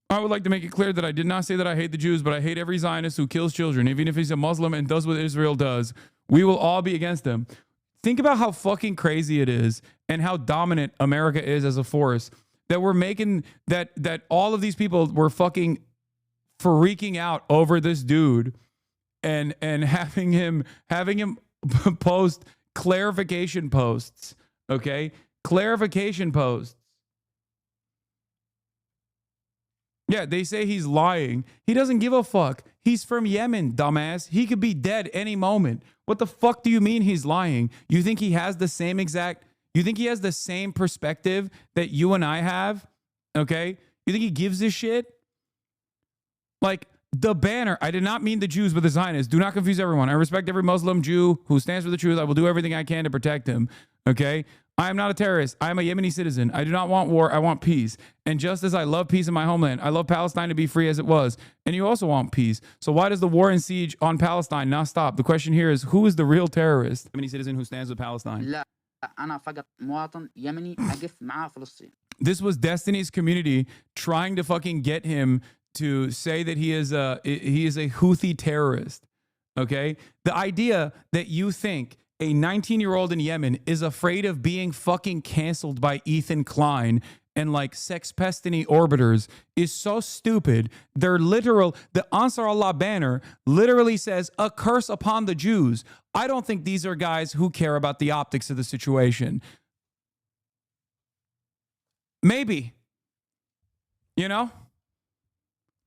I would like to make it clear that I did not say that I hate the Jews, but I hate every Zionist who kills children, even if he's a Muslim and does what Israel does. We will all be against them. Think about how fucking crazy it is and how dominant America is as a force, that we're making that all of these people were fucking freaking out over this dude and having him post clarification posts. Okay? Clarification posts. Yeah, they say he's lying. He doesn't give a fuck. He's from Yemen, dumbass. He could be dead any moment. What the fuck do you mean he's lying? You think he has the same perspective that you and I have? Okay? You think he gives a shit? Like, the banner, I did not mean the Jews, but the Zionists. Do not confuse everyone. I respect every Muslim, Jew who stands for the truth. I will do everything I can to protect him. Okay? I am not a terrorist. I am a Yemeni citizen. I do not want war. I want peace. And just as I love peace in my homeland, I love Palestine to be free as it was. And you also want peace. So why does the war and siege on Palestine not stop? The question here is, who is the real terrorist? Yemeni citizen who stands with Palestine. This was Destiny's Community trying to fucking get him to say that he is a Houthi terrorist. Okay? The idea that you think a 19-year-old in Yemen is afraid of being fucking canceled by Ethan Klein and like sex pestiny orbiters is so stupid. The Ansar Allah banner literally says a curse upon the Jews. I don't think these are guys who care about the optics of the situation. Maybe. You know?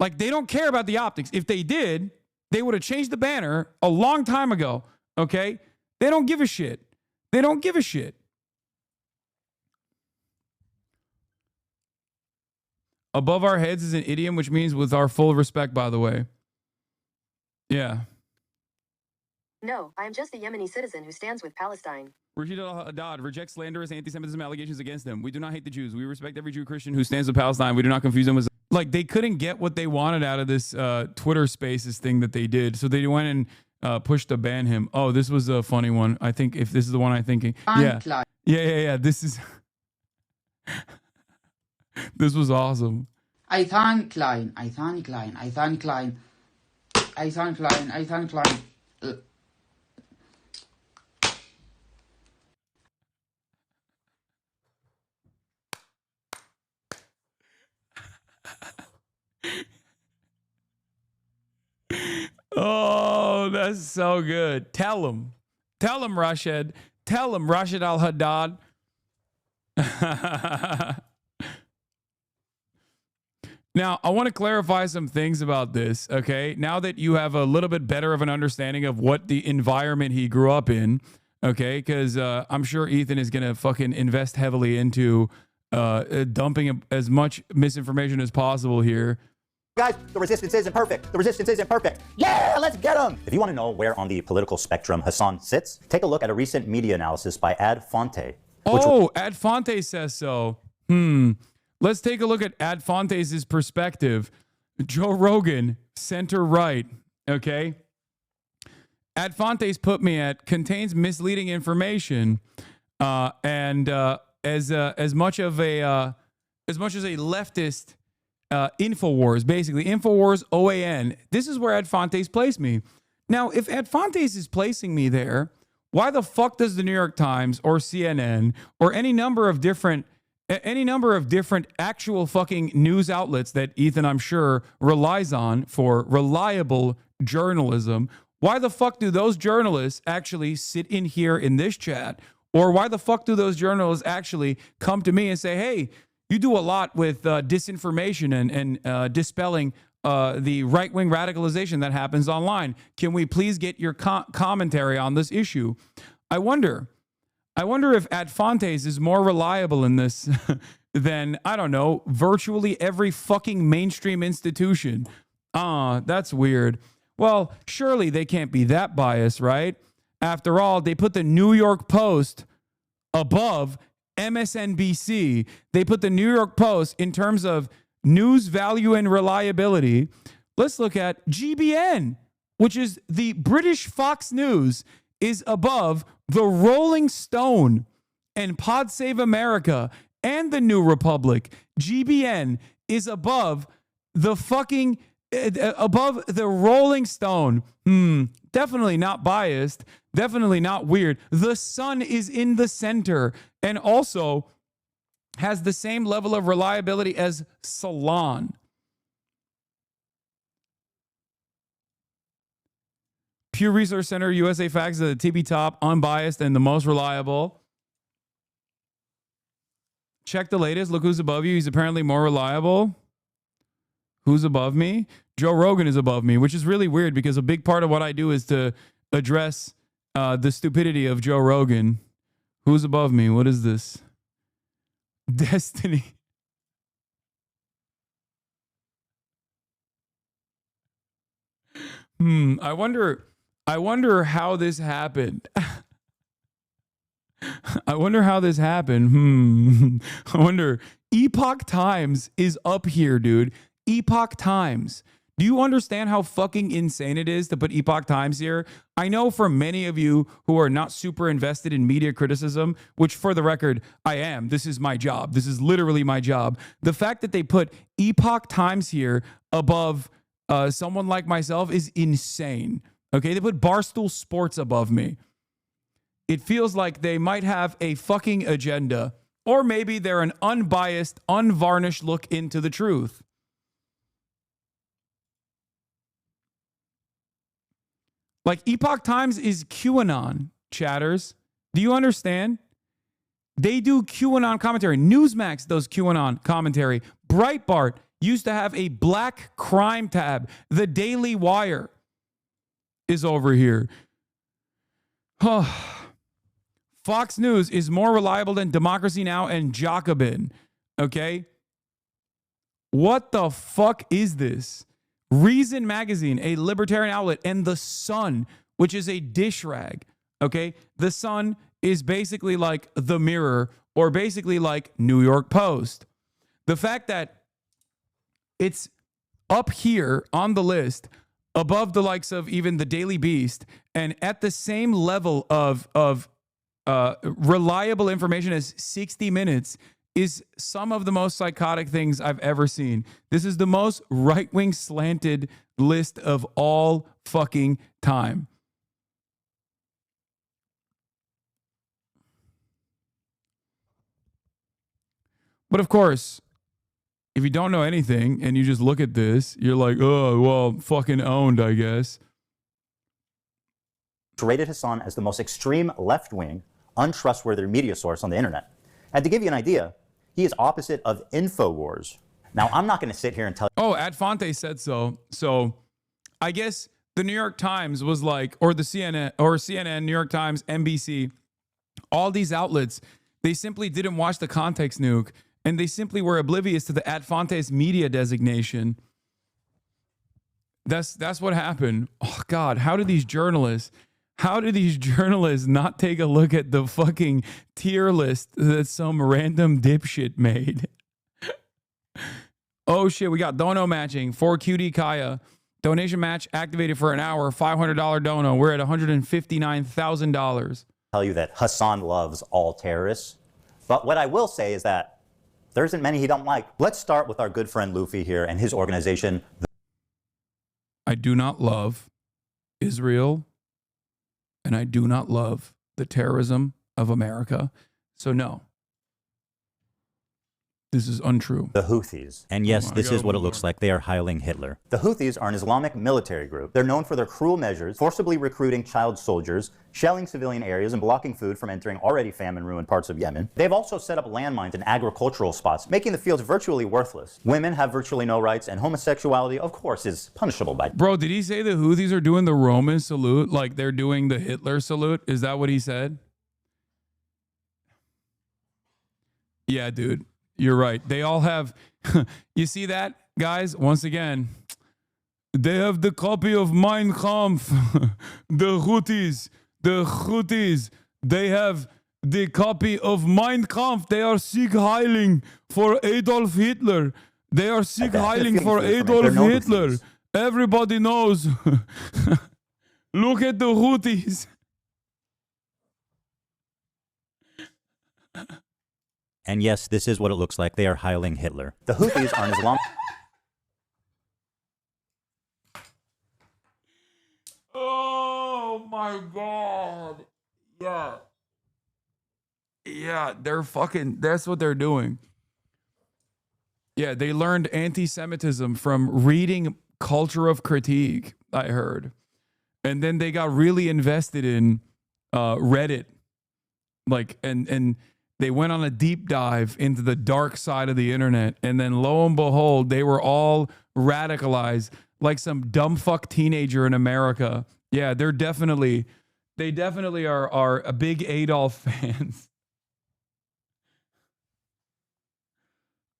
Like, they don't care about the optics. If they did, they would have changed the banner a long time ago. Okay? They don't give a shit. They don't give a shit. Above our heads is an idiom, which means with our full respect, by the way. Yeah. No, I am just a Yemeni citizen who stands with Palestine. Rashid al-Haddad rejects slanderous anti-Semitism allegations against them. We do not hate the Jews. We respect every Jew Christian who stands with Palestine. We do not confuse them with... Like, they couldn't get what they wanted out of this Twitter Spaces thing that they did. So they went and pushed to ban him. Oh, this was a funny one. I think if this is the one I'm thinking. Yeah. This is... This was awesome. I thank Klein. Oh, that's so good. Tell him, Rashid. Tell him, Rashid al-Haddad. Now, I want to clarify some things about this, okay? Now that you have a little bit better of an understanding of what the environment he grew up in, okay? Because I'm sure Ethan is going to fucking invest heavily into dumping as much misinformation as possible here. Guys, the resistance isn't perfect. The resistance isn't perfect. Yeah, let's get them. If you want to know where on the political spectrum Hassan sits, take a look at a recent media analysis by Ad Fonte. Oh, Ad Fonte says so. Let's take a look at Ad Fonte's perspective. Joe Rogan, center right, okay? Ad Fonte's put me at contains misleading information, and as much as a leftist Infowars, basically Infowars OAN. This is where Ad Fonte's placed me. Now, if Ad Fonte's is placing me there, why the fuck does the New York Times or CNN or any number of different actual fucking news outlets that Ethan, I'm sure, relies on for reliable journalism, why the fuck do those journalists actually sit in here in this chat? Or why the fuck do those journalists actually come to me and say, hey, you do a lot with disinformation and dispelling the right-wing radicalization that happens online. Can we please get your commentary on this issue? I wonder if Ad Fonte's is more reliable in this than, I don't know, virtually every fucking mainstream institution. That's weird. Well, surely they can't be that biased, right? After all, they put the New York Post above MSNBC. They put the New York Post in terms of news value and reliability. Let's look at GBN, which is the British Fox News, is above the Rolling Stone and Pod Save America and the New Republic. GBN is above the fucking above the Rolling Stone. Definitely not biased. Definitely not weird. The Sun is in the center and also has the same level of reliability as Salon. Pew Research Center, USA Facts are the tippy top, unbiased, and the most reliable. Check the latest. Look who's above you. He's apparently more reliable. Who's above me? Joe Rogan is above me, which is really weird because a big part of what I do is to address the stupidity of Joe Rogan. Who's above me? What is this? Destiny. I wonder how this happened. I wonder how this happened. I wonder. Epoch Times is up here, dude. Epoch Times. Do you understand how fucking insane it is to put Epoch Times here? I know for many of you who are not super invested in media criticism, which for the record, I am. This is my job. This is literally my job. The fact that they put Epoch Times here above someone like myself is insane. Okay, they put Barstool Sports above me. It feels like they might have a fucking agenda, or maybe they're an unbiased, unvarnished look into the truth. Like, Epoch Times is QAnon, chatters. Do you understand? They do QAnon commentary. Newsmax does QAnon commentary. Breitbart used to have a black crime tab. The Daily Wire is over here. Fox News is more reliable than Democracy Now! And Jacobin. Okay? What the fuck is this? Reason Magazine, a libertarian outlet, and The Sun, which is a dish rag. Okay. The Sun is basically like the Mirror, or basically like New York Post. The fact that it's up here on the list above the likes of even the Daily Beast and at the same level of reliable information as 60 Minutes is some of the most psychotic things I've ever seen. This is the most right-wing slanted list of all fucking time. But of course, if you don't know anything and you just look at this, you're like, oh, well, fucking owned, I guess. Rated Hassan as the most extreme left-wing, untrustworthy media source on the internet. And to give you an idea, he is opposite of InfoWars. Now, I'm not going to sit here and tell you. Oh, Adfonte said so. So I guess the New York Times was like, or the CNN, New York Times, NBC, all these outlets, they simply didn't watch the context, Nuke. And they simply were oblivious to the Adfonte's media designation. That's what happened. Oh, God, how do these journalists not take a look at the fucking tier list that some random dipshit made? Oh, shit, we got dono matching for QD Kaya. Donation match activated for an hour, $500 dono. We're at $159,000. Tell you that Hassan loves all terrorists. But what I will say is that there isn't many he don't like. Let's start with our good friend Luffy here and his organization. I do not love Israel, and I do not love the terrorism of America. So no, this is untrue. The Houthis. And yes, this is what it looks like. They are hiling Hitler. The Houthis are an Islamic military group. They're known for their cruel measures, forcibly recruiting child soldiers, shelling civilian areas, and blocking food from entering already famine-ruined parts of Yemen. They've also set up landmines in agricultural spots, making the fields virtually worthless. Women have virtually no rights, and homosexuality, of course, is punishable by... Bro, did he say the Houthis are doing the Roman salute like they're doing the Hitler salute? Is that what he said? Yeah, dude. You're right. They all have, you see that, guys? Once again, they have the copy of Mein Kampf. The Houthis, they have the copy of Mein Kampf. They are sick heiling for Adolf Hitler. They are sick heiling for Adolf Hitler. Everybody knows. Look at the Houthis. And yes, this is what it looks like. They are hiling Hitler. The Houthis are an Islamic... Oh my God. Yeah. Yeah, they're fucking, that's what they're doing. Yeah, they learned anti-Semitism from reading Culture of Critique, I heard. And then they got really invested in Reddit. Like, and they went on a deep dive into the dark side of the internet, and then lo and behold, they were all radicalized like some dumb fuck teenager in America. Yeah, they definitely are a big Adolf fans.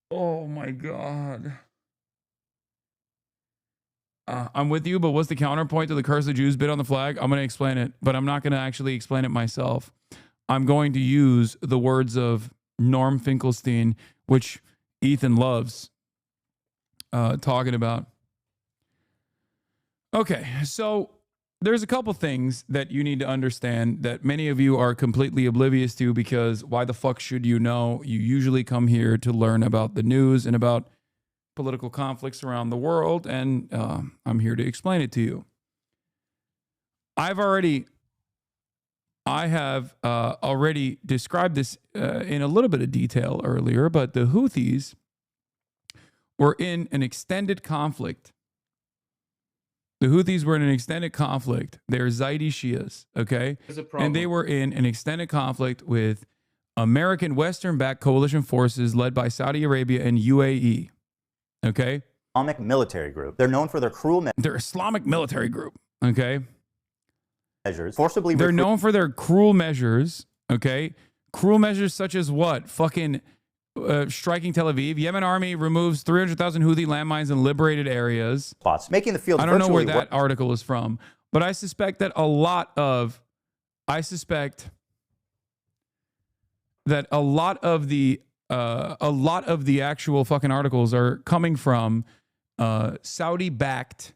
Oh my God. I'm with you, but what's the counterpoint to the curse of Jews bit on the flag? I'm going to explain it, but I'm not going to actually explain it myself. I'm going to use the words of Norm Finkelstein, which Ethan loves talking about. Okay, so there's a couple things that you need to understand that many of you are completely oblivious to, because why the fuck should you know? You usually come here to learn about the news and about political conflicts around the world, and I'm here to explain it to you. I have already described this in a little bit of detail earlier, but the Houthis were in an extended conflict. The Houthis were in an extended conflict. They're Zaidi Shias, okay? And they were in an extended conflict with American Western-backed coalition forces led by Saudi Arabia and UAE, okay? Islamic military group. They're known for their cruel... They're Islamic military group, okay? Measures. Forcibly... They're known for their cruel measures, okay? Cruel measures such as what? Fucking striking Tel Aviv. Yemen army removes 300,000 Houthi landmines in liberated areas. Spots, making the field... I don't know where that article is from. But I suspect that a lot of the actual fucking articles are coming from Saudi-backed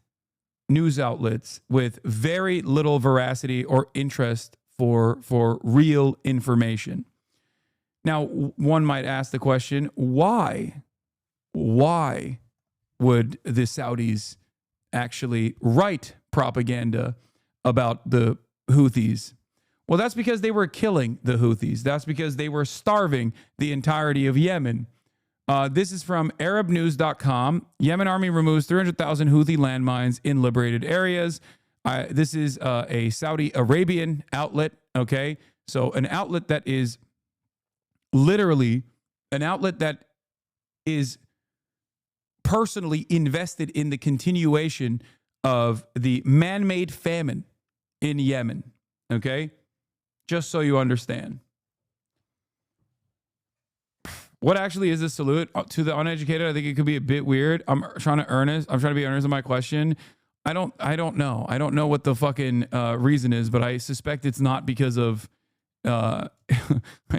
news outlets with very little veracity or interest for real information. Now, one might ask the question, why? Why would the Saudis actually write propaganda about the Houthis? Well, that's because they were killing the Houthis. That's because they were starving the entirety of Yemen. This is from ArabNews.com. Yemen army removes 300,000 Houthi landmines in liberated areas. This is a Saudi Arabian outlet, okay? So an outlet that is literally an outlet that is personally invested in the continuation of the man-made famine in Yemen, okay? Just so you understand. What actually is a salute to the uneducated? I think it could be a bit weird. I'm trying to be earnest in my question. I don't know. I don't know what the fucking reason is, but I suspect it's not because of I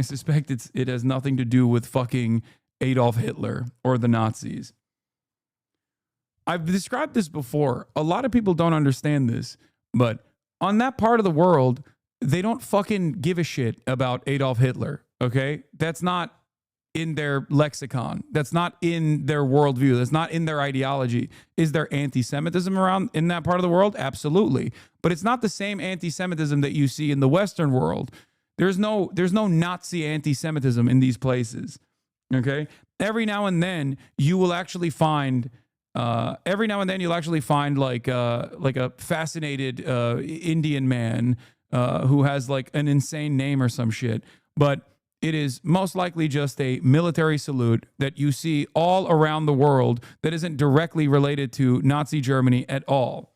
suspect it has nothing to do with fucking Adolf Hitler or the Nazis. I've described this before. A lot of people don't understand this, but on that part of the world, they don't fucking give a shit about Adolf Hitler, okay? That's not in their lexicon. That's not in their worldview. That's not in their ideology. Is there anti-Semitism around in that part of the world? Absolutely. But it's not the same anti-Semitism that you see in the Western world. There's no Nazi anti-Semitism in these places, okay? Every now and then you will actually find like a fascinated Indian man who has like an insane name or some shit. But it is most likely just a military salute that you see all around the world that isn't directly related to Nazi Germany at all.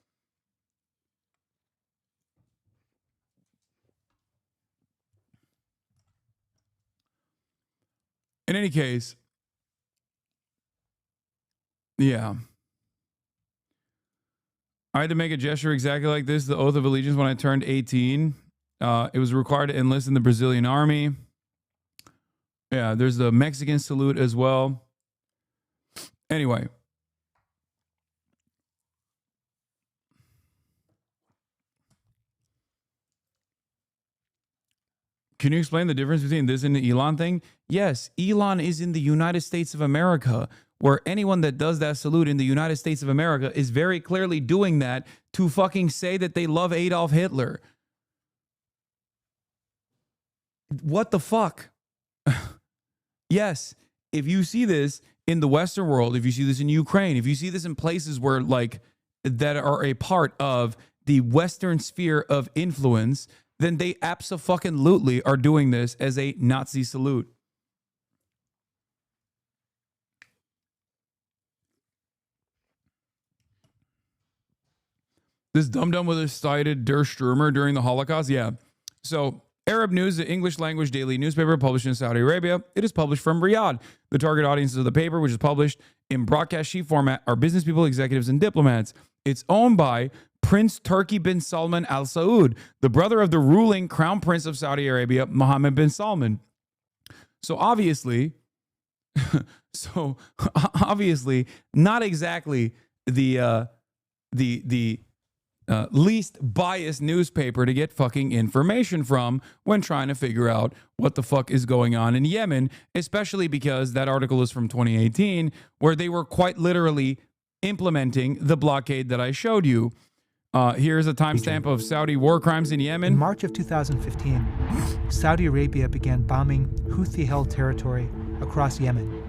In any case, yeah. I had to make a gesture exactly like this, the Oath of Allegiance, when I turned 18. It was required to enlist in the Brazilian army. Yeah, there's the Mexican salute as well. Anyway. Can you explain the difference between this and the Elon thing? Yes, Elon is in the United States of America, where anyone that does that salute in the United States of America is very clearly doing that to fucking say that they love Adolf Hitler. What the fuck? Yes, if you see this in the Western world, if you see this in Ukraine, if you see this in places where like that are a part of the Western sphere of influence, then they abso-fucking-lutely are doing this as a Nazi salute. This dum-dum was cited Der Stürmer during the Holocaust? Yeah. So, Arab News, the English language daily newspaper published in Saudi Arabia. It is published from Riyadh. The target audiences of the paper, which is published in broadcast sheet format, are business people, executives, and diplomats. It's owned by Prince Turki bin Salman Al Saud, the brother of the ruling crown prince of Saudi Arabia, Mohammed bin Salman. So obviously, not exactly the least biased newspaper to get fucking information from when trying to figure out what the fuck is going on in Yemen, especially because that article is from 2018, where they were quite literally implementing the blockade that I showed you. Here's a timestamp of Saudi war crimes in Yemen. In March of 2015, Saudi Arabia began bombing Houthi-held territory across Yemen,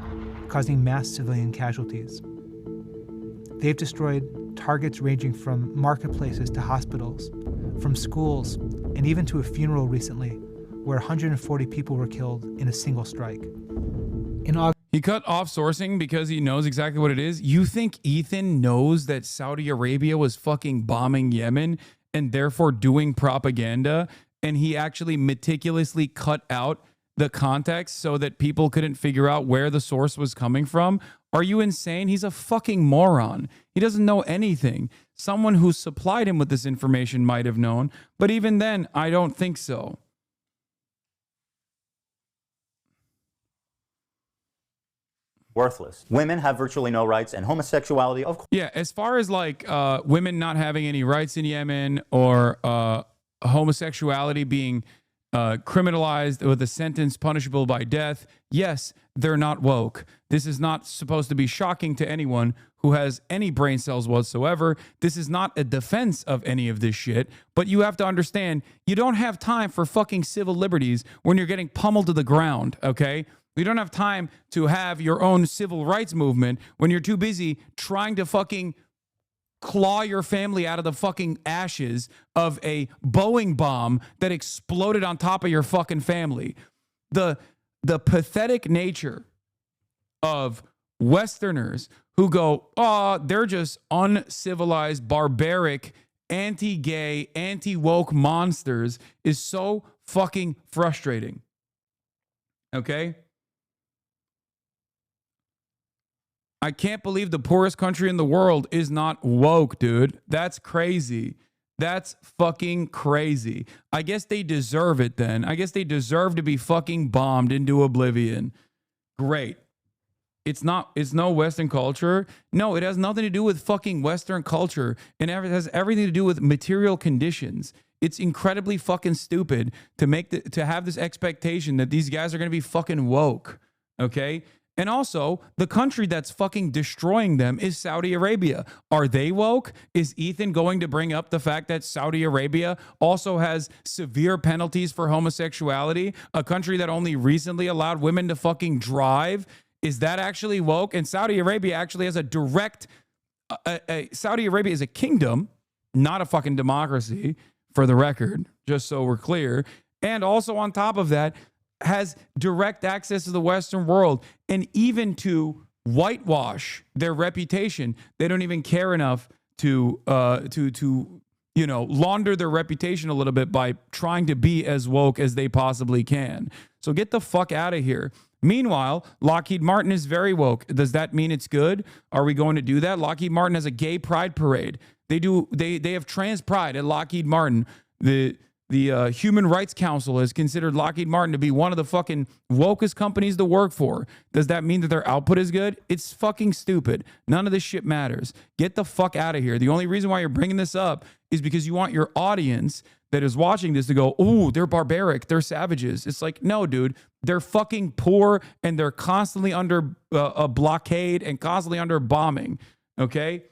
causing mass civilian casualties. They've destroyed targets ranging from marketplaces to hospitals, from schools, and even to a funeral recently, where 140 people were killed in a single strike. In August, he cut off sourcing because he knows exactly what it is. You think Ethan knows that Saudi Arabia was fucking bombing Yemen and therefore doing propaganda, and he actually meticulously cut out the context so that people couldn't figure out where the source was coming from? Are you insane? He's a fucking moron. He doesn't know anything. Someone who supplied him with this information might have known, but even then, I don't think so. Worthless. Women have virtually no rights, and homosexuality, of course. Yeah, as far as like women not having any rights in Yemen or homosexuality being criminalized with a sentence punishable by death, yes, they're not woke. This is not supposed to be shocking to anyone who has any brain cells whatsoever. This is not a defense of any of this shit, but you have to understand, you don't have time for fucking civil liberties when you're getting pummeled to the ground, okay? You don't have time to have your own civil rights movement when you're too busy trying to fucking claw your family out of the fucking ashes of a Boeing bomb that exploded on top of your fucking family. The pathetic nature of Westerners who go, oh, they're just uncivilized, barbaric, anti-gay, anti-woke monsters is so fucking frustrating. Okay? I can't believe the poorest country in the world is not woke, dude. That's crazy. That's fucking crazy. I guess they deserve it then. I guess they deserve to be fucking bombed into oblivion. Great. It's no Western culture. No, it has nothing to do with fucking Western culture. And it has everything to do with material conditions. It's incredibly fucking stupid to have this expectation that these guys are going to be fucking woke. Okay? And also, the country that's fucking destroying them is Saudi Arabia. Are they woke? Is Ethan going to bring up the fact that Saudi Arabia also has severe penalties for homosexuality? A country that only recently allowed women to fucking drive? Is that actually woke? And Saudi Arabia actually has a direct... Saudi Arabia is a kingdom, not a fucking democracy, for the record, just so we're clear. And also on top of that, has direct access to the Western world, and even to whitewash their reputation. They don't even care enough to launder their reputation a little bit by trying to be as woke as they possibly can. So get the fuck out of here. Meanwhile, Lockheed Martin is very woke. Does that mean it's good? Are we going to do that? Lockheed Martin has a gay pride parade. They have trans pride at Lockheed Martin. The Human Rights Council has considered Lockheed Martin to be one of the fucking wokest companies to work for. Does that mean that their output is good? It's fucking stupid. None of this shit matters. Get the fuck out of here. The only reason why you're bringing this up is because you want your audience that is watching this to go, oh, they're barbaric, they're savages. It's like, no, dude, they're fucking poor and they're constantly under a blockade and constantly under bombing. Okay?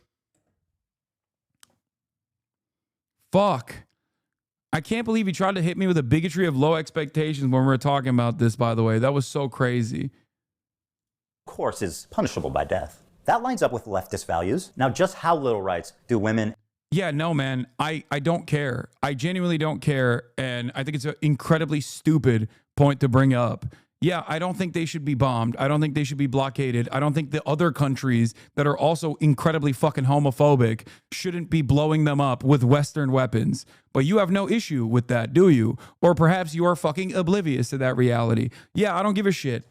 Fuck. I can't believe he tried to hit me with a bigotry of low expectations when we were talking about this, by the way. That was so crazy. Of course, is punishable by death. That lines up with leftist values. Now, just how little rights do women... Yeah, no, man. I don't care. I genuinely don't care. And I think it's an incredibly stupid point to bring up. Yeah, I don't think they should be bombed. I don't think they should be blockaded. I don't think the other countries that are also incredibly fucking homophobic shouldn't be blowing them up with Western weapons. But you have no issue with that, do you? Or perhaps you are fucking oblivious to that reality. Yeah, I don't give a shit.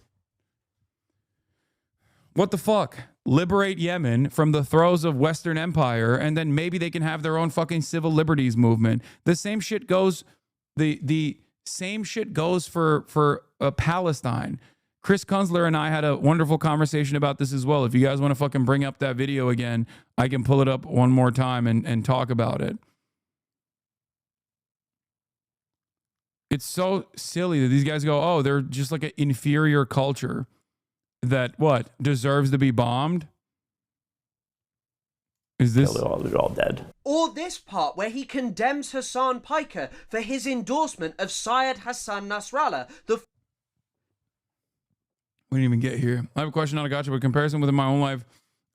What the fuck? Liberate Yemen from the throes of Western Empire, and then maybe they can have their own fucking civil liberties movement. The same shit goes... The same shit goes for Palestine. Chris Kunzler and I had a wonderful conversation about this as well. If you guys want to fucking bring up that video again, I can pull it up one more time and talk about it. It's so silly that these guys go, oh, they're just like an inferior culture that, what, deserves to be bombed? Is this... They're all dead. Or this part where he condemns Hassan Piker for his endorsement of Syed Hassan Nasrallah. We didn't even get here. I have a question, not a gotcha, but comparison with my own life,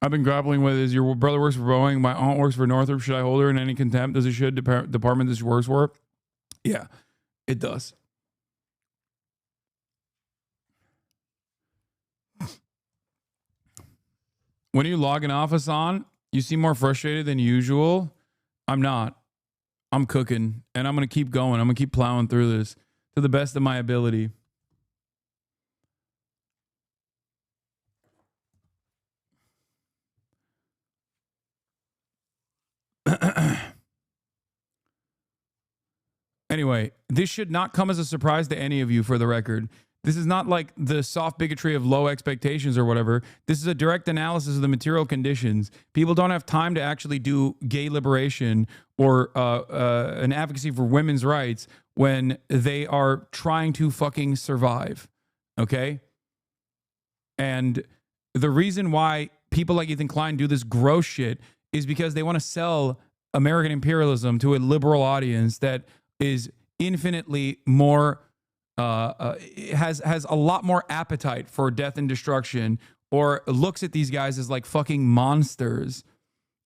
I've been grappling with is your brother works for Boeing, my aunt works for Northrop. Should I hold her in any contempt as it should department that she works for? Yeah, it does. When are you logging off, Hassan? You seem more frustrated than usual. I'm not. I'm cooking, and I'm going to keep going. I'm going to keep plowing through this to the best of my ability. Anyway, this should not come as a surprise to any of you, for the record. This is not like the soft bigotry of low expectations or whatever. This is a direct analysis of the material conditions. People don't have time to actually do gay liberation or an advocacy for women's rights when they are trying to fucking survive. Okay? And the reason why people like Ethan Klein do this gross shit is because they want to sell American imperialism to a liberal audience that is infinitely more has a lot more appetite for death and destruction, or looks at these guys as like fucking monsters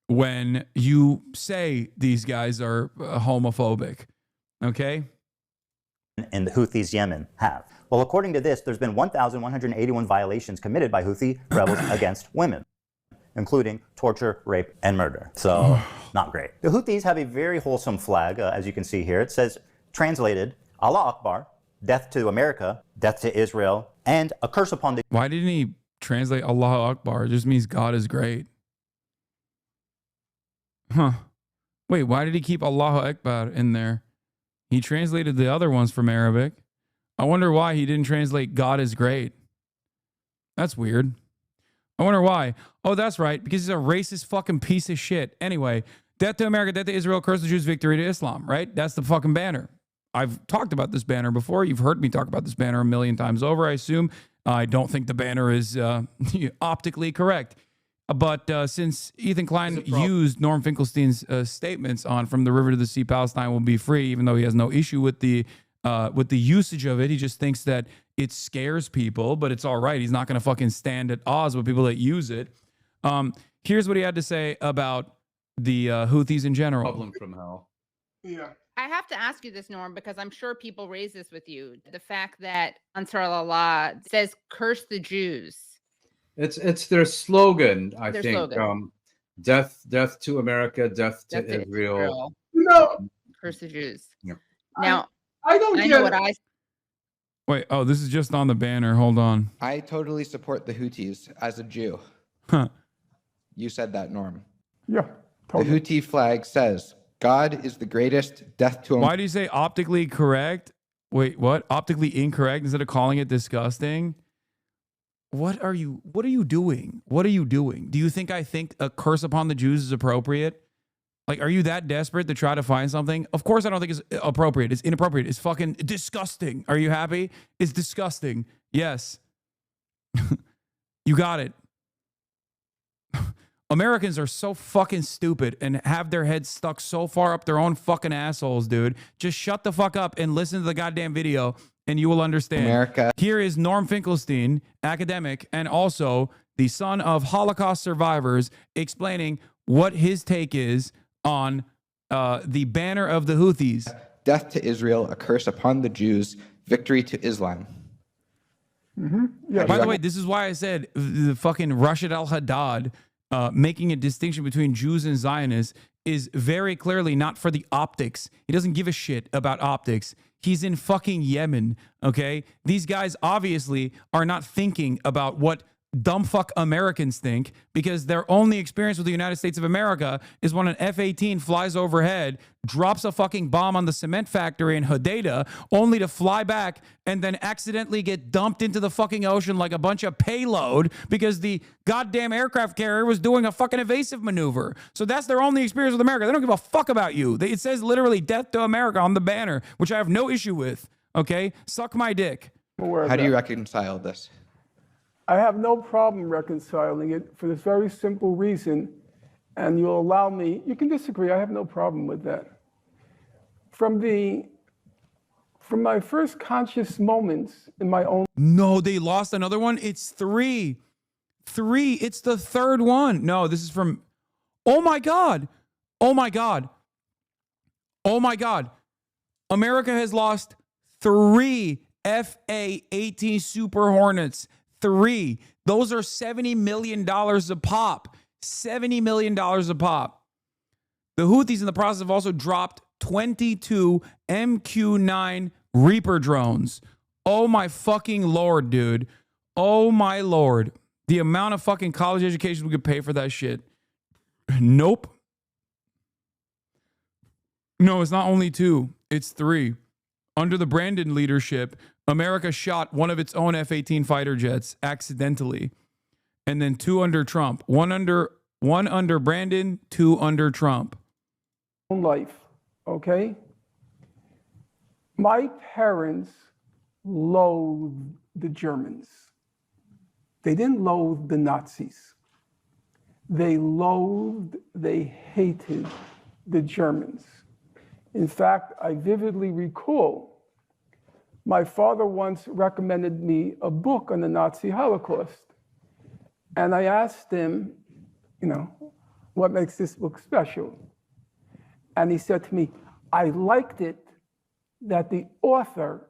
when you say these guys are homophobic. Okay? And the Houthis Yemen have. Well, according to this, there's been 1,181 violations committed by Houthi rebels against women, including torture, rape, and murder. So, not great. The Houthis have a very wholesome flag, as you can see here. It says, translated, Allah Akbar, death to America, death to Israel, and a curse upon the... Why didn't he translate Allahu Akbar? It just means God is great. Huh. Wait, why did he keep Allahu Akbar in there? He translated the other ones from Arabic. I wonder why he didn't translate God is great. That's weird. I wonder why. Oh, that's right. Because he's a racist fucking piece of shit. Anyway, death to America, death to Israel, curse the Jews, victory to Islam, right? That's the fucking banner. I've talked about this banner before. You've heard me talk about this banner a million times over, I assume. I don't think the banner is optically correct. But since Ethan Klein used Norm Finkelstein's statements on "From the River to the Sea, Palestine will be free," even though he has no issue with the usage of it, he just thinks that it scares people. But it's all right. He's not going to fucking stand at odds with people that use it. Here's what he had to say about the Houthis in general. Problem from hell. Yeah. I have to ask you this, Norm, because I'm sure people raise this with you. The fact that Ansar Allah says, curse the Jews. It's their slogan, I Their think. slogan. Death to America, death to Israel. No. Curse the Jews. Yeah. Now, I don't I get know it. what I Wait, oh, this is just on the banner. Hold on. I totally support the Houthis as a Jew. Huh. You said that, Norm. Yeah, totally. The Houthi flag says, God is the greatest, death to Why do you say optically correct? Wait, what? Optically incorrect instead of calling it disgusting? What are you doing? What are you doing? Do you think I think a curse upon the Jews is appropriate? Like, are you that desperate to try to find something? Of course I don't think it's appropriate. It's inappropriate. It's fucking disgusting. Are you happy? It's disgusting. Yes. You got it. Americans are so fucking stupid and have their heads stuck so far up their own fucking assholes, dude. Just shut the fuck up and listen to the goddamn video and you will understand. America. Here is Norm Finkelstein, academic, and also the son of Holocaust survivors, explaining what his take is on the banner of the Houthis. Death to Israel, a curse upon the Jews, victory to Islam. Mm-hmm. Yeah. By the way, this is why I said the fucking Rashid al-Haddad making a distinction between Jews and Zionists is very clearly not for the optics. He doesn't give a shit about optics. He's in fucking Yemen, okay? These guys obviously are not thinking about what dumb fuck Americans think, because their only experience with the United States of America is when an F-18 flies overhead, drops a fucking bomb on the cement factory in Hodeidah, only to fly back and then accidentally get dumped into the fucking ocean like a bunch of payload because the goddamn aircraft carrier was doing a fucking evasive maneuver. So that's their only experience with America. They don't give a fuck about you. It says literally death to America on the banner, which I have no issue with, okay? Suck my dick. How do you reconcile this? I have no problem reconciling it for this very simple reason, and you'll allow me, you can disagree, I have no problem with that. From my first conscious moments in my own... No, they lost another one? It's 3. 3, it's the third one. No, this is from... Oh my God. Oh my God. Oh my God. America has lost 3 FA-18 Super Hornets. 3. Those are $70 million a pop. $70 million a pop. The Houthis in the process have also dropped 22 MQ-9 Reaper drones. Oh my fucking Lord, dude. Oh my Lord. The amount of fucking college education we could pay for that shit. Nope. No, it's not only 2. It's 3. Under the Brandon leadership, America shot one of its own F-18 fighter jets accidentally. And then 2 under Trump. One under Brandon, 2 under Trump. Life, okay? My parents loathed the Germans. They didn't loathe the Nazis. They hated the Germans. In fact, I vividly recall my father once recommended me a book on the Nazi Holocaust. And I asked him, what makes this book special? And he said to me, I liked it that the author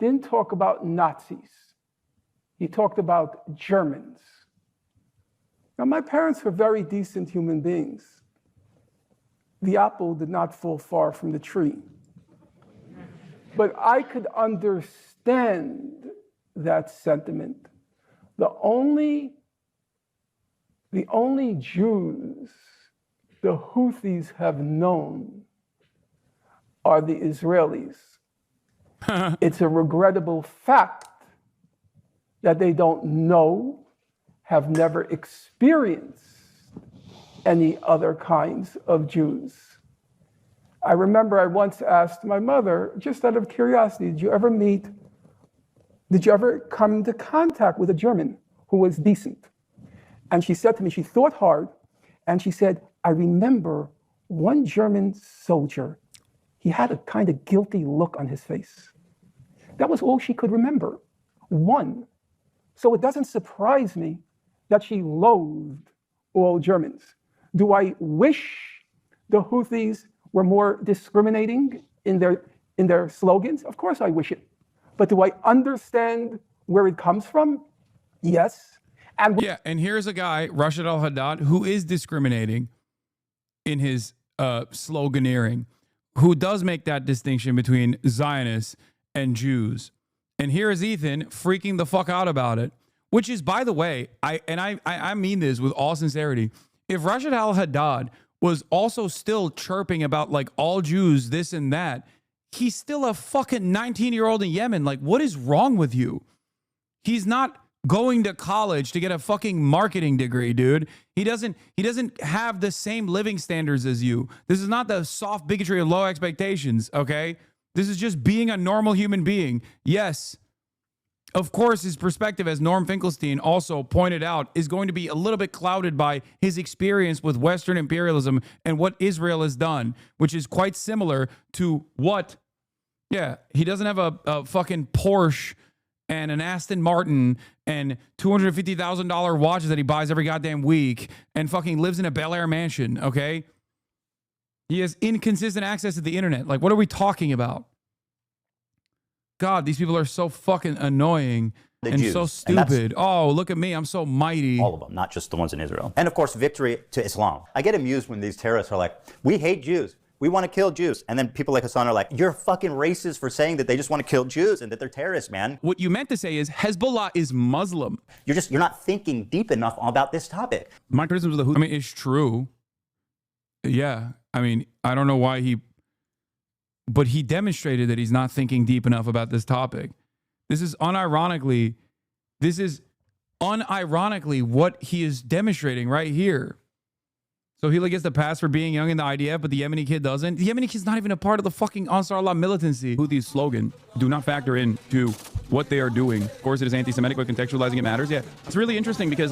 didn't talk about Nazis. He talked about Germans. Now, my parents were very decent human beings. The apple did not fall far from the tree. But I could understand that sentiment. The only Jews the Houthis have known are the Israelis. It's a regrettable fact that they don't know, have never experienced any other kinds of Jews. I remember I once asked my mother, just out of curiosity, did you ever come into contact with a German who was decent? And she said to me, she thought hard, and she said, I remember one German soldier, he had a kind of guilty look on his face. That was all she could remember, one. So it doesn't surprise me that she loathed all Germans. Do I wish the Houthis were more discriminating in their slogans? Of course I wish it. But do I understand where it comes from? Yes. And here's a guy, Rashid al-Haddad, who is discriminating in his sloganeering, who does make that distinction between Zionists and Jews. And here is Ethan freaking the fuck out about it, which is, by the way, I mean this with all sincerity. If Rashid al-Haddad was also still chirping about like all Jews, this and that, he's still a fucking 19-year-old in Yemen. Like, what is wrong with you? He's not going to college to get a fucking marketing degree, dude. He doesn't have the same living standards as you. This is not the soft bigotry of low expectations, okay? This is just being a normal human being. Yes, of course, his perspective, as Norm Finkelstein also pointed out, is going to be a little bit clouded by his experience with Western imperialism and what Israel has done, which is quite similar to what, he doesn't have a fucking Porsche and an Aston Martin and $250,000 watches that he buys every goddamn week and fucking lives in a Bel Air mansion, okay? He has inconsistent access to the internet. Like, what are we talking about? God, these people are so fucking annoying and Jews. so stupid. Oh, look at me. I'm so mighty. All of them, not just the ones in Israel. And of course, victory to Islam. I get amused when these terrorists are like, we hate Jews. We want to kill Jews. And then people like Hassan are like, you're fucking racist for saying that they just want to kill Jews and that they're terrorists, man. What you meant to say is Hezbollah is Muslim. You're not thinking deep enough about this topic. My criticism of the Houthis, I mean, it's true. Yeah. I mean, I don't know why but he demonstrated that he's not thinking deep enough about this topic. This is unironically what he is demonstrating right here. So he gets the pass for being young in the IDF, but the Yemeni kid doesn't. The Yemeni kid's not even a part of the fucking Ansar Allah militancy. Houthis' slogan, do not factor into what they are doing. Of course, it is anti-Semitic, but contextualizing it matters. Yeah, it's really interesting because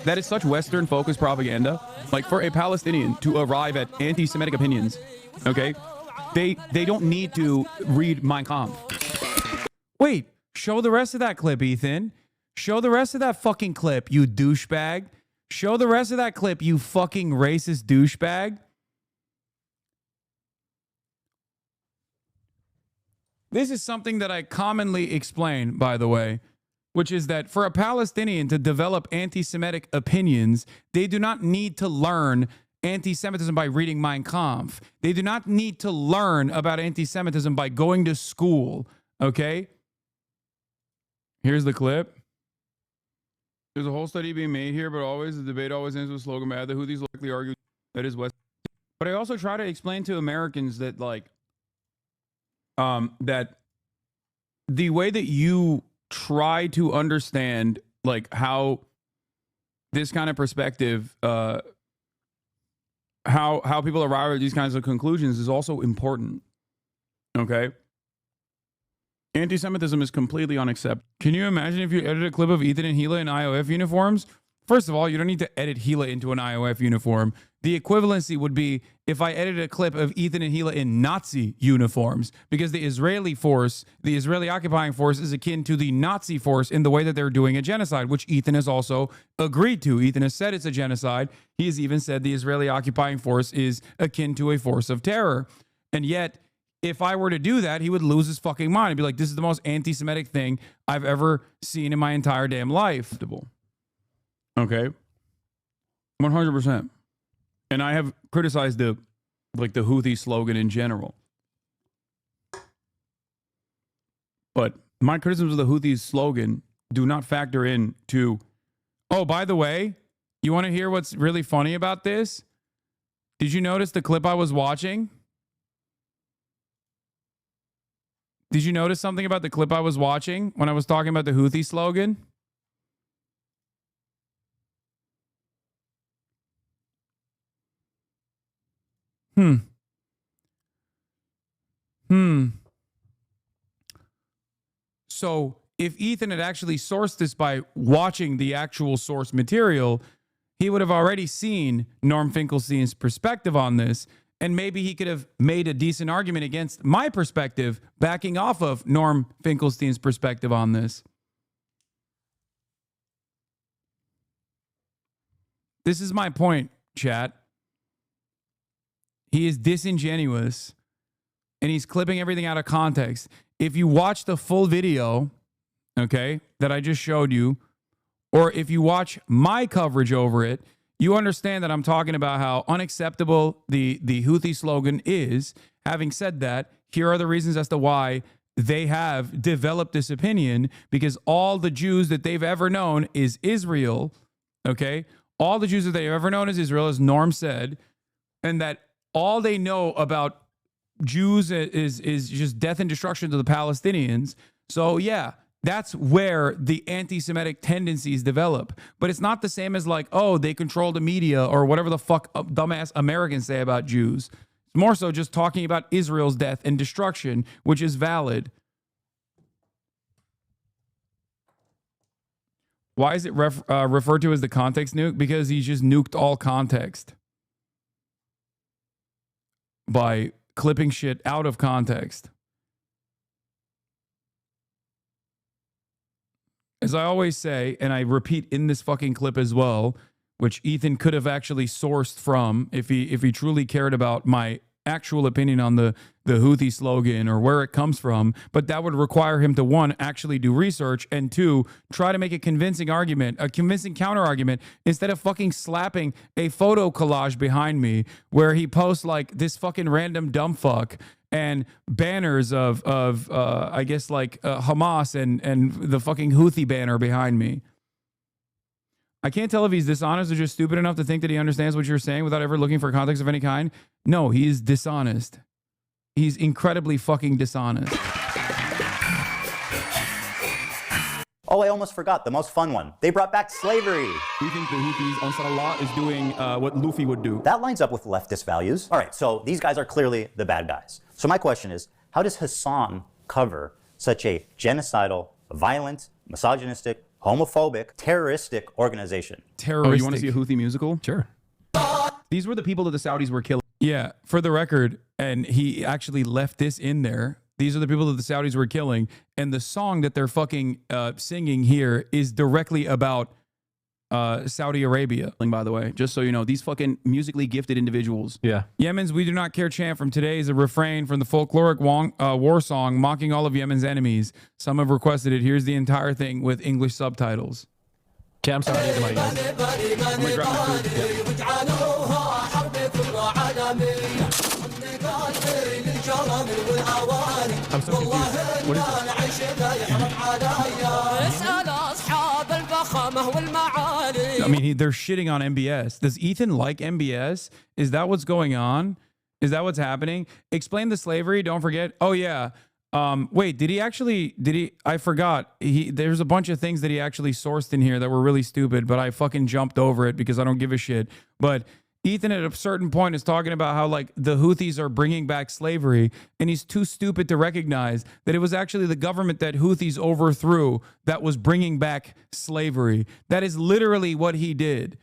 that is such Western-focused propaganda. Like, for a Palestinian to arrive at anti-Semitic opinions, okay, they don't need to read Mein Kampf. Wait, show the rest of that clip, Ethan. Show the rest of that fucking clip, you douchebag. Show the rest of that clip, you fucking racist douchebag. This is something that I commonly explain, by the way, which is that for a Palestinian to develop anti-Semitic opinions, they do not need to learn anti-Semitism by reading Mein Kampf. They do not need to learn about anti-Semitism by going to school, okay? Here's the clip. There's a whole study being made here, but the debate always ends with a slogan, the Houthis likely argue that is West. But I also try to explain to Americans that, like, that the way that you try to understand, like, how this kind of perspective, how people arrive at these kinds of conclusions is also important. Okay? Anti-Semitism is completely unacceptable. Can you imagine if you edit a clip of Ethan and Gila in IOF uniforms? First of all, you don't need to edit Gila into an IOF uniform. The equivalency would be if I edited a clip of Ethan and Gila in Nazi uniforms, because the Israeli force, the Israeli occupying force, is akin to the Nazi force in the way that they're doing a genocide, which Ethan has also agreed to. Ethan has said it's a genocide. He has even said the Israeli occupying force is akin to a force of terror. And yet, if I were to do that, he would lose his fucking mind. He'd be like, this is the most anti-Semitic thing I've ever seen in my entire damn life. Okay? 100%. And I have criticized the Houthi slogan in general. But my criticisms of the Houthi slogan do not factor in to, oh, by the way, you want to hear what's really funny about this? Did you notice the clip I was watching? Did you notice something about the clip I was watching when I was talking about the Houthi slogan? So if Ethan had actually sourced this by watching the actual source material, he would have already seen Norm Finkelstein's perspective on this, and maybe he could have made a decent argument against my perspective, backing off of Norm Finkelstein's perspective on this. This is my point, chat. He is disingenuous, and he's clipping everything out of context. If you watch the full video, okay, that I just showed you, or if you watch my coverage over it, you understand that I'm talking about how unacceptable the Houthi slogan is. Having said that, here are the reasons as to why they have developed this opinion, because all the Jews that they've ever known is Israel, okay? All the Jews that they've ever known is Israel, as Norm said, and that all they know about Jews is just death and destruction to the Palestinians. So yeah, that's where the anti-Semitic tendencies develop. But it's not the same as like, oh, they control the media or whatever the fuck dumbass Americans say about Jews. It's more so just talking about Israel's death and destruction, which is valid. Why is it referred to as the context nuke? Because he's just nuked all context by clipping shit out of context. As I always say, and I repeat in this fucking clip as well, which Ethan could have actually sourced from if he truly cared about my actual opinion on the Houthi slogan or where it comes from, but that would require him to, one, actually do research, and two, try to make a convincing argument, a convincing counter argument, instead of fucking slapping a photo collage behind me where he posts like this fucking random dumb fuck and banners of I guess like Hamas and the fucking Houthi banner behind me. I can't tell if he's dishonest or just stupid enough to think that he understands what you're saying without ever looking for context of any kind. No, he is dishonest. He's incredibly fucking dishonest. Oh, I almost forgot the most fun one. They brought back slavery. We think the Houthis, Ansar Allah, is doing what Luffy would do. That lines up with leftist values. All right, so these guys are clearly the bad guys. So my question is, how does Hassan cover such a genocidal, violent, misogynistic, homophobic, terroristic organization? Oh, you want to see a Houthi musical? Sure. These were the people that the Saudis were killing. Yeah, for the record, and he actually left this in there. These are the people that the Saudis were killing. And the song that they're fucking singing here is directly about Saudi Arabia, by the way, just so you know. These fucking musically gifted individuals. Yeah. Yemen's We Do Not Care chant from today is a refrain from the folkloric war song mocking all of Yemen's enemies. Some have requested it. Here's the entire thing with English subtitles. Okay, I'm sorry. I'm gonna grab my food. I'm so confused. What is I mean, they're shitting on MBS. Does Ethan like MBS? Is that what's going on? Is that what's happening? Explain the slavery. Don't forget. Oh, yeah. Wait, did he, I forgot. There's a bunch of things that he actually sourced in here that were really stupid, but I fucking jumped over it because I don't give a shit. But Ethan at a certain point is talking about how like the Houthis are bringing back slavery, and he's too stupid to recognize that it was actually the government that Houthis overthrew that was bringing back slavery. That is literally what he did.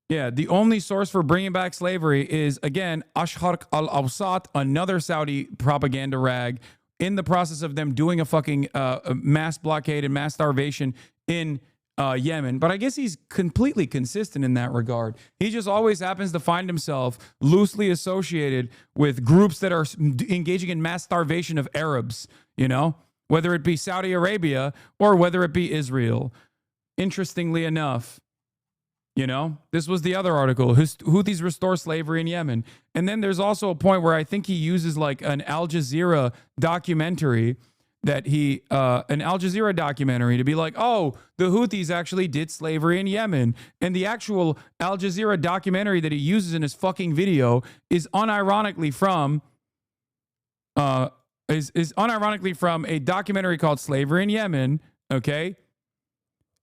Yeah, the only source for bringing back slavery is, again, Ashharq al-Awsat, another Saudi propaganda rag, in the process of them doing a fucking mass blockade and mass starvation in Yemen. But I guess he's completely consistent in that regard. He just always happens to find himself loosely associated with groups that are engaging in mass starvation of Arabs, you know, whether it be Saudi Arabia or whether it be Israel. Interestingly enough, you know, this was the other article, Houthis restore slavery in Yemen. And then there's also a point where I think he uses like an Al Jazeera documentary to be like, oh, the Houthis actually did slavery in Yemen. And the actual Al Jazeera documentary that he uses in his fucking video is unironically from a documentary called Slavery in Yemen, okay?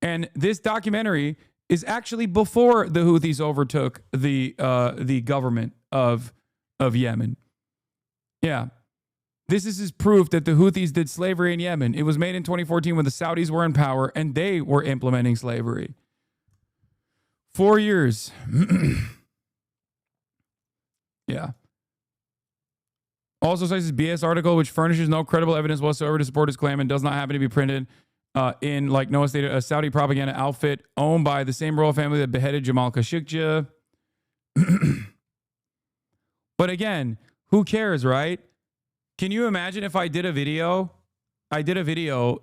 And this documentary is actually before the Houthis overtook the government of Yemen. Yeah. This is his proof that the Houthis did slavery in Yemen. It was made in 2014 when the Saudis were in power and they were implementing slavery. 4 years. Yeah. Also cites his BS article, which furnishes no credible evidence whatsoever to support his claim and does not happen to be printed in, like Noah stated, a Saudi propaganda outfit owned by the same royal family that beheaded Jamal Khashoggi. But again, who cares, right? Can you imagine if I did a video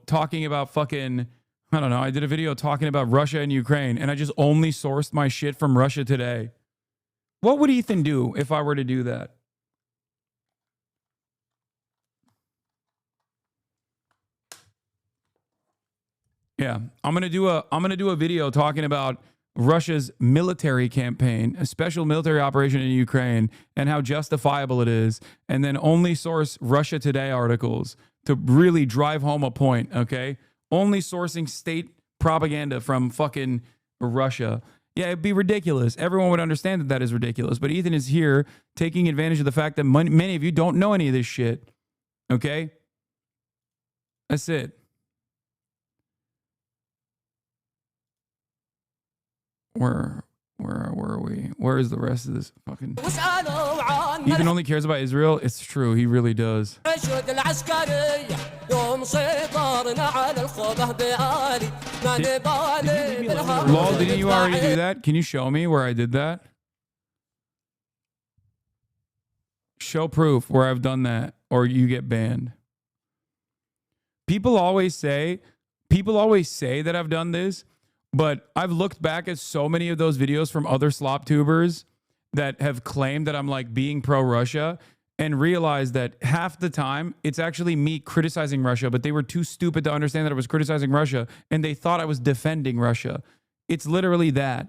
talking about fucking, I don't know, I did a video talking about Russia and Ukraine, and I just only sourced my shit from Russia Today. What would Ethan do if I were to do that? Yeah, I'm gonna do a video talking about Russia's military campaign, a special military operation in Ukraine, and how justifiable it is, and then only source Russia Today articles to really drive home a point, okay? Only sourcing state propaganda from fucking Russia. Yeah, it'd be ridiculous. Everyone would understand that that is ridiculous, but Ethan is here taking advantage of the fact that many of you don't know any of this shit, okay? That's it. Where are we? Where is the rest of this fucking... Ethan only cares about Israel? It's true. He really does. Lol, didn't you already do that? Can you show me where I did that? Show proof where I've done that, or you get banned. People always say that I've done this, but I've looked back at so many of those videos from other slop tubers that have claimed that I'm like being pro-Russia, and realized that half the time it's actually me criticizing Russia, but they were too stupid to understand that I was criticizing Russia, and they thought I was defending Russia. It's literally that.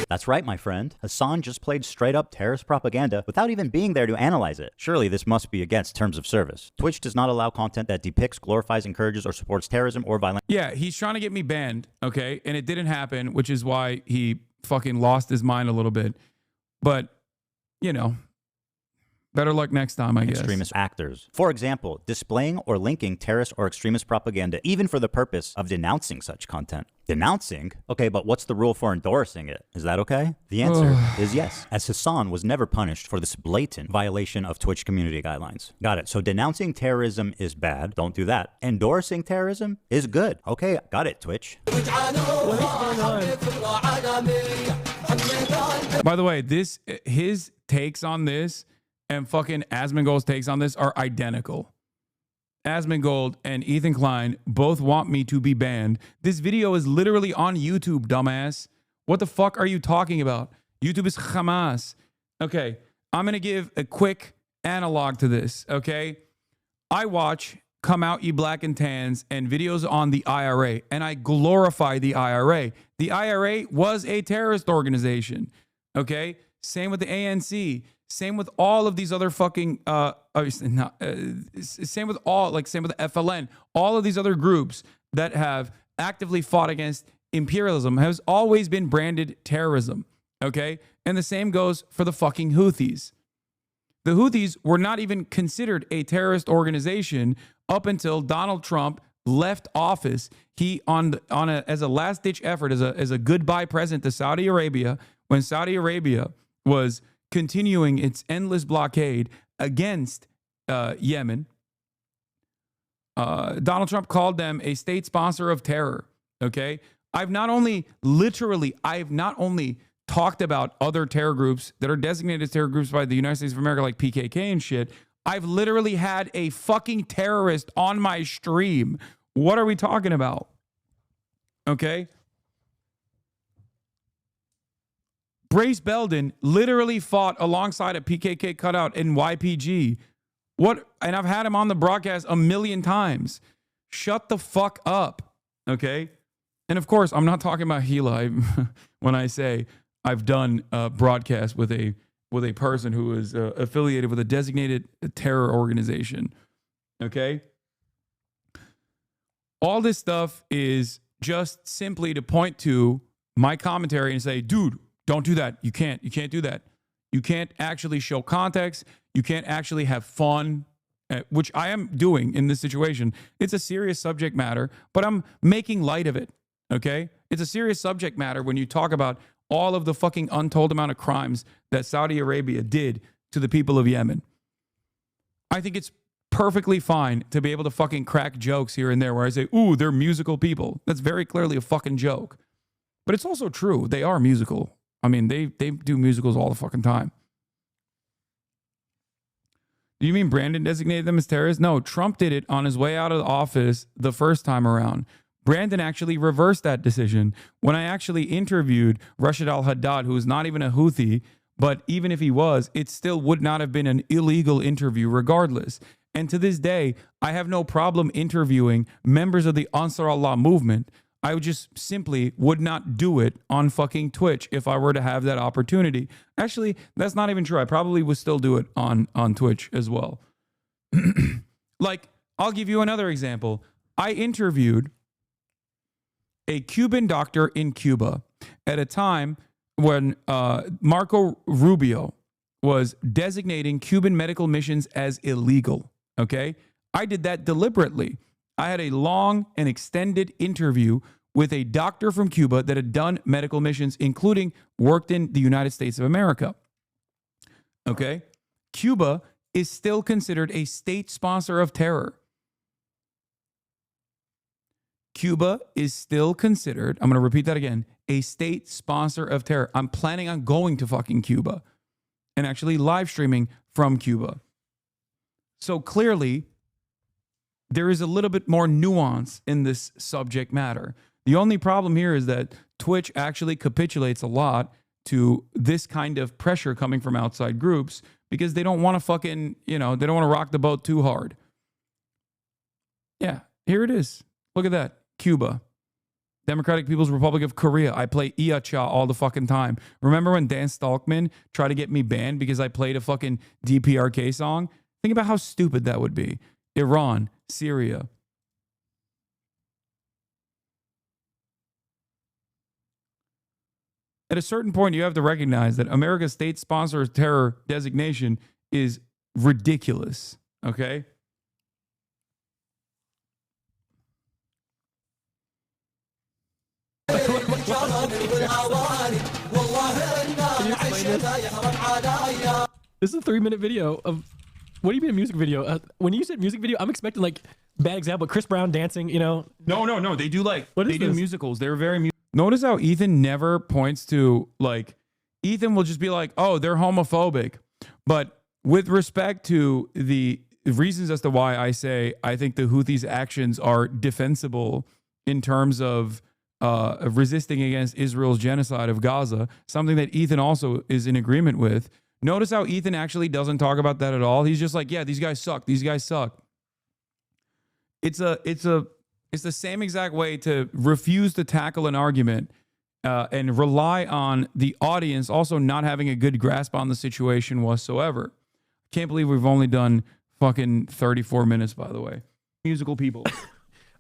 That's right, my friend. Hassan just played straight-up terrorist propaganda without even being there to analyze it. Surely this must be against terms of service. Twitch does not allow content that depicts, glorifies, encourages, or supports terrorism or violence. Yeah, he's trying to get me banned, okay? And it didn't happen, which is why he fucking lost his mind a little bit. But, you know, better luck next time, I guess. Extremist actors. For example, displaying or linking terrorist or extremist propaganda, even for the purpose of denouncing such content. Denouncing? Okay, but what's the rule for endorsing it? Is that okay? The answer is yes, as Hassan was never punished for this blatant violation of Twitch community guidelines. Got it. So denouncing terrorism is bad. Don't do that. Endorsing terrorism is good. Okay, got it, Twitch. By the way, his takes on this and fucking Asmongold's takes on this are identical. Asmongold and Ethan Klein both want me to be banned. This video is literally on YouTube, dumbass. What the fuck are you talking about? YouTube is Hamas. Okay, I'm going to give a quick analog to this, okay? I watch come out ye black and tans and videos on the IRA, and I glorify the IRA. The IRA was a terrorist organization, okay? Same with the ANC. Same with all of these other fucking, same with the FLN. All of these other groups that have actively fought against imperialism has always been branded terrorism, okay? And the same goes for the fucking Houthis. The Houthis were not even considered a terrorist organization up until Donald Trump left office. He as a last ditch effort, as a goodbye present to Saudi Arabia, when Saudi Arabia was continuing its endless blockade against Yemen, Donald Trump called them a state sponsor of terror. Okay, I've not only talked about other terror groups that are designated as terror groups by the United States of America, like PKK and shit. I've literally had a fucking terrorist on my stream. What are we talking about? Okay. Brace Belden literally fought alongside a PKK cutout in YPG. What? And I've had him on the broadcast a million times. Shut the fuck up. Okay. And of course, I'm not talking about Gila when I say I've done a broadcast with a person who is affiliated with a designated terror organization. Okay. All this stuff is just simply to point to my commentary and say, dude, don't do that. You can't do that. You can't actually show context. You can't actually have fun, which I am doing in this situation. It's a serious subject matter, but I'm making light of it. Okay. It's a serious subject matter when you talk about all of the fucking untold amount of crimes that Saudi Arabia did to the people of Yemen. I think it's perfectly fine to be able to fucking crack jokes here and there where I say, ooh, they're musical people. That's very clearly a fucking joke. But it's also true. They are musical. I mean, they do musicals all the fucking time. Do you mean Brandon designated them as terrorists? No, Trump did it on his way out of the office the first time around. Brandon actually reversed that decision. When I actually interviewed Rashid al-Haddad, who is not even a Houthi, but even if he was, it still would not have been an illegal interview regardless. And to this day, I have no problem interviewing members of the Ansar Allah movement. I would just simply would not do it on fucking Twitch if I were to have that opportunity. Actually, that's not even true. I probably would still do it on Twitch as well. Like, I'll give you another example. I interviewed a Cuban doctor in Cuba at a time when Marco Rubio was designating Cuban medical missions as illegal. Okay? I did that deliberately. I had a long and extended interview with a doctor from Cuba that had done medical missions, including worked in the United States of America. Okay? Cuba is still considered a state sponsor of terror. Cuba is still considered, I'm going to repeat that again, a state sponsor of terror. I'm planning on going to fucking Cuba and actually live streaming from Cuba. So clearly, there is a little bit more nuance in this subject matter. The only problem here is that Twitch actually capitulates a lot to this kind of pressure coming from outside groups because they don't want to fucking, they don't want to rock the boat too hard. Yeah, here it is. Look at that. Cuba. Democratic People's Republic of Korea. I play Iacha all the fucking time. Remember when Dan Stalkman tried to get me banned because I played a fucking DPRK song? Think about how stupid that would be. Iran, Syria. At a certain point, you have to recognize that America's state sponsor of terror designation is ridiculous. Okay? Can you explain this? This is a 3-minute video of, what do you mean a music video? When you said music video, I'm expecting like, bad example, Chris Brown dancing, No. They do this? musicals. They're very Notice how Ethan never points to, like, Ethan will just be like, oh, they're homophobic. But with respect to the reasons as to why I say I think the Houthis' actions are defensible in terms of resisting against Israel's genocide of Gaza, something that Ethan also is in agreement with. Notice how Ethan actually doesn't talk about that at all. He's just like, yeah, these guys suck. These guys suck. it's the same exact way to refuse to tackle an argument and rely on the audience also not having a good grasp on the situation whatsoever. Can't believe we've only done fucking 34 minutes, by the way. Musical people.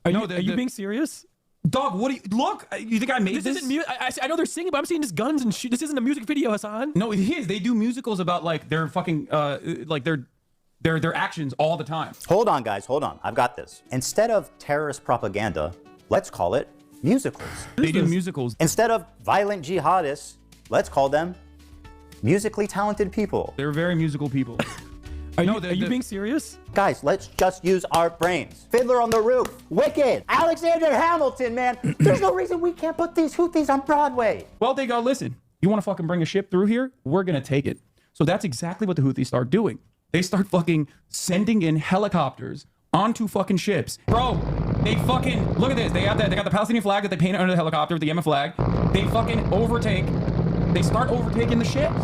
Are you being serious? Dog, what do you look? You think I made this? Isn't I know they're singing, but I'm seeing just guns and shit. This isn't a music video, Hassan. No, it is. They do musicals about like their fucking like their actions all the time. Hold on, guys. Hold on. I've got this. Instead of terrorist propaganda, let's call it musicals. They do musicals. Instead of violent jihadists, let's call them musically talented people. They're very musical people. Are you being serious? Guys, let's just use our brains. Fiddler on the Roof, Wicked, Alexander Hamilton, man. There's no reason we can't put these Houthis on Broadway. Well, they go, listen, you want to fucking bring a ship through here? We're going to take it. So that's exactly what the Houthis start doing. They start fucking sending in helicopters onto fucking ships. Bro, they fucking, look at this. They got the Palestinian flag that they painted under the helicopter, the Yemen flag. They fucking they start overtaking the ships.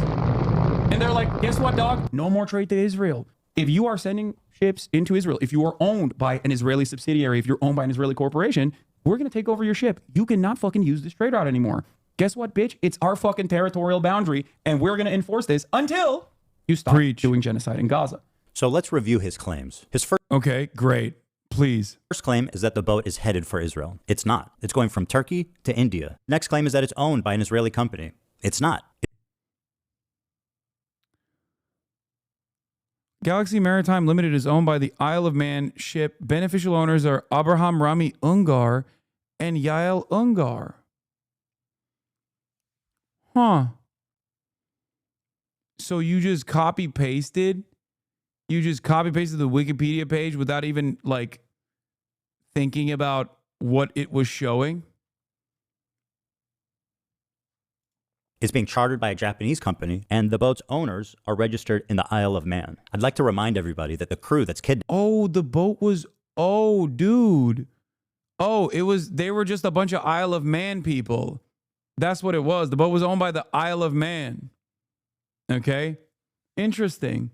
And they're like, guess what, dog? No more trade to Israel. If you are sending ships into Israel, if you are owned by an Israeli subsidiary, if you're owned by an Israeli corporation, we're going to take over your ship. You cannot fucking use this trade route anymore. Guess what, bitch? It's our fucking territorial boundary, and we're going to enforce this until you stop doing genocide in Gaza. So let's review his claims. His first Okay, great. Please. First claim is that the boat is headed for Israel. It's not. It's going from Turkey to India. Next claim is that it's owned by an Israeli company. It's not. Galaxy Maritime Limited is owned by the Isle of Man ship. Beneficial owners are Abraham Rami Ungar and Yael Ungar. Huh. So you just copy pasted the Wikipedia page without even like thinking about what it was showing? It's being chartered by a Japanese company, and the boat's owners are registered in the Isle of Man. I'd like to remind everybody that the crew that's kidnapped. Oh, the boat was. Oh, dude. Oh, they were just a bunch of Isle of Man people. That's what it was. The boat was owned by the Isle of Man. Okay. Interesting.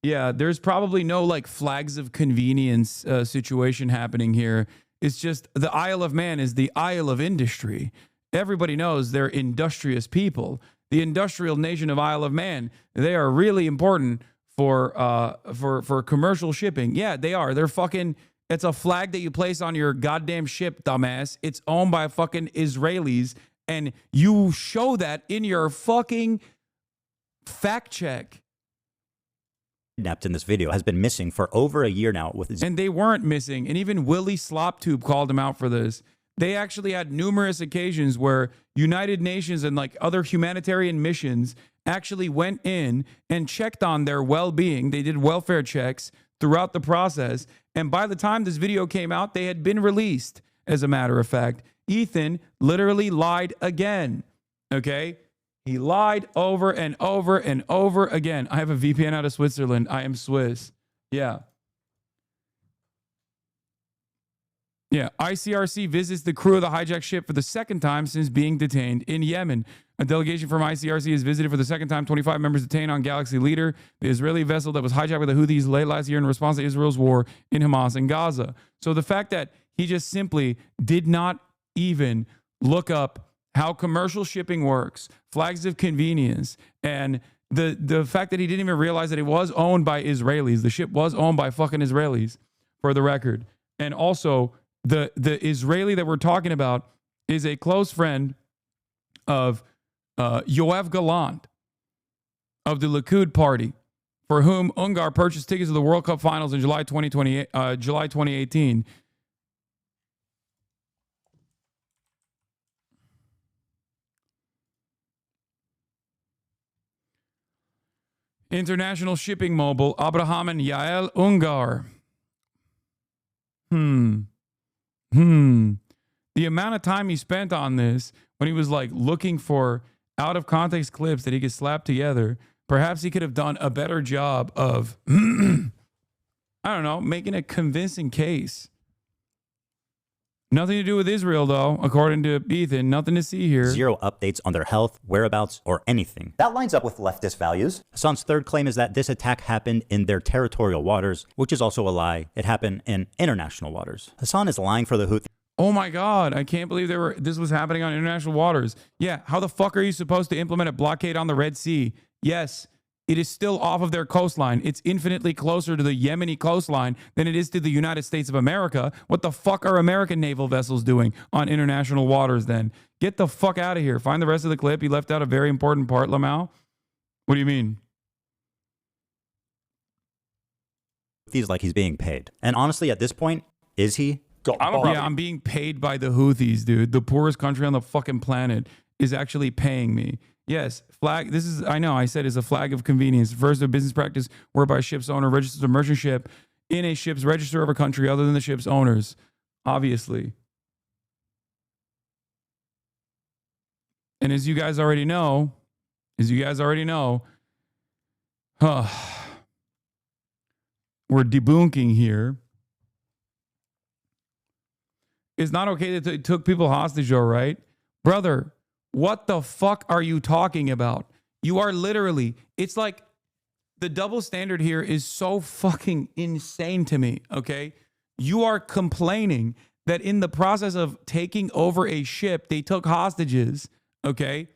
Yeah, there's probably no like flags of convenience situation happening here. It's just the Isle of Man is the Isle of Industry. Everybody knows they're industrious people. The industrial nation of Isle of Man. They are really important for commercial shipping. Yeah, they are. They're fucking. It's a flag that you place on your goddamn ship, dumbass. It's owned by fucking Israelis, and you show that in your fucking fact check. Kidnapped in this video has been missing for over a year now. And they weren't missing. And even Willie Sloptube called him out for this. They actually had numerous occasions where United Nations and like other humanitarian missions actually went in and checked on their well-being. They did welfare checks throughout the process. And by the time this video came out, they had been released, as a matter of fact. Ethan literally lied again. Okay? He lied over and over and over again. I have a VPN out of Switzerland. I am Swiss. Yeah. Yeah, ICRC visits the crew of the hijacked ship for the second time since being detained in Yemen. A delegation from ICRC has visited for the second time 25 members detained on Galaxy Leader, the Israeli vessel that was hijacked by the Houthis late last year in response to Israel's war in Hamas and Gaza. So the fact that he just simply did not even look up how commercial shipping works, flags of convenience, and the fact that he didn't even realize that it was owned by Israelis. The ship was owned by fucking Israelis, for the record. And also, the Israeli that we're talking about is a close friend of Yoav Gallant of the Likud party, for whom Ungar purchased tickets to the World Cup Finals in July 2018. International Shipping Mobile, Abraham and Yael Ungar. The amount of time he spent on this when he was like looking for out of context clips that he could slap together, perhaps he could have done a better job of, I don't know, making a convincing case. Nothing to do with Israel, though, according to Ethan. Nothing to see here. Zero updates on their health, whereabouts, or anything. That lines up with leftist values. Hassan's third claim is that this attack happened in their territorial waters, which is also a lie. It happened in international waters. Hassan is lying for the Houthis. Oh my God, I can't believe this was happening on international waters. Yeah, how the fuck are you supposed to implement a blockade on the Red Sea? Yes, it is still off of their coastline. It's infinitely closer to the Yemeni coastline than it is to the United States of America. What the fuck are American naval vessels doing on international waters then? Get the fuck out of here. Find the rest of the clip. He left out a very important part, Lamau. What do you mean? He's like he's being paid. And honestly, at this point, is he? I'm being paid by the Houthis, dude. The poorest country on the fucking planet is actually paying me. Yes, flag. This is, I know, I said is a flag of convenience. First, a business practice whereby a ship's owner registers a merchant ship in a ship's register of a country other than the ship's owners. Obviously. And as you guys already know, we're debunking here. It's not okay that they took people hostage, though, right? Brother, what the fuck are you talking about? You are literally, it's like the double standard here is so fucking insane to me, okay? You are complaining that in the process of taking over a ship, they took hostages, okay,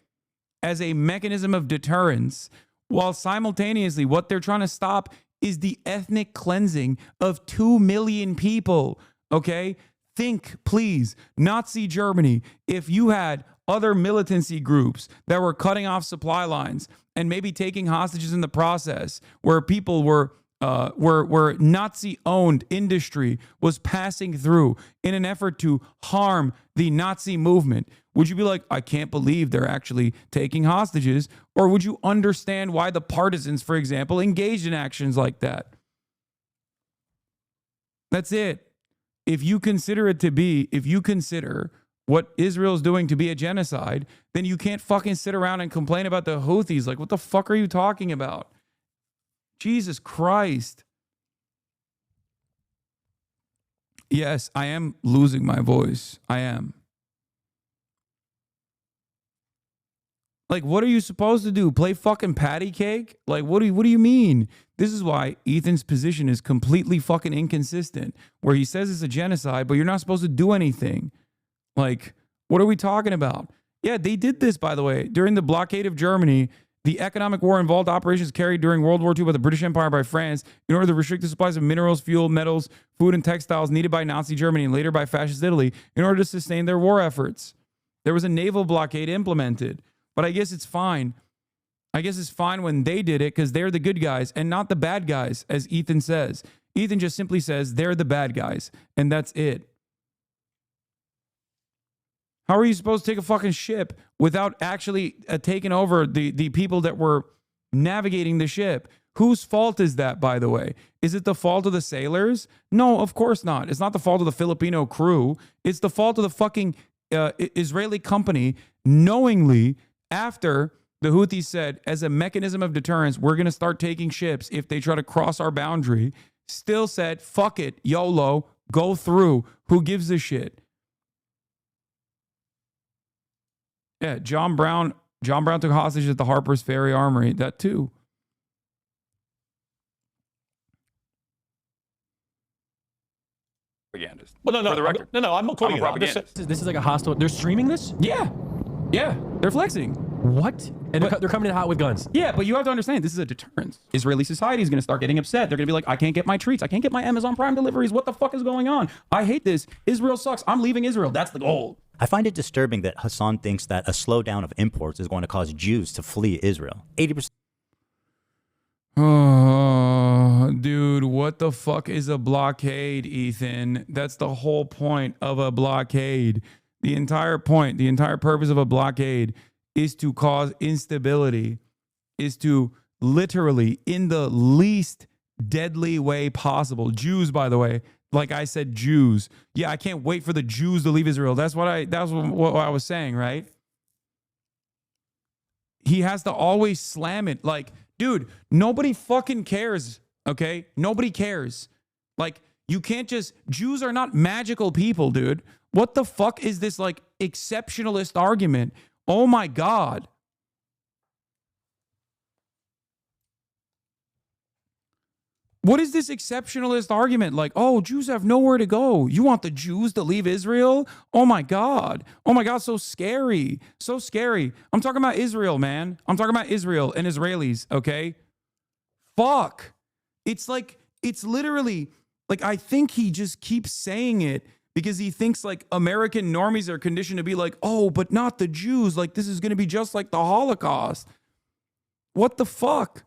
as a mechanism of deterrence, while simultaneously what they're trying to stop is the ethnic cleansing of 2 million people, okay? Think, please, Nazi Germany, if you had other militancy groups that were cutting off supply lines and maybe taking hostages in the process, where people were Nazi-owned industry was passing through in an effort to harm the Nazi movement, would you be like, I can't believe they're actually taking hostages? Or would you understand why the partisans, for example, engaged in actions like that? That's it. If you consider what Israel's doing to be a genocide, then you can't fucking sit around and complain about the Houthis. Like, what the fuck are you talking about? Jesus Christ. Yes, I am losing my voice. I am. Like, what are you supposed to do? Play fucking patty cake? Like, what do you mean? This is why Ethan's position is completely fucking inconsistent, where he says it's a genocide, but you're not supposed to do anything. Like, what are we talking about? Yeah, they did this, by the way, during the blockade of Germany. The economic war involved operations carried during World War II by the British Empire by France in order to restrict the supplies of minerals, fuel, metals, food, and textiles needed by Nazi Germany and later by fascist Italy in order to sustain their war efforts. There was a naval blockade implemented, but I guess it's fine. I guess it's fine when they did it because they're the good guys and not the bad guys, as Ethan says. Ethan just simply says they're the bad guys, and that's it. How are you supposed to take a fucking ship without actually taking over the people that were navigating the ship? Whose fault is that, by the way? Is it the fault of the sailors? No, of course not. It's not the fault of the Filipino crew. It's the fault of the fucking Israeli company knowingly, after the Houthis said, as a mechanism of deterrence, we're going to start taking ships if they try to cross our boundary, still said, fuck it, YOLO, go through. Who gives a shit? Yeah, John Brown took hostage at the Harper's Ferry Armory. That too. Propagandist. Well, no, For the record. no, I'm not calling it that. This is like a hostile. They're streaming this? Yeah, they're flexing. What? And they're coming in hot with guns. Yeah, but you have to understand, this is a deterrence. Israeli society is going to start getting upset. They're going to be like, I can't get my treats. I can't get my Amazon Prime deliveries. What the fuck is going on? I hate this. Israel sucks. I'm leaving Israel. That's the goal. I find it disturbing that Hassan thinks that a slowdown of imports is going to cause Jews to flee Israel. 80%. Oh, dude, what the fuck is a blockade, Ethan? That's the whole point of a blockade. The entire point, the entire purpose of a blockade is to cause instability, is to literally, in the least deadly way possible. Jews, by the way, like I said, Jews. Yeah, I can't wait for the Jews to leave Israel. That's what I was saying, right? He has to always slam it. Like, dude, nobody fucking cares, okay? Nobody cares. Like, You can't just, Jews are not magical people, dude. What the fuck is this like exceptionalist argument? Oh my God. What is this exceptionalist argument? Like, oh, Jews have nowhere to go. You want the Jews to leave Israel? Oh my God. Oh my God, so scary. So scary. I'm talking about Israel, man. I'm talking about Israel and Israelis, okay? Fuck. It's like, it's literally, like, I think he just keeps saying it because he thinks like American normies are conditioned to be like, oh, but not the Jews. Like, this is going to be just like the Holocaust. What the fuck?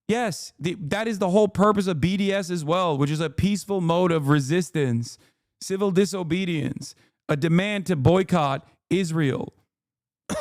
Yes, that is the whole purpose of BDS as well, which is a peaceful mode of resistance, civil disobedience, a demand to boycott Israel.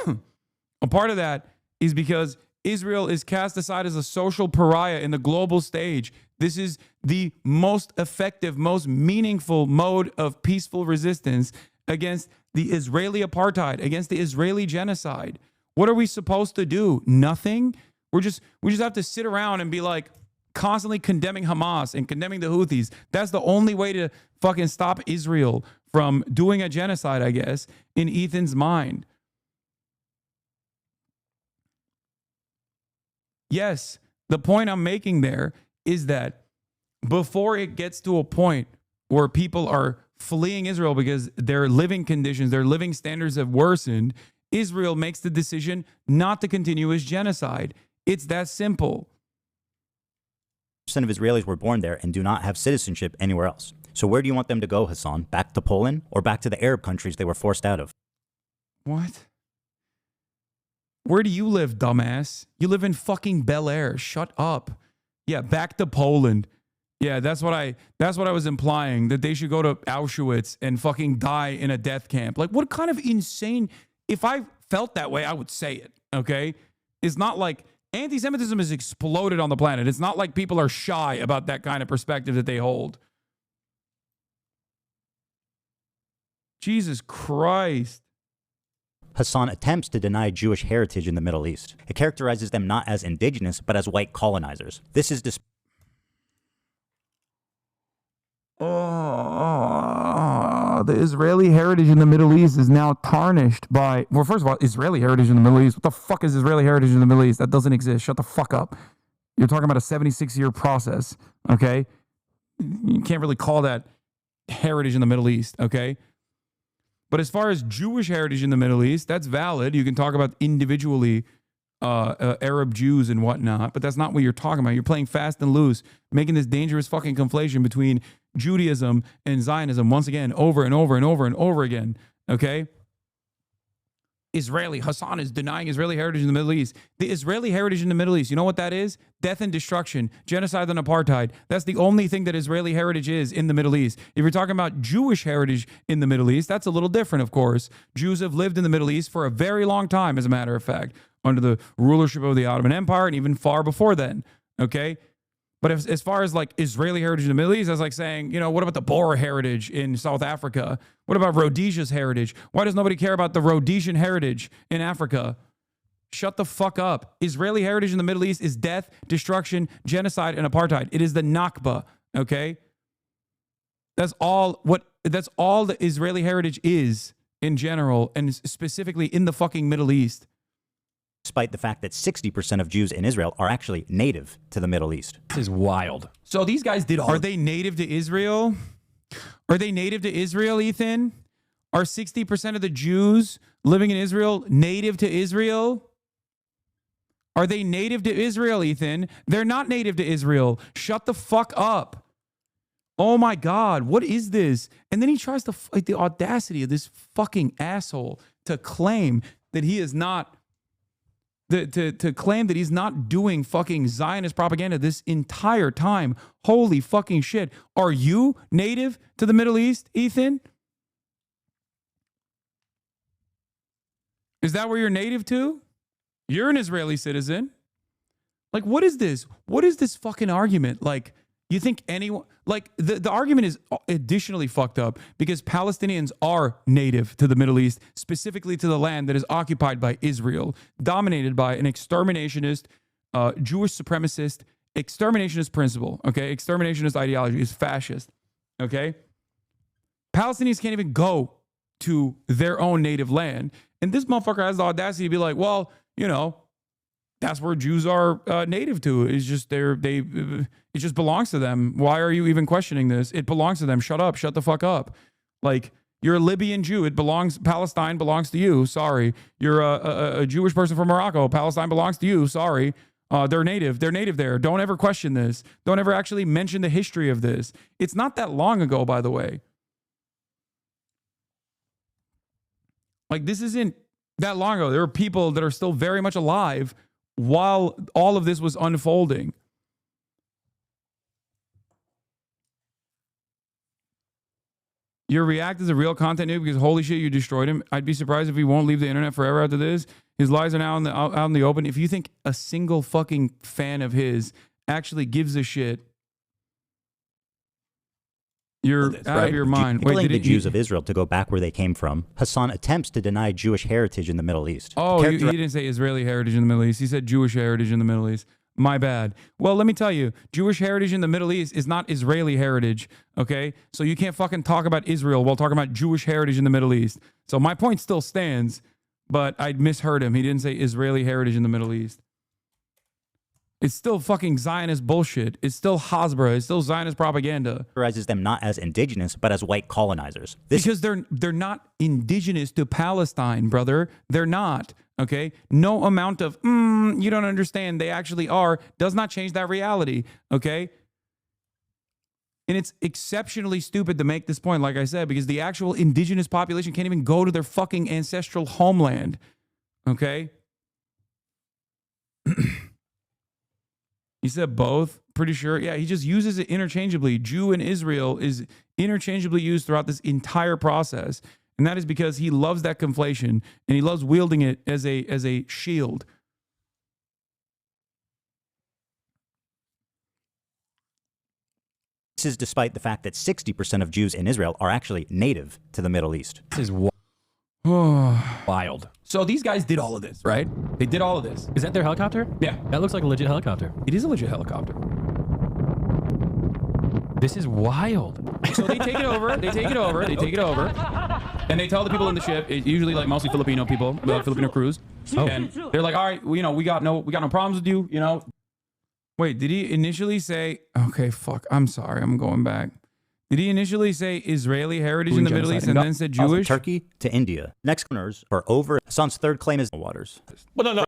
A part of that is because Israel is cast aside as a social pariah in the global stage. This is the most effective, most meaningful mode of peaceful resistance against the Israeli apartheid, against the Israeli genocide. What are we supposed to do? Nothing? We just have to sit around and be like constantly condemning Hamas and condemning the Houthis. That's the only way to fucking stop Israel from doing a genocide, I guess, in Ethan's mind. Yes, the point I'm making there is that before it gets to a point where people are fleeing Israel because their living conditions, their living standards have worsened, Israel makes the decision not to continue its genocide. It's that simple. Percent of Israelis were born there and do not have citizenship anywhere else. So where do you want them to go, Hassan? Back to Poland or back to the Arab countries they were forced out of? What? Where do you live, dumbass? You live in fucking Bel Air. Shut up. Yeah, back to Poland. Yeah, that's what I was implying, that they should go to Auschwitz and fucking die in a death camp. Like, what kind of insane... If I felt that way, I would say it, okay? It's not like... Anti-Semitism has exploded on the planet. It's not like people are shy about that kind of perspective that they hold. Jesus Christ. Hassan attempts to deny Jewish heritage in the Middle East. It characterizes them not as indigenous, but as white colonizers. This is the Israeli heritage in the Middle East is now tarnished by... Well, first of all, Israeli heritage in the Middle East. What the fuck is Israeli heritage in the Middle East? That doesn't exist. Shut the fuck up. You're talking about a 76-year process, okay? You can't really call that heritage in the Middle East, okay? But as far as Jewish heritage in the Middle East, that's valid. You can talk about individually Arab Jews and whatnot, but that's not what you're talking about. You're playing fast and loose, making this dangerous fucking conflation between Judaism and Zionism once again, over and over and over and over again, okay? Hassan is denying Israeli heritage in the Middle East. The Israeli heritage in the Middle East, you know what that is? Death and destruction, genocide and apartheid. That's the only thing that Israeli heritage is in the Middle East. If you're talking about Jewish heritage in the Middle East, that's a little different, of course. Jews have lived in the Middle East for a very long time, as a matter of fact, under the rulership of the Ottoman Empire and even far before then, okay? But as far as like Israeli heritage in the Middle East, that's like saying, you know, what about the Boer heritage in South Africa? What about Rhodesia's heritage? Why does nobody care about the Rhodesian heritage in Africa? Shut the fuck up. Israeli heritage in the Middle East is death, destruction, genocide, and apartheid. It is the Nakba, okay? That's all the Israeli heritage is in general, and specifically in the fucking Middle East. Despite the fact that 60% of Jews in Israel are actually native to the Middle East. This is wild. So these guys did all... Are they native to Israel? Are they native to Israel, Ethan? Are 60% of the Jews living in Israel native to Israel? Are they native to Israel, Ethan? They're not native to Israel. Shut the fuck up. Oh my God, what is this? And then he tries to fight the audacity of this fucking asshole to claim that he is not... To claim that he's not doing fucking Zionist propaganda this entire time. Holy fucking shit. Are you native to the Middle East, Ethan? Is that where you're native to? You're an Israeli citizen. Like, what is this? What is this fucking argument? Like, you think anyone... Like, the argument is additionally fucked up because Palestinians are native to the Middle East, specifically to the land that is occupied by Israel, dominated by an exterminationist, Jewish supremacist, exterminationist principle, okay? Exterminationist ideology is fascist, okay? Palestinians can't even go to their own native land. And this motherfucker has the audacity to be like, well, you know, that's where Jews are native to. It's just it just belongs to them. Why are you even questioning this? It belongs to them. Shut up. Shut the fuck up. Like, you're a Libyan Jew. It belongs. Palestine belongs to you. Sorry. You're a Jewish person from Morocco. Palestine belongs to you. Sorry. They're native. They're native there. Don't ever question this. Don't ever actually mention the history of this. It's not that long ago, by the way. Like, this isn't that long ago. There are people that are still very much alive while all of this was unfolding. Your React is a real content noob because holy shit, you destroyed him. I'd be surprised if he won't leave the internet forever after this. His lies are now out in the open. If you think a single fucking fan of his actually gives a shit, you're out of your mind. Telling the Jews of Israel to go back where they came from, Hassan attempts to deny Jewish heritage in the Middle East. Oh, he didn't say Israeli heritage in the Middle East. He said Jewish heritage in the Middle East. My bad. Well, let me tell you, Jewish heritage in the Middle East is not Israeli heritage, okay? So you can't fucking talk about Israel while talking about Jewish heritage in the Middle East. So my point still stands, but I misheard him. He didn't say Israeli heritage in the Middle East. It's still fucking Zionist bullshit. It's still Hasbara. It's still Zionist propaganda. Characterizes them not as indigenous, but as white colonizers. Because they're not indigenous to Palestine, brother. They're not, okay? No amount of, you don't understand, they actually are, does not change that reality, okay? And it's exceptionally stupid to make this point, like I said, because the actual indigenous population can't even go to their fucking ancestral homeland, okay? He said both, pretty sure. Yeah, he just uses it interchangeably. Jew and Israel is interchangeably used throughout this entire process. And that is because he loves that conflation and he loves wielding it as a shield. This is despite the fact that 60% of Jews in Israel are actually native to the Middle East. This is wild. So these guys did all of this, right? They did all of this. Is that their helicopter? Yeah. That looks like a legit helicopter. It is a legit helicopter. This is wild. So they take it over. They take it over. They take it over. And they tell the people in the ship, it's usually like mostly Filipino people, Filipino crews. Oh. And they're like, all right, we got no problems with you, you know. Wait, did he initially say, okay, fuck, I'm sorry, I'm going back. Did he initially say Israeli heritage in the Middle East and then said Jewish? Turkey to India. Next owners are over. Hassan's third claim is waters. Well, no.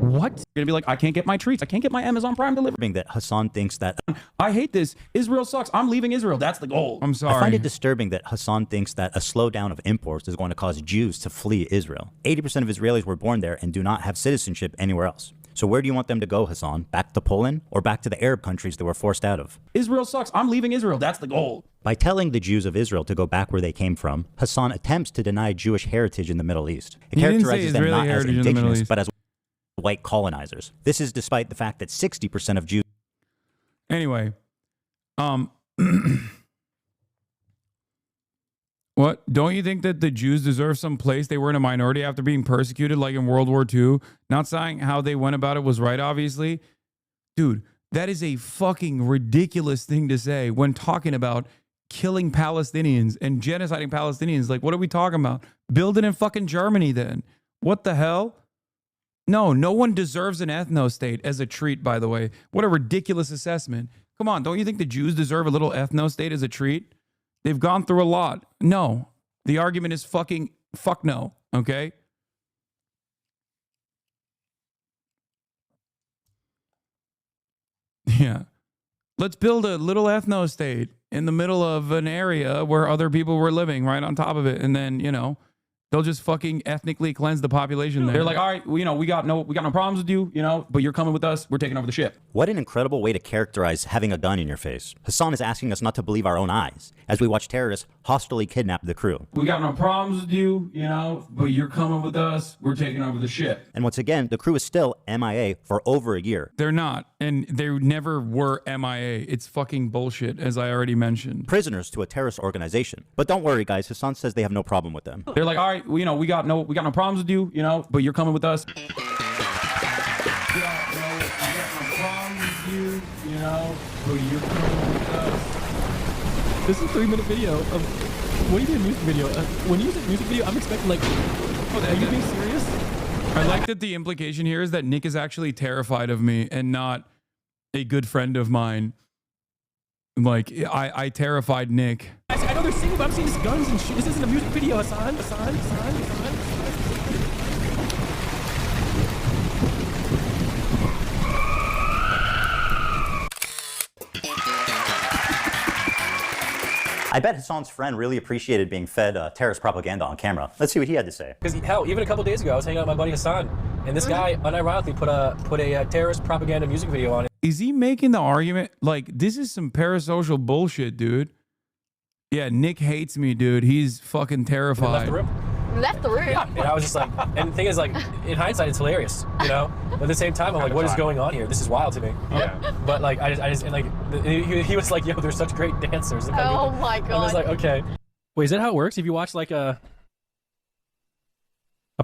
What? You're gonna be like, I can't get my treats. I can't get my Amazon Prime delivery. That Hassan thinks that I hate this. Israel sucks. I'm leaving Israel. That's the goal. I'm sorry. I find it disturbing that Hassan thinks that a slowdown of imports is going to cause Jews to flee Israel. 80% of Israelis were born there and do not have citizenship anywhere else. So where do you want them to go, Hassan? Back to Poland or back to the Arab countries they were forced out of? Israel sucks. I'm leaving Israel. That's the goal. By telling the Jews of Israel to go back where they came from, Hassan attempts to deny Jewish heritage in the Middle East. It characterizes them not as indigenous, but as white colonizers. This is despite the fact that 60% of Jews... Anyway, what? Don't you think that the Jews deserve some place? They were in a minority after being persecuted like in World War II. Not saying how they went about it was right, obviously. Dude, that is a fucking ridiculous thing to say when talking about killing Palestinians and genociding Palestinians. Like, what are we talking about? Build it in fucking Germany then. What the hell? No one deserves an ethno-state as a treat, by the way. What a ridiculous assessment. Come on, don't you think the Jews deserve a little ethno-state as a treat? They've gone through a lot. No. The argument is fuck no, okay? Yeah. Let's build a little ethno-state in the middle of an area where other people were living right on top of it. And then, they'll just fucking ethnically cleanse the population there. They're like, all right, we got no problems with you, but you're coming with us. We're taking over the ship. What an incredible way to characterize having a gun in your face. Hassan is asking us not to believe our own eyes as we watch terrorists hostilely kidnap the crew. We got no problems with you, but you're coming with us. We're taking over the ship. And once again, the crew is still MIA for over a year. They're not. And they never were MIA. It's fucking bullshit, as I already mentioned. Prisoners to a terrorist organization. But don't worry, guys. Hassan says they have no problem with them. They're like, all right, we got no problems with you, but you're coming with us. you, you know, who you This is a 3-minute video of, what do you mean a music video? When you say music video, I'm expecting like, oh, are you being serious? I like that the implication here is that Nick is actually terrified of me and not a good friend of mine. Like, I terrified Nick. I know they're singing, but I'm seeing these guns and shit. This isn't a music video, Hassan. I bet Hassan's friend really appreciated being fed terrorist propaganda on camera. Let's see what he had to say. Because hell, even a couple days ago, I was hanging out with my buddy Hassan, and this guy unironically put a terrorist propaganda music video on it. Is he making the argument? Like, this is some parasocial bullshit, dude. Yeah, Nick hates me, dude. He's fucking terrified. Left the room. Yeah, and I was just like, and the thing is, like, in hindsight, it's hilarious, you know. But at the same time, I'm like, what is going on here? This is wild to me. Yeah. But like, I just, and like, he was like, yo, they're such great dancers. Oh my god. I was like, okay. Wait, is that how it works? If you watch like a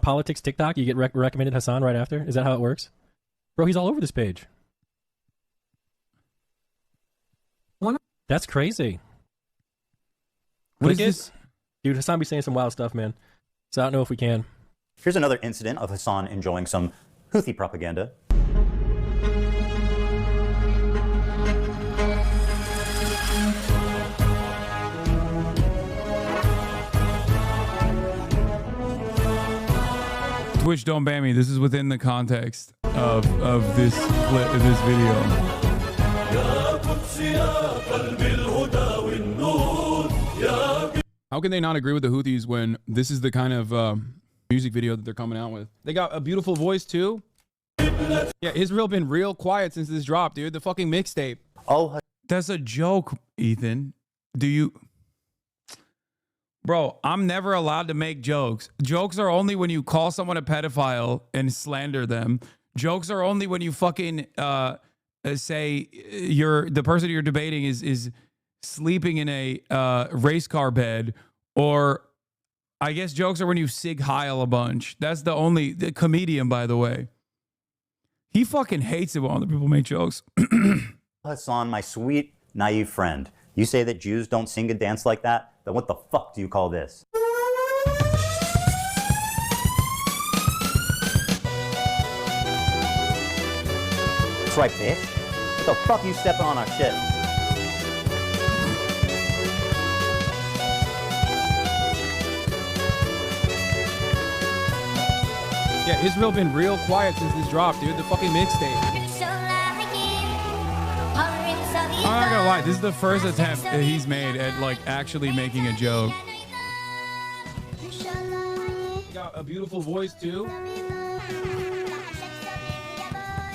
politics TikTok, you get recommended Hassan right after? Is that how it works? Bro, he's all over this page. What? That's crazy. What is this? Dude, Hassan be saying some wild stuff, man. So I don't know if we can. Here's another incident of Hassan enjoying some Houthi propaganda. Twitch, don't ban me. This is within the context of this clip, of this video. How can they not agree with the Houthis when this is the kind of music video that they're coming out with? They got a beautiful voice too. Yeah, Israel been real quiet since this dropped, dude. The fucking mixtape. Oh, that's a joke, Ethan. Do you... Bro, I'm never allowed to make jokes. Jokes are only when you call someone a pedophile and slander them. Jokes are only when you fucking say the person you're debating is sleeping in a race car bed, or I guess jokes are when you sig heil a bunch. That's the comedian, by the way. He fucking hates it when other people make jokes. Hassan, my sweet, naive friend, you say that Jews don't sing and dance like that? Then what the fuck do you call this? That's right, bitch. What the fuck you stepping on our shit? Yeah, Israel been real quiet since this dropped, dude. The fucking mixtape. I'm not gonna lie, this is the first attempt that he's made at like actually making a joke. You got a beautiful voice too.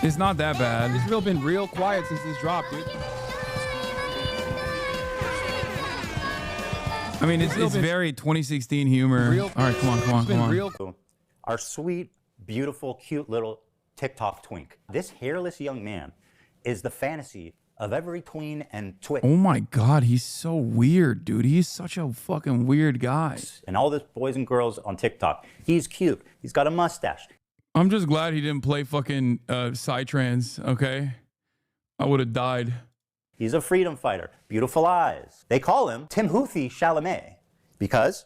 It's not that bad. Israel been real quiet since this dropped, dude. I mean, it's very 2016 humor. All right, come on. Our sweet, beautiful, cute little TikTok twink. This hairless young man is the fantasy of every tween and twit. Oh my God, he's so weird, dude. He's such a fucking weird guy. And all the boys and girls on TikTok. He's cute. He's got a mustache. I'm just glad he didn't play fucking Psytrance, okay? I would have died. He's a freedom fighter. Beautiful eyes. They call him Timothy Chalamet because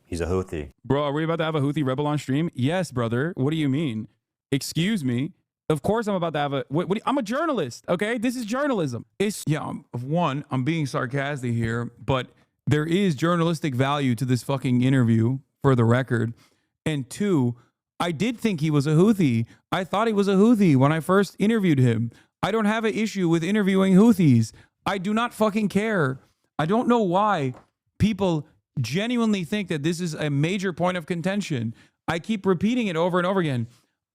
he's a Houthi. Bro, are we about to have a Houthi rebel on stream? Yes, brother. What do you mean? Excuse me. Of course I'm about to have a... I'm a journalist, okay? This is journalism. I'm being sarcastic here, but there is journalistic value to this fucking interview, for the record. And two, I did think he was a Houthi. I thought he was a Houthi when I first interviewed him. I don't have an issue with interviewing Houthis. I do not fucking care. I don't know why people genuinely think that this is a major point of contention. I keep repeating it over and over again.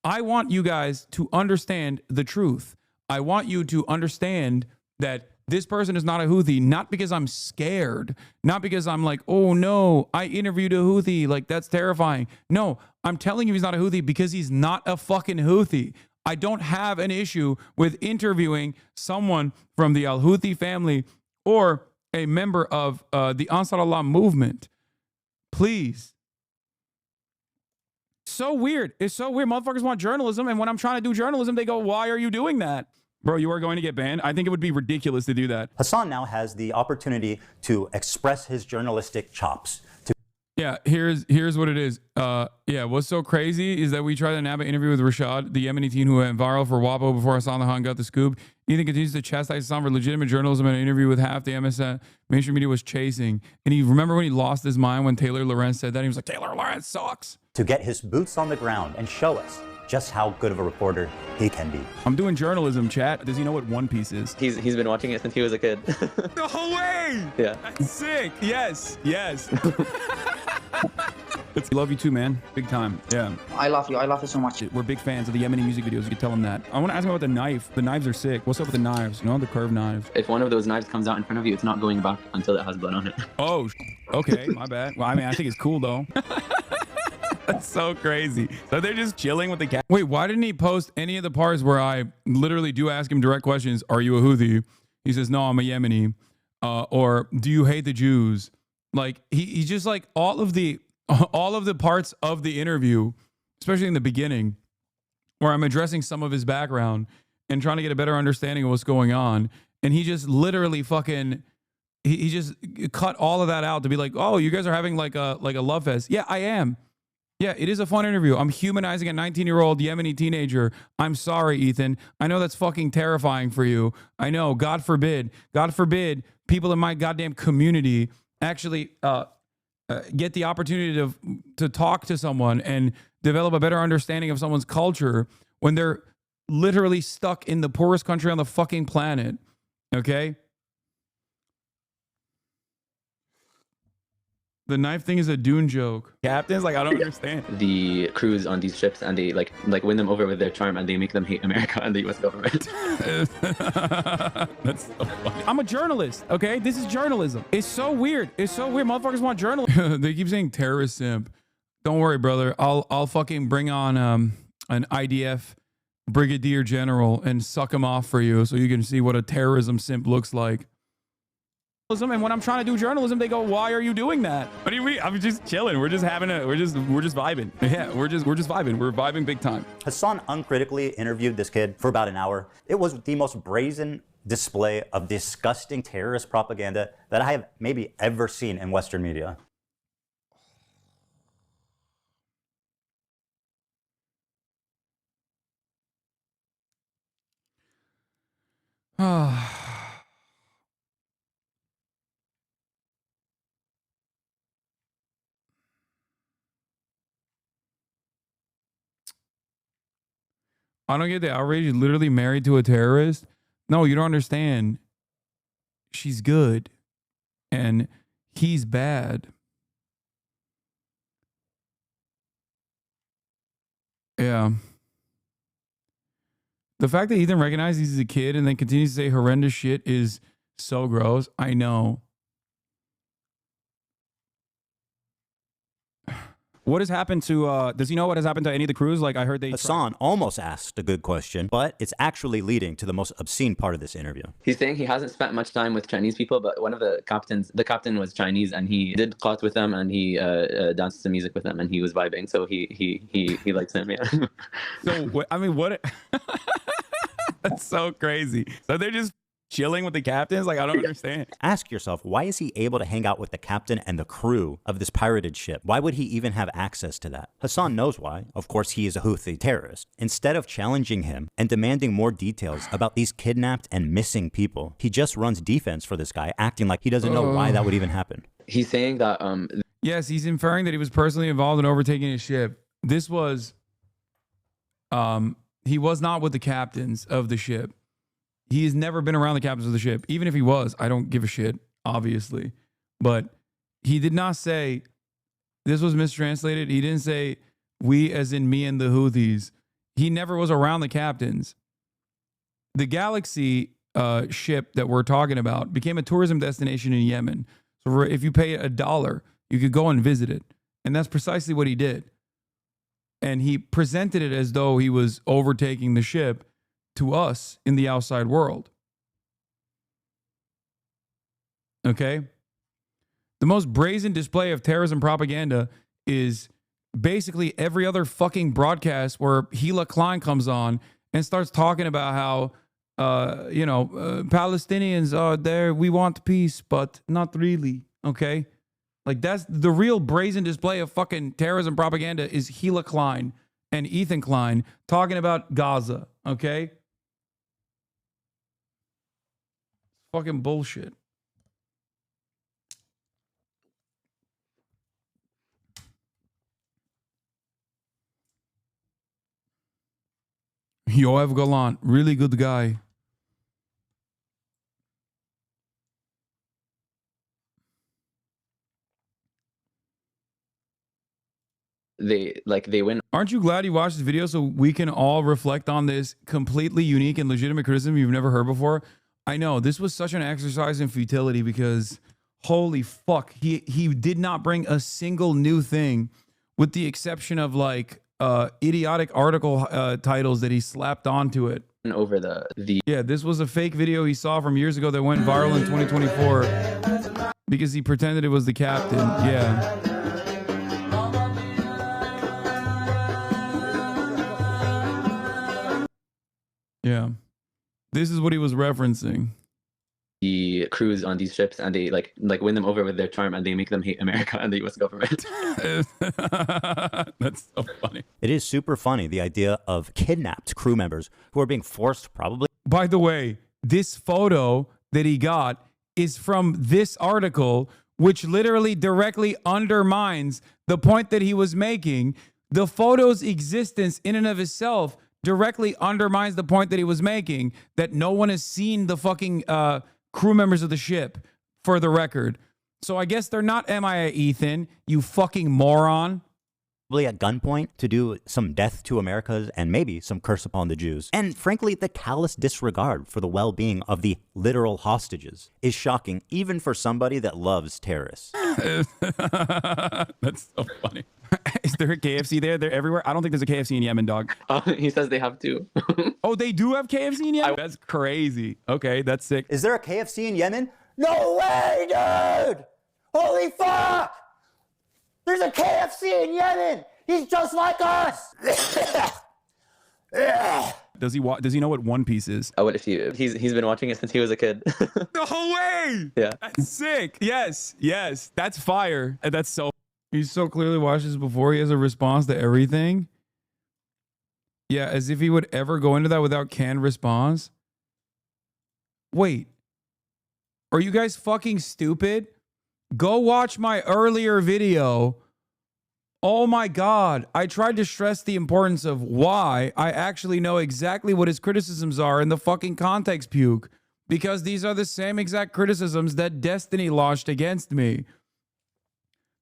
I want you guys to understand the truth. I want you to understand that this person is not a Houthi, not because I'm scared, not because I'm like, oh no, I interviewed a Houthi, like that's terrifying. No, I'm telling you he's not a Houthi because he's not a fucking Houthi. I don't have an issue with interviewing someone from the Al-Houthi family or a member of the Ansar Allah movement. Please. So weird. It's so weird. Motherfuckers want journalism, and when I'm trying to do journalism, they go, why are you doing that? Bro, you are going to get banned? I think it would be ridiculous to do that. Hassan now has the opportunity to express his journalistic chops. Yeah, here's what it is. Yeah, what's so crazy is that we tried to nab an interview with Rashad, the Yemeni teen who went viral for WAPO before Hassan Khan got the scoop. Ethan continues to chastise Hassan for legitimate journalism in an interview with half the MSN mainstream media was chasing. And he remember when he lost his mind when Taylor Lorenz said that? He was like, Taylor Lorenz sucks. To get his boots on the ground and show us just how good of a reporter he can be. I'm doing journalism, chat. Does he know what One Piece is? He's been watching it since he was a kid. No way! Yeah. That's sick. Yes. Love you too, man. Big time. Yeah. I love you. I love you so much. We're big fans of the Yemeni music videos. You can tell them that. I want to ask him about the knife. The knives are sick. What's up with the knives? You know, the curved knives. If one of those knives comes out in front of you, it's not going back until it has blood on it. Oh, okay. My bad. Well, I mean, I think it's cool though. That's so crazy. So they're just chilling with the cat. Wait, why didn't he post any of the parts where I literally do ask him direct questions? Are you a Houthi? He says, no, I'm a Yemeni. Or do you hate the Jews? Like he's just like all of the parts of the interview, especially in the beginning, where I'm addressing some of his background and trying to get a better understanding of what's going on. And he just literally fucking, he just cut all of that out to be like, oh, you guys are having like a love fest. Yeah, I am. Yeah, it is a fun interview. I'm humanizing a 19-year-old Yemeni teenager. I'm sorry, Ethan. I know that's fucking terrifying for you. I know. God forbid people in my goddamn community actually get the opportunity to talk to someone and develop a better understanding of someone's culture when they're literally stuck in the poorest country on the fucking planet. Okay? The knife thing is a Dune joke. Captains, like, I don't understand. The crews on these ships, and they like win them over with their charm, and they make them hate America and the U.S. government. That's so funny. I'm a journalist, okay? This is journalism. It's so weird. Motherfuckers want journalism. They keep saying terrorist simp. Don't worry, brother. I'll fucking bring on an IDF brigadier general and suck him off for you so you can see what a terrorism simp looks like. And when I'm trying to do journalism, they go, why are you doing that? What do you mean? I'm just chilling. We're just vibing. Yeah, we're just vibing. We're vibing big time. Hassan uncritically interviewed this kid for about an hour. It was the most brazen display of disgusting terrorist propaganda that I have maybe ever seen in Western media. I don't get the outrage. You're literally married to a terrorist. No, you don't understand. She's good and he's bad. Yeah. The fact that Ethan recognizes he's a kid and then continues to say horrendous shit is so gross. I know. What has happened to, does he know what has happened to any of the crews? Like, I heard they... Hassan almost asked a good question, but it's actually leading to the most obscene part of this interview. He's saying he hasn't spent much time with Chinese people, but one of the captain was Chinese, and he did clot with them, and he danced some music with them, and he was vibing, so he likes him, yeah. So, I mean, what... That's so crazy. So they're just chilling with the captains? Like, I don't understand. Ask yourself, why is he able to hang out with the captain and the crew of this pirated ship? Why would he even have access to that? Hassan knows why. Of course, he is a Houthi terrorist. Instead of challenging him and demanding more details about these kidnapped and missing people, he just runs defense for this guy, acting like he doesn't know why that would even happen. He's saying that... Yes, he's inferring that he was personally involved in overtaking his ship. This was... he was not with the captains of the ship. He has never been around the captains of the ship. Even if he was, I don't give a shit, obviously. But he did not say, this was mistranslated. He didn't say, we as in me and the Houthis. He never was around the captains. The Galaxy ship that we're talking about became a tourism destination in Yemen. So if you pay $1, you could go and visit it. And that's precisely what he did. And he presented it as though he was overtaking the ship to us in the outside world. Okay? The most brazen display of terrorism propaganda is basically every other fucking broadcast where Hila Klein comes on and starts talking about how Palestinians are there. We want peace, but not really. Okay. Like, that's the real brazen display of fucking terrorism propaganda is Gila Klein and Ethan Klein talking about Gaza. Okay. Fucking bullshit. Yoav Gallant, really good guy. They win. Aren't you glad you watched this video so we can all reflect on this completely unique and legitimate criticism you've never heard before? I know this was such an exercise in futility because holy fuck, he did not bring a single new thing with the exception of like idiotic article titles that he slapped onto it. Over the Yeah, this was a fake video he saw from years ago that went viral in 2024 because he pretended it was the captain. Yeah. Yeah. This is what he was referencing. The crews on these ships and they like win them over with their charm and they make them hate America and the US government. That's so funny. It is super funny, the idea of kidnapped crew members who are being forced probably. By the way, this photo that he got is from this article, which literally directly undermines the point that he was making. The photo's existence in and of itself directly undermines the point that he was making, that no one has seen the fucking crew members of the ship, for the record. So I guess they're not MIA, Ethan, you fucking moron. Probably at gunpoint to do some death to Americas and maybe some curse upon the Jews. And frankly, the callous disregard for the well-being of the literal hostages is shocking, even for somebody that loves terrorists. That's so funny. Is there a KFC there? They're everywhere. I don't think there's a KFC in Yemen, dog. He says they have two. Oh, they do have KFC in Yemen? That's crazy. Okay, that's sick. Is there a KFC in Yemen? No way, dude! Holy fuck! There's a KFC in Yemen! He's just like us! Does he know what One Piece is? Oh, what if he's been watching it since he was a kid. No way! Yeah. That's sick. Yes. That's fire. And that's so... He so clearly watches before he has a response to everything. Yeah, as if he would ever go into that without canned response. Wait. Are you guys fucking stupid? Go watch my earlier video. Oh my God. I tried to stress the importance of why I actually know exactly what his criticisms are in the fucking context puke. Because these are the same exact criticisms that Destiny launched against me.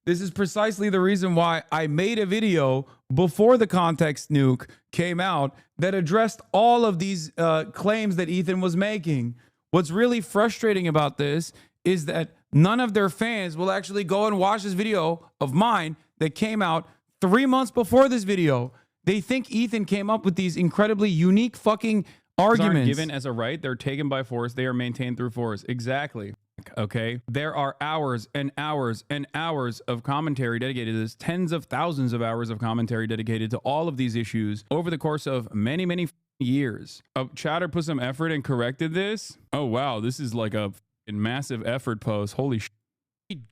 This is precisely the reason why I made a video before the context nuke came out that addressed all of these claims that Ethan was making. What's really frustrating about this is that none of their fans will actually go and watch this video of mine that came out 3 months before this video. They think Ethan came up with these incredibly unique fucking arguments. Aren't given as a right, they're taken by force, they are maintained through force. Exactly. Okay, there are hours and hours and hours of commentary dedicated to this, tens of thousands of hours of commentary dedicated to all of these issues over the course of many years. Chatter put some effort and corrected this. Oh wow, this is like a massive effort post. Holy shit.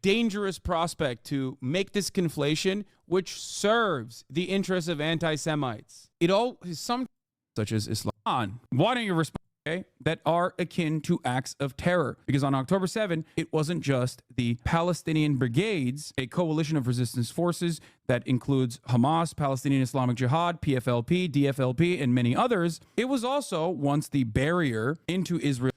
Dangerous prospect to make this conflation, which serves the interests of anti-Semites. It all is some such as Islam. Why don't you respond? Okay, that are akin to acts of terror. Because on October 7, it wasn't just the Palestinian Brigades, a coalition of resistance forces that includes Hamas, Palestinian Islamic Jihad, PFLP, DFLP, and many others. It was also once the barrier into Israel.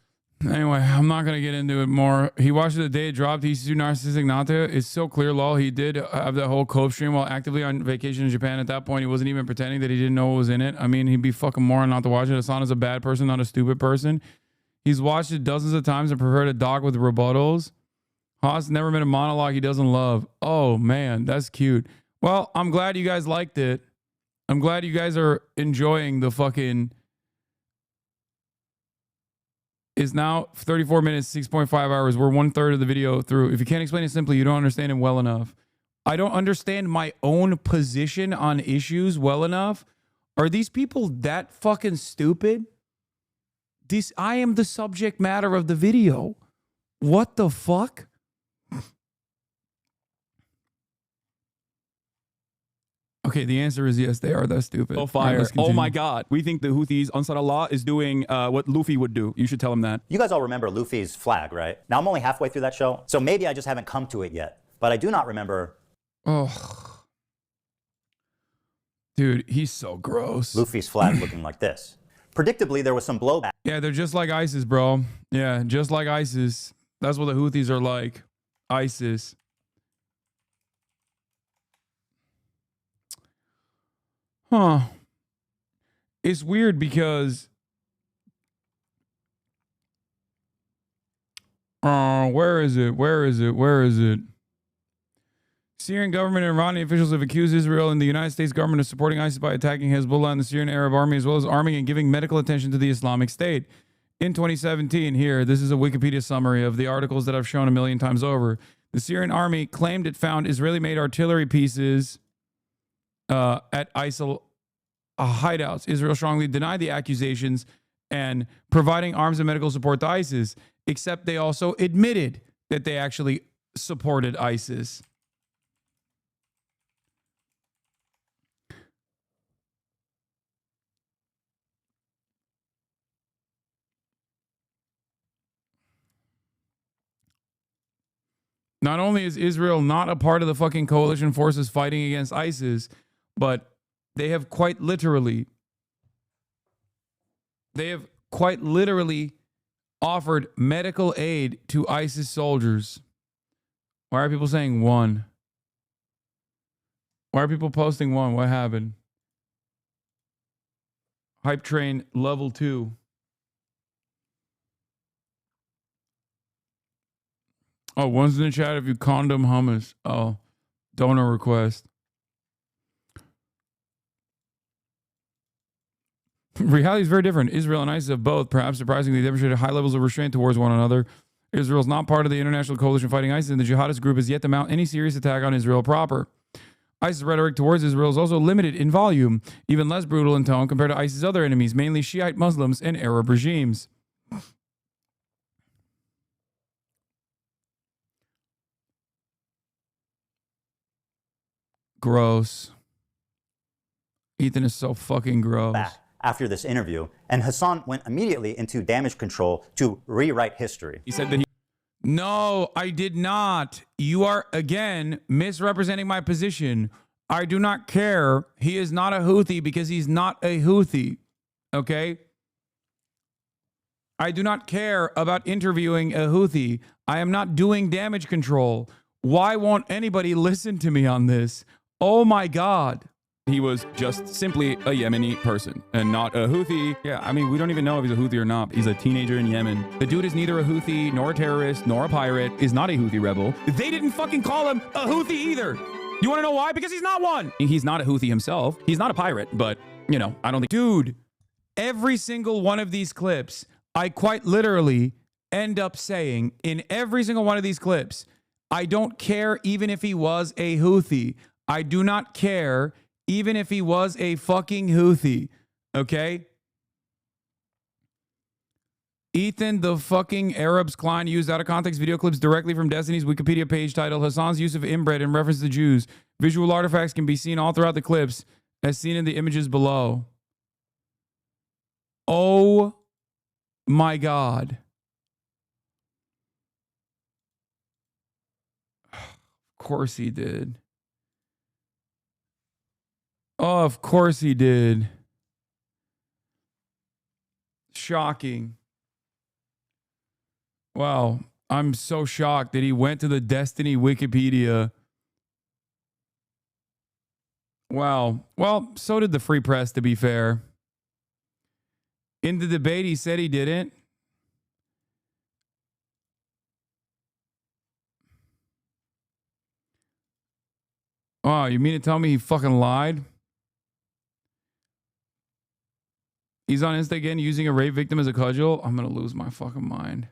Anyway, I'm not going to get into it more. He watched it the day it dropped. He's too narcissistic not to. It's so clear, lol. He did have that whole Cove stream while actively on vacation in Japan. At that point, he wasn't even pretending that he didn't know what was in it. I mean, he'd be fucking moron not to watch it. Hassan is a bad person, not a stupid person. He's watched it dozens of times and preferred a dog with rebuttals. Haas never made a monologue he doesn't love. Oh, man, that's cute. Well, I'm glad you guys liked it. I'm glad you guys are enjoying the fucking... Is now 34 minutes, 6.5 hours. We're 1/3 of the video through. If you can't explain it simply, you don't understand it well enough. I don't understand my own position on issues well enough. Are these people that fucking stupid? I am the subject matter of the video. What the fuck? Okay, the answer is yes, they are that stupid. Oh, fire. Oh my God. We think the Houthis, Ansar Allah, is doing what Luffy would do. You should tell him that. You guys all remember Luffy's flag, right? Now, I'm only halfway through that show, so maybe I just haven't come to it yet. But I do not remember... Oh. Dude, he's so gross. Luffy's flag looking like this. Predictably, there was some blowback. Yeah, they're just like ISIS, bro. Yeah, just like ISIS. That's what the Houthis are like. ISIS. Huh. It's weird because where is it? Syrian government and Iranian officials have accused Israel and the United States government of supporting ISIS by attacking Hezbollah and the Syrian Arab army, as well as arming and giving medical attention to the Islamic State. In 2017, this is a Wikipedia summary of the articles that I've shown a million times over. The Syrian army claimed it found Israeli-made artillery pieces at ISIL hideouts. Israel strongly denied the accusations and providing arms and medical support to ISIS, except they also admitted that they actually supported ISIS. Not only is Israel not a part of the fucking coalition forces fighting against ISIS, but they have quite literally offered medical aid to ISIS soldiers. Why are people saying one? Why are people posting one? What happened? Hype train level 2. Oh, one's in the chat if you condom hummus. Oh, donor request. Reality is very different. Israel and ISIS have both, perhaps surprisingly, demonstrated high levels of restraint towards one another. Israel is not part of the international coalition fighting ISIS, and the jihadist group has yet to mount any serious attack on Israel proper. ISIS rhetoric towards Israel is also limited in volume, even less brutal in tone compared to ISIS' other enemies, mainly Shiite Muslims and Arab regimes. Gross. Ethan is so fucking gross. Back after this interview, and Hassan went immediately into damage control to rewrite history. He said that he... No, I did not. You are, again, misrepresenting my position. I do not care. He is not a Houthi because he's not a Houthi. Okay? I do not care about interviewing a Houthi. I am not doing damage control. Why won't anybody listen to me on this? Oh my God. He was just simply a Yemeni person and not a Houthi. Yeah, I mean, we don't even know if he's a Houthi or not. He's a teenager in Yemen. The dude is neither a Houthi, nor a terrorist, nor a pirate, is not a Houthi rebel. They didn't fucking call him a Houthi either. You want to know why? Because he's not one. He's not a Houthi himself. He's not a pirate, but, you know, I don't think... Dude, every single one of these clips, I quite literally end up saying in every single one of these clips, I don't care even if he was a Houthi. I do not care even if he was a fucking Houthi. Okay? Ethan, the fucking Arabs Klein used out of context video clips directly from Destiny's Wikipedia page titled Hassan's use of inbred in reference to Jews. Visual artifacts can be seen all throughout the clips, as seen in the images below. Oh my God. Of course he did. Oh, of course he did. Shocking. Wow. I'm so shocked that he went to the Destiny Wikipedia. Wow. Well, so did the Free Press, to be fair. In the debate, he said he didn't. Oh, you mean to tell me he fucking lied? He's on Insta again using a rape victim as a cudgel. I'm going to lose my fucking mind.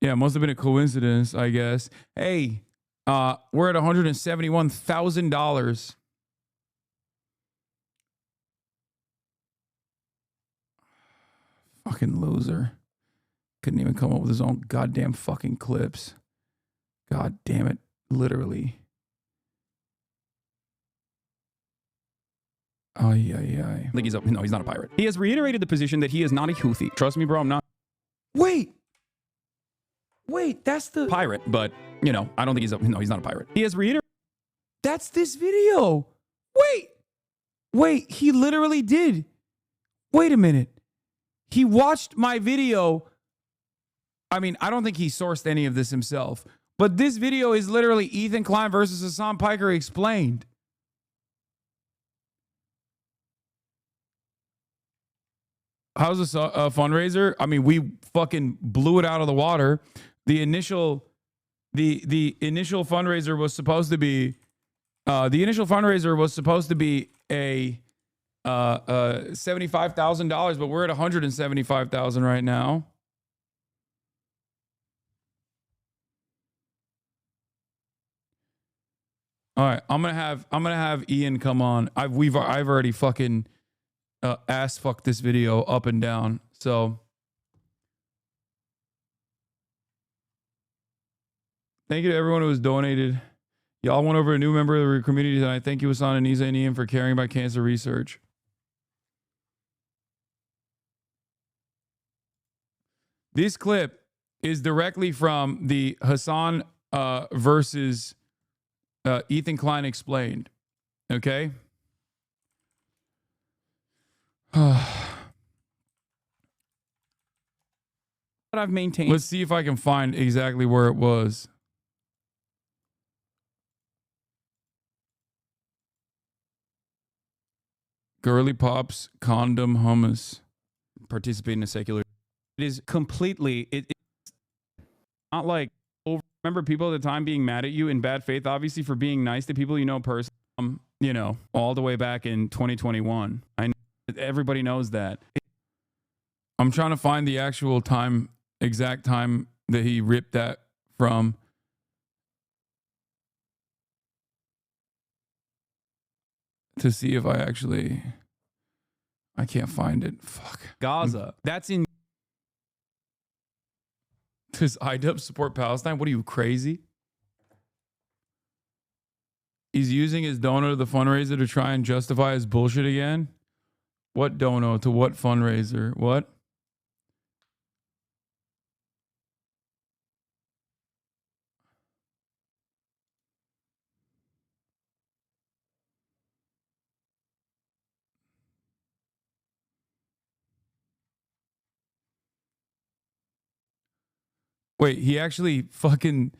Yeah, it must have been a coincidence, I guess. Hey, we're at $171,000. Fucking loser. Couldn't even come up with his own goddamn fucking clips. God damn it. Literally. Ay, ay, ay. I think he's no, he's not a pirate. He has reiterated the position that he is not a Houthi. Trust me, bro, I'm not. Wait, that's the pirate, but you know, I don't think no, he's not a pirate. He has reiterated. That's this video. Wait, he literally did. Wait a minute. He watched my video. I mean, I don't think he sourced any of this himself, but this video is literally Ethan Klein versus Hassan Piker explained. How's this a fundraiser? I mean, we fucking blew it out of the water. The initial fundraiser was supposed to be a $75,000, but we're at $175,000 right now. All right, I'm gonna have Ian come on. I've already fucking ass fucked this video up and down. So thank you to everyone who has donated. Y'all won over a new member of the community tonight. Thank you, Hassan and Isa and Ian, for caring about cancer research. This clip is directly from the Hassan versus Ethan Klein explained. Okay. I've maintained. Let's see if I can find exactly where it was. Girly Pops, condom hummus. Participate in a secular. It is completely. It's not like. Remember people at the time being mad at you in bad faith, obviously, for being nice to people you know personally. You know, all the way back in 2021. I know everybody knows that. I'm trying to find the actual time, exact time that he ripped that from. To see if I can't find it. Fuck. Gaza. That's in. Does IDUB support Palestine? What are you, crazy? He's using his dono to the fundraiser to try and justify his bullshit again? What dono to what fundraiser? What? Wait, he actually fucking,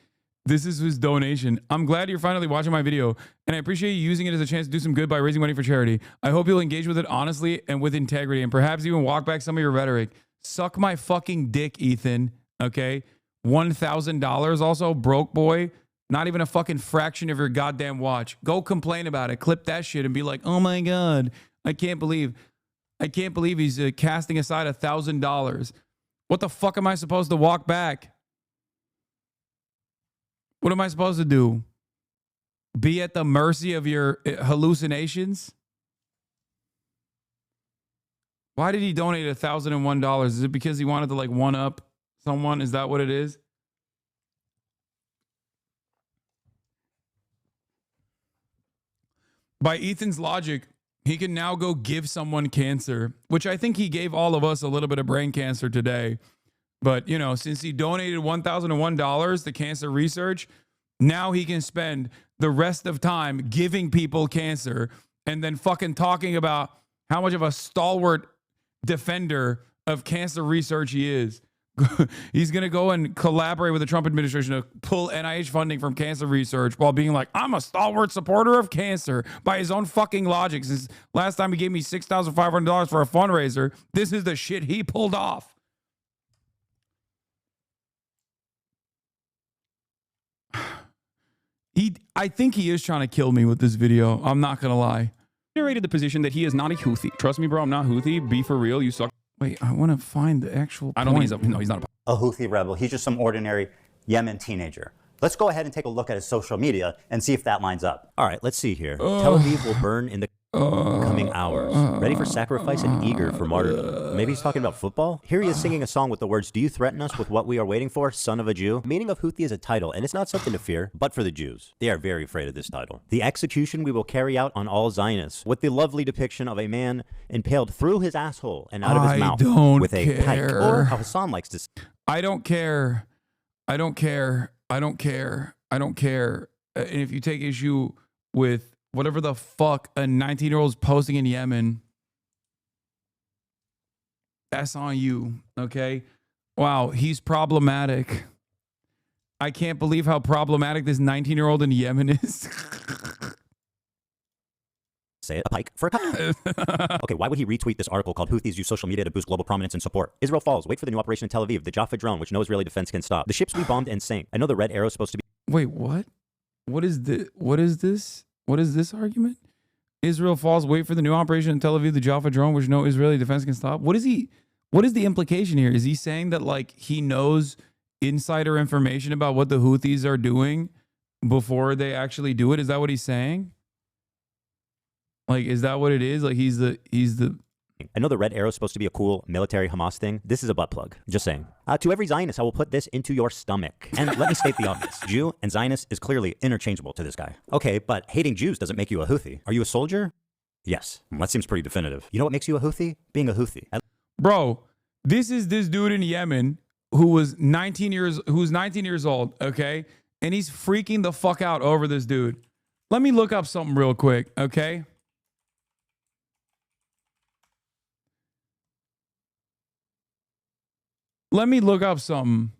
this is his donation. I'm glad you're finally watching my video, and I appreciate you using it as a chance to do some good by raising money for charity. I hope you'll engage with it honestly and with integrity, and perhaps even walk back some of your rhetoric. Suck my fucking dick, Ethan. Okay? $1,000 also, broke boy. Not even a fucking fraction of your goddamn watch. Go complain about it. Clip that shit and be like, oh my God, I can't believe he's casting aside $1,000. What the fuck am I supposed to walk back? What am I supposed to do? Be at the mercy of your hallucinations? Why did he donate $1,001? Is it because he wanted to like one up someone? Is that what it is? By Ethan's logic, he can now go give someone cancer, which I think he gave all of us a little bit of brain cancer today. But, you know, since he donated $1,001 to cancer research, now he can spend the rest of time giving people cancer and then fucking talking about how much of a stalwart defender of cancer research he is. He's going to go and collaborate with the Trump administration to pull NIH funding from cancer research while being like, I'm a stalwart supporter of cancer by his own fucking logic. Since last time he gave me $6,500 for a fundraiser, this is the shit he pulled off. I think he is trying to kill me with this video. I'm not going to lie. He narrated the position that he is not a Houthi. Trust me, bro, I'm not Houthi. Be for real. You suck. Wait, I want to find the actual point. I don't think he's a, no, he's not a Houthi rebel. He's just some ordinary Yemen teenager. Let's go ahead and take a look at his social media and see if that lines up. All right, let's see here. Tel Aviv will burn in the... coming hours, ready for sacrifice and eager for martyrdom. Maybe he's talking about football? Here he is singing a song with the words, "Do you threaten us with what we are waiting for, son of a Jew?" The meaning of Houthi is a title, and it's not something to fear, but for the Jews. They are very afraid of this title. The execution we will carry out on all Zionists, with the lovely depiction of a man impaled through his asshole and out of his mouth with a pike, or how Hassan likes to say. I don't care. I don't care. I don't care. I don't care. And if you take issue with whatever the fuck a 19-year-old's posting in Yemen, that's on you, okay? Wow, he's problematic. I can't believe how problematic this 19-year-old in Yemen is. Say it, a pike for a cup. Okay, why would he retweet this article called "Houthis use social media to boost global prominence and support"? Israel falls. Wait for the new operation in Tel Aviv. The Jaffa drone, which no Israeli defense can stop. The ships we bombed and sank. I know the red arrow is supposed to be. Wait, what? What is this? What is this? What is this argument? Israel falls. Wait for the new operation in Tel Aviv. The Jaffa drone, which no Israeli defense can stop. What is he? What is the implication here? Is he saying that like he knows insider information about what the Houthis are doing before they actually do it? Is that what he's saying? Like, is that what it is? Like, he's the. I know the red arrow is supposed to be a cool military Hamas thing. This is a butt plug. Just saying. To every Zionist, I will put this into your stomach. And let me state the obvious. Jew and Zionist is clearly interchangeable to this guy. Okay, but hating Jews doesn't make you a Houthi. Are you a soldier? Yes. That seems pretty definitive. You know what makes you a Houthi? Being a Houthi. Bro, this is this dude in Yemen who's 19 years old, okay? And he's freaking the fuck out over this dude. Let me look up something real quick, okay? Let me look up something.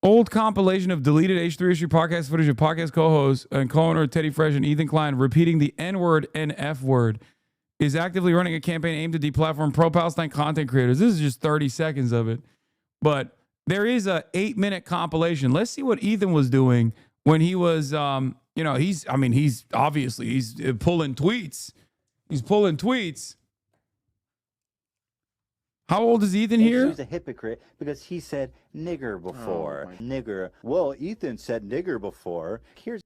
Old compilation of deleted H3 issue podcast footage of podcast co-hosts and co-owner Teddy Fresh and Ethan Klein repeating the N-word and F-word is actively running a campaign aimed to deplatform pro-Palestine content creators. This is just 30 seconds of it. But there is a 8-minute compilation. Let's see what Ethan was doing when he was, he's obviously pulling tweets. He's pulling tweets. How old is Ethan here? He's a hypocrite because he said nigger before. Nigger. Well, Ethan said nigger before. Here's.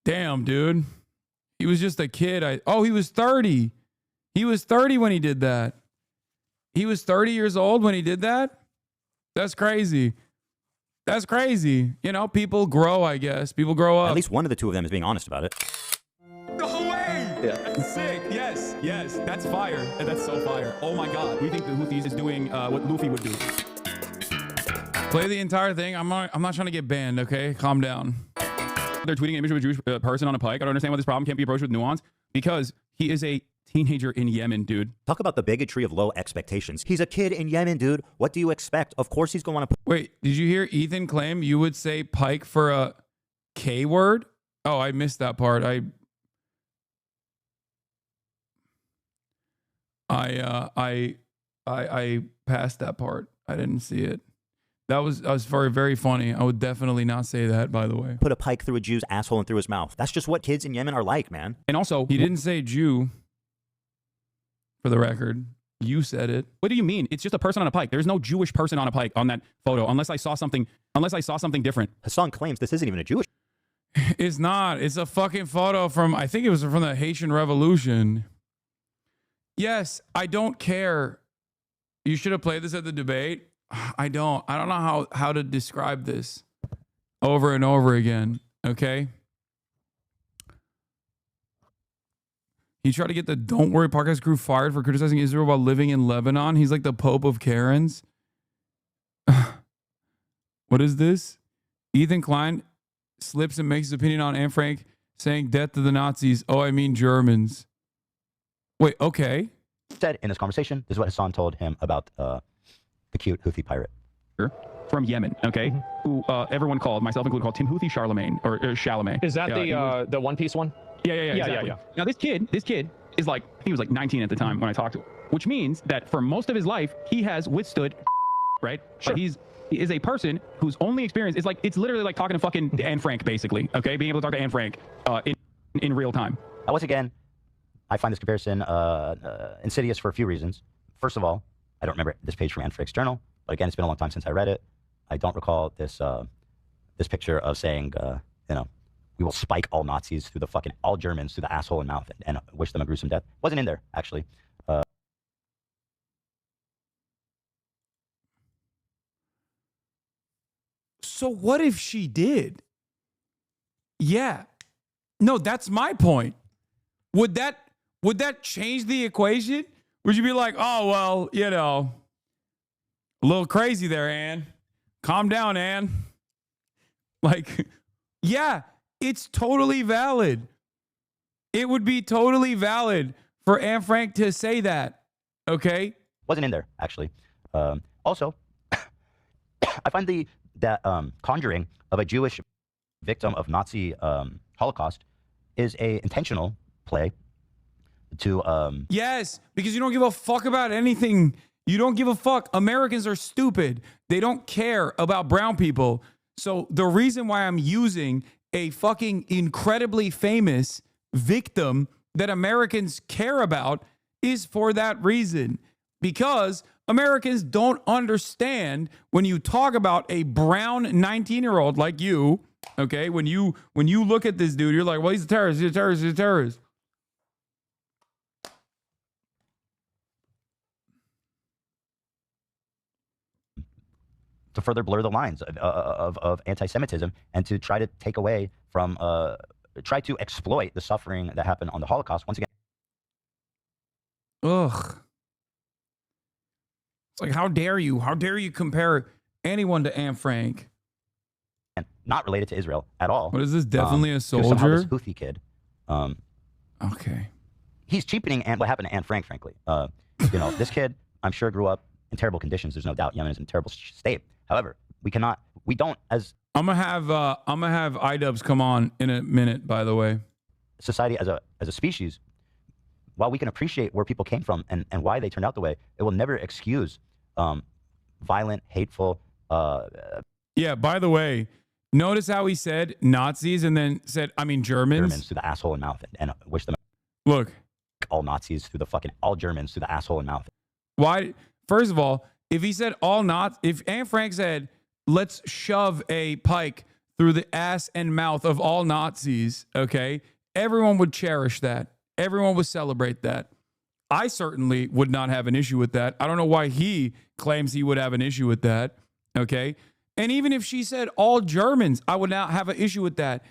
Damn, dude. He was just a kid. He was 30. He was 30 when he did that. He was 30 years old when he did that? That's crazy. That's crazy. You know, people grow, I guess. People grow up. At least one of the two of them is being honest about it. No way! Yeah. Sick. Yes. That's fire. That's so fire. Oh my God. We think the Houthis is doing what Luffy would do. Play the entire thing. I'm not trying to get banned, okay? Calm down. They're tweeting an image of a Jewish person on a pike. I don't understand why this problem can't be approached with nuance. Because he is a teenager in Yemen, dude. Talk about the bigotry of low expectations. He's a kid in Yemen, dude. What do you expect? Of course he's going to want to... Wait, did you hear Ethan claim you would say pike for a K word? Oh, I missed that part. I passed that part. I didn't see it. That was very, very funny. I would definitely not say that, by the way. Put a pike through a Jew's asshole and through his mouth. That's just what kids in Yemen are like, man. And also, he didn't say Jew, for the record. You said it. What do you mean? It's just a person on a pike. There's no Jewish person on a pike on that photo, unless I saw something different. Hassan claims this isn't even a Jewish. It's not. It's a fucking photo from, I think it was from the Haitian Revolution. Yes, I don't care. You should have played this at the debate. I don't know how to describe this over and over again, okay? He tried to get the Don't Worry podcast crew fired for criticizing Israel while living in Lebanon. He's like the Pope of Karens. What is this? Ethan Klein slips and makes his opinion on Anne Frank saying death to the Nazis. Oh, I mean Germans. Wait, okay. Said in this conversation, this is what Hassan told him about the cute Houthi pirate. From Yemen, okay, who everyone called, myself included, called Tim Houthi Charlemagne, or Chalamet. Is that the One Piece one? Yeah, exactly. Now this kid is like, I think he was like 19 at the time when I talked to him, which means that for most of his life, he has withstood, right? Sure. But he is a person whose only experience is like, it's literally like talking to fucking Anne Frank, basically, okay? Being able to talk to Anne Frank in real time. Once again, I find this comparison insidious for a few reasons. First of all, I don't remember this page from Anne Frank's journal, but again, it's been a long time since I read it. I don't recall this this picture of saying, we will spike all Nazis through the fucking, all Germans through the asshole and mouth and wish them a gruesome death. Wasn't in there, actually. So what if she did? Yeah. No, that's my point. Would that change the equation? Would you be like, oh, well, you know, a little crazy there, Anne. Calm down, Anne. Like, yeah, it's totally valid. It would be totally valid for Anne Frank to say that. Okay? Wasn't in there, actually. Also, I find that conjuring of a Jewish victim of Nazi Holocaust is a intentional play to yes, because you don't give a fuck about anything. You don't give a fuck. Americans are stupid. They don't care about brown people. So the reason why I'm using a fucking incredibly famous victim that Americans care about is for that reason. Because Americans don't understand when you talk about a brown 19-year-old like you, okay? When you look at this dude, you're like, well, he's a terrorist, he's a terrorist, he's a terrorist. to further blur the lines of anti-Semitism and to try to take away from, try to exploit the suffering that happened on the Holocaust. Once again. Ugh. It's like, how dare you? How dare you compare anyone to Anne Frank? And not related to Israel at all. What is this? Definitely a somehow soldier? this Houthi kid. Okay. He's cheapening what happened to Anne Frank, frankly. You know, this kid, I'm sure, grew up in terrible conditions. There's no doubt Yemen is in a terrible state. However, we don't, as I'm gonna have iDubbbz come on in a minute, by the way. Society as a species, while we can appreciate where people came from and why they turned out the way, it will never excuse violent, hateful. Yeah, by the way, notice how he said Nazis and then said, I mean, Germans. Germans through the asshole and mouth and wish them. Look. All Nazis through the fucking, all Germans through the asshole and mouth. Why? First of all, if he said all Nazis, if Anne Frank said, let's shove a pike through the ass and mouth of all Nazis, okay, everyone would cherish that. Everyone would celebrate that. I certainly would not have an issue with that. I don't know why he claims he would have an issue with that, okay? And even if she said all Germans, I would not have an issue with that.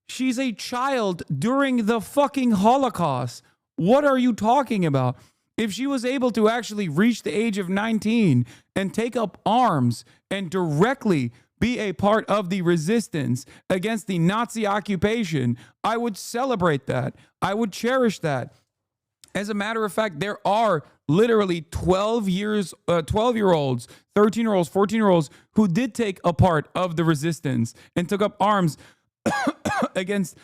She's a child during the fucking Holocaust. What are you talking about? If she was able to actually reach the age of 19 and take up arms and directly be a part of the resistance against the Nazi occupation, I would celebrate that. I would cherish that. As a matter of fact, there are literally 12-year-olds, 13-year-olds, 14-year-olds who did take a part of the resistance and took up arms against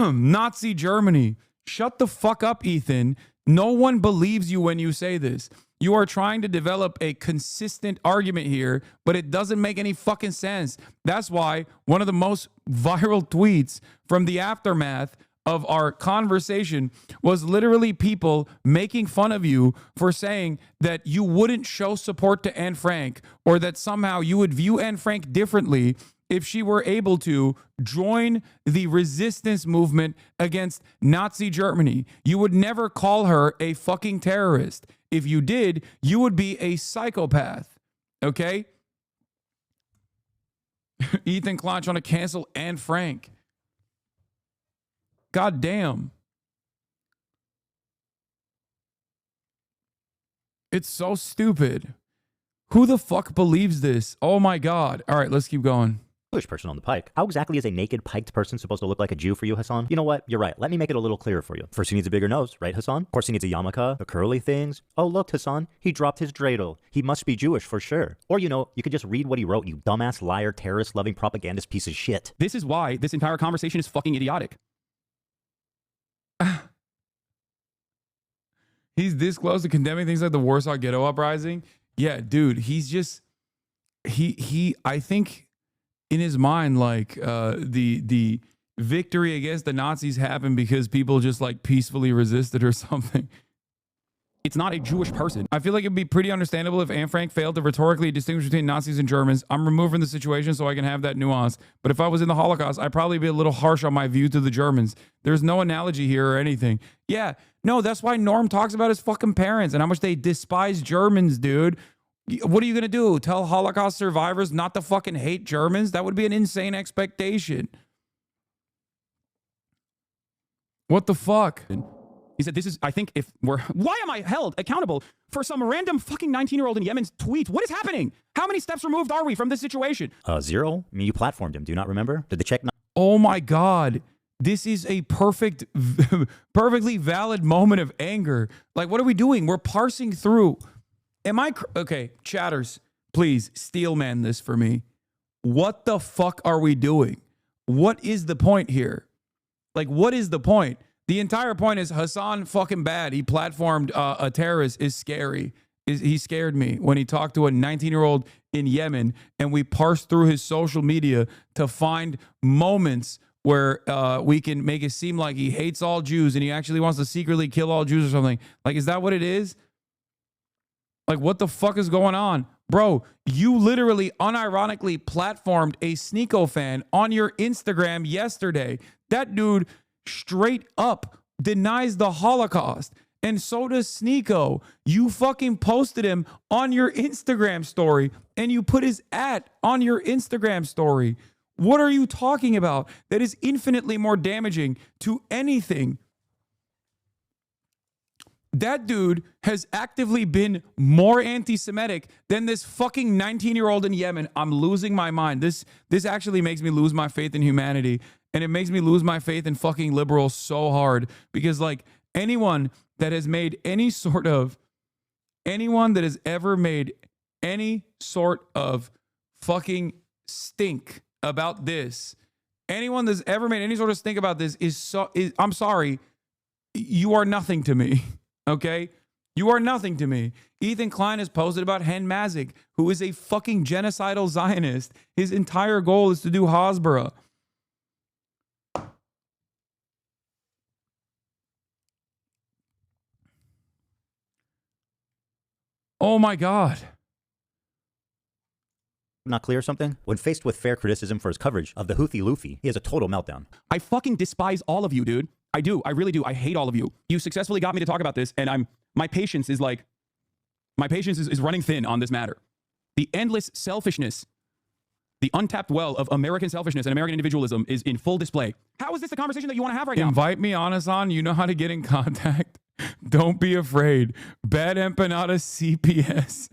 Nazi Germany. Shut the fuck up, Ethan. No one believes you when you say this. You are trying to develop a consistent argument here, but it doesn't make any fucking sense. That's why one of the most viral tweets from the aftermath of our conversation was literally people making fun of you for saying that you wouldn't show support to Anne Frank, or that somehow you would view Anne Frank differently if she were able to join the resistance movement against Nazi Germany. You would never call her a fucking terrorist. If you did, you would be a psychopath. Okay? Ethan Klein trying to cancel Anne Frank. God damn. It's so stupid. Who the fuck believes this? Oh my God. All right, let's keep going. Jewish person on the pike. How exactly is a naked piked person supposed to look like a Jew for you, Hassan? You know what? You're right. Let me make it a little clearer for you. First, he needs a bigger nose, right, Hassan? Of course, he needs a yarmulke, the curly things. Oh, look, Hassan, he dropped his dreidel. He must be Jewish for sure. Or, you know, you could just read what he wrote, you dumbass, liar, terrorist-loving, propagandist piece of shit. This is why this entire conversation is fucking idiotic. He's this close to condemning things like the Warsaw Ghetto Uprising. Yeah, dude, he's just, I think in his mind, like the victory against the Nazis happened because people just like peacefully resisted or something. It's not a Jewish person. I feel like it'd be pretty understandable if Anne Frank failed to rhetorically distinguish between Nazis and Germans. I'm removed from the situation so I can have that nuance. But if I was in the Holocaust, I'd probably be a little harsh on my view to the Germans. There's no analogy here or anything. Yeah, no, that's why Norm talks about his fucking parents and how much they despise Germans, dude. What are you going to do? Tell Holocaust survivors not to fucking hate Germans? That would be an insane expectation. What the fuck? He said, this is, I think if we're, why am I held accountable for some random fucking 19-year-old in Yemen's tweet? What is happening? How many steps removed are we from this situation? 0? I mean, you platformed him. Do you not remember? Did the check not? Oh my God. This is a perfectly valid moment of anger. Like, what are we doing? We're parsing through. Okay, chatters, please steelman this for me. What the fuck are we doing? What is the point here? Like, what is the point? The entire point is Hassan fucking bad. He platformed a terrorist is scary. He scared me when he talked to a 19-year-old in Yemen, and we parsed through his social media to find moments where we can make it seem like he hates all Jews and he actually wants to secretly kill all Jews or something. Like, is that what it is? Like, what the fuck is going on? Bro, you literally unironically platformed a Sneeko fan on your Instagram yesterday. That dude straight up denies the Holocaust. And so does Sneeko. You fucking posted him on your Instagram story and you put his @ on your Instagram story. What are you talking about? That is infinitely more damaging to anything. That dude has actively been more anti-Semitic than this fucking 19-year-old in Yemen. I'm losing my mind. This actually makes me lose my faith in humanity. And it makes me lose my faith in fucking liberals so hard. Because, like, anyone that has made anyone that has ever made any sort of fucking stink about this, anyone that's ever made any sort of stink about this I'm sorry, you are nothing to me. Okay? You are nothing to me. Ethan Klein has posted about Hen Mazik, who is a fucking genocidal Zionist. His entire goal is to do Hasbara. Oh my God. Not clear something? When faced with fair criticism for his coverage of the Houthi Luffy, he has a total meltdown. I fucking despise all of you, dude. I do. I really do. I hate all of you. You successfully got me to talk about this, and my patience is running thin on this matter. The endless selfishness, the untapped well of American selfishness and American individualism is in full display. How is this the conversation that you want to have right now? Invite me on, Hassan. You know how to get in contact. Don't be afraid. Bad Empanada CPS.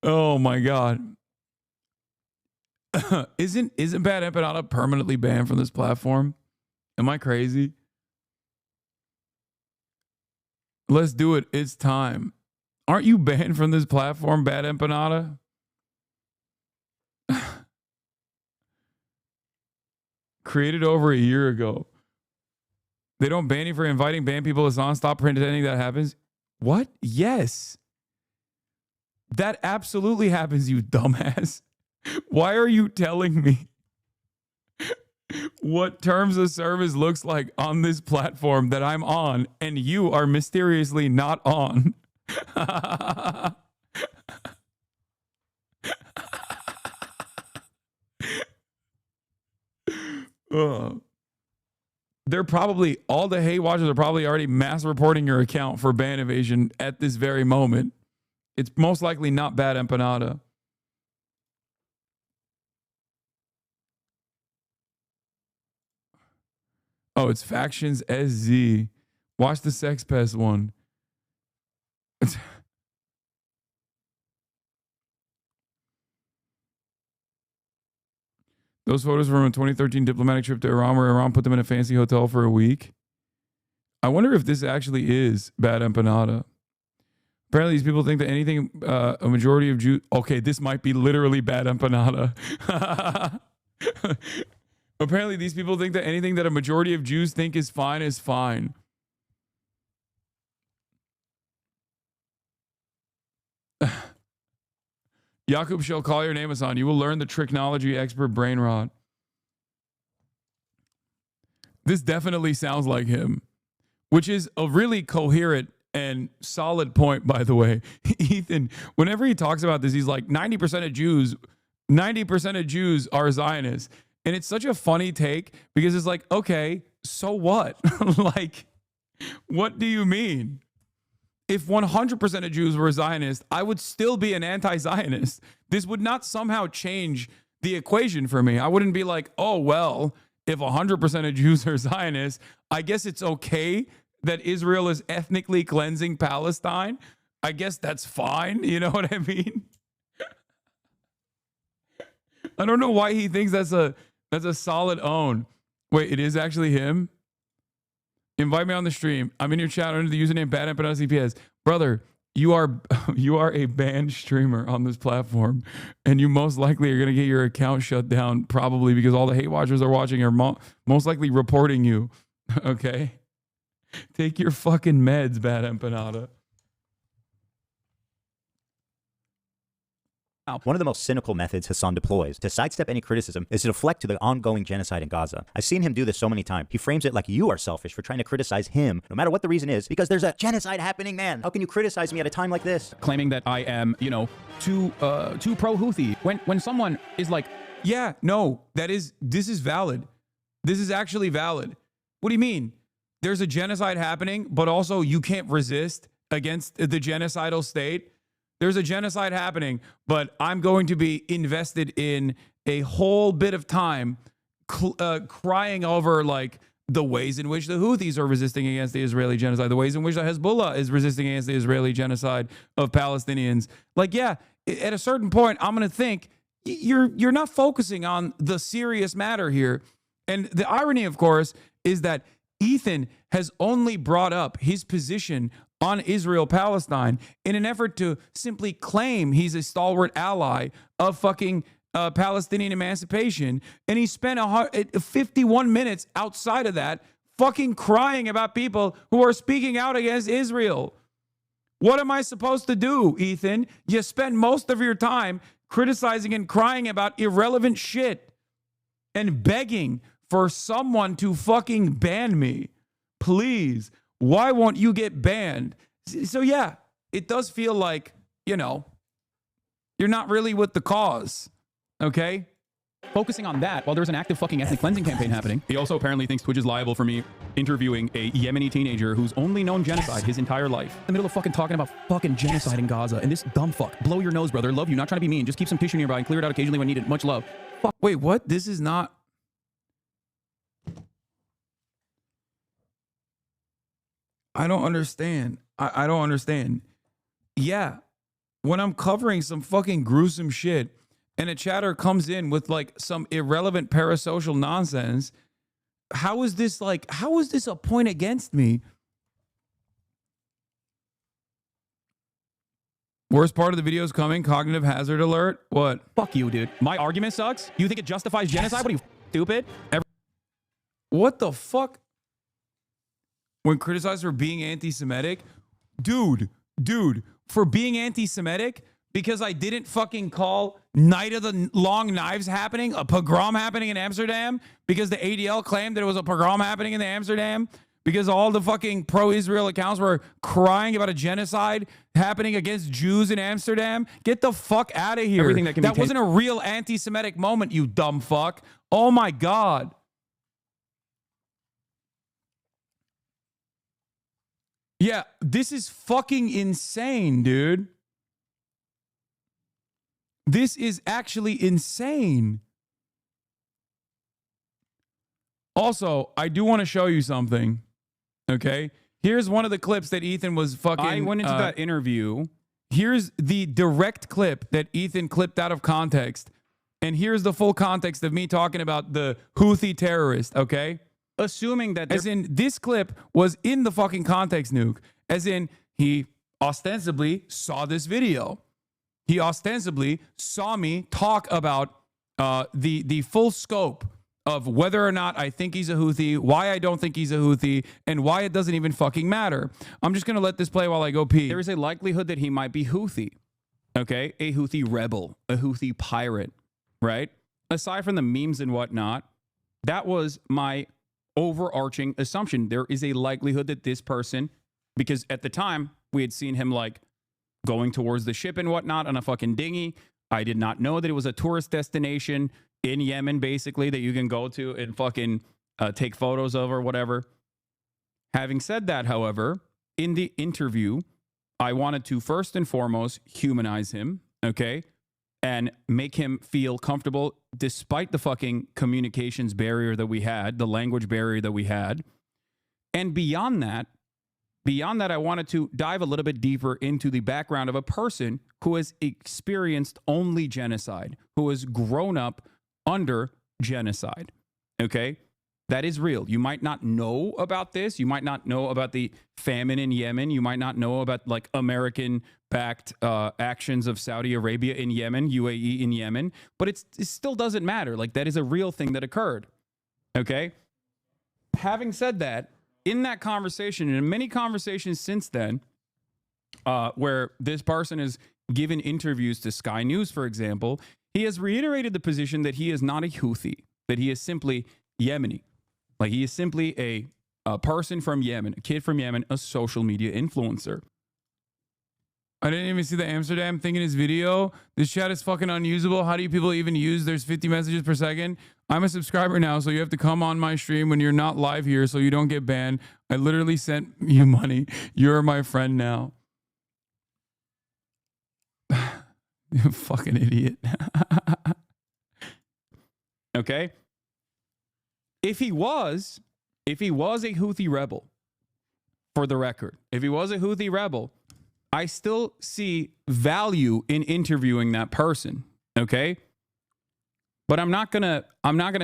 Oh my God. Isn't Bad Empanada permanently banned from this platform? Am I crazy? Let's do it. It's time. Aren't you banned from this platform, Bad Empanada? Created over a year ago. They don't ban you for inviting banned people to Hassan. Stop pretending that happens. What? Yes. That absolutely happens, you dumbass. Why are you telling me what terms of service looks like on this platform that I'm on and you are mysteriously not on? They're probably, all the hate watchers are probably already mass reporting your account for ban evasion at this very moment. It's most likely not Bad Empanada. Oh, it's Factions SZ. Watch the Sex Pest one. Those photos from a 2013 diplomatic trip to Iran where Iran put them in a fancy hotel for a week. I wonder if this actually is Bad Empanada. Apparently, these people think that anything a majority of Jews... Okay, this might be literally Bad Empanada. Apparently, these people think that anything that a majority of Jews think is fine is fine. Jakub shall call your name, Hassan. You will learn the tricknology expert brain rot. This definitely sounds like him, which is a really coherent and solid point, by the way. Ethan, whenever he talks about this, he's like 90% of Jews are Zionists. And it's such a funny take because it's like, okay, so what? Like, what do you mean? If 100% of Jews were Zionists, I would still be an anti-Zionist. This would not somehow change the equation for me. I wouldn't be like, oh, well, if 100% of Jews are Zionists, I guess it's okay that Israel is ethnically cleansing Palestine. I guess that's fine. You know what I mean? I don't know why he thinks that's a solid own. Wait, it is actually him? Invite me on the stream. I'm in your chat under the username BadEmpanadaCPS. Brother, you are a banned streamer on this platform, and you most likely are going to get your account shut down probably because all the hate watchers are watching are most likely reporting you. Okay? Take your fucking meds, Bad Empanada. One of the most cynical methods Hassan deploys to sidestep any criticism is to deflect to the ongoing genocide in Gaza. I've seen him do this so many times. He frames it like you are selfish for trying to criticize him, no matter what the reason is, because there's a genocide happening, man. How can you criticize me at a time like this? Claiming that I am, you know, too pro-Houthi. When someone is like, yeah, no, this is valid. This is actually valid. What do you mean? There's a genocide happening, but also you can't resist against the genocidal state. There's a genocide happening, but I'm going to be invested in a whole bit of time crying over like the ways in which the Houthis are resisting against the Israeli genocide, the ways in which the Hezbollah is resisting against the Israeli genocide of Palestinians. Like, yeah, at a certain point, I'm going to think you're not focusing on the serious matter here. And the irony, of course, is that Ethan has only brought up his position on Israel-Palestine in an effort to simply claim he's a stalwart ally of fucking Palestinian emancipation. And he spent 51 minutes outside of that fucking crying about people who are speaking out against Israel. What am I supposed to do, Ethan? You spend most of your time criticizing and crying about irrelevant shit and begging for someone to fucking ban me. Please. Why won't you get banned? So yeah, it does feel like, you know, you're not really with the cause, okay? Focusing on that while there's an active fucking ethnic cleansing campaign happening. He also apparently thinks Twitch is liable for me interviewing a Yemeni teenager who's only known genocide his entire life. In the middle of fucking talking about fucking genocide in Gaza, and this dumb fuck. Blow your nose, brother. Love you. Not trying to be mean. Just keep some tissue nearby and clear it out occasionally when needed. Much love. Fuck. Wait, what? This is not... I don't understand. I don't understand. Yeah, when I'm covering some fucking gruesome shit and a chatter comes in with like some irrelevant parasocial nonsense, how is this a point against me? Worst part of the video is coming. Cognitive hazard alert. What? Fuck you, dude. My argument sucks. You think it justifies genocide? What are you, stupid? What the fuck? When criticized for being anti-Semitic, dude, for being anti-Semitic, because I didn't fucking call Night of the Long Knives happening, a pogrom happening in Amsterdam, because the ADL claimed that it was a pogrom happening in Amsterdam, because all the fucking pro-Israel accounts were crying about a genocide happening against Jews in Amsterdam. Get the fuck out of here. Everything that wasn't a real anti-Semitic moment, you dumb fuck. Oh my God. Yeah, this is fucking insane, dude. This is actually insane. Also, I do want to show you something. Okay? Here's one of the clips that Ethan was fucking... I went into that interview. Here's the direct clip that Ethan clipped out of context. And here's the full context of me talking about the Houthi terrorist, okay? Assuming that... As in, this clip was in the fucking context, Nuke. As in, he ostensibly saw this video. He ostensibly saw me talk about the full scope of whether or not I think he's a Houthi, why I don't think he's a Houthi, and why it doesn't even fucking matter. I'm just going to let this play while I go pee. There is a likelihood that he might be Houthi. okay? A Houthi rebel, a Houthi pirate, right? Aside from the memes and whatnot, that was my overarching assumption. There is a likelihood that this person, because at the time we had seen him like going towards the ship and whatnot on a fucking dinghy. I did not know that it was a tourist destination in Yemen, basically, that you can go to and fucking take photos of or whatever. Having said that, however, in the interview, I wanted to first and foremost humanize him, okay? And make him feel comfortable despite the fucking communications barrier that we had, the language barrier that we had. And beyond that, I wanted to dive a little bit deeper into the background of a person who has experienced only genocide, who has grown up under genocide, okay? That is real. You might not know about this. You might not know about the famine in Yemen. You might not know about like American-backed actions of Saudi Arabia in Yemen, UAE in Yemen, but it still doesn't matter. Like that is a real thing that occurred, okay? Having said that, in that conversation and in many conversations since then, where this person has given interviews to Sky News, for example, he has reiterated the position that he is not a Houthi, that he is simply Yemeni. Like he is simply a person from Yemen, a kid from Yemen, a social media influencer. I didn't even see the Amsterdam thing in his video. This chat is fucking unusable. How do you people even use? There's 50 messages per second. I'm a subscriber now, so you have to come on my stream when you're not live here so you don't get banned. I literally sent you money. You're my friend now. You fucking idiot. Okay? If he was a Houthi rebel, for the record, if he was a Houthi rebel, I still see value in interviewing that person, okay? But I'm not gonna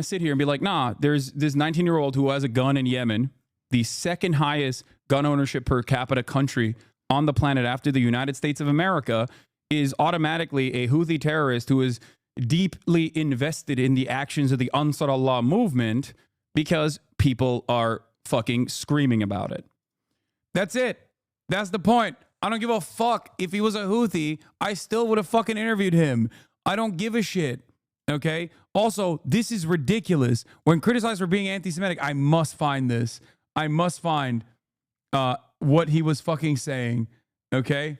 sit here and be like, nah, there's this 19-year-old who has a gun in Yemen, the second highest gun ownership per capita country on the planet after the United States of America, is automatically a Houthi terrorist who is deeply invested in the actions of the Ansar Allah movement because people are fucking screaming about it. That's it. That's the point. I don't give a fuck. If he was a Houthi, I still would have fucking interviewed him. I don't give a shit. Okay? Also, this is ridiculous. When criticized for being anti-Semitic, I must find this. I must find what he was fucking saying. Okay?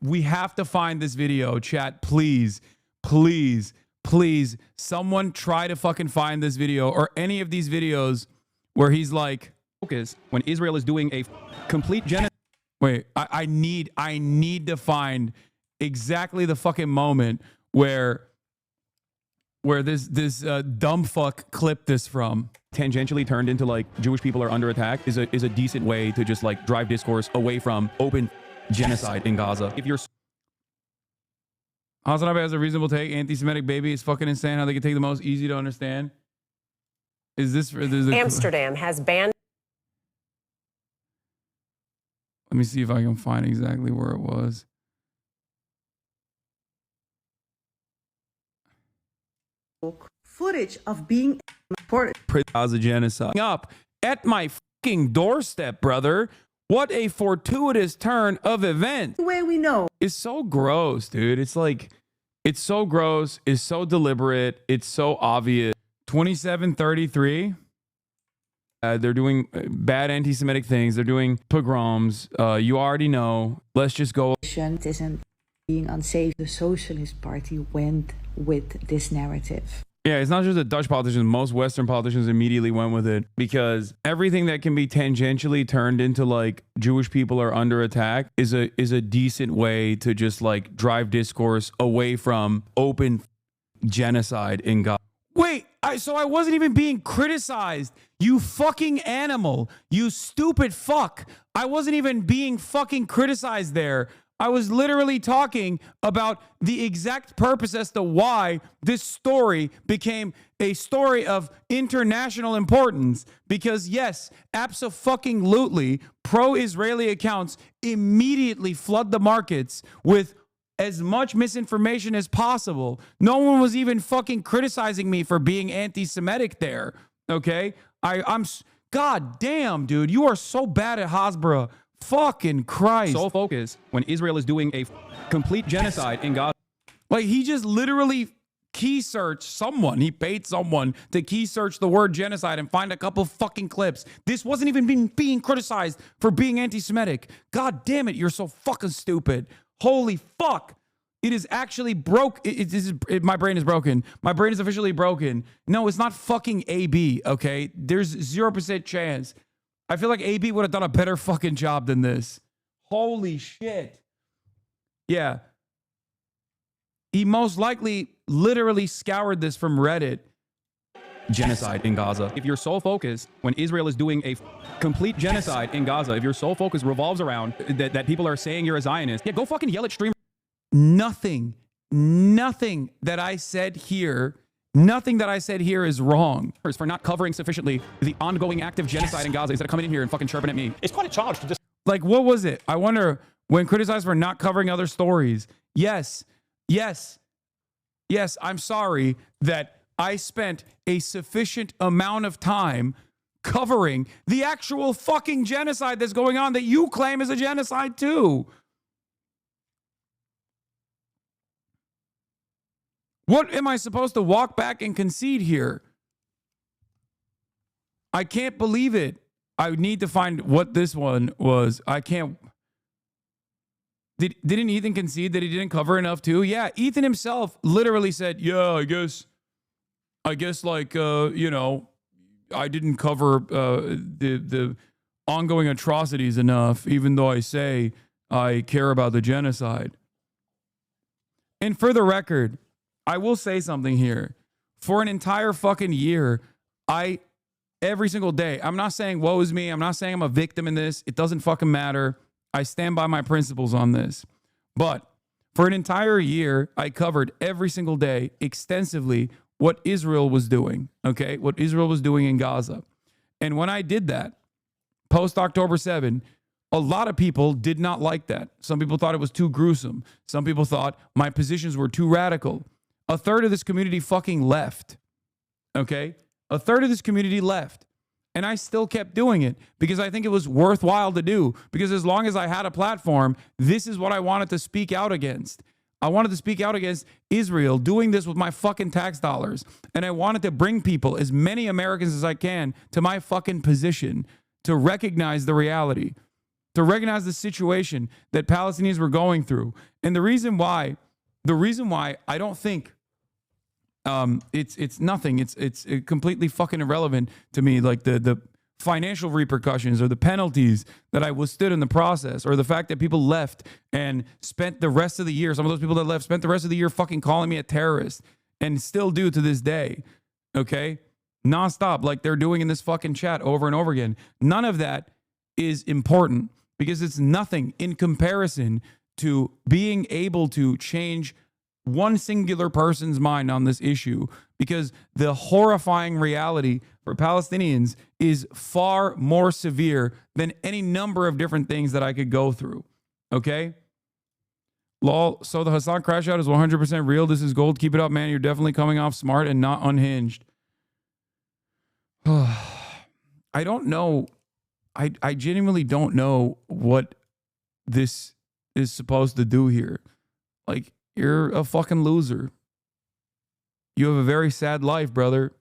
We have to find this video, chat. Please, please, please. Someone try to fucking find this video or any of these videos where he's like, focus when Israel is doing a complete genocide. Wait, I need to find exactly the fucking moment where this dumb fuck clipped this from. Tangentially turned into like Jewish people are under attack is a decent way to just like drive discourse away from open genocide in Gaza. If you're HasanAbi has a reasonable take. Anti-Semitic baby is fucking insane. How they can take the most easy to understand. Is this Amsterdam has banned? Let me see if I can find exactly where it was. Footage of being reported. Gaza genocide up at my fucking doorstep, brother. What a fortuitous turn of events. The way we know. It's so gross, dude. It's like, it's so gross. It's so deliberate. It's so obvious. 2733. They're doing bad anti-Semitic things. They're doing pogroms. You already know. Let's just go. It isn't being unsafe. The Socialist Party went with this narrative. Yeah, it's not just the Dutch politicians. Most Western politicians immediately went with it because everything that can be tangentially turned into like Jewish people are under attack is a decent way to just like drive discourse away from open genocide in Gaza. Wait, so I wasn't even being criticized. You fucking animal. You stupid fuck. I wasn't even being fucking criticized there. I was literally talking about the exact purpose as to why this story became a story of international importance. Because yes, abso-fucking-lutely, pro-Israeli accounts immediately flood the markets with as much misinformation as possible. No one was even fucking criticizing me for being anti-Semitic there. Okay? I'm God damn, dude. You are so bad at Hasbro. fucking Christ. Sole focus when Israel is doing a complete genocide in Gaza. Like, he just literally key searched someone. He paid someone to key search the word genocide and find a couple fucking clips. This wasn't even being criticized for being anti-Semitic. God damn it, you're so fucking stupid. Holy fuck. It is actually broke. My brain is broken. My brain is officially broken. No, it's not fucking AB, okay? There's 0% chance. I feel like AB would have done a better fucking job than this. Holy shit. Yeah. He most likely literally scoured this from Reddit. Genocide in Gaza. If your sole focus when Israel is doing a complete genocide in Gaza, if your sole focus revolves around that people are saying you're a Zionist, yeah, go fucking yell at streamers. Nothing that I said here is wrong. For not covering sufficiently the ongoing active genocide in Gaza instead of coming in here and fucking chirping at me. It's quite a charge to just... Like, what was it? I wonder, when criticized for not covering other stories. Yes, I'm sorry that I spent a sufficient amount of time covering the actual fucking genocide that's going on that you claim is a genocide too. What am I supposed to walk back and concede here? I can't believe it. I need to find what this one was. I can't. Didn't Ethan concede that he didn't cover enough too? Yeah, Ethan himself literally said, yeah, I guess like, you know, I didn't cover the ongoing atrocities enough, even though I say I care about the genocide. And for the record, I will say something here. For an entire fucking year, every single day, I'm not saying woe is me. I'm not saying I'm a victim in this. It doesn't fucking matter. I stand by my principles on this. But for an entire year, I covered every single day extensively what Israel was doing, okay? What Israel was doing in Gaza. And when I did that, post-October 7, a lot of people did not like that. Some people thought it was too gruesome. Some people thought my positions were too radical. A third of this community fucking left, okay? A third of this community left. And I still kept doing it because I think it was worthwhile to do. Because as long as I had a platform, this is what I wanted to speak out against. I wanted to speak out against Israel doing this with my fucking tax dollars. And I wanted to bring people, as many Americans as I can, to my fucking position to recognize the reality, to recognize the situation that Palestinians were going through. And the reason why I don't think it's nothing. It's completely fucking irrelevant to me. Like the financial repercussions or the penalties that I withstood in the process, or the fact that people left and spent the rest of the year. Some of those people that left spent the rest of the year fucking calling me a terrorist, and still do to this day. Okay, nonstop, like they're doing in this fucking chat over and over again. None of that is important because it's nothing in comparison to being able to change one singular person's mind on this issue, because the horrifying reality for Palestinians is far more severe than any number of different things that I could go through. Okay? Lol. So the Hassan crash out is 100% real. This is gold. Keep it up, man. You're definitely coming off smart and not unhinged. I don't know. I genuinely don't know what this is supposed to do here. Like, you're a fucking loser. You have a very sad life, brother.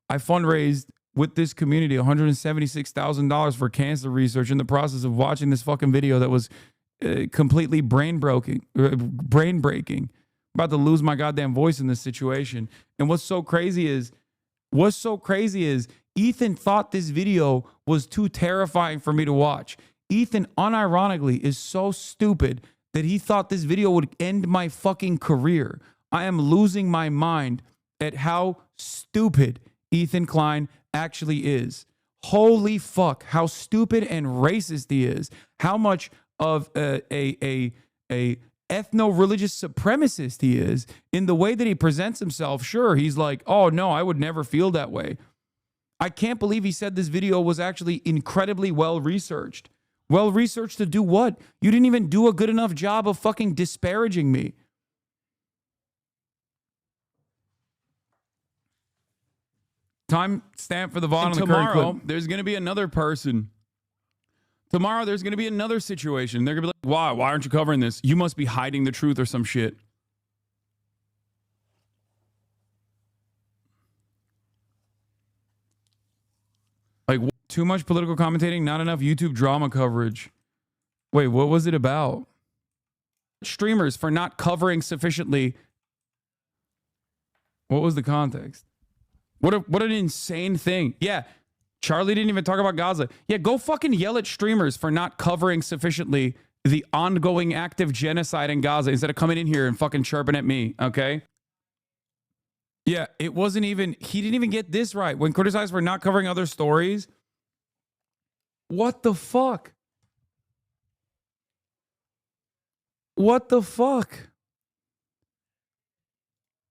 I fundraised with this community $176,000 for cancer research in the process of watching this fucking video that was completely brain breaking. About to lose my goddamn voice in this situation. And what's so crazy is Ethan thought this video was too terrifying for me to watch. Ethan, unironically, is so stupid that he thought this video would end my fucking career. I am losing my mind at how stupid Ethan Klein actually is. Holy fuck, how stupid and racist he is. How much of a ethno-religious supremacist he is in the way that he presents himself. Sure, he's like, oh no, I would never feel that way. I can't believe he said this video was actually incredibly well-researched. Well-researched to do what? You didn't even do a good enough job of fucking disparaging me. Time stamp for the VOD on the current clip. There's going to be another person Tomorrow there's going to be another situation. They're going to be like, why? Why aren't you covering this? You must be hiding the truth or some shit. Like, too much political commentating, not enough YouTube drama coverage. Wait, what was it about? Streamers for not covering sufficiently. What was the context? What an insane thing. Yeah, Charlie didn't even talk about Gaza. Yeah, go fucking yell at streamers for not covering sufficiently the ongoing active genocide in Gaza instead of coming in here and fucking chirping at me, okay? Yeah, it wasn't even, he didn't even get this right. When criticized for not covering other stories, what the fuck? What the fuck?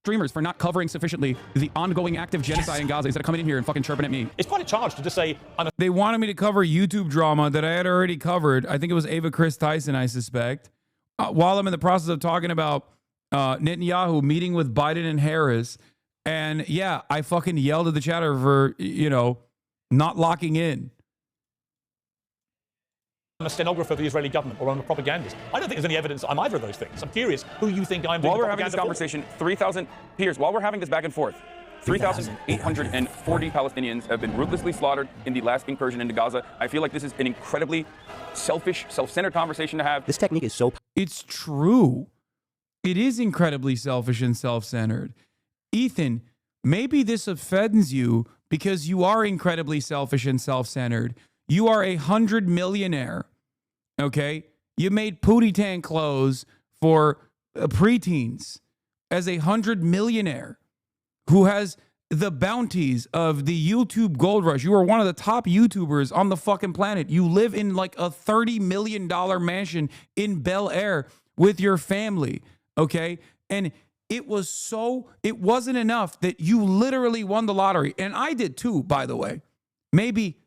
Streamers for not covering sufficiently the ongoing active genocide in Gaza instead of coming in here and fucking chirping at me. It's quite a charge to just say, They wanted me to cover YouTube drama that I had already covered. I think it was Ava Chris Tyson, I suspect. While I'm in the process of talking about Netanyahu meeting with Biden and Harris. And yeah, I fucking yelled at the chatter for, you know, not locking in. I'm a stenographer for the Israeli government or I'm a propagandist. I don't think there's any evidence I'm either of those things. I'm curious who you think I'm doing While we're having propaganda this conversation, 3,000 peers, while we're having this back and forth, 3,840 Palestinians have been ruthlessly slaughtered in the last incursion into Gaza. I feel like this is an incredibly selfish, self-centered conversation to have. This technique is so... It's true. It is incredibly selfish and self-centered. Ethan, maybe this offends you because you are incredibly selfish and self-centered. You are 100 millionaire, okay? You made Pootie Tang clothes for preteens as 100 millionaire who has the bounties of the YouTube gold rush. You are one of the top YouTubers on the fucking planet. You live in like a $30 million mansion in Bel Air with your family, okay? And it wasn't enough that you literally won the lottery. And I did too, by the way. Maybe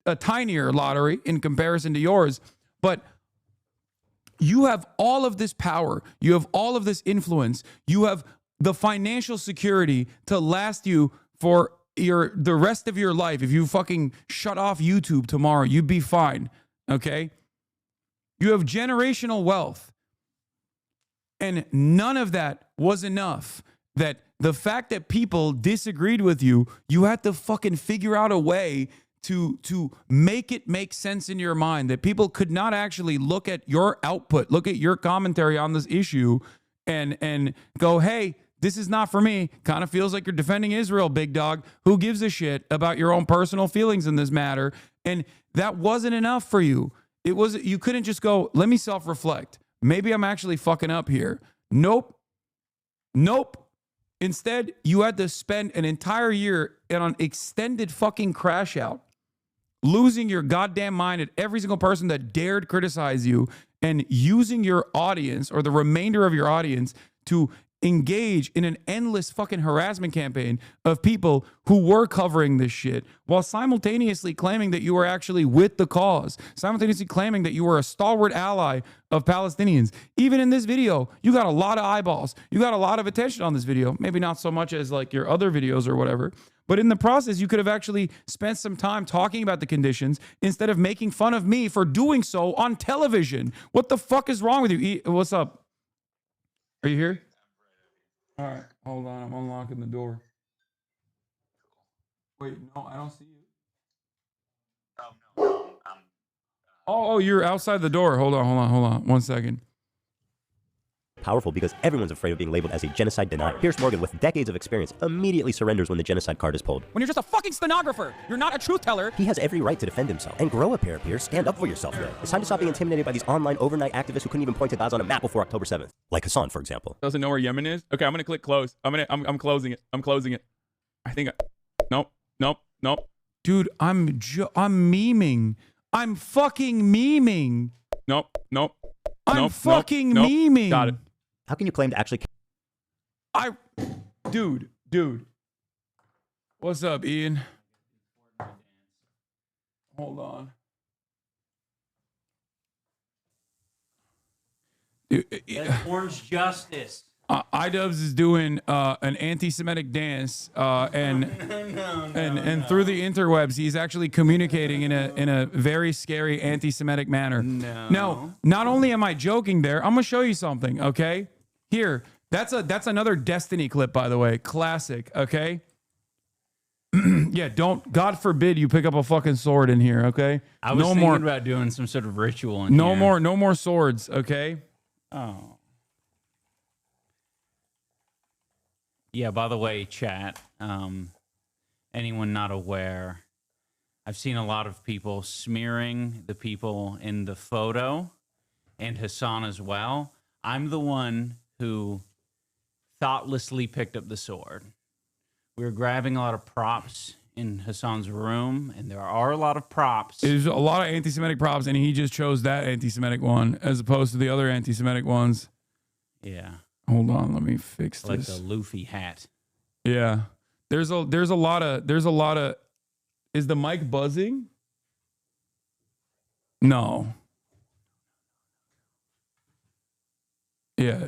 a tinier lottery in comparison to yours, but you have all of this power. You have all of this influence. You have the financial security to last you for the rest of your life. If you fucking shut off YouTube tomorrow, you'd be fine, okay? You have generational wealth. And none of that was enough. That the fact that people disagreed with you, you had to fucking figure out a way to make it make sense in your mind, that people could not actually look at your output, look at your commentary on this issue and go, hey, this is not for me. Kind of feels like you're defending Israel, big dog. Who gives a shit about your own personal feelings in this matter? And that wasn't enough for you. You couldn't just go, let me self-reflect. Maybe I'm actually fucking up here. Nope. Instead, you had to spend an entire year on an extended fucking crash out, losing your goddamn mind at every single person that dared criticize you and using your audience or the remainder of your audience to engage in an endless fucking harassment campaign of people who were covering this shit while simultaneously claiming that you were actually with the cause, simultaneously claiming that you were a stalwart ally of Palestinians. Even in this video, you got a lot of eyeballs. You got a lot of attention on this video. Maybe not so much as like your other videos or whatever, but in the process, you could have actually spent some time talking about the conditions instead of making fun of me for doing so on television. What the fuck is wrong with you? What's up? Are you here? All right, hold on. I'm unlocking the door. Wait, no, I don't see you. Oh, you're outside the door. Hold on. 1 second. Powerful because everyone's afraid of being labeled as a genocide denier. Pierce Morgan, with decades of experience, immediately surrenders when the genocide card is pulled. When you're just a fucking stenographer, you're not a truth teller. He has every right to defend himself. And grow a pair, Pierce. Stand up for yourself, man. It's time to stop being intimidated by these online overnight activists who couldn't even point to Gaza on a map before October 7th. Like Hassan, for example. Doesn't know where Yemen is? Okay, I'm gonna click close. I'm closing it. I think nope. Dude, I'm memeing. I'm fucking memeing. Nope. I'm fucking memeing. Got it. How can you claim to actually... Dude. What's up, Ian? Hold on. That's orange justice. iDubbbz is doing an anti-Semitic dance, and through the interwebs, he's actually communicating in a very scary anti-Semitic manner. Now, not only am I joking there, I'm gonna show you something. Okay, here, that's another Destiny clip, by the way, classic. Okay, yeah, don't, God forbid you pick up a fucking sword in here. Okay, I was thinking about doing some sort of ritual in here. No more swords. Okay. Oh. Yeah, by the way, chat, anyone not aware, I've seen a lot of people smearing the people in the photo and Hassan as well. I'm the one who thoughtlessly picked up the sword. We were grabbing a lot of props in Hassan's room, and there are a lot of props. There's a lot of anti-Semitic props, and he just chose that anti-Semitic one as opposed to the other anti-Semitic ones. Yeah. Hold on, let me fix this. Like the Luffy hat. Yeah. There's a lot of is the mic buzzing? No. Yeah.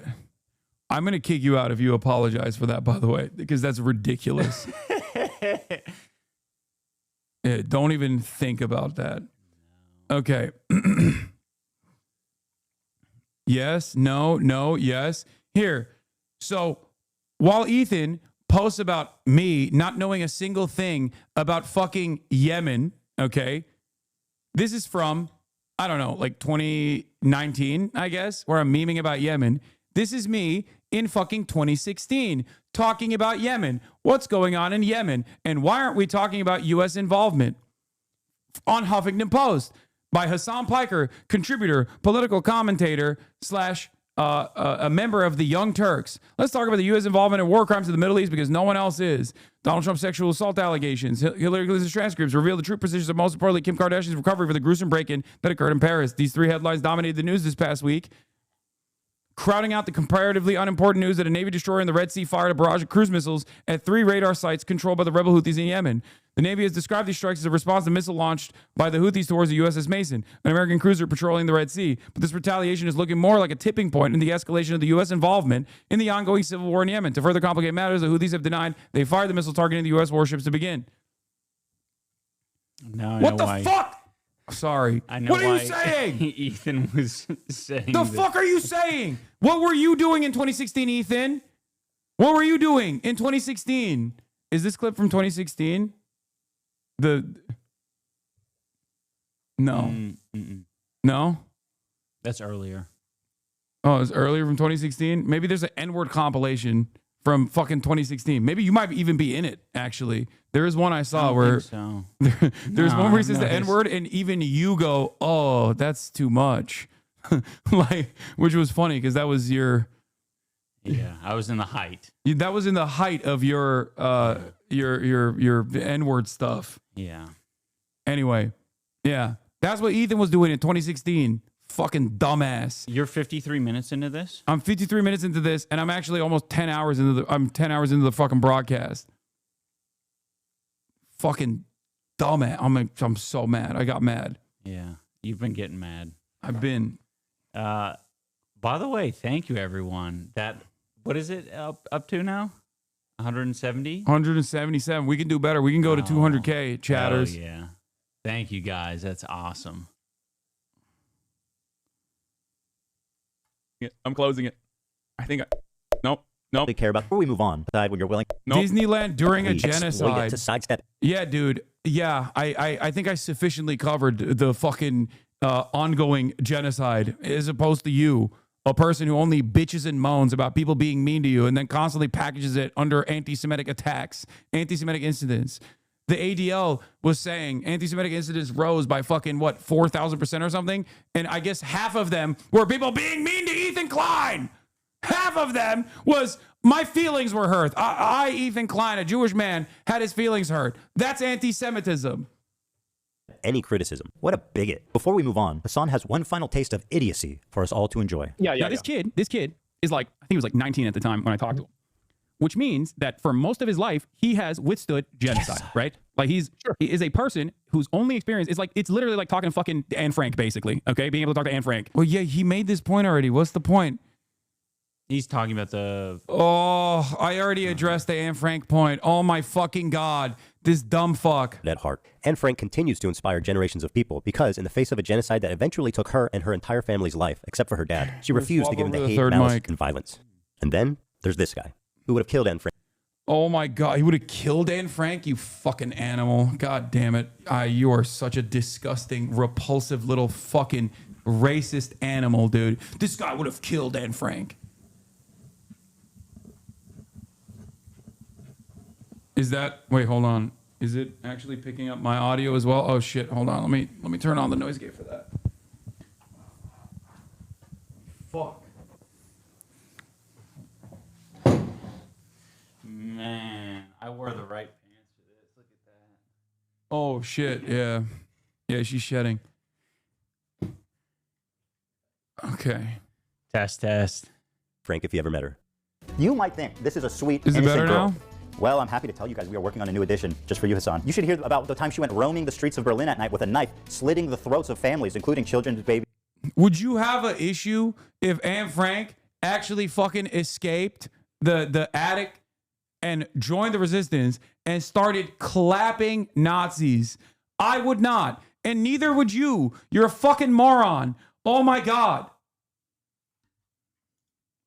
I'm going to kick you out if you apologize for that, by the way, because that's ridiculous. Yeah, don't even think about that. Okay. Yes, no, yes. Here. So while Ethan posts about me not knowing a single thing about fucking Yemen, okay, this is from, I don't know, like 2019, I guess, where I'm memeing about Yemen. This is me in fucking 2016 talking about Yemen. What's going on in Yemen? And why aren't we talking about U.S. involvement? On Huffington Post by Hassan Piker, contributor, political commentator, / a member of the Young Turks. Let's talk about the U.S. involvement in war crimes in the Middle East because no one else is. Donald Trump's sexual assault allegations. Hillary Clinton's transcripts reveal the true positions of, most importantly, Kim Kardashian's recovery for the gruesome break-in that occurred in Paris. These three headlines dominated the news this past week, crowding out the comparatively unimportant news that a Navy destroyer in the Red Sea fired a barrage of cruise missiles at 3 radar sites controlled by the rebel Houthis in Yemen. The Navy has described these strikes as a response to missile launched by the Houthis towards the USS Mason, an American cruiser patrolling the Red Sea. But this retaliation is looking more like a tipping point in the escalation of the U.S. involvement in the ongoing civil war in Yemen. To further complicate matters, the Houthis have denied they fired the missile targeting the U.S. warships to begin. Now I What know the why. fuck? Sorry. I know What are why you saying? Ethan was saying The that. fuck are you saying? What were you doing in 2016, Ethan? What were you doing in 2016? Is this clip from 2016? No. No? That's earlier. Oh, it's earlier from 2016? Maybe there's an N-word compilation from fucking 2016. Maybe you might even be in it, actually. There is one I saw where so. there's one where he says no, the N-word and even you go, oh, that's too much. Like, which was funny because that was your... Yeah, I was in the height. That was in the height of your N-word stuff. Yeah. Anyway, yeah. That's what Ethan was doing in 2016. Fucking dumbass. You're 53 minutes into this? I'm 53 minutes into this, and I'm actually almost 10 hours into the fucking broadcast. Fucking dumbass. I'm so mad. I got mad. Yeah. You've been getting mad. I've been. By the way, thank you everyone. What is it up to now? 170? 177. We can do better. We can go to 200K, chatters. Oh, yeah. Thank you guys. That's awesome. Yeah, I'm closing it. I think nope. They care about before we move on. Decide when you're willing. Disneyland during a Please exploit it genocide. to sidestep. Yeah, dude. Yeah, I think I sufficiently covered the fucking ongoing genocide as opposed to you, a person who only bitches and moans about people being mean to you and then constantly packages it under anti-Semitic attacks, anti-Semitic incidents. The ADL was saying anti-Semitic incidents rose by fucking, 4,000% or something? And I guess half of them were people being mean to Ethan Klein. Half of them was my feelings were hurt. I, Ethan Klein, a Jewish man, had his feelings hurt. That's anti-Semitism. Any criticism. What a bigot. Before we move on, Hassan has one final taste of idiocy for us all to enjoy. Yeah. This kid is like, I think he was like 19 at the time when I talked to him. Which means that for most of his life, he has withstood genocide, right? Like he is a person whose only experience is like, it's literally like talking to fucking Anne Frank, basically. Okay. Being able to talk to Anne Frank. Well, yeah, he made this point already. What's the point? He's talking about the... Oh, I already addressed the Anne Frank point. Oh my fucking God. This dumb fuck. At heart. Anne Frank continues to inspire generations of people because in the face of a genocide that eventually took her and her entire family's life, except for her dad, she refused to give in to hate, malice, and violence. And then there's this guy who would have killed Anne Frank. Oh my God. He would have killed Anne Frank, you fucking animal. God damn it. You are such a disgusting, repulsive little fucking racist animal, dude. This guy would have killed Anne Frank. Is that, wait, hold on. Is it actually picking up my audio as well? Oh shit, hold on. Let me turn on the noise gate for that. Fuck. Man, I wore the right pants for this. Look at that. Oh shit, yeah. Yeah, she's shedding. Okay. Test. Frank, if you ever met her. You might think this is a sweet, Is it innocent better girl. now? Well, I'm happy to tell you guys we are working on a new edition just for you, Hassan. You should hear about the time she went roaming the streets of Berlin at night with a knife, slitting the throats of families, including children and babies. Would you have an issue if Anne Frank actually fucking escaped the attic and joined the resistance and started clapping Nazis? I would not. And neither would you. You're a fucking moron. Oh my God.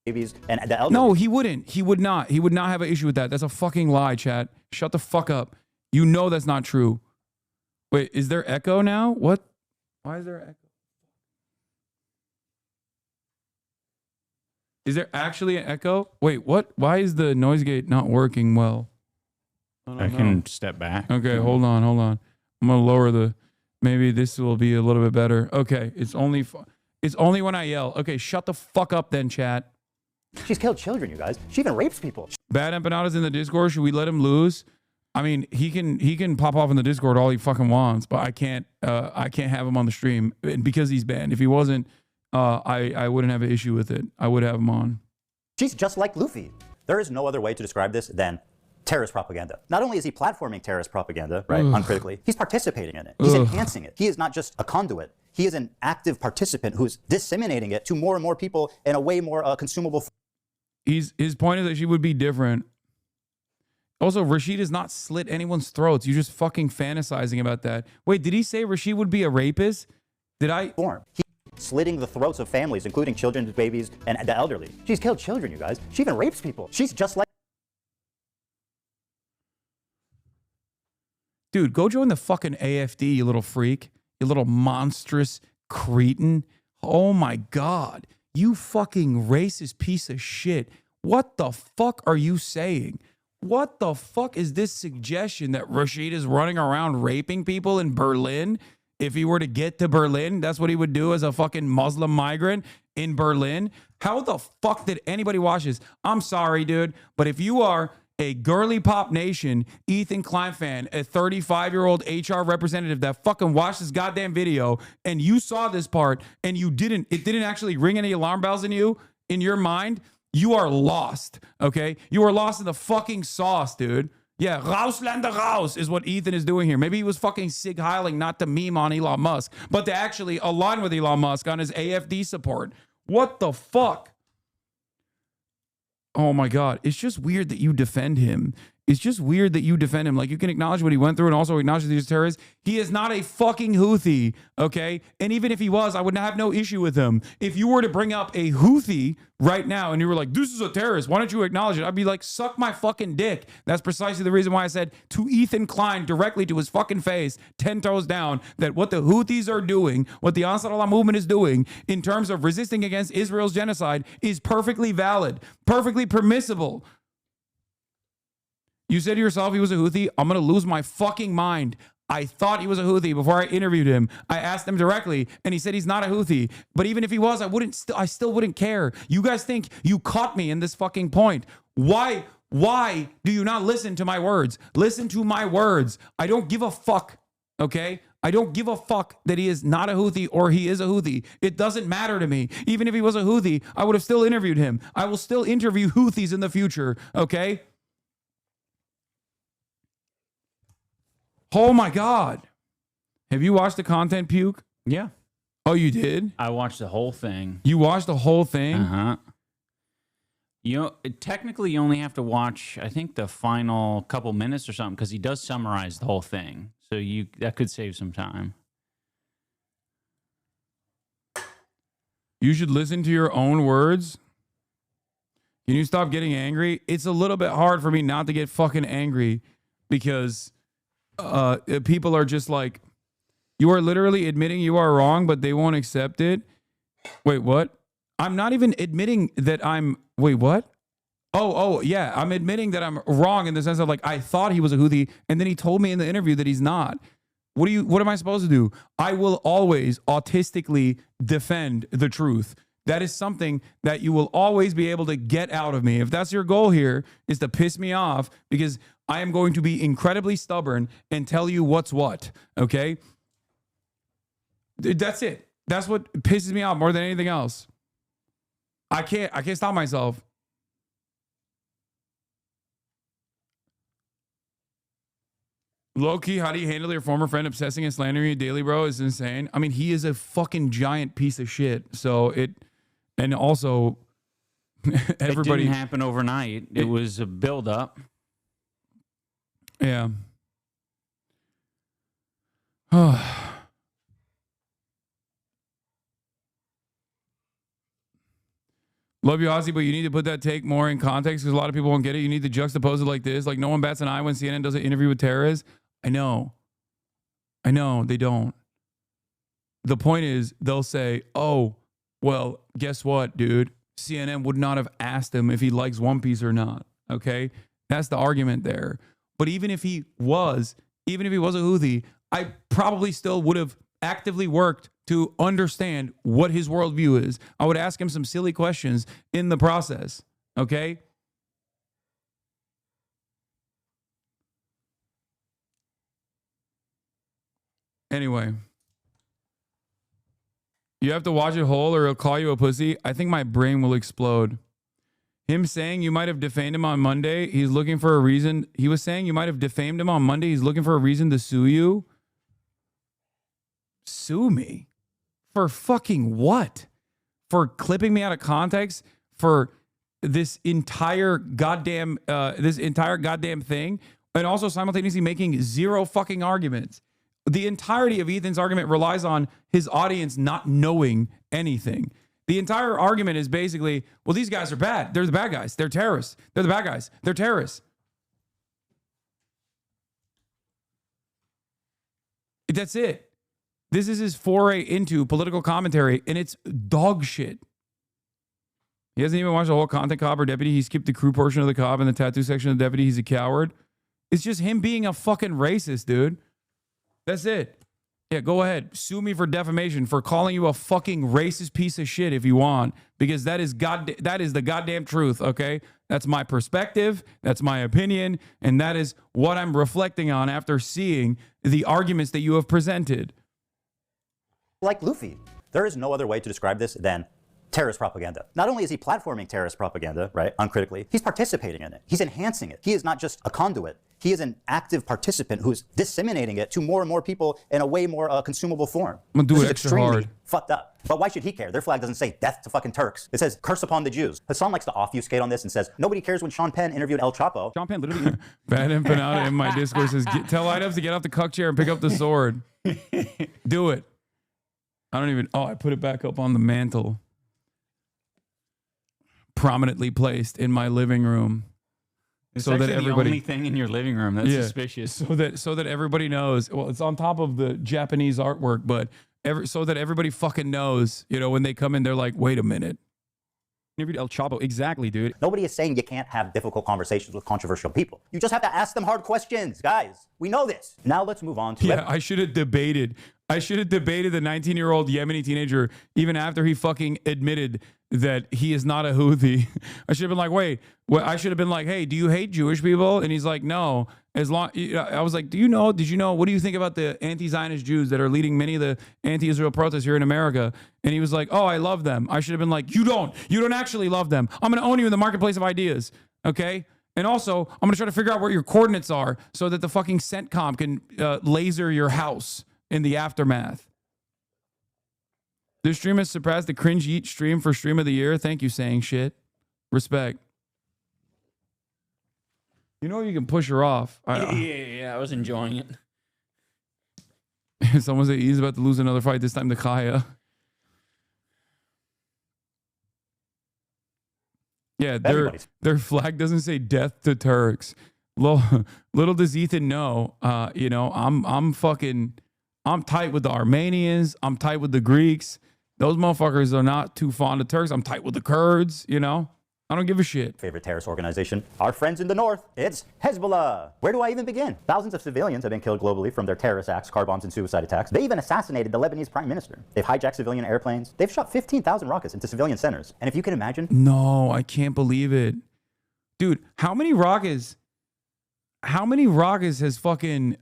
Babies and the elderly. No, he wouldn't. He would not. He would not have an issue with that. That's a fucking lie, chat. Shut the fuck up. You know that's not true. Wait, is there echo now? What? Why is there echo? Is there actually an echo? Wait, what? Why is the noise gate not working well? I can step back. Okay, hold on. I'm gonna lower the. Maybe this will be a little bit better. Okay, it's only when I yell. Okay, shut the fuck up then, chat. She's killed children, you guys. She even rapes people. Bad Empanada's in the Discord. Should we let him lose? I mean, he can pop off in the Discord all he fucking wants, but I can't have him on the stream because he's banned. If he wasn't, I wouldn't have an issue with it. I would have him on. She's just like Luffy. There is no other way to describe this than terrorist propaganda. Not only is he platforming terrorist propaganda, right, uncritically, he's participating in it. He's enhancing it. He is not just a conduit. He is an active participant who's disseminating it to more and more people in a way more consumable. His point is that she would be different. Also, Rashid has not slit anyone's throats. You're just fucking fantasizing about that. Wait, did he say Rashid would be a rapist? Did I? He slitting the throats of families, including children, babies, and the elderly. She's killed children, you guys. She even rapes people. She's just like. Dude, go join the fucking AFD, you little freak. You little monstrous cretin. Oh my God. You fucking racist piece of shit. What the fuck are you saying? What the fuck is this suggestion that Rashid is running around raping people in Berlin? If he were to get to Berlin, that's what he would do as a fucking Muslim migrant in Berlin? How the fuck did anybody watch this? I'm sorry, dude, but if you are a girly pop nation, Ethan Klein fan, a 35-year-old HR representative that fucking watched this goddamn video and you saw this part and it didn't actually ring any alarm bells in your mind, you are lost, okay? You are lost in the fucking sauce, dude. Yeah, Rausländer raus is what Ethan is doing here. Maybe he was fucking Sig Heiling not to meme on Elon Musk, but to actually align with Elon Musk on his AFD support. What the fuck? Oh my God. It's just weird that you defend him. It's just weird that you defend him. Like, you can acknowledge what he went through and also acknowledge that he's a terrorist. He is not a fucking Houthi, okay? And even if he was, I would have no issue with him. If you were to bring up a Houthi right now and you were like, this is a terrorist, why don't you acknowledge it? I'd be like, suck my fucking dick. That's precisely the reason why I said to Ethan Klein directly to his fucking face, 10 toes down, that what the Houthis are doing, what the Ansar Allah movement is doing in terms of resisting against Israel's genocide is perfectly valid, perfectly permissible. You said to yourself he was a Houthi. I'm going to lose my fucking mind. I thought he was a Houthi before I interviewed him. I asked him directly, and he said he's not a Houthi. But even if he was, I still wouldn't care. You guys think you caught me in this fucking point. Why do you not listen to my words? Listen to my words. I don't give a fuck, okay? I don't give a fuck that he is not a Houthi or he is a Houthi. It doesn't matter to me. Even if he was a Houthi, I would have still interviewed him. I will still interview Houthis in the future, okay? Oh my God. Have you watched the content, Puke? Yeah. Oh, you did? I watched the whole thing. You watched the whole thing? Uh-huh. Technically, you only have to watch, I think, the final couple minutes or something, because he does summarize the whole thing. So that could save some time. You should listen to your own words. Can you stop getting angry? It's a little bit hard for me not to get fucking angry because people are just like, you are literally admitting you are wrong, but they won't accept it. Wait, what? I'm not even admitting that I'm... Wait, what? Oh, yeah. I'm admitting that I'm wrong in the sense of like, I thought he was a Houthi, and then he told me in the interview that he's not. What am I supposed to do? I will always autistically defend the truth. That is something that you will always be able to get out of me. If that's your goal here, is to piss me off, because I am going to be incredibly stubborn and tell you what's what, okay? That's it. That's what pisses me off more than anything else. I can't stop myself. Low-key, how do you handle your former friend obsessing and slandering you daily, bro? Is insane. I mean, he is a fucking giant piece of shit. So and also everybody... It didn't happen overnight. It was a build-up. Yeah. Love you, Ozzy, but you need to put that take more in context because a lot of people won't get it. You need to juxtapose it like this. Like, no one bats an eye when CNN does an interview with terrorists. I know, they don't. The point is, they'll say, oh, well, guess what, dude? CNN would not have asked him if he likes One Piece or not, okay? That's the argument there. But even if he was a Houthi, I probably still would have actively worked to understand what his worldview is. I would ask him some silly questions in the process, okay? Anyway, you have to watch it whole or he'll call you a pussy. I think my brain will explode. Him saying you might have defamed him on Monday, he's looking for a reason. He was saying you might have defamed him on Monday, he's looking for a reason to sue you. Sue me? For fucking what? For clipping me out of context? For this entire goddamn thing? And also simultaneously making zero fucking arguments. The entirety of Ethan's argument relies on his audience not knowing anything. The entire argument is basically, well, these guys are bad. They're the bad guys. They're terrorists. They're the bad guys. They're terrorists. That's it. This is his foray into political commentary, and it's dog shit. He hasn't even watched the whole content cop or deputy. He skipped the crew portion of the cop and the tattoo section of the deputy. He's a coward. It's just him being a fucking racist, dude. That's it. Yeah, go ahead. Sue me for defamation for calling you a fucking racist piece of shit if you want, because that is the goddamn truth, okay? That's my perspective, that's my opinion, and that is what I'm reflecting on after seeing the arguments that you have presented. Like Luffy. There is no other way to describe this than terrorist propaganda. Not only is he platforming terrorist propaganda, right, uncritically, he's participating in it. He's enhancing it. He is not just a conduit. He is an active participant who's disseminating it to more and more people in a way more consumable form. I'm gonna do this it is extra extremely hard. Fucked up. But why should he care? Their flag doesn't say death to fucking Turks. It says curse upon the Jews. Hassan likes to obfuscate on this and says nobody cares when Sean Penn interviewed El Chapo. Sean Penn literally... Bad empanada in my Discord says, tell items to get off the cuck chair and pick up the sword. Do it. I put it back up on the mantle. Prominently placed in my living room. It's so that everybody, the only thing in your living room. That's suspicious. So that everybody knows. Well, it's on top of the Japanese artwork, but so that everybody fucking knows. You know, when they come in, they're like, "Wait a minute." Interviewed El Chapo, exactly, dude. Nobody is saying you can't have difficult conversations with controversial people. You just have to ask them hard questions, guys. We know this. Now let's move on to. I should have debated the 19-year-old Yemeni teenager even after he fucking admitted that he is not a Houthi. I should have been like, wait. Well, I should have been like, hey, do you hate Jewish people? And he's like, no. I was like, did you know, what do you think about the anti-Zionist Jews that are leading many of the anti-Israel protests here in America? And he was like, oh, I love them. I should have been like, you don't actually love them. I'm going to own you in the marketplace of ideas. Okay. And also, I'm going to try to figure out where your coordinates are so that the fucking CENTCOM can laser your house in the aftermath. This stream has surpassed the cringe eat stream for stream of the year. Thank you, saying shit. Respect. You know you can push her off. Yeah, I was enjoying it. Someone said he's about to lose another fight, this time to Kaya. Yeah, their flag doesn't say death to Turks. Little does Ethan know, you know, I'm tight with the Armenians. I'm tight with the Greeks. Those motherfuckers are not too fond of Turks. I'm tight with the Kurds, you know. I don't give a shit. Favorite terrorist organization, our friends in the north, it's Hezbollah. Where do I even begin? Thousands of civilians have been killed globally from their terrorist acts, car bombs, and suicide attacks. They even assassinated the Lebanese prime minister. They've hijacked civilian airplanes. They've shot 15,000 rockets into civilian centers. And if you can imagine... No, I can't believe it. Dude, how many rockets has fucking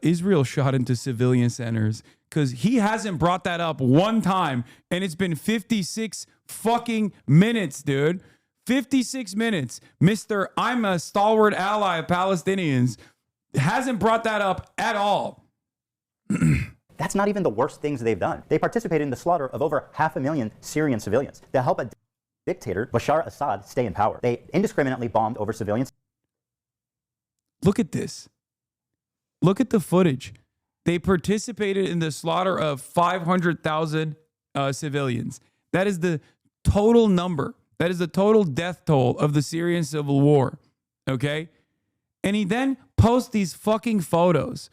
Israel shot into civilian centers? Because he hasn't brought that up one time, and it's been 56 fucking minutes, dude. 56 minutes. Mr. I'm a stalwart ally of Palestinians hasn't brought that up at all. That's not even the worst things they've done. They participated in the slaughter of over 500,000 Syrian civilians to help a dictator, Bashar Assad, stay in power. They indiscriminately bombed over civilians. Look at this. Look at the footage. They participated in the slaughter of 500,000 civilians. That is the total number. That is the total death toll of the Syrian civil war. Okay? And he then posts these fucking photos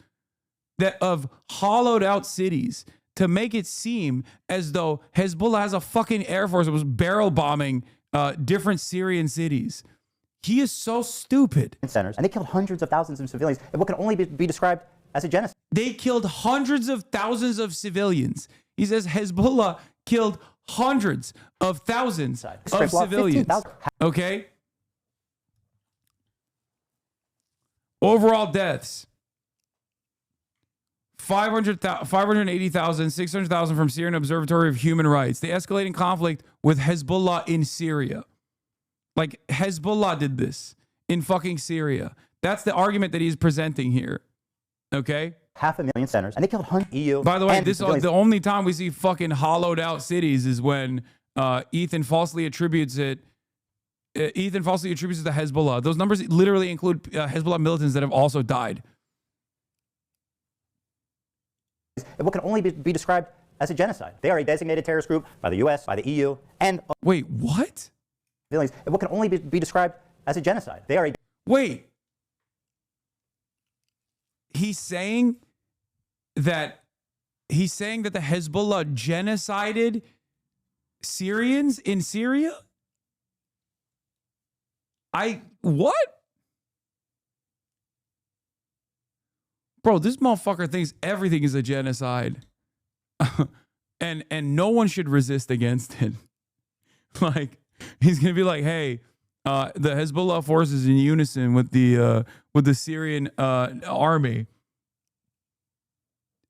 of hollowed out cities to make it seem as though Hezbollah has a fucking air force that was barrel bombing different Syrian cities. He is so stupid. Centers, and they killed hundreds of thousands of civilians in what can only be described as a genocide. They killed hundreds of thousands of civilians. He says Hezbollah killed hundreds of thousands of civilians. Okay? Overall deaths. 580,000, 600,000 from Syrian Observatory of Human Rights. The escalating conflict with Hezbollah in Syria. Like, Hezbollah did this in fucking Syria. That's the argument that he's presenting here. Okay? 500,000 centers, and they killed EU. By the way, this the only time we see fucking hollowed out cities is when Ethan falsely attributes it. Ethan falsely attributes it to Hezbollah. Those numbers literally include Hezbollah militants that have also died. What can only be described as a genocide. They are a designated terrorist group by the U.S., by the EU, and... Wait, what? What can only be described as a genocide. They are a... Wait. He's saying that the Hezbollah genocided Syrians in Syria? What? Bro, this motherfucker thinks everything is a genocide. and no one should resist against it. Like, he's going to be like, hey, the Hezbollah forces in unison with the Syrian army.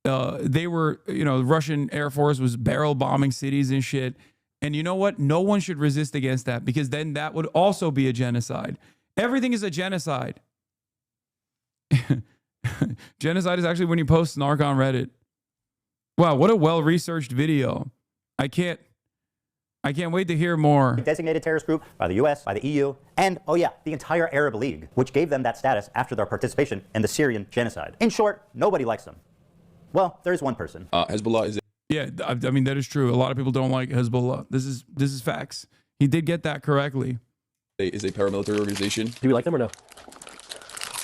They were, the Russian Air Force was barrel bombing cities and shit. And you know what? No one should resist against that, because then that would also be a genocide. Everything is a genocide. Genocide is actually when you post snark on Reddit. Wow, what a well-researched video. I can't wait to hear more. A designated terrorist group by the US, by the EU, and, oh yeah, the entire Arab League, which gave them that status after their participation in the Syrian genocide. In short, nobody likes them. Well, there is one person. Hezbollah is... Yeah, I mean, that is true. A lot of people don't like Hezbollah. This is facts. He did get that correctly. Is a paramilitary organization. Do you like them or no?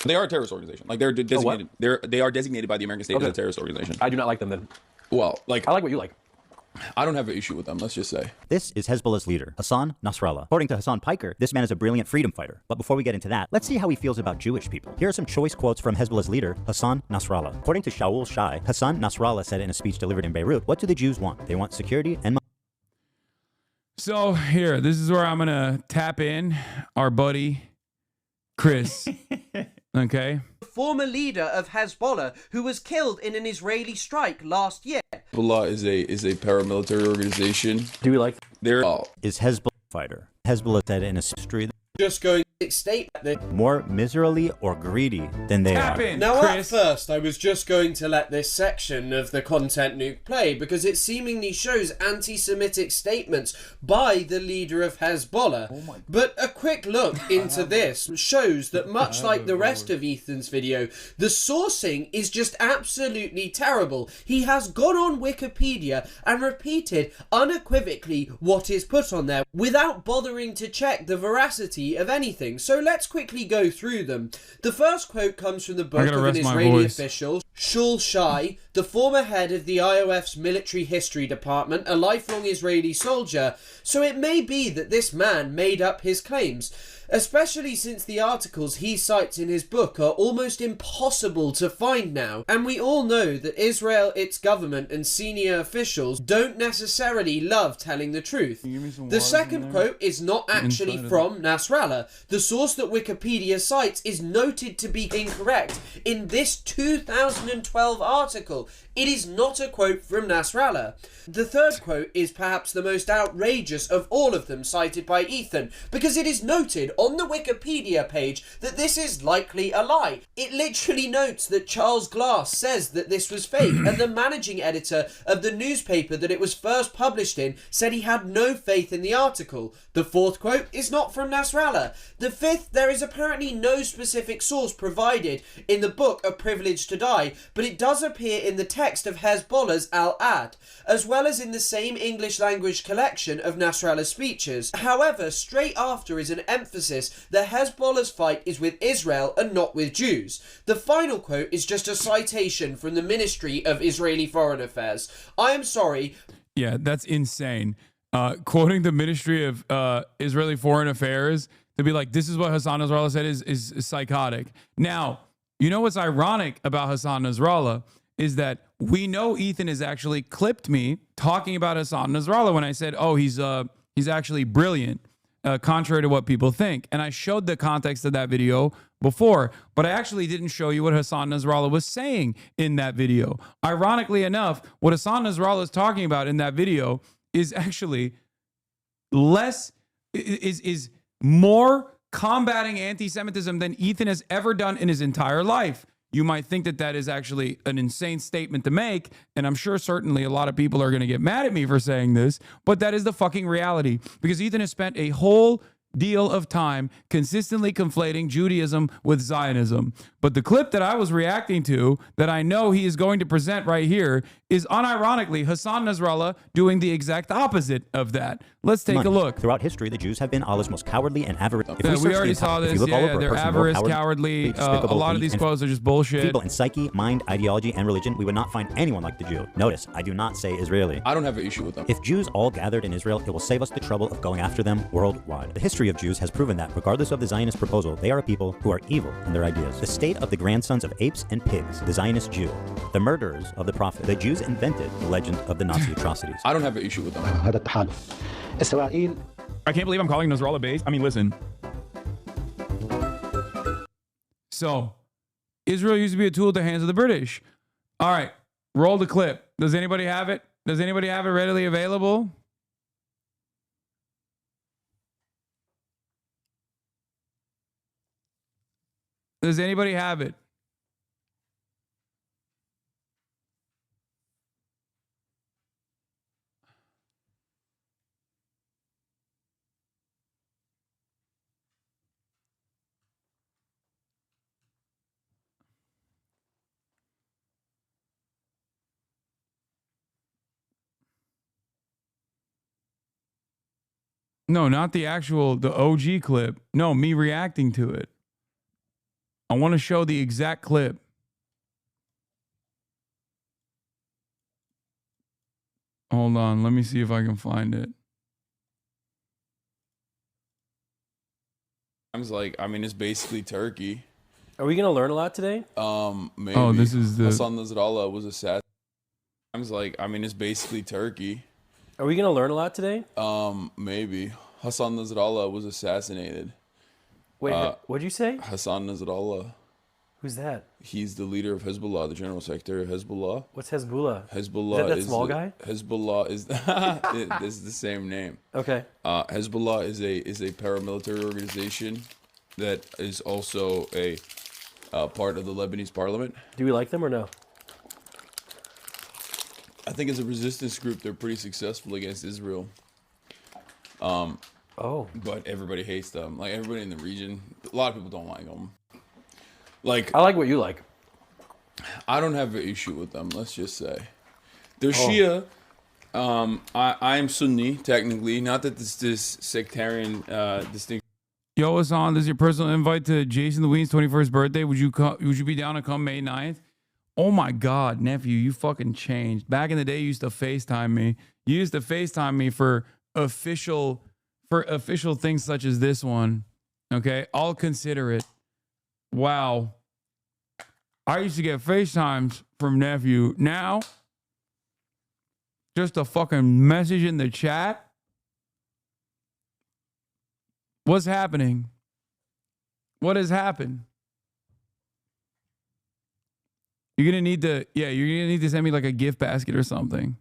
They are a terrorist organization. Like, they're designated. They are designated by the American state as a terrorist organization. I do not like them then. Well, like, I like what you like. I don't have an issue with them, let's just say. This is Hezbollah's leader, Hassan Nasrallah. According to Hassan Piker, this man is a brilliant freedom fighter. But before we get into that, let's see how he feels about Jewish people. Here are some choice quotes from Hezbollah's leader, Hassan Nasrallah. According to Shaul Shai, Hassan Nasrallah said in a speech delivered in Beirut, what do the Jews want? They want security and money. So here, this is where I'm going to tap in our buddy, Chris. Okay. Former leader of Hezbollah, who was killed in an Israeli strike last year. Hezbollah is a paramilitary organization. Do we like? There is Hezbollah fighter. Hezbollah said in a history. Just going statement. More miserly or greedy than they are. Now, at first, I was just going to let this section of the content nuke play because it seemingly shows anti-Semitic statements by the leader of Hezbollah. But a quick look into this shows that much like the rest of Ethan's video, the sourcing is just absolutely terrible. He has gone on Wikipedia and repeated unequivocally what is put on there without bothering to check the veracity of anything. So let's quickly go through them. The first quote comes from the book of an Israeli official, Shul Shai, the former head of the IOF's military history department, a lifelong Israeli soldier. So it may be that this man made up his claims, especially since the articles he cites in his book are almost impossible to find now. And we all know that Israel, its government and senior officials don't necessarily love telling the truth. The second quote is not actually from Nasrallah. The source that Wikipedia cites is noted to be incorrect in this 2012 article. It is not a quote from Nasrallah. The third quote is perhaps the most outrageous of all of them cited by Ethan, because it is noted on the Wikipedia page that this is likely a lie. It literally notes that Charles Glass says that this was fake, and the managing editor of the newspaper that it was first published in said he had no faith in the article. The fourth quote is not from Nasrallah. The fifth, there is apparently no specific source provided in the book A Privilege to Die, but it does appear in the text of Hezbollah's Al-Ad, as well as in the same English language collection of Nasrallah's speeches. However, straight after is an emphasis that Hezbollah's fight is with Israel and not with Jews. The final quote is just a citation from the Ministry of Israeli Foreign Affairs. I am sorry. Yeah, that's insane. Quoting the Ministry of Israeli Foreign Affairs to be like, this is what Hassan Nasrallah said is psychotic. Now, you know what's ironic about Hassan Nasrallah is that we know Ethan has actually clipped me talking about Hassan Nasrallah when I said, oh, he's actually brilliant, contrary to what people think. And I showed the context of that video before, but I actually didn't show you what Hassan Nasrallah was saying in that video. Ironically enough, what Hassan Nasrallah is talking about in that video is actually is more combating anti-Semitism than Ethan has ever done in his entire life. You might think that that is actually an insane statement to make, and I'm sure certainly a lot of people are going to get mad at me for saying this, but that is the fucking reality, because Ethan has spent a whole deal of time consistently conflating Judaism with Zionism. But the clip that I was reacting to, that I know he is going to present right here, is unironically Hassan Nasrallah doing the exact opposite of that. Let's take a look. Throughout history, the Jews have been Allah's most cowardly and avaricious. We already saw this. Yeah, they're avarice, cowardly. A lot of these quotes are just bullshit. Feeble in psyche, mind, ideology, and religion, we would not find anyone like the Jew. Notice, I do not say Israeli. I don't have an issue with them. If Jews all gathered in Israel, it will save us the trouble of going after them worldwide. The history of Jews has proven that, regardless of the Zionist proposal, they are a people who are evil in their ideas. The state of the grandsons of apes and pigs, the Zionist Jew, the murderers of the prophet. The Jews invented the legend of the Nazi atrocities. I don't have an issue with them. I can't believe I'm calling Nasrallah base. I mean, listen. So, Israel used to be a tool at the hands of the British. All right, roll the clip. Does anybody have it? Does anybody have it readily available? Does anybody have it? No, not the OG clip. No, me reacting to it. I want to show the exact clip. Hold on, let me see if I can find it. I mean, it's basically Turkey. Are we gonna learn a lot today? Maybe. Oh, this is the Hassan Nasrallah was assassinated. I mean, it's basically Turkey. Are we gonna learn a lot today? Maybe. Hassan Nasrallah was assassinated. Wait, what'd you say? Hassan Nasrallah. Who's that? He's the leader of Hezbollah, the general secretary of Hezbollah. What's Hezbollah? Hezbollah is that small guy? Hezbollah is this is the same name. Okay. Hezbollah is a paramilitary organization that is also a part of the Lebanese parliament. Do we like them or no? I think as a resistance group, they're pretty successful against Israel. But everybody hates them. Like everybody in the region, a lot of people don't like them. Like I like what you like. I don't have an issue with them. Let's just say they're Shia. I am Sunni technically. Not that this sectarian distinction. Yo, Hassan, this is your personal invite to Jason the Ween's 21st birthday. Would you be down to come May 9th? Oh my God, nephew, you fucking changed. Back in the day, you used to FaceTime me. You used to FaceTime me for official things such as this one. Okay, I'll consider it. Wow. I used to get FaceTimes from nephew. Now, just a fucking message in the chat. What's happening? What has happened? You're gonna need to send me like a gift basket or something.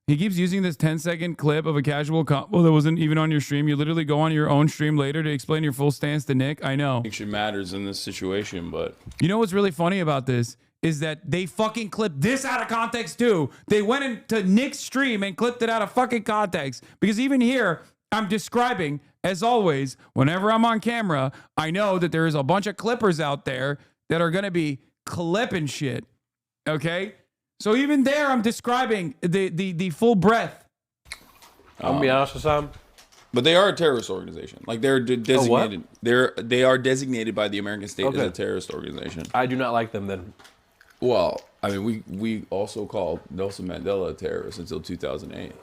He keeps using this 10-second clip of a casual that wasn't even on your stream. You literally go on your own stream later to explain your full stance to Nick. I know. Distinction matters in this situation, but you know what's really funny about this is that they fucking clipped this out of context too. They went into Nick's stream and clipped it out of fucking context. Because even here, I'm describing, as always, whenever I'm on camera, I know that there is a bunch of clippers out there that are gonna be clipping shit. Okay? So even there, I'm describing the full breadth. I'm gonna be honest with Sam. But they are a terrorist organization. Like they're designated. They are designated by the American state as a terrorist organization. I do not like them then. Well, I mean, we also called Nelson Mandela a terrorist until 2008. Do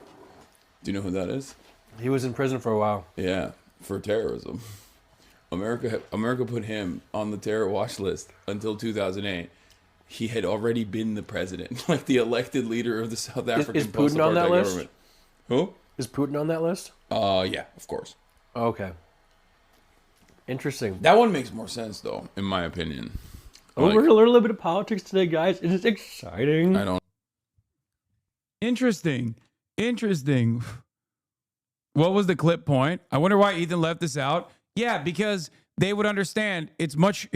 you know who that is? He was in prison for a while. Yeah, for terrorism. America put him on the terror watch list until 2008. He had already been the president, like the elected leader of the South African Is Putin on that list? Government. Who? Is Putin on that list? Yeah, of course. Okay. Interesting. That one makes more sense, though, in my opinion. We're going to learn a little bit of politics today, guys. It is exciting. I don't. Interesting. What was the clip point? I wonder why Ethan left this out. Yeah, because they would understand it's much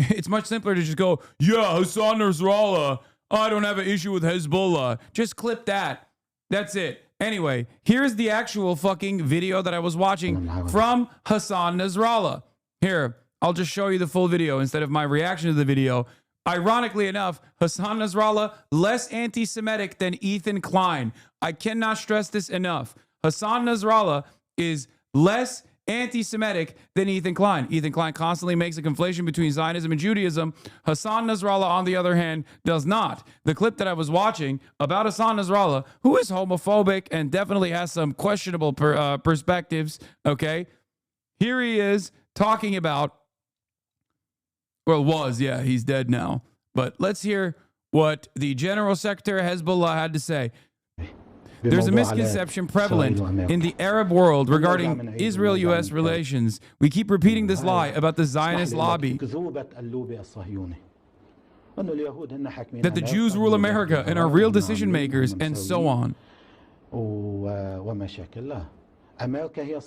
simpler to just go, yeah, Hassan Nasrallah. I don't have an issue with Hezbollah. Just clip that. That's it. Anyway, here's the actual fucking video that I was watching from Hassan Nasrallah. Here, I'll just show you the full video instead of my reaction to the video. Ironically enough, Hassan Nasrallah, less anti-Semitic than Ethan Klein. I cannot stress this enough. Hassan Nasrallah is less anti-Semitic than Ethan Klein. Ethan Klein constantly makes a conflation between Zionism and Judaism. Hassan Nasrallah, on the other hand, does not. The clip that I was watching about Hassan Nasrallah, who is homophobic and definitely has some questionable perspectives, okay? Here he is talking about, he's dead now. But let's hear what the General Secretary of Hezbollah had to say. There's a misconception prevalent in the Arab world regarding Israel-U.S. relations. We keep repeating this lie about the Zionist lobby, that the Jews rule America and are real decision makers, and so on.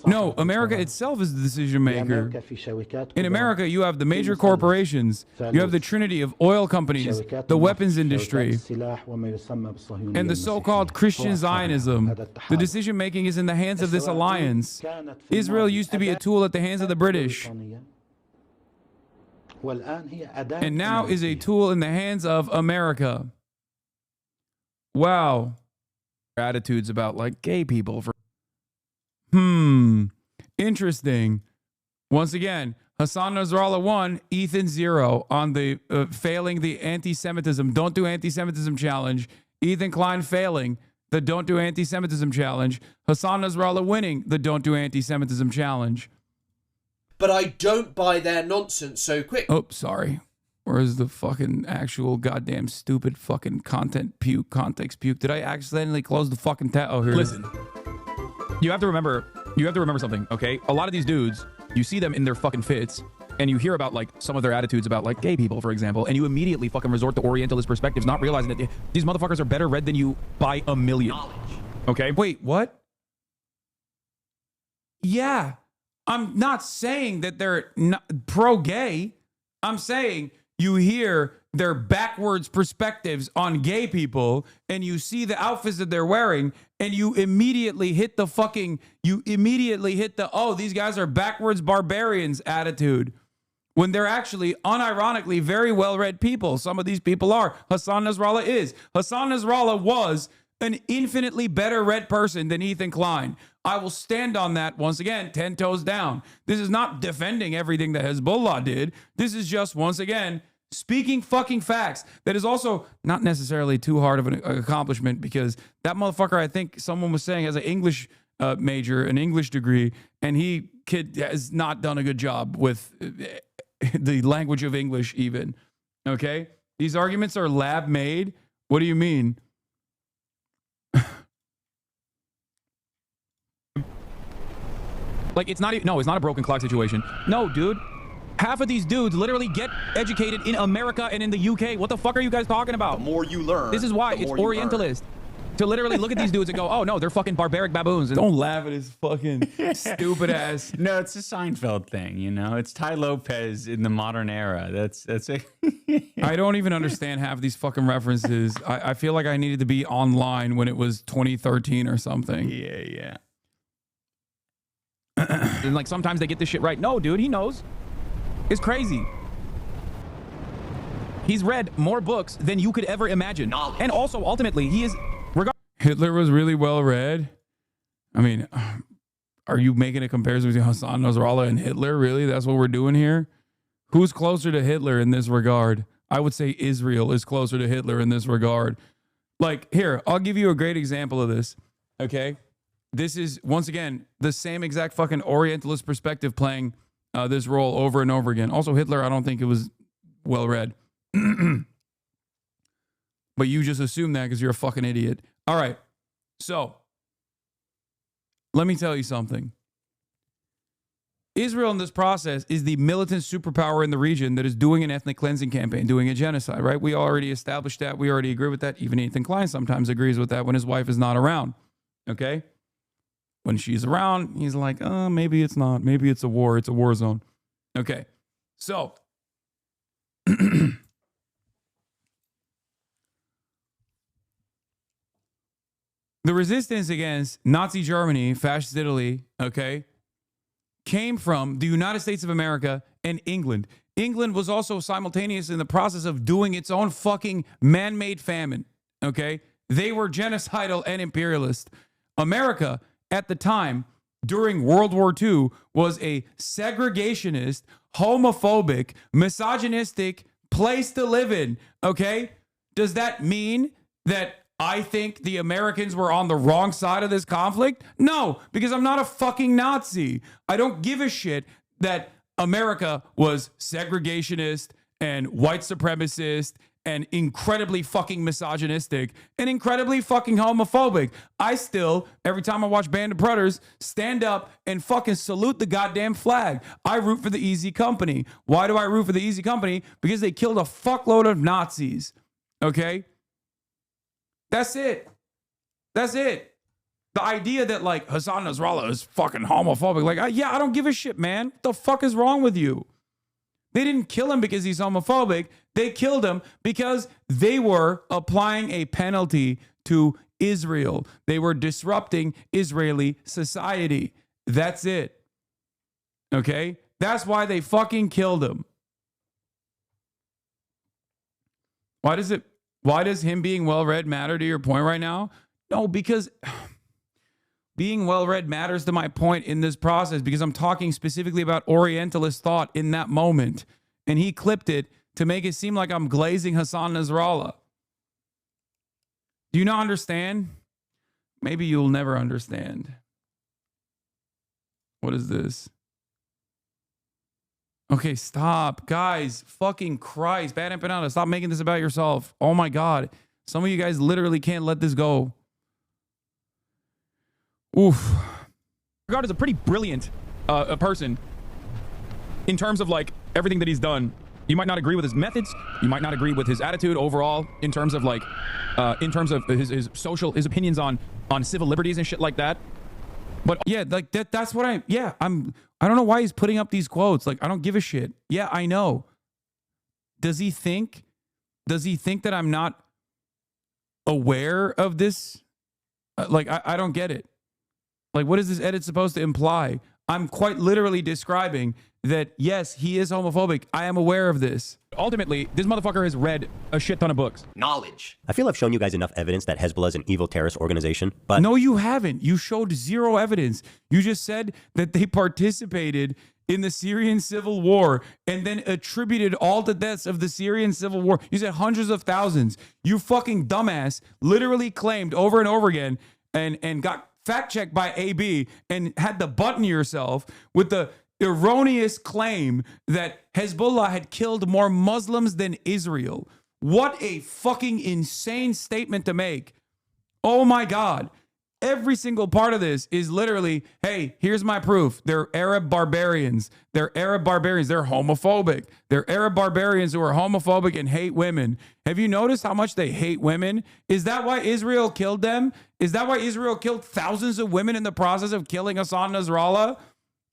No, America itself is the decision maker. In America, you have the major corporations, you have the trinity of oil companies, the weapons industry, and the so-called Christian Zionism. The decision making is in the hands of this alliance. Israel used to be a tool at the hands of the British, and now is a tool in the hands of America. Wow. Attitudes about like gay people for interesting. Once again, Hassan Nasrallah 1, Ethan 0 on the failing the anti-Semitism, don't do anti-Semitism challenge. Ethan Klein failing the don't do anti-Semitism challenge. Hassan Nasrallah winning the don't do anti-Semitism challenge. But I don't buy their nonsense so quick. Oh, sorry. Where's the fucking actual goddamn stupid fucking context puke? Did I accidentally close the fucking tab? Oh, here. Listen. You have to remember something, okay? A lot of these dudes, you see them in their fucking fits, and you hear about like some of their attitudes about like gay people, for example, and you immediately fucking resort to Orientalist perspectives, not realizing that these motherfuckers are better read than you by a million. Okay? Wait, what? Yeah, I'm not saying that they're pro-gay. I'm saying you hear their backwards perspectives on gay people and you see the outfits that they're wearing and you immediately hit the oh, these guys are backwards barbarians attitude when they're actually unironically very well-read people. Some of these people are. Hassan Nasrallah is. Hassan Nasrallah was an infinitely better read person than Ethan Klein. I will stand on that once again, 10 toes down. This is not defending everything that Hezbollah did. This is just, once again, speaking fucking facts. That is also not necessarily too hard of an accomplishment because that motherfucker, I think someone was saying, has an English major, an English degree, and has not done a good job with the language of English even. Okay? These arguments are lab made. What do you mean? Like, it's not a broken clock situation. No, dude. Half of these dudes literally get educated in America and in the UK. What the fuck are you guys talking about? The more you learn. This is why it's Orientalist. To literally look at these dudes and go, oh no, they're fucking barbaric baboons. And don't laugh at his fucking stupid ass. No, it's a Seinfeld thing, you know? It's Ty Lopez in the modern era. That's it. I don't even understand half these fucking references. I feel like I needed to be online when it was 2013 or something. Yeah. And like sometimes they get this shit right. No, dude, he knows. It's crazy. He's read more books than you could ever imagine. Knowledge. And also, ultimately, he is... Hitler was really well read. I mean, are you making a comparison between Hassan Nasrallah and Hitler? Really? That's what we're doing here? Who's closer to Hitler in this regard? I would say Israel is closer to Hitler in this regard. Like, here, I'll give you a great example of this. Okay? This is, once again, the same exact fucking Orientalist perspective playing this role over and over again. Also, Hitler, I don't think it was well read. But you just assume that because you're a fucking idiot. All right. So, let me tell you something. Israel in this process is the militant superpower in the region that is doing an ethnic cleansing campaign, doing a genocide, right? We already established that. We already agree with that. Even Ethan Klein sometimes agrees with that when his wife is not around. Okay? When she's around, he's like, maybe it's not. Maybe it's a war. It's a war zone. Okay. So, the resistance against Nazi Germany, fascist Italy, okay, came from the United States of America and England. England was also simultaneous in the process of doing its own fucking man-made famine, okay? They were genocidal and imperialist. America, at the time, during World War II, was a segregationist, homophobic, misogynistic place to live in, okay? Does that mean that I think the Americans were on the wrong side of this conflict? No, because I'm not a fucking Nazi. I don't give a shit that America was segregationist and white supremacist and incredibly fucking misogynistic and incredibly fucking homophobic. I still, every time I watch Band of Brothers, stand up and fucking salute the goddamn flag. I root for the Easy Company. Why do I root for the Easy Company? Because they killed a fuckload of Nazis. Okay? That's it. That's it. The idea that like Hassan Nasrallah is fucking homophobic. Like, I don't give a shit, man. What the fuck is wrong with you? They didn't kill him because he's homophobic. They killed him because they were applying a penalty to Israel. They were disrupting Israeli society. That's it. Okay? That's why they fucking killed him. Why does him being well-read matter to your point right now? No, because being well-read matters to my point in this process because I'm talking specifically about Orientalist thought in that moment. And he clipped it to make it seem like I'm glazing Hassan Nasrallah. Do you not understand? Maybe you'll never understand. What is this? Okay, stop. Guys, fucking Christ. Bad empanada, stop making this about yourself. Oh my God. Some of you guys literally can't let this go. Oof. Regard as a pretty brilliant a person in terms of like everything that he's done. You might not agree with his methods. You might not agree with his attitude overall in terms of like, in terms of his opinions on civil liberties and shit like that. But yeah, like that's what I don't know why he's putting up these quotes. Like, I don't give a shit. Yeah, I know. Does he think that I'm not aware of this? Like, I don't get it. Like, what is this edit supposed to imply? I'm quite literally describing that, yes, he is homophobic. I am aware of this. Ultimately, this motherfucker has read a shit ton of books. Knowledge. I feel I've shown you guys enough evidence that Hezbollah is an evil terrorist organization, but... No, you haven't. You showed zero evidence. You just said that they participated in the Syrian civil war and then attributed all the deaths of the Syrian civil war. You said hundreds of thousands. You fucking dumbass literally claimed over and over again and got fact-checked by AB and had to button yourself with the erroneous claim that Hezbollah had killed more Muslims than Israel. What a fucking insane statement to make. Oh my God. Every single part of this is literally, hey, here's my proof. They're Arab barbarians. They're Arab barbarians. They're homophobic. They're Arab barbarians who are homophobic and hate women. Have you noticed how much they hate women? Is that why Israel killed them? Is that why Israel killed thousands of women in the process of killing Hassan Nasrallah?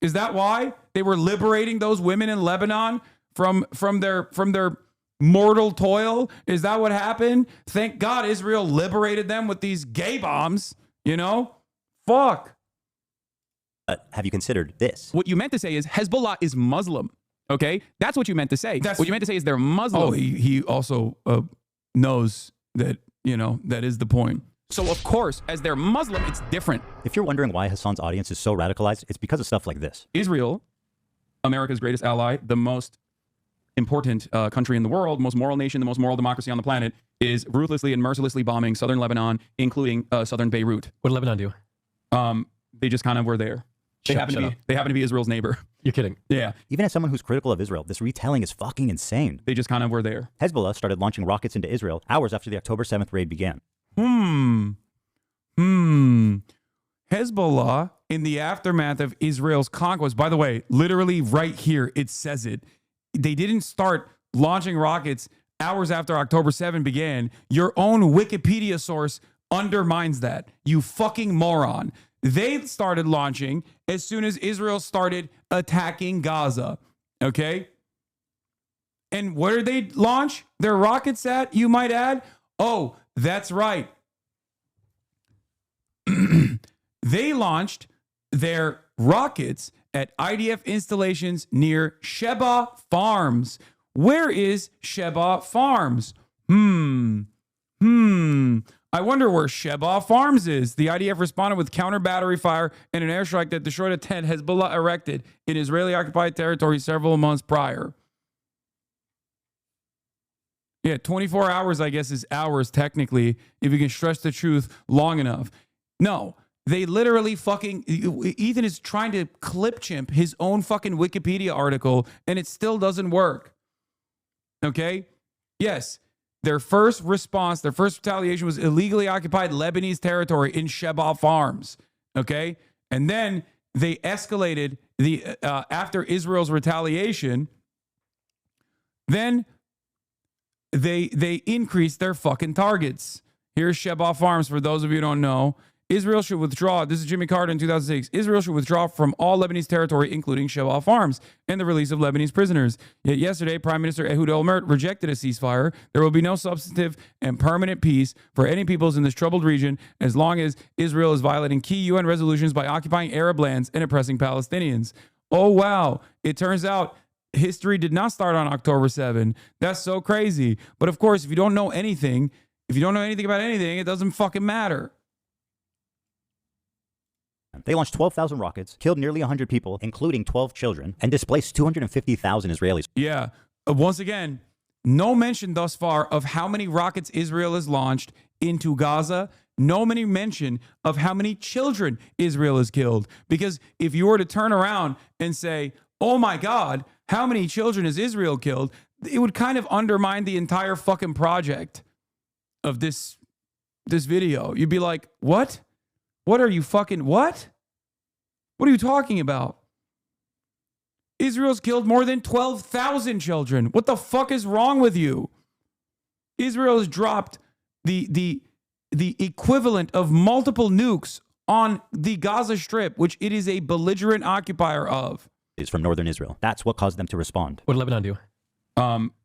Is that why they were liberating those women in Lebanon from their mortal toil? Is that what happened? Thank God Israel liberated them with these gay bombs. You know? Fuck. Have you considered this? What you meant to say is Hezbollah is Muslim. Okay? That's what you meant to say. What you meant to say is they're Muslim. Oh, he also knows that, you know, that is the point. So, of course, as they're Muslim, it's different. If you're wondering why Hassan's audience is so radicalized, it's because of stuff like this. Israel, America's greatest ally, the most important country in the world, most moral nation, the most moral democracy on the planet, is ruthlessly and mercilessly bombing southern Lebanon, including southern Beirut. What did Lebanon do? They just kind of were there. They happen to be Israel's neighbor. You're kidding. Yeah. Even as someone who's critical of Israel, this retelling is fucking insane. They just kind of were there. Hezbollah started launching rockets into Israel hours after the October 7th raid began. Hezbollah, in the aftermath of Israel's conquest, by the way, literally right here, it says it. They didn't start launching rockets hours after October 7 began. Your own Wikipedia source undermines that. You fucking moron. They started launching as soon as Israel started attacking Gaza. Okay? And where did they launch their rockets at, you might add? Oh, that's right. They launched their rockets at IDF installations near Sheba Farms. Where is Sheba Farms? I wonder where Sheba Farms is. The IDF responded with counter battery fire and an airstrike that destroyed a tent Hezbollah erected in Israeli-occupied territory several months prior. Yeah, 24 hours, I guess, is hours technically, if you can stretch the truth long enough. No, they literally fucking... Ethan is trying to clip chimp his own fucking Wikipedia article, and it still doesn't work. Okay? Yes, their first response, their first retaliation was illegally occupied Lebanese territory in Sheba Farms. Okay? And then they escalated after Israel's retaliation. Then they increased their fucking targets. Here's Sheba Farms for those of you who don't know. Israel should withdraw. This is Jimmy Carter in 2006. Israel should withdraw from all Lebanese territory, including Sheba Farms, and the release of Lebanese prisoners. Yet yesterday, Prime Minister Ehud Olmert rejected a ceasefire. There will be no substantive and permanent peace for any peoples in this troubled region as long as Israel is violating key UN resolutions by occupying Arab lands and oppressing Palestinians. Oh, wow. It turns out history did not start on October 7. That's so crazy. But of course, if you don't know anything about anything, it doesn't fucking matter. They launched 12,000 rockets, killed nearly 100 people, including 12 children, and displaced 250,000 Israelis. Yeah. Once again, no mention thus far of how many rockets Israel has launched into Gaza. No many mention of how many children Israel has killed. Because if you were to turn around and say, oh my God, how many children has Israel killed? It would kind of undermine the entire fucking project of this video. You'd be like, what? What are you fucking, what? What are you talking about? Israel's killed more than 12,000 children. What the fuck is wrong with you? Israel has dropped the equivalent of multiple nukes on the Gaza Strip, which it is a belligerent occupier of. Is from northern Israel. That's what caused them to respond. What did Lebanon do?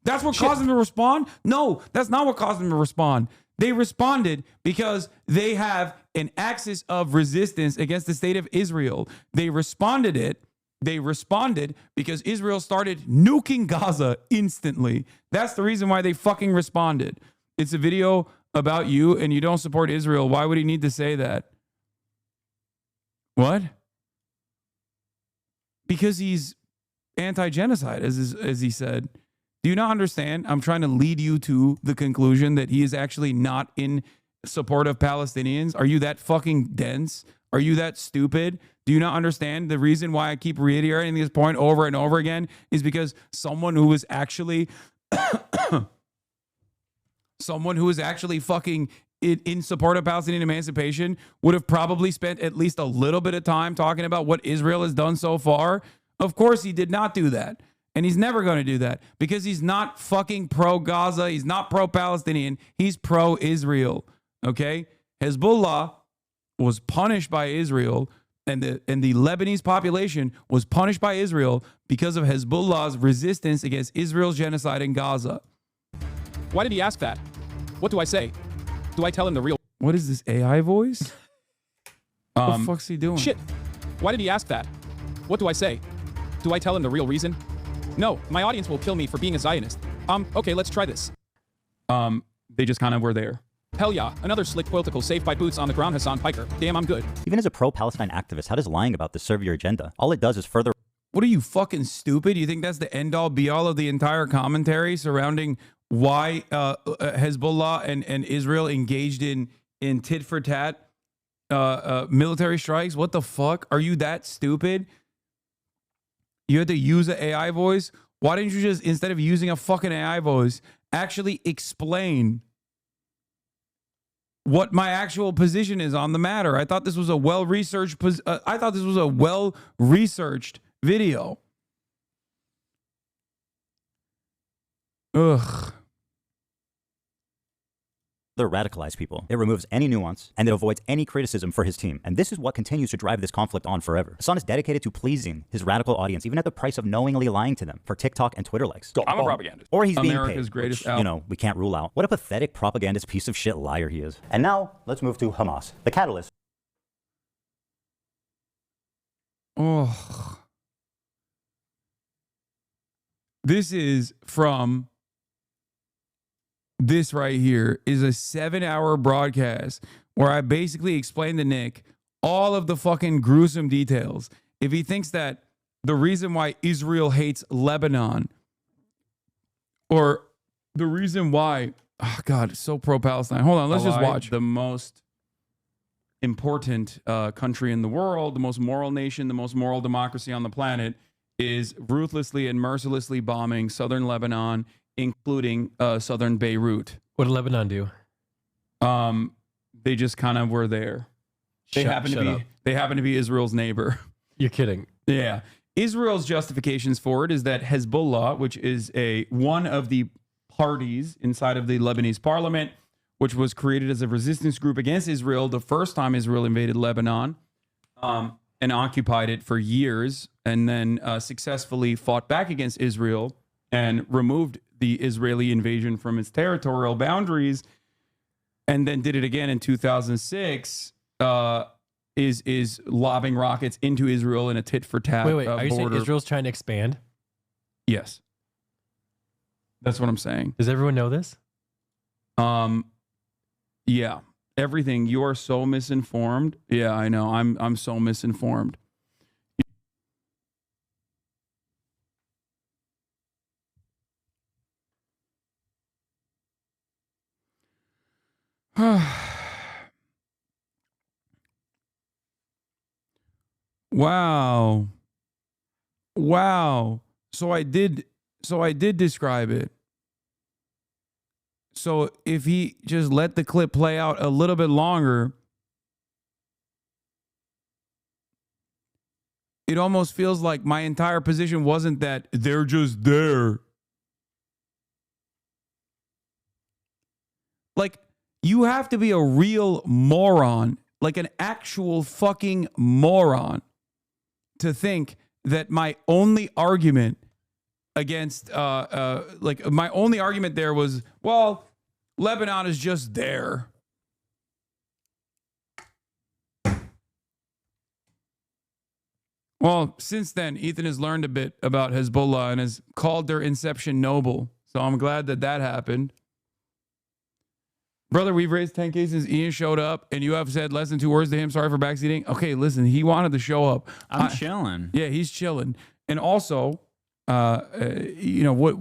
That's what caused them to respond? No, that's not what caused them to respond. They responded because they have an axis of resistance against the state of Israel. They responded because Israel started nuking Gaza instantly. That's the reason why they fucking responded. It's a video about you and you don't support Israel. Why would he need to say that? What? Because he's anti-genocide, as he said. Do you not understand? I'm trying to lead you to the conclusion that he is actually not in support of Palestinians. Are you that fucking dense? Are you that stupid? Do you not understand? The reason why I keep reiterating this point over and over again is because someone who is actually fucking in support of Palestinian emancipation would have probably spent at least a little bit of time talking about what Israel has done so far. Of course, he did not do that. And he's never going to do that because he's not fucking pro-Gaza. He's not pro-Palestinian. He's pro-Israel. Okay? Hezbollah was punished by Israel, and the Lebanese population was punished by Israel because of Hezbollah's resistance against Israel's genocide in Gaza. Why did he ask that? What do I say? Do I tell him the real... What is this, AI voice? What the fuck's he doing? Shit. Why did he ask that? What do I say? Do I tell him the real reason? No, my audience will kill me for being a Zionist. Okay, let's try this. They just kind of were there. Hell yeah, another slick political safe by boots on the ground Hassan Piker. Damn, I'm good. Even as a pro-Palestine activist, how does lying about this serve your agenda? All it does is further... What are you, fucking stupid? You think that's the end-all, be-all of the entire commentary surrounding why Hezbollah and Israel engaged in tit-for-tat military strikes? What the fuck? Are you that stupid? You had to use an AI voice? Why didn't you just, instead of using a fucking AI voice, actually explain what my actual position is on the matter? I thought this was a well-researched video. Ugh. radicalize people. It removes any nuance, and it avoids any criticism for his team. And this is what continues to drive this conflict on forever. Hassan is dedicated to pleasing his radical audience, even at the price of knowingly lying to them for TikTok and Twitter likes. I'm a propagandist. Or he's America's being paid, greatest which, you know, we can't rule out. What a pathetic propagandist piece of shit liar he is. And now, let's move to Hamas, the catalyst. Oh. This is from... This right here is a 7-hour broadcast where I basically explained to Nick all of the fucking gruesome details. If he thinks that the reason why Israel hates Lebanon, or the reason why, oh God, it's so pro-Palestine. Hold on, let's just watch. The most important country in the world, the most moral nation, the most moral democracy on the planet is ruthlessly and mercilessly bombing southern Lebanon, including southern Beirut. What did Lebanon do? They just kind of were there. They happen to be Israel's neighbor. You're kidding. Yeah. Israel's justifications for it is that Hezbollah, which is one of the parties inside of the Lebanese parliament, which was created as a resistance group against Israel the first time Israel invaded Lebanon, and occupied it for years, and then successfully fought back against Israel and removed the Israeli invasion from its territorial boundaries, and then did it again in 2006, is lobbing rockets into Israel in a tit-for-tat Wait, are you saying Israel's trying to expand? Yes. That's what I'm saying. Does everyone know this? Yeah. Everything. You are so misinformed. Yeah, I know. I'm so misinformed. Wow. So I did describe it. So if he just let the clip play out a little bit longer, it almost feels like my entire position wasn't that they're just there. Like, you have to be a real moron. like an actual fucking moron to think that my only argument against, like my only argument there was, well, Lebanon is just there. Well, since then, Ethan has learned a bit about Hezbollah and has called their inception noble. So I'm glad that that happened. Brother, we've raised 10 cases. Ian showed up, and you have said less than 2 words to him. Sorry for backseating. Okay, listen, he wanted to show up. I'm chilling. Yeah, he's chilling. And also, you know, what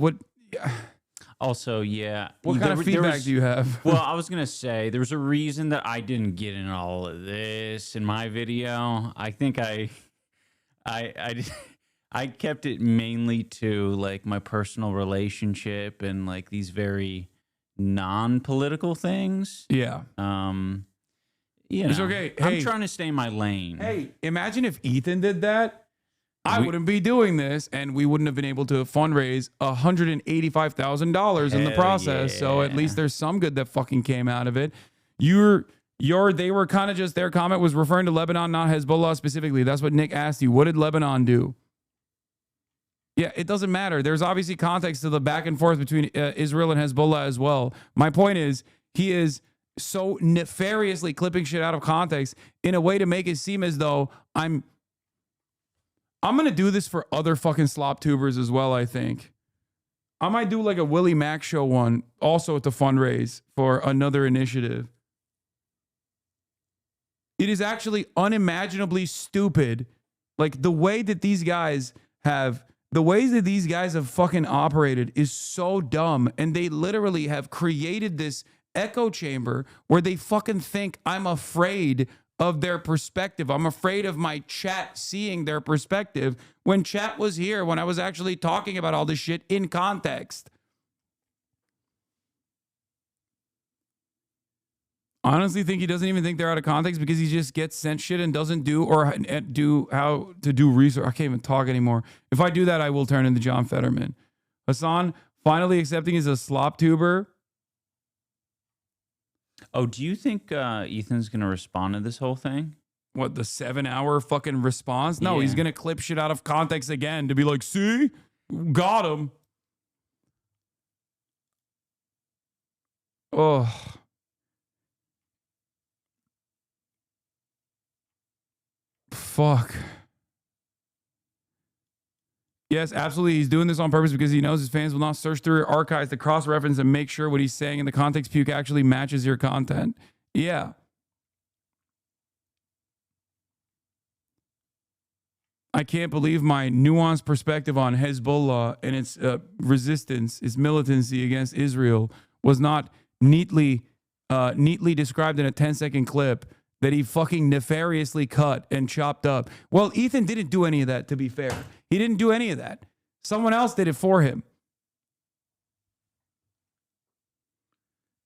Also, yeah. What kind of feedback do you have? Well, I was going to say, there's a reason that I didn't get in all of this in my video. I think I kept it mainly to like my personal relationship and like these very non-political things. Yeah. You It's know, okay. I'm Hey. trying to stay in my lane. Hey, imagine if Ethan did that. I wouldn't be doing this, and we wouldn't have been able to fundraise $185,000 in the Hell process. So at yeah. least there's some good that fucking came out of it. They were kind of just, their comment was referring to Lebanon, not Hezbollah specifically. That's what Nick asked you. What did Lebanon do? Yeah, it doesn't matter. There's obviously context to the back and forth between Israel and Hezbollah as well. My point is, he is so nefariously clipping shit out of context in a way to make it seem as though I'm going to do this for other fucking slop tubers as well, I think. I might do like a Willie Mack show one also to fundraise for another initiative. It is actually unimaginably stupid. Like the ways that these guys have fucking operated is so dumb. And they literally have created this echo chamber where they fucking think I'm afraid of their perspective. I'm afraid of my chat seeing their perspective when chat was here, when I was actually talking about all this shit in context. I honestly think he doesn't even think they're out of context because he just gets sent shit and doesn't do how to do research. I can't even talk anymore. If I do that, I will turn into John Fetterman. Hassan finally accepting he's a slop tuber. Oh, do you think Ethan's going to respond to this whole thing? What, the 7-hour fucking response? No, Yeah. he's going to clip shit out of context again to be like, see? Got him. Oh. Fuck. Yes, absolutely. He's doing this on purpose because he knows his fans will not search through archives to cross-reference and make sure what he's saying in the context puke actually matches your content. Yeah. I can't believe my nuanced perspective on Hezbollah and its resistance, its militancy against Israel was not neatly described in a 10-second clip that he fucking nefariously cut and chopped up. Well, Ethan didn't do any of that, to be fair. He didn't do any of that. Someone else did it for him.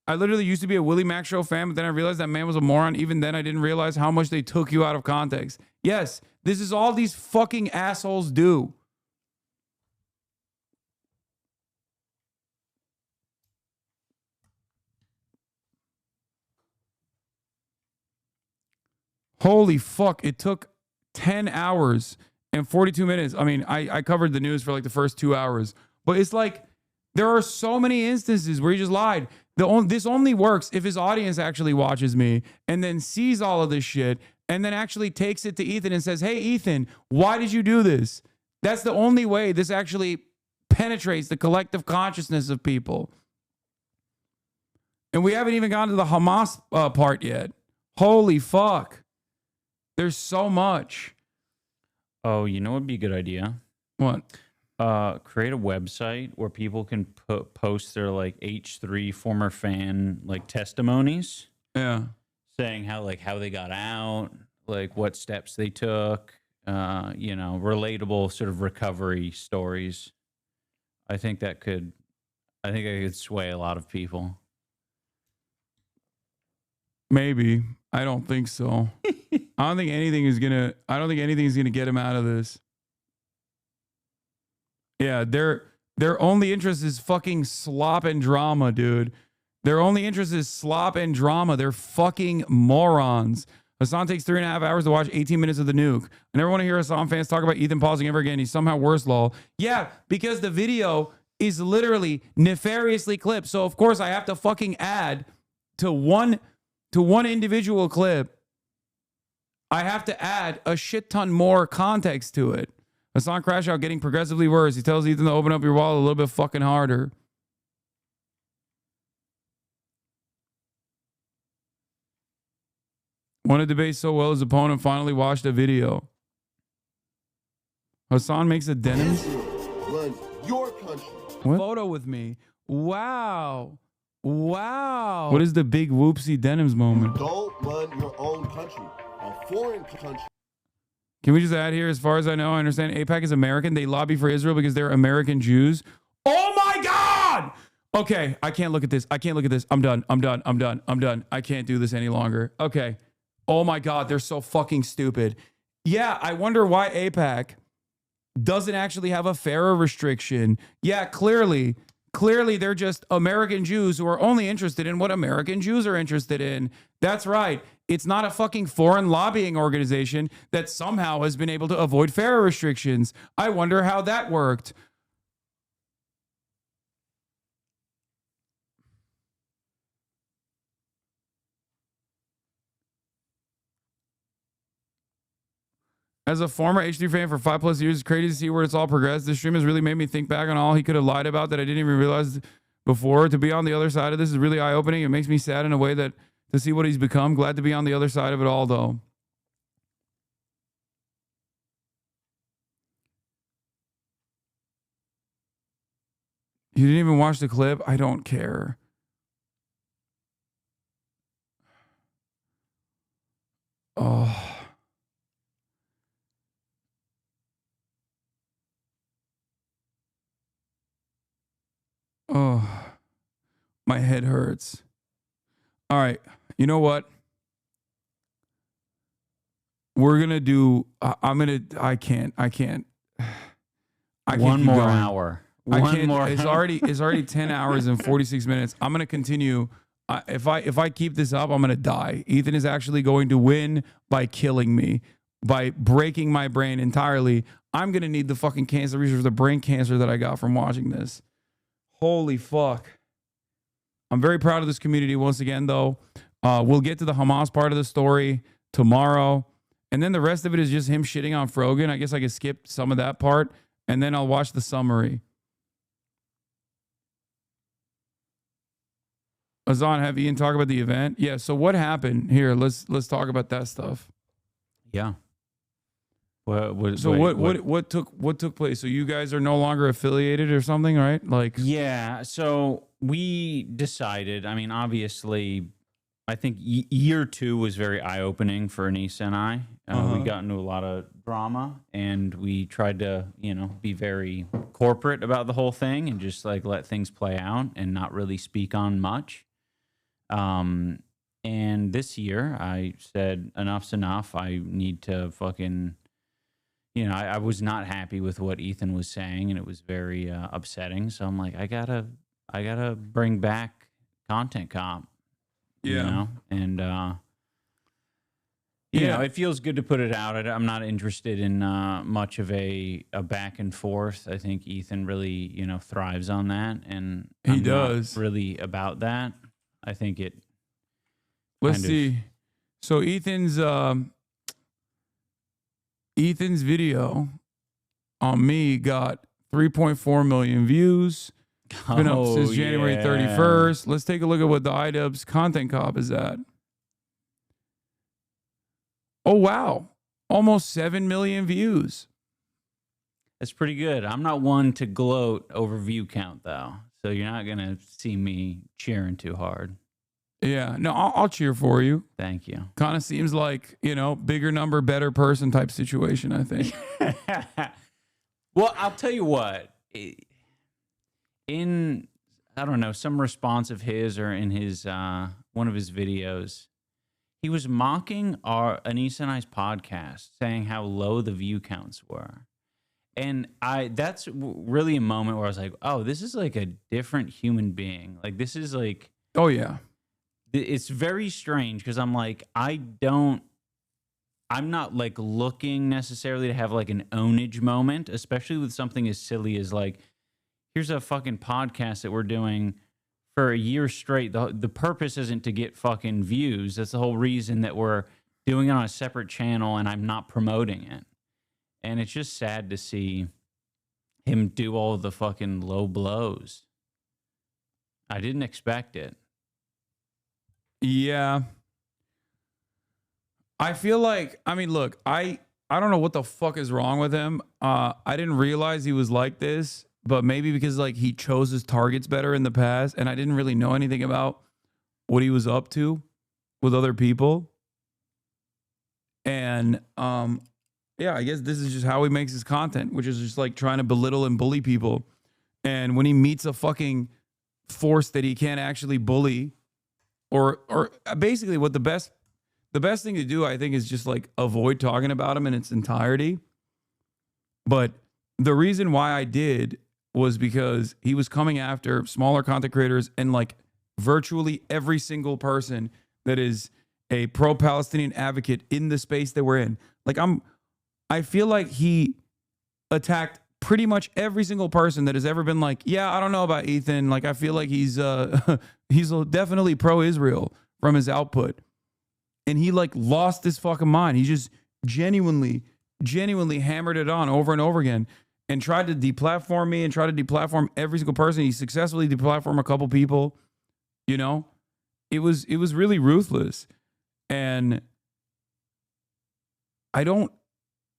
I literally used to be a Willie Mack show fan, but then I realized that man was a moron. Even then, I didn't realize how much they took you out of context. Yes, this is all these fucking assholes do. Holy fuck, it took 10 hours and 42 minutes. I mean, I covered the news for like the first 2 hours, but it's like there are so many instances where he just lied. This only works if his audience actually watches me and then sees all of this shit and then actually takes it to Ethan and says, hey, Ethan, why did you do this? That's the only way this actually penetrates the collective consciousness of people. And we haven't even gotten to the Hamas part yet. Holy fuck. There's so much. Oh, you know what would be a good idea? What? Create a website where people can post their like H3 former fan like testimonies. Yeah. Saying how they got out, like what steps they took, you know, relatable sort of recovery stories. I think I could sway a lot of people. Maybe. I don't think so. I don't think anything is gonna get him out of this. Yeah, their only interest is fucking slop and drama, dude. Their only interest is slop and drama. They're fucking morons. Hassan takes 3.5 hours to watch 18 minutes of the nuke. I never want to hear Hassan fans talk about Ethan pausing ever again. He's somehow worse, lol. Yeah, because the video is literally nefariously clipped. So of course I have to fucking add to one individual clip. I have to add a shit ton more context to it. Hassan crash out getting progressively worse. He tells Ethan to open up your wallet a little bit fucking harder. Won a debate so well his opponent finally watched a video. Hassan makes a denims. Run your country. Photo with me. Wow. Wow. What is the big whoopsie denims moment? Don't run your own country. A foreign country. Can we just add here, as far as I know, I understand AIPAC is American. They lobby for Israel because they're American Jews. Oh my God! Okay, I can't look at this. I can't look at this. I'm done. I'm done. I'm done. I'm done. I can't do this any longer. Okay. Oh my God, they're so fucking stupid. Yeah, I wonder why AIPAC doesn't actually have a FARA restriction. Yeah, clearly they're just American Jews who are only interested in what American Jews are interested in. That's right. It's not a fucking foreign lobbying organization that somehow has been able to avoid FARA restrictions. I wonder how that worked. As a former H3 fan for 5+ years, it's crazy to see where it's all progressed. This stream has really made me think back on all he could have lied about that I didn't even realize before. To be on the other side of this is really eye-opening. It makes me sad in a way that to see what he's become. Glad to be on the other side of it all, though. You didn't even watch the clip? I don't care. Oh. Oh, my head hurts. All right. You know what? We're going to do, I can't. One more hour. It's already 10 hours and 46 minutes. I'm going to continue. If I keep this up, I'm going to die. Ethan is actually going to win by killing me, by breaking my brain entirely. I'm going to need the fucking cancer research, the brain cancer that I got from watching this. Holy fuck. I'm very proud of this community once again, though. We'll get to the Hamas part of the story tomorrow. And then the rest of it is just him shitting on Frogan. I guess I could skip some of that part. And then I'll watch the summary. Hasan, have Ian talk about the event? Yeah, so what happened? Here, let's talk about that stuff. Yeah. What took place? So you guys are no longer affiliated or something, right? Like, yeah. So we decided. I mean, obviously, I think year 2 was very eye-opening for Anissa and I. We got into a lot of drama, and we tried to, be very corporate about the whole thing and just like let things play out and not really speak on much. And this year, I said enough's enough. I need to fucking. I was not happy with what Ethan was saying, and it was very upsetting. So I'm like, I gotta bring back Content Cop. Yeah. And it feels good to put it out. I'm not interested in much of a back and forth. I think Ethan really, thrives on that, and he does not really about that. I think it. Let's see. So Ethan's video on me got 3.4 million views. It's been up since January 31st. Let's take a look at what the iDubbbz Content Cop is at. Oh, wow. Almost 7 million views. That's pretty good. I'm not one to gloat over view count, though. So you're not going to see me cheering too hard. Yeah, no, I'll cheer for you. Thank you. Kind of seems like, bigger number, better person type situation, I think. Well, I'll tell you what. In, I don't know, some response of his or in his one of his videos, he was mocking our Anissa and I's podcast, saying how low the view counts were. And that's really a moment where I was like, oh, this is like a different human being. Like, this is like... Oh, yeah. It's very strange because I'm like, I don't I'm not like looking necessarily to have like an ownage moment, especially with something as silly as like, here's a fucking podcast that we're doing for a year straight. The purpose isn't to get fucking views. That's the whole reason that we're doing it on a separate channel and I'm not promoting it. And it's just sad to see him do all of the fucking low blows. I didn't expect it. Yeah. I feel like, I mean, look, I don't know what the fuck is wrong with him. I didn't realize he was like this, but maybe because like he chose his targets better in the past and I didn't really know anything about what he was up to with other people. And yeah, I guess this is just how he makes his content, which is just like trying to belittle and bully people. And when he meets a fucking force that he can't actually bully, or basically what the best thing to do, I think, is just like avoid talking about him in its entirety. But the reason why I did was because he was coming after smaller content creators and like virtually every single person that is a pro-Palestinian advocate in the space that we're in. Like I feel like he attacked pretty much every single person that has ever been like, yeah, I don't know about Ethan. Like, I feel like he's definitely pro-Israel from his output. And he like lost his fucking mind. He just genuinely hammered it on over and over again and tried to deplatform me and tried to deplatform every single person. He successfully deplatformed a couple people, you know? It was really ruthless. And I don't,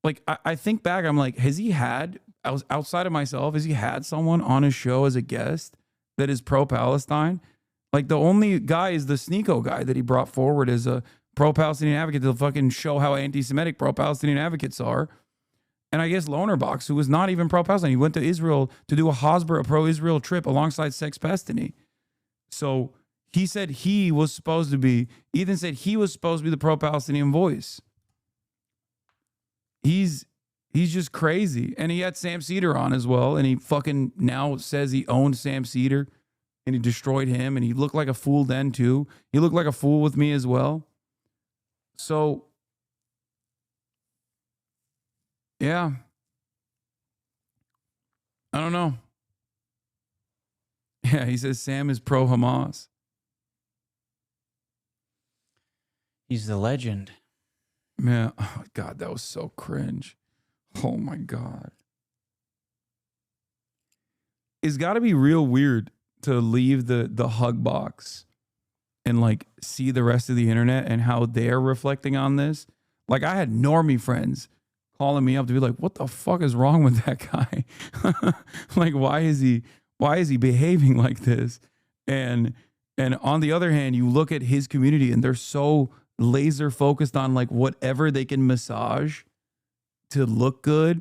like, I think back, I'm like, has he had, outside of myself, has he had someone on his show as a guest that is pro-Palestine? Like, the only guy is the Sneeko guy that he brought forward as a pro-Palestinian advocate to fucking show how anti-Semitic pro-Palestinian advocates are. And I guess Lonerbox, who was not even pro-Palestine, he went to Israel to do a Hasbro, a pro-Israel trip alongside Sex Pestany. So he said he was supposed to be, Ethan said he was supposed to be the pro-Palestinian voice. He's just crazy. And he had Sam Cedar on as well. And he fucking now says he owned Sam Cedar and he destroyed him. And he looked like a fool then too. He looked like a fool with me as well. So, yeah. I don't know. Yeah, he says Sam is pro-Hamas. He's the legend. Man, oh God, that was so cringe. Oh my God. It's got to be real weird to leave the hug box and like see the rest of the internet and how they're reflecting on this. Like, I had normie friends calling me up to be like, what the fuck is wrong with that guy? Like, why is he behaving like this? And on the other hand, you look at his community and they're so laser focused on like whatever they can massage to look good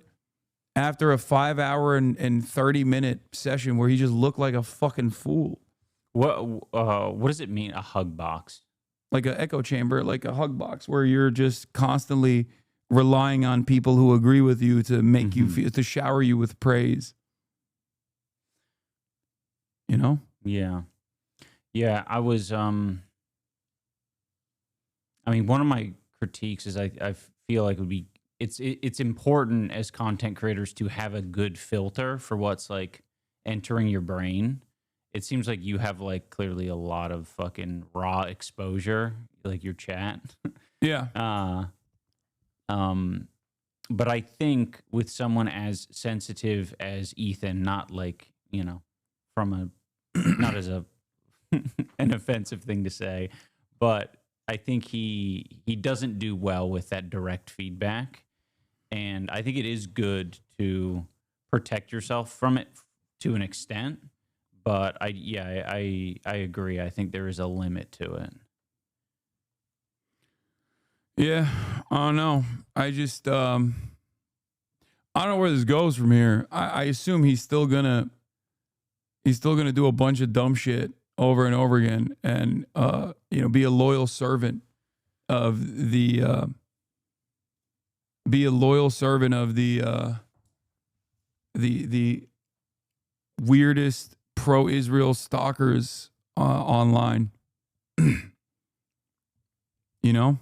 after a 5-hour and 30-minute session where he just looked like a fucking fool. What does it mean, a hug box? Like an echo chamber, like a hug box where you're just constantly relying on people who agree with you to make you feel, to shower you with praise. You know? Yeah. Yeah, I was I mean, one of my critiques is I feel like it would be it's important as content creators to have a good filter for what's like entering your brain. It seems like you have like clearly a lot of fucking raw exposure, like your chat. Yeah. But I think with someone as sensitive as Ethan, not like, you know, from a not as a an offensive thing to say, but I think he doesn't do well with that direct feedback. And I think it is good to protect yourself from it to an extent. But I agree. I think there is a limit to it. Yeah, I don't know. I just I don't know where this goes from here. I assume he's still gonna do a bunch of dumb shit over and over again, and you know, be a loyal servant of the weirdest pro-Israel stalkers online. You know,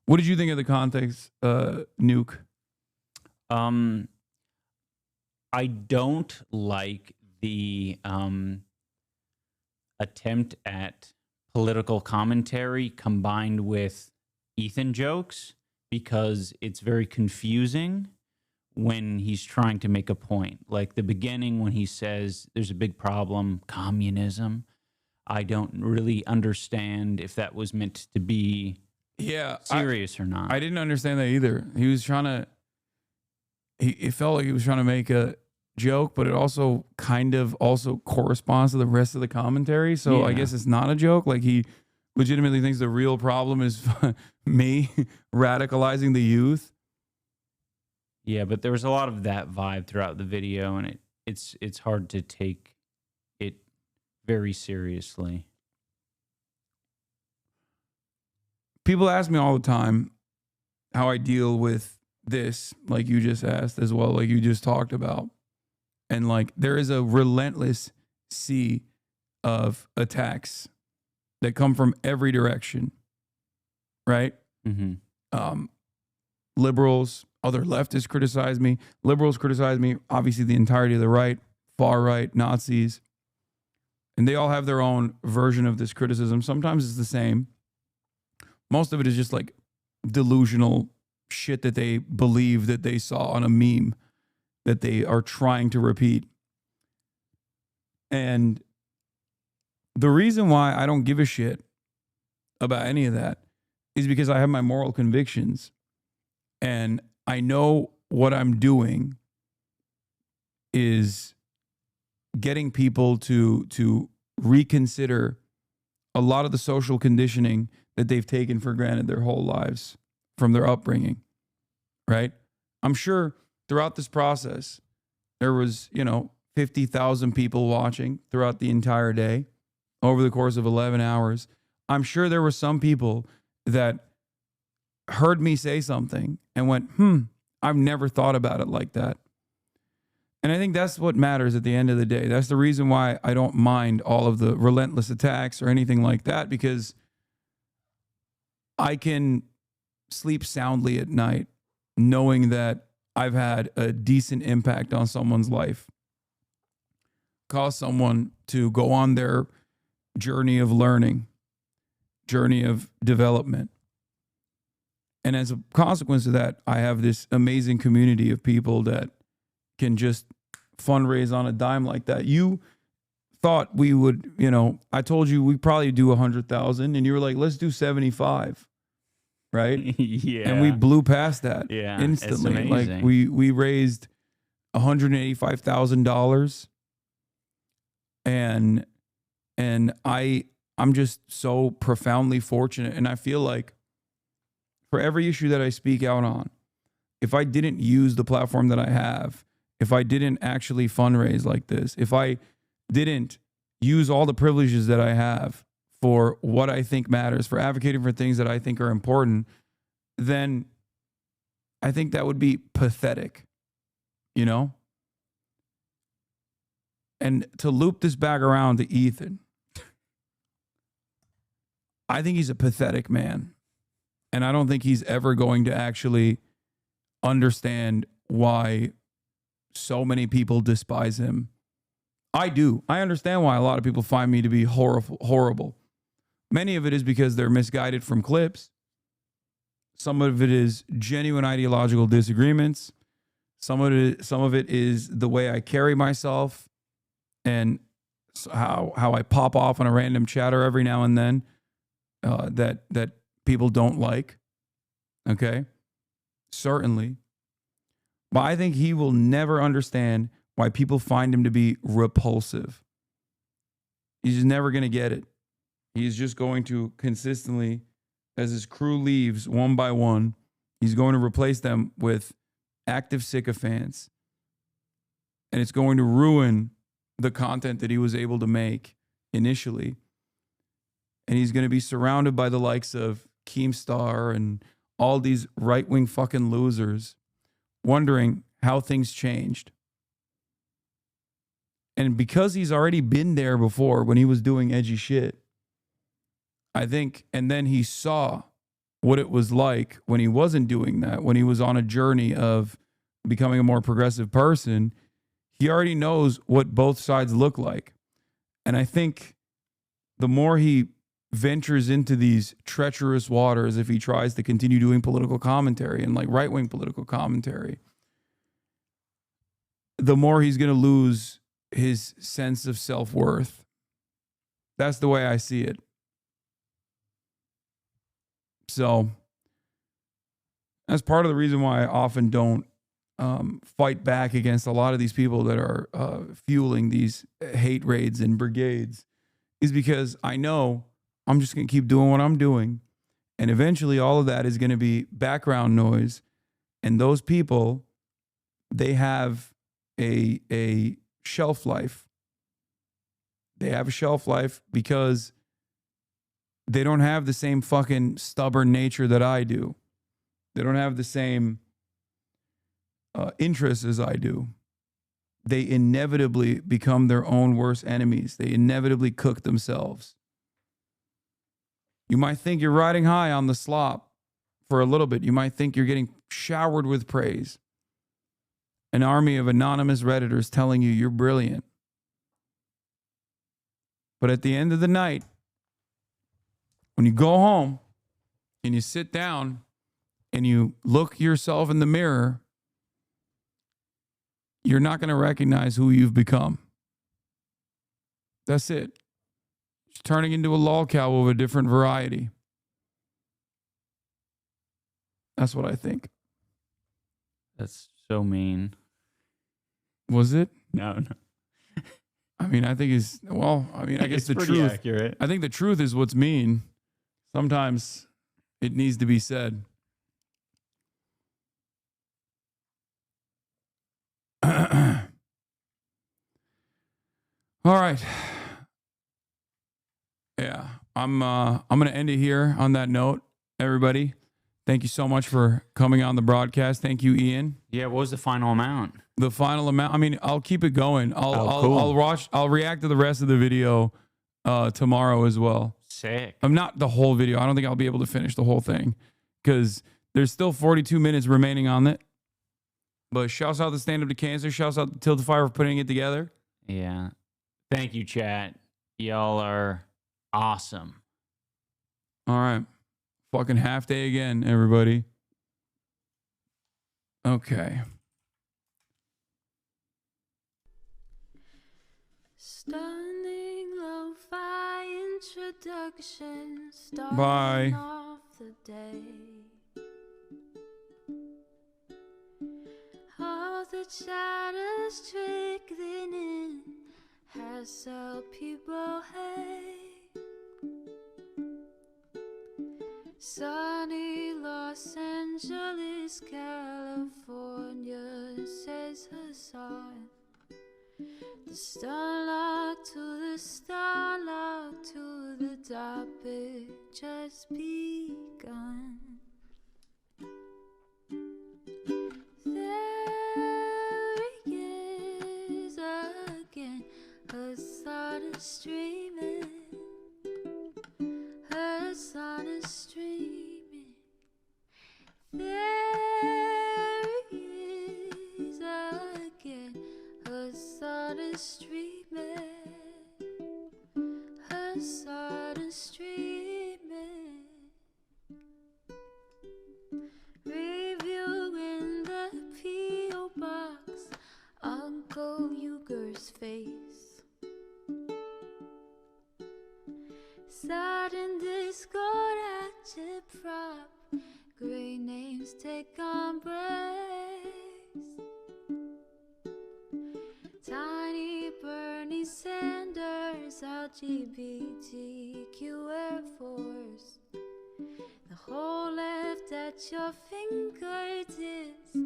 What did you think of the context, Nuke? I don't like the attempt at political commentary combined with Ethan jokes, because it's very confusing when he's trying to make a point. Like the beginning when he says there's a big problem, communism. I don't really understand if that was meant to be serious or not. I didn't understand that either. He was trying to, it felt like he was trying to make a joke, but it also kind of also corresponds to the rest of the commentary. So I guess it's not a joke. Like he legitimately thinks the real problem is me radicalizing the youth. Yeah, but there was a lot of that vibe throughout the video, and it's hard to take it very seriously. People ask me all the time how I deal with this, like you just asked as well, like you just talked about. And like there is a relentless sea of attacks that come from every direction, right? Liberals, other leftists criticize me. Liberals criticize me. Obviously, the entirety of the right, far right, Nazis. And they all have their own version of this criticism. Sometimes it's the same. Most of it is just like delusional shit that they believe that they saw on a meme that they are trying to repeat. And the reason why I don't give a shit about any of that is because I have my moral convictions, and I know what I'm doing is getting people to reconsider a lot of the social conditioning that they've taken for granted their whole lives from their upbringing, right? I'm sure throughout this process, there was, 50,000 people watching throughout the entire day over the course of 11 hours. I'm sure there were some people that heard me say something and went, I've never thought about it like that. And I think that's what matters at the end of the day. That's the reason why I don't mind all of the relentless attacks or anything like that, because I can sleep soundly at night knowing that I've had a decent impact on someone's life, caused someone to go on their journey of learning, journey of development. And as a consequence of that, I have this amazing community of people that can just fundraise on a dime like that. You thought we would, I told you we probably do 100,000, and you were like, let's do 75. Right? Yeah. And we blew past that Yeah, instantly. it's Like amazing. we raised $185,000, and I'm just so profoundly fortunate. And I feel like for every issue that I speak out on, if I didn't use the platform that I have, if I didn't actually fundraise like this, if I didn't use all the privileges that I have for what I think matters, for advocating for things that I think are important, then I think that would be pathetic, And to loop this back around to Ethan, I think he's a pathetic man. And I don't think he's ever going to actually understand why so many people despise him. I do. I understand why a lot of people find me to be horrible. Many of it is because they're misguided from clips. Some of it is genuine ideological disagreements. Some of it is the way I carry myself and how I pop off on a random chatter every now and then that people don't like. Okay? Certainly. But I think he will never understand why people find him to be repulsive. He's never going to get it. He's just going to consistently, as his crew leaves one by one, he's going to replace them with active sycophants. And it's going to ruin the content that he was able to make initially. And he's going to be surrounded by the likes of Keemstar and all these right-wing fucking losers wondering how things changed. And because he's already been there before when he was doing edgy shit, I think, and then he saw what it was like when he wasn't doing that, when he was on a journey of becoming a more progressive person. He already knows what both sides look like. And I think the more he ventures into these treacherous waters, if he tries to continue doing political commentary and like right-wing political commentary, the more he's going to lose his sense of self-worth. That's the way I see it. So that's part of the reason why I often don't fight back against a lot of these people that are fueling these hate raids and brigades, is because I know I'm just going to keep doing what I'm doing. And eventually all of that is going to be background noise. And those people, they have a shelf life. They have a shelf life because they don't have the same fucking stubborn nature that I do. They don't have the same interests as I do. They inevitably become their own worst enemies. They inevitably cook themselves. You might think you're riding high on the slop for a little bit. You might think you're getting showered with praise. An army of anonymous Redditors telling you you're brilliant. But at the end of the night, when you go home and you sit down and you look yourself in the mirror, you're not going to recognize who you've become. That's it. It's turning into a lolcow of a different variety. That's what I think. That's so mean. Was it? No. I mean, I think it's, well, I mean, I guess the truth. Accurate. I think the truth is what's mean. Sometimes it needs to be said. All right. Yeah, I'm going to end it here on that note. Everybody, thank you so much for coming on the broadcast. Thank you, Ian. Yeah, what was the final amount? The final amount, I mean, I'll keep it going. Cool. I'll react to the rest of the video tomorrow as well. Sick. I'm not the whole video. I don't think I'll be able to finish the whole thing because there's still 42 minutes remaining on it. But shouts out to Stand Up to Cancer. Shouts out to Tilt Fire for putting it together. Yeah. Thank you, chat. Y'all are awesome. All right. Fucking half day again, everybody. Okay. Stunning lo-fi introduction. Bye. Off the day. All the chatters trickling in has helped people hate. Sunny Los Angeles, California, says Hassan. The starlock to the starlock to the topic just begun. There he is again, Hassan is streaming. Hassan is streaming. There he is again, Hassan is streaming. Hassan is streaming. Reviewing the P.O. box, Uncle Uger's face. Sat in Discord at your prop, great names take embrace. Tiny Bernie Sanders, LGBTQ Air Force. The whole left at your fingertips,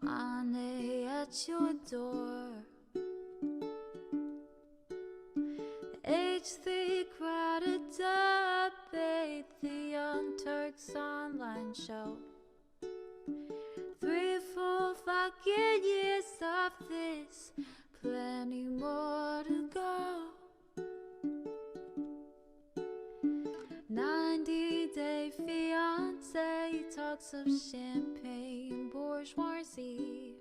Ane at your door. H3 crowded debate, the Young Turks online show. 3 full fucking years of this, plenty more to go. 90-day fiance, jugs of champagne, bourgeoisie.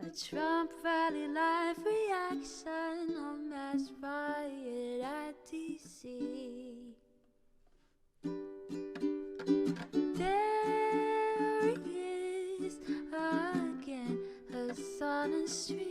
A Trump rally live reaction, a mass riot at DC. There he is again, Hassan and Street.